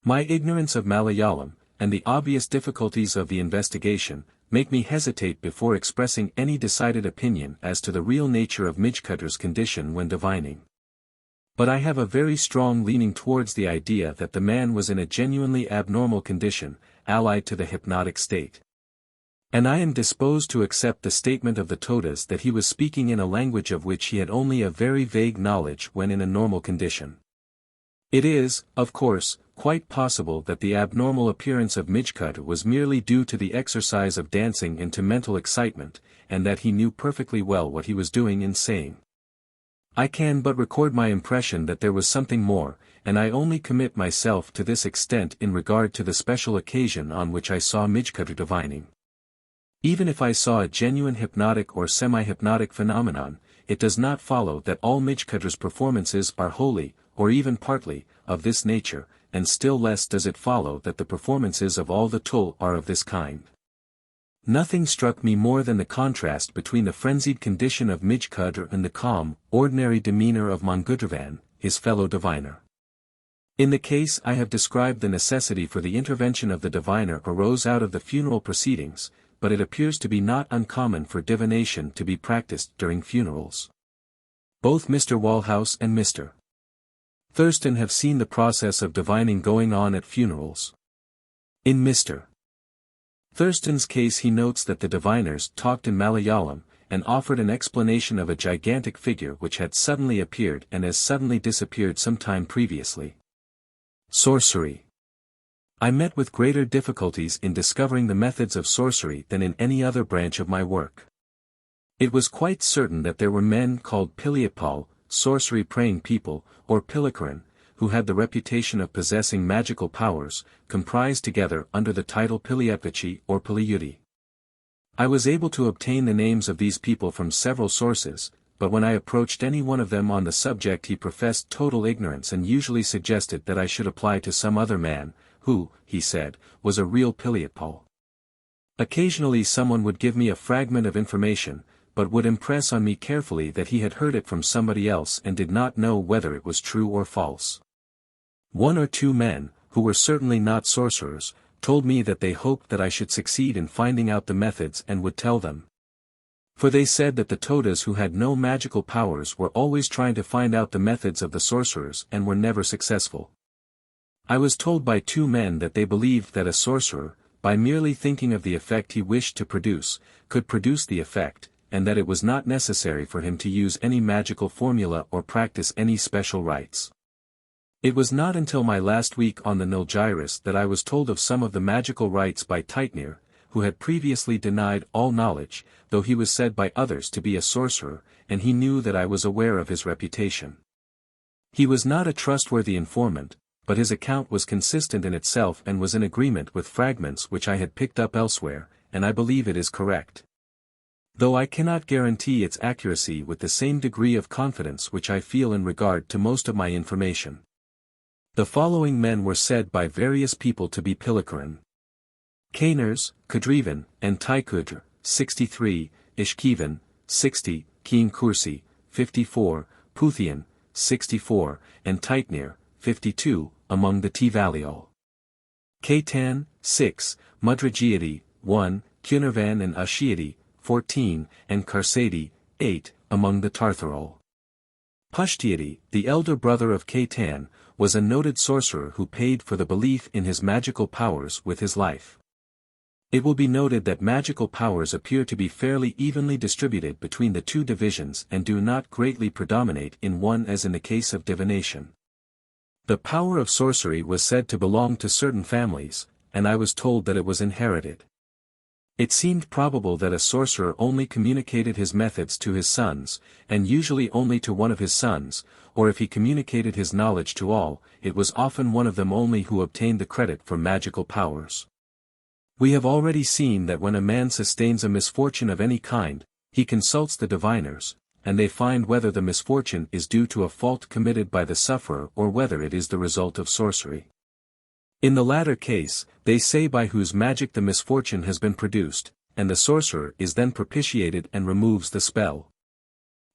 My ignorance of Malayalam, and the obvious difficulties of the investigation, make me hesitate before expressing any decided opinion as to the real nature of Midgcutter's condition when divining. But I have a very strong leaning towards the idea that the man was in a genuinely abnormal condition, allied to the hypnotic state. And I am disposed to accept the statement of the Todas that he was speaking in a language of which he had only a very vague knowledge when in a normal condition. It is, of course, quite possible that the abnormal appearance of Midgcutter was merely due to the exercise of dancing and to mental excitement, and that he knew perfectly well what he was doing and saying. I can but record my impression that there was something more, and I only commit myself to this extent in regard to the special occasion on which I saw Midgcutter divining. Even if I saw a genuine hypnotic or semi-hypnotic phenomenon, it does not follow that all Midgcutter's performances are wholly, or even partly, of this nature, and still less does it follow that the performances of all the Tul are of this kind. Nothing struck me more than the contrast between the frenzied condition of Midgcutter and the calm, ordinary demeanor of Mangudrevan, his fellow diviner. In the case I have described, the necessity for the intervention of the diviner arose out of the funeral proceedings, but it appears to be not uncommon for divination to be practiced during funerals. Both Mr. Walhouse and Mr. Thurston have seen the process of divining going on at funerals. In Mr. Thurston's case he notes that the diviners talked in Malayalam, and offered an explanation of a gigantic figure which had suddenly appeared and as suddenly disappeared some time previously. Sorcery. I met with greater difficulties in discovering the methods of sorcery than in any other branch of my work. It was quite certain that there were men called Piliapal, sorcery-praying people, or Pilikaran, who had the reputation of possessing magical powers, comprised together under the title Piliappachi or Piliyudi. I was able to obtain the names of these people from several sources, but when I approached any one of them on the subject he professed total ignorance and usually suggested that I should apply to some other man, who, he said, was a real Piliapal. Occasionally someone would give me a fragment of information, but would impress on me carefully that he had heard it from somebody else and did not know whether it was true or false. One or two men, who were certainly not sorcerers, told me that they hoped that I should succeed in finding out the methods and would tell them. For they said that the Todas who had no magical powers were always trying to find out the methods of the sorcerers and were never successful. I was told by two men that they believed that a sorcerer, by merely thinking of the effect he wished to produce, could produce the effect, and that it was not necessary for him to use any magical formula or practice any special rites. It was not until my last week on the Nilgiris that I was told of some of the magical rites by Titnir, who had previously denied all knowledge, though he was said by others to be a sorcerer, and he knew that I was aware of his reputation. He was not a trustworthy informant, but his account was consistent in itself and was in agreement with fragments which I had picked up elsewhere, and I believe it is correct. though I cannot guarantee its accuracy with the same degree of confidence which I feel in regard to most of my information. The following men were said by various people to be Pilikaran: Kainers, Kadrivan, and Taikudr, 63, Ishkivan, 60, Keen Kursi, 54, Puthian, 64, and Taitnir, 52, among the Tvaliol. Kaitan, 6, Mudrajiadi, 1, Kunarvan and Ashiadi, 14, and Karsadi, 8, among the Tartharol. Pushtiadi, the elder brother of Kaitan, was a noted sorcerer who paid for the belief in his magical powers with his life. It will be noted that magical powers appear to be fairly evenly distributed between the two divisions and do not greatly predominate in one as in the case of divination. The power of sorcery was said to belong to certain families, and I was told that it was inherited. It seemed probable that a sorcerer only communicated his methods to his sons, and usually only to one of his sons, or if he communicated his knowledge to all, it was often one of them only who obtained the credit for magical powers. We have already seen that when a man sustains a misfortune of any kind, he consults the diviners, and they find whether the misfortune is due to a fault committed by the sufferer or whether it is the result of sorcery. In the latter case, they say by whose magic the misfortune has been produced, and the sorcerer is then propitiated and removes the spell.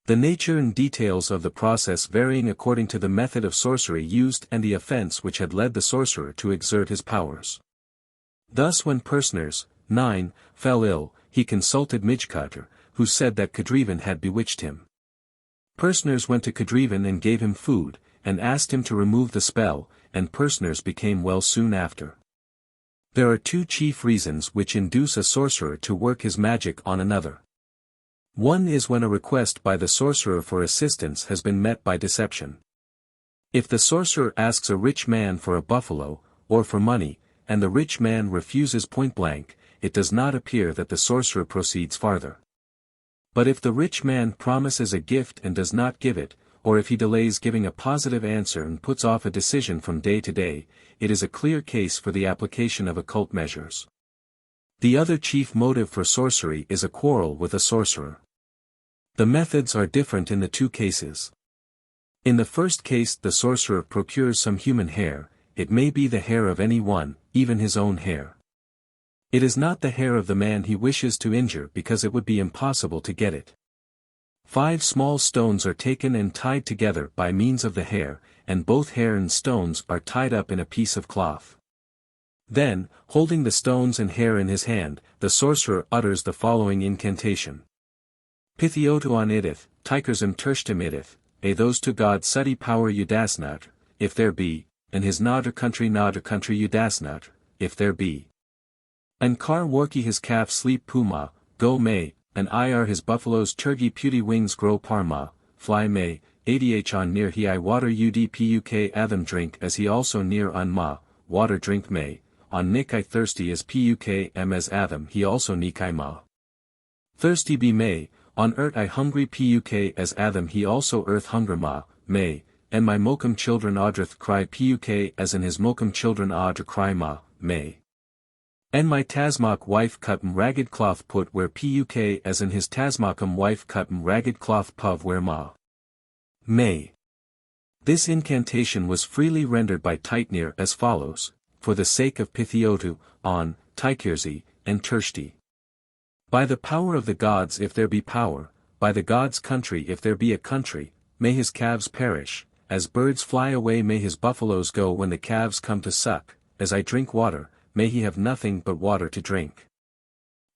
The nature and details of the process varying according to the method of sorcery used and the offense which had led the sorcerer to exert his powers. Thus when Persners, 9, fell ill, he consulted Mijkatr, who said that Kadrivan had bewitched him. Persners went to Kadrivan and gave him food, and asked him to remove the spell, and Persners became well soon after. There are two chief reasons which induce a sorcerer to work his magic on another. One is when a request by the sorcerer for assistance has been met by deception. If the sorcerer asks a rich man for a buffalo, or for money, and the rich man refuses point blank, it does not appear that the sorcerer proceeds farther. But if the rich man promises a gift and does not give it, or if he delays giving a positive answer and puts off a decision from day to day, it is a clear case for the application of occult measures. The other chief motive for sorcery is a quarrel with a sorcerer. The methods are different in the two cases. In the first case the sorcerer procures some human hair, it may be the hair of any one, even his own hair. It is not the hair of the man he wishes to injure because it would be impossible to get it. 5 small stones are taken and tied together by means of the hair, and both hair and stones are tied up in a piece of cloth. Then, holding the stones and hair in his hand, the sorcerer utters the following incantation. Pithiotuan idith, Tikersum tershtim idith, a those to God suddy power udasnat, if there be, and his nadr country udasnat, if there be. And kar warki his calf sleep puma, go may, and ir his buffaloes turgi puty wings grow parma, fly may, adh on near he I water udpuk atham drink as he also near on ma, water drink may, on nick I thirsty as puk am as atham he also nick I ma. Thirsty be may, on earth I hungry puk as atham he also earth hunger ma, may, and my mokum children audrith cry puk as in his mokum children audr cry ma, may. And my Tasmak wife cutm ragged cloth put where puk as in his Tasmakum wife cutm ragged cloth puv where ma. May. This incantation was freely rendered by Taitnir as follows, for the sake of Pithiotu, on, Taikirzi, and Tershti. By the power of the gods if there be power, by the gods' country if there be a country, may his calves perish, as birds fly away may his buffaloes go when the calves come to suck, as I drink water, may he have nothing but water to drink.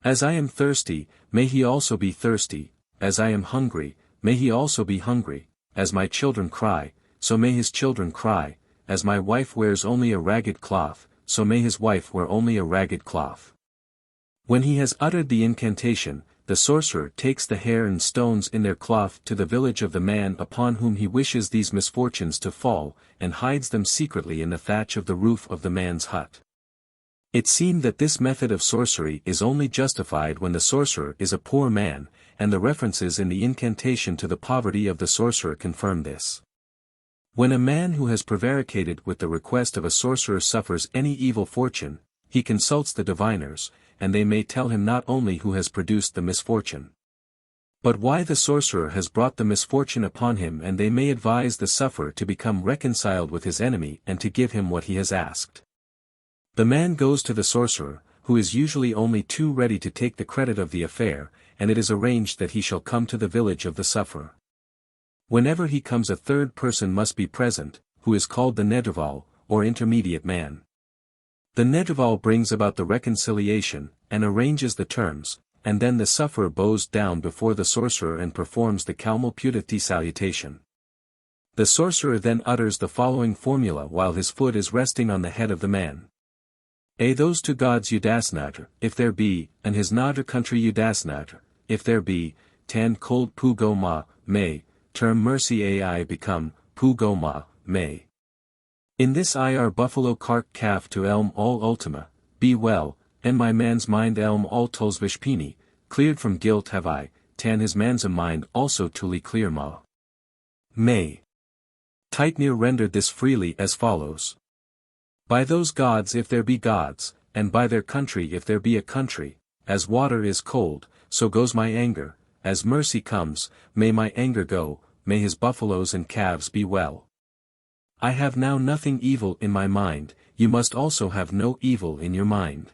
As I am thirsty, may he also be thirsty, as I am hungry, may he also be hungry, as my children cry, so may his children cry, as my wife wears only a ragged cloth, so may his wife wear only a ragged cloth. When he has uttered the incantation, the sorcerer takes the hair and stones in their cloth to the village of the man upon whom he wishes these misfortunes to fall, and hides them secretly in the thatch of the roof of the man's hut. It seemed that this method of sorcery is only justified when the sorcerer is a poor man, and the references in the incantation to the poverty of the sorcerer confirm this. When a man who has prevaricated with the request of a sorcerer suffers any evil fortune, he consults the diviners, and they may tell him not only who has produced the misfortune, but why the sorcerer has brought the misfortune upon him, and they may advise the sufferer to become reconciled with his enemy and to give him what he has asked. The man goes to the sorcerer, who is usually only too ready to take the credit of the affair, and it is arranged that he shall come to the village of the sufferer. Whenever he comes, a third person must be present, who is called the Nedrival, or intermediate man. The Nedrival brings about the reconciliation, and arranges the terms, and then the sufferer bows down before the sorcerer and performs the Kalmalpudati salutation. The sorcerer then utters the following formula while his foot is resting on the head of the man. A those two gods Udasnadr, if there be, and his Nadra country Udasnadr, if there be, tan cold Pugoma, may, term mercy ai become, Pugoma, may. In this ir buffalo cart calf to elm all ultima, be well, and my man's mind elm all tolsvishpini, cleared from guilt have I, tan his man's a mind also tuli clear ma. May. Teitnir rendered this freely as follows. By those gods if there be gods, and by their country if there be a country, as water is cold, so goes my anger, as mercy comes, may my anger go, may his buffaloes and calves be well. I have now nothing evil in my mind, you must also have no evil in your mind.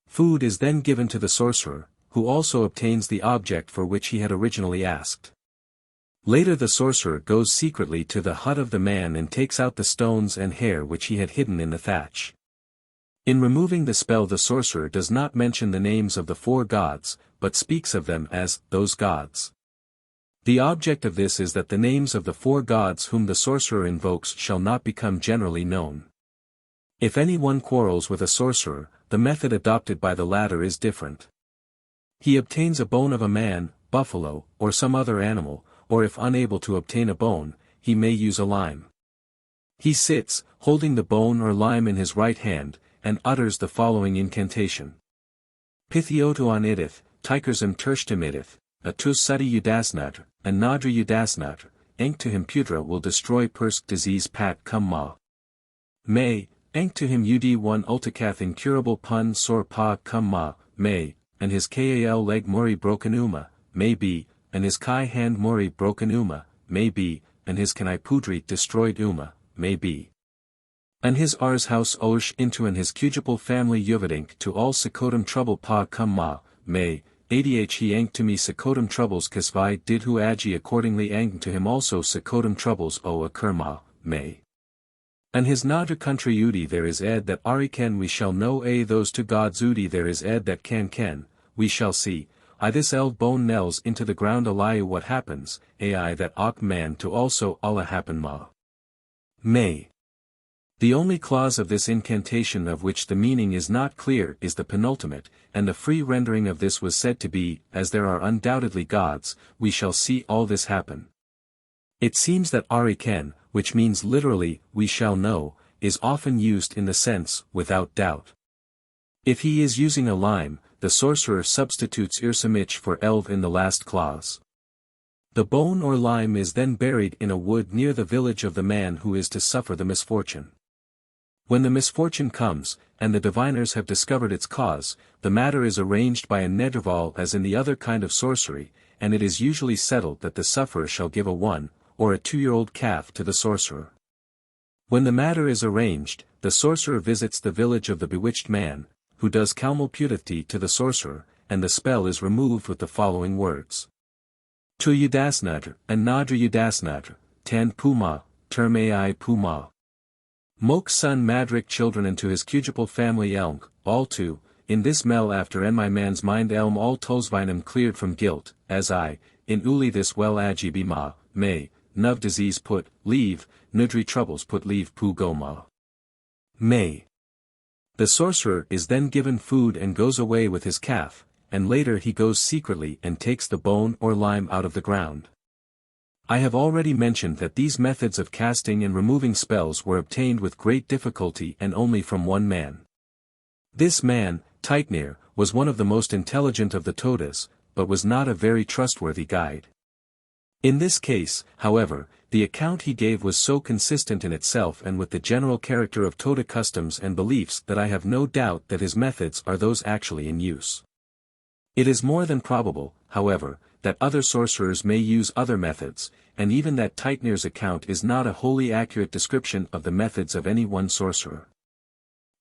Food is then given to the sorcerer, who also obtains the object for which he had originally asked. Later the sorcerer goes secretly to the hut of the man and takes out the stones and hair which he had hidden in the thatch. In removing the spell the sorcerer does not mention the names of the four gods, but speaks of them as, those gods. The object of this is that the names of the four gods whom the sorcerer invokes shall not become generally known. If any one quarrels with a sorcerer, the method adopted by the latter is different. He obtains a bone of a man, buffalo, or some other animal, or if unable to obtain a bone, he may use a lime. He sits, holding the bone or lime in his right hand, and utters the following incantation. Pithiotuan idith, tikersum tershtim idith, a tus suddi udasnatr, a nadra udasnatr, enk to him pudra will destroy persk disease pat cum ma. May, enk to him ud1 ulticath incurable pun sor pa cum ma, may, and his kal leg mori broken uma, may be, and his kai hand mori broken uma, may be, and his kanai pudri destroyed uma, may be. And his ars house osh into and his cujable family yuvadink to all sekotum trouble pa cum ma, may, adh he ank to me sekotum troubles kasvai did hu agi accordingly ank to him also sekotum troubles o occur ma, may. And his nadra country udi there is ed that ariken we shall know a those two gods udi there is ed that can, we shall see. I this eld bone nels into the ground alayu what happens, ai that ok man to also Allah happen ma. May. The only clause of this incantation of which the meaning is not clear is the penultimate, and the free rendering of this was said to be, as there are undoubtedly gods, we shall see all this happen. It seems that ariken, which means literally, we shall know, is often used in the sense, without doubt. If he is using a lime, the sorcerer substitutes irsamich for elv in the last clause. The bone or lime is then buried in a wood near the village of the man who is to suffer the misfortune. When the misfortune comes, and the diviners have discovered its cause, the matter is arranged by a nedrival as in the other kind of sorcery, and it is usually settled that the sufferer shall give a 1, or a 2-year-old calf to the sorcerer. When the matter is arranged, the sorcerer visits the village of the bewitched man, who does Kalmalpudati to the sorcerer, and the spell is removed with the following words. Tu Udasnadr, and Nadra Udasnadr, Tan Puma, Term Ai Puma. Mok son Madrik children and to his cujable family elm, all two, in this mel after en my man's mind elm all tosvinum cleared from guilt, as I, in uli this well agibi ma, may, nuv disease put, leave, nudri troubles put leave pu goma. May. The sorcerer is then given food and goes away with his calf, and later he goes secretly and takes the bone or lime out of the ground. I have already mentioned that these methods of casting and removing spells were obtained with great difficulty and only from one man. This man, Teitnir, was one of the most intelligent of the Todas, but was not a very trustworthy guide. In this case, however, the account he gave was so consistent in itself and with the general character of Toda customs and beliefs that I have no doubt that his methods are those actually in use. It is more than probable, however, that other sorcerers may use other methods, and even that Teitner's account is not a wholly accurate description of the methods of any one sorcerer.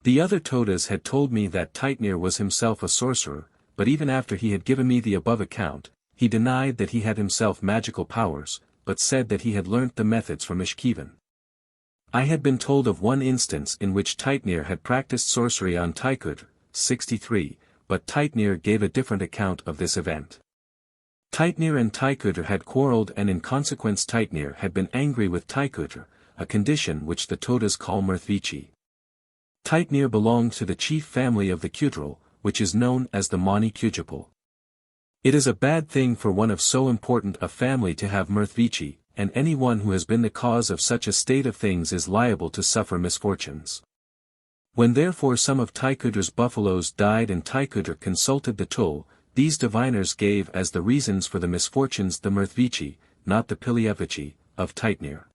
The other Todas had told me that Teitner was himself a sorcerer, but even after he had given me the above account, he denied that he had himself magical powers, but said that he had learnt the methods from XIII. I had been told of one instance in which Teitner had practiced sorcery on Toda, 63, but Teitner gave a different account of this event. Teitner and Toda had quarreled, and in consequence Teitner had been angry with Toda, a condition which the Todas call mirthvici. Teitner belonged to the chief family of the Kudral, which is known as the Mani Kujapal. It is a bad thing for one of so important a family to have mirthvici, and anyone who has been the cause of such a state of things is liable to suffer misfortunes. When therefore some of Toda's buffaloes died and Toda consulted the Tul, these diviners gave as the reasons for the misfortunes the mirthvici, not the pilievici, of Teitner.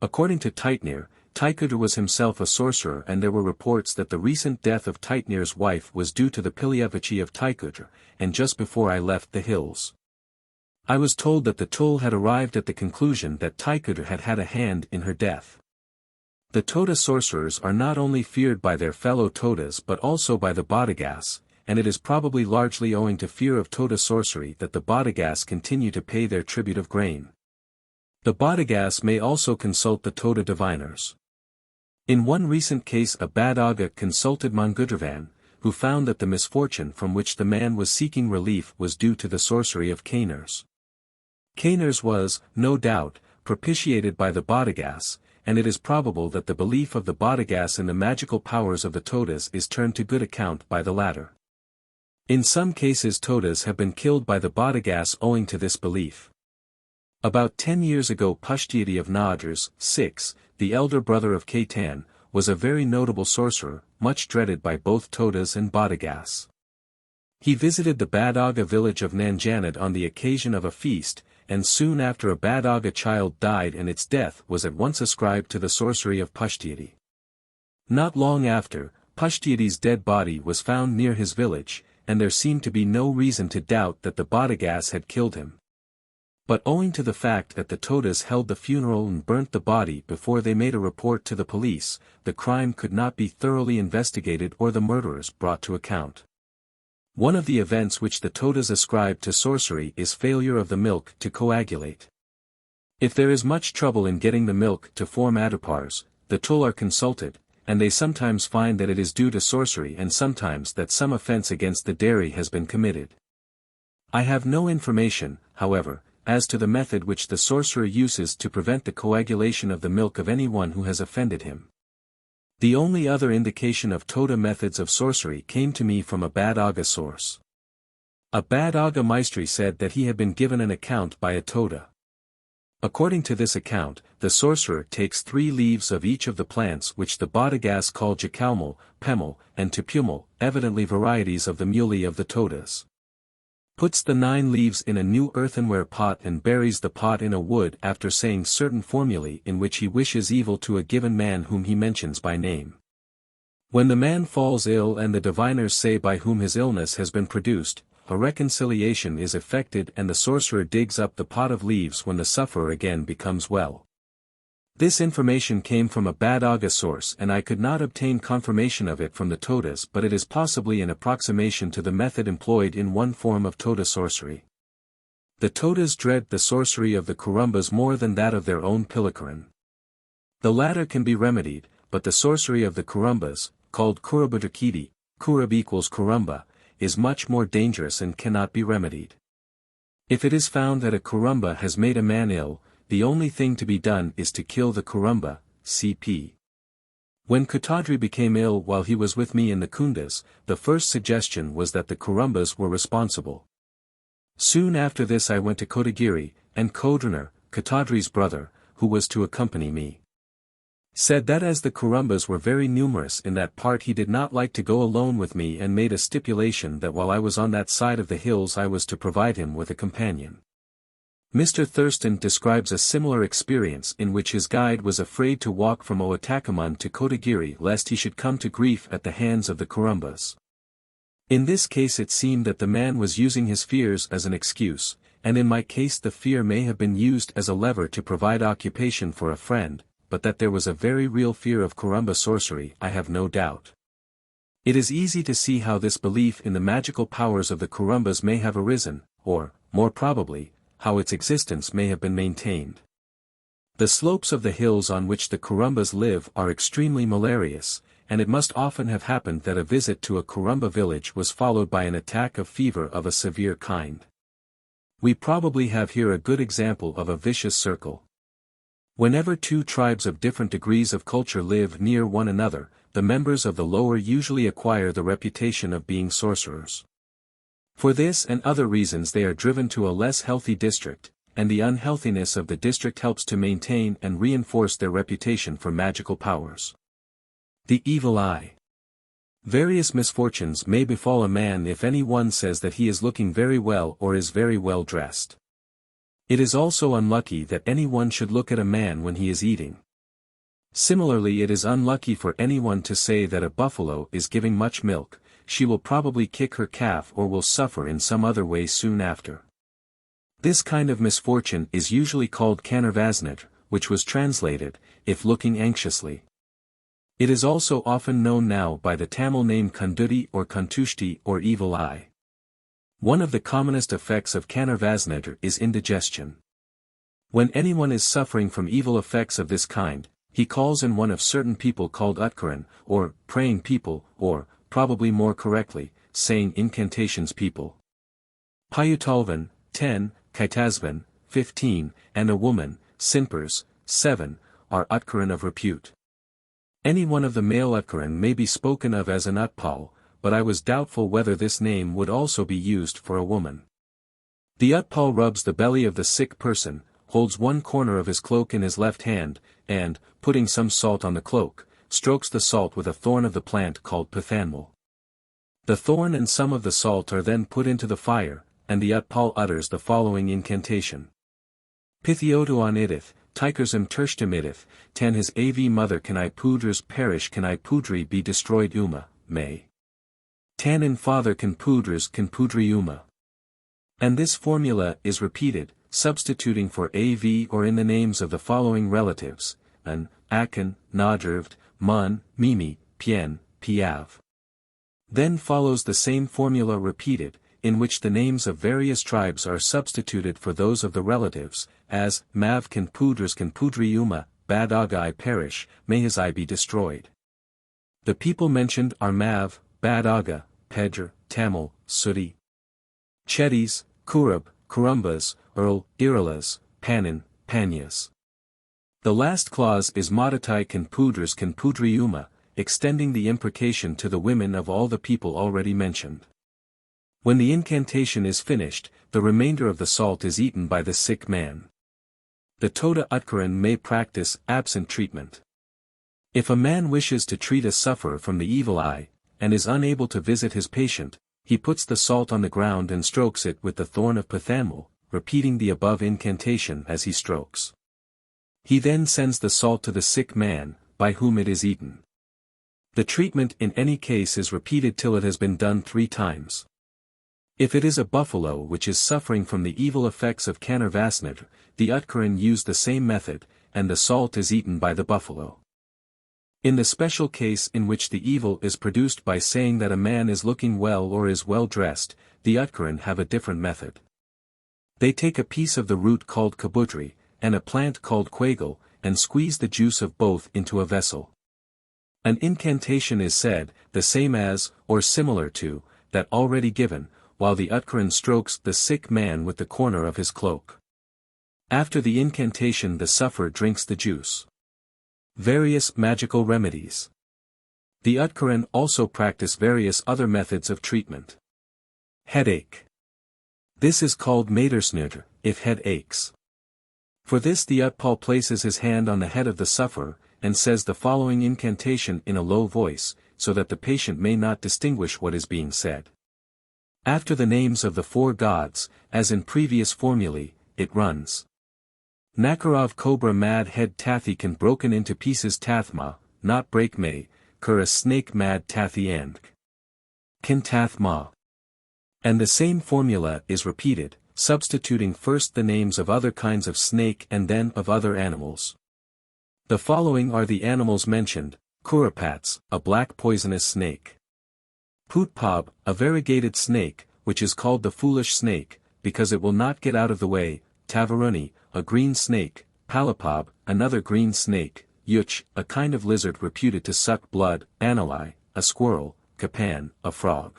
According to Teitner, Toda was himself a sorcerer, and there were reports that the recent death of Teitner's wife was due to the pilievici of Toda, and just before I left the hills. I was told that the Tul had arrived at the conclusion that Toda had had a hand in her death. The Toda sorcerers are not only feared by their fellow Todas but also by the Bodagas, and it is probably largely owing to fear of Toda sorcery that the Bodagas continue to pay their tribute of grain. The Bodagas may also consult the Toda diviners. In one recent case a Badaga consulted Mangudravan, who found that the misfortune from which the man was seeking relief was due to the sorcery of Cainers. Cainers was, no doubt, propitiated by the Bodagas, and it is probable that the belief of the Bodagas in the magical powers of the Todas is turned to good account by the latter. In some cases Todas have been killed by the Bodagas owing to this belief. About 10 years ago Pushtiti of Nadras, VI, the elder brother of Kaitan, was a very notable sorcerer, much dreaded by both Todas and Bodagas. He visited the Badaga village of Nanjanad on the occasion of a feast, and soon after a Badaga child died, and its death was at once ascribed to the sorcery of Pushtiti. Not long after, Pushtiti's dead body was found near his village, and there seemed to be no reason to doubt that the Bodagas had killed him. But owing to the fact that the Todas held the funeral and burnt the body before they made a report to the police, the crime could not be thoroughly investigated or the murderers brought to account. One of the events which the Todas ascribe to sorcery is failure of the milk to coagulate. If there is much trouble in getting the milk to form adipars, the Tul are consulted, and they sometimes find that it is due to sorcery and sometimes that some offense against the dairy has been committed. I have no information, however, as to the method which the sorcerer uses to prevent the coagulation of the milk of anyone who has offended him. The only other indication of Toda methods of sorcery came to me from a Badaga source. A Badaga Maistri said that he had been given an account by a Toda. According to this account, the sorcerer takes 3 leaves of each of the plants which the Bodagas call Jakalmal, Pemal, and Tupumal, evidently varieties of the muli of the Todas. Puts the 9 leaves in a new earthenware pot and buries the pot in a wood after saying certain formulae in which he wishes evil to a given man whom he mentions by name. When the man falls ill and the diviners say by whom his illness has been produced, a reconciliation is effected and the sorcerer digs up the pot of leaves when the sufferer again becomes well. This information came from a Badaga source and I could not obtain confirmation of it from the Todas, but it is possibly an approximation to the method employed in one form of Toda sorcery. The Todas dread the sorcery of the Kurumbas more than that of their own Pilakaran. The latter can be remedied, but the sorcery of the Kurumbas, called Kurubadrakiti, Kurub equals Kurumba, is much more dangerous and cannot be remedied. If it is found that a Kurumba has made a man ill, the only thing to be done is to kill the Kurumba, cp. When Kutadri became ill while he was with me in the Kundas, the first suggestion was that the Kurumbas were responsible. Soon after this I went to Kotagiri, and Kodranar, Kutadri's brother, who was to accompany me, said that as the Kurumbas were very numerous in that part he did not like to go alone with me and made a stipulation that while I was on that side of the hills I was to provide him with a companion. Mr. Thurston describes a similar experience in which his guide was afraid to walk from Oatakaman to Kotagiri lest he should come to grief at the hands of the Kurumbas. In this case it seemed that the man was using his fears as an excuse, and in my case the fear may have been used as a lever to provide occupation for a friend, but that there was a very real fear of Kurumba sorcery I have no doubt. It is easy to see how this belief in the magical powers of the Kurumbas may have arisen, or, more probably, how its existence may have been maintained. The slopes of the hills on which the Kurumbas live are extremely malarious, and it must often have happened that a visit to a Kurumba village was followed by an attack of fever of a severe kind. We probably have here a good example of a vicious circle. Whenever two tribes of different degrees of culture live near one another, the members of the lower usually acquire the reputation of being sorcerers. For this and other reasons they are driven to a less healthy district, and the unhealthiness of the district helps to maintain and reinforce their reputation for magical powers. The evil eye. Various misfortunes may befall a man if any one says that he is looking very well or is very well dressed. It is also unlucky that any one should look at a man when he is eating. Similarly, it is unlucky for anyone to say that a buffalo is giving much milk. She will probably kick her calf or will suffer in some other way soon after. This kind of misfortune is usually called Kanarvasnit, which was translated, if looking anxiously. It is also often known now by the Tamil name Kanduti or Kantushti or evil eye. One of the commonest effects of Kanarvasnit is indigestion. When anyone is suffering from evil effects of this kind, he calls in one of certain people called Utkaran, or praying people, or, probably more correctly, saying incantations people. Payutalvan, 10, Kaitasvan, 15, and a woman, Sinpers, 7, are Utkaran of repute. Any one of the male Utkaran may be spoken of as an Utpal, but I was doubtful whether this name would also be used for a woman. The Utpal rubs the belly of the sick person, holds one corner of his cloak in his left hand, and, putting some salt on the cloak, strokes the salt with a thorn of the plant called Pithanmal. The thorn and some of the salt are then put into the fire, and the Utpal utters the following incantation. Pithiotuan idith, Tikarsam tershtam idith, tan his av mother can I pudras perish can I pudri be destroyed uma, may. Tan in father can pudras can pudri uma. And this formula is repeated, substituting for av or in the names of the following relatives, an, akan, nadrvd, mun, mimi, pien, piav. Then follows the same formula repeated, in which the names of various tribes are substituted for those of the relatives, as, Mav can pudri uma, bad agai perish, may his eye be destroyed. The people mentioned are Mav, Bad Aga, Pedr, Tamil, Sudi, Chettis, Kurub, Kurumbas, Earl, Iralas, Panin, Panyas. The last clause is Madatai can pudri uma, extending the imprecation to the women of all the people already mentioned. When the incantation is finished, the remainder of the salt is eaten by the sick man. The Toda Utkaran may practice absent treatment. If a man wishes to treat a sufferer from the evil eye, and is unable to visit his patient, he puts the salt on the ground and strokes it with the thorn of Pithanmal, repeating the above incantation as he strokes. He then sends the salt to the sick man, by whom it is eaten. The treatment in any case is repeated till it has been done 3 times. If it is a buffalo which is suffering from the evil effects of Kanarvasnit, the Utkaran use the same method, and the salt is eaten by the buffalo. In the special case in which the evil is produced by saying that a man is looking well or is well dressed, the Utkaran have a different method. They take a piece of the root called kabudri, and a plant called quagal, and squeeze the juice of both into a vessel. An incantation is said, the same as, or similar to, that already given, while the Utkaran strokes the sick man with the corner of his cloak. After the incantation the sufferer drinks the juice. Various magical remedies. The Utkaran also practice various other methods of treatment. Headache. This is called Madersnurter, if head aches. For this the Utpal places his hand on the head of the sufferer, and says the following incantation in a low voice, so that the patient may not distinguish what is being said. After the names of the 4 gods, as in previous formulae, it runs. Nakarov cobra mad head tathi can broken into pieces tathma, not break may, cur a snake mad tathi and can tathma. And the same formula is repeated, substituting first the names of other kinds of snake and then of other animals. The following are the animals mentioned: Kurapats, a black poisonous snake. Putpab, a variegated snake, which is called the foolish snake, because it will not get out of the way. Tavaruni, a green snake. Palapab, another green snake. Yuch, a kind of lizard reputed to suck blood. Anali, a squirrel. Kapan, a frog.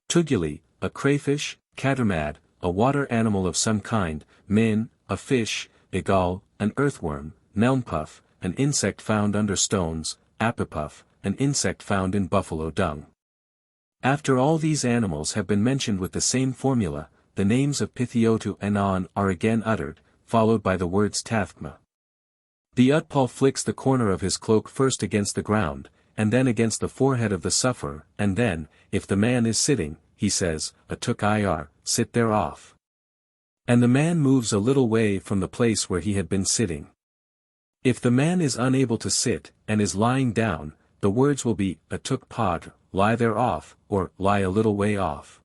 Tuguli, a crayfish. Catamad, a water animal of some kind. Min, a fish. Igal, an earthworm. Nelmpuff, an insect found under stones. Apipuff, an insect found in buffalo dung. After all these animals have been mentioned with the same formula, the names of Pithiotu and On are again uttered, followed by the words Tathma. The Utpal flicks the corner of his cloak first against the ground, and then against the forehead of the sufferer, and then, if the man is sitting, he says, Atuk ir, sit there off. And the man moves a little way from the place where he had been sitting. If the man is unable to sit, and is lying down, the words will be, Atuk pod, lie there off, or lie a little way off.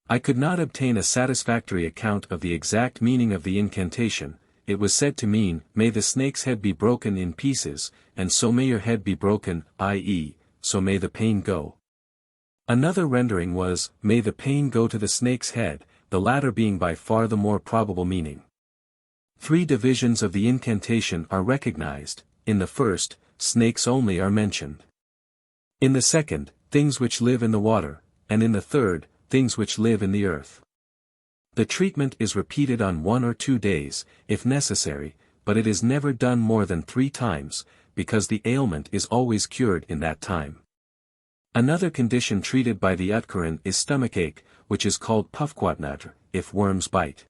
I could not obtain a satisfactory account of the exact meaning of the incantation. It was said to mean, may the snake's head be broken in pieces, and so may your head be broken, i.e., so may the pain go. Another rendering was, may the pain go to the snake's head, the latter being by far the more probable meaning. 3 divisions of the incantation are recognized. In the first, snakes only are mentioned. In the second, things which live in the water, and in the third, things which live in the earth. The treatment is repeated on 1 or 2 days, if necessary, but it is never done more than 3 times, because the ailment is always cured in that time. Another condition treated by the Utkaran is stomachache, which is called pufquatnatr, if worms bite.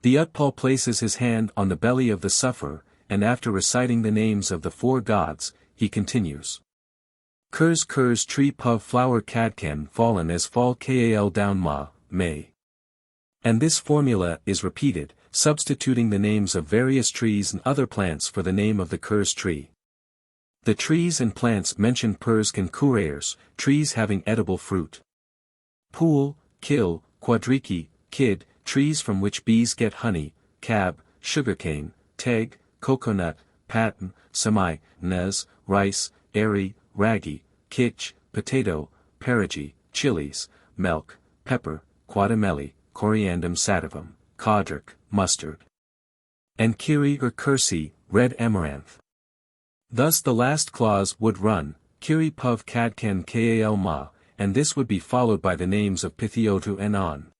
The Utpal places his hand on the belly of the sufferer, and after reciting the names of the 4 gods, he continues. Kurs tree puv flower cadcan fallen as fall kal down ma, may. And this formula is repeated, substituting the names of various trees and other plants for the name of the Kurs tree. The trees and plants mentioned Purs can kurayers, trees having edible fruit. Pool, kil, quadriki, kid, trees from which bees get honey. Cab, sugarcane. Teg, coconut. Patten, samai, nez, rice. Airy, ragi. Kitch, potato. Perigi, chilies. Milk, pepper. Quadameli, coriandrum sativum. Codric, mustard. And kiri or kursi, red amaranth. Thus the last clause would run, Kiri puv cadcan kal ma, and this would be followed by the names of Pithiotu and On.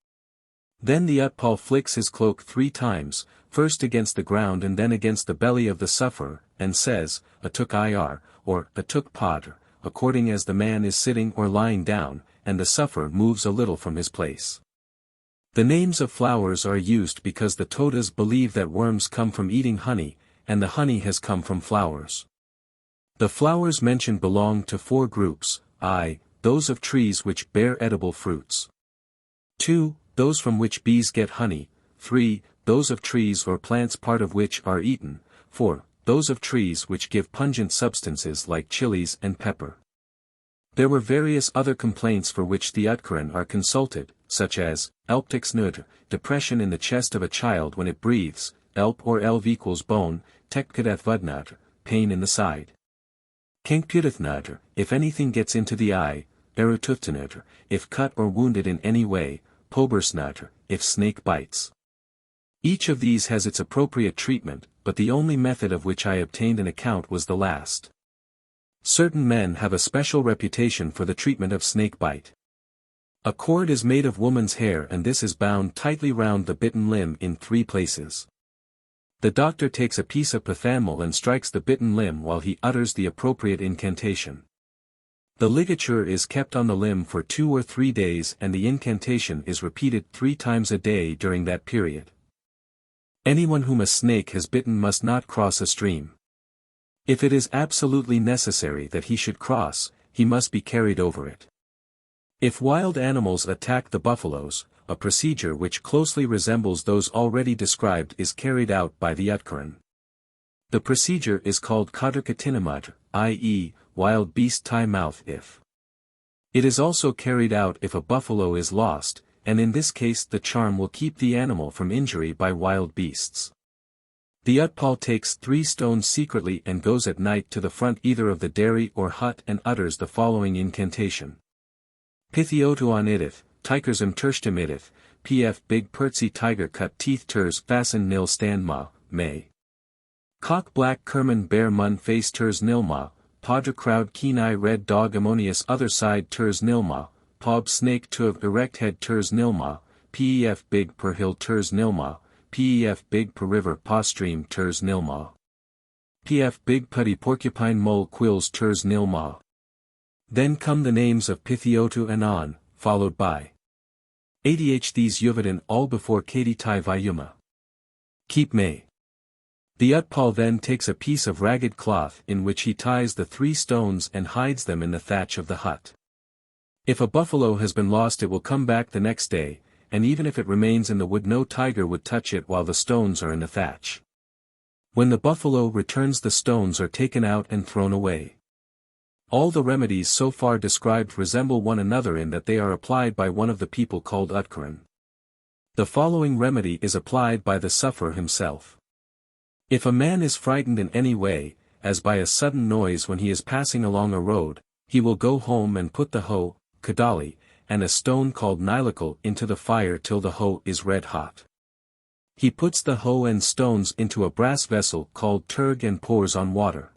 Then the Utpal flicks his cloak 3 times, first against the ground and then against the belly of the sufferer, and says, Atuk ir, or Atuk padr, according as the man is sitting or lying down, and the sufferer moves a little from his place. The names of flowers are used because the Todas believe that worms come from eating honey, and the honey has come from flowers. The flowers mentioned belong to 4 groups, I, those of trees which bear edible fruits. 2, those from which bees get honey. 3, those of trees or plants part of which are eaten. 4, those of trees which give pungent substances like chilies and pepper. There were various other complaints for which the Utkaran are consulted, such as, elptix nudr, depression in the chest of a child when it breathes, elp or elv equals bone, tekkadathdnadr, pain in the side. Kinkpudathnadr, if anything gets into the eye. Erutuftanadr, if cut or wounded in any way. Pobersnadr, if snake bites. Each of these has its appropriate treatment, but the only method of which I obtained an account was the last. Certain men have a special reputation for the treatment of snake bite. A cord is made of woman's hair and this is bound tightly round the bitten limb in 3 places. The doctor takes a piece of pathanmal and strikes the bitten limb while he utters the appropriate incantation. The ligature is kept on the limb for 2 or 3 days and the incantation is repeated 3 times a day during that period. Anyone whom a snake has bitten must not cross a stream. If it is absolutely necessary that he should cross, he must be carried over it. If wild animals attack the buffaloes, a procedure which closely resembles those already described is carried out by the Utkaran. The procedure is called Kadarkatinamadr, i.e., wild beast tie mouth if. It is also carried out if a buffalo is lost, and in this case the charm will keep the animal from injury by wild beasts. The Utpal takes 3 stones secretly and goes at night to the front either of the dairy or hut and utters the following incantation. Pithiotuan idith, Tikersum tershtim idith, pf big pertsi tiger cut teeth ters fasten nil stand ma, may. Cock black kerman bear mun face ters nil ma, podra crowd keen eye red dog ammonius other side ters nil ma, pob snake tuv erect head ters nil ma, pef big per hill ters nil ma, pef big per river pa stream ters nil ma. Pf big putty porcupine mole quills ters nil ma. Then come the names of Pithiotu and An, followed by ADH these Yuvadin all before Kati Tai Vyuma. Keep May. The Utpal then takes a piece of ragged cloth in which he ties the 3 stones and hides them in the thatch of the hut. If a buffalo has been lost it will come back the next day, and even if it remains in the wood no tiger would touch it while the stones are in the thatch. When the buffalo returns the stones are taken out and thrown away. All the remedies so far described resemble one another in that they are applied by one of the people called Utkaran. The following remedy is applied by the sufferer himself. If a man is frightened in any way, as by a sudden noise when he is passing along a road, he will go home and put the hoe, kadali, and a stone called nilakal into the fire till the hoe is red hot. He puts the hoe and stones into a brass vessel called turg and pours on water.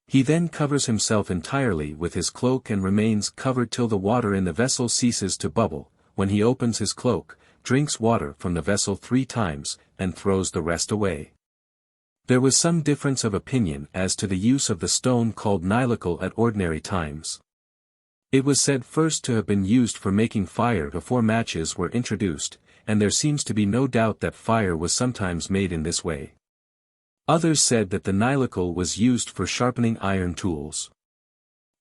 He then covers himself entirely with his cloak and remains covered till the water in the vessel ceases to bubble, when he opens his cloak, drinks water from the vessel 3 times, and throws the rest away. There was some difference of opinion as to the use of the stone called nilakal at ordinary times. It was said first to have been used for making fire before matches were introduced, and there seems to be no doubt that fire was sometimes made in this way. Others said that the nilakal was used for sharpening iron tools.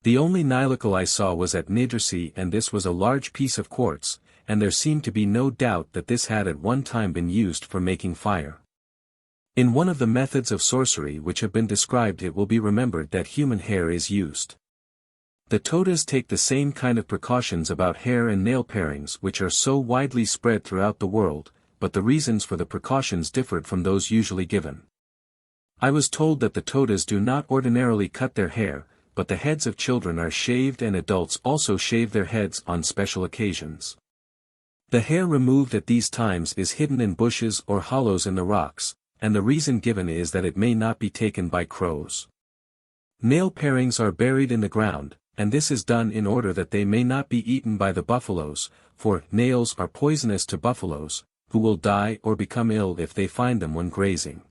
The only nilakal I saw was at Nidrasi and this was a large piece of quartz, and there seemed to be no doubt that this had at one time been used for making fire. In one of the methods of sorcery which have been described it will be remembered that human hair is used. The Todas take the same kind of precautions about hair and nail parings which are so widely spread throughout the world, but the reasons for the precautions differed from those usually given. I was told that the Todas do not ordinarily cut their hair, but the heads of children are shaved and adults also shave their heads on special occasions. The hair removed at these times is hidden in bushes or hollows in the rocks, and the reason given is that it may not be taken by crows. Nail parings are buried in the ground, and this is done in order that they may not be eaten by the buffaloes, for nails are poisonous to buffaloes, who will die or become ill if they find them when grazing.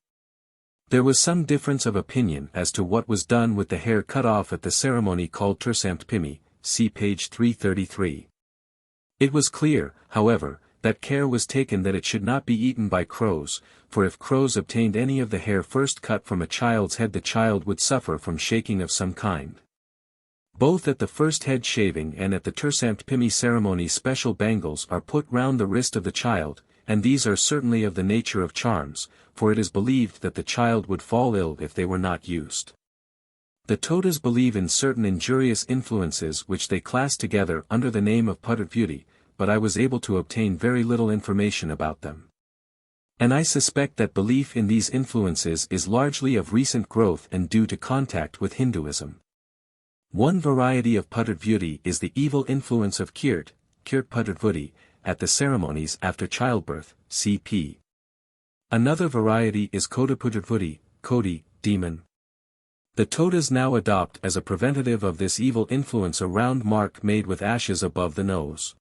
There was some difference of opinion as to what was done with the hair cut off at the ceremony called Tersamt Pimi, see page 333. It was clear, however, that care was taken that it should not be eaten by crows, for if crows obtained any of the hair first cut from a child's head the child would suffer from shaking of some kind. Both at the first head shaving and at the Tersamt Pimi ceremony special bangles are put round the wrist of the child, and these are certainly of the nature of charms, for it is believed that the child would fall ill if they were not used. The Todas believe in certain injurious influences which they class together under the name of Puttervuti, but I was able to obtain very little information about them. And I suspect that belief in these influences is largely of recent growth and due to contact with Hinduism. One variety of Puttervuti is the evil influence of Kirt Puttervuti, at the ceremonies after childbirth, cp. Another variety is Koda Puttervuti, Kodi, demon. The Todas now adopt as a preventative of this evil influence a round mark made with ashes above the nose.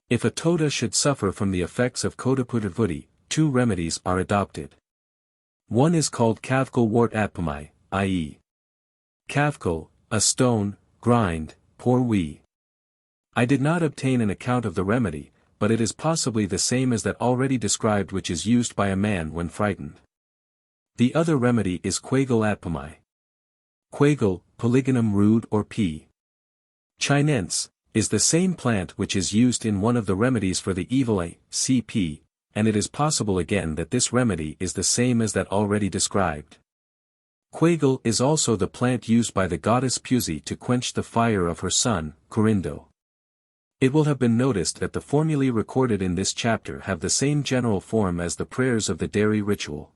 If a Toda should suffer from the effects of Koda Puttervuti, 2 remedies are adopted. One is called Kavkal wart atpamai, i.e. Kavkal, a stone, grind, pour we. I did not obtain an account of the remedy, but it is possibly the same as that already described which is used by a man when frightened. The other remedy is Quagal atpamai. Quagal, Polygonum rude or P. Chinense, is the same plant which is used in one of the remedies for the evil eye, cp, and it is possible again that this remedy is the same as that already described. Quagal is also the plant used by the goddess Pusi to quench the fire of her son, Corindo. It will have been noticed that the formulae recorded in this chapter have the same general form as the prayers of the dairy ritual.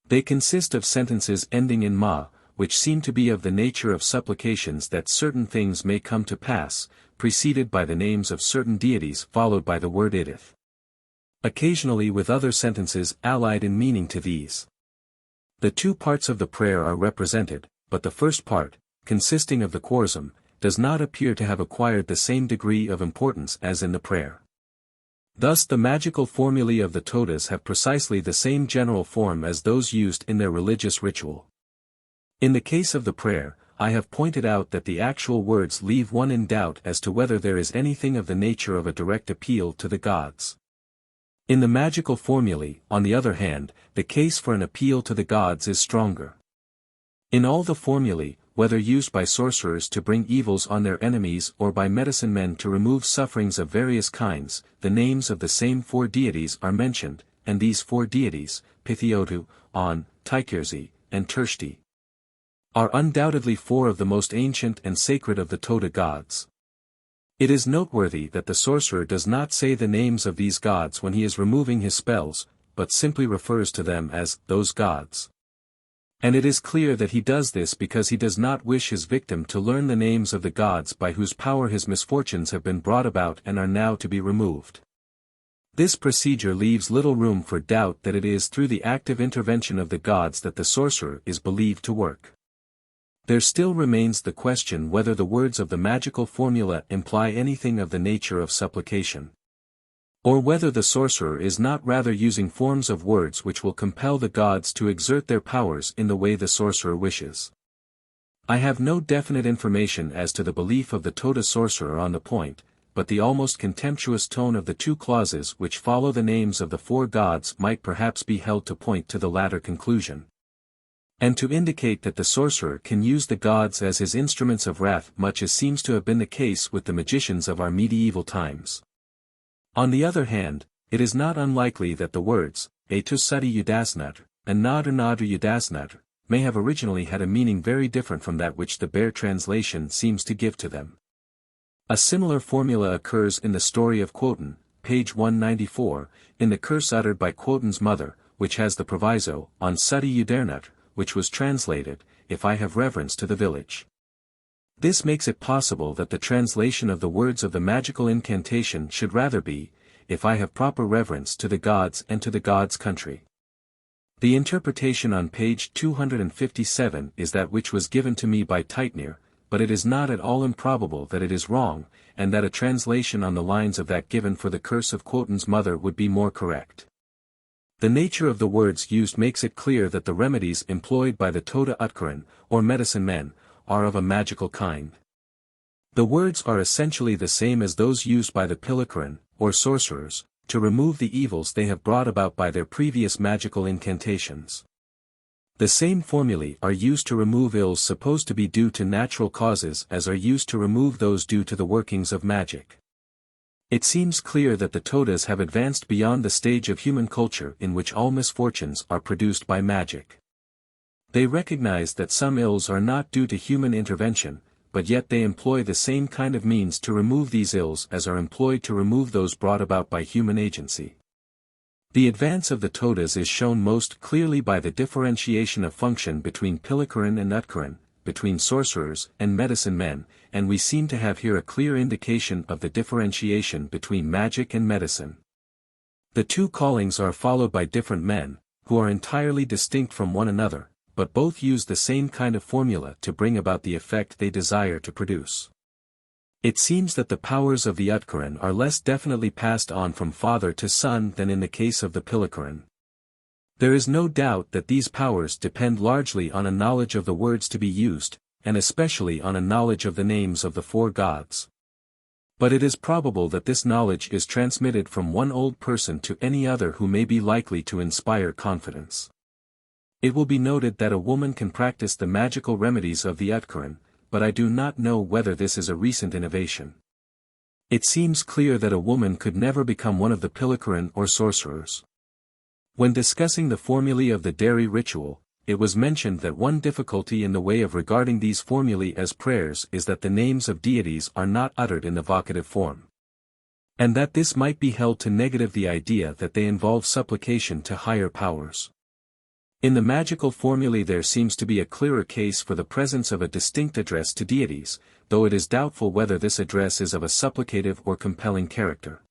They consist of sentences ending in ma, which seem to be of the nature of supplications that certain things may come to pass, preceded by the names of certain deities followed by the word idith. Occasionally with other sentences allied in meaning to these. The two parts of the prayer are represented, but the first part, consisting of the chorsum, does not appear to have acquired the same degree of importance as in the prayer. Thus the magical formulae of the Todas have precisely the same general form as those used in their religious ritual. In the case of the prayer, I have pointed out that the actual words leave one in doubt as to whether there is anything of the nature of a direct appeal to the gods. In the magical formulae, on the other hand, the case for an appeal to the gods is stronger. In all the formulae, whether used by sorcerers to bring evils on their enemies or by medicine men to remove sufferings of various kinds, the names of the same four deities are mentioned, and these four deities, Pithiotu, On, Tikirzi, and Turshti, are undoubtedly four of the most ancient and sacred of the Toda gods. It is noteworthy that the sorcerer does not say the names of these gods when he is removing his spells, but simply refers to them as those gods. And it is clear that he does this because he does not wish his victim to learn the names of the gods by whose power his misfortunes have been brought about and are now to be removed. This procedure leaves little room for doubt that it is through the active intervention of the gods that the sorcerer is believed to work. There still remains the question whether the words of the magical formula imply anything of the nature of supplication. Or whether the sorcerer is not rather using forms of words which will compel the gods to exert their powers in the way the sorcerer wishes. I have no definite information as to the belief of the Toda sorcerer on the point, but the almost contemptuous tone of the two clauses which follow the names of the four gods might perhaps be held to point to the latter conclusion. And to indicate that the sorcerer can use the gods as his instruments of wrath, much as seems to have been the case with the magicians of our medieval times. On the other hand, it is not unlikely that the words, Etus Sati Udasnatr, and Nadr Udasnatr, may have originally had a meaning very different from that which the bare translation seems to give to them. A similar formula occurs in the story of Quoten, page 194, in the curse uttered by Quoten's mother, which has the proviso, on Sati Udernatr, which was translated, if I have reverence to the village. This makes it possible that the translation of the words of the magical incantation should rather be, if I have proper reverence to the gods and to the gods' country. The interpretation on page 257 is that which was given to me by Teitnir, but it is not at all improbable that it is wrong, and that a translation on the lines of that given for the curse of Quoten's mother would be more correct. The nature of the words used makes it clear that the remedies employed by the Toda Utkaran, or medicine men, are of a magical kind. The words are essentially the same as those used by the Pilakaran, or sorcerers, to remove the evils they have brought about by their previous magical incantations. The same formulae are used to remove ills supposed to be due to natural causes as are used to remove those due to the workings of magic. It seems clear that the Todas have advanced beyond the stage of human culture in which all misfortunes are produced by magic. They recognize that some ills are not due to human intervention, but yet they employ the same kind of means to remove these ills as are employed to remove those brought about by human agency. The advance of the Todas is shown most clearly by the differentiation of function between Pilakaran and Utkaran, between sorcerers and medicine men, and we seem to have here a clear indication of the differentiation between magic and medicine. The two callings are followed by different men, who are entirely distinct from one another, but both use the same kind of formula to bring about the effect they desire to produce. It seems that the powers of the Utkaran are less definitely passed on from father to son than in the case of the Pilakaran. There is no doubt that these powers depend largely on a knowledge of the words to be used, and especially on a knowledge of the names of the four gods. But it is probable that this knowledge is transmitted from one old person to any other who may be likely to inspire confidence. It will be noted that a woman can practice the magical remedies of the Utkaran, but I do not know whether this is a recent innovation. It seems clear that a woman could never become one of the Pilakaran or sorcerers. When discussing the formulae of the dairy ritual, it was mentioned that one difficulty in the way of regarding these formulae as prayers is that the names of deities are not uttered in the vocative form. and that this might be held to negative the idea that they involve supplication to higher powers. In the magical formulae there seems to be a clearer case for the presence of a distinct address to deities, though it is doubtful whether this address is of a supplicative or compelling character.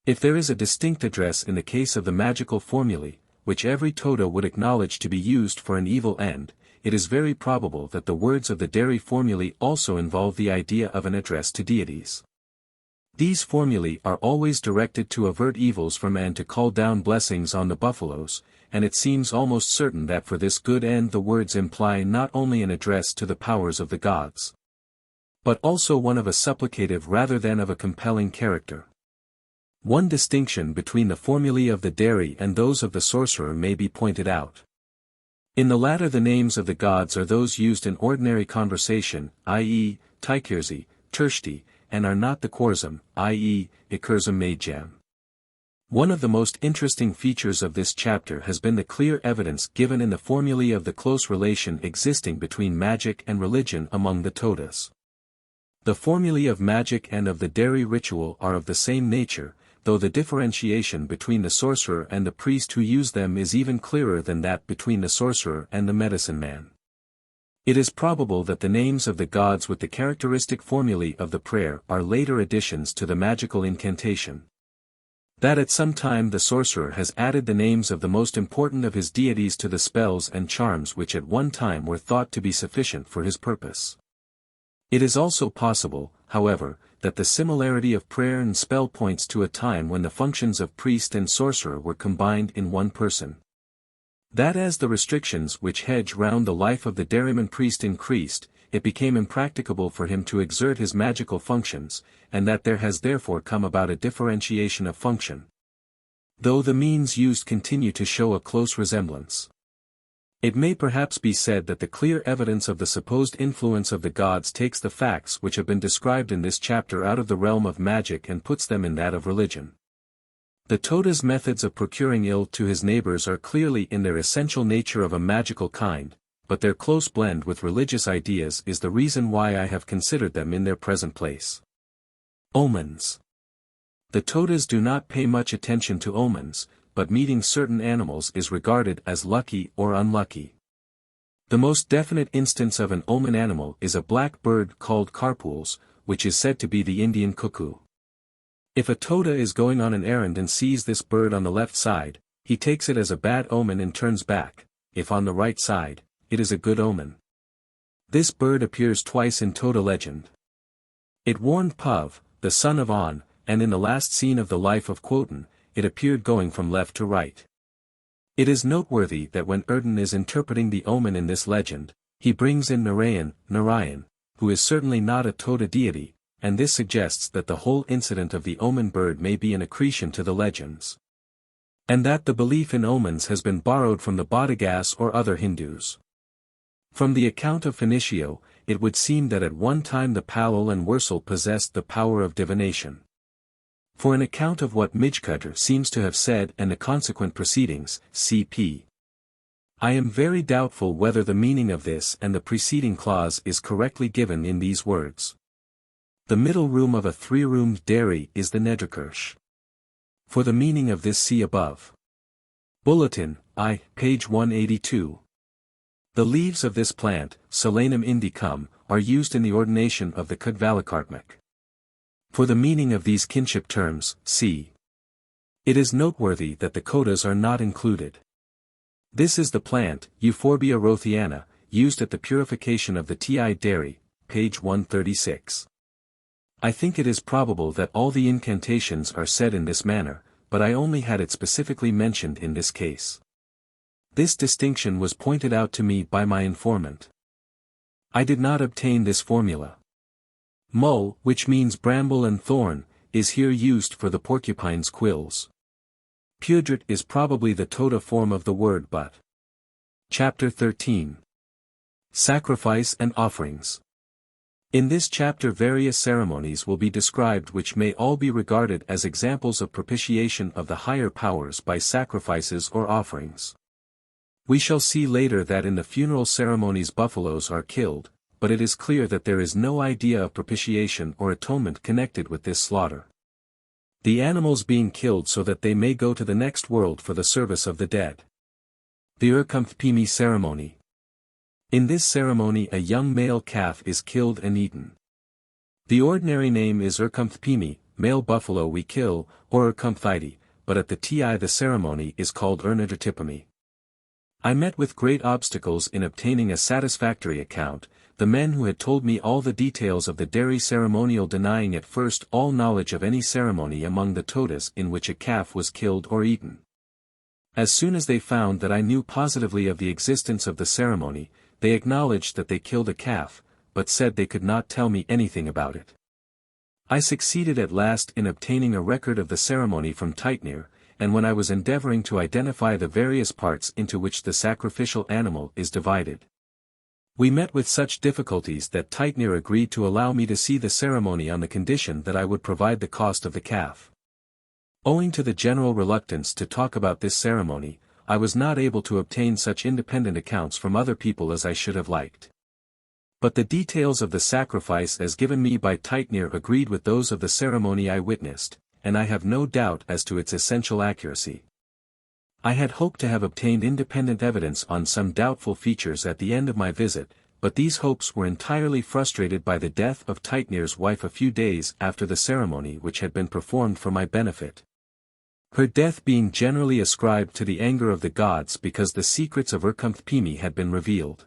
If there is a distinct address in the case of the magical formulae, which every Toda would acknowledge to be used for an evil end, it is very probable that the words of the dairy formulae also involve the idea of an address to deities. These formulae are always directed to avert evils from and to call down blessings on the buffaloes, and it seems almost certain that for this good end the words imply not only an address to the powers of the gods, but also one of a supplicative rather than of a compelling character. One distinction between the formulae of the dairy and those of the sorcerer may be pointed out. In the latter the names of the gods are those used in ordinary conversation, i.e., Taikirzi, Tershti, and are not the Korzum, i.e., Ikurzum Majam. One of the most interesting features of this chapter has been the clear evidence given in the formulae of the close relation existing between magic and religion among the Todas. The formulae of magic and of the dairy ritual are of the same nature, though the differentiation between the sorcerer and the priest who use them is even clearer than that between the sorcerer and the medicine man. It is probable that the names of the gods with the characteristic formulae of the prayer are later additions to the magical incantation. That at some time the sorcerer has added the names of the most important of his deities to the spells and charms which at one time were thought to be sufficient for his purpose. It is also possible, however, that the similarity of prayer and spell points to a time when the functions of priest and sorcerer were combined in one person. That as the restrictions which hedge round the life of the dairyman priest increased, it became impracticable for him to exert his magical functions, and that there has therefore come about a differentiation of function, though the means used continue to show a close resemblance. It may perhaps be said that the clear evidence of the supposed influence of the gods takes the facts which have been described in this chapter out of the realm of magic and puts them in that of religion. The Toda's methods of procuring ill to his neighbors are clearly in their essential nature of a magical kind, but their close blend with religious ideas is the reason why I have considered them in their present place. Omens. The Todas do not pay much attention to omens, but meeting certain animals is regarded as lucky or unlucky. The most definite instance of an omen animal is a black bird called carpools, which is said to be the Indian cuckoo. If a Toda is going on an errand and sees this bird on the left side, he takes it as a bad omen and turns back. If on the right side, it is a good omen. This bird appears twice in Toda legend. It warned Puv, the son of On, and in the last scene of the life of Quoten, it appeared going from left to right. It is noteworthy that when Erden is interpreting the omen in this legend, he brings in Narayan, who is certainly not a Toda deity, and this suggests that the whole incident of the omen bird may be an accretion to the legends, and that the belief in omens has been borrowed from the Bodhigas or other Hindus. From the account of Phoenicio, it would seem that at one time the Palal and Wursal possessed the power of divination. For an account of what Mijkudr seems to have said and the consequent proceedings, cp. I am very doubtful whether the meaning of this and the preceding clause is correctly given in these words. The middle room of a three-roomed dairy is the Nedrakirch. For the meaning of this see above. Bulletin, I, page 182. The leaves of this plant, Solanum indicum, are used in the ordination of the Kudvalakartmik. For the meaning of these kinship terms, see. It is noteworthy that the Kodas are not included. This is the plant, Euphorbia rothiana, used at the purification of the Ti dairy, page 136. I think it is probable that all the incantations are said in this manner, but I only had it specifically mentioned in this case. This distinction was pointed out to me by my informant. I did not obtain this formula. Mull, which means bramble and thorn, is here used for the porcupine's quills. Pudrit is probably the Toda form of the word but. Chapter 13. Sacrifice and Offerings. In this chapter various ceremonies will be described which may all be regarded as examples of propitiation of the higher powers by sacrifices or offerings. We shall see later that in the funeral ceremonies buffaloes are killed, but it is clear that there is no idea of propitiation or atonement connected with this slaughter. The animals being killed so that they may go to the next world for the service of the dead. The XIII ceremony. In this ceremony a young male calf is killed and eaten. The ordinary name is XIII, male buffalo we kill, or XIII, but at the TI the ceremony is called anthropology. I met with great obstacles in obtaining a satisfactory account, the men who had told me all the details of the dairy ceremonial denying at first all knowledge of any ceremony among the Todas in which a calf was killed or eaten. As soon as they found that I knew positively of the existence of the ceremony, they acknowledged that they killed a calf, but said they could not tell me anything about it. I succeeded at last in obtaining a record of the ceremony from XIII, and when I was endeavoring to identify the various parts into which the sacrificial animal is divided, we met with such difficulties that XIII agreed to allow me to see the ceremony on the condition that I would provide the cost of the calf. Owing to the general reluctance to talk about this ceremony, I was not able to obtain such independent accounts from other people as I should have liked. But the details of the sacrifice as given me by XIII agreed with those of the ceremony I witnessed, and I have no doubt as to its essential accuracy. I had hoped to have obtained independent evidence on some doubtful features at the end of my visit, but these hopes were entirely frustrated by the death of XIII's wife a few days after the ceremony which had been performed for my benefit. Her death being generally ascribed to the anger of the gods because the secrets of XIII had been revealed.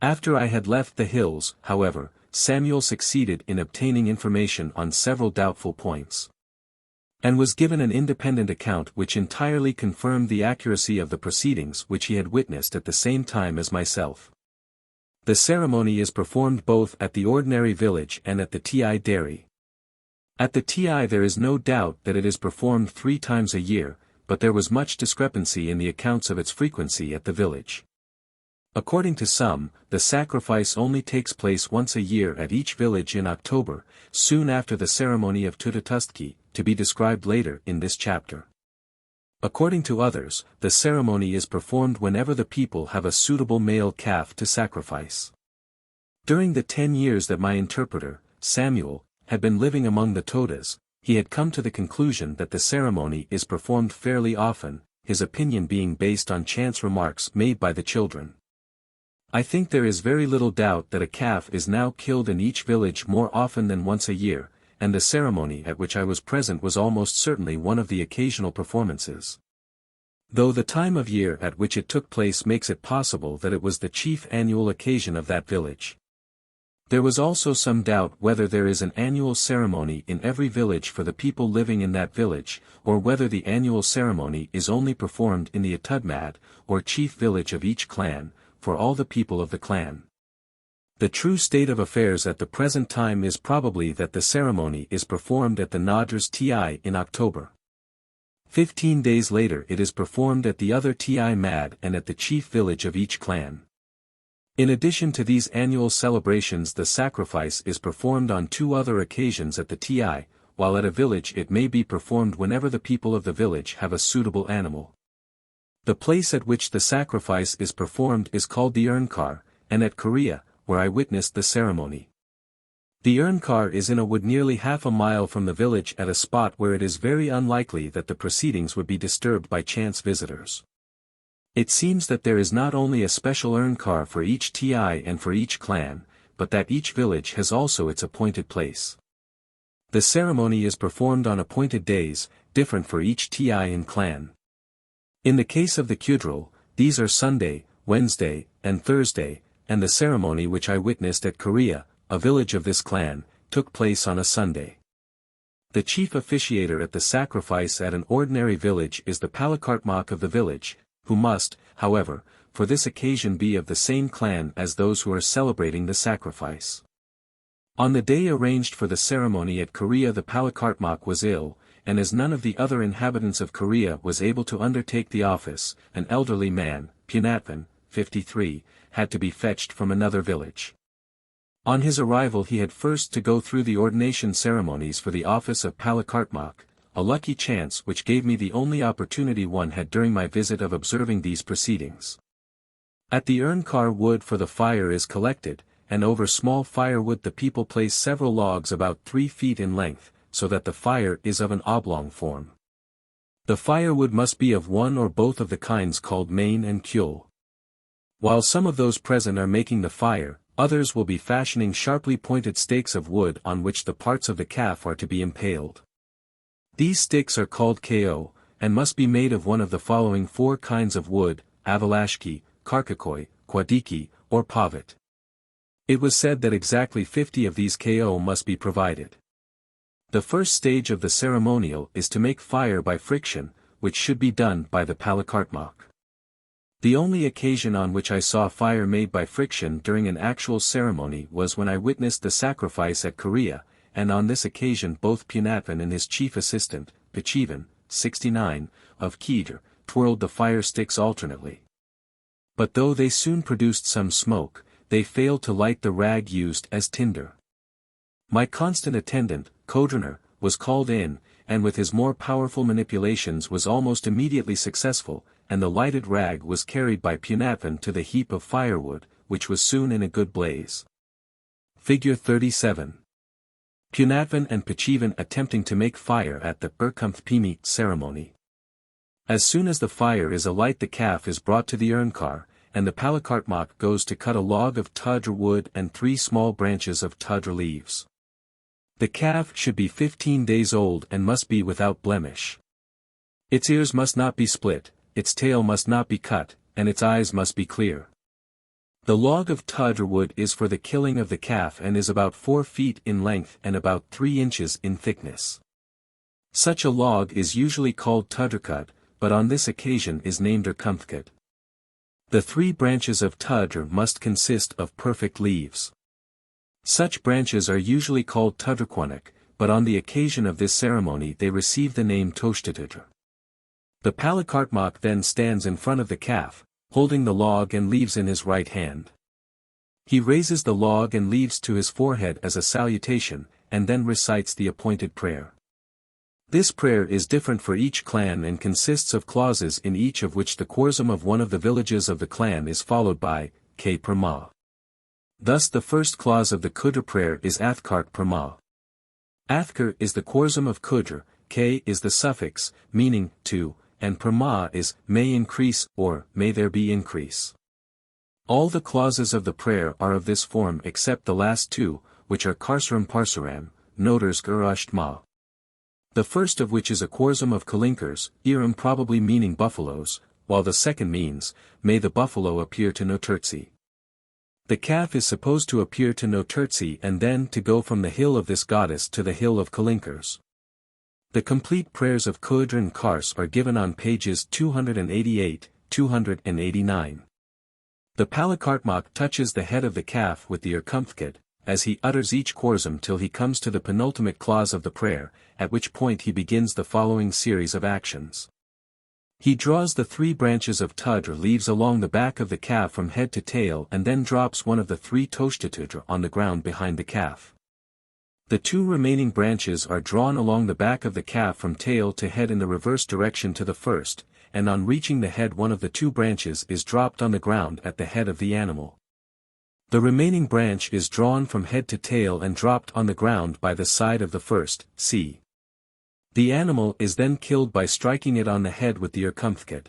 After I had left the hills, however, Samuel succeeded in obtaining information on several doubtful points, and was given an independent account which entirely confirmed the accuracy of the proceedings which he had witnessed at the same time as myself. The ceremony is performed both at the ordinary village and at the TI dairy. At the TI there is no doubt that it is performed 3 times a year, but there was much discrepancy in the accounts of its frequency at the village. According to some, the sacrifice only takes place once a year at each village in October, soon after the ceremony of TODAS, to be described later in this chapter. According to others, the ceremony is performed whenever the people have a suitable male calf to sacrifice. During the 10 years that my interpreter, Samuel, had been living among the Todas, he had come to the conclusion that the ceremony is performed fairly often, his opinion being based on chance remarks made by the children. I think there is very little doubt that a calf is now killed in each village more often than once a year, and the ceremony at which I was present was almost certainly one of the occasional performances. Though the time of year at which it took place makes it possible that it was the chief annual occasion of that village. There was also some doubt whether there is an annual ceremony in every village for the people living in that village, or whether the annual ceremony is only performed in the Atudmad, or chief village of each clan, for all the people of the clan. The true state of affairs at the present time is probably that the ceremony is performed at the Nadras TI in October. 15 days later it is performed at the other TI Mad and at the chief village of each clan. In addition to these annual celebrations the sacrifice is performed on 2 other occasions at the TI, while at a village it may be performed whenever the people of the village have a suitable animal. The place at which the sacrifice is performed is called the Urnkar, and at Korea, where I witnessed the ceremony. The Urnkar is in a wood nearly half a mile from the village at a spot where it is very unlikely that the proceedings would be disturbed by chance visitors. It seems that there is not only a special Urnkar for each TI and for each clan, but that each village has also its appointed place. The ceremony is performed on appointed days, different for each TI and clan. In the case of the Kudral, these are Sunday, Wednesday, and Thursday, and the ceremony which I witnessed at Korea, a village of this clan, took place on a Sunday. The chief officiator at the sacrifice at an ordinary village is the Palakartmak of the village, who must, however, for this occasion be of the same clan as those who are celebrating the sacrifice. On the day arranged for the ceremony at Korea the Palakartmak was ill, and as none of the other inhabitants of Korea was able to undertake the office, an elderly man, Punatvan, 53, had to be fetched from another village. On his arrival he had first to go through the ordination ceremonies for the office of Palakartmak, a lucky chance which gave me the only opportunity one had during my visit of observing these proceedings. At the Urnkar wood for the fire is collected, and over small firewood the people place several logs about 3 feet in length, so that the fire is of an oblong form. The firewood must be of one or both of the kinds called main and kyul. While some of those present are making the fire, others will be fashioning sharply pointed stakes of wood on which the parts of the calf are to be impaled. These stakes are called ko, and must be made of one of the following 4 kinds of wood: avalashki, karkakoi, kwadiki, or pavat. It was said that exactly 50 of these ko must be provided. The first stage of the ceremonial is to make fire by friction, which should be done by the palakartmak. The only occasion on which I saw fire made by friction during an actual ceremony was when I witnessed the sacrifice at Korea, and on this occasion both Punatvan and his chief assistant, Pichivan, 69, of Keter, twirled the fire sticks alternately. But though they soon produced some smoke, they failed to light the rag used as tinder. My constant attendant, Kodrner, was called in, and with his more powerful manipulations was almost immediately successful, and the lighted rag was carried by Punatvan to the heap of firewood, which was soon in a good blaze. Figure 37. Punatvan and Pichivan attempting to make fire at the Berkumthpimi ceremony. As soon as the fire is alight, the calf is brought to the urnkar, and the palakartmak goes to cut a log of tudra wood and 3 small branches of tudra leaves. The calf should be 15 days old and must be without blemish. Its ears must not be split, its tail must not be cut, and its eyes must be clear. The log of tudra wood is for the killing of the calf and is about 4 feet in length and about 3 inches in thickness. Such a log is usually called tudrakud, but on this occasion is named urkumthkud. The 3 branches of tudra must consist of perfect leaves. Such branches are usually called tudrakwanak, but on the occasion of this ceremony they receive the name toshtatudra. The palakartmak then stands in front of the calf, holding the log and leaves in his right hand. He raises the log and leaves to his forehead as a salutation, and then recites the appointed prayer. This prayer is different for each clan and consists of clauses in each of which the Khorsam of one of the villages of the clan is followed by K Perma. Thus the first clause of the Kudra prayer is Athkart Perma. Athkar is the Khorsam of Kudra, K is the suffix, meaning, to, and Perma is, may increase, or, may there be increase. All the clauses of the prayer are of this form except the last 2, which are Karsaram Parsaram, Noders Gurashtma. The first of which is a Khorsam of Kalinkars, Iram probably meaning buffaloes, while the second means, may the buffalo appear to Noturtsi. The calf is supposed to appear to Noturtsi and then to go from the hill of this goddess to the hill of Kalinkars. The complete prayers of Kudra and Kars are given on pages 288, 289. The palakartmak touches the head of the calf with the urkumthkud, as he utters each Khorsam till he comes to the penultimate clause of the prayer, at which point he begins the following series of actions. He draws the 3 branches of tudra leaves along the back of the calf from head to tail and then drops one of the 3 toshtatudra on the ground behind the calf. The 2 remaining branches are drawn along the back of the calf from tail to head in the reverse direction to the first, and on reaching the head one of the 2 branches is dropped on the ground at the head of the animal. The remaining branch is drawn from head to tail and dropped on the ground by the side of the first, c. The animal is then killed by striking it on the head with the urkumthkud.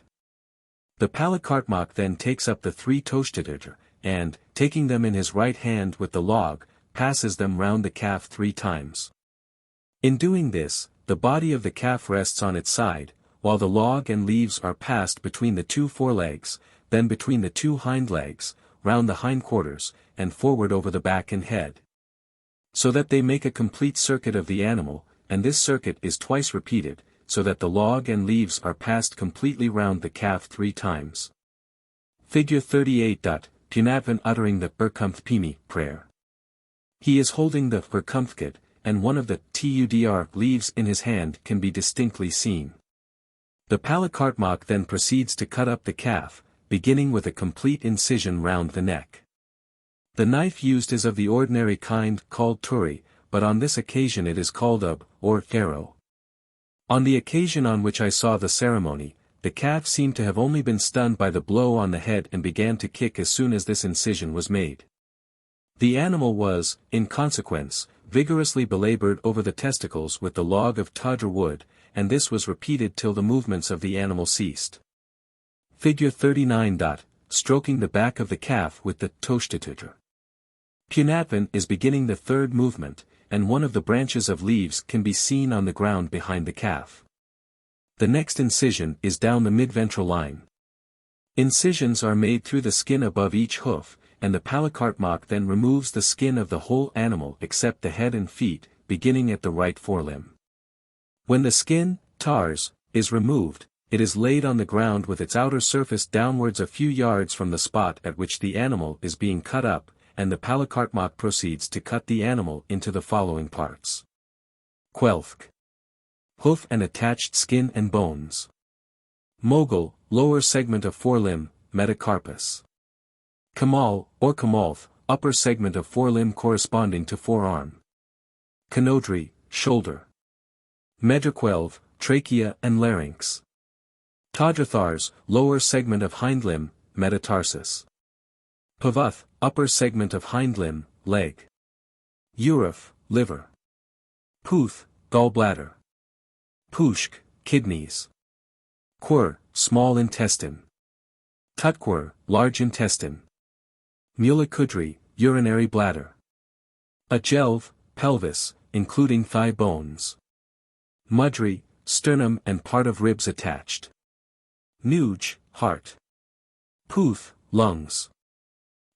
The palakartmak then takes up the 3 toshtatudra, and, taking them in his right hand with the log, passes them round the calf 3 times. In doing this, the body of the calf rests on its side, while the log and leaves are passed between the 2 forelegs, then between the 2 hind legs, round the hindquarters, and forward over the back and head. So that they make a complete circuit of the animal, and this circuit is twice repeated, so that the log and leaves are passed completely round the calf 3 times. Figure 38. Punatvan uttering the Berkumthpimi prayer. He is holding the urkumthkud, and one of the tudr leaves in his hand can be distinctly seen. The palakartmak then proceeds to cut up the calf, beginning with a complete incision round the neck. The knife used is of the ordinary kind called turi, but on this occasion it is called ub, or arrow. On the occasion on which I saw the ceremony, the calf seemed to have only been stunned by the blow on the head and began to kick as soon as this incision was made. The animal was, in consequence, vigorously belabored over the testicles with the log of Toda wood, and this was repeated till the movements of the animal ceased. Figure 39. Stroking the back of the calf with the Toda. Punatvan is beginning the third movement, and one of the branches of leaves can be seen on the ground behind the calf. The next incision is down the midventral line. Incisions are made through the skin above each hoof, and the Palakartmak then removes the skin of the whole animal except the head and feet, beginning at the right forelimb. When the skin, tars, is removed, it is laid on the ground with its outer surface downwards a few yards from the spot at which the animal is being cut up, and the Palakartmak proceeds to cut the animal into the following parts. Quelfk. Hoof and attached skin and bones. Mogul, lower segment of forelimb, metacarpus. Kamal, or kamalth, upper segment of forelimb corresponding to forearm. Canodry, shoulder. Medraquelv, trachea and larynx. Todrathars, lower segment of hindlimb, metatarsus. Pavath, upper segment of hindlimb, leg. Uruf, liver. Puth, gallbladder. Pushk, kidneys. Quer, small intestine. Tutquer, large intestine. Mulikudri, urinary bladder. Ajelv, pelvis, including thigh bones. Mudri, sternum and part of ribs attached. Nuj, heart. Puth, lungs.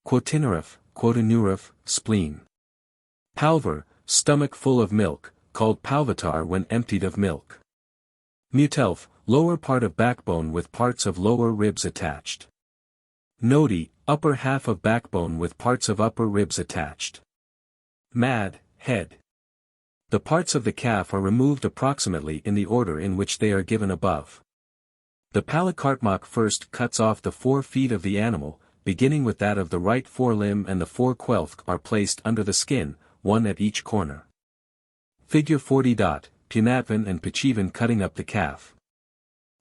Quotinuruf, spleen. Palvar, stomach full of milk, called palvatar when emptied of milk. Mutelf, lower part of backbone with parts of lower ribs attached. Nodi, upper half of backbone with parts of upper ribs attached. Mad, head. The parts of the calf are removed approximately in the order in which they are given above. The Palakartmak first cuts off the 4 feet of the animal, beginning with that of the right forelimb, and the 4 quelfk are placed under the skin, one at each corner. Figure 40. Punatvan and Pachivan cutting up the calf.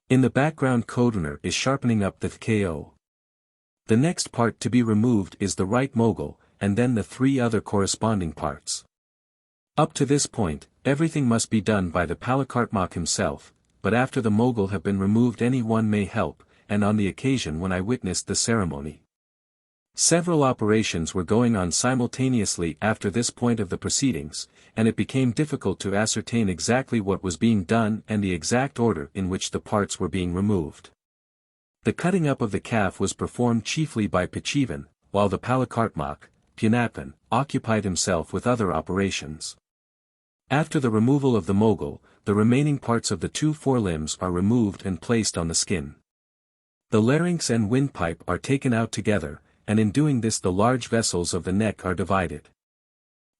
In the background Kodunar is sharpening up the ko. The next part to be removed is the right mogul, and then the 3 other corresponding parts. Up to this point, everything must be done by the Palakartmak himself, but after the mogul have been removed any one may help, and on the occasion when I witnessed the ceremony. Several operations were going on simultaneously after this point of the proceedings, and it became difficult to ascertain exactly what was being done and the exact order in which the parts were being removed. The cutting up of the calf was performed chiefly by Pachivan, while the Palakartmak, Punatvan, occupied himself with other operations. After the removal of the mogul, the remaining parts of the 2 forelimbs are removed and placed on the skin. The larynx and windpipe are taken out together, and in doing this the large vessels of the neck are divided.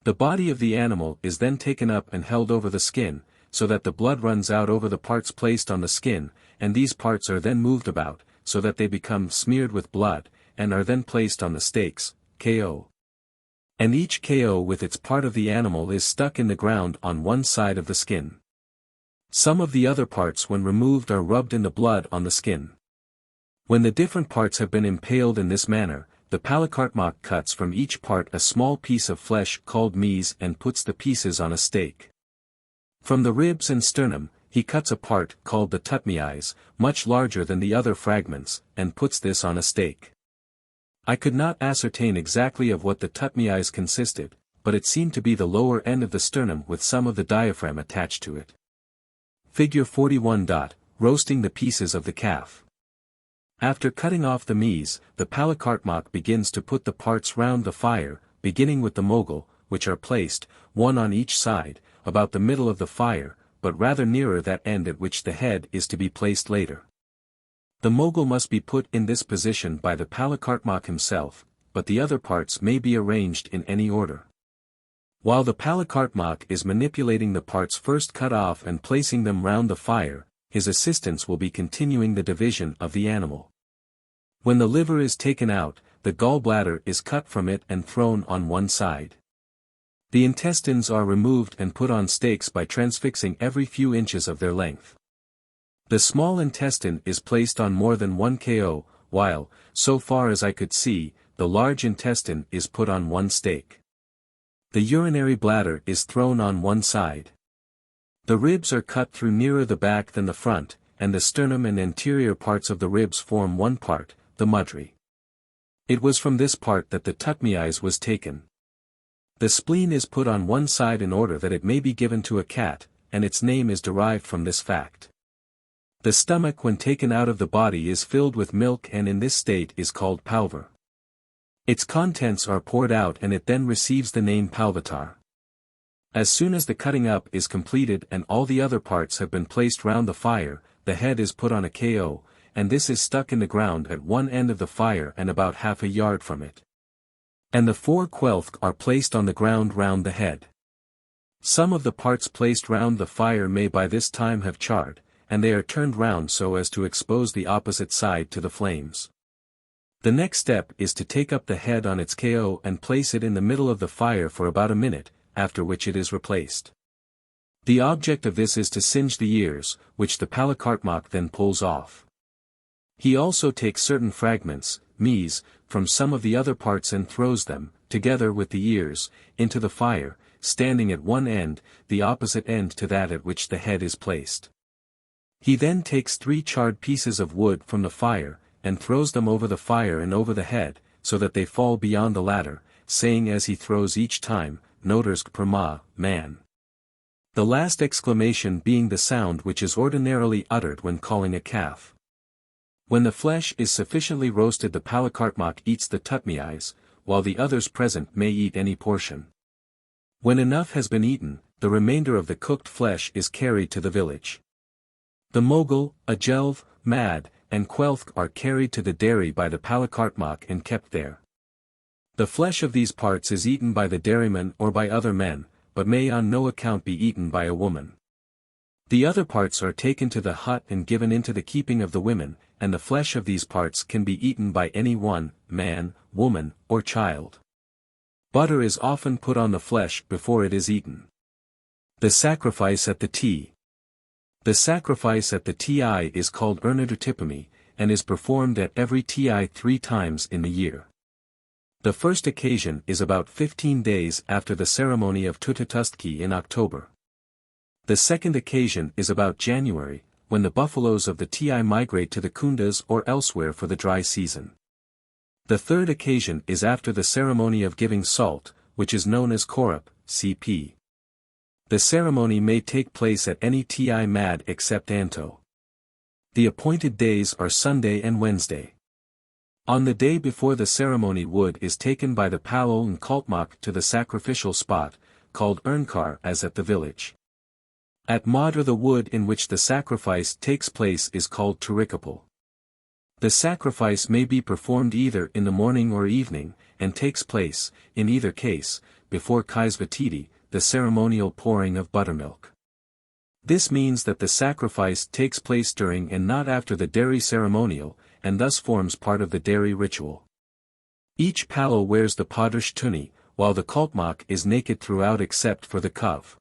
The body of the animal is then taken up and held over the skin, so that the blood runs out over the parts placed on the skin, and these parts are then moved about, so that they become smeared with blood, and are then placed on the stakes, ko. And each ko with its part of the animal is stuck in the ground on one side of the skin. Some of the other parts when removed are rubbed in the blood on the skin. When the different parts have been impaled in this manner, the Palakartmak cuts from each part a small piece of flesh called mies and puts the pieces on a stake. From the ribs and sternum, he cuts a part called the tutmiais, much larger than the other fragments, and puts this on a stake. I could not ascertain exactly of what the tutmiais consisted, but it seemed to be the lower end of the sternum with some of the diaphragm attached to it. Figure 41. Roasting the pieces of the calf. After cutting off the mies, the Palakartmak begins to put the parts round the fire, beginning with the mogul, which are placed, one on each side, about the middle of the fire, but rather nearer that end at which the head is to be placed later. The mogul must be put in this position by the Palakartmak himself, but the other parts may be arranged in any order. While the Palakartmak is manipulating the parts first cut off and placing them round the fire, his assistants will be continuing the division of the animal. When the liver is taken out, the gallbladder is cut from it and thrown on one side. The intestines are removed and put on stakes by transfixing every few inches of their length. The small intestine is placed on more than 1 ko, while, so far as I could see, the large intestine is put on one stake. The urinary bladder is thrown on one side. The ribs are cut through nearer the back than the front, and the sternum and anterior parts of the ribs form one part, the mudry. It was from this part that the tutmiais was taken. The spleen is put on one side in order that it may be given to a cat, and its name is derived from this fact. The stomach when taken out of the body is filled with milk and in this state is called palvar. Its contents are poured out and it then receives the name palvatar. As soon as the cutting up is completed and all the other parts have been placed round the fire, the head is put on a ko, and this is stuck in the ground at one end of the fire and about half a yard from it. And the 4 quelthk are placed on the ground round the head. Some of the parts placed round the fire may by this time have charred, and they are turned round so as to expose the opposite side to the flames. The next step is to take up the head on its ko and place it in the middle of the fire for about a minute, after which it is replaced. The object of this is to singe the ears, which the palakartmak then pulls off. He also takes certain fragments, mees, from some of the other parts and throws them, together with the ears, into the fire, standing at one end, the opposite end to that at which the head is placed. He then takes 3 charred pieces of wood from the fire, and throws them over the fire and over the head, so that they fall beyond the latter, saying as he throws each time, Nodersk prama, man. The last exclamation being the sound which is ordinarily uttered when calling a calf. When the flesh is sufficiently roasted the palakartmak eats the tutmiais, while the others present may eat any portion. When enough has been eaten, the remainder of the cooked flesh is carried to the village. The mogul, ajelv, mad, and quelthk are carried to the dairy by the palakartmak and kept there. The flesh of these parts is eaten by the dairyman or by other men, but may on no account be eaten by a woman. The other parts are taken to the hut and given into the keeping of the women, and the flesh of these parts can be eaten by any one, man, woman, or child. Butter is often put on the flesh before it is eaten. The sacrifice at the tea. The sacrifice at the ti is called Ernadutipami, and is performed at every ti 3 times in the year. The first occasion is about 15 days after the ceremony of Tutatustki in October. The second occasion is about January, when the buffaloes of the ti migrate to the kundas or elsewhere for the dry season. The third occasion is after the ceremony of giving salt, which is known as korap, cp. The ceremony may take place at any ti mad except Anto. The appointed days are Sunday and Wednesday. On the day before the ceremony wood is taken by the palol and kaltmak to the sacrificial spot, called urnkar as at the village. At Madra the wood in which the sacrifice takes place is called turikapal. The sacrifice may be performed either in the morning or evening, and takes place, in either case, before kaisvatiti, the ceremonial pouring of buttermilk. This means that the sacrifice takes place during and not after the dairy ceremonial, and thus forms part of the dairy ritual. Each palol wears the padrish tuni, while the kaltmak is naked throughout except for the kav.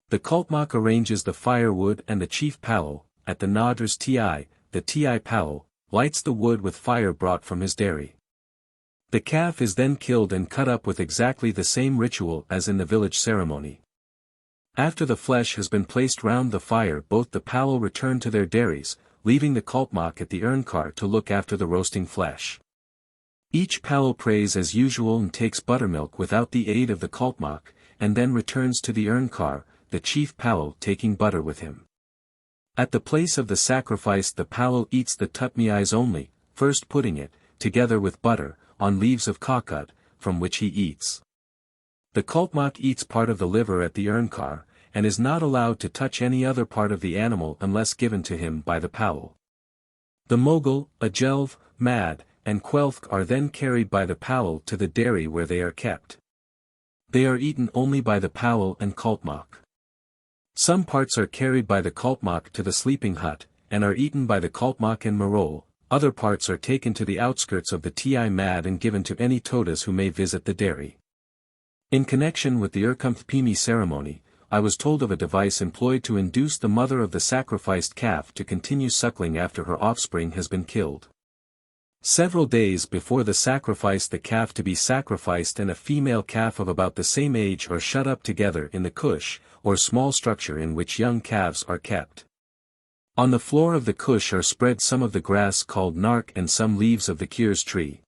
The kaltmak arranges the firewood and the chief palol, at the nadra's ti, the ti palol, lights the wood with fire brought from his dairy. The calf is then killed and cut up with exactly the same ritual as in the village ceremony. After the flesh has been placed round the fire both the palol return to their dairies, leaving the kaltmak at the urnkar to look after the roasting flesh. Each palol prays as usual and takes buttermilk without the aid of the kaltmak, and then returns to the urnkar, the chief palol taking butter with him. At the place of the sacrifice the palol eats the tutmiais only, first putting it, together with butter, on leaves of kakut, from which he eats. The kaltmak eats part of the liver at the urnkar, and is not allowed to touch any other part of the animal unless given to him by the palol. The mogul, ajelv, mad, and quelthk are then carried by the palol to the dairy where they are kept. They are eaten only by the palol and kaltmak. Some parts are carried by the kaltmak to the sleeping hut, and are eaten by the kaltmak and marol, other parts are taken to the outskirts of the ti mad and given to any todas who may visit the dairy. In connection with the Urkumthpimi ceremony, I was told of a device employed to induce the mother of the sacrificed calf to continue suckling after her offspring has been killed. Several days before the sacrifice, the calf to be sacrificed and a female calf of about the same age are shut up together in the kush, or small structure in which young calves are kept. On the floor of the kush are spread some of the grass called nark and some leaves of the kirs tree.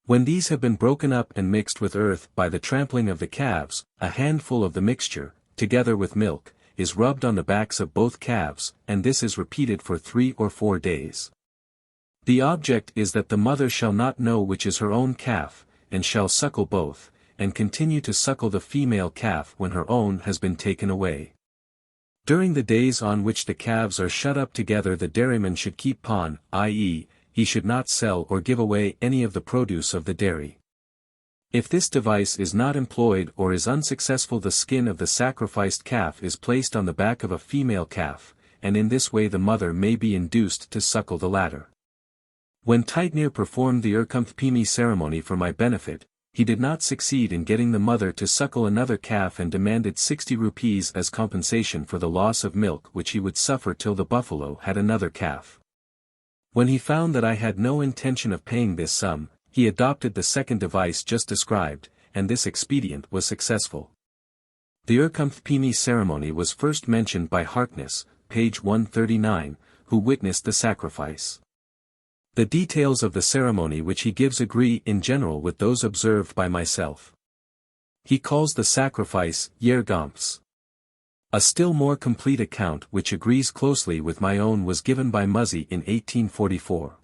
When these have been broken up and mixed with earth by the trampling of the calves, a handful of the mixture, together with milk, is rubbed on the backs of both calves, and this is repeated for 3 or 4 days. The object is that the mother shall not know which is her own calf, and shall suckle both, and continue to suckle the female calf when her own has been taken away. During the days on which the calves are shut up together, the dairyman should keep pawn, i.e., he should not sell or give away any of the produce of the dairy. If this device is not employed or is unsuccessful, the skin of the sacrificed calf is placed on the back of a female calf, and in this way the mother may be induced to suckle the latter. When Taitnir performed the Urkumthpimi ceremony for my benefit, he did not succeed in getting the mother to suckle another calf and demanded 60 rupees as compensation for the loss of milk which he would suffer till the buffalo had another calf. When he found that I had no intention of paying this sum, he adopted the second device just described, and this expedient was successful. The Urkumthpimi ceremony was first mentioned by Harkness, page 139, who witnessed the sacrifice. The details of the ceremony which he gives agree in general with those observed by myself. He calls the sacrifice Yergamps. A still more complete account which agrees closely with my own was given by Muzzy in 1844.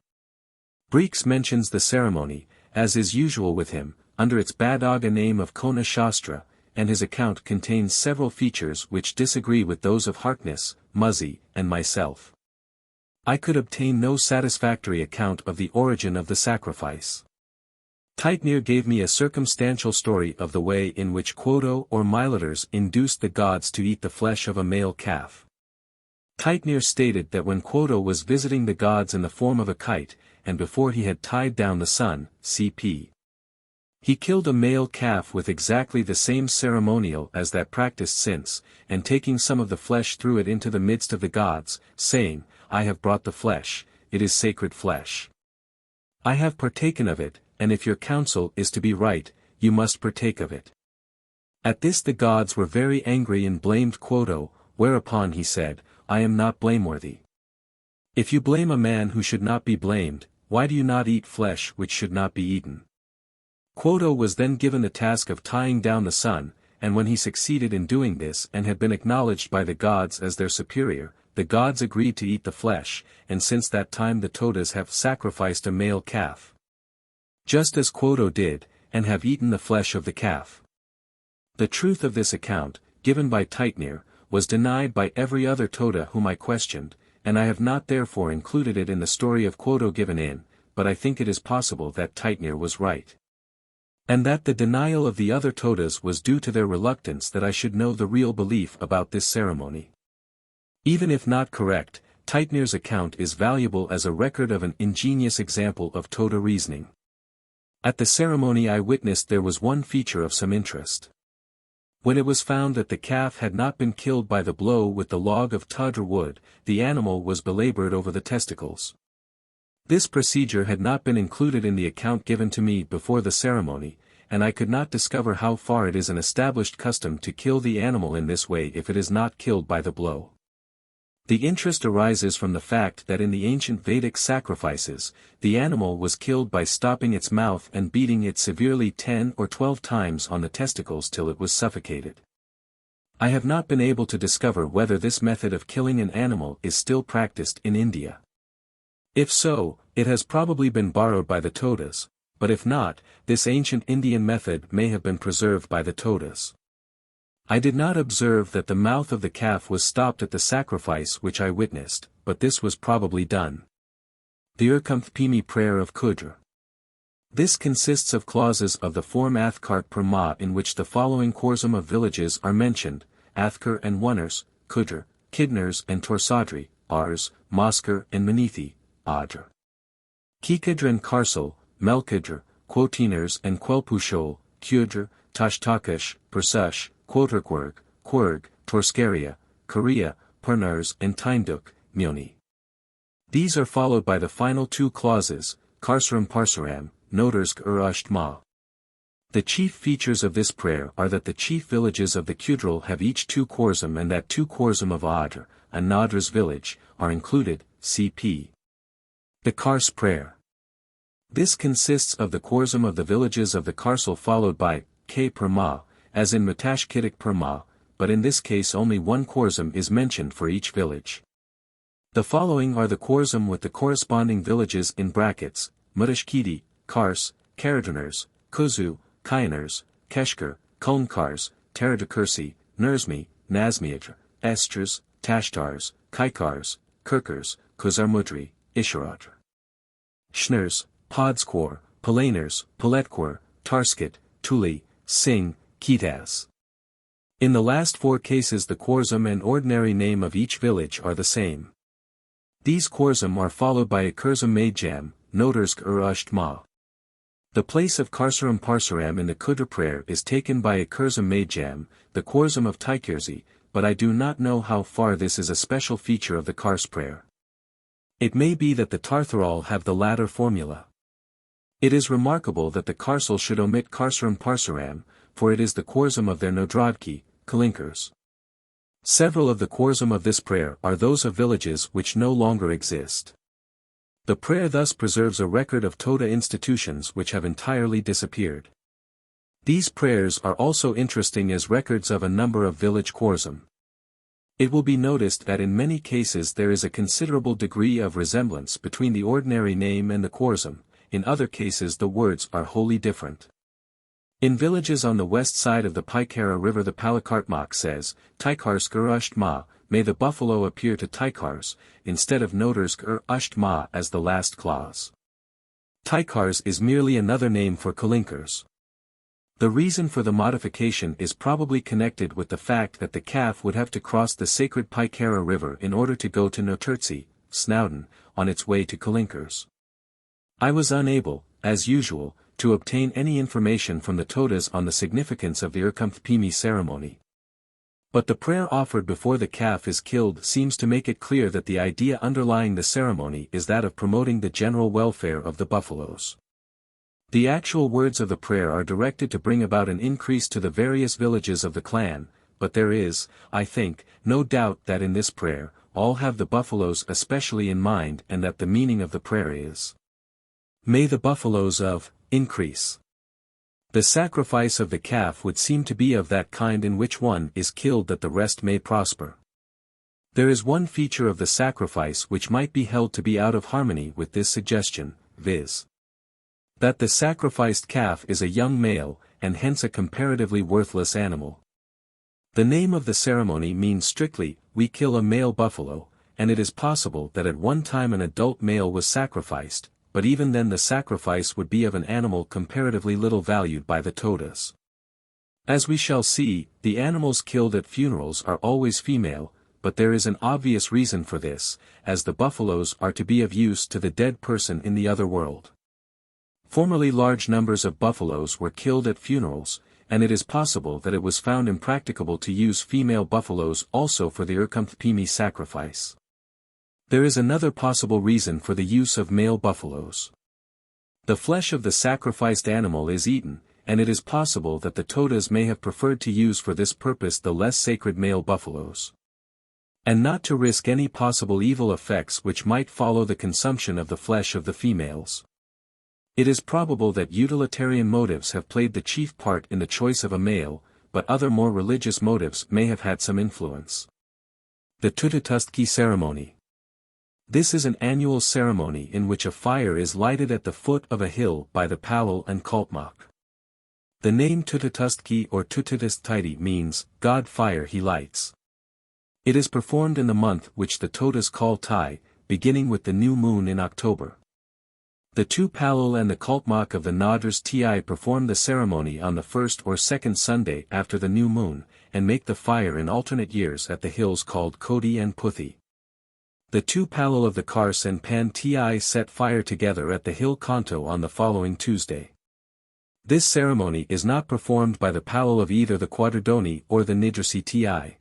Breeks mentions the ceremony, as is usual with him, under its Badaga name of Kona Shastra, and his account contains several features which disagree with those of Harkness, Muzzy, and myself. I could obtain no satisfactory account of the origin of the sacrifice. Taitnir gave me a circumstantial story of the way in which Quodo or Mileters induced the gods to eat the flesh of a male calf. Taitnir stated that when Quodo was visiting the gods in the form of a kite, and before he had tied down the sun, cp. He killed a male calf with exactly the same ceremonial as that practiced since, and taking some of the flesh threw it into the midst of the gods, saying, I have brought the flesh, it is sacred flesh. I have partaken of it, and if your counsel is to be right, you must partake of it. At this the gods were very angry and blamed Quodo, whereupon he said, I am not blameworthy. If you blame a man who should not be blamed, why do you not eat flesh which should not be eaten? Quodo was then given the task of tying down the sun, and when he succeeded in doing this and had been acknowledged by the gods as their superior, the gods agreed to eat the flesh, and since that time the Todas have sacrificed a male calf. Just as Quodo did, and have eaten the flesh of the calf. The truth of this account, given by Taitnir, was denied by every other Toda whom I questioned, and I have not therefore included it in the story of Quodo given in, but I think it is possible that Taitnir was right. And that the denial of the other Todas was due to their reluctance that I should know the real belief about this ceremony. Even if not correct, Taitnir's account is valuable as a record of an ingenious example of Toda reasoning. At the ceremony I witnessed there was one feature of some interest. When it was found that the calf had not been killed by the blow with the log of tadr wood, the animal was belabored over the testicles. This procedure had not been included in the account given to me before the ceremony, and I could not discover how far it is an established custom to kill the animal in this way if it is not killed by the blow. The interest arises from the fact that in the ancient Vedic sacrifices, the animal was killed by stopping its mouth and beating it severely 10 or 12 times on the testicles till it was suffocated. I have not been able to discover whether this method of killing an animal is still practiced in India. If so, it has probably been borrowed by the Todas, but if not, this ancient Indian method may have been preserved by the Todas. I did not observe that the mouth of the calf was stopped at the sacrifice which I witnessed, but this was probably done. The Urkumthpimi prayer of Kudra. This consists of clauses of the form Athkart per ma in which the following Khorsam of villages are mentioned, Athkar and Wunners, Kudra, Kidners and Torsadri, Ars, Mosker and Manithi, Adra. Kikadra and Karsal, Melkadra, Quotiners and Quelpushol, Kudra, Tashtakash, Persush, Quoterquerg, Querg, Torscaria, Korea, Pernars and Tynduk, Mioni. These are followed by the final 2 clauses, Carcerum Parceram, Nodersk Ushtma. The chief features of this prayer are that the chief villages of the Kudral have each 2 Khorzum and that 2 Khorzum of Adr, a Nadra's village, are included, cp. The Kars prayer. This consists of the Khorzum of the villages of the Karsal followed by K per ma, as in Matashkitic per ma, but in this case only 1 Khorzum is mentioned for each village. The following are the Khorzum with the corresponding villages in brackets: Mutashkidi, Kars, Karaduners, Kuzu, Kayaners, Keshkar, Kulnkars, Teradakursi, Nurzmi, Nazmiadr, Estras, Tashtars, Kaikars, Kirkars, Kuzarmudri, Isharadr. Schners, Podskor, Palaners, Paletkor, Tarskit, Tuli, Singh, Kitas. In the last 4 cases the Khorzum and ordinary name of each village are the same. These Khorzum are followed by a Kurzum Majam, Nodersk Ushtma. The place of Carcerum Parceram in the Kudra prayer is taken by a Kurzum Majam, the Khorzum of Taikirzi, but I do not know how far this is a special feature of the Kars prayer. It may be that the Tartharal have the latter formula. It is remarkable that the Karsal should omit Carcerum Parceram, for it is the Khorzum of their Nodradki, Kalinkars. Several of the Khorzum of this prayer are those of villages which no longer exist. The prayer thus preserves a record of Toda institutions which have entirely disappeared. These prayers are also interesting as records of a number of village Khorzum. It will be noticed that in many cases there is a considerable degree of resemblance between the ordinary name and the Khorzum, in other cases the words are wholly different. In villages on the west side of the Paikara River the Palakartmak says, Taikars Ushtma, may the buffalo appear to Taikars, instead of Nodersk Ushtma as the last clause. Taikars is merely another name for Kalinkars. The reason for the modification is probably connected with the fact that the calf would have to cross the sacred Paikara River in order to go to Noturtsi, Snowdon, on its way to Kalinkars. I was unable, as usual, to obtain any information from the Todas on the significance of the Urkumthpimi ceremony. But the prayer offered before the calf is killed seems to make it clear that the idea underlying the ceremony is that of promoting the general welfare of the buffaloes. The actual words of the prayer are directed to bring about an increase to the various villages of the clan, but there is, I think, no doubt that in this prayer, all have the buffaloes especially in mind and that the meaning of the prayer is, may the buffaloes of increase. The sacrifice of the calf would seem to be of that kind in which one is killed that the rest may prosper. There is one feature of the sacrifice which might be held to be out of harmony with this suggestion, viz. that the sacrificed calf is a young male, and hence a comparatively worthless animal. The name of the ceremony means strictly, we kill a male buffalo, and it is possible that at one time an adult male was sacrificed, but even then the sacrifice would be of an animal comparatively little valued by the Todas. As we shall see, the animals killed at funerals are always female, but there is an obvious reason for this, as the buffaloes are to be of use to the dead person in the other world. Formerly large numbers of buffaloes were killed at funerals, and it is possible that it was found impracticable to use female buffaloes also for the Urkumthpimi sacrifice. There is another possible reason for the use of male buffaloes. The flesh of the sacrificed animal is eaten, and it is possible that the Todas may have preferred to use for this purpose the less sacred male buffaloes. And not to risk any possible evil effects which might follow the consumption of the flesh of the females. It is probable that utilitarian motives have played the chief part in the choice of a male, but other more religious motives may have had some influence. The Tutatustki ceremony. This is an annual ceremony in which a fire is lighted at the foot of a hill by the Palal and Kaltmak. The name Tutatustki or Tutatustiti means, God fire he lights. It is performed in the month which the Todas call Tai, beginning with the new moon in October. The 2 Palal and the Kaltmak of the Nadras Ti perform the ceremony on the first or second Sunday after the new moon, and make the fire in alternate years at the hills called Kodi and Puthi. The 2 Palal of the Kars and Pan Ti set fire together at the hill Kanto on the following Tuesday. This ceremony is not performed by the Palal of either the Quadradoni or the Nidrasi Ti.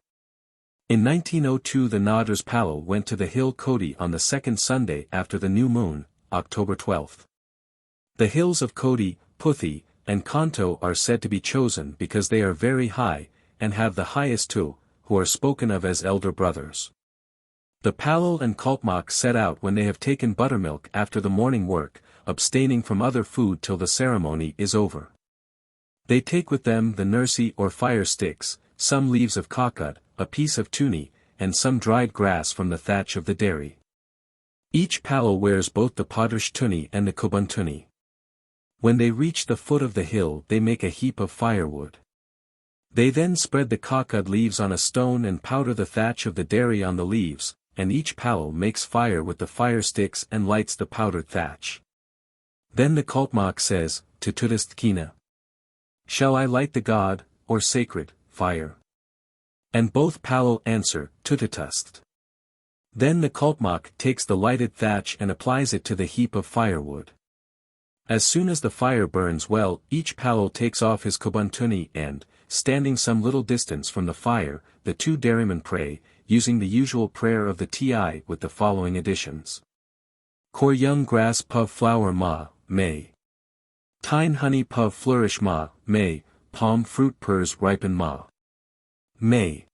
In 1902 the Nadras Palal went to the hill Kodi on the second Sunday after the new moon, October 12. The hills of Kodi, Puthi, and Kanto are said to be chosen because they are very high, and have the highest two, who are spoken of as elder brothers. The Palal and Kalpmak set out when they have taken buttermilk after the morning work, abstaining from other food till the ceremony is over. They take with them the nursi or fire sticks, some leaves of kakad, a piece of tuni, and some dried grass from the thatch of the dairy. Each Palal wears both the Padrish tuni and the Kuban tuni. When they reach the foot of the hill they make a heap of firewood. They then spread the kakad leaves on a stone and powder the thatch of the dairy on the leaves, and each Palal makes fire with the fire sticks and lights the powdered thatch. Then the Kalpmak says, to Tudastkina, "Shall I light the god, or sacred, fire?" And both Palal answer, Tutatust. Then the Kalpmak takes the lighted thatch and applies it to the heap of firewood. As soon as the fire burns well, each Palal takes off his kubantuni and, standing some little distance from the fire, the two dairymen pray, using the usual prayer of the Ti with the following additions. Kor young grass puv flower ma, may. Tine honey puv flourish ma, may, palm fruit purs ripen ma. May.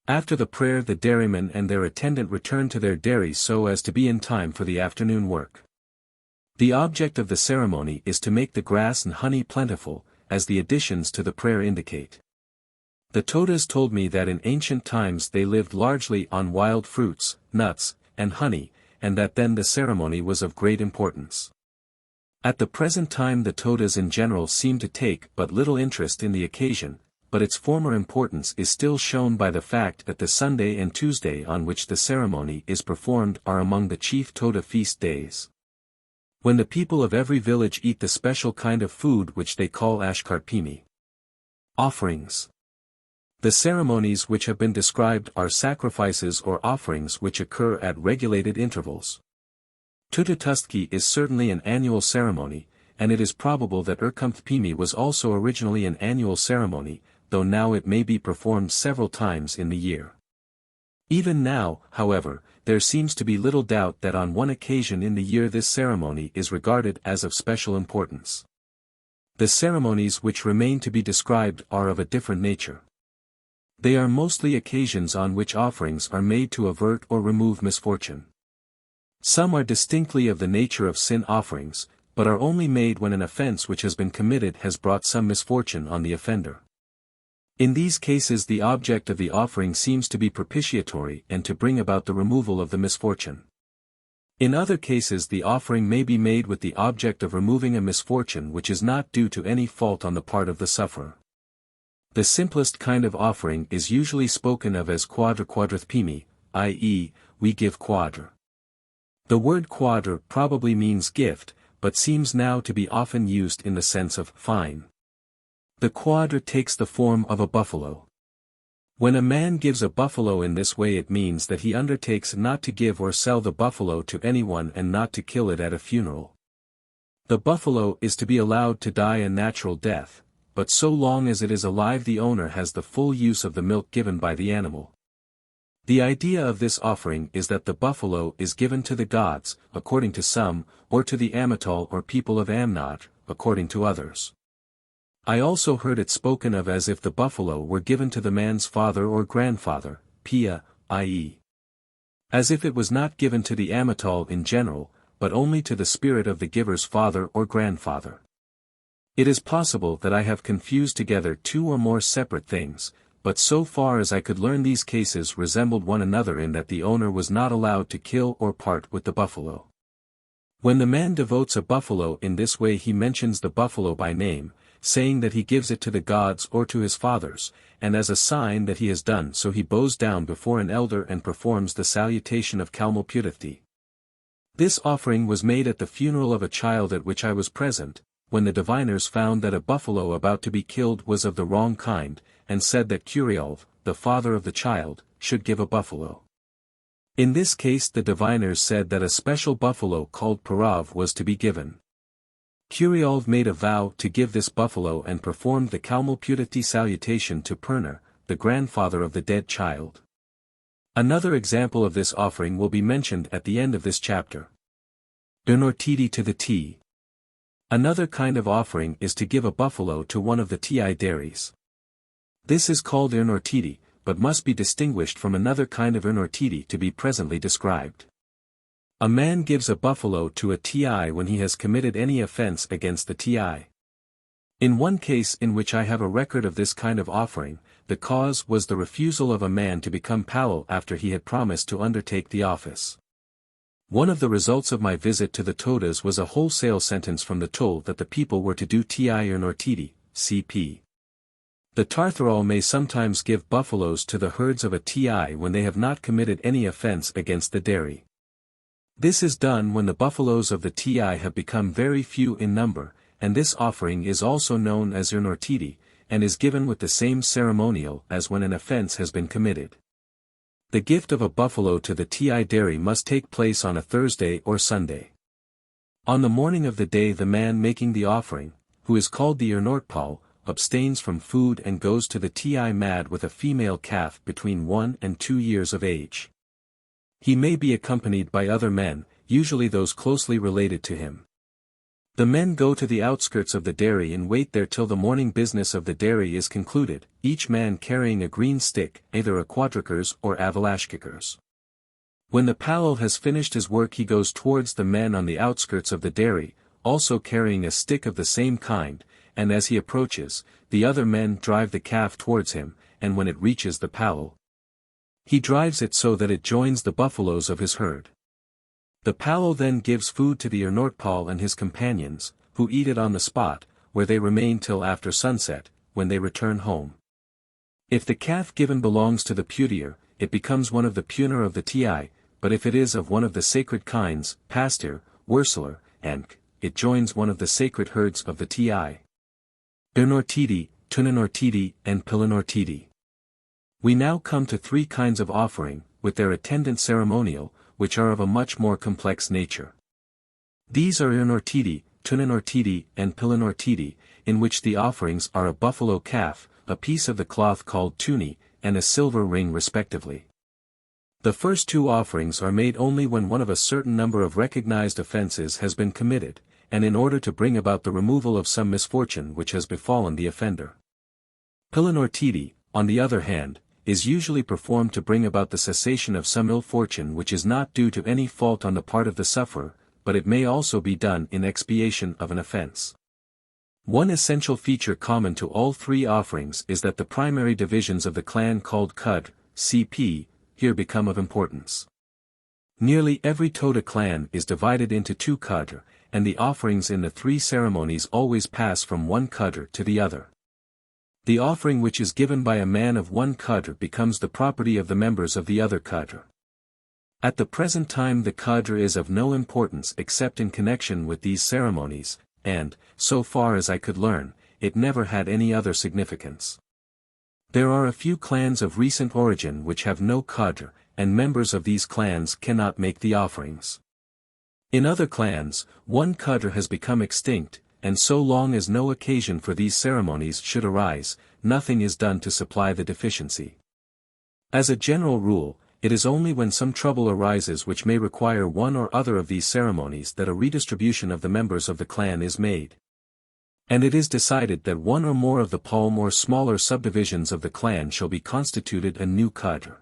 After the prayer the dairymen and their attendant return to their dairies so as to be in time for the afternoon work. The object of the ceremony is to make the grass and honey plentiful, as the additions to the prayer indicate. The Todas told me that in ancient times they lived largely on wild fruits, nuts, and honey, and that then the ceremony was of great importance. At the present time the Todas in general seem to take but little interest in the occasion, but its former importance is still shown by the fact that the Sunday and Tuesday on which the ceremony is performed are among the chief Toda feast days. When the people of every village eat the special kind of food which they call ashkarpimi. Offerings. The ceremonies which have been described are sacrifices or offerings which occur at regulated intervals. Tutatustki is certainly an annual ceremony, and it is probable that Urkumthpimi was also originally an annual ceremony, though now it may be performed several times in the year. Even now, however, there seems to be little doubt that on one occasion in the year this ceremony is regarded as of special importance. The ceremonies which remain to be described are of a different nature. They are mostly occasions on which offerings are made to avert or remove misfortune. Some are distinctly of the nature of sin offerings, but are only made when an offense which has been committed has brought some misfortune on the offender. In these cases the object of the offering seems to be propitiatory and to bring about the removal of the misfortune. In other cases the offering may be made with the object of removing a misfortune which is not due to any fault on the part of the sufferer. The simplest kind of offering is usually spoken of as quadrathpimi, i.e., we give quadra. The word quadra probably means gift, but seems now to be often used in the sense of fine. The quadra takes the form of a buffalo. When a man gives a buffalo in this way it means that he undertakes not to give or sell the buffalo to anyone and not to kill it at a funeral. The buffalo is to be allowed to die a natural death, but so long as it is alive the owner has the full use of the milk given by the animal. The idea of this offering is that the buffalo is given to the gods, according to some, or to the Amatal or people of Amnat, according to others. I also heard it spoken of as if the buffalo were given to the man's father or grandfather, Pia, i.e. as if it was not given to the Amatal in general, but only to the spirit of the giver's father or grandfather. It is possible that I have confused together two or more separate things, but so far as I could learn these cases resembled one another in that the owner was not allowed to kill or part with the buffalo. When the man devotes a buffalo in this way he mentions the buffalo by name, saying that he gives it to the gods or to his fathers, and as a sign that he has done so he bows down before an elder and performs the salutation of Kalmopudafti. This offering was made at the funeral of a child at which I was present, when the diviners found that a buffalo about to be killed was of the wrong kind, and said that Curiolv, the father of the child, should give a buffalo. In this case the diviners said that a special buffalo called Parav was to be given. Curiolv made a vow to give this buffalo and performed the Kalmopudafti salutation to Purna, the grandfather of the dead child. Another example of this offering will be mentioned at the end of this chapter. Dunortidi to the T. Another kind of offering is to give a buffalo to one of the TI dairies. This is called ethnology, but must be distinguished from another kind of ethnology to be presently described. A man gives a buffalo to a TI when he has committed any offense against the TI. In one case in which I have a record of this kind of offering, the cause was the refusal of a man to become palo after he had promised to undertake the office. One of the results of my visit to the Todas was a wholesale sentence from the toll that the people were to do ti ethnology, cp. The Tartharal may sometimes give buffaloes to the herds of a TI when they have not committed any offense against the dairy. This is done when the buffaloes of the TI have become very few in number, and this offering is also known as ethnology, and is given with the same ceremonial as when an offense has been committed. The gift of a buffalo to the TI dairy must take place on a Thursday or Sunday. On the morning of the day the man making the offering, who is called the ethnology, abstains from food and goes to the TI mad with a female calf between 1 and 2 years of age. He may be accompanied by other men, usually those closely related to him. The men go to the outskirts of the dairy and wait there till the morning business of the dairy is concluded, each man carrying a green stick, either a quadrikers or avalashkikers. When the palo has finished his work he goes towards the men on the outskirts of the dairy, also carrying a stick of the same kind, and as he approaches, the other men drive the calf towards him, and when it reaches the palo, he drives it so that it joins the buffaloes of his herd. The palo then gives food to the ethnology and his companions, who eat it on the spot, where they remain till after sunset, when they return home. If the calf given belongs to the putier, it becomes one of the puner of the TI, but if it is of one of the sacred kinds, pastir, wurseler, and it joins one of the sacred herds of the TI. Ethnology, ethnology, and ethnology. We now come to 3 kinds of offering, with their attendant ceremonial, which are of a much more complex nature. These are ethnology, ethnology, and ethnology, in which the offerings are a buffalo calf, a piece of the cloth called tuni, and a silver ring respectively. The first 2 offerings are made only when one of a certain number of recognized offenses has been committed, and in order to bring about the removal of some misfortune which has befallen the offender. Ethnology, on the other hand, is usually performed to bring about the cessation of some ill fortune which is not due to any fault on the part of the sufferer, but it may also be done in expiation of an offense. One essential feature common to all 3 offerings is that the primary divisions of the clan called Qadr, cp. here become of importance. Nearly every Toda clan is divided into 2 Qadr, and the offerings in the 3 ceremonies always pass from one Qadr to the other. The offering which is given by a man of one Qadr becomes the property of the members of the other Qadr. At the present time the Qadr is of no importance except in connection with these ceremonies, and, so far as I could learn, it never had any other significance. There are a few clans of recent origin which have no Qadr, and members of these clans cannot make the offerings. In other clans, one Qadr has become extinct, and so long as no occasion for these ceremonies should arise, nothing is done to supply the deficiency. As a general rule, it is only when some trouble arises which may require one or other of these ceremonies that a redistribution of the members of the clan is made. And it is decided that one or more of the palm or smaller subdivisions of the clan shall be constituted a new Qadr.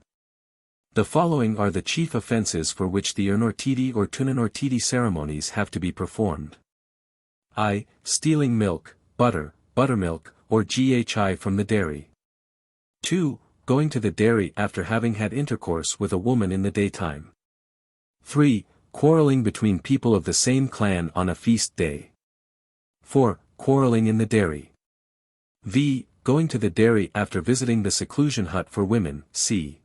The following are the chief offences for which the ethnology or ethnology ceremonies have to be performed. I. Stealing milk, butter, buttermilk, or ghi from the dairy. 2. Going to the dairy after having had intercourse with a woman in the daytime. 3. Quarreling between people of the same clan on a feast day. 4. Quarreling in the dairy. v. Going to the dairy after visiting the seclusion hut for women, c.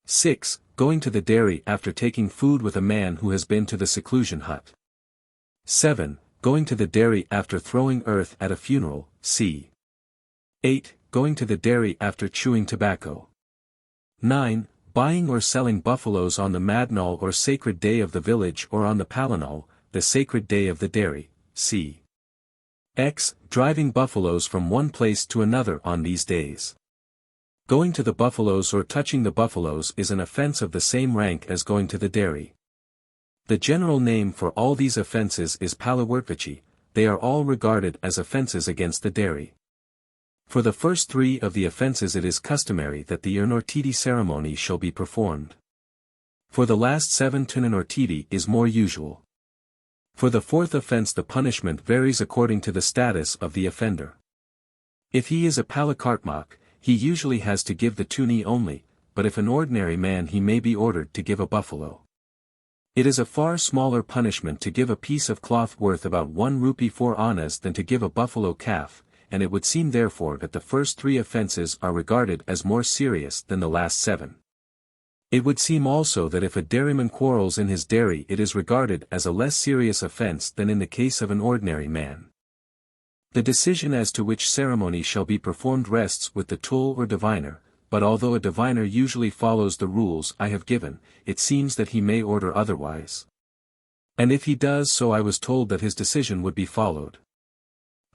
6. Going to the dairy after taking food with a man who has been to the seclusion hut. 7. Going to the dairy after throwing earth at a funeral, c. 8. Going to the dairy after chewing tobacco. 9. Buying or selling buffaloes on the madnal or sacred day of the village or on the palanal, the sacred day of the dairy, c. X. Driving buffaloes from one place to another on these days. Going to the buffaloes or touching the buffaloes is an offense of the same rank as going to the dairy. The general name for all these offenses is palawerpachi, they are all regarded as offences against the dairy. For the first 3 of the offences it is customary that the Urnortidi ceremony shall be performed. For the last 7 Tunanortidi is more usual. For the 4th offence the punishment varies according to the status of the offender. If he is a Palakartmak, he usually has to give the tuni only, but if an ordinary man he may be ordered to give a buffalo. It is a far smaller punishment to give a piece of cloth worth about 1 rupee 4 annas than to give a buffalo calf, and it would seem therefore that the first 3 offences are regarded as more serious than the last 7. It would seem also that if a dairyman quarrels in his dairy it is regarded as a less serious offence than in the case of an ordinary man. The decision as to which ceremony shall be performed rests with the tul or diviner, but although a diviner usually follows the rules I have given, it seems that he may order otherwise. And if he does so I was told that his decision would be followed.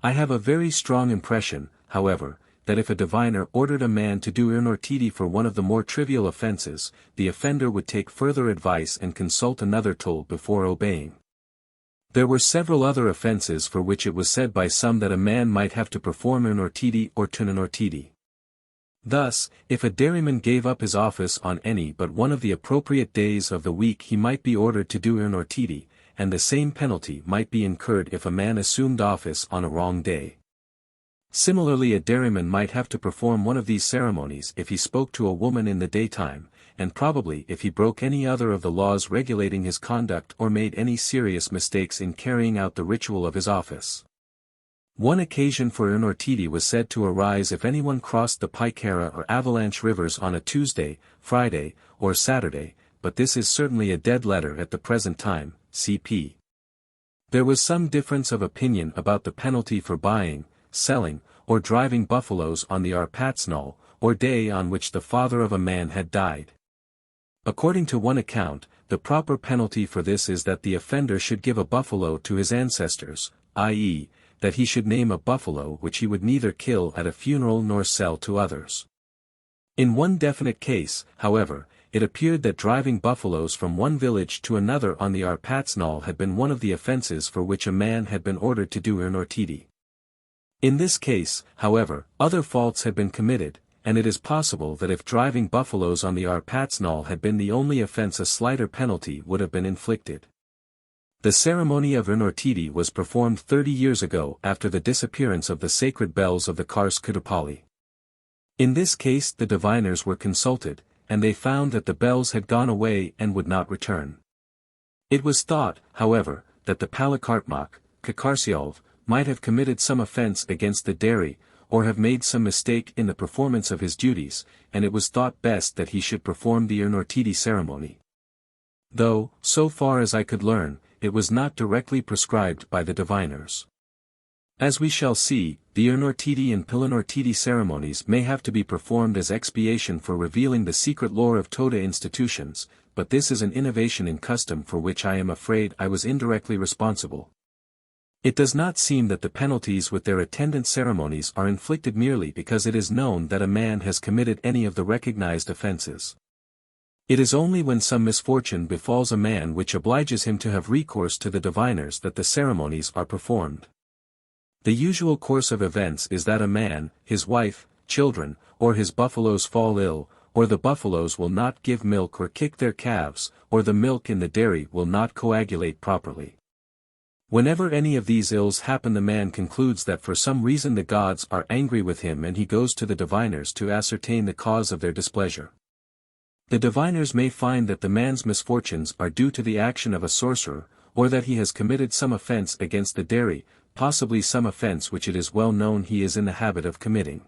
I have a very strong impression, however, that if a diviner ordered a man to do Urnortidi for one of the more trivial offences, the offender would take further advice and consult another tul before obeying. There were several other offences for which it was said by some that a man might have to perform Urnortidi or Tunanortidi. Thus, if a dairyman gave up his office on any but one of the appropriate days of the week he might be ordered to do Urnortidi, and the same penalty might be incurred if a man assumed office on a wrong day. Similarly a dairyman might have to perform one of these ceremonies if he spoke to a woman in the daytime, and probably if he broke any other of the laws regulating his conduct or made any serious mistakes in carrying out the ritual of his office. One occasion for Urnortidi was said to arise if anyone crossed the Paikara or Avalanche rivers on a Tuesday, Friday, or Saturday, but this is certainly a dead letter at the present time, cp. There was some difference of opinion about the penalty for buying, selling, or driving buffaloes on the Arpatsnal, or day on which the father of a man had died. According to one account, the proper penalty for this is that the offender should give a buffalo to his ancestors, i.e., that he should name a buffalo which he would neither kill at a funeral nor sell to others. In one definite case, however, it appeared that driving buffaloes from one village to another on the Arpatsnal had been one of the offences for which a man had been ordered to do Urnortidi. In this case, however, other faults had been committed, and it is possible that if driving buffaloes on the Arpatsnal had been the only offence a slighter penalty would have been inflicted. The ceremony of Urnortidi was performed 30 years ago after the disappearance of the sacred bells of the Kars Kudapali. In this case the diviners were consulted, and they found that the bells had gone away and would not return. It was thought, however, that the Palakartmak, Kakarsiolv, might have committed some offence against the dairy, or have made some mistake in the performance of his duties, and it was thought best that he should perform the Urnortidi ceremony. Though, so far as I could learn, it was not directly prescribed by the diviners. As we shall see, the Urnortidi and Pilanortidi ceremonies may have to be performed as expiation for revealing the secret lore of Toda institutions, but this is an innovation in custom for which I am afraid I was indirectly responsible. It does not seem that the penalties with their attendant ceremonies are inflicted merely because it is known that a man has committed any of the recognized offences. It is only when some misfortune befalls a man which obliges him to have recourse to the diviners that the ceremonies are performed. The usual course of events is that a man, his wife, children, or his buffaloes fall ill, or the buffaloes will not give milk or kick their calves, or the milk in the dairy will not coagulate properly. Whenever any of these ills happen the man concludes that for some reason the gods are angry with him and he goes to the diviners to ascertain the cause of their displeasure. The diviners may find that the man's misfortunes are due to the action of a sorcerer, or that he has committed some offence against the dairy, possibly some offence which it is well known he is in the habit of committing.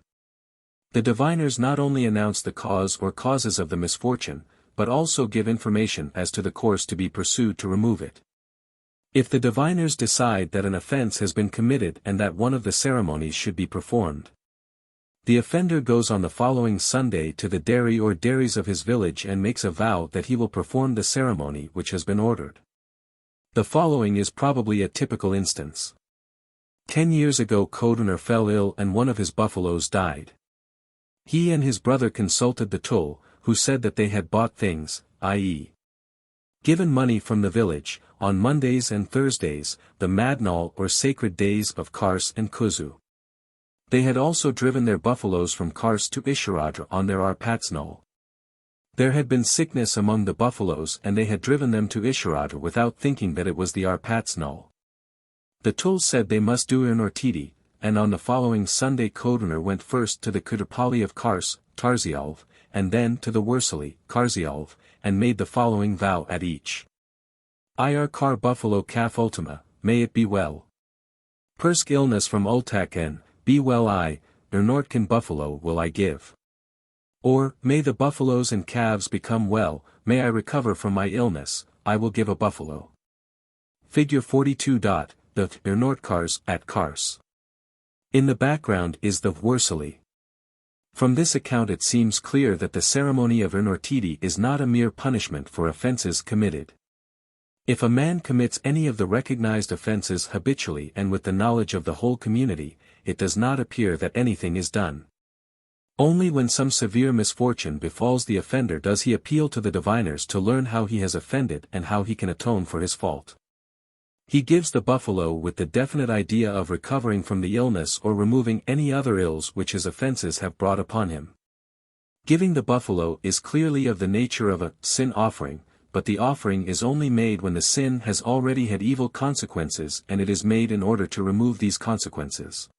The diviners not only announce the cause or causes of the misfortune, but also give information as to the course to be pursued to remove it. If the diviners decide that an offence has been committed and that one of the ceremonies should be performed, the offender goes on the following Sunday to the dairy or dairies of his village and makes a vow that he will perform the ceremony which has been ordered. The following is probably a typical instance. 10 years ago Kodunar fell ill and one of his buffaloes died. He and his brother consulted the tul, who said that they had bought things, i.e., given money from the village, on Mondays and Thursdays, the Madnal or sacred days of Kars and Kuzu. They had also driven their buffaloes from Kars to Ishiradra on their Arpatsnol. There had been sickness among the buffaloes and they had driven them to Ishiradra without thinking that it was the Arpatsnol. The Tul said they must do Inortidi, and on the following Sunday Kodunur went first to the Kudapali of Kars, Tarzialv, and then to the Wursali, Karzialv, and made the following vow at each. Ir Kar Buffalo Calf Ultima, may it be well. Persk illness from Ultaken, be well I, Nortkan Buffalo will I give. Or, may the buffaloes and calves become well, may I recover from my illness, I will give a buffalo. Figure 42. The Nortkars at Kars. In the background is the Wursali. From this account it seems clear that the ceremony of Inortidi is not a mere punishment for offenses committed. If a man commits any of the recognized offenses habitually and with the knowledge of the whole community, it does not appear that anything is done. Only when some severe misfortune befalls the offender does he appeal to the diviners to learn how he has offended and how he can atone for his fault. He gives the buffalo with the definite idea of recovering from the illness or removing any other ills which his offenses have brought upon him. Giving the buffalo is clearly of the nature of a sin offering, but the offering is only made when the sin has already had evil consequences and it is made in order to remove these consequences.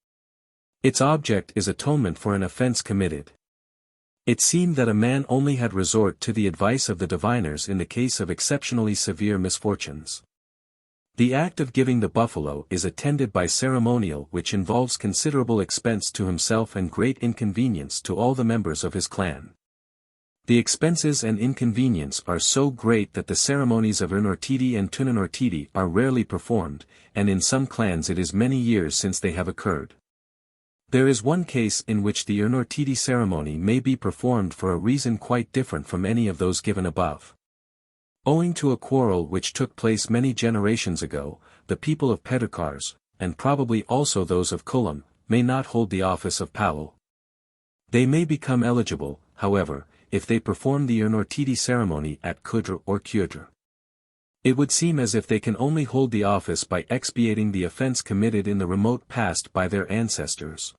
Its object is atonement for an offense committed. It seemed that a man only had resort to the advice of the diviners in the case of exceptionally severe misfortunes. The act of giving the buffalo is attended by ceremonial which involves considerable expense to himself and great inconvenience to all the members of his clan. The expenses and inconvenience are so great that the ceremonies of Inortidi and Tunanortidi are rarely performed, and in some clans it is many years since they have occurred. There is one case in which the Inortidi ceremony may be performed for a reason quite different from any of those given above. Owing to a quarrel which took place many generations ago, the people of Pedikars, and probably also those of Kulam, may not hold the office of Palal. They may become eligible, however, if they perform the Inortidi ceremony at Kudra or Kyudra. It would seem as if they can only hold the office by expiating the offense committed in the remote past by their ancestors.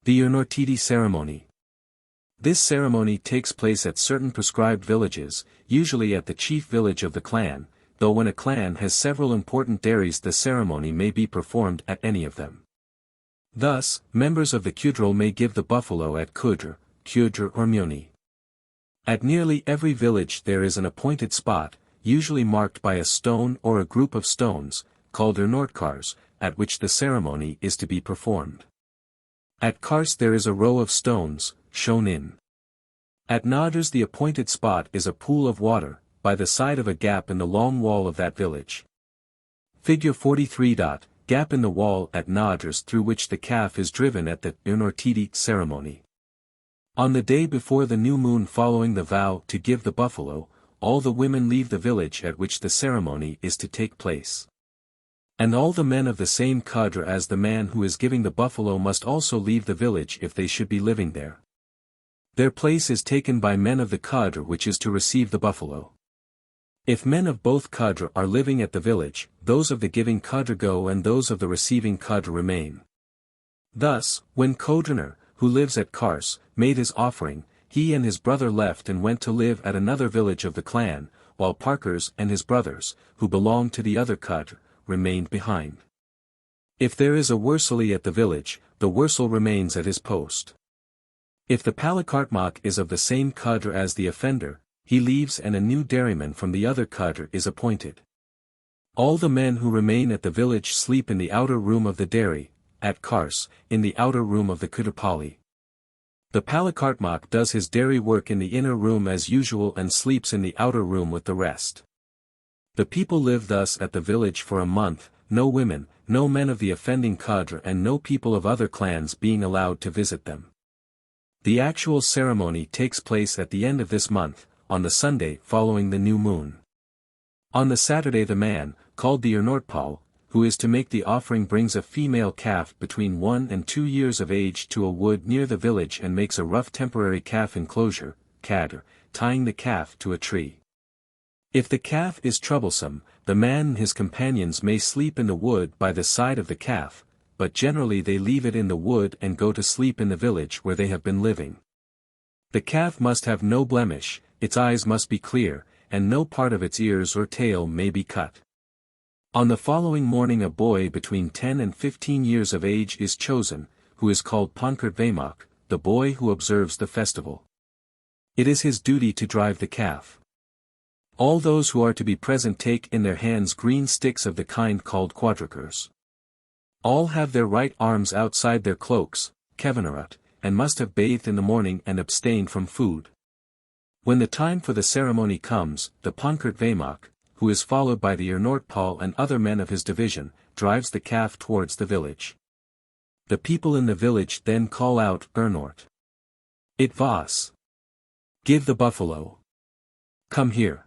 The Inortidi ceremony. This ceremony takes place at certain prescribed villages, usually at the chief village of the clan, though when a clan has several important dairies the ceremony may be performed at any of them. Thus, members of the Kudral may give the buffalo at Kudra, Kyudra or Muni. At nearly every village there is an appointed spot, usually marked by a stone or a group of stones, called Nortkars, at which the ceremony is to be performed. At Kars there is a row of stones, shown in. At Nadras the appointed spot is a pool of water, by the side of a gap in the long wall of that village. Figure 43. Gap in the wall at Nadras through which the calf is driven at the Inortidi ceremony. On the day before the new moon following the vow to give the buffalo, all the women leave the village at which the ceremony is to take place. And all the men of the same cadre as the man who is giving the buffalo must also leave the village if they should be living there. Their place is taken by men of the cadre which is to receive the buffalo. If men of both cadre are living at the village, those of the giving cadre go and those of the receiving cadre remain. Thus, when Kodruner, who lives at Kars, made his offering, he and his brother left and went to live at another village of the clan, while Parkers and his brothers, who belonged to the other cadre, remained behind. If there is a Wursali at the village, the Wursal remains at his post. If the Palakartmak is of the same cadre as the offender, he leaves and a new dairyman from the other cadre is appointed. All the men who remain at the village sleep in the outer room of the dairy, at Kars, in the outer room of the Kudapali. The Palakartmak does his dairy work in the inner room as usual and sleeps in the outer room with the rest. The people live thus at the village for a month, no women, no men of the offending cadre and no people of other clans being allowed to visit them. The actual ceremony takes place at the end of this month, on the Sunday following the new moon. On the Saturday the man, called the Ernortpal, who is to make the offering brings a female calf between 1 and 2 years of age to a wood near the village and makes a rough temporary calf enclosure, cadre, tying the calf to a tree. If the calf is troublesome, the man and his companions may sleep in the wood by the side of the calf, but generally they leave it in the wood and go to sleep in the village where they have been living. The calf must have no blemish, its eyes must be clear, and no part of its ears or tail may be cut. On the following morning a boy between 10 and 15 years of age is chosen, who is called Pankert Vemak, the boy who observes the festival. It is his duty to drive the calf. All those who are to be present take in their hands green sticks of the kind called quadrikers. All have their right arms outside their cloaks, kevenarat, and must have bathed in the morning and abstained from food. When the time for the ceremony comes, the Pankert Vemak, who is followed by the Ernortpal and other men of his division, drives the calf towards the village. The people in the village then call out Ernort. It vas. Give the buffalo. Come here.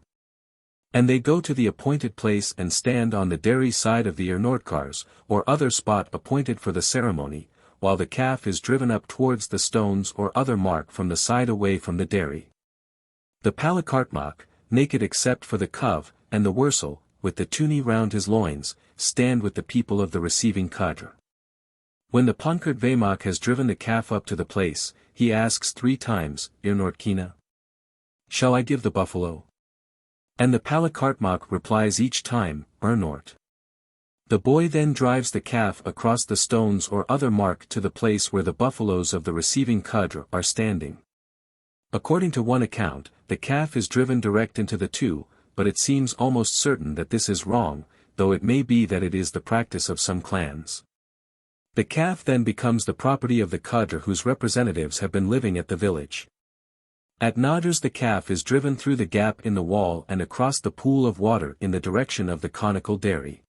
And they go to the appointed place and stand on the dairy side of the Ernortkars, or other spot appointed for the ceremony, while the calf is driven up towards the stones or other mark from the side away from the dairy. The Palakartmak, naked except for the cov, and the wursel, with the tuni round his loins, stand with the people of the receiving cadre. When the Pankert Vemak has driven the calf up to the place, he asks 3 times, Irnortkina. Shall I give the buffalo? And the Palakartmak replies each time, Ernort. The boy then drives the calf across the stones or other mark to the place where the buffaloes of the receiving cadre are standing. According to one account, the calf is driven direct into the two, but it seems almost certain that this is wrong, though it may be that it is the practice of some clans. The calf then becomes the property of the cadre whose representatives have been living at the village. At Nadrs the calf is driven through the gap in the wall and across the pool of water in the direction of the conical dairy.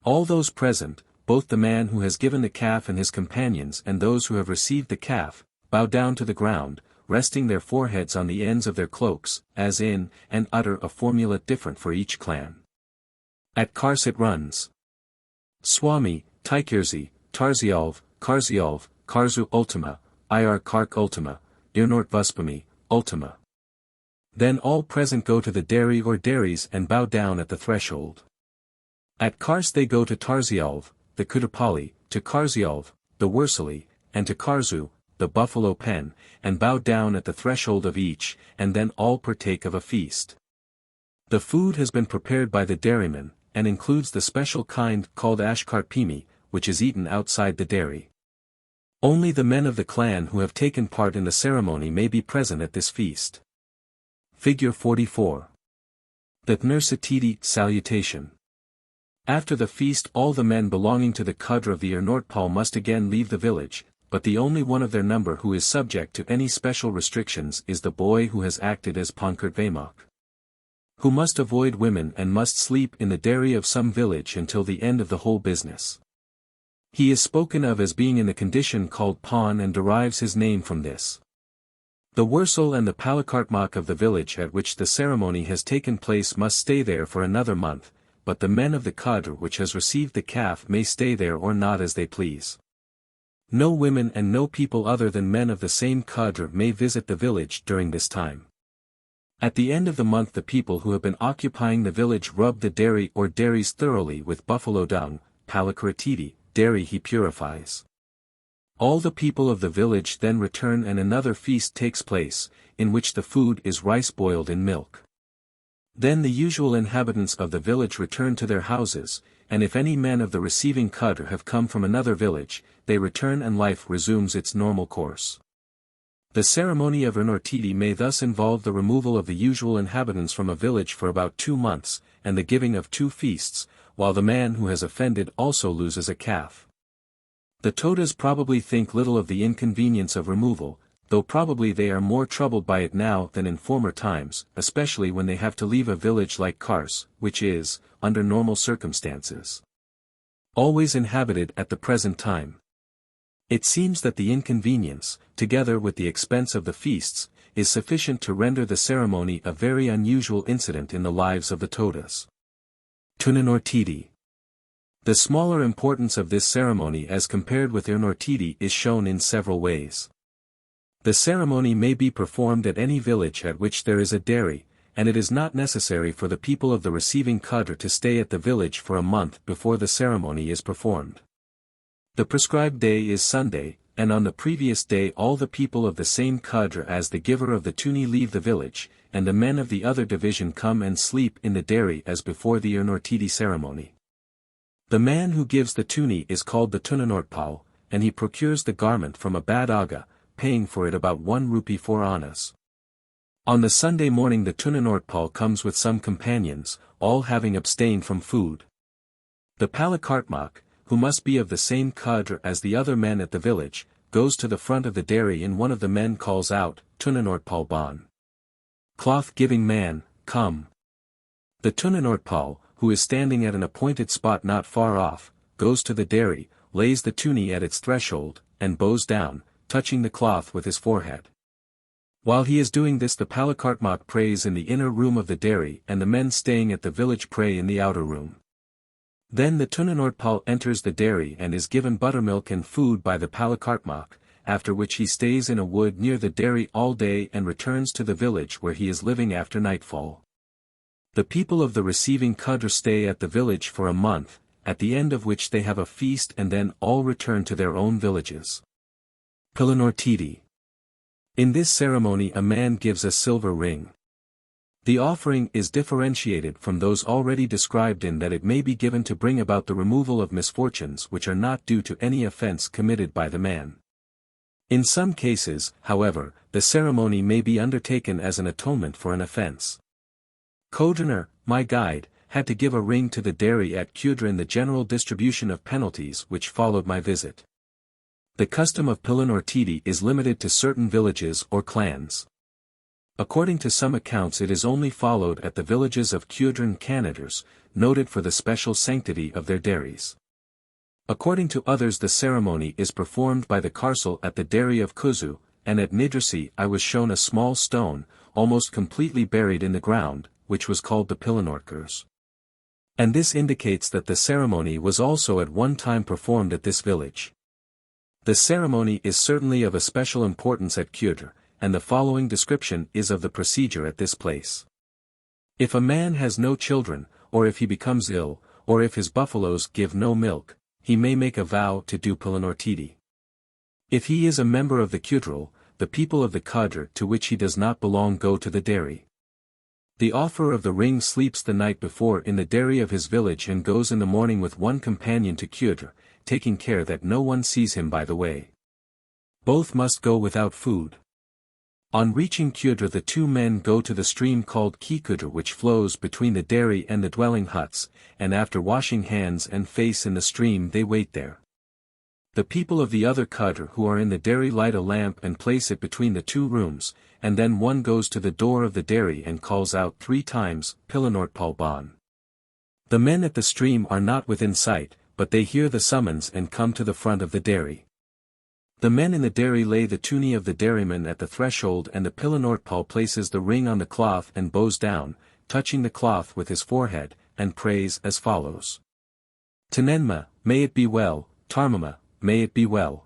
All those present, both the man who has given the calf and his companions and those who have received the calf, bow down to the ground, resting their foreheads on the ends of their cloaks, as in, and utter a formula different for each clan. At Kars it runs. Swami, Taikirzi, Tarzialv, Karzialv, Karzu Ultima, Ir Kark Ultima, Irnort Vuspami, Ultima. Then all present go to the dairy or dairies and bow down at the threshold. At Kars they go to Tarzialv, the Kudapali, to Karzialv, the Wursali, and to Karzu, the buffalo pen, and bow down at the threshold of each, and then all partake of a feast. The food has been prepared by the dairyman, and includes the special kind called ashkarpimi, which is eaten outside the dairy. Only the men of the clan who have taken part in the ceremony may be present at this feast. Figure 44. The Tnersatidi salutation. After the feast all the men belonging to the cadre of the Ernortpal must again leave the village, but the only one of their number who is subject to any special restrictions is the boy who has acted as Pankert Vemak, who must avoid women and must sleep in the dairy of some village until the end of the whole business. He is spoken of as being in the condition called pawn and derives his name from this. The wursel and the palakartmak of the village at which the ceremony has taken place must stay there for another month, but the men of the cadre which has received the calf may stay there or not as they please. No women and no people other than men of the same cadre may visit the village during this time. At the end of the month the people who have been occupying the village rub the dairy or dairies thoroughly with buffalo dung, palakaratidi, dairy he purifies. All the people of the village then return and another feast takes place, in which the food is rice boiled in milk. Then the usual inhabitants of the village return to their houses, and if any men of the receiving cadre have come from another village, they return and life resumes its normal course. The ceremony of Ernortidi may thus involve the removal of the usual inhabitants from a village for about 2 months, and the giving of 2 feasts, while the man who has offended also loses a calf. The Todas probably think little of the inconvenience of removal, though probably they are more troubled by it now than in former times, especially when they have to leave a village like Kars, which is, under normal circumstances, always inhabited at the present time. It seems that the inconvenience, together with the expense of the feasts, is sufficient to render the ceremony a very unusual incident in the lives of the Todas. Tunanortidi. The smaller importance of this ceremony as compared with Ernortidi is shown in several ways. The ceremony may be performed at any village at which there is a dairy, and it is not necessary for the people of the receiving cadre to stay at the village for a month before the ceremony is performed. The prescribed day is Sunday, and on the previous day all the people of the same cadre as the giver of the tuni leave the village, and the men of the other division come and sleep in the dairy as before the Unortidi ceremony. The man who gives the tuni is called the Tunanortpal, and he procures the garment from a bad aga, paying for it about 1 rupee 4 annas. On the Sunday morning the Tunanortpal comes with some companions, all having abstained from food. The Palakartmak, who must be of the same cadre as the other men at the village, goes to the front of the dairy and one of the men calls out, Tunanortpal Ban. Cloth-giving man, come. The Tunanortpal, who is standing at an appointed spot not far off, goes to the dairy, lays the tuni at its threshold, and bows down, touching the cloth with his forehead. While he is doing this the Palakartmak prays in the inner room of the dairy and the men staying at the village pray in the outer room. Then the Tunanortpal enters the dairy and is given buttermilk and food by the Palakartmak, after which he stays in a wood near the dairy all day and returns to the village where he is living after nightfall. The people of the receiving cadre stay at the village for a month, at the end of which they have a feast and then all return to their own villages. Pilanortidi. In this ceremony a man gives a silver ring. The offering is differentiated from those already described in that it may be given to bring about the removal of misfortunes which are not due to any offense committed by the man. In some cases, however, the ceremony may be undertaken as an atonement for an offense. Kodriner, my guide, had to give a ring to the dairy at Kudra in the general distribution of penalties which followed my visit. The custom of Pilanortidi is limited to certain villages or clans. According to some accounts it is only followed at the villages of Kudran Canaders, noted for the special sanctity of their dairies. According to others the ceremony is performed by the Karsal at the dairy of Kuzu, and at Nidrasi I was shown a small stone, almost completely buried in the ground, which was called the Pilanorkers. And this indicates that the ceremony was also at one time performed at this village. The ceremony is certainly of a special importance at Kudra, and the following description is of the procedure at this place. If a man has no children, or if he becomes ill, or if his buffaloes give no milk, he may make a vow to do Pilanortidi. If he is a member of the Kudral, the people of the Kadr to which he does not belong go to the dairy. The offerer of the ring sleeps the night before in the dairy of his village and goes in the morning with one companion to Kudra, taking care that no one sees him by the way. Both must go without food. On reaching Kudra the two men go to the stream called Kikudra which flows between the dairy and the dwelling huts, and after washing hands and face in the stream they wait there. The people of the other Kadr who are in the dairy light a lamp and place it between the two rooms, and then one goes to the door of the dairy and calls out 3 times, Pilanortpal Ban. The men at the stream are not within sight, but they hear the summons and come to the front of the dairy. The men in the dairy lay the tuni of the dairyman at the threshold and the Pilanortpal places the ring on the cloth and bows down, touching the cloth with his forehead, and prays as follows. Tanenma, may it be well, Tarmama, may it be well.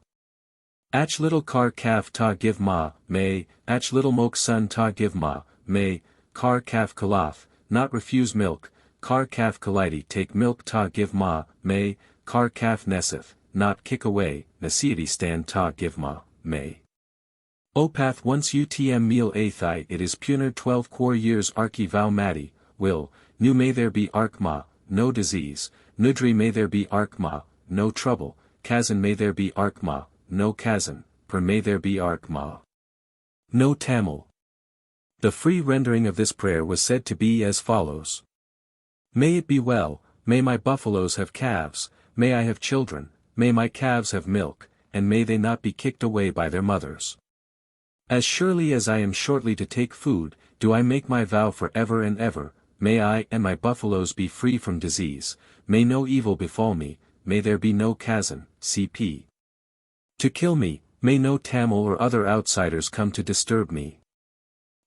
Ach little kar kaf ta give ma, may, ach little mok sun ta give ma, may, kar kaf kalaf, not refuse milk, kar kaf kaliti take milk ta give ma, may, kar kaf nesif, not kick away, nasiati stand ta give ma, may. Opath once utm meal athai it is puner 12 core years arki vow mati, will, nu may there be ark ma, no disease, nudri may there be ark ma, no trouble, kazan may there be ark ma, no kazan, per may there be ark ma. No Tamil. The free rendering of this prayer was said to be as follows. May it be well, may my buffaloes have calves, may I have children, may my calves have milk, and may they not be kicked away by their mothers. As surely as I am shortly to take food, do I make my vow for ever and ever, may I and my buffaloes be free from disease, may no evil befall me, may there be no kazan, cp. To kill me, may no Tamil or other outsiders come to disturb me.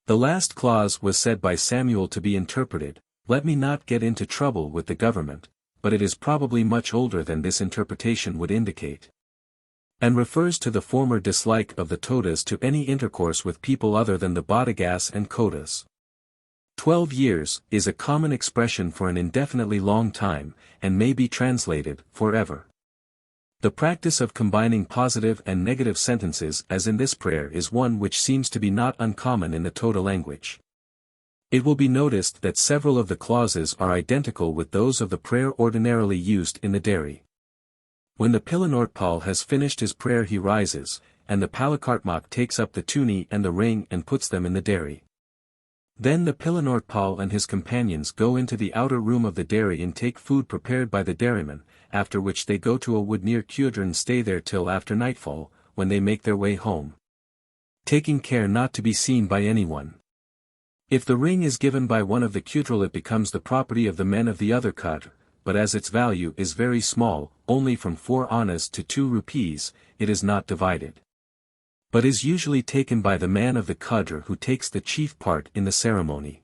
The last clause was said by Samuel to be interpreted, let me not get into trouble with the government, but it is probably much older than this interpretation would indicate. And refers to the former dislike of the Todas to any intercourse with people other than the Bodagas and Kodas. 12 years is a common expression for an indefinitely long time, and may be translated, forever. The practice of combining positive and negative sentences as in this prayer is one which seems to be not uncommon in the Toda language. It will be noticed that several of the clauses are identical with those of the prayer ordinarily used in the Dari. When the Pilanortpal has finished his prayer he rises, and the Palakartmak takes up the tuni and the ring and puts them in the Dari. Then the Pilanortpal and his companions go into the outer room of the Dari and take food prepared by the dairyman, after which they go to a wood near Kyudra and stay there till after nightfall, when they make their way home, taking care not to be seen by anyone. If the ring is given by one of the Kyudral it becomes the property of the men of the other Kadr, but as its value is very small, only from 4 annas to 2 rupees, it is not divided, but is usually taken by the man of the Kadr who takes the chief part in the ceremony.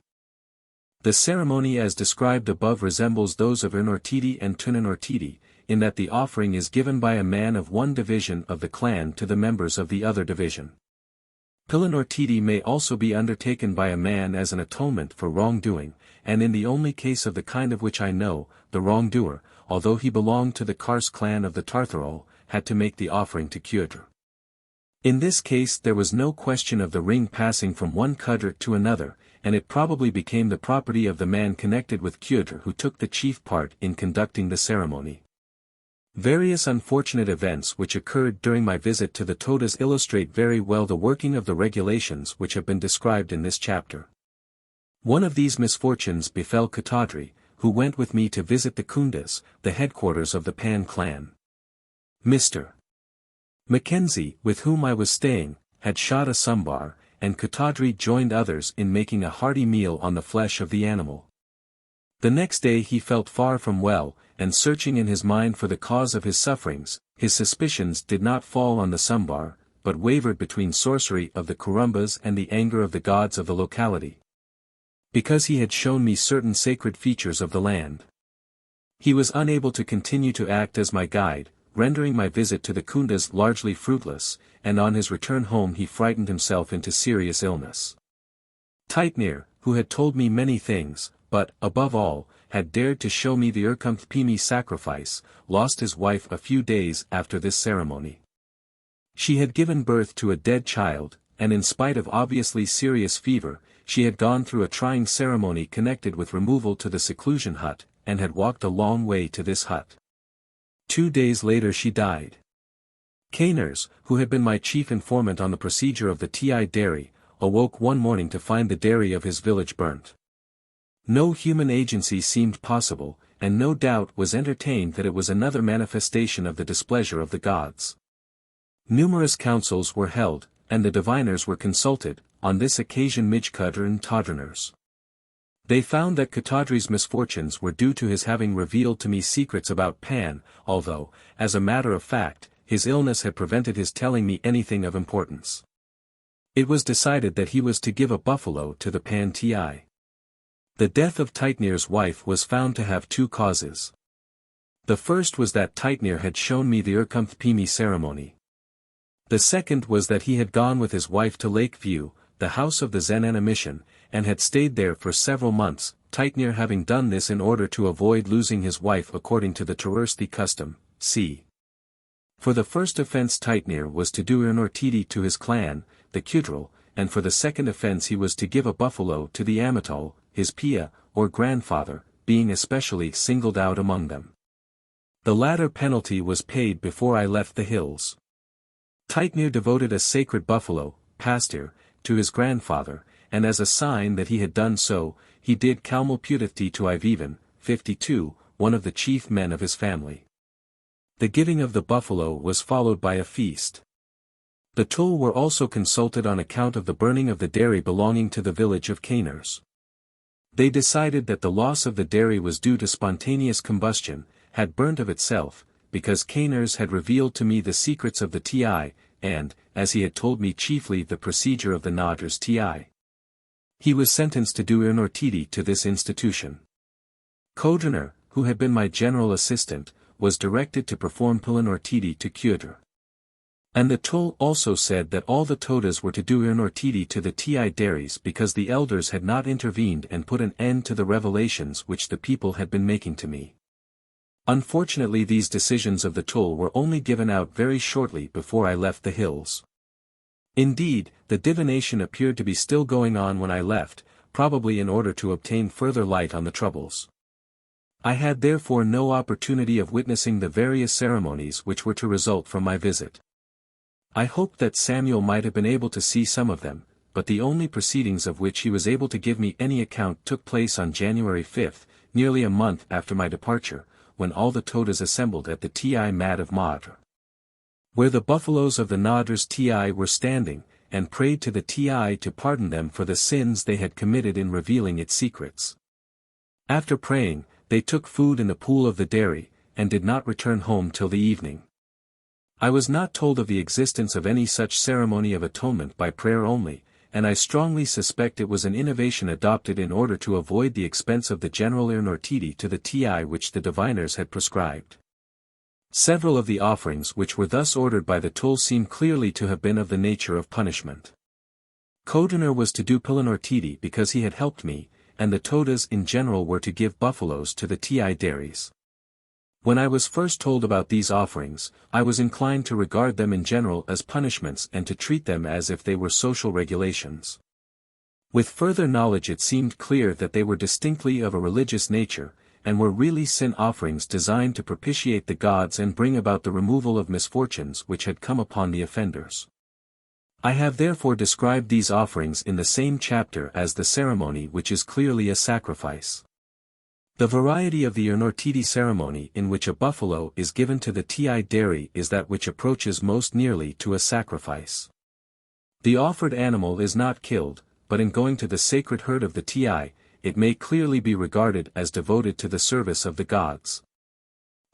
The ceremony as described above resembles those of Inortidi and Tunanortidi, in that the offering is given by a man of one division of the clan to the members of the other division. Pilanortidi may also be undertaken by a man as an atonement for wrongdoing, and in the only case of the kind of which I know, the wrongdoer, although he belonged to the Kars clan of the Tartharol, had to make the offering to Kyudra. In this case there was no question of the ring passing from one Kadr to another, and it probably became the property of the man connected with Kyudra who took the chief part in conducting the ceremony. Various unfortunate events which occurred during my visit to the Todas illustrate very well the working of the regulations which have been described in this chapter. One of these misfortunes befell Katadri, who went with me to visit the Kundas, the headquarters of the Pan clan. Mr. Mackenzie, with whom I was staying, had shot a sambar, and Katadri joined others in making a hearty meal on the flesh of the animal. The next day he felt far from well, and searching in his mind for the cause of his sufferings, his suspicions did not fall on the sambar, but wavered between sorcery of the Kurumbas and the anger of the gods of the locality. Because he had shown me certain sacred features of the land, he was unable to continue to act as my guide, rendering my visit to the Kundas largely fruitless, and on his return home he frightened himself into serious illness. Taitnir, who had told me many things, but, above all, had dared to show me the Urkumthpimi sacrifice, lost his wife a few days after this ceremony. She had given birth to a dead child, and in spite of obviously serious fever, she had gone through a trying ceremony connected with removal to the seclusion hut, and had walked a long way to this hut. 2 days later she died. Kainers, who had been my chief informant on the procedure of the Ti dairy, awoke one morning to find the dairy of his village burnt. No human agency seemed possible, and no doubt was entertained that it was another manifestation of the displeasure of the gods. Numerous councils were held, and the diviners were consulted, on this occasion Mijkudr and Todraners. They found that Katadri's misfortunes were due to his having revealed to me secrets about Pan, although, as a matter of fact, his illness had prevented his telling me anything of importance. It was decided that he was to give a buffalo to the Pan Ti. The death of Taitnir's wife was found to have 2 causes. The first was that Taitnir had shown me the Urkumthpimi ceremony. The second was that he had gone with his wife to Lakeview, the house of the Zenana mission, and had stayed there for several months, Taitnir having done this in order to avoid losing his wife according to the Turursti custom, c. For the first offense Taitnir was to do Inortidi to his clan, the Kyudral, and for the second offense he was to give a buffalo to the Amatal, his Pia, or grandfather, being especially singled out among them. The latter penalty was paid before I left the hills. Taitnir devoted a sacred buffalo, Pastir, to his grandfather, and as a sign that he had done so, he did Kalmulpudithti to Ivivan, 52, one of the chief men of his family. The giving of the buffalo was followed by a feast. The Tul were also consulted on account of the burning of the dairy belonging to the village of Kainers. They decided that the loss of the dairy was due to spontaneous combustion, had burnt of itself, because Kainers had revealed to me the secrets of the Ti, and, as he had told me chiefly the procedure of the Nadras Ti. He was sentenced to do Inortidi to this institution. Kodraner, who had been my general assistant, was directed to perform Pilanortidi to Kyudra. And the toll also said that all the Todas were to do inortiti to the Ti because the elders had not intervened and put an end to the revelations which the people had been making to me. Unfortunately, these decisions of the toll were only given out very shortly before I left the hills. Indeed, the divination appeared to be still going on when I left, probably in order to obtain further light on the troubles. I had therefore no opportunity of witnessing the various ceremonies which were to result from my visit. I hoped that Samuel might have been able to see some of them, but the only proceedings of which he was able to give me any account took place on January 5, nearly a month after my departure, when all the Todas assembled at the Ti Mat of Madr, where the buffaloes of the Nadr's Ti were standing, and prayed to the Ti to pardon them for the sins they had committed in revealing its secrets. After praying, they took food in the pool of the dairy, and did not return home till the evening. I was not told of the existence of any such ceremony of atonement by prayer only, and I strongly suspect it was an innovation adopted in order to avoid the expense of the general inortiti to the Ti which the diviners had prescribed. Several of the offerings which were thus ordered by the toll seem clearly to have been of the nature of punishment. Kodaner was to do Pilanortiti because he had helped me, and the Todas in general were to give buffaloes to the Ti dairies. When I was first told about these offerings, I was inclined to regard them in general as punishments and to treat them as if they were social regulations. With further knowledge it seemed clear that they were distinctly of a religious nature, and were really sin offerings designed to propitiate the gods and bring about the removal of misfortunes which had come upon the offenders. I have therefore described these offerings in the same chapter as the ceremony which is clearly a sacrifice. The variety of the inortiti ceremony in which a buffalo is given to the Ti dairy is that which approaches most nearly to a sacrifice. The offered animal is not killed, but in going to the sacred herd of the Ti, it may clearly be regarded as devoted to the service of the gods.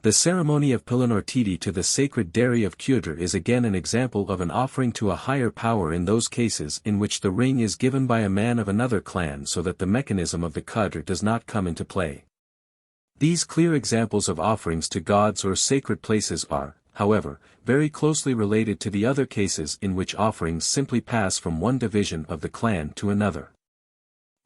The ceremony of Pilanortiti to the sacred dairy of XIII is again an example of an offering to a higher power in those cases in which the ring is given by a man of another clan so that the mechanism of the Qadr does not come into play. These clear examples of offerings to gods or sacred places are, however, very closely related to the other cases in which offerings simply pass from one division of the clan to another.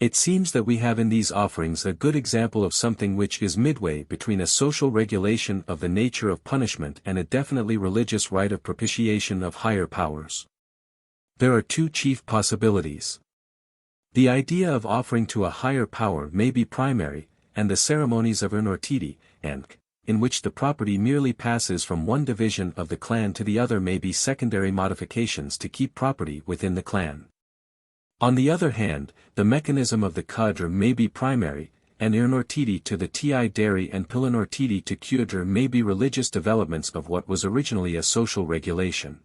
It seems that we have in these offerings a good example of something which is midway between a social regulation of the nature of punishment and a definitely religious rite of propitiation of higher powers. There are two chief possibilities. The idea of offering to a higher power may be primary, and the ceremonies of inortiti, and in which the property merely passes from one division of the clan to the other may be secondary modifications to keep property within the clan. On the other hand, the mechanism of the Qadr may be primary, and inortiti to the Ti dairy and Pilanortiti to XIII may be religious developments of what was originally a social regulation.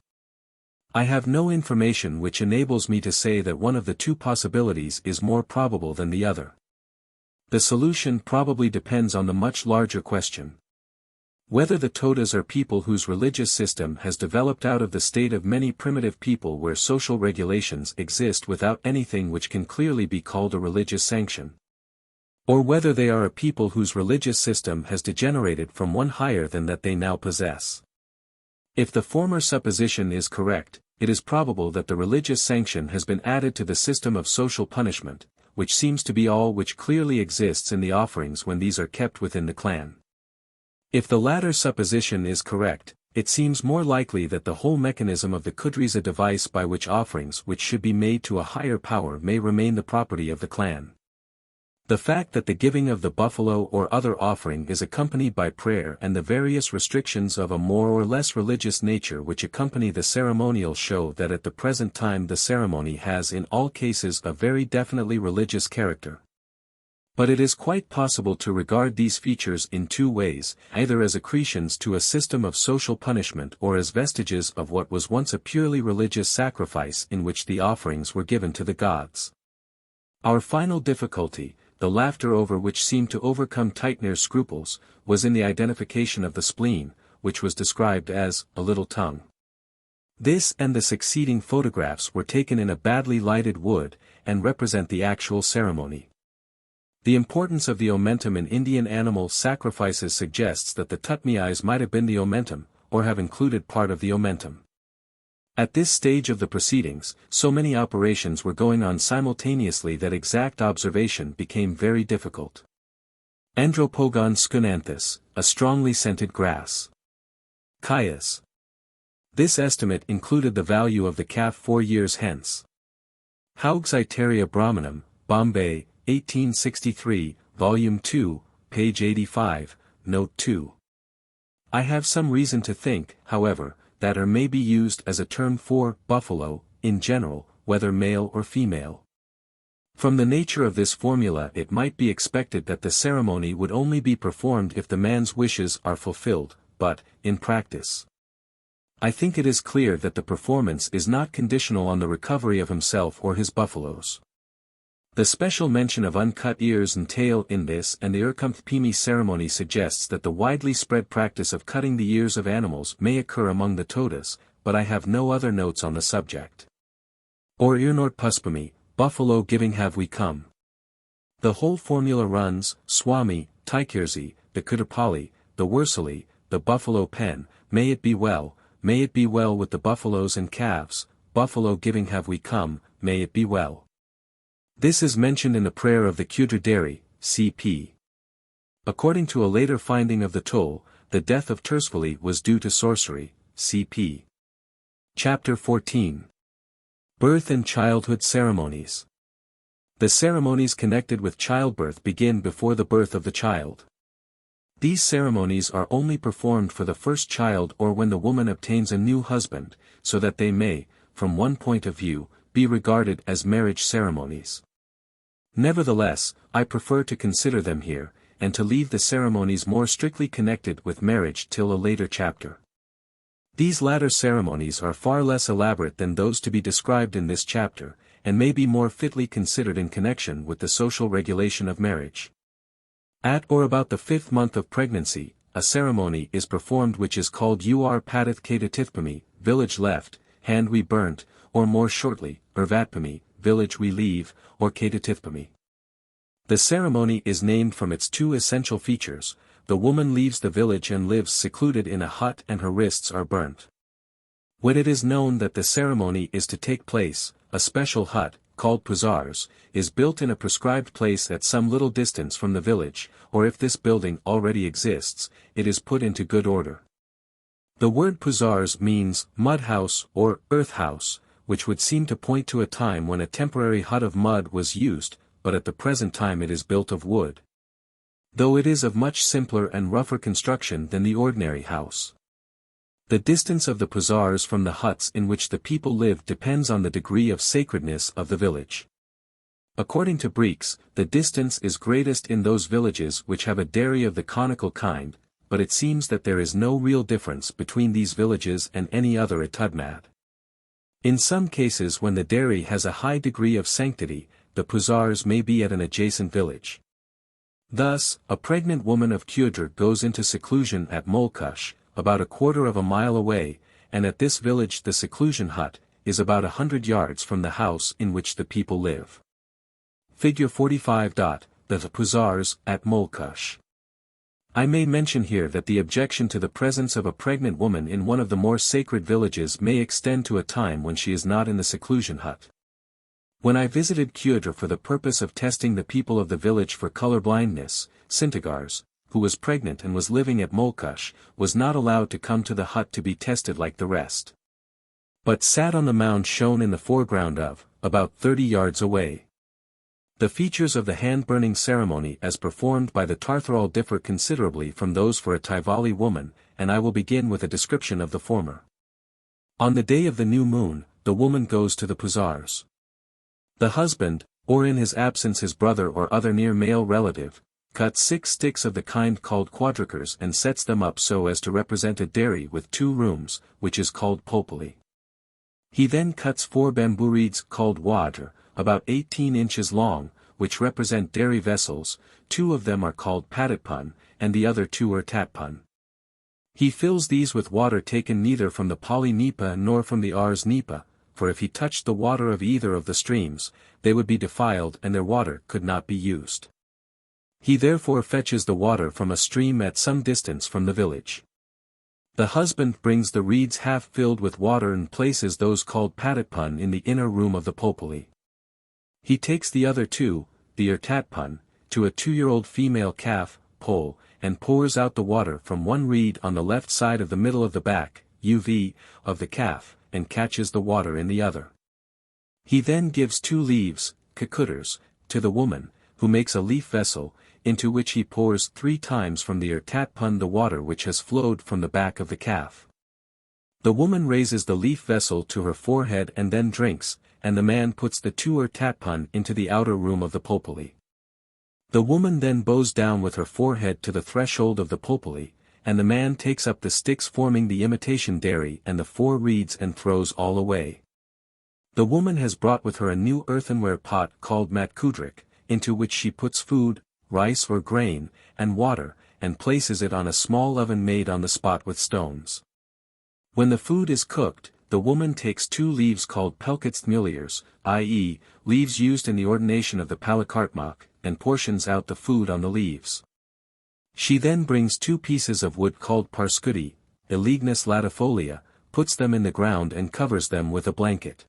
I have no information which enables me to say that one of the two possibilities is more probable than the other. The solution probably depends on the much larger question. Whether the Todas are people whose religious system has developed out of the state of many primitive people where social regulations exist without anything which can clearly be called a religious sanction. Or whether they are a people whose religious system has degenerated from one higher than that they now possess. If the former supposition is correct, it is probable that the religious sanction has been added to the system of social punishment, which seems to be all which clearly exists in the offerings when these are kept within the clan. If the latter supposition is correct, it seems more likely that the whole mechanism of the Qadr is a device by which offerings which should be made to a higher power may remain the property of the clan. The fact that the giving of the buffalo or other offering is accompanied by prayer and the various restrictions of a more or less religious nature which accompany the ceremonial show that at the present time the ceremony has in all cases a very definitely religious character. But it is quite possible to regard these features in two ways, either as accretions to a system of social punishment or as vestiges of what was once a purely religious sacrifice in which the offerings were given to the gods. Our final difficulty, the laughter over which seemed to overcome Titner's scruples, was in the identification of the spleen, which was described as a little tongue. This and the succeeding photographs were taken in a badly lighted wood, and represent the actual ceremony. The importance of the omentum in Indian animal sacrifices suggests that the tutmiyais might have been the omentum, or have included part of the omentum. At this stage of the proceedings, so many operations were going on simultaneously that exact observation became very difficult. Andropogon scunanthus, a strongly scented grass. Caius. This estimate included the value of the calf 4 years hence. Hauxiteria Brahmanum, Bombay, 1863, Volume 2, page 85, Note 2. I have some reason to think, however, that may be used as a term for buffalo, in general, whether male or female. From the nature of this formula it might be expected that the ceremony would only be performed if the man's wishes are fulfilled, but, in practice, I think it is clear that the performance is not conditional on the recovery of himself or his buffaloes. The special mention of uncut ears and tail in this and the Urkumthpimi ceremony suggests that the widely spread practice of cutting the ears of animals may occur among the Todas, but I have no other notes on the subject. Or Irnortpuspami, buffalo giving have we come. The whole formula runs, Swami, Taikirsi, the Kudapali, the Wursali, the buffalo pen, may it be well with the buffaloes and calves, buffalo giving have we come, may it be well. This is mentioned in the prayer of the Kyudra Dairy, cp. According to a later finding of the toll, the death of Tersvali was due to sorcery, cp. Chapter 14. Birth and Childhood Ceremonies. The ceremonies connected with childbirth begin before the birth of the child. These ceremonies are only performed for the first child or when the woman obtains a new husband, so that they may, from one point of view, be regarded as marriage ceremonies. Nevertheless, I prefer to consider them here, and to leave the ceremonies more strictly connected with marriage till a later chapter. These latter ceremonies are far less elaborate than those to be described in this chapter, and may be more fitly considered in connection with the social regulation of marriage. At or about the 5th month of pregnancy, a ceremony is performed which is called Ur Padath Kadatithpami, village left, hand we burnt, or more shortly, Urvatpami, village we leave, or Kadatithpami. The ceremony is named from its two essential features: the woman leaves the village and lives secluded in a hut and her wrists are burnt. When it is known that the ceremony is to take place, a special hut, called puzars, is built in a prescribed place at some little distance from the village, or if this building already exists, it is put into good order. The word puzars means mud house or earth house, which would seem to point to a time when a temporary hut of mud was used, but at the present time it is built of wood. Though it is of much simpler and rougher construction than the ordinary house. The distance of the puzars from the huts in which the people live depends on the degree of sacredness of the village. According to Breeks, the distance is greatest in those villages which have a dairy of the conical kind, but it seems that there is no real difference between these villages and any other at Tudmad. In some cases when the dairy has a high degree of sanctity, the puzars may be at an adjacent village. Thus, a pregnant woman of Kyudra goes into seclusion at Molkush, about a quarter of a mile away, and at this village the seclusion hut is about 100 yards from the house in which the people live. Figure 45. The puzars at Molkush. I may mention here that the objection to the presence of a pregnant woman in one of the more sacred villages may extend to a time when she is not in the seclusion hut. When I visited Kyudra for the purpose of testing the people of the village for colorblindness, Sintagars, who was pregnant and was living at Molkush, was not allowed to come to the hut to be tested like the rest, but sat on the mound shown in the foreground of, about 30 yards away. The features of the hand-burning ceremony as performed by the Tartharal differ considerably from those for a Taivali woman, and I will begin with a description of the former. On the day of the new moon, the woman goes to the puzars. The husband, or in his absence his brother or other near male relative, cuts 6 sticks of the kind called quadricers and sets them up so as to represent a dairy with 2 rooms, which is called popoli. He then cuts 4 bamboo reeds called wadr, about 18 inches long, which represent dairy vessels. 2 of them are called padatpun, and the other 2 are tatpun. He fills these with water taken neither from the Pali Nipa nor from the Ars Nipa, for if he touched the water of either of the streams, they would be defiled and their water could not be used. He therefore fetches the water from a stream at some distance from the village. The husband brings the reeds half filled with water and places those called patatpun in the inner room of the popoli. He takes the other two, the ertatpun, to a 2-year-old female calf, pole, and pours out the water from one reed on the left side of the middle of the back, uv, of the calf, and catches the water in the other. He then gives 2 leaves, kakuters, to the woman, who makes a leaf vessel, into which he pours 3 times from the ertatpun the water which has flowed from the back of the calf. The woman raises the leaf vessel to her forehead and then drinks, and the man puts the 2 ertatpun into the outer room of the popoli. The woman then bows down with her forehead to the threshold of the popoli, and the man takes up the sticks forming the imitation dairy and the 4 reeds and throws all away. The woman has brought with her a new earthenware pot called matkudrik, into which she puts food, rice or grain, and water, and places it on a small oven made on the spot with stones. When the food is cooked, the woman takes 2 leaves called pelkitsthmuliers, i.e., leaves used in the ordination of the palakartmak, and portions out the food on the leaves. She then brings 2 pieces of wood called parskudi, Elignus latifolia, puts them in the ground and covers them with a blanket.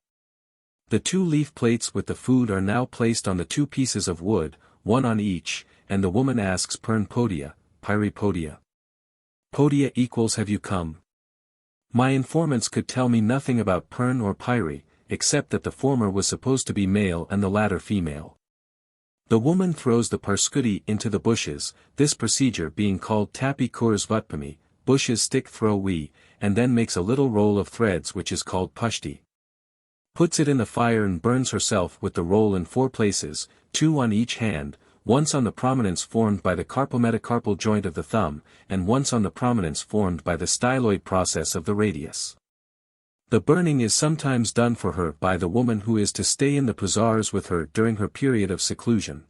The 2 leaf plates with the food are now placed on the 2 pieces of wood, one on each, and the woman asks Pern Podia, Pyri Podia. Podia equals have you come? My informants could tell me nothing about Pern or Pyri, except that the former was supposed to be male and the latter female. The woman throws the parskudi into the bushes, this procedure being called tapi kurs vutpami, bushes stick throw we, and then makes a little roll of threads which is called pushti. Puts it in the fire and burns herself with the roll in 4 places, 2 on each hand, once on the prominence formed by the carpometacarpal joint of the thumb, and once on the prominence formed by the styloid process of the radius. The burning is sometimes done for her by the woman who is to stay in the puzars with her during her period of seclusion.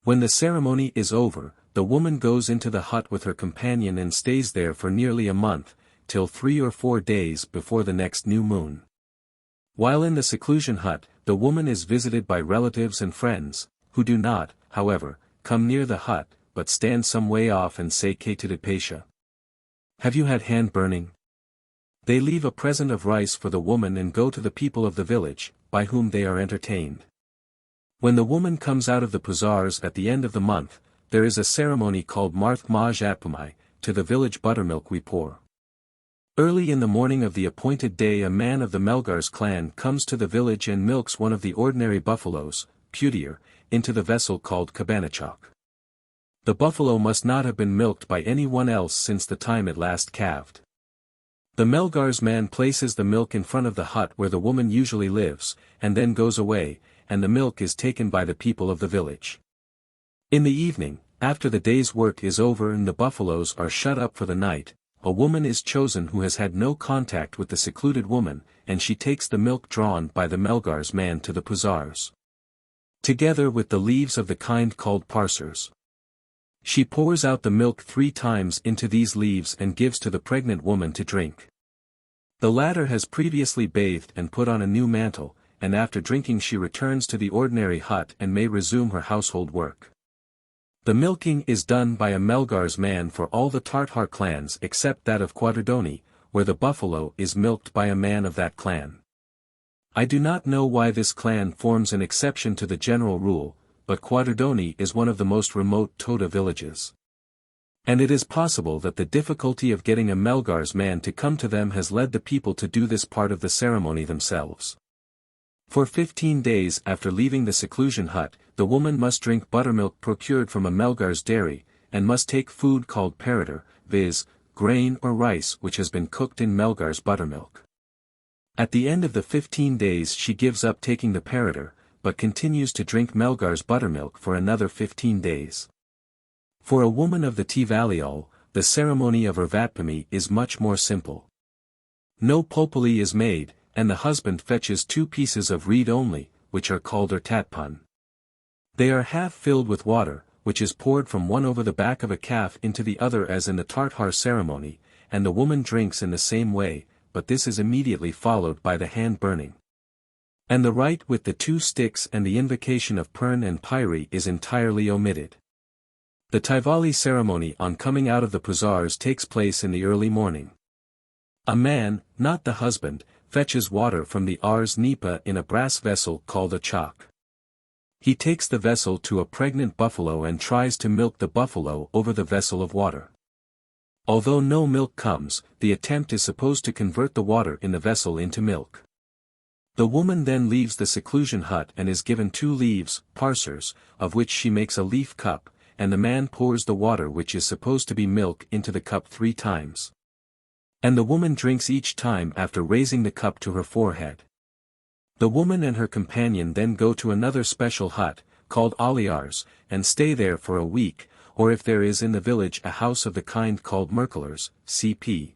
When the ceremony is over, the woman goes into the hut with her companion and stays there for nearly a month, till 3 or 4 days before the next new moon. While in the seclusion hut, the woman is visited by relatives and friends, who do not, however, come near the hut, but stand some way off and say Ketidipasha. Have you had hand burning? They leave a present of rice for the woman and go to the people of the village, by whom they are entertained. When the woman comes out of the puzars at the end of the month, there is a ceremony called Marth Maj Atpamai, to the village buttermilk we pour. Early in the morning of the appointed day a man of the Melgars clan comes to the village and milks one of the ordinary buffaloes, Pudir, into the vessel called Kabanachok. The buffalo must not have been milked by anyone else since the time it last calved. The Melgars man places the milk in front of the hut where the woman usually lives, and then goes away, and the milk is taken by the people of the village. In the evening, after the day's work is over and the buffaloes are shut up for the night, a woman is chosen who has had no contact with the secluded woman, and she takes the milk drawn by the Melgars man to the puzars. Together with the leaves of the kind called parsers. She pours out the milk 3 times into these leaves and gives to the pregnant woman to drink. The latter has previously bathed and put on a new mantle, and after drinking she returns to the ordinary hut and may resume her household work. The milking is done by a Melgars man for all the Tartar clans except that of Quadridoni, where the buffalo is milked by a man of that clan. I do not know why this clan forms an exception to the general rule, but Quadridoni is one of the most remote Toda villages. And it is possible that the difficulty of getting a Melgars man to come to them has led the people to do this part of the ceremony themselves. For 15 days after leaving the seclusion hut, the woman must drink buttermilk procured from a Melgars dairy, and must take food called parator, viz., grain or rice which has been cooked in Melgars buttermilk. At the end of the 15 days she gives up taking the parator, but continues to drink Melgars buttermilk for another 15 days. For a woman of the Tivaliol, the ceremony of her vatpami is much more simple. No popoli is made, and the husband fetches 2 pieces of reed only, which are called ertatpun. They are half filled with water, which is poured from one over the back of a calf into the other as in the Tartar ceremony, and the woman drinks in the same way, but this is immediately followed by the hand burning. And the rite with the 2 sticks and the invocation of Pern and Pyri is entirely omitted. The Tivali ceremony on coming out of the puzars takes place in the early morning. A man, not the husband, fetches water from the Ars Nipa in a brass vessel called a chalk. He takes the vessel to a pregnant buffalo and tries to milk the buffalo over the vessel of water. Although no milk comes, the attempt is supposed to convert the water in the vessel into milk. The woman then leaves the seclusion hut and is given 2 leaves, parsers, of which she makes a leaf cup, and the man pours the water which is supposed to be milk into the cup 3 times. And the woman drinks each time after raising the cup to her forehead. The woman and her companion then go to another special hut, called aliars, and stay there for a week, or if there is in the village a house of the kind called merkelers, cp.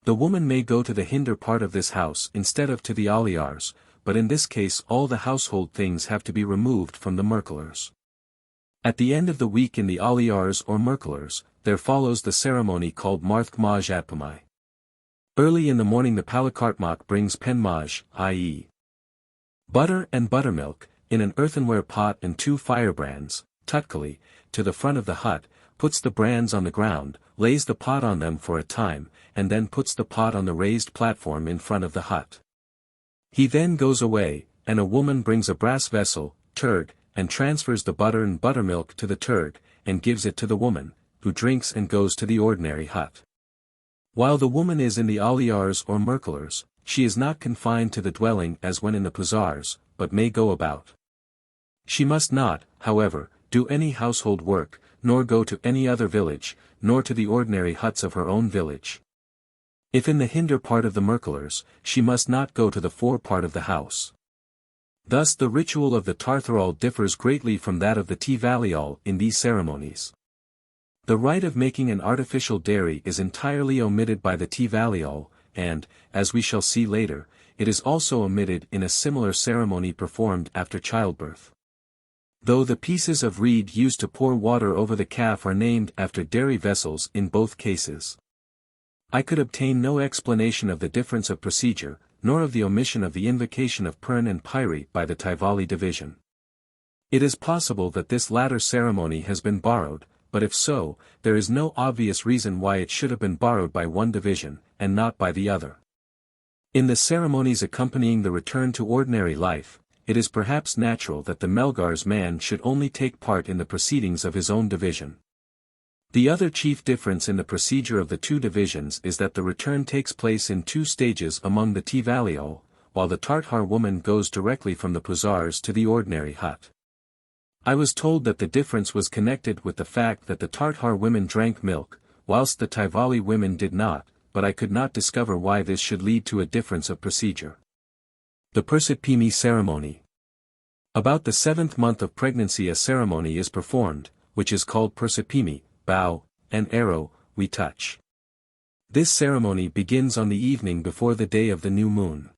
The woman may go to the hinder part of this house instead of to the aliars, but in this case all the household things have to be removed from the merkelers. At the end of the week in the aliars or merkelers, there follows the ceremony called marthkmaj atpamai. Early in the morning the palakartmak brings penmaj, i.e. butter and buttermilk, in an earthenware pot and 2 firebrands, tutkali, to the front of the hut, puts the brands on the ground, lays the pot on them for a time, and then puts the pot on the raised platform in front of the hut. He then goes away, and a woman brings a brass vessel, turd, and transfers the butter and buttermilk to the turd, and gives it to the woman, who drinks and goes to the ordinary hut. While the woman is in the aliars or merkelers, she is not confined to the dwelling as when in the puzars, but may go about. She must not, however, do any household work, nor go to any other village, nor to the ordinary huts of her own village. If in the hinder part of the merkelers, she must not go to the fore part of the house. Thus the ritual of the Tartharal differs greatly from that of the Tvalial in these ceremonies. The rite of making an artificial dairy is entirely omitted by the Tvalial, and, as we shall see later, it is also omitted in a similar ceremony performed after childbirth. Though the pieces of reed used to pour water over the calf are named after dairy vessels in both cases. I could obtain no explanation of the difference of procedure, nor of the omission of the invocation of Pern and Pyri by the Tivali division. It is possible that this latter ceremony has been borrowed, but if so, there is no obvious reason why it should have been borrowed by one division, and not by the other. In the ceremonies accompanying the return to ordinary life, it is perhaps natural that the Melgar's man should only take part in the proceedings of his own division. The other chief difference in the procedure of the 2 divisions is that the return takes place in 2 stages among the Tvalial, while the Tartar woman goes directly from the puzars to the ordinary hut. I was told that the difference was connected with the fact that the Tartar women drank milk, whilst the Tivali women did not, but I could not discover why this should lead to a difference of procedure. The Persitpimi ceremony. About the 7th month of pregnancy a ceremony is performed, which is called Persitpimi, bow, and arrow, we touch. This ceremony begins on the evening before the day of the new moon.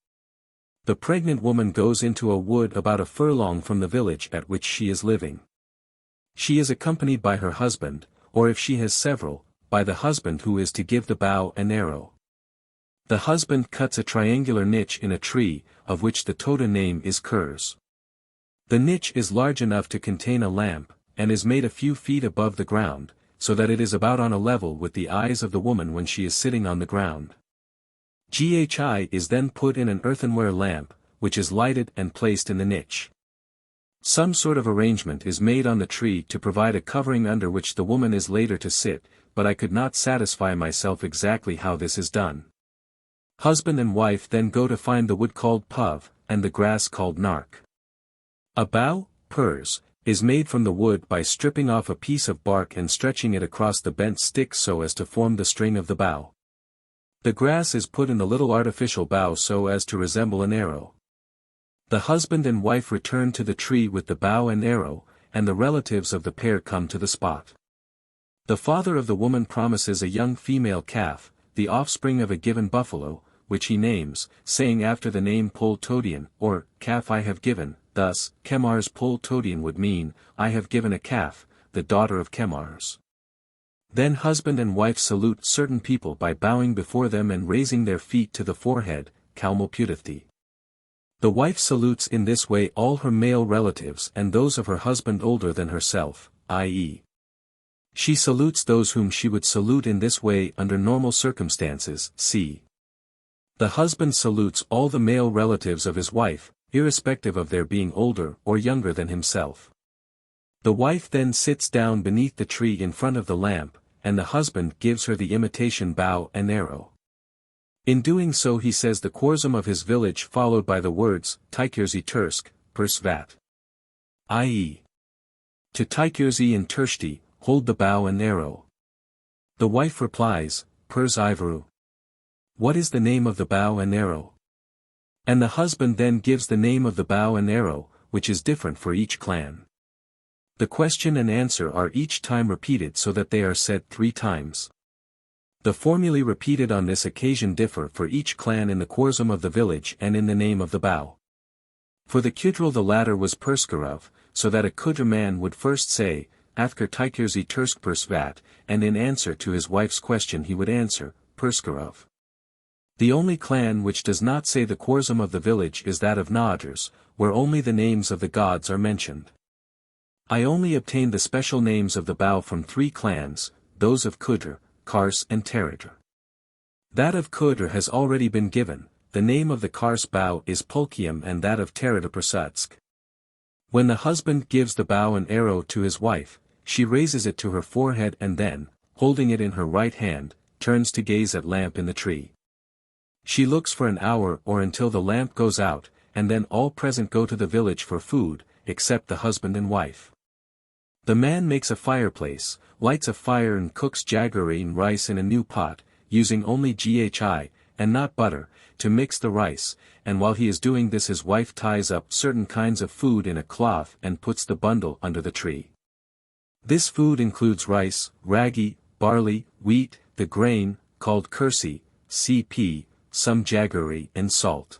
The pregnant woman goes into a wood about a furlong from the village at which she is living. She is accompanied by her husband, or if she has several, by the husband who is to give the bow and arrow. The husband cuts a triangular niche in a tree, of which the Toda name is Kurs. The niche is large enough to contain a lamp, and is made a few feet above the ground, so that it is about on a level with the eyes of the woman when she is sitting on the ground. Ghi is then put in an earthenware lamp, which is lighted and placed in the niche. Some sort of arrangement is made on the tree to provide a covering under which the woman is later to sit, but I could not satisfy myself exactly how this is done. Husband and wife then go to find the wood called puv, and the grass called nark. A bow, purs, is made from the wood by stripping off a piece of bark and stretching it across the bent stick so as to form the string of the bow. The grass is put in the little artificial bow so as to resemble an arrow. The husband and wife return to the tree with the bow and arrow, and the relatives of the pair come to the spot. The father of the woman promises a young female calf, the offspring of a given buffalo, which he names, saying after the name Pol Todian, or, calf I have given, thus, Kemar's Pol Todian would mean, I have given a calf, the daughter of Kemar's. Then husband and wife salute certain people by bowing before them and raising their feet to the forehead, Kalmopudithti. The wife salutes in this way all her male relatives and those of her husband older than herself, i.e. she salutes those whom she would salute in this way under normal circumstances, c. The husband salutes all the male relatives of his wife, irrespective of their being older or younger than himself. The wife then sits down beneath the tree in front of the lamp, and the husband gives her the imitation bow and arrow. In doing so he says the chorsum of his village followed by the words, Tykjerzi Tursk, Persvat. i.e. To Tykjerzi and Tursti, hold the bow and arrow. The wife replies, Pers Ivaru. What is the name of the bow and arrow? And the husband then gives the name of the bow and arrow, which is different for each clan. The question and answer are each time repeated so that they are said 3 times. The formulae repeated on this occasion differ for each clan in the chorsum of the village and in the name of the bow. For the Kudral the latter was Perskarov, so that a Kudra man would first say, Athkar Tykjerzi Tursk Persvat, and in answer to his wife's question he would answer, Perskarov. The only clan which does not say the chorsum of the village is that of Naders, where only the names of the gods are mentioned. I only obtained the special names of the bow from 3 clans, those of Kudr, Kars and Teradr. That of Kudr has already been given, the name of the Kars bow is Pulkium and that of Teradr Prasutsk. When the husband gives the bow and arrow to his wife, she raises it to her forehead and then, holding it in her right hand, turns to gaze at lamp in the tree. She looks for an hour or until the lamp goes out, and then all present go to the village for food, except the husband and wife. The man makes a fireplace, lights a fire and cooks jaggery and rice in a new pot, using only ghi, and not butter, to mix the rice, and while he is doing this his wife ties up certain kinds of food in a cloth and puts the bundle under the tree. This food includes rice, ragi, barley, wheat, the grain, called kursi, cp, some jaggery and salt.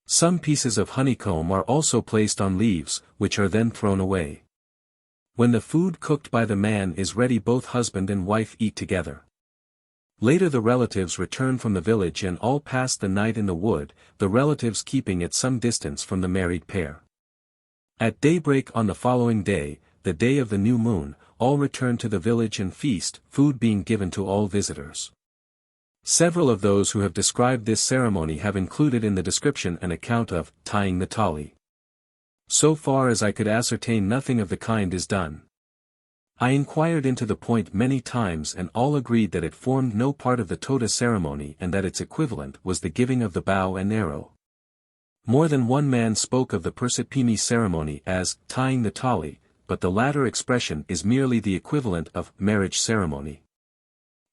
Some pieces of honeycomb are also placed on leaves, which are then thrown away. When the food cooked by the man is ready both husband and wife eat together. Later the relatives return from the village and all pass the night in the wood, the relatives keeping at some distance from the married pair. At daybreak on the following day, the day of the new moon, all return to the village and feast, food being given to all visitors. Several of those who have described this ceremony have included in the description an account of tying the tali. So far as I could ascertain nothing of the kind is done. I inquired into the point many times and all agreed that it formed no part of the Toda ceremony and that its equivalent was the giving of the bow and arrow. More than one man spoke of the Persipimi ceremony as tying the tali, but the latter expression is merely the equivalent of marriage ceremony.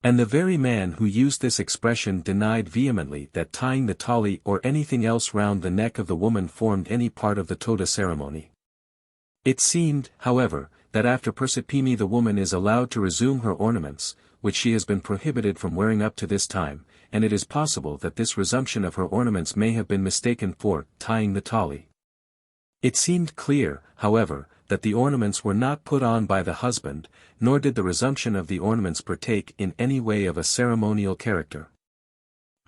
And the very man who used this expression denied vehemently that tying the tali or anything else round the neck of the woman formed any part of the Toda ceremony. It seemed, however, that after Persipimi the woman is allowed to resume her ornaments, which she has been prohibited from wearing up to this time, and it is possible that this resumption of her ornaments may have been mistaken for tying the tali. It seemed clear, however, that the ornaments were not put on by the husband, nor did the resumption of the ornaments partake in any way of a ceremonial character.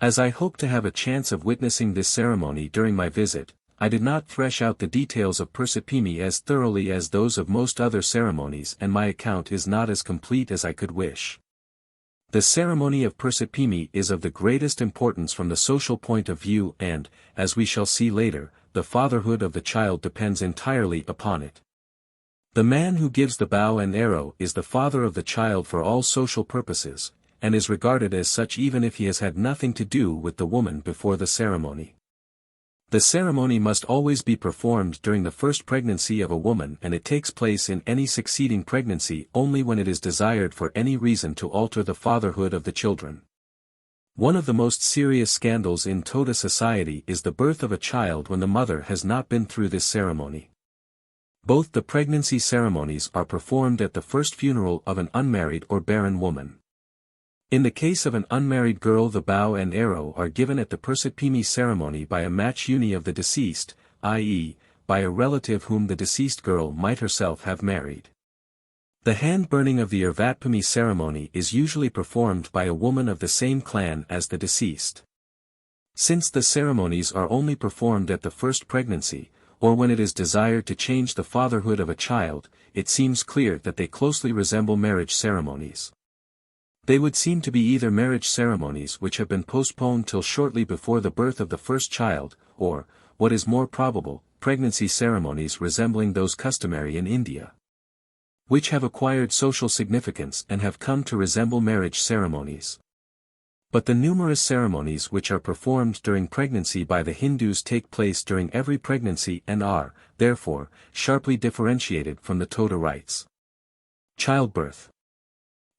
As I hoped to have a chance of witnessing this ceremony during my visit, I did not thresh out the details of Persipimi as thoroughly as those of most other ceremonies and my account is not as complete as I could wish. The ceremony of Persipimi is of the greatest importance from the social point of view and, as we shall see later, the fatherhood of the child depends entirely upon it. The man who gives the bow and arrow is the father of the child for all social purposes, and is regarded as such even if he has had nothing to do with the woman before the ceremony. The ceremony must always be performed during the first pregnancy of a woman and it takes place in any succeeding pregnancy only when it is desired for any reason to alter the fatherhood of the children. One of the most serious scandals in Toda society is the birth of a child when the mother has not been through this ceremony. Both the pregnancy ceremonies are performed at the first funeral of an unmarried or barren woman. In the case of an unmarried girl the bow and arrow are given at the Persipimi ceremony by a machuni of the deceased, i.e., by a relative whom the deceased girl might herself have married. The hand-burning of the Irvatpami ceremony is usually performed by a woman of the same clan as the deceased. Since the ceremonies are only performed at the first pregnancy, or when it is desired to change the fatherhood of a child, it seems clear that they closely resemble marriage ceremonies. They would seem to be either marriage ceremonies which have been postponed till shortly before the birth of the first child, or, what is more probable, pregnancy ceremonies resembling those customary in India, which have acquired social significance and have come to resemble marriage ceremonies. But the numerous ceremonies which are performed during pregnancy by the Hindus take place during every pregnancy and are, therefore, sharply differentiated from the Toda rites. Childbirth.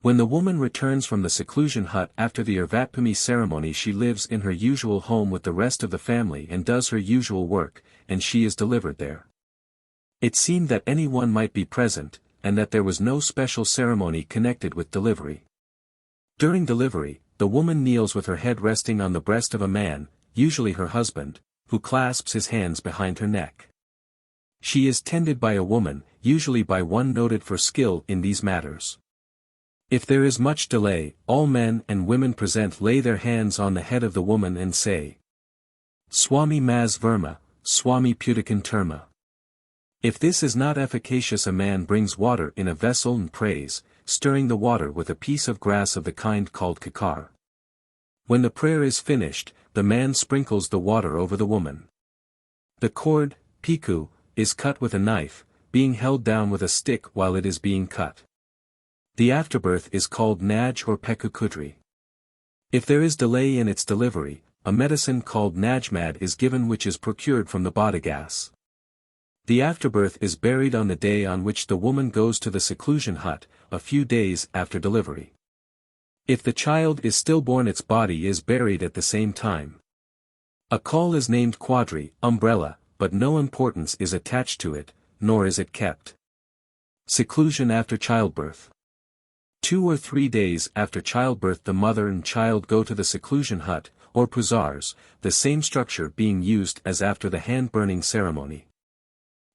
When the woman returns from the seclusion hut after the Irvatpami ceremony, she lives in her usual home with the rest of the family and does her usual work, and she is delivered there. It seemed that anyone might be present, and that there was no special ceremony connected with delivery. During delivery, the woman kneels with her head resting on the breast of a man, usually her husband, who clasps his hands behind her neck. She is tended by a woman, usually by one noted for skill in these matters. If there is much delay, all men and women present lay their hands on the head of the woman and say, Swami Mas Verma, Swami Putikan Terma. If this is not efficacious, a man brings water in a vessel and prays, stirring the water with a piece of grass of the kind called kakar. When the prayer is finished, the man sprinkles the water over the woman. The cord, piku, is cut with a knife, being held down with a stick while it is being cut. The afterbirth is called naj or pekukudri. If there is delay in its delivery, a medicine called najmad is given, which is procured from the Bodagas. The afterbirth is buried on the day on which the woman goes to the seclusion hut, a few days after delivery. If the child is stillborn, its body is buried at the same time. A call is named quadri, umbrella, but no importance is attached to it, nor is it kept. Seclusion after childbirth. 2 or 3 days after childbirth, the mother and child go to the seclusion hut, or puzars, the same structure being used as after the hand-burning ceremony.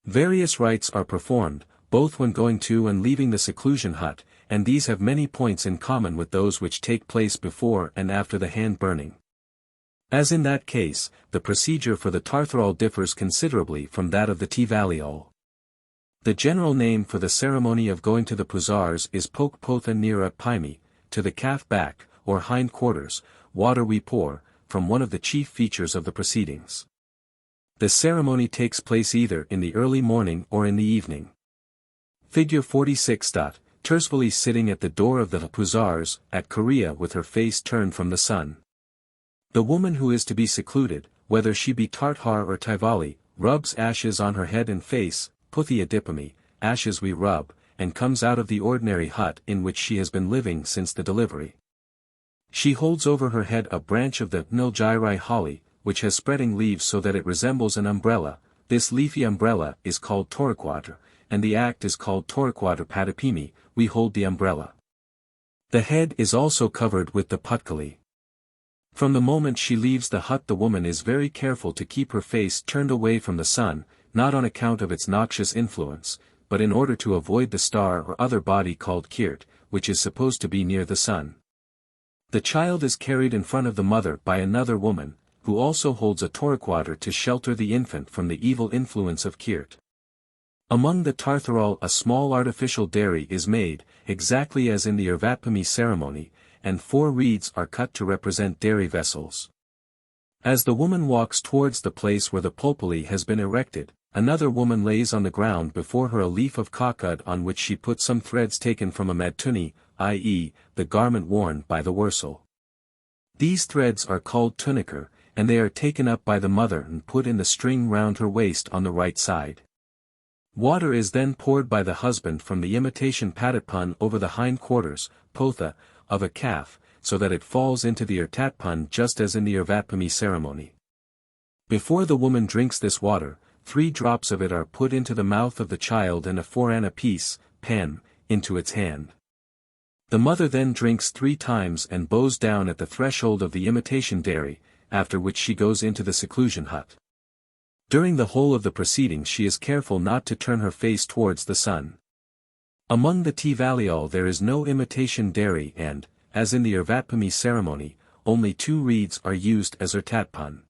Various rites are performed, both when going to and leaving the seclusion hut, and these have many points in common with those which take place before and after the hand-burning. As in that case, the procedure for the Tartharal differs considerably from that of the Tivaliol. The general name for the ceremony of going to the puzars is Pokpotha Nira Paimi, to the calf back, or hind quarters, water we pour, from one of the chief features of the proceedings. The ceremony takes place either in the early morning or in the evening. Figure 46. Tersvali sitting at the door of the puzars, at Korea, with her face turned from the sun. The woman who is to be secluded, whether she be Tarthar or Tivali, rubs ashes on her head and face, Puthya Dipami, ashes we rub, and comes out of the ordinary hut in which she has been living since the delivery. She holds over her head a branch of the Nilgirai holly, which has spreading leaves so that it resembles an umbrella. This leafy umbrella is called Toraquadra, and the act is called Toraquadra Padapimi, we hold the umbrella. The head is also covered with the putkali. From the moment she leaves the hut, the woman is very careful to keep her face turned away from the sun, not on account of its noxious influence, but in order to avoid the star or other body called kirt, which is supposed to be near the sun. The child is carried in front of the mother by another woman, who also holds a toraquadra to shelter the infant from the evil influence of kirt. Among the Tartharal, a small artificial dairy is made, exactly as in the Irvatpami ceremony, and 4 reeds are cut to represent dairy vessels. As the woman walks towards the place where the popoli has been erected, another woman lays on the ground before her a leaf of kakud on which she puts some threads taken from a madtuni, i.e., the garment worn by the wursal. These threads are called tunikar, and they are taken up by the mother and put in the string round her waist on the right side. Water is then poured by the husband from the imitation padatpun over the hind quarters, potha, of a calf, so that it falls into the irtatpun just as in the Irvatpami ceremony. Before the woman drinks this water, 3 drops of it are put into the mouth of the child and a 4 anna piece, pan, into its hand. The mother then drinks 3 times and bows down at the threshold of the imitation dairy, after which she goes into the seclusion hut. During the whole of the proceedings she is careful not to turn her face towards the sun. Among the Tivaliol there is no imitation dairy and, as in the Irvatpami ceremony, only 2 reeds are used as irtatpun.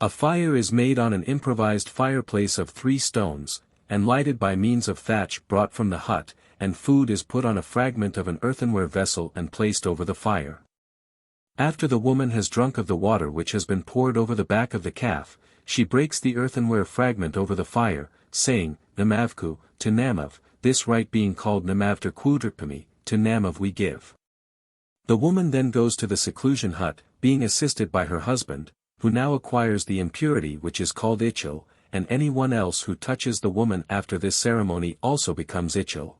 A fire is made on an improvised fireplace of 3 stones, and lighted by means of thatch brought from the hut, and food is put on a fragment of an earthenware vessel and placed over the fire. After the woman has drunk of the water which has been poured over the back of the calf, she breaks the earthenware fragment over the fire, saying, Namavku, to Namav, this rite being called Namavter Quudripami, to Namav we give. The woman then goes to the seclusion hut, being assisted by her husband, who now acquires the impurity which is called Ichil, and anyone else who touches the woman after this ceremony also becomes Ichil.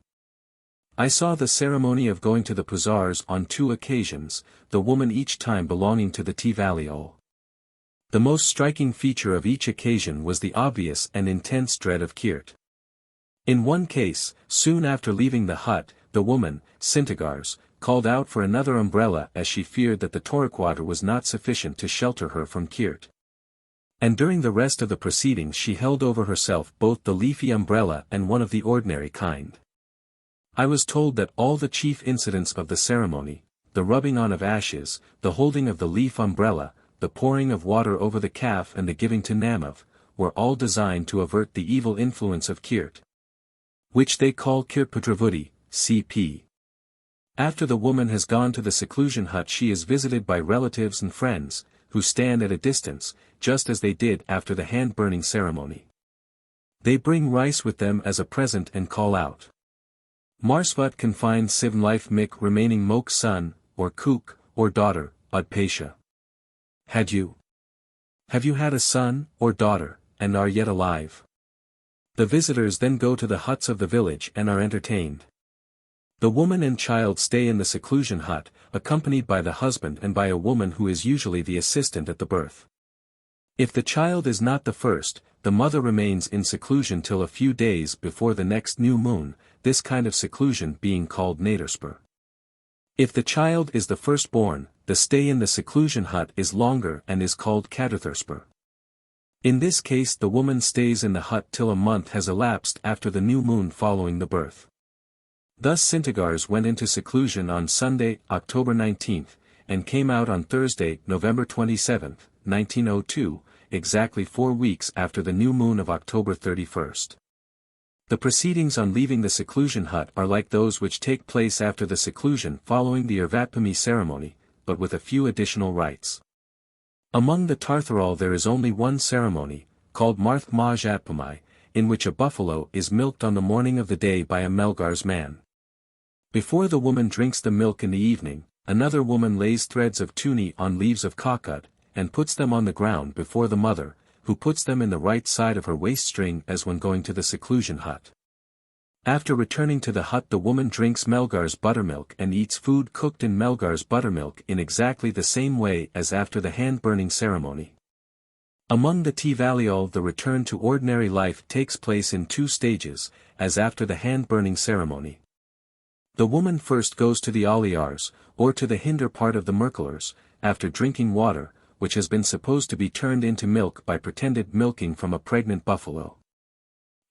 I saw the ceremony of going to the Puzars on 2 occasions, the woman each time belonging to the Tvaliol. The most striking feature of each occasion was the obvious and intense dread of Kirt. In one case, soon after leaving the hut, the woman, Sintagars, called out for another umbrella as she feared that the Torquater was not sufficient to shelter her from Kirt. And during the rest of the proceedings she held over herself both the leafy umbrella and one of the ordinary kind. I was told that all the chief incidents of the ceremony, the rubbing on of ashes, the holding of the leaf umbrella, the pouring of water over the calf and the giving to Namav, were all designed to avert the evil influence of Kirt, which they call Kirtputravudi, cp. After the woman has gone to the seclusion hut she is visited by relatives and friends, who stand at a distance, just as they did after the hand-burning ceremony. They bring rice with them as a present and call out, Marsvat confined Sivn life Mik remaining Mok son, or Kuk, or daughter, Udpasha. Have you had a son, or daughter, and are yet alive? The visitors then go to the huts of the village and are entertained. The woman and child stay in the seclusion hut, accompanied by the husband and by a woman who is usually the assistant at the birth. If the child is not the first, the mother remains in seclusion till a few days before the next new moon, this kind of seclusion being called Naderspur. If the child is the firstborn, the stay in the seclusion hut is longer and is called Kadarthurspur. In this case the woman stays in the hut till a month has elapsed after the new moon following the birth. Thus Sintagars went into seclusion on Sunday, October 19, and came out on Thursday, November 27, 1902, exactly 4 weeks after the new moon of October 31. The proceedings on leaving the seclusion hut are like those which take place after the seclusion following the Irvatpami ceremony, but with a few additional rites. Among the Tartharal there is only one ceremony, called Marthmajatpamai, in which a buffalo is milked on the morning of the day by a Melgar's man. Before the woman drinks the milk in the evening, another woman lays threads of tuni on leaves of kakad, and puts them on the ground before the mother, who puts them in the right side of her waist string as when going to the seclusion hut. After returning to the hut the woman drinks Melgar's buttermilk and eats food cooked in Melgar's buttermilk in exactly the same way as after the hand-burning ceremony. Among the Tvaliol the return to ordinary life takes place in 2 stages, as after the hand-burning ceremony. The woman first goes to the Aliars, or to the hinder part of the Merkulars, after drinking water, which has been supposed to be turned into milk by pretended milking from a pregnant buffalo.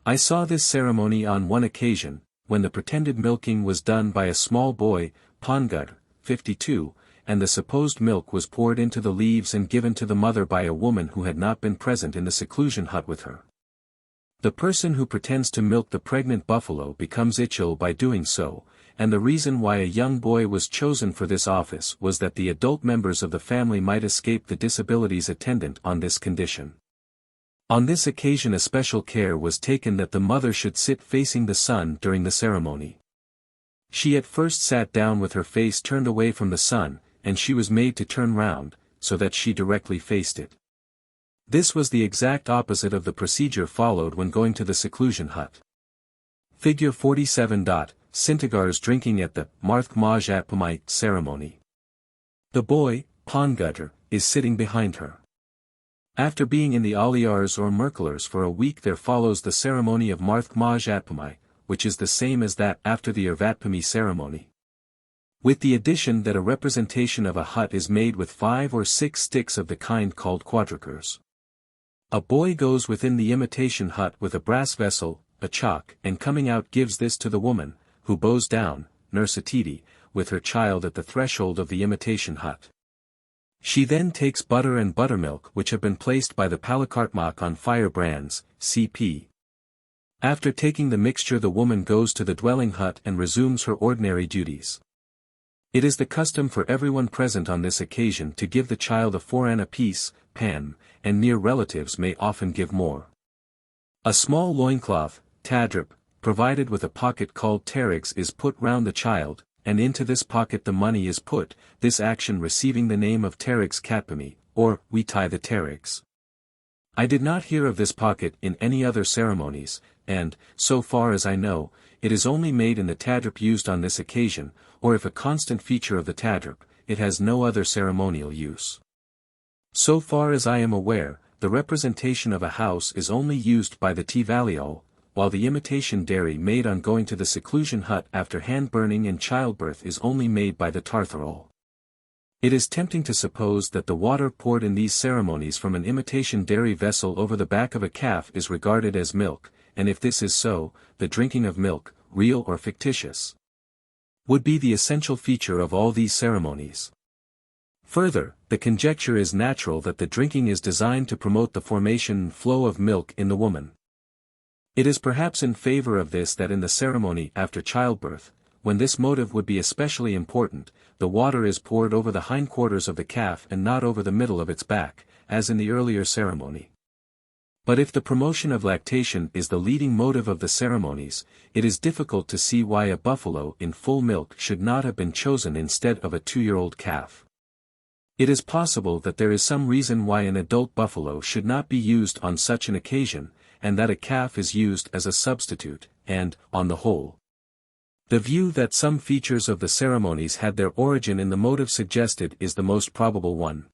I saw this ceremony on one occasion, when the pretended milking was done by a small boy, Pangar, 52, and the supposed milk was poured into the leaves and given to the mother by a woman who had not been present in the seclusion hut with her. The person who pretends to milk the pregnant buffalo becomes Ichil by doing so, and the reason why a young boy was chosen for this office was that the adult members of the family might escape the disabilities attendant on this condition. On this occasion a special care was taken that the mother should sit facing the sun during the ceremony. She at first sat down with her face turned away from the sun, and she was made to turn round, so that she directly faced it. This was the exact opposite of the procedure followed when going to the seclusion hut. Figure 47. Sintagars drinking at the Marthmajatpamai ceremony. The boy, Pangutter, is sitting behind her. After being in the Aliars or Merkulars for a week there follows the ceremony of Marthmajatpamai, which is the same as that after the Irvatpami ceremony, with the addition that a representation of a hut is made with 5 or 6 sticks of the kind called quadricurs. A boy goes within the imitation hut with a brass vessel, a chalk, and coming out gives this to the woman, who bows down, Nurse Atiti, with her child at the threshold of the imitation hut. She then takes butter and buttermilk which have been placed by the Palakartmak on fire brands, cp. After taking the mixture, the woman goes to the dwelling hut and resumes her ordinary duties. It is the custom for everyone present on this occasion to give the child a 4 anna piece, pan, and near relatives may often give more. A small loincloth, tadrip, provided with a pocket called terrix is put round the child, and into this pocket the money is put, this action receiving the name of terrix katpami, or we tie the terrix. I did not hear of this pocket in any other ceremonies, and, so far as I know, it is only made in the tadrip used on this occasion, or if a constant feature of the tadrip, it has no other ceremonial use. So far as I am aware, the representation of a house is only used by the Tvaliol, while the imitation dairy made on going to the seclusion hut after hand-burning and childbirth is only made by the Tartharol. It is tempting to suppose that the water poured in these ceremonies from an imitation dairy vessel over the back of a calf is regarded as milk, and if this is so, the drinking of milk, real or fictitious, would be the essential feature of all these ceremonies. Further, the conjecture is natural that the drinking is designed to promote the formation and flow of milk in the woman. It is perhaps in favor of this that in the ceremony after childbirth, when this motive would be especially important, the water is poured over the hindquarters of the calf and not over the middle of its back, as in the earlier ceremony. But if the promotion of lactation is the leading motive of the ceremonies, it is difficult to see why a buffalo in full milk should not have been chosen instead of a 2-year-old calf. It is possible that there is some reason why an adult buffalo should not be used on such an occasion, and that a calf is used as a substitute, and, on the whole, the view that some features of the ceremonies had their origin in the motive suggested is the most probable one.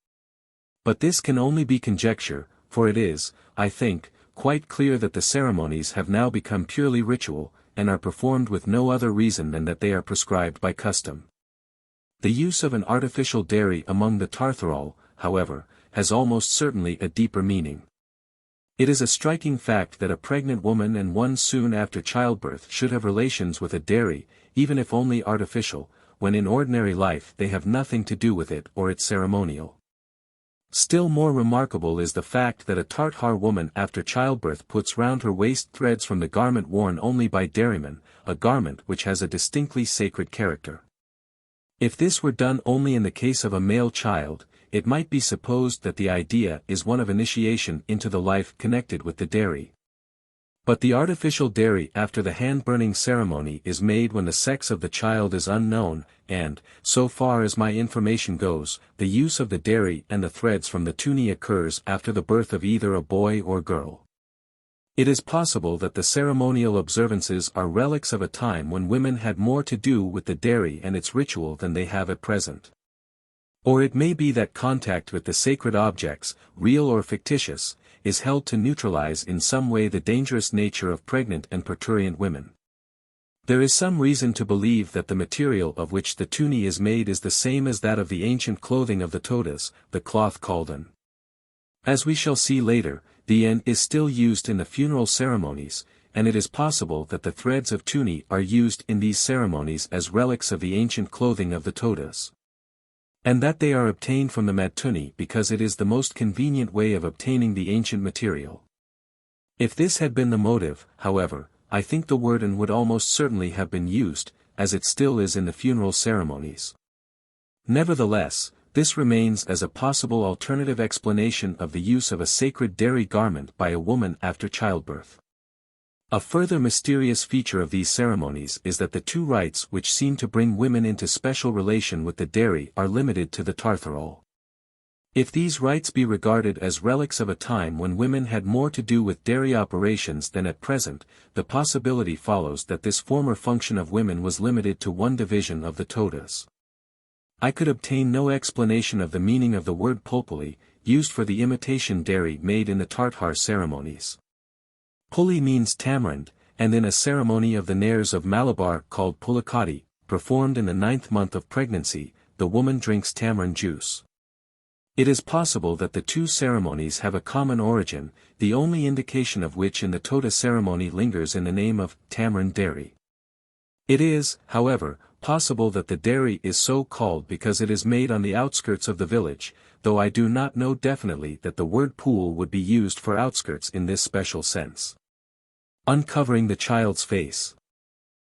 But this can only be conjecture, for it is, I think, quite clear that the ceremonies have now become purely ritual, and are performed with no other reason than that they are prescribed by custom. The use of an artificial dairy among the Tartharol, however, has almost certainly a deeper meaning. It is a striking fact that a pregnant woman and one soon after childbirth should have relations with a dairy, even if only artificial, when in ordinary life they have nothing to do with it or its ceremonial. Still more remarkable is the fact that a Tartar woman after childbirth puts round her waist threads from the garment worn only by dairymen, a garment which has a distinctly sacred character. If this were done only in the case of a male child, it might be supposed that the idea is one of initiation into the life connected with the dairy. But the artificial dairy after the hand-burning ceremony is made when the sex of the child is unknown, and, so far as my information goes, the use of the dairy and the threads from the tuni occurs after the birth of either a boy or girl. It is possible that the ceremonial observances are relics of a time when women had more to do with the dairy and its ritual than they have at present. Or it may be that contact with the sacred objects, real or fictitious, is held to neutralize in some way the dangerous nature of pregnant and parturient women. There is some reason to believe that the material of which the tuni is made is the same as that of the ancient clothing of the Todas, the cloth called an. As we shall see later, the an is still used in the funeral ceremonies, and it is possible that the threads of tuni are used in these ceremonies as relics of the ancient clothing of the Todas. And that they are obtained from the matuni because it is the most convenient way of obtaining the ancient material. If this had been the motive, however, I think the word an would almost certainly have been used, as it still is in the funeral ceremonies. Nevertheless, this remains as a possible alternative explanation of the use of a sacred dairy garment by a woman after childbirth. A further mysterious feature of these ceremonies is that the two rites which seem to bring women into special relation with the dairy are limited to the Tartharol. If these rites be regarded as relics of a time when women had more to do with dairy operations than at present, the possibility follows that this former function of women was limited to one division of the Todas. I could obtain no explanation of the meaning of the word pulpuli, used for the imitation dairy made in the Tartar ceremonies. Puli means tamarind, and in a ceremony of the Nairs of Malabar called pulikati, performed in the 9th month of pregnancy, the woman drinks tamarind juice. It is possible that the two ceremonies have a common origin, the only indication of which in the Toda ceremony lingers in the name of tamarind dairy. It is, however, possible that the dairy is so called because it is made on the outskirts of the village, though I do not know definitely that the word pool would be used for outskirts in this special sense. Uncovering the child's face.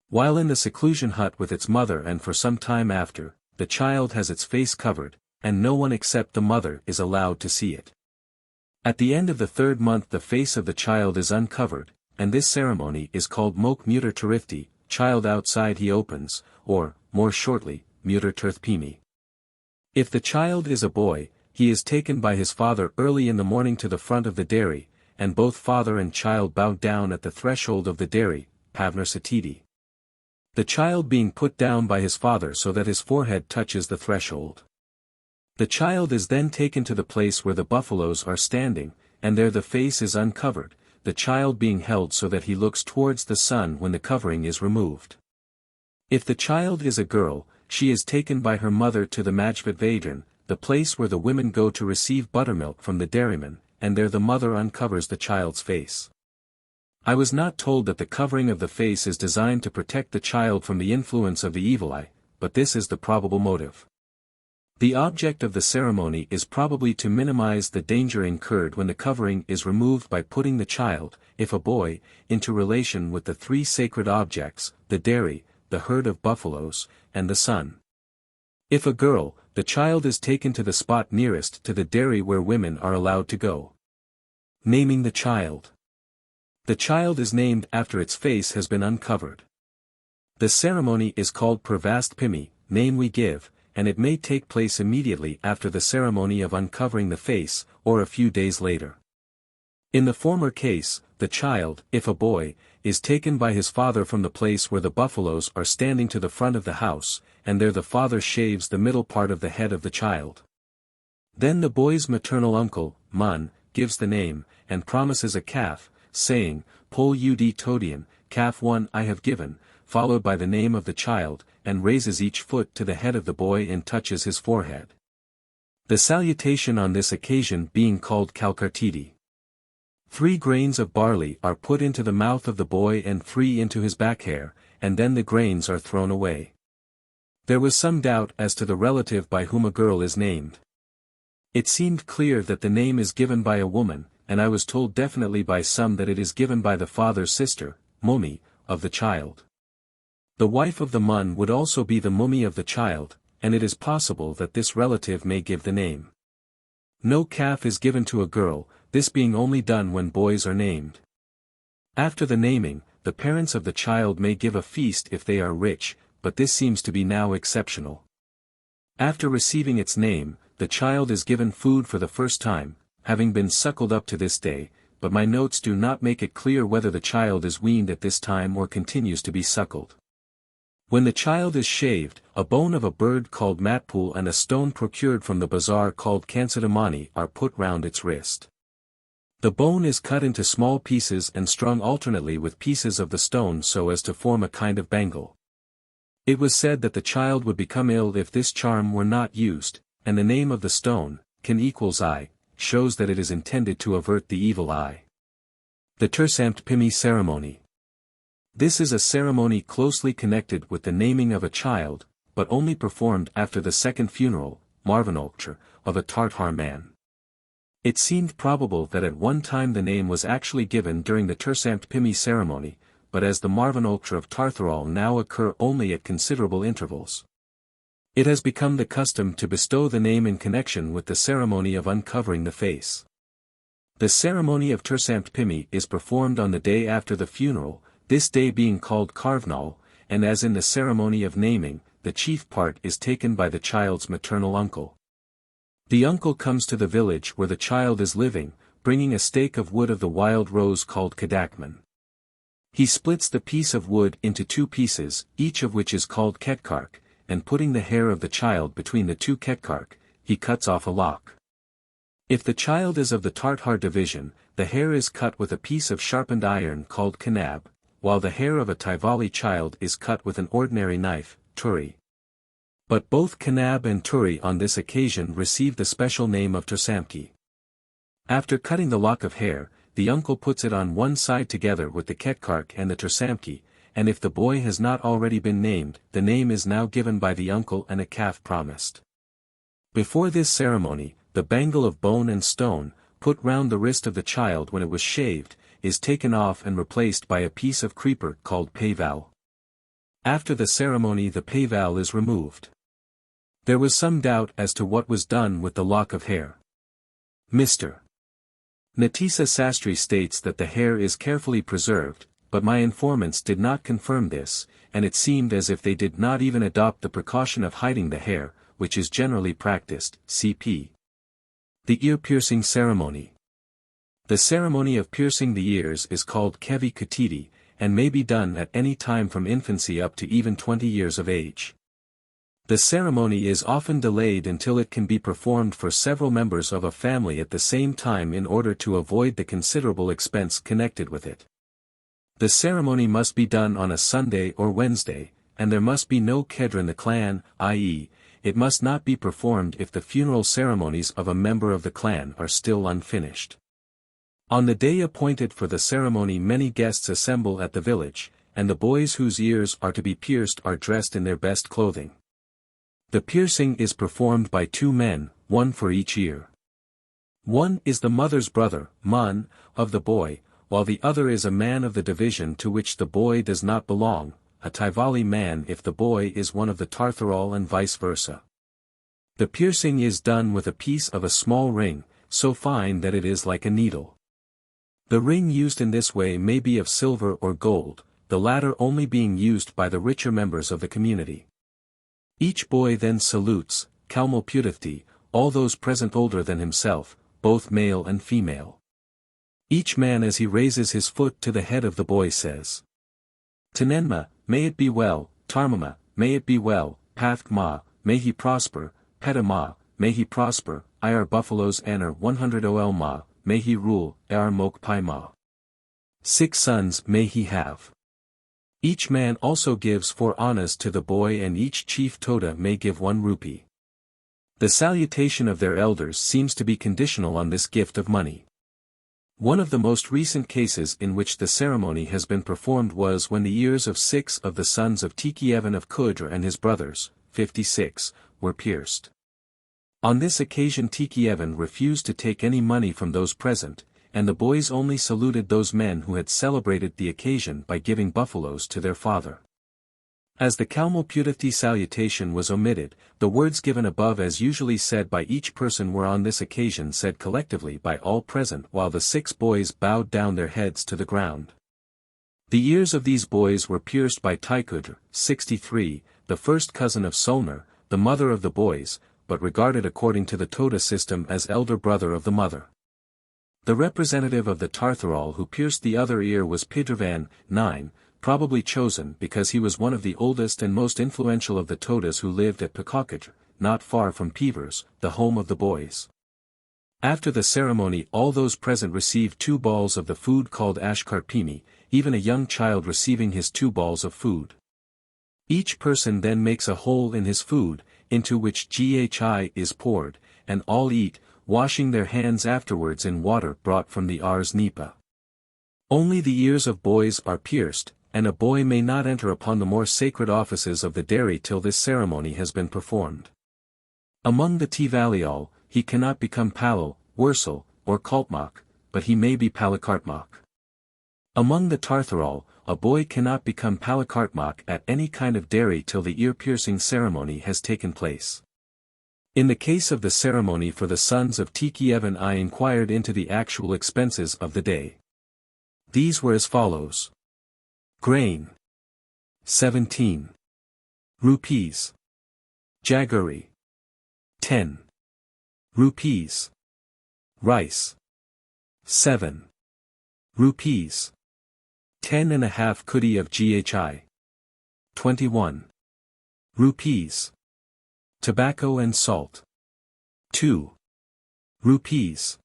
While in the seclusion hut with its mother and for some time after, the child has its face covered, and no one except the mother is allowed to see it. At the end of the 3rd month the face of the child is uncovered, and this ceremony is called Mok Mutter Tarifti, child outside he opens, or, more shortly, Mutter Turthpimi. If the child is a boy, he is taken by his father early in the morning to the front of the dairy, and both father and child bow down at the threshold of the dairy, Pavnar Satiti. The child being put down by his father so that his forehead touches the threshold. The child is then taken to the place where the buffaloes are standing, and there the face is uncovered, the child being held so that he looks towards the sun when the covering is removed. If the child is a girl, she is taken by her mother to the Majvat Vadran, the place where the women go to receive buttermilk from the dairyman, and there the mother uncovers the child's face. I was not told that the covering of the face is designed to protect the child from the influence of the evil eye, but this is the probable motive. The object of the ceremony is probably to minimize the danger incurred when the covering is removed by putting the child, if a boy, into relation with the 3 sacred objects, the dairy, the herd of buffaloes, and the sun. If a girl, the child is taken to the spot nearest to the dairy where women are allowed to go. Naming the child. The child is named after its face has been uncovered. The ceremony is called Pravast Pimi, name we give, and it may take place immediately after the ceremony of uncovering the face, or a few days later. In the former case, the child, if a boy, is taken by his father from the place where the buffaloes are standing to the front of the house, and there the father shaves the middle part of the head of the child. Then the boy's maternal uncle, Mun, gives the name, and promises a calf, saying, Pol ud Todian, calf 1 I have given, followed by the name of the child, and raises each foot to the head of the boy and touches his forehead. The salutation on this occasion being called Kalkartiti. 3 grains of barley are put into the mouth of the boy and 3 into his back hair, and then the grains are thrown away. There was some doubt as to the relative by whom a girl is named. It seemed clear that the name is given by a woman, and I was told definitely by some that it is given by the father's sister, Mummy, of the child. The wife of the Mun would also be the Mummy of the child, and it is possible that this relative may give the name. No calf is given to a girl, this being only done when boys are named. After the naming, the parents of the child may give a feast if they are rich, but this seems to be now exceptional. After receiving its name, the child is given food for the first time, having been suckled up to this day, but my notes do not make it clear whether the child is weaned at this time or continues to be suckled. When the child is shaved, a bone of a bird called matpool and a stone procured from the bazaar called kansadamani are put round its wrist. The bone is cut into small pieces and strung alternately with pieces of the stone so as to form a kind of bangle. It was said that the child would become ill if this charm were not used, and the name of the stone, Kan equals I, shows that it is intended to avert the evil eye. The Tersamt Pimi ceremony. This is a ceremony closely connected with the naming of a child, but only performed after the second funeral, Marvanoktra, of a Tartar man. It seemed probable that at one time the name was actually given during the Tersamt Pimi ceremony, but as the Marvanoktra of Tartharal now occur only at considerable intervals, it has become the custom to bestow the name in connection with the ceremony of uncovering the face. The ceremony of Tersamt Pimi is performed on the day after the funeral, this day being called Karvnal, and as in the ceremony of naming, the chief part is taken by the child's maternal uncle. The uncle comes to the village where the child is living, bringing a stake of wood of the wild rose called Kadakman. He splits the piece of wood into 2 pieces, each of which is called Ketkark, and putting the hair of the child between the 2 Ketkark, he cuts off a lock. If the child is of the Tartar division, the hair is cut with a piece of sharpened iron called Kanab, while the hair of a Tivali child is cut with an ordinary knife, Turi. But both Kanab and Turi on this occasion receive the special name of Tersamki. After cutting the lock of hair, the uncle puts it on one side together with the Ketkark and the Tersamki, and if the boy has not already been named, the name is now given by the uncle and a calf promised. Before this ceremony, the bangle of bone and stone, put round the wrist of the child when it was shaved, is taken off and replaced by a piece of creeper called payval. After the ceremony the payval is removed. There was some doubt as to what was done with the lock of hair. Mr. Natisa Sastry states that the hair is carefully preserved, but my informants did not confirm this, and it seemed as if they did not even adopt the precaution of hiding the hair, which is generally practiced. CP. The ear-piercing ceremony. The ceremony of piercing the ears is called kevi kutiti, and may be done at any time from infancy up to even 20 years of age. The ceremony is often delayed until it can be performed for several members of a family at the same time in order to avoid the considerable expense connected with it. The ceremony must be done on a Sunday or Wednesday, and there must be no kedra in the clan, i.e., it must not be performed if the funeral ceremonies of a member of the clan are still unfinished. On the day appointed for the ceremony many guests assemble at the village, and the boys whose ears are to be pierced are dressed in their best clothing. The piercing is performed by 2 men, one for each ear. One is the mother's brother, man, of the boy, while the other is a man of the division to which the boy does not belong, a Tivali man if the boy is one of the Tartharal and vice versa. The piercing is done with a piece of a small ring, so fine that it is like a needle. The ring used in this way may be of silver or gold, the latter only being used by the richer members of the community. Each boy then salutes, Kalmopudafti, all those present older than himself, both male and female. Each man as he raises his foot to the head of the boy says, Tanenma, may it be well, Tarmama, may it be well, Pathkma, may he prosper, Petama, may he prosper, Ir buffaloes Anar 100 Olma, may he rule, Ar Mokpai Ma. 6 sons may he have. Each man also gives 4 annas to the boy and each chief Toda may give 1 rupee. The salutation of their elders seems to be conditional on this gift of money. One of the most recent cases in which the ceremony has been performed was when the ears of 6 of the sons of XIII of Kudra and his brothers, 56, were pierced. On this occasion XIII refused to take any money from those present, and the boys only saluted those men who had celebrated the occasion by giving buffaloes to their father. As the Kalmopudafti salutation was omitted, the words given above as usually said by each person were on this occasion said collectively by all present while the 6 boys bowed down their heads to the ground. The ears of these boys were pierced by Taikudr, 63, the first cousin of Solner, the mother of the boys, but regarded according to the Toda system as elder brother of the mother. The representative of the Tartharal who pierced the other ear was Pidravan, 9, probably chosen because he was one of the oldest and most influential of the Todas who lived at Pakakaj, not far from Pevers, the home of the boys. After the ceremony all those present received 2 balls of the food called Ashkarpimi, even a young child receiving his 2 balls of food. Each person then makes a hole in his food, into which ghi is poured, and all eat, washing their hands afterwards in water brought from the Ars Nipa. Only the ears of boys are pierced, and a boy may not enter upon the more sacred offices of the dairy till this ceremony has been performed. Among the Tivalial, he cannot become Palal, Wursal, or Kaltmak, but he may be Palakartmak. Among the Tartharal, a boy cannot become Palakartmak at any kind of dairy till the ear-piercing ceremony has taken place. In the case of the ceremony for the sons of XIII I inquired into the actual expenses of the day. These were as follows. Grain. 17 rupees. Jaggery. 10 rupees. Rice. 7 rupees. 10.5 kudi of ghi. 21 rupees. Tobacco and salt. 2 rupees.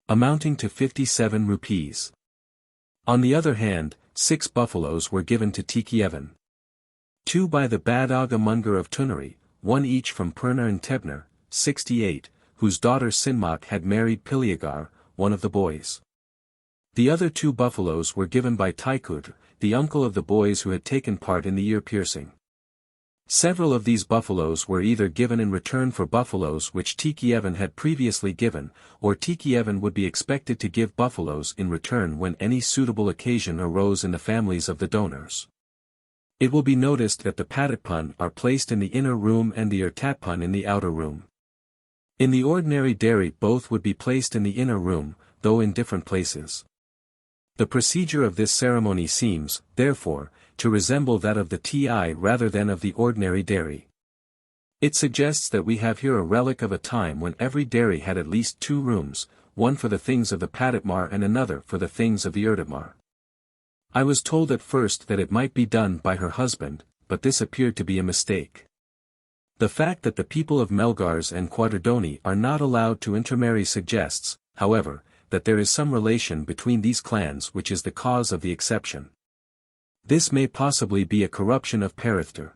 Amounting to 57 rupees. On the other hand, 6 buffaloes were given to XIII. 2 by the Badaga Munger of Tunari, 1 each from Purna and Tebner, 68, whose daughter Sinmak had married Piliagar, one of the boys. The other 2 buffaloes were given by Taikudr, the uncle of the boys who had taken part in the ear-piercing. Several of these buffaloes were either given in return for buffaloes which XIII had previously given, or XIII would be expected to give buffaloes in return when any suitable occasion arose in the families of the donors. It will be noticed that the patitpun are placed in the inner room and the ertatpun in the outer room. In the ordinary dairy both would be placed in the inner room, though in different places. The procedure of this ceremony seems, therefore, to resemble that of the TI rather than of the ordinary dairy. It suggests that we have here a relic of a time when every dairy had at least 2 rooms, one for the things of the patitmar and another for the things of the ertatmar. I was told at first that it might be done by her husband, but this appeared to be a mistake. The fact that the people of Melgars and Quadradoni are not allowed to intermarry suggests, however, that there is some relation between these clans which is the cause of the exception. This may possibly be a corruption of Perithter.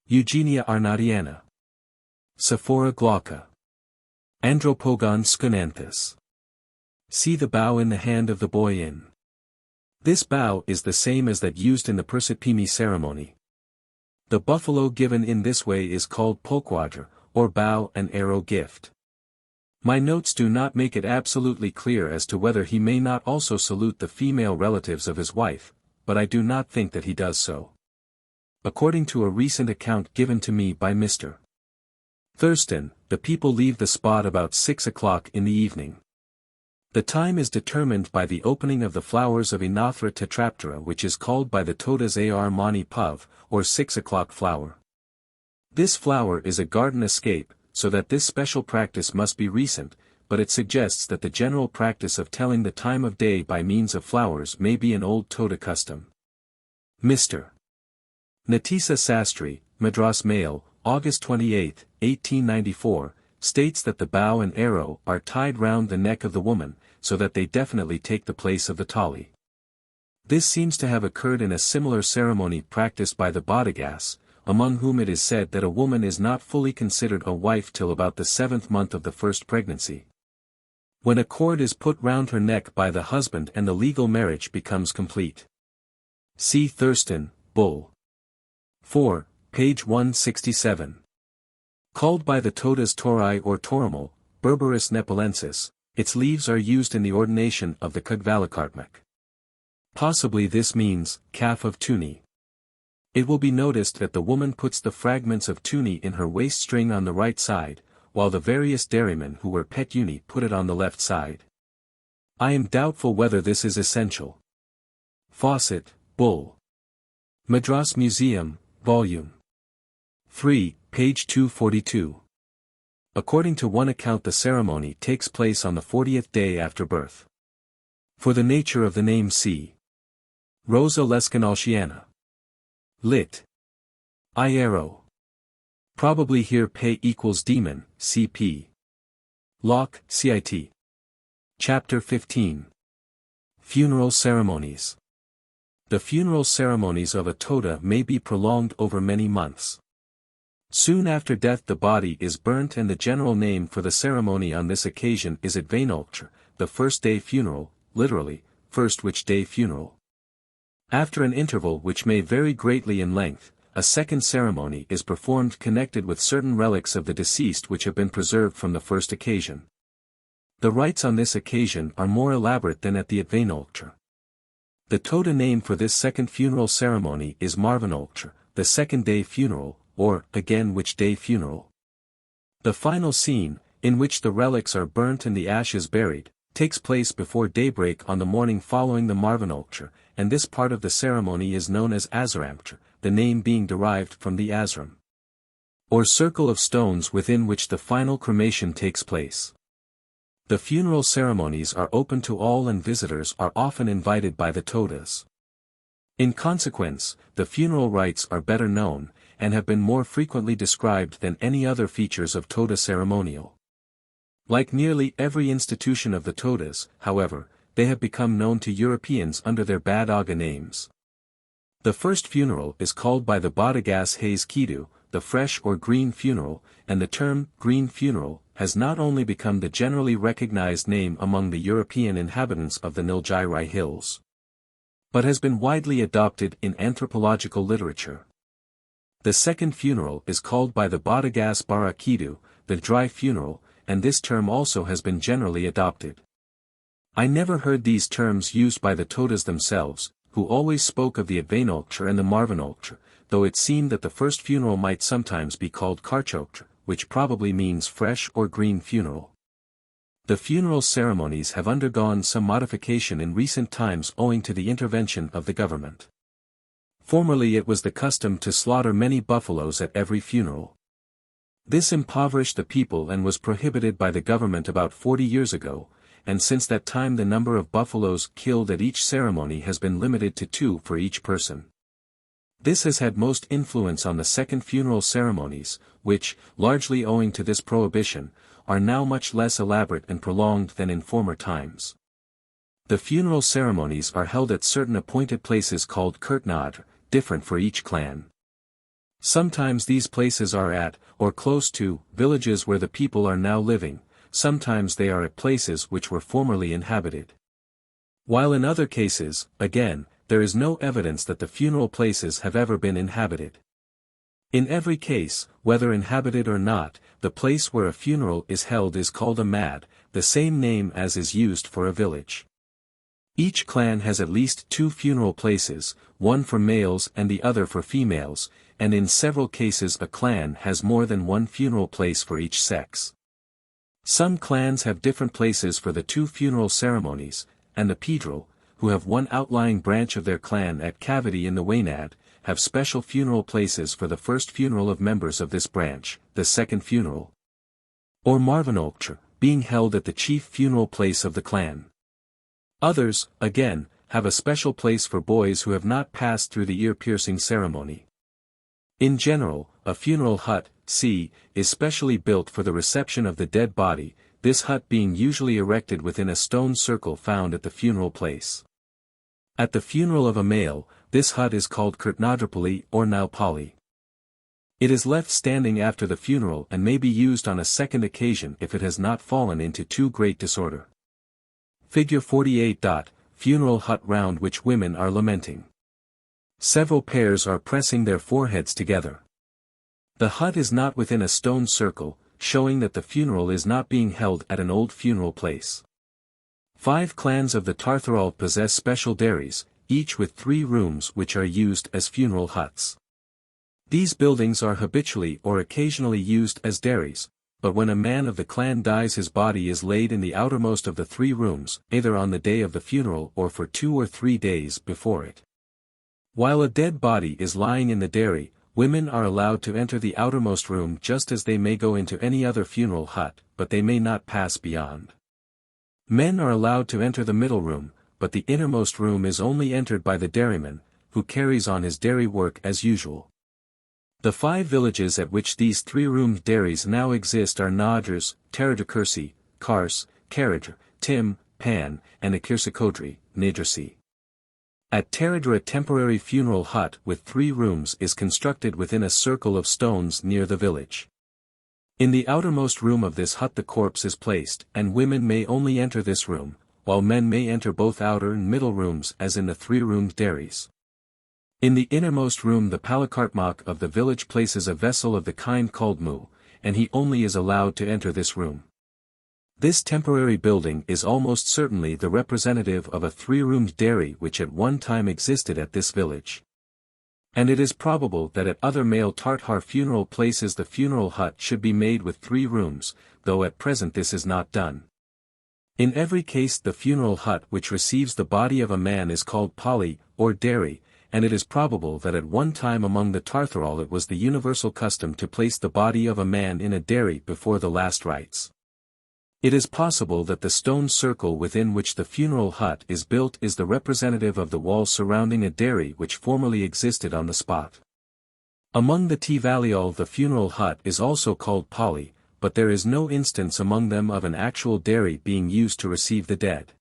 Eugenia Arnaudiana. Sephora glauca. Andropogon scunanthus. See the bow in the hand of the boy in. This bow is the same as that used in the Persipimi ceremony. The buffalo given in this way is called polquadra, or bow and arrow gift. My notes do not make it absolutely clear as to whether he may not also salute the female relatives of his wife, but I do not think that he does so. According to a recent account given to me by Mr. Thurston, the people leave the spot about 6 o'clock in the evening. The time is determined by the opening of the flowers of Enothra tetraptera, which is called by the Todas ar mani pav, or 6 o'clock flower. This flower is a garden escape, so that this special practice must be recent, but it suggests that the general practice of telling the time of day by means of flowers may be an old Toda custom. Mr. Natisa Sastry, Madras Mail, August 28, 1894, states that the bow and arrow are tied round the neck of the woman, so that they definitely take the place of the tali. This seems to have occurred in a similar ceremony practiced by the Bodegas, among whom it is said that a woman is not fully considered a wife till about the 7th month of the first pregnancy. When a cord is put round her neck by the husband and the legal marriage becomes complete. See Thurston, Bull. 4, page 167. Called by the Todas Torai or Toramal, Berberis nepalensis, its leaves are used in the ordination of the Kudvalakartmak. Possibly this means, calf of tuni. It will be noticed that the woman puts the fragments of tuni in her waist string on the right side, while the various dairymen who were pet uni put it on the left side. I am doubtful whether this is essential. Fawcett, Bull. Madras Museum, Volume 3, page 242. According to one account the ceremony takes place on the 40th day after birth. For the nature of the name see Rosa Lescanalciana. Lit. Iero. Probably here pay equals demon, cp. Locke, cit. Chapter 15. Funeral ceremonies. The funeral ceremonies of a Toda may be prolonged over many months. Soon after death the body is burnt and the general name for the ceremony on this occasion is Advainoltr, the first day funeral, literally, first which day funeral. After an interval which may vary greatly in length, a second ceremony is performed connected with certain relics of the deceased which have been preserved from the first occasion. The rites on this occasion are more elaborate than at the Advainoltr. The Toda name for this second funeral ceremony is Marvanoltr, the second day funeral, or, again which day funeral. The final scene, in which the relics are burnt and the ashes buried, takes place before daybreak on the morning following the Marvanoltr, and this part of the ceremony is known as Azaramtr, the name being derived from the Azram, or circle of stones within which the final cremation takes place. The funeral ceremonies are open to all and visitors are often invited by the Todas. In consequence, the funeral rites are better known, and have been more frequently described than any other features of Toda ceremonial. Like nearly every institution of the Todas, however, they have become known to Europeans under their Bad Aga names. The first funeral is called by the Bodegas Hayes Kidu, the fresh or green funeral, and the term green funeral has not only become the generally recognized name among the European inhabitants of the Nilgiri Hills, but has been widely adopted in anthropological literature. The second funeral is called by the Bodegas Barakidu, the dry funeral, and this term also has been generally adopted. I never heard these terms used by the Todas themselves, who always spoke of the Advainoltre and the Marvanoltre, though it seemed that the first funeral might sometimes be called Karchotre, which probably means fresh or green funeral. The funeral ceremonies have undergone some modification in recent times owing to the intervention of the government. Formerly it was the custom to slaughter many buffaloes at every funeral. This impoverished the people and was prohibited by the government about 40 years ago, and since that time the number of buffaloes killed at each ceremony has been limited to 2 for each person. This has had most influence on the second funeral ceremonies, which, largely owing to this prohibition, are now much less elaborate and prolonged than in former times. The funeral ceremonies are held at certain appointed places called Kurtnadr, different for each clan. Sometimes these places are at, or close to, villages where the people are now living, sometimes they are at places which were formerly inhabited. While in other cases, again, there is no evidence that the funeral places have ever been inhabited. In every case, whether inhabited or not, the place where a funeral is held is called a mad, the same name as is used for a village. Each clan has at least 2 funeral places, one for males and the other for females, and in several cases a clan has more than one funeral place for each sex. Some clans have different places for the 2 funeral ceremonies, and the Pedral, who have one outlying branch of their clan at Cavity in the Waynad, have special funeral places for the first funeral of members of this branch, the second funeral, or Marvanoltre, being held at the chief funeral place of the clan. Others, again, have a special place for boys who have not passed through the ear-piercing ceremony. In general, a funeral hut, is specially built for the reception of the dead body, this hut being usually erected within a stone circle found at the funeral place. At the funeral of a male, this hut is called Kurtnadrpali or Naupali. It is left standing after the funeral and may be used on a second occasion if it has not fallen into too great disorder. Figure 48. Funeral hut round which women are lamenting. Several pairs are pressing their foreheads together. The hut is not within a stone circle, showing that the funeral is not being held at an old funeral place. 5 clans of the Tartharal possess special dairies, each with 3 rooms which are used as funeral huts. These buildings are habitually or occasionally used as dairies, but when a man of the clan dies his body is laid in the outermost of the 3 rooms, either on the day of the funeral or for 2 or 3 days before it. While a dead body is lying in the dairy, women are allowed to enter the outermost room just as they may go into any other funeral hut, but they may not pass beyond. Men are allowed to enter the middle room, but the innermost room is only entered by the dairyman, who carries on his dairy work as usual. The 5 villages at which these 3-roomed dairies now exist are Nadras, Teradurkursi, Kars, Karadr, Tim, Pan, and Akirsakodri, Nadrasi. At Teradra a temporary funeral hut with 3 rooms is constructed within a circle of stones near the village. In the outermost room of this hut the corpse is placed, and women may only enter this room, while men may enter both outer and middle rooms as in the 3-roomed dairies. In the innermost room the Palakartmak of the village places a vessel of the kind called mu, and he only is allowed to enter this room. This temporary building is almost certainly the representative of a 3-roomed dairy which at one time existed at this village. And it is probable that at other male Tartar funeral places the funeral hut should be made with 3 rooms, though at present this is not done. In every case the funeral hut which receives the body of a man is called Pali, or dairy, and it is probable that at one time among the Tartharal it was the universal custom to place the body of a man in a dairy before the last rites. It is possible that the stone circle within which the funeral hut is built is the representative of the wall surrounding a dairy which formerly existed on the spot. Among the Tivaliol the funeral hut is also called Pali, but there is no instance among them of an actual dairy being used to receive the dead.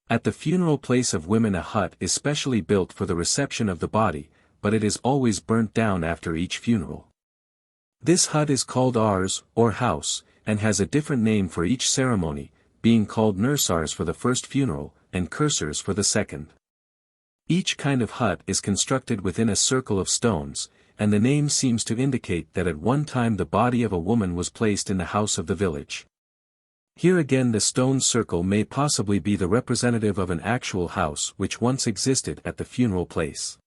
At the funeral place of women a hut is specially built for the reception of the body, but it is always burnt down after each funeral. This hut is called Ars, or house, and has a different name for each ceremony, being called Nursars for the first funeral, and Cursors for the second. Each kind of hut is constructed within a circle of stones, and the name seems to indicate that at one time the body of a woman was placed in the house of the village. Here again the stone circle may possibly be the representative of an actual house which once existed at the funeral place.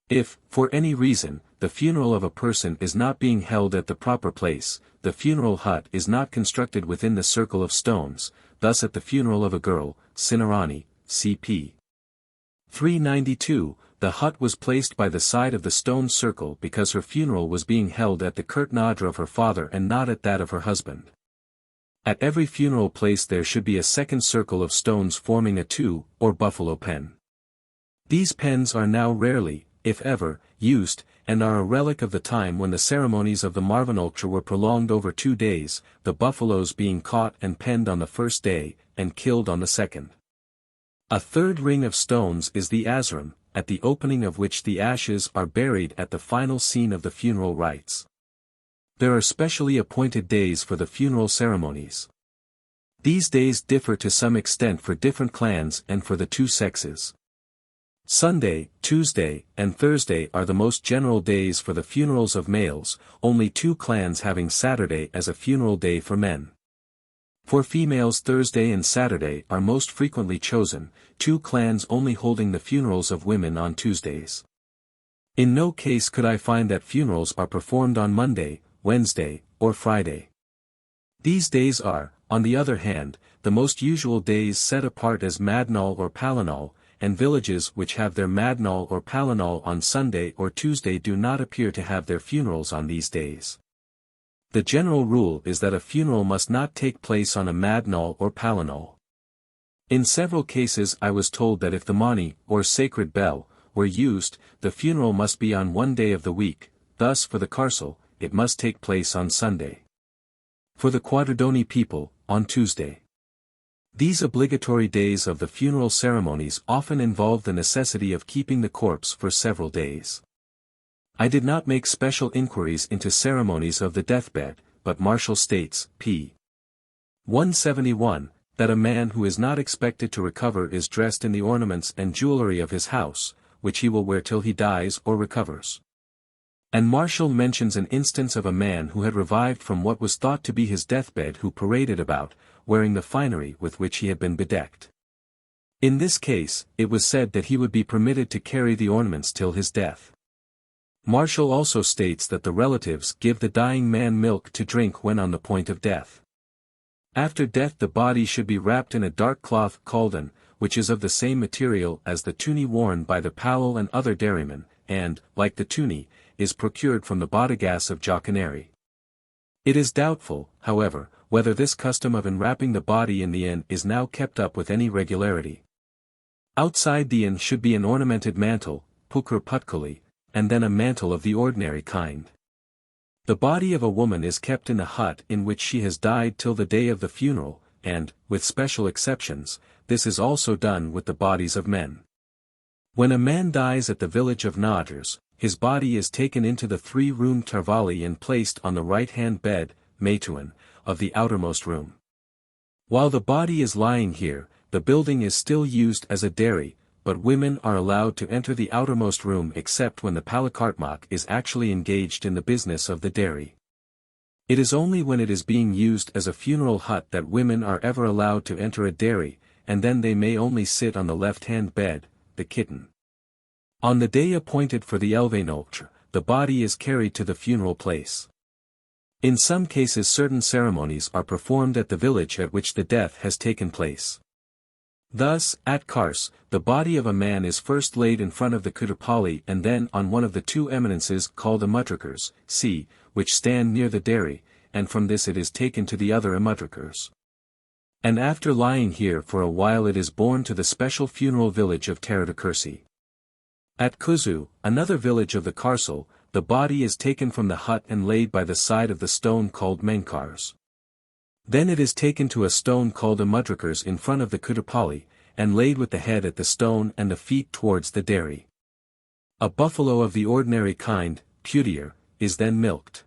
If, for any reason, the funeral of a person is not being held at the proper place, the funeral hut is not constructed within the circle of stones, thus at the funeral of a girl, Sinarani, cp. 392, the hut was placed by the side of the stone circle because her funeral was being held at the Kirtnadra of her father and not at that of her husband. At every funeral place there should be a second circle of stones forming a two, or buffalo pen. These pens are now rarely, if ever, used, and are a relic of the time when the ceremonies of the Marvanulture were prolonged over 2 days, the buffaloes being caught and penned on the first day, and killed on the second. A third ring of stones is the asram, at the opening of which the ashes are buried at the final scene of the funeral rites. There are specially appointed days for the funeral ceremonies. These days differ to some extent for different clans and for the two sexes. Sunday, Tuesday, and Thursday are the most general days for the funerals of males, only 2 clans having Saturday as a funeral day for men. For females Thursday and Saturday are most frequently chosen, 2 clans only holding the funerals of women on Tuesdays. In no case could I find that funerals are performed on Monday, Wednesday, or Friday. These days are, on the other hand, the most usual days set apart as Madnal or Palanal, and villages which have their Madnal or Palanal on Sunday or Tuesday do not appear to have their funerals on these days. The general rule is that a funeral must not take place on a Madnal or Palanal. In several cases I was told that if the mani, or sacred bell, were used, the funeral must be on one day of the week, thus for the Karsal, it must take place on Sunday. For the Quadradoni people, on Tuesday. These obligatory days of the funeral ceremonies often involve the necessity of keeping the corpse for several days. I did not make special inquiries into ceremonies of the deathbed, but Marshall states, p. 171, that a man who is not expected to recover is dressed in the ornaments and jewelry of his house, which he will wear till he dies or recovers. And Marshall mentions an instance of a man who had revived from what was thought to be his deathbed who paraded about, wearing the finery with which he had been bedecked. In this case, it was said that he would be permitted to carry the ornaments till his death. Marshall also states that the relatives give the dying man milk to drink when on the point of death. After death the body should be wrapped in a dark cloth kaldan, which is of the same material as the tuni worn by the Powell and other dairymen, and, like the tuni, is procured from the Bodegas of Jacanary. It is doubtful, however, whether this custom of enwrapping the body in the inn is now kept up with any regularity. Outside the inn should be an ornamented mantle, pukur putkuli, and then a mantle of the ordinary kind. The body of a woman is kept in the hut in which she has died till the day of the funeral, and, with special exceptions, this is also done with the bodies of men. When a man dies at the village of Nadrs, his body is taken into the 3-room tarvali and placed on the right-hand bed, Meituan, of the outermost room. While the body is lying here, the building is still used as a dairy, but women are allowed to enter the outermost room except when the Palakartmak is actually engaged in the business of the dairy. It is only when it is being used as a funeral hut that women are ever allowed to enter a dairy, and then they may only sit on the left-hand bed, the kitten. On the day appointed for the Elvenoltre, the body is carried to the funeral place. In some cases certain ceremonies are performed at the village at which the death has taken place. Thus, at Kars, the body of a man is first laid in front of the Kudapali and then on one of the 2 eminences called Amudrakars, which stand near the dairy, and from this it is taken to the other Amudrakars. And after lying here for a while it is borne to the special funeral village of Teradakursi. At Kuzu, another village of the Karsal, the body is taken from the hut and laid by the side of the stone called Menkars. Then it is taken to a stone called Amudrakars in front of the Kudapali, and laid with the head at the stone and the feet towards the dairy. A buffalo of the ordinary kind, Putier, is then milked.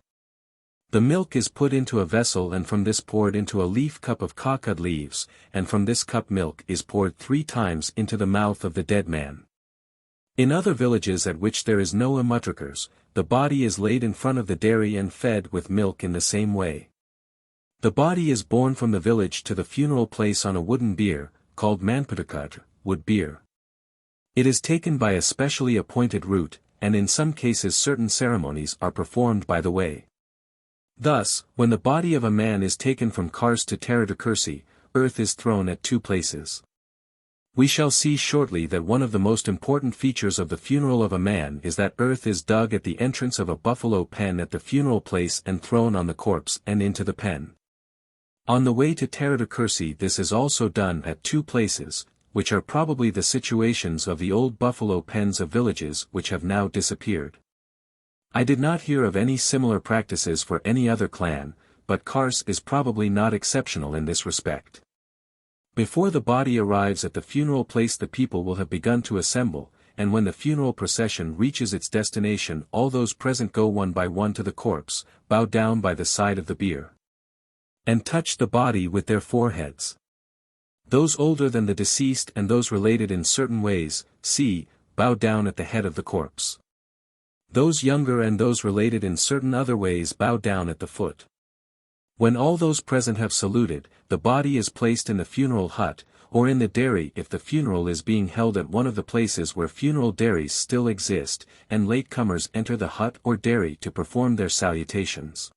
The milk is put into a vessel and from this poured into a leaf cup of kakad leaves, and from this cup milk is poured 3 times into the mouth of the dead man. In other villages at which there is no Amudrakars, the body is laid in front of the dairy and fed with milk in the same way. The body is borne from the village to the funeral place on a wooden bier, called manputakar, wood bier. It is taken by a specially appointed route, and in some cases certain ceremonies are performed by the way. Thus, when the body of a man is taken from Kars to Toda, earth is thrown at two places. We shall see shortly that one of the most important features of the funeral of a man is that earth is dug at the entrance of a buffalo pen at the funeral place and thrown on the corpse and into the pen. On the way to Toda this is also done at two places, which are probably the situations of the old buffalo pens of villages which have now disappeared. I did not hear of any similar practices for any other clan, but Kars is probably not exceptional in this respect. Before the body arrives at the funeral place the people will have begun to assemble, and when the funeral procession reaches its destination all those present go one by one to the corpse, bow down by the side of the bier, and touch the body with their foreheads. Those older than the deceased and those related in certain ways, bow down at the head of the corpse. Those younger and those related in certain other ways bow down at the foot. When all those present have saluted, the body is placed in the funeral hut, or in the dairy if the funeral is being held at one of the places where funeral dairies still exist, and latecomers enter the hut or dairy to perform their salutations.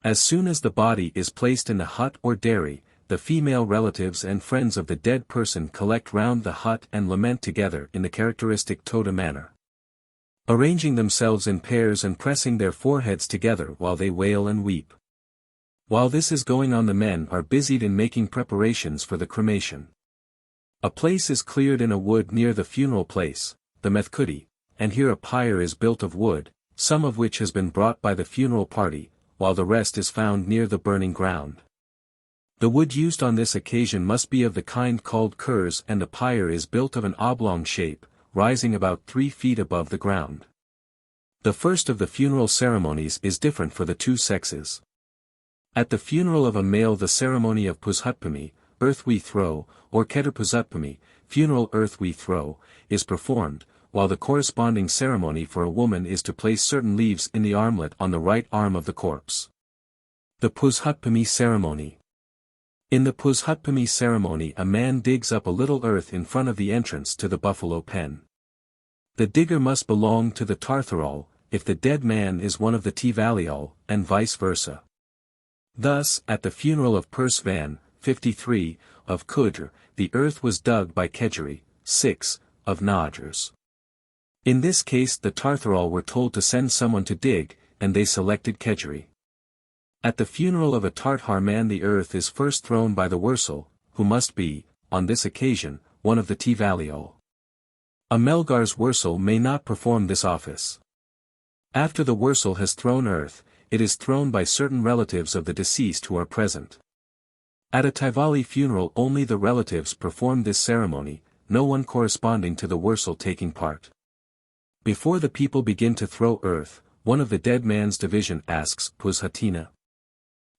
As soon as the body is placed in the hut or dairy, the female relatives and friends of the dead person collect round the hut and lament together in the characteristic Toda manner, arranging themselves in pairs and pressing their foreheads together while they wail and weep. While this is going on the men are busied in making preparations for the cremation. A place is cleared in a wood near the funeral place, the methkudi, and here a pyre is built of wood, some of which has been brought by the funeral party, while the rest is found near the burning ground. The wood used on this occasion must be of the kind called kurs and the pyre is built of an oblong shape, rising about 3 feet above the ground. The first of the funeral ceremonies is different for the two sexes. At the funeral of a male the ceremony of Puzhutpami, earth we throw, or Keterpuzhutpami, funeral earth we throw, is performed, while the corresponding ceremony for a woman is to place certain leaves in the armlet on the right arm of the corpse. The Puzhutpami ceremony. In the Puzhutpami ceremony a man digs up a little earth in front of the entrance to the buffalo pen. The digger must belong to the Tartharal, if the dead man is one of the Tivalial, and vice versa. Thus, at the funeral of Persvan, 53, of Kudr, the earth was dug by Kejari, 6, of Najars. In this case the Tartharal were told to send someone to dig, and they selected Kejari. At the funeral of a Tartar man the earth is first thrown by the Wursal, who must be, on this occasion, one of the Tivalial. A Melgar's Wursal may not perform this office. After the Wursal has thrown earth, it is thrown by certain relatives of the deceased who are present. At a Tivali funeral only the relatives perform this ceremony, no one corresponding to the Wursal taking part. Before the people begin to throw earth, one of the dead man's division asks Puzhatina,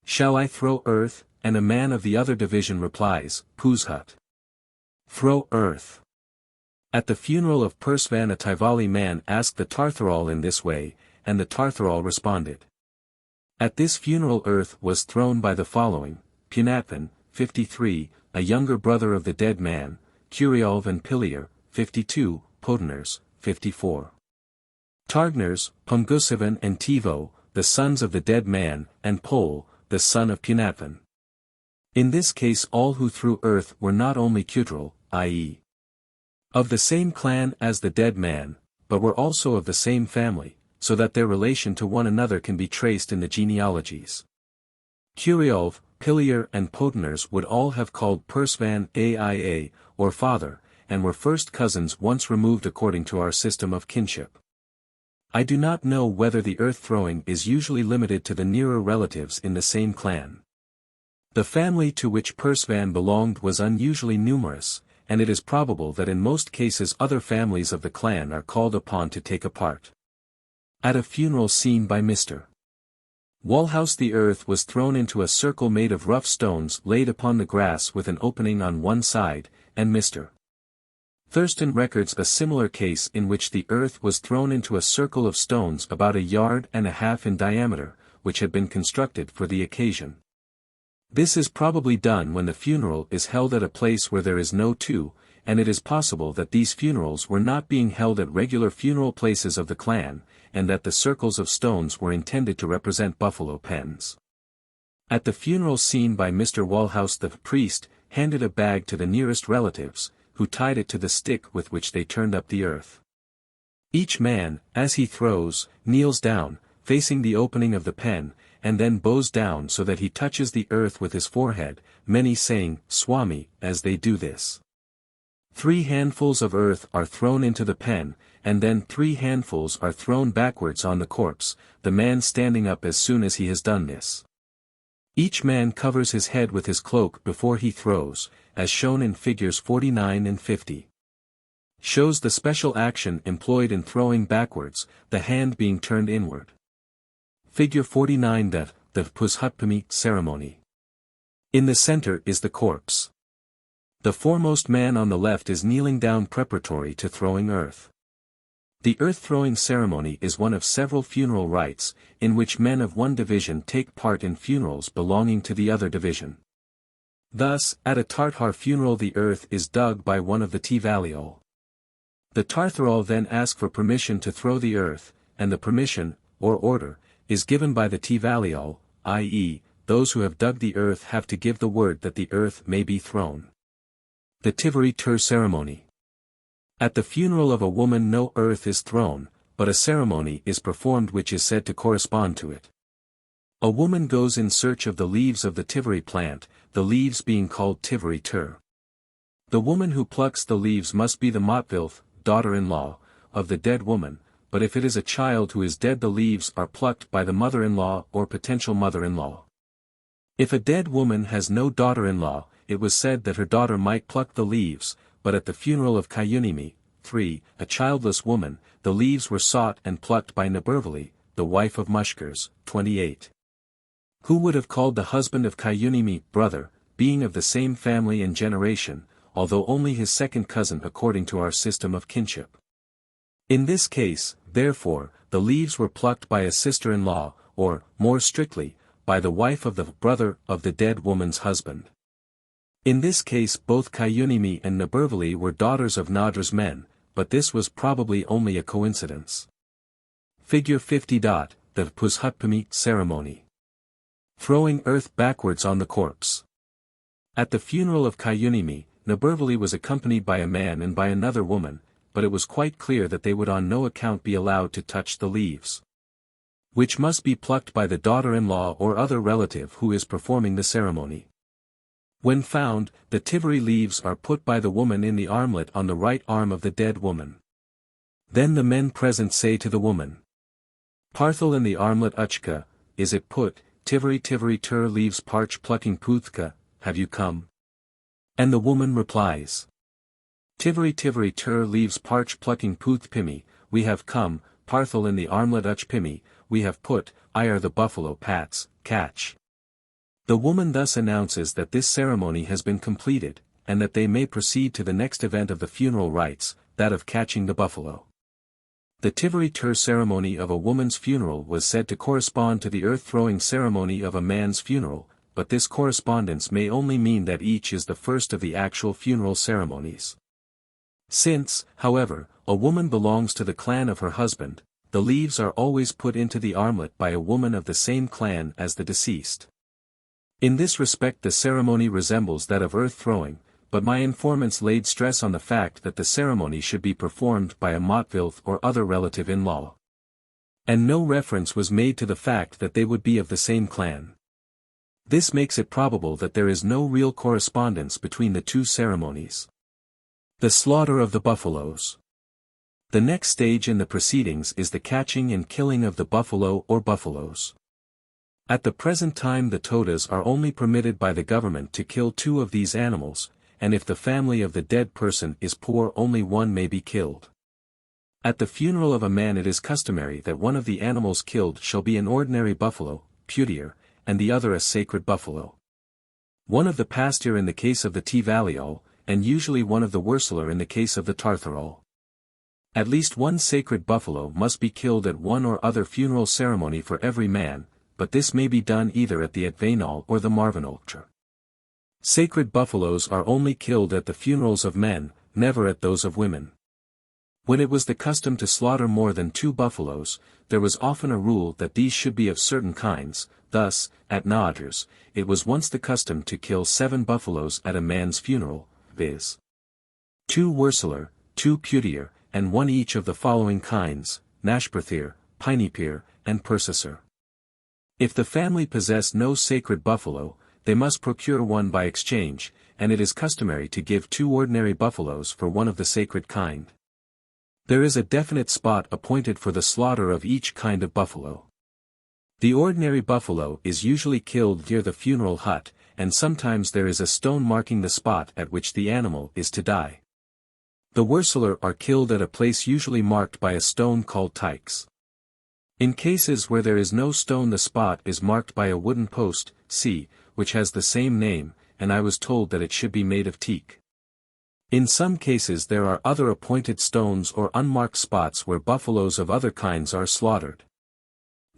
"Shall I throw earth?" and a man of the other division replies, "Puzhut. Throw earth." At the funeral of Persvan a Tivali man asked the Tartharal in this way, and the Tartharal responded. At this funeral earth was thrown by the following, Punatvan, 53, a younger brother of the dead man, Curiolv and Pilier, 52, Podners, 54. Targners, Pungusivan and Tivo, the sons of the dead man, and Pol, the son of Punatvan. In this case all who threw earth were not only Kutral, i.e. of the same clan as the dead man, but were also of the same family, so that their relation to one another can be traced in the genealogies. Curiolv, Pilier and Podners would all have called Persvan Aia, or father, and were first cousins once removed according to our system of kinship. I do not know whether the earth-throwing is usually limited to the nearer relatives in the same clan. The family to which Persvan belonged was unusually numerous, and it is probable that in most cases other families of the clan are called upon to take a part. At a funeral scene by Mr. Walhouse the earth was thrown into a circle made of rough stones laid upon the grass with an opening on one side, and Mr. Thurston records a similar case in which the earth was thrown into a circle of stones about 1.5 yards in diameter, which had been constructed for the occasion. This is probably done when the funeral is held at a place where there is no tomb, and it is possible that these funerals were not being held at regular funeral places of the clan, and that the circles of stones were intended to represent buffalo pens. At the funeral scene by Mr. Walhouse, the priest handed a bag to the nearest relatives, who tied it to the stick with which they turned up the earth. Each man, as he throws, kneels down, facing the opening of the pen, and then bows down so that he touches the earth with his forehead, many saying, "Swami," as they do this. 3 handfuls of earth are thrown into the pen, and then 3 handfuls are thrown backwards on the corpse, the man standing up as soon as he has done this. Each man covers his head with his cloak before he throws, as shown in figures 49 and 50. Shows the special action employed in throwing backwards, the hand being turned inward. Figure 49, the Pushutpami ceremony. In the center is the corpse. The foremost man on the left is kneeling down preparatory to throwing earth. The earth-throwing ceremony is one of several funeral rites, in which men of one division take part in funerals belonging to the other division. Thus, at a Tartar funeral the earth is dug by one of the Tvaliol. The Tartharol then ask for permission to throw the earth, and the permission, or order, is given by the Tvaliol, i.e., those who have dug the earth have to give the word that the earth may be thrown. The Tiveri Tur ceremony. At the funeral of a woman no earth is thrown, but a ceremony is performed which is said to correspond to it. A woman goes in search of the leaves of the Tiveri plant, the leaves being called Tiveri Tur. The woman who plucks the leaves must be the Motvilth, daughter-in-law, of the dead woman, but if it is a child who is dead the leaves are plucked by the mother-in-law or potential mother-in-law. If a dead woman has no daughter-in-law, it was said that her daughter might pluck the leaves, but at the funeral of Kayunimi, III, a childless woman, the leaves were sought and plucked by Nabervali, the wife of Mushkars, 28. Who would have called the husband of Kayunimi brother, being of the same family and generation, although only his second cousin according to our system of kinship. In this case, therefore, the leaves were plucked by a sister-in-law, or, more strictly, by the wife of the brother of the dead woman's husband. In this case both Kayunimi and Nabervali were daughters of Nadra's men, but this was probably only a coincidence. Figure 50. The Pushutpami ceremony. Throwing earth backwards on the corpse. At the funeral of Kayunimi, Nabervali was accompanied by a man and by another woman, but it was quite clear that they would on no account be allowed to touch the leaves, which must be plucked by the daughter-in-law or other relative who is performing the ceremony. When found, the Tiveri leaves are put by the woman in the armlet on the right arm of the dead woman. Then the men present say to the woman, "Parthal in the armlet Uchka, is it put, Tiveri Tur leaves parch plucking Puthka, have you come?" And the woman replies, Tiveri Tur leaves parch plucking Puthpimi, we have come, Parthal in the armlet Uchpimi, we have put, I are the buffalo pats, catch. The woman thus announces that this ceremony has been completed, and that they may proceed to the next event of the funeral rites, that of catching the buffalo. The Tiveri Tur ceremony of a woman's funeral was said to correspond to the earth-throwing ceremony of a man's funeral, but this correspondence may only mean that each is the first of the actual funeral ceremonies. Since, however, a woman belongs to the clan of her husband, the leaves are always put into the armlet by a woman of the same clan as the deceased. In this respect the ceremony resembles that of earth-throwing, but my informants laid stress on the fact that the ceremony should be performed by a Motvilth or other relative-in-law. And no reference was made to the fact that they would be of the same clan. This makes it probable that there is no real correspondence between the two ceremonies. The slaughter of the buffaloes. The next stage in the proceedings is the catching and killing of the buffalo or buffaloes. At the present time the Todas are only permitted by the government to kill 2 of these animals, and if the family of the dead person is poor only one may be killed. At the funeral of a man it is customary that one of the animals killed shall be an ordinary buffalo, putir, and the other a sacred buffalo. One of the pasture in the case of the Tvaliol, and usually one of the Wursler in the case of the Tartharol. At least one sacred buffalo must be killed at one or other funeral ceremony for every man, but this may be done either at the Atvenal or the Marvanaltar. Sacred buffaloes are only killed at the funerals of men, never at those of women. When it was the custom to slaughter more than 2 buffaloes, there was often a rule that these should be of certain kinds. Thus, at Naadrs, it was once the custom to kill 7 buffaloes at a man's funeral, viz. 2 Wursler, 2 Putier, and 1 each of the following kinds, Nashperthir, Pineypeer, and Persicer. If the family possessed no sacred buffalo, they must procure one by exchange, and it is customary to give 2 ordinary buffaloes for one of the sacred kind. There is a definite spot appointed for the slaughter of each kind of buffalo. The ordinary buffalo is usually killed near the funeral hut, and sometimes there is a stone marking the spot at which the animal is to die. The Wursler are killed at a place usually marked by a stone called tykes. In cases where there is no stone, the spot is marked by a wooden post, which has the same name, and I was told that it should be made of teak. In some cases there are other appointed stones or unmarked spots where buffaloes of other kinds are slaughtered.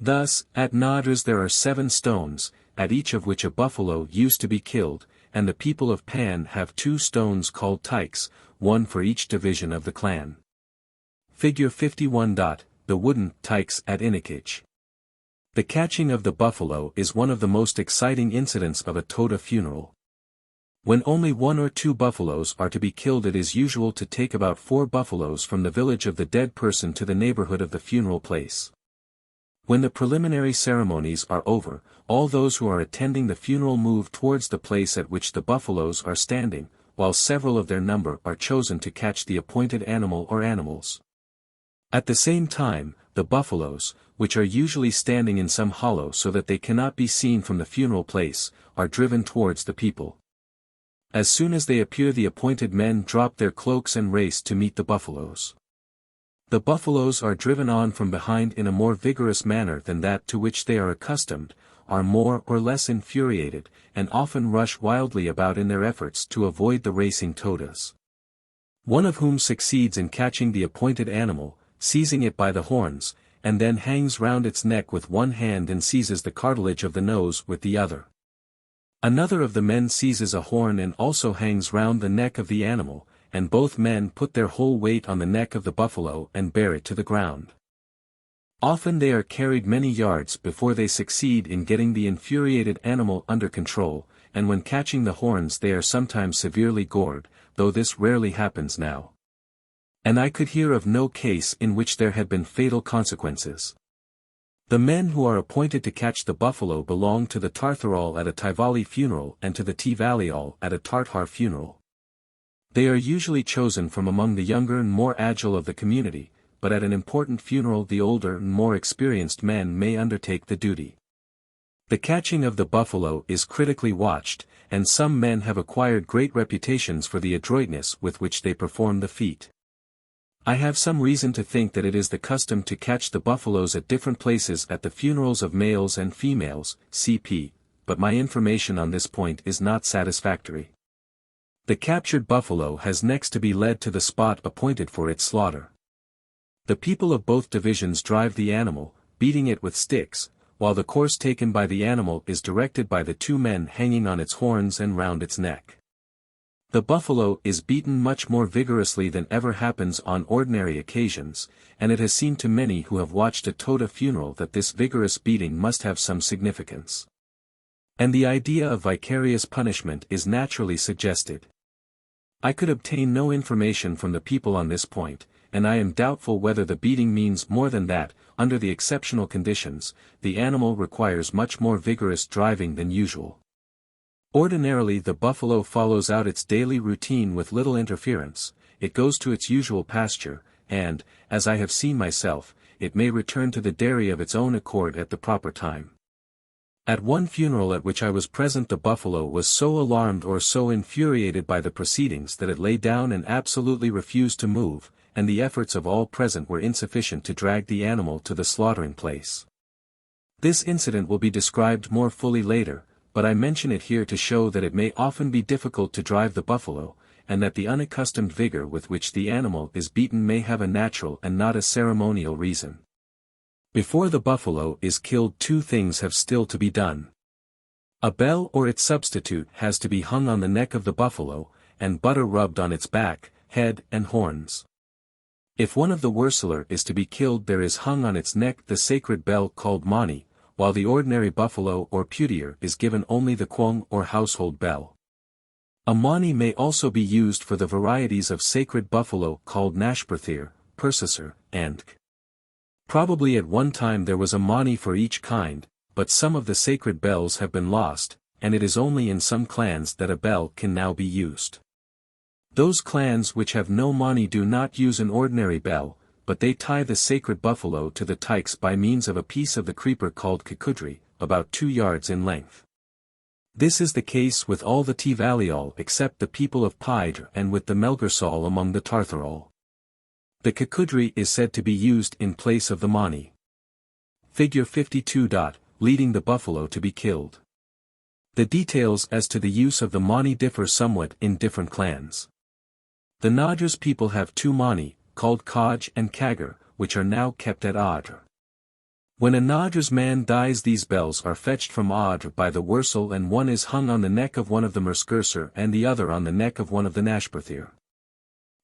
Thus, at Naadrs there are 7 stones, at each of which a buffalo used to be killed, and the people of Pan have 2 stones called tykes, one for each division of the clan. Figure 51. The wooden tykes at Innikich. The catching of the buffalo is one of the most exciting incidents of a Toda funeral. When only 1 or 2 buffaloes are to be killed, it is usual to take about 4 buffaloes from the village of the dead person to the neighborhood of the funeral place. When the preliminary ceremonies are over, all those who are attending the funeral move towards the place at which the buffaloes are standing, while several of their number are chosen to catch the appointed animal or animals. At the same time, the buffaloes, which are usually standing in some hollow so that they cannot be seen from the funeral place, are driven towards the people. As soon as they appear, the appointed men drop their cloaks and race to meet the buffaloes. The buffaloes are driven on from behind in a more vigorous manner than that to which they are accustomed, are more or less infuriated, and often rush wildly about in their efforts to avoid the racing Todas. One of whom succeeds in catching the appointed animal, seizing it by the horns, and then hangs round its neck with one hand and seizes the cartilage of the nose with the other. Another of the men seizes a horn and also hangs round the neck of the animal, and both men put their whole weight on the neck of the buffalo and bear it to the ground. Often they are carried many yards before they succeed in getting the infuriated animal under control, and when catching the horns they are sometimes severely gored, though this rarely happens now. And I could hear of no case in which there had been fatal consequences. The men who are appointed to catch the buffalo belong to the Tartharol at a Tivali funeral and to the Tivaliol at a Tartar funeral. They are usually chosen from among the younger and more agile of the community, but at an important funeral the older and more experienced men may undertake the duty. The catching of the buffalo is critically watched, and some men have acquired great reputations for the adroitness with which they perform the feat. I have some reason to think that it is the custom to catch the buffaloes at different places at the funerals of males and females, cp., but my information on this point is not satisfactory. The captured buffalo has next to be led to the spot appointed for its slaughter. The people of both divisions drive the animal, beating it with sticks, while the course taken by the animal is directed by the 2 men hanging on its horns and round its neck. The buffalo is beaten much more vigorously than ever happens on ordinary occasions, and it has seemed to many who have watched a Toda funeral that this vigorous beating must have some significance. And the idea of vicarious punishment is naturally suggested. I could obtain no information from the people on this point, and I am doubtful whether the beating means more than that. Under the exceptional conditions, the animal requires much more vigorous driving than usual. Ordinarily the buffalo follows out its daily routine with little interference, it goes to its usual pasture, and, as I have seen myself, it may return to the dairy of its own accord at the proper time. At one funeral at which I was present, the buffalo was so alarmed or so infuriated by the proceedings that it lay down and absolutely refused to move, and the efforts of all present were insufficient to drag the animal to the slaughtering place. This incident will be described more fully later, but I mention it here to show that it may often be difficult to drive the buffalo, and that the unaccustomed vigor with which the animal is beaten may have a natural and not a ceremonial reason. Before the buffalo is killed, two things have still to be done. A bell or its substitute has to be hung on the neck of the buffalo, and butter rubbed on its back, head and horns. If one of the worseler is to be killed, there is hung on its neck the sacred bell called mani, while the ordinary buffalo or putier is given only the quong or household bell. A mani may also be used for the varieties of sacred buffalo called nashperthir, persicer, and k. Probably at one time there was a mani for each kind, but some of the sacred bells have been lost, and it is only in some clans that a bell can now be used. Those clans which have no mani do not use an ordinary bell, but they tie the sacred buffalo to the tykes by means of a piece of the creeper called kukudri, about 2 yards in length. This is the case with all the Tivaliol except the people of Pydr and with the Melgersol among the Tartharol. The kukudri is said to be used in place of the mani. Figure 52. Leading the buffalo to be killed. The details as to the use of the mani differ somewhat in different clans. The Nadrs people have 2 mani, called Kaj and Kagar, which are now kept at Adr. When a Nadrs man dies, these bells are fetched from Adr by the Wursel, and one is hung on the neck of one of the Merskurser and the other on the neck of one of the Nashperthir.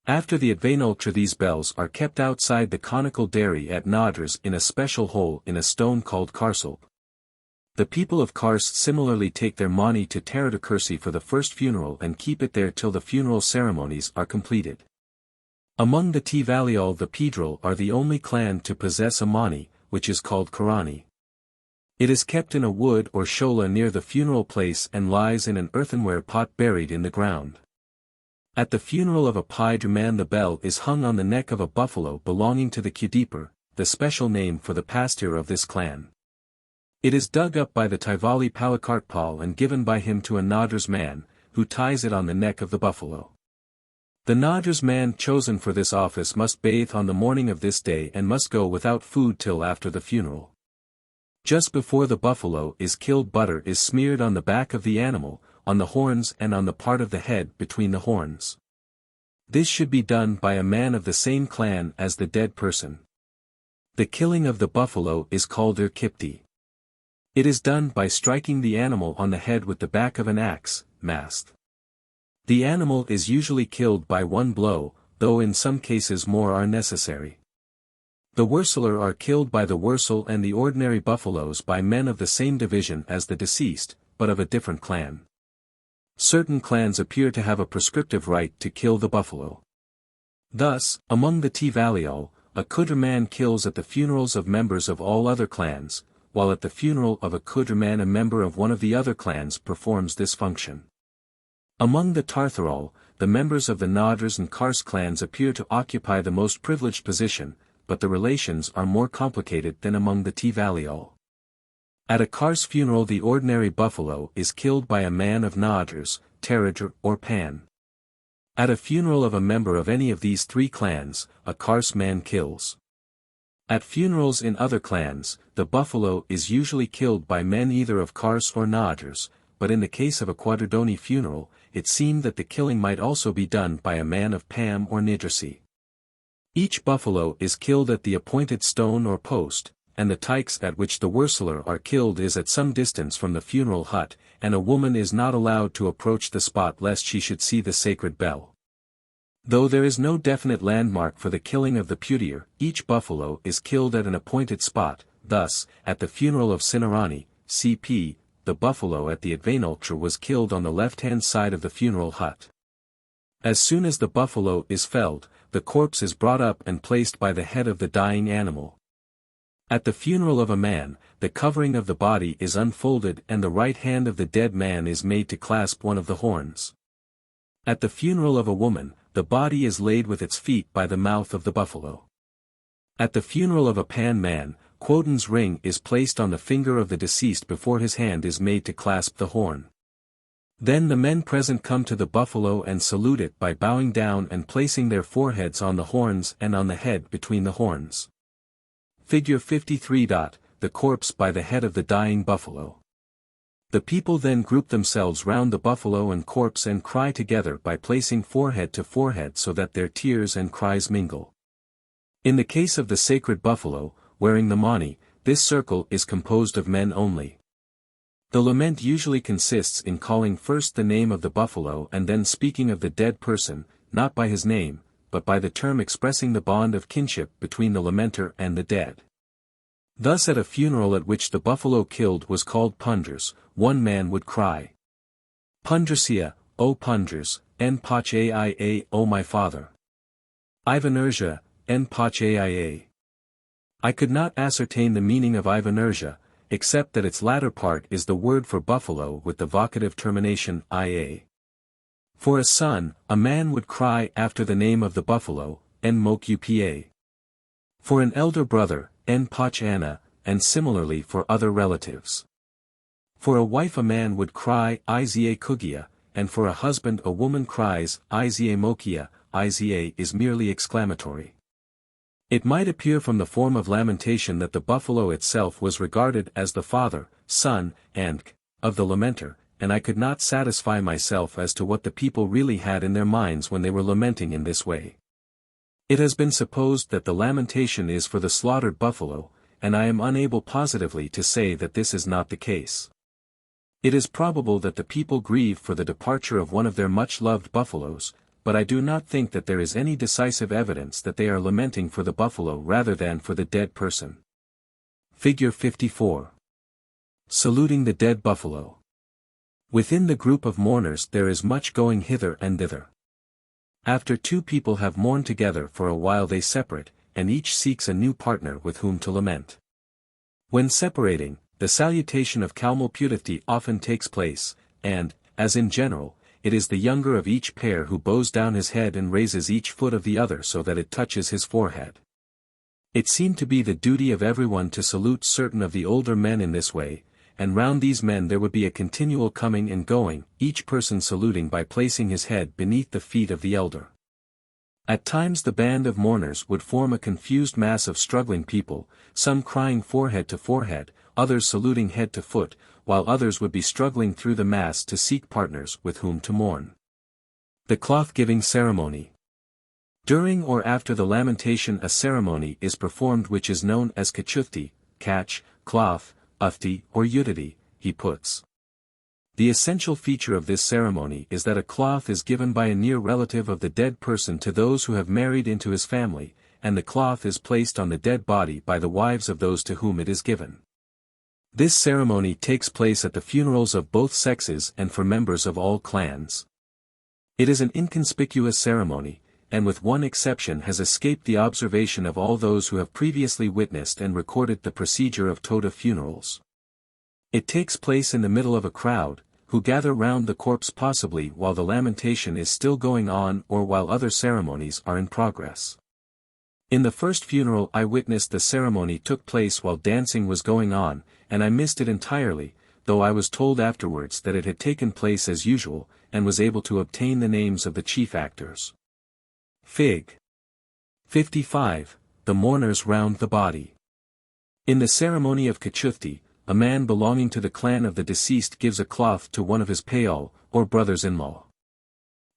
After the Advenultra, these bells are kept outside the conical dairy at Nadrs in a special hole in a stone called Karsulp. The people of Karst similarly take their mani to Teradakursi for the first funeral and keep it there till the funeral ceremonies are completed. Among the Tivaliol, the Pedril are the only clan to possess a mani, which is called Karani. It is kept in a wood or shola near the funeral place and lies in an earthenware pot buried in the ground. At the funeral of a Pydr man, the bell is hung on the neck of a buffalo belonging to the Kudipur, the special name for the pasture of this clan. It is dug up by the Tivali Palakartpal and given by him to a Nadrs man, who ties it on the neck of the buffalo. The Nadrs man chosen for this office must bathe on the morning of this day and must go without food till after the funeral. Just before the buffalo is killed, butter is smeared on the back of the animal, on the horns and on the part of the head between the horns. This should be done by a man of the same clan as the dead person. The killing of the buffalo is called Kipti. It is done by striking the animal on the head with the back of an axe, mast. The animal is usually killed by one blow, though in some cases more are necessary. The Wurseler are killed by the Wursel and the ordinary buffaloes by men of the same division as the deceased, but of a different clan. Certain clans appear to have a prescriptive right to kill the buffalo. Thus, among the Tivaliol, a Kudr man kills at the funerals of members of all other clans, while at the funeral of a Kudr man a member of one of the other clans performs this function. Among the Tartharol, the members of the Nadrs and Kars clans appear to occupy the most privileged position, but the relations are more complicated than among the Tivaliol. At a Kars funeral, the ordinary buffalo is killed by a man of Nadrs, Teradr or Pan. At a funeral of a member of any of these 3 clans, a Kars man kills. At funerals in other clans, the buffalo is usually killed by men either of Kars or Nadrs, but in the case of a Quadridoni funeral, it seemed that the killing might also be done by a man of Pam or Nidrasi. Each buffalo is killed at the appointed stone or post, and the tykes at which the Wurseler are killed is at some distance from the funeral hut, and a woman is not allowed to approach the spot lest she should see the sacred bell. Though there is no definite landmark for the killing of the putier, each buffalo is killed at an appointed spot. Thus, at the funeral of Sinarani, CP, the buffalo at the Advenultra was killed on the left-hand side of the funeral hut. As soon as the buffalo is felled, the corpse is brought up and placed by the head of the dying animal. At the funeral of a man, the covering of the body is unfolded and the right hand of the dead man is made to clasp one of the horns. At the funeral of a woman, the body is laid with its feet by the mouth of the buffalo. At the funeral of a Pan man, Quodin's ring is placed on the finger of the deceased before his hand is made to clasp the horn. Then the men present come to the buffalo and salute it by bowing down and placing their foreheads on the horns and on the head between the horns. Figure 53. The corpse by the head of the dying buffalo. The people then group themselves round the buffalo and corpse and cry together by placing forehead to forehead so that their tears and cries mingle. In the case of the sacred buffalo, wearing the mani, this circle is composed of men only. The lament usually consists in calling first the name of the buffalo and then speaking of the dead person, not by his name, but by the term expressing the bond of kinship between the lamenter and the dead. Thus at a funeral at which the buffalo killed was called Punders, one man would cry, Pundersia, O Punders, en pach aia, O my father. Ivanerja, en pach aia. I could not ascertain the meaning of Ivanerja, except that its latter part is the word for buffalo with the vocative termination ia. For a son, a man would cry after the name of the buffalo, en mok upa. For an elder brother, en pach ana, and similarly for other relatives. For a wife a man would cry Iza kugia, and for a husband a woman cries Iza mokia. Iza is merely exclamatory. It might appear from the form of lamentation that the buffalo itself was regarded as the father, son, and of the lamenter, and I could not satisfy myself as to what the people really had in their minds when they were lamenting in this way. It has been supposed that the lamentation is for the slaughtered buffalo, and I am unable positively to say that this is not the case. It is probable that the people grieve for the departure of one of their much-loved buffaloes, but I do not think that there is any decisive evidence that they are lamenting for the buffalo rather than for the dead person. Figure 54. Saluting the dead buffalo. Within the group of mourners there is much going hither and thither. After two people have mourned together for a while they separate, and each seeks a new partner with whom to lament. When separating, the salutation of Kalmalpudifti often takes place, and, as in general, it is the younger of each pair who bows down his head and raises each foot of the other so that it touches his forehead. It seemed to be the duty of everyone to salute certain of the older men in this way, and round these men there would be a continual coming and going, each person saluting by placing his head beneath the feet of the elder. At times the band of mourners would form a confused mass of struggling people, some crying forehead to forehead, others saluting head to foot, while others would be struggling through the mass to seek partners with whom to mourn. The cloth-giving ceremony. During or after the lamentation a ceremony is performed which is known as kachufti, catch, cloth, ufti or udity, he puts. The essential feature of this ceremony is that a cloth is given by a near relative of the dead person to those who have married into his family, and the cloth is placed on the dead body by the wives of those to whom it is given. This ceremony takes place at the funerals of both sexes and for members of all clans. It is an inconspicuous ceremony, and with one exception has escaped the observation of all those who have previously witnessed and recorded the procedure of Toda funerals. It takes place in the middle of a crowd, who gather round the corpse possibly while the lamentation is still going on or while other ceremonies are in progress. In the first funeral I witnessed the ceremony took place while dancing was going on, and I missed it entirely, though I was told afterwards that it had taken place as usual, and was able to obtain the names of the chief actors. Fig. 55. The mourners round the body. In the ceremony of kachufti, a man belonging to the clan of the deceased gives a cloth to one of his payal, or brothers-in-law.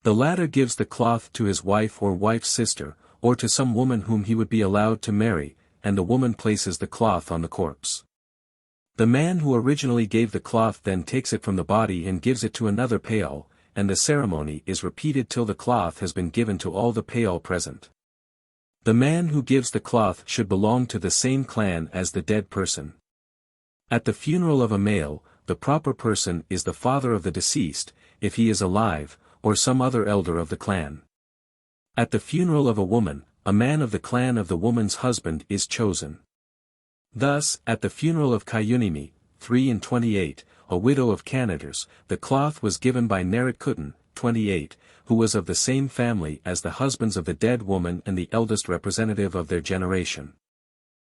The latter gives the cloth to his wife or wife's sister, or to some woman whom he would be allowed to marry, and the woman places the cloth on the corpse. The man who originally gave the cloth then takes it from the body and gives it to another payal, and the ceremony is repeated till the cloth has been given to all the payal present. The man who gives the cloth should belong to the same clan as the dead person. At the funeral of a male, the proper person is the father of the deceased, if he is alive, or some other elder of the clan. At the funeral of a woman, a man of the clan of the woman's husband is chosen. Thus, at the funeral of Kayunimi, 3 and 28, a widow of Canaders, the cloth was given by Naratkuttan, 28, who was of the same family as the husbands of the dead woman and the eldest representative of their generation.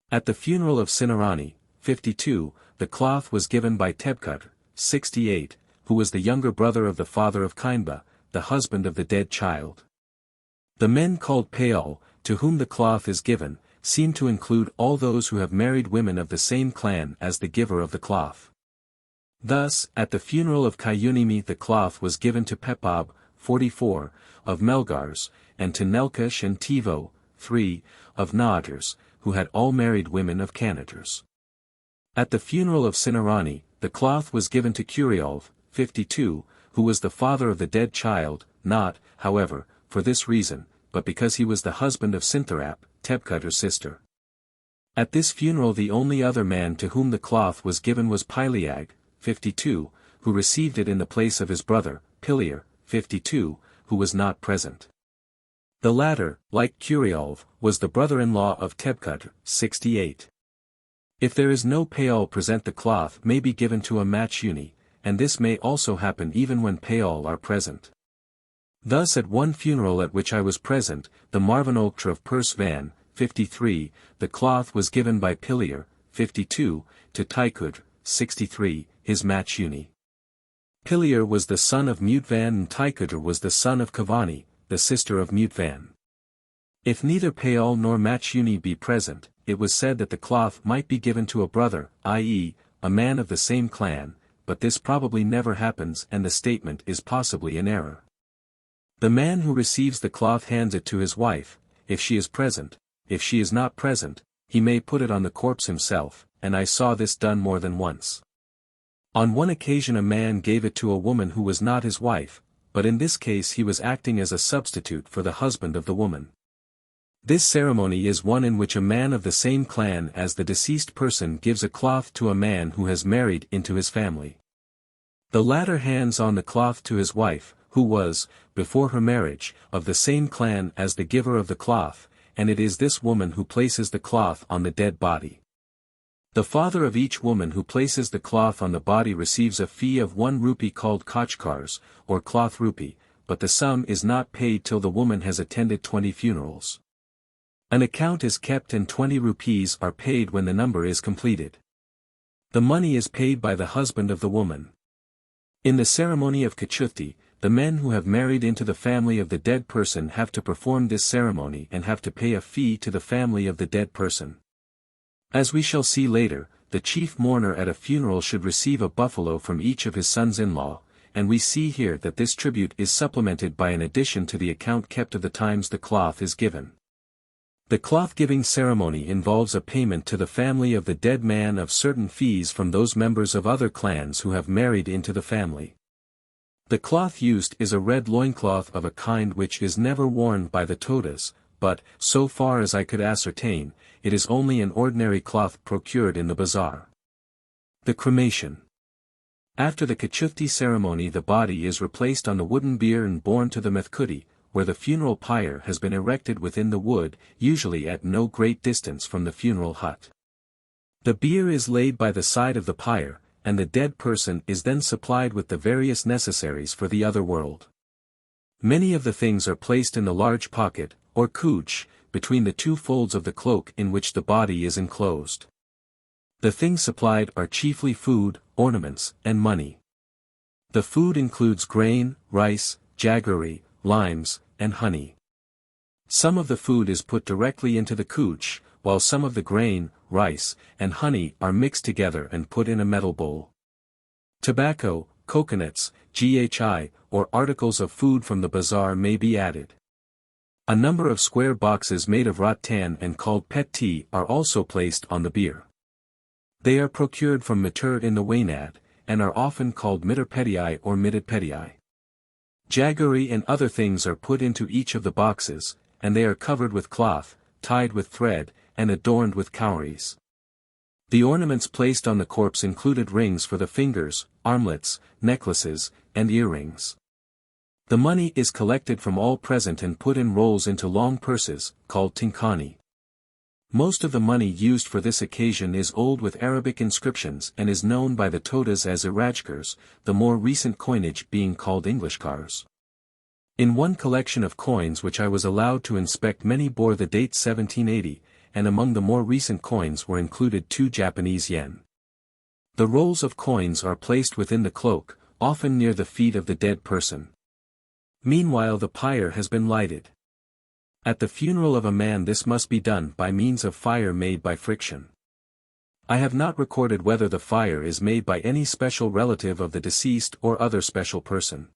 At the funeral of Sinarani, 52, the cloth was given by Tebkut, 68, who was the younger brother of the father of Kainba, the husband of the dead child. The men called Payal, to whom the cloth is given, seem to include all those who have married women of the same clan as the giver of the cloth. Thus, at the funeral of Kayunimi the cloth was given to Pepab, 44, of Melgars, and to Nelkash and Tivo, 3, of Naatars, who had all married women of Canatars. At the funeral of Sinarani, the cloth was given to Curiolv, 52, who was the father of the dead child, not, however, for this reason, but because he was the husband of Sintharap, Tebkutter's sister. At this funeral the only other man to whom the cloth was given was Pileag, 52, who received it in the place of his brother, Pilir, 52, who was not present. The latter, like Curiolv, was the brother-in-law of Tebkutter, 68. If there is no payal present, the cloth may be given to a machuni, and this may also happen even when payal are present. Thus at one funeral at which I was present, the Marvanolktra of Pers Van, 53, the cloth was given by Pilir, 52, to Tykud, 63, his machuni. Pilir was the son of Mutvan and Tykudur was the son of Kavani, the sister of Mutvan. If neither payal nor machuni be present, it was said that the cloth might be given to a brother, i.e., a man of the same clan, but this probably never happens and the statement is possibly in error. The man who receives the cloth hands it to his wife, if she is present. If she is not present, he may put it on the corpse himself, and I saw this done more than once. On one occasion a man gave it to a woman who was not his wife, but in this case he was acting as a substitute for the husband of the woman. This ceremony is one in which a man of the same clan as the deceased person gives a cloth to a man who has married into his family. The latter hands on the cloth to his wife, who was, before her marriage, of the same clan as the giver of the cloth, and it is this woman who places the cloth on the dead body. The father of each woman who places the cloth on the body receives a fee of 1 rupee called kachkars, or cloth rupee, but the sum is not paid till the woman has attended 20 funerals. An account is kept and 20 rupees are paid when the number is completed. The money is paid by the husband of the woman. In the ceremony of Kachuthi, the men who have married into the family of the dead person have to perform this ceremony and have to pay a fee to the family of the dead person. As we shall see later, the chief mourner at a funeral should receive a buffalo from each of his sons-in-law, and we see here that this tribute is supplemented by an addition to the account kept of the times the cloth is given. The cloth-giving ceremony involves a payment to the family of the dead man of certain fees from those members of other clans who have married into the family. The cloth used is a red loincloth of a kind which is never worn by the Todas, but, so far as I could ascertain, it is only an ordinary cloth procured in the bazaar. The cremation. After the Kachuthi ceremony the body is replaced on the wooden bier and borne to the Methkuti, where the funeral pyre has been erected within the wood, usually at no great distance from the funeral hut. The bier is laid by the side of the pyre, and the dead person is then supplied with the various necessaries for the other world. Many of the things are placed in the large pocket, or couch, between the two folds of the cloak in which the body is enclosed. The things supplied are chiefly food, ornaments, and money. The food includes grain, rice, jaggery, limes, and honey. Some of the food is put directly into the couch, while some of the grain, rice, and honey are mixed together and put in a metal bowl. Tobacco, coconuts, ghi, or articles of food from the bazaar may be added. A number of square boxes made of rattan and called pet tea are also placed on the bier. They are procured from Matur in the Waynad, and are often called mitterpedii or miditpedii. Jaggery and other things are put into each of the boxes, and they are covered with cloth, tied with thread, and adorned with cowries. The ornaments placed on the corpse included rings for the fingers, armlets, necklaces, and earrings. The money is collected from all present and put in rolls into long purses, called tinkani. Most of the money used for this occasion is old with Arabic inscriptions and is known by the Todas as Irajkars, the more recent coinage being called Englishkars. In one collection of coins which I was allowed to inspect many bore the date 1780, and among the more recent coins were included 2 Japanese yen. The rolls of coins are placed within the cloak, often near the feet of the dead person. Meanwhile the pyre has been lighted. At the funeral of a man this must be done by means of fire made by friction. I have not recorded whether the fire is made by any special relative of the deceased or other special person.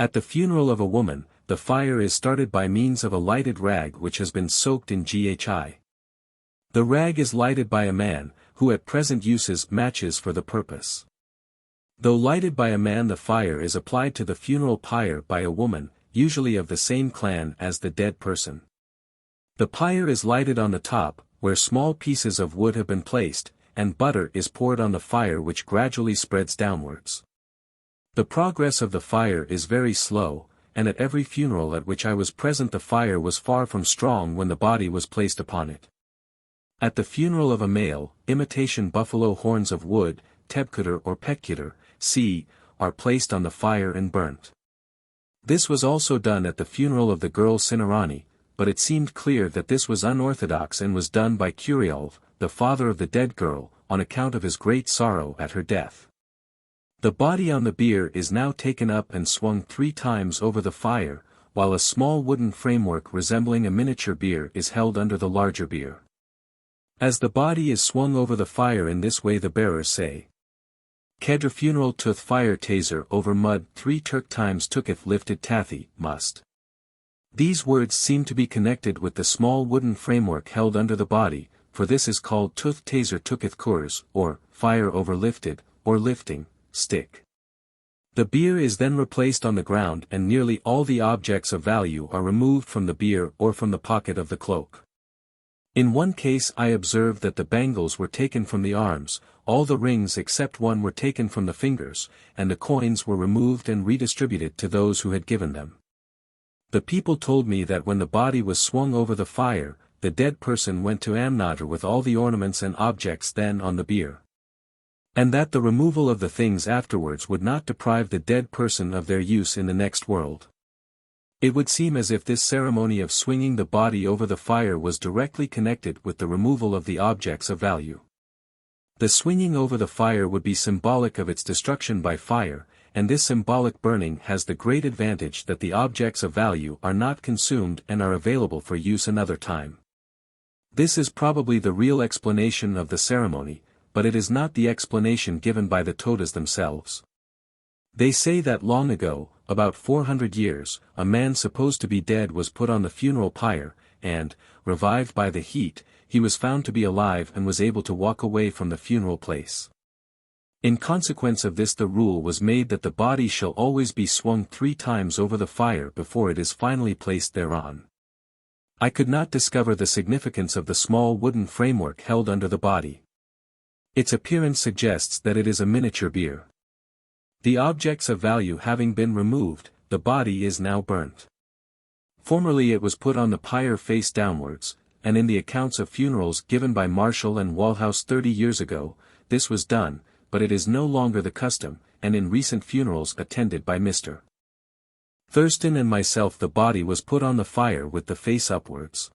At the funeral of a woman, the fire is started by means of a lighted rag which has been soaked in GHI. The rag is lighted by a man, who at present uses matches for the purpose. Though lighted by a man, the fire is applied to the funeral pyre by a woman, usually of the same clan as the dead person. The pyre is lighted on the top, where small pieces of wood have been placed, and butter is poured on the fire which gradually spreads downwards. The progress of the fire is very slow, and at every funeral at which I was present the fire was far from strong when the body was placed upon it. At the funeral of a male, imitation buffalo horns of wood, tebkutter or pekutter, c., are placed on the fire and burnt. This was also done at the funeral of the girl Sinarani, but it seemed clear that this was unorthodox and was done by Curiolv, the father of the dead girl, on account of his great sorrow at her death. The body on the bier is now taken up and swung 3 times over the fire, while a small wooden framework resembling a miniature bier is held under the larger bier. As the body is swung over the fire in this way, the bearers say, Kedra funeral tuth fire taser over mud 3 Turk times tooketh lifted tathi, must. These words seem to be connected with the small wooden framework held under the body, for this is called tuth taser tooketh kurs, or fire over lifted, or lifting, stick. The bier is then replaced on the ground and nearly all the objects of value are removed from the bier or from the pocket of the cloak. In one case I observed that the bangles were taken from the arms, all the rings except one were taken from the fingers, and the coins were removed and redistributed to those who had given them. The people told me that when the body was swung over the fire, the dead person went to Amnadr with all the ornaments and objects then on the bier. And that the removal of the things afterwards would not deprive the dead person of their use in the next world. It would seem as if this ceremony of swinging the body over the fire was directly connected with the removal of the objects of value. The swinging over the fire would be symbolic of its destruction by fire, and this symbolic burning has the great advantage that the objects of value are not consumed and are available for use another time. This is probably the real explanation of the ceremony, but it is not the explanation given by the Todas themselves. They say that long ago, about 400 years, a man supposed to be dead was put on the funeral pyre, and, revived by the heat, he was found to be alive and was able to walk away from the funeral place. In consequence of this, the rule was made that the body shall always be swung 3 times over the fire before it is finally placed thereon. I could not discover the significance of the small wooden framework held under the body. Its appearance suggests that it is a miniature bier. The objects of value having been removed, the body is now burnt. Formerly it was put on the pyre face downwards, and in the accounts of funerals given by Marshall and Walhouse 30 years ago, this was done, but it is no longer the custom, and in recent funerals attended by Mr. Thurston and myself the body was put on the fire with the face upwards.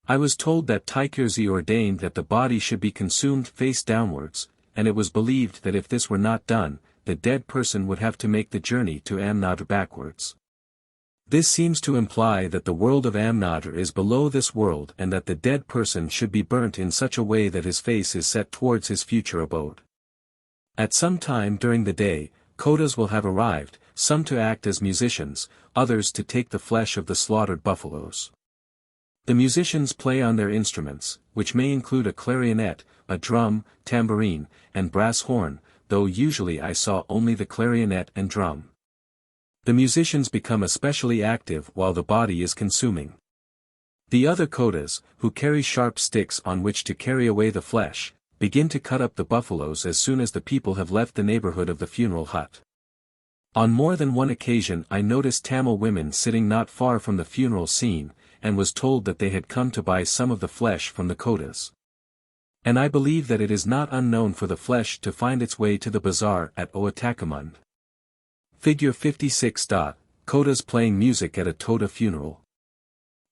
I was told that Tykerzy ordained that the body should be consumed face downwards, and it was believed that if this were not done, the dead person would have to make the journey to Amnadr backwards. This seems to imply that the world of Amnadr is below this world and that the dead person should be burnt in such a way that his face is set towards his future abode. At some time during the day, Kodas will have arrived, some to act as musicians, others to take the flesh of the slaughtered buffaloes. The musicians play on their instruments, which may include a clarionet, a drum, tambourine, and brass horn, though usually I saw only the clarionet and drum. The musicians become especially active while the body is consuming. The other Kodas, who carry sharp sticks on which to carry away the flesh, begin to cut up the buffaloes as soon as the people have left the neighborhood of the funeral hut. On more than one occasion I noticed Tamil women sitting not far from the funeral scene, and was told that they had come to buy some of the flesh from the Kodas. And I believe that it is not unknown for the flesh to find its way to the bazaar at Oatakamund. Figure 56. Kodas playing music at a Toda funeral.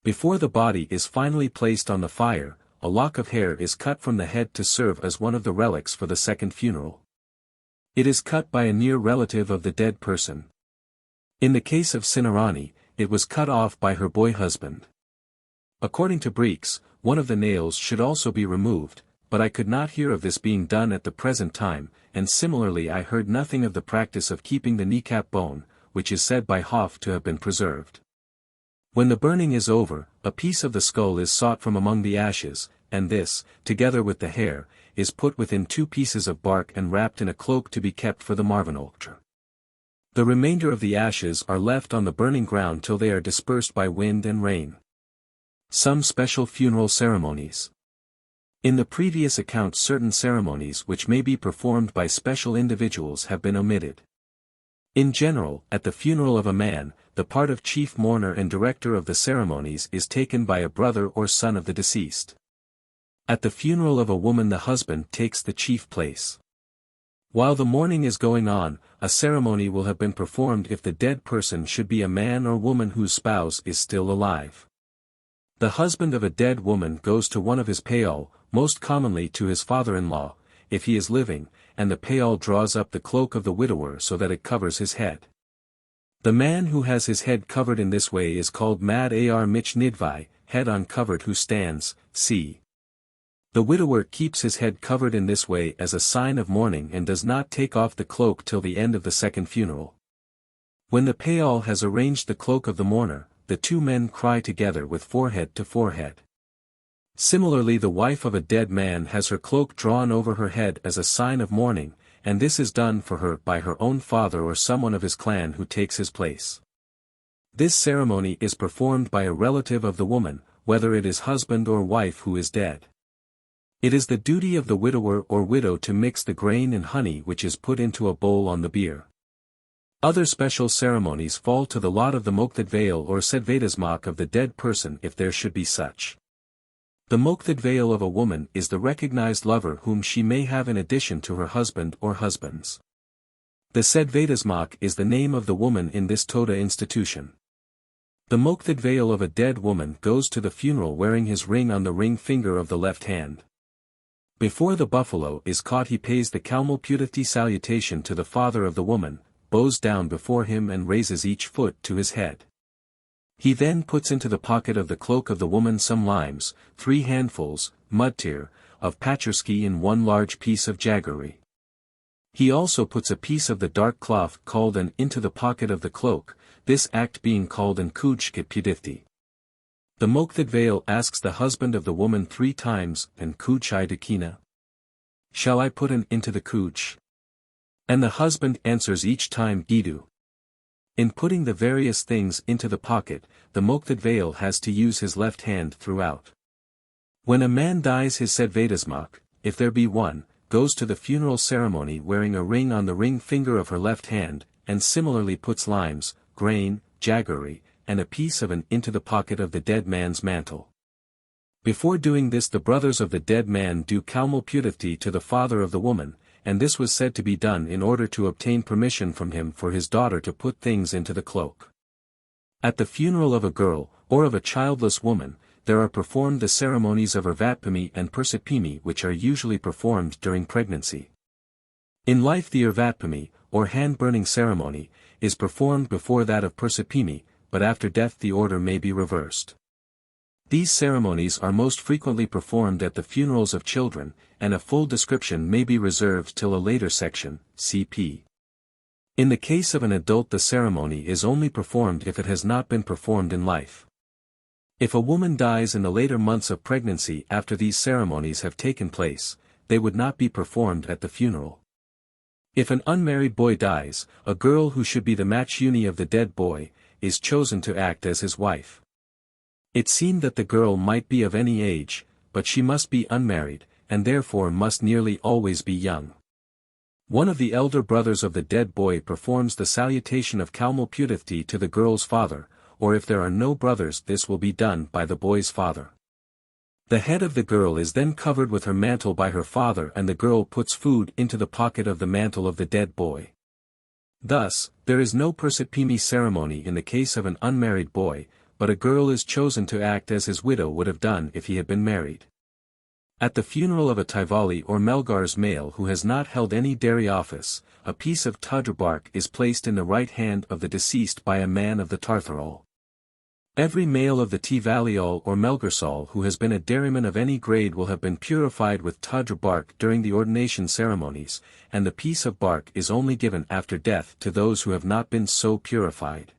Before the body is finally placed on the fire, a lock of hair is cut from the head to serve as one of the relics for the second funeral. It is cut by a near relative of the dead person. In the case of Sinarani, it was cut off by her boy husband. According to Breeks, one of the nails should also be removed, but I could not hear of this being done at the present time, and similarly I heard nothing of the practice of keeping the kneecap bone, which is said by Hoff to have been preserved. When the burning is over, a piece of the skull is sought from among the ashes, and this, together with the hair, is put within 2 pieces of bark and wrapped in a cloak to be kept for the marvinotre. The remainder of the ashes are left on the burning ground till they are dispersed by wind and rain. Some special funeral ceremonies. In the previous account certain ceremonies which may be performed by special individuals have been omitted. In general, at the funeral of a man, the part of chief mourner and director of the ceremonies is taken by a brother or son of the deceased. At the funeral of a woman the husband takes the chief place. While the mourning is going on, a ceremony will have been performed if the dead person should be a man or woman whose spouse is still alive. The husband of a dead woman goes to one of his payol, most commonly to his father-in-law, if he is living, and the payol draws up the cloak of the widower so that it covers his head. The man who has his head covered in this way is called mad ar mich nidvai, head uncovered, who stands, c. The widower keeps his head covered in this way as a sign of mourning and does not take off the cloak till the end of the second funeral. When the payol has arranged the cloak of the mourner, the 2 men cry together with forehead to forehead. Similarly, the wife of a dead man has her cloak drawn over her head as a sign of mourning, and this is done for her by her own father or someone of his clan who takes his place. This ceremony is performed by a relative of the woman, whether it is husband or wife who is dead. It is the duty of the widower or widow to mix the grain and honey which is put into a bowl on the bier. Other special ceremonies fall to the lot of the mokthadveil or sedvedasmak of the dead person if there should be such. The mokthadveil of a woman is the recognized lover whom she may have in addition to her husband or husbands. The sedvedasmak is the name of the woman in this Toda institution. The mokthadveil of a dead woman goes to the funeral wearing his ring on the ring finger of the left hand. Before the buffalo is caught he pays the kalmulpudati salutation to the father of the woman, bows down before him and raises each foot to his head. He then puts into the pocket of the cloak of the woman some limes, 3 handfuls, mudtir, of pachersky in 1 large piece of jaggery. He also puts a piece of the dark cloth called an into the pocket of the cloak, this act being called an kujkit pudifti. The mokthadveil asks the husband of the woman 3 times, and kuchai dakina? Shall I put an into the kuch? And the husband answers each time gidu. In putting the various things into the pocket, the mokthadveil has to use his left hand throughout. When a man dies his sedvedasmak, if there be one, goes to the funeral ceremony wearing a ring on the ring finger of her left hand, and similarly puts limes, grain, jaggery, and a piece of an into the pocket of the dead man's mantle. Before doing this the brothers of the dead man do kalmulpudati to the father of the woman, and this was said to be done in order to obtain permission from him for his daughter to put things into the cloak. At the funeral of a girl, or of a childless woman, there are performed the ceremonies of Irvatpami and Persipimi which are usually performed during pregnancy. In life the Irvatpami, or hand-burning ceremony, is performed before that of Persipimi, but after death the order may be reversed. These ceremonies are most frequently performed at the funerals of children, and a full description may be reserved till a later section, cp. In the case of an adult the ceremony is only performed if it has not been performed in life. If a woman dies in the later months of pregnancy after these ceremonies have taken place, they would not be performed at the funeral. If an unmarried boy dies, a girl who should be the machuni of the dead boy, is chosen to act as his wife. It seemed that the girl might be of any age, but she must be unmarried, and therefore must nearly always be young. One of the elder brothers of the dead boy performs the salutation of kalmulpudati to the girl's father, or if there are no brothers this will be done by the boy's father. The head of the girl is then covered with her mantle by her father and the girl puts food into the pocket of the mantle of the dead boy. Thus, there is no persipimi ceremony in the case of an unmarried boy, but a girl is chosen to act as his widow would have done if he had been married. At the funeral of a Tivali or Melgar's male who has not held any dairy office, a piece of tudra bark is placed in the right hand of the deceased by a man of the Tartharol. Every male of the Tvaliol or Melgarsol who has been a dairyman of any grade will have been purified with Todra bark during the ordination ceremonies, and the piece of bark is only given after death to those who have not been so purified.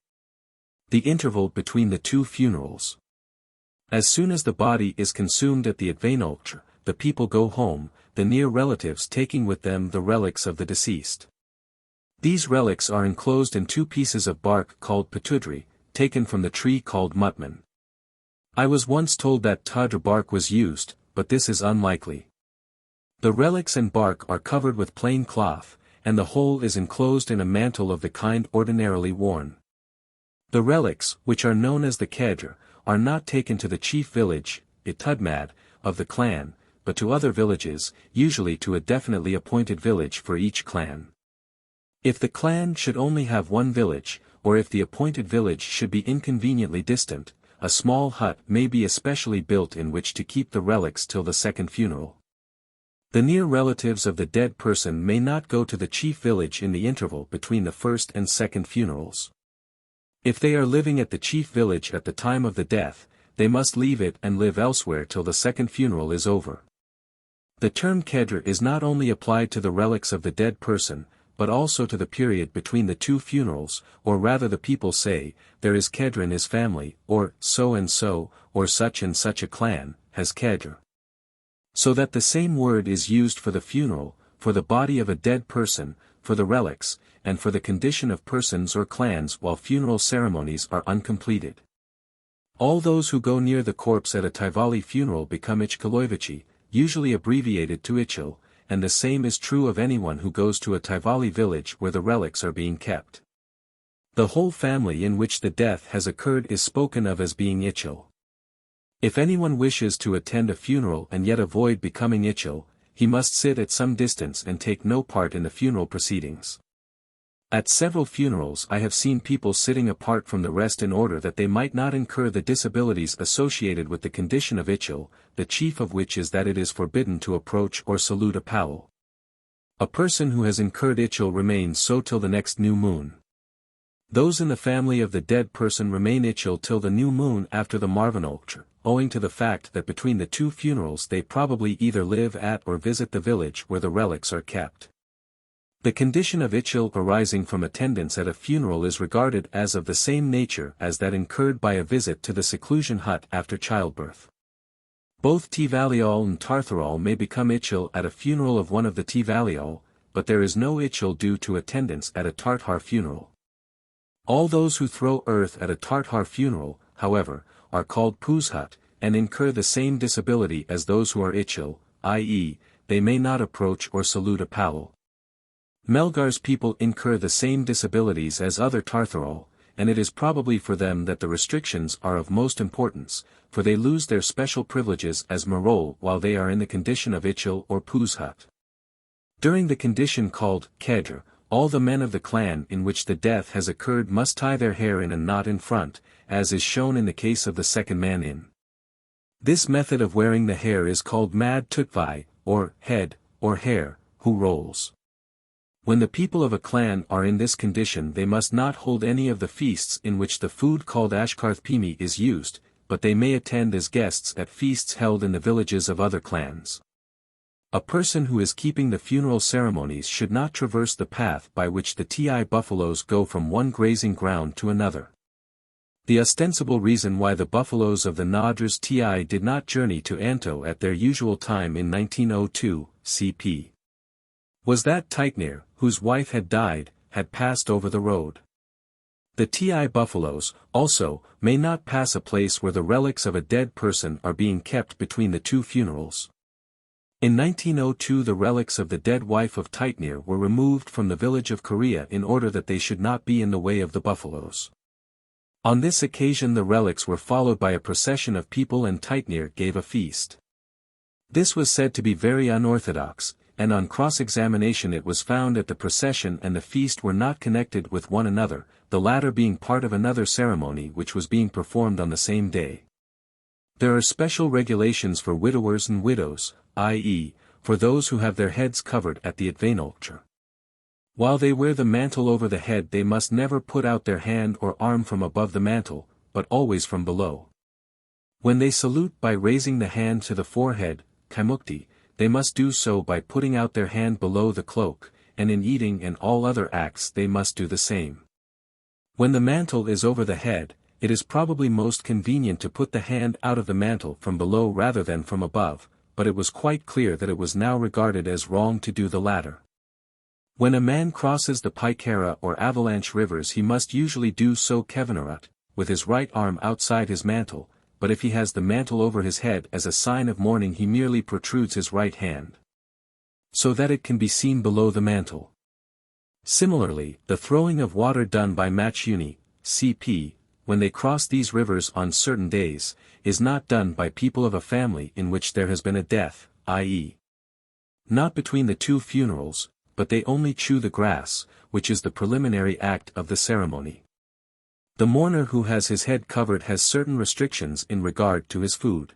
The interval between the two funerals. As soon as the body is consumed at the Advainoltre, the people go home, the near relatives taking with them the relics of the deceased. These relics are enclosed in two pieces of bark called patudri, taken from the tree called mutman. I was once told that Todra bark was used, but this is unlikely. The relics and bark are covered with plain cloth, and the whole is enclosed in a mantle of the kind ordinarily worn. The relics, which are known as the Kedra, are not taken to the chief village, Itudmad, of the clan, but to other villages, usually to a definitely appointed village for each clan. If the clan should only have one village, or if the appointed village should be inconveniently distant, a small hut may be especially built in which to keep the relics till the second funeral. The near relatives of the dead person may not go to the chief village in the interval between the first and second funerals. If they are living at the chief village at the time of the death, they must leave it and live elsewhere till the second funeral is over. The term Kedra is not only applied to the relics of the dead person, but also to the period between the two funerals, or rather the people say, there is Kedra in his family, or so and so, or such and such a clan, has Kedra. So that the same word is used for the funeral, for the body of a dead person, for the relics, and for the condition of persons or clans while funeral ceremonies are uncompleted. All those who go near the corpse at a Tivali funeral become Ichkaloivici, usually abbreviated to Ichil, and the same is true of anyone who goes to a Tivali village where the relics are being kept. The whole family in which the death has occurred is spoken of as being Ichil. If anyone wishes to attend a funeral and yet avoid becoming Ichil, he must sit at some distance and take no part in the funeral proceedings. At several funerals I have seen people sitting apart from the rest in order that they might not incur the disabilities associated with the condition of Ichil, the chief of which is that it is forbidden to approach or salute a Powell. A person who has incurred Ichil remains so till the next new moon. Those in the family of the dead person remain Ichil till the new moon after the Marvanoltre, owing to the fact that between the two funerals they probably either live at or visit the village where the relics are kept. The condition of Ichil arising from attendance at a funeral is regarded as of the same nature as that incurred by a visit to the seclusion hut after childbirth. Both Tvaliol and Tartharol may become Ichil at a funeral of one of the Tvaliol, but there is no Ichil due to attendance at a Tartar funeral. All those who throw earth at a Tartar funeral, however, are called Puzhut, and incur the same disability as those who are Ichil, i.e., they may not approach or salute a Powell. Melgar's people incur the same disabilities as other Tartharol, and it is probably for them that the restrictions are of most importance, for they lose their special privileges as Marol while they are in the condition of Ichil or Puzhut. During the condition called Kedr, all the men of the clan in which the death has occurred must tie their hair in a knot in front, as is shown in the case of the second man in. This method of wearing the hair is called Mad Tutvai, or head, or hair, who rolls. When the people of a clan are in this condition they must not hold any of the feasts in which the food called Ashkarthpimi is used, but they may attend as guests at feasts held in the villages of other clans. A person who is keeping the funeral ceremonies should not traverse the path by which the Ti buffaloes go from one grazing ground to another. The ostensible reason why the buffaloes of the Nadras Ti did not journey to Anto at their usual time in 1902, CP. was that Taitnir, whose wife had died, had passed over the road. The Ti buffaloes, also, may not pass a place where the relics of a dead person are being kept between the two funerals. In 1902 the relics of the dead wife of Taitnir were removed from the village of Korea in order that they should not be in the way of the buffaloes. On this occasion the relics were followed by a procession of people and Taitnir gave a feast. This was said to be very unorthodox, and on cross-examination it was found that the procession and the feast were not connected with one another, the latter being part of another ceremony which was being performed on the same day. There are special regulations for widowers and widows, i.e., for those who have their heads covered at the Advainoltre. While they wear the mantle over the head they must never put out their hand or arm from above the mantle, but always from below. When they salute by raising the hand to the forehead, kaimukti, they must do so by putting out their hand below the cloak, and in eating and all other acts they must do the same. When the mantle is over the head, it is probably most convenient to put the hand out of the mantle from below rather than from above, but it was quite clear that it was now regarded as wrong to do the latter. When a man crosses the Paikara or avalanche rivers he must usually do so kevanarut, with his right arm outside his mantle, but if he has the mantle over his head as a sign of mourning he merely protrudes his right hand, so that it can be seen below the mantle. Similarly, the throwing of water done by Machuni, CP, when they cross these rivers on certain days, is not done by people of a family in which there has been a death, i.e., not between the two funerals, but they only chew the grass, which is the preliminary act of the ceremony. The mourner who has his head covered has certain restrictions in regard to his food.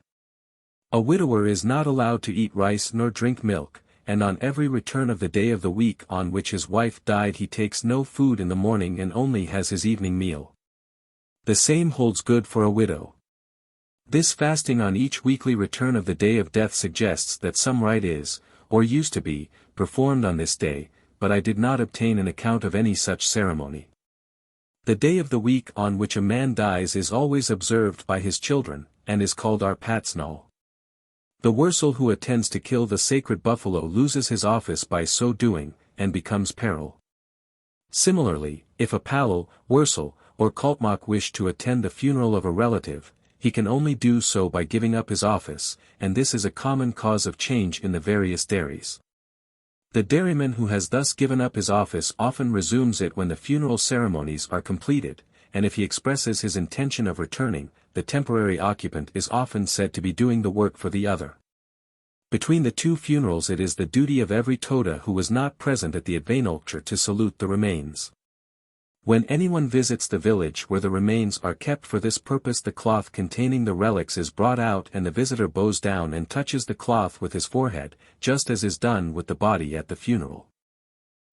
A widower is not allowed to eat rice nor drink milk, and on every return of the day of the week on which his wife died he takes no food in the morning and only has his evening meal. The same holds good for a widow. This fasting on each weekly return of the day of death suggests that some rite is, or used to be, performed on this day, but I did not obtain an account of any such ceremony. The day of the week on which a man dies is always observed by his children, and is called Arpatsnal. The wursel who attends to kill the sacred buffalo loses his office by so doing, and becomes peril. Similarly, if a palal, wursel, or kaltmak wish to attend the funeral of a relative, he can only do so by giving up his office, and this is a common cause of change in the various dairies. The dairyman who has thus given up his office often resumes it when the funeral ceremonies are completed, and if he expresses his intention of returning, the temporary occupant is often said to be doing the work for the other. Between the two funerals it is the duty of every Toda who was not present at the Advainoltra to salute the remains. When anyone visits the village where the remains are kept for this purpose the cloth containing the relics is brought out and the visitor bows down and touches the cloth with his forehead, just as is done with the body at the funeral.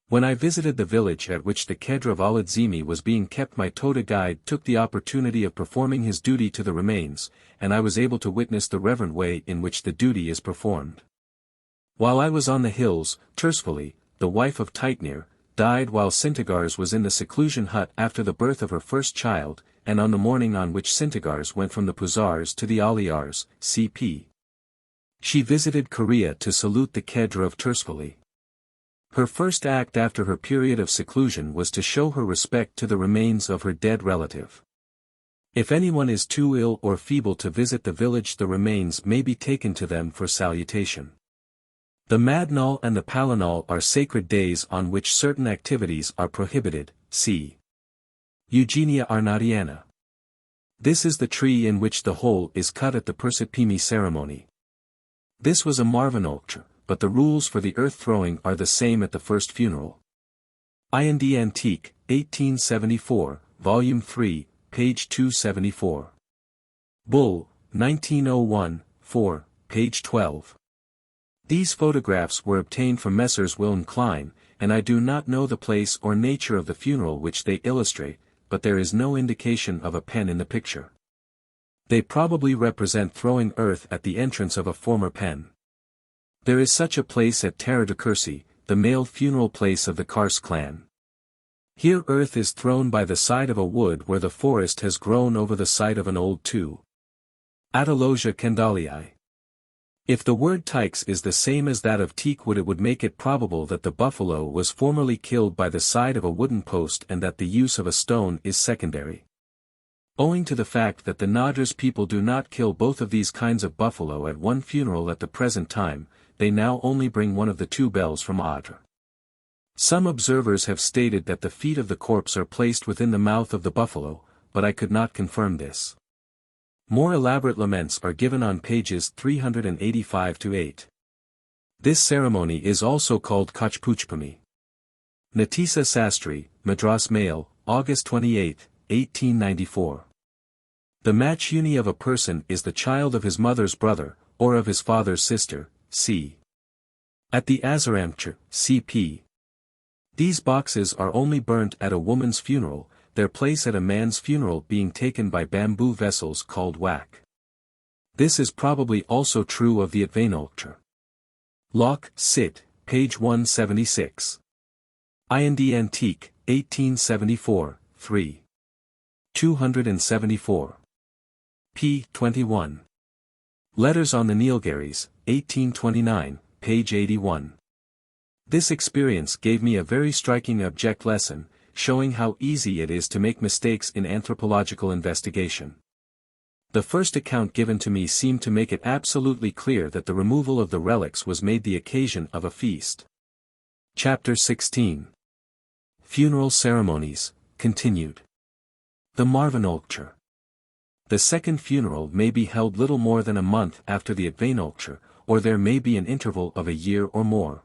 When I visited the village at which the Kedra of Aladzimi was being kept my Toda guide took the opportunity of performing his duty to the remains, and I was able to witness the reverent way in which the duty is performed. While I was on the hills, Tursvali, the wife of Taitnir, died while Sintagars was in the seclusion hut after the birth of her first child, and on the morning on which Sintagars went from the Puzars to the Aliyars, CP. She visited Korea to salute the Kedra of Tursvali. Her first act after her period of seclusion was to show her respect to the remains of her dead relative. If anyone is too ill or feeble to visit the village the remains may be taken to them for salutation. The Madnal and the Palanal are sacred days on which certain activities are prohibited, see Eugenia Arnadiana. This is the tree in which the hole is cut at the Persipimi ceremony. This was a Marvanoltra, but the rules for the earth-throwing are the same at the first funeral. IND Antique, 1874, Volume 3, page 274. Bull, 1901, 4, page 12. These photographs were obtained from Messrs. Will and Klein, and I do not know the place or nature of the funeral which they illustrate, but there is no indication of a pen in the picture. They probably represent throwing earth at the entrance of a former pen. There is such a place at Taradacursi, the male funeral place of the Kars clan. Here earth is thrown by the side of a wood where the forest has grown over the site of an old tu. Atalosia Kendalii. If the word tykes is the same as that of teakwood it would make it probable that the buffalo was formerly killed by the side of a wooden post and that the use of a stone is secondary. Owing to the fact that the Nadras people do not kill both of these kinds of buffalo at one funeral at the present time, they now only bring one of the two bells from Adra. Some observers have stated that the feet of the corpse are placed within the mouth of the buffalo, but I could not confirm this. More elaborate laments are given on pages 385-8. This ceremony is also called Kachpuchpami. Natisa Sastry, Madras Mail, August 28, 1894. The machuni of a person is the child of his mother's brother, or of his father's sister, c. At the Azaramchur, cp. These boxes are only burnt at a woman's funeral, their place at a man's funeral being taken by bamboo vessels called wak. This is probably also true of the XIII. Locke, Cit., page 176. Ind Antique, 1874, 3. 274. p. 21. Letters on the Neilgherries, 1829, page 81. This experience gave me a very striking object lesson, showing how easy it is to make mistakes in anthropological investigation. The first account given to me seemed to make it absolutely clear that the removal of the relics was made the occasion of a feast. Chapter 16. Funeral Ceremonies, continued. The Marvanolkture. The second funeral may be held little more than a month after the XIII, or there may be an interval of a year or more.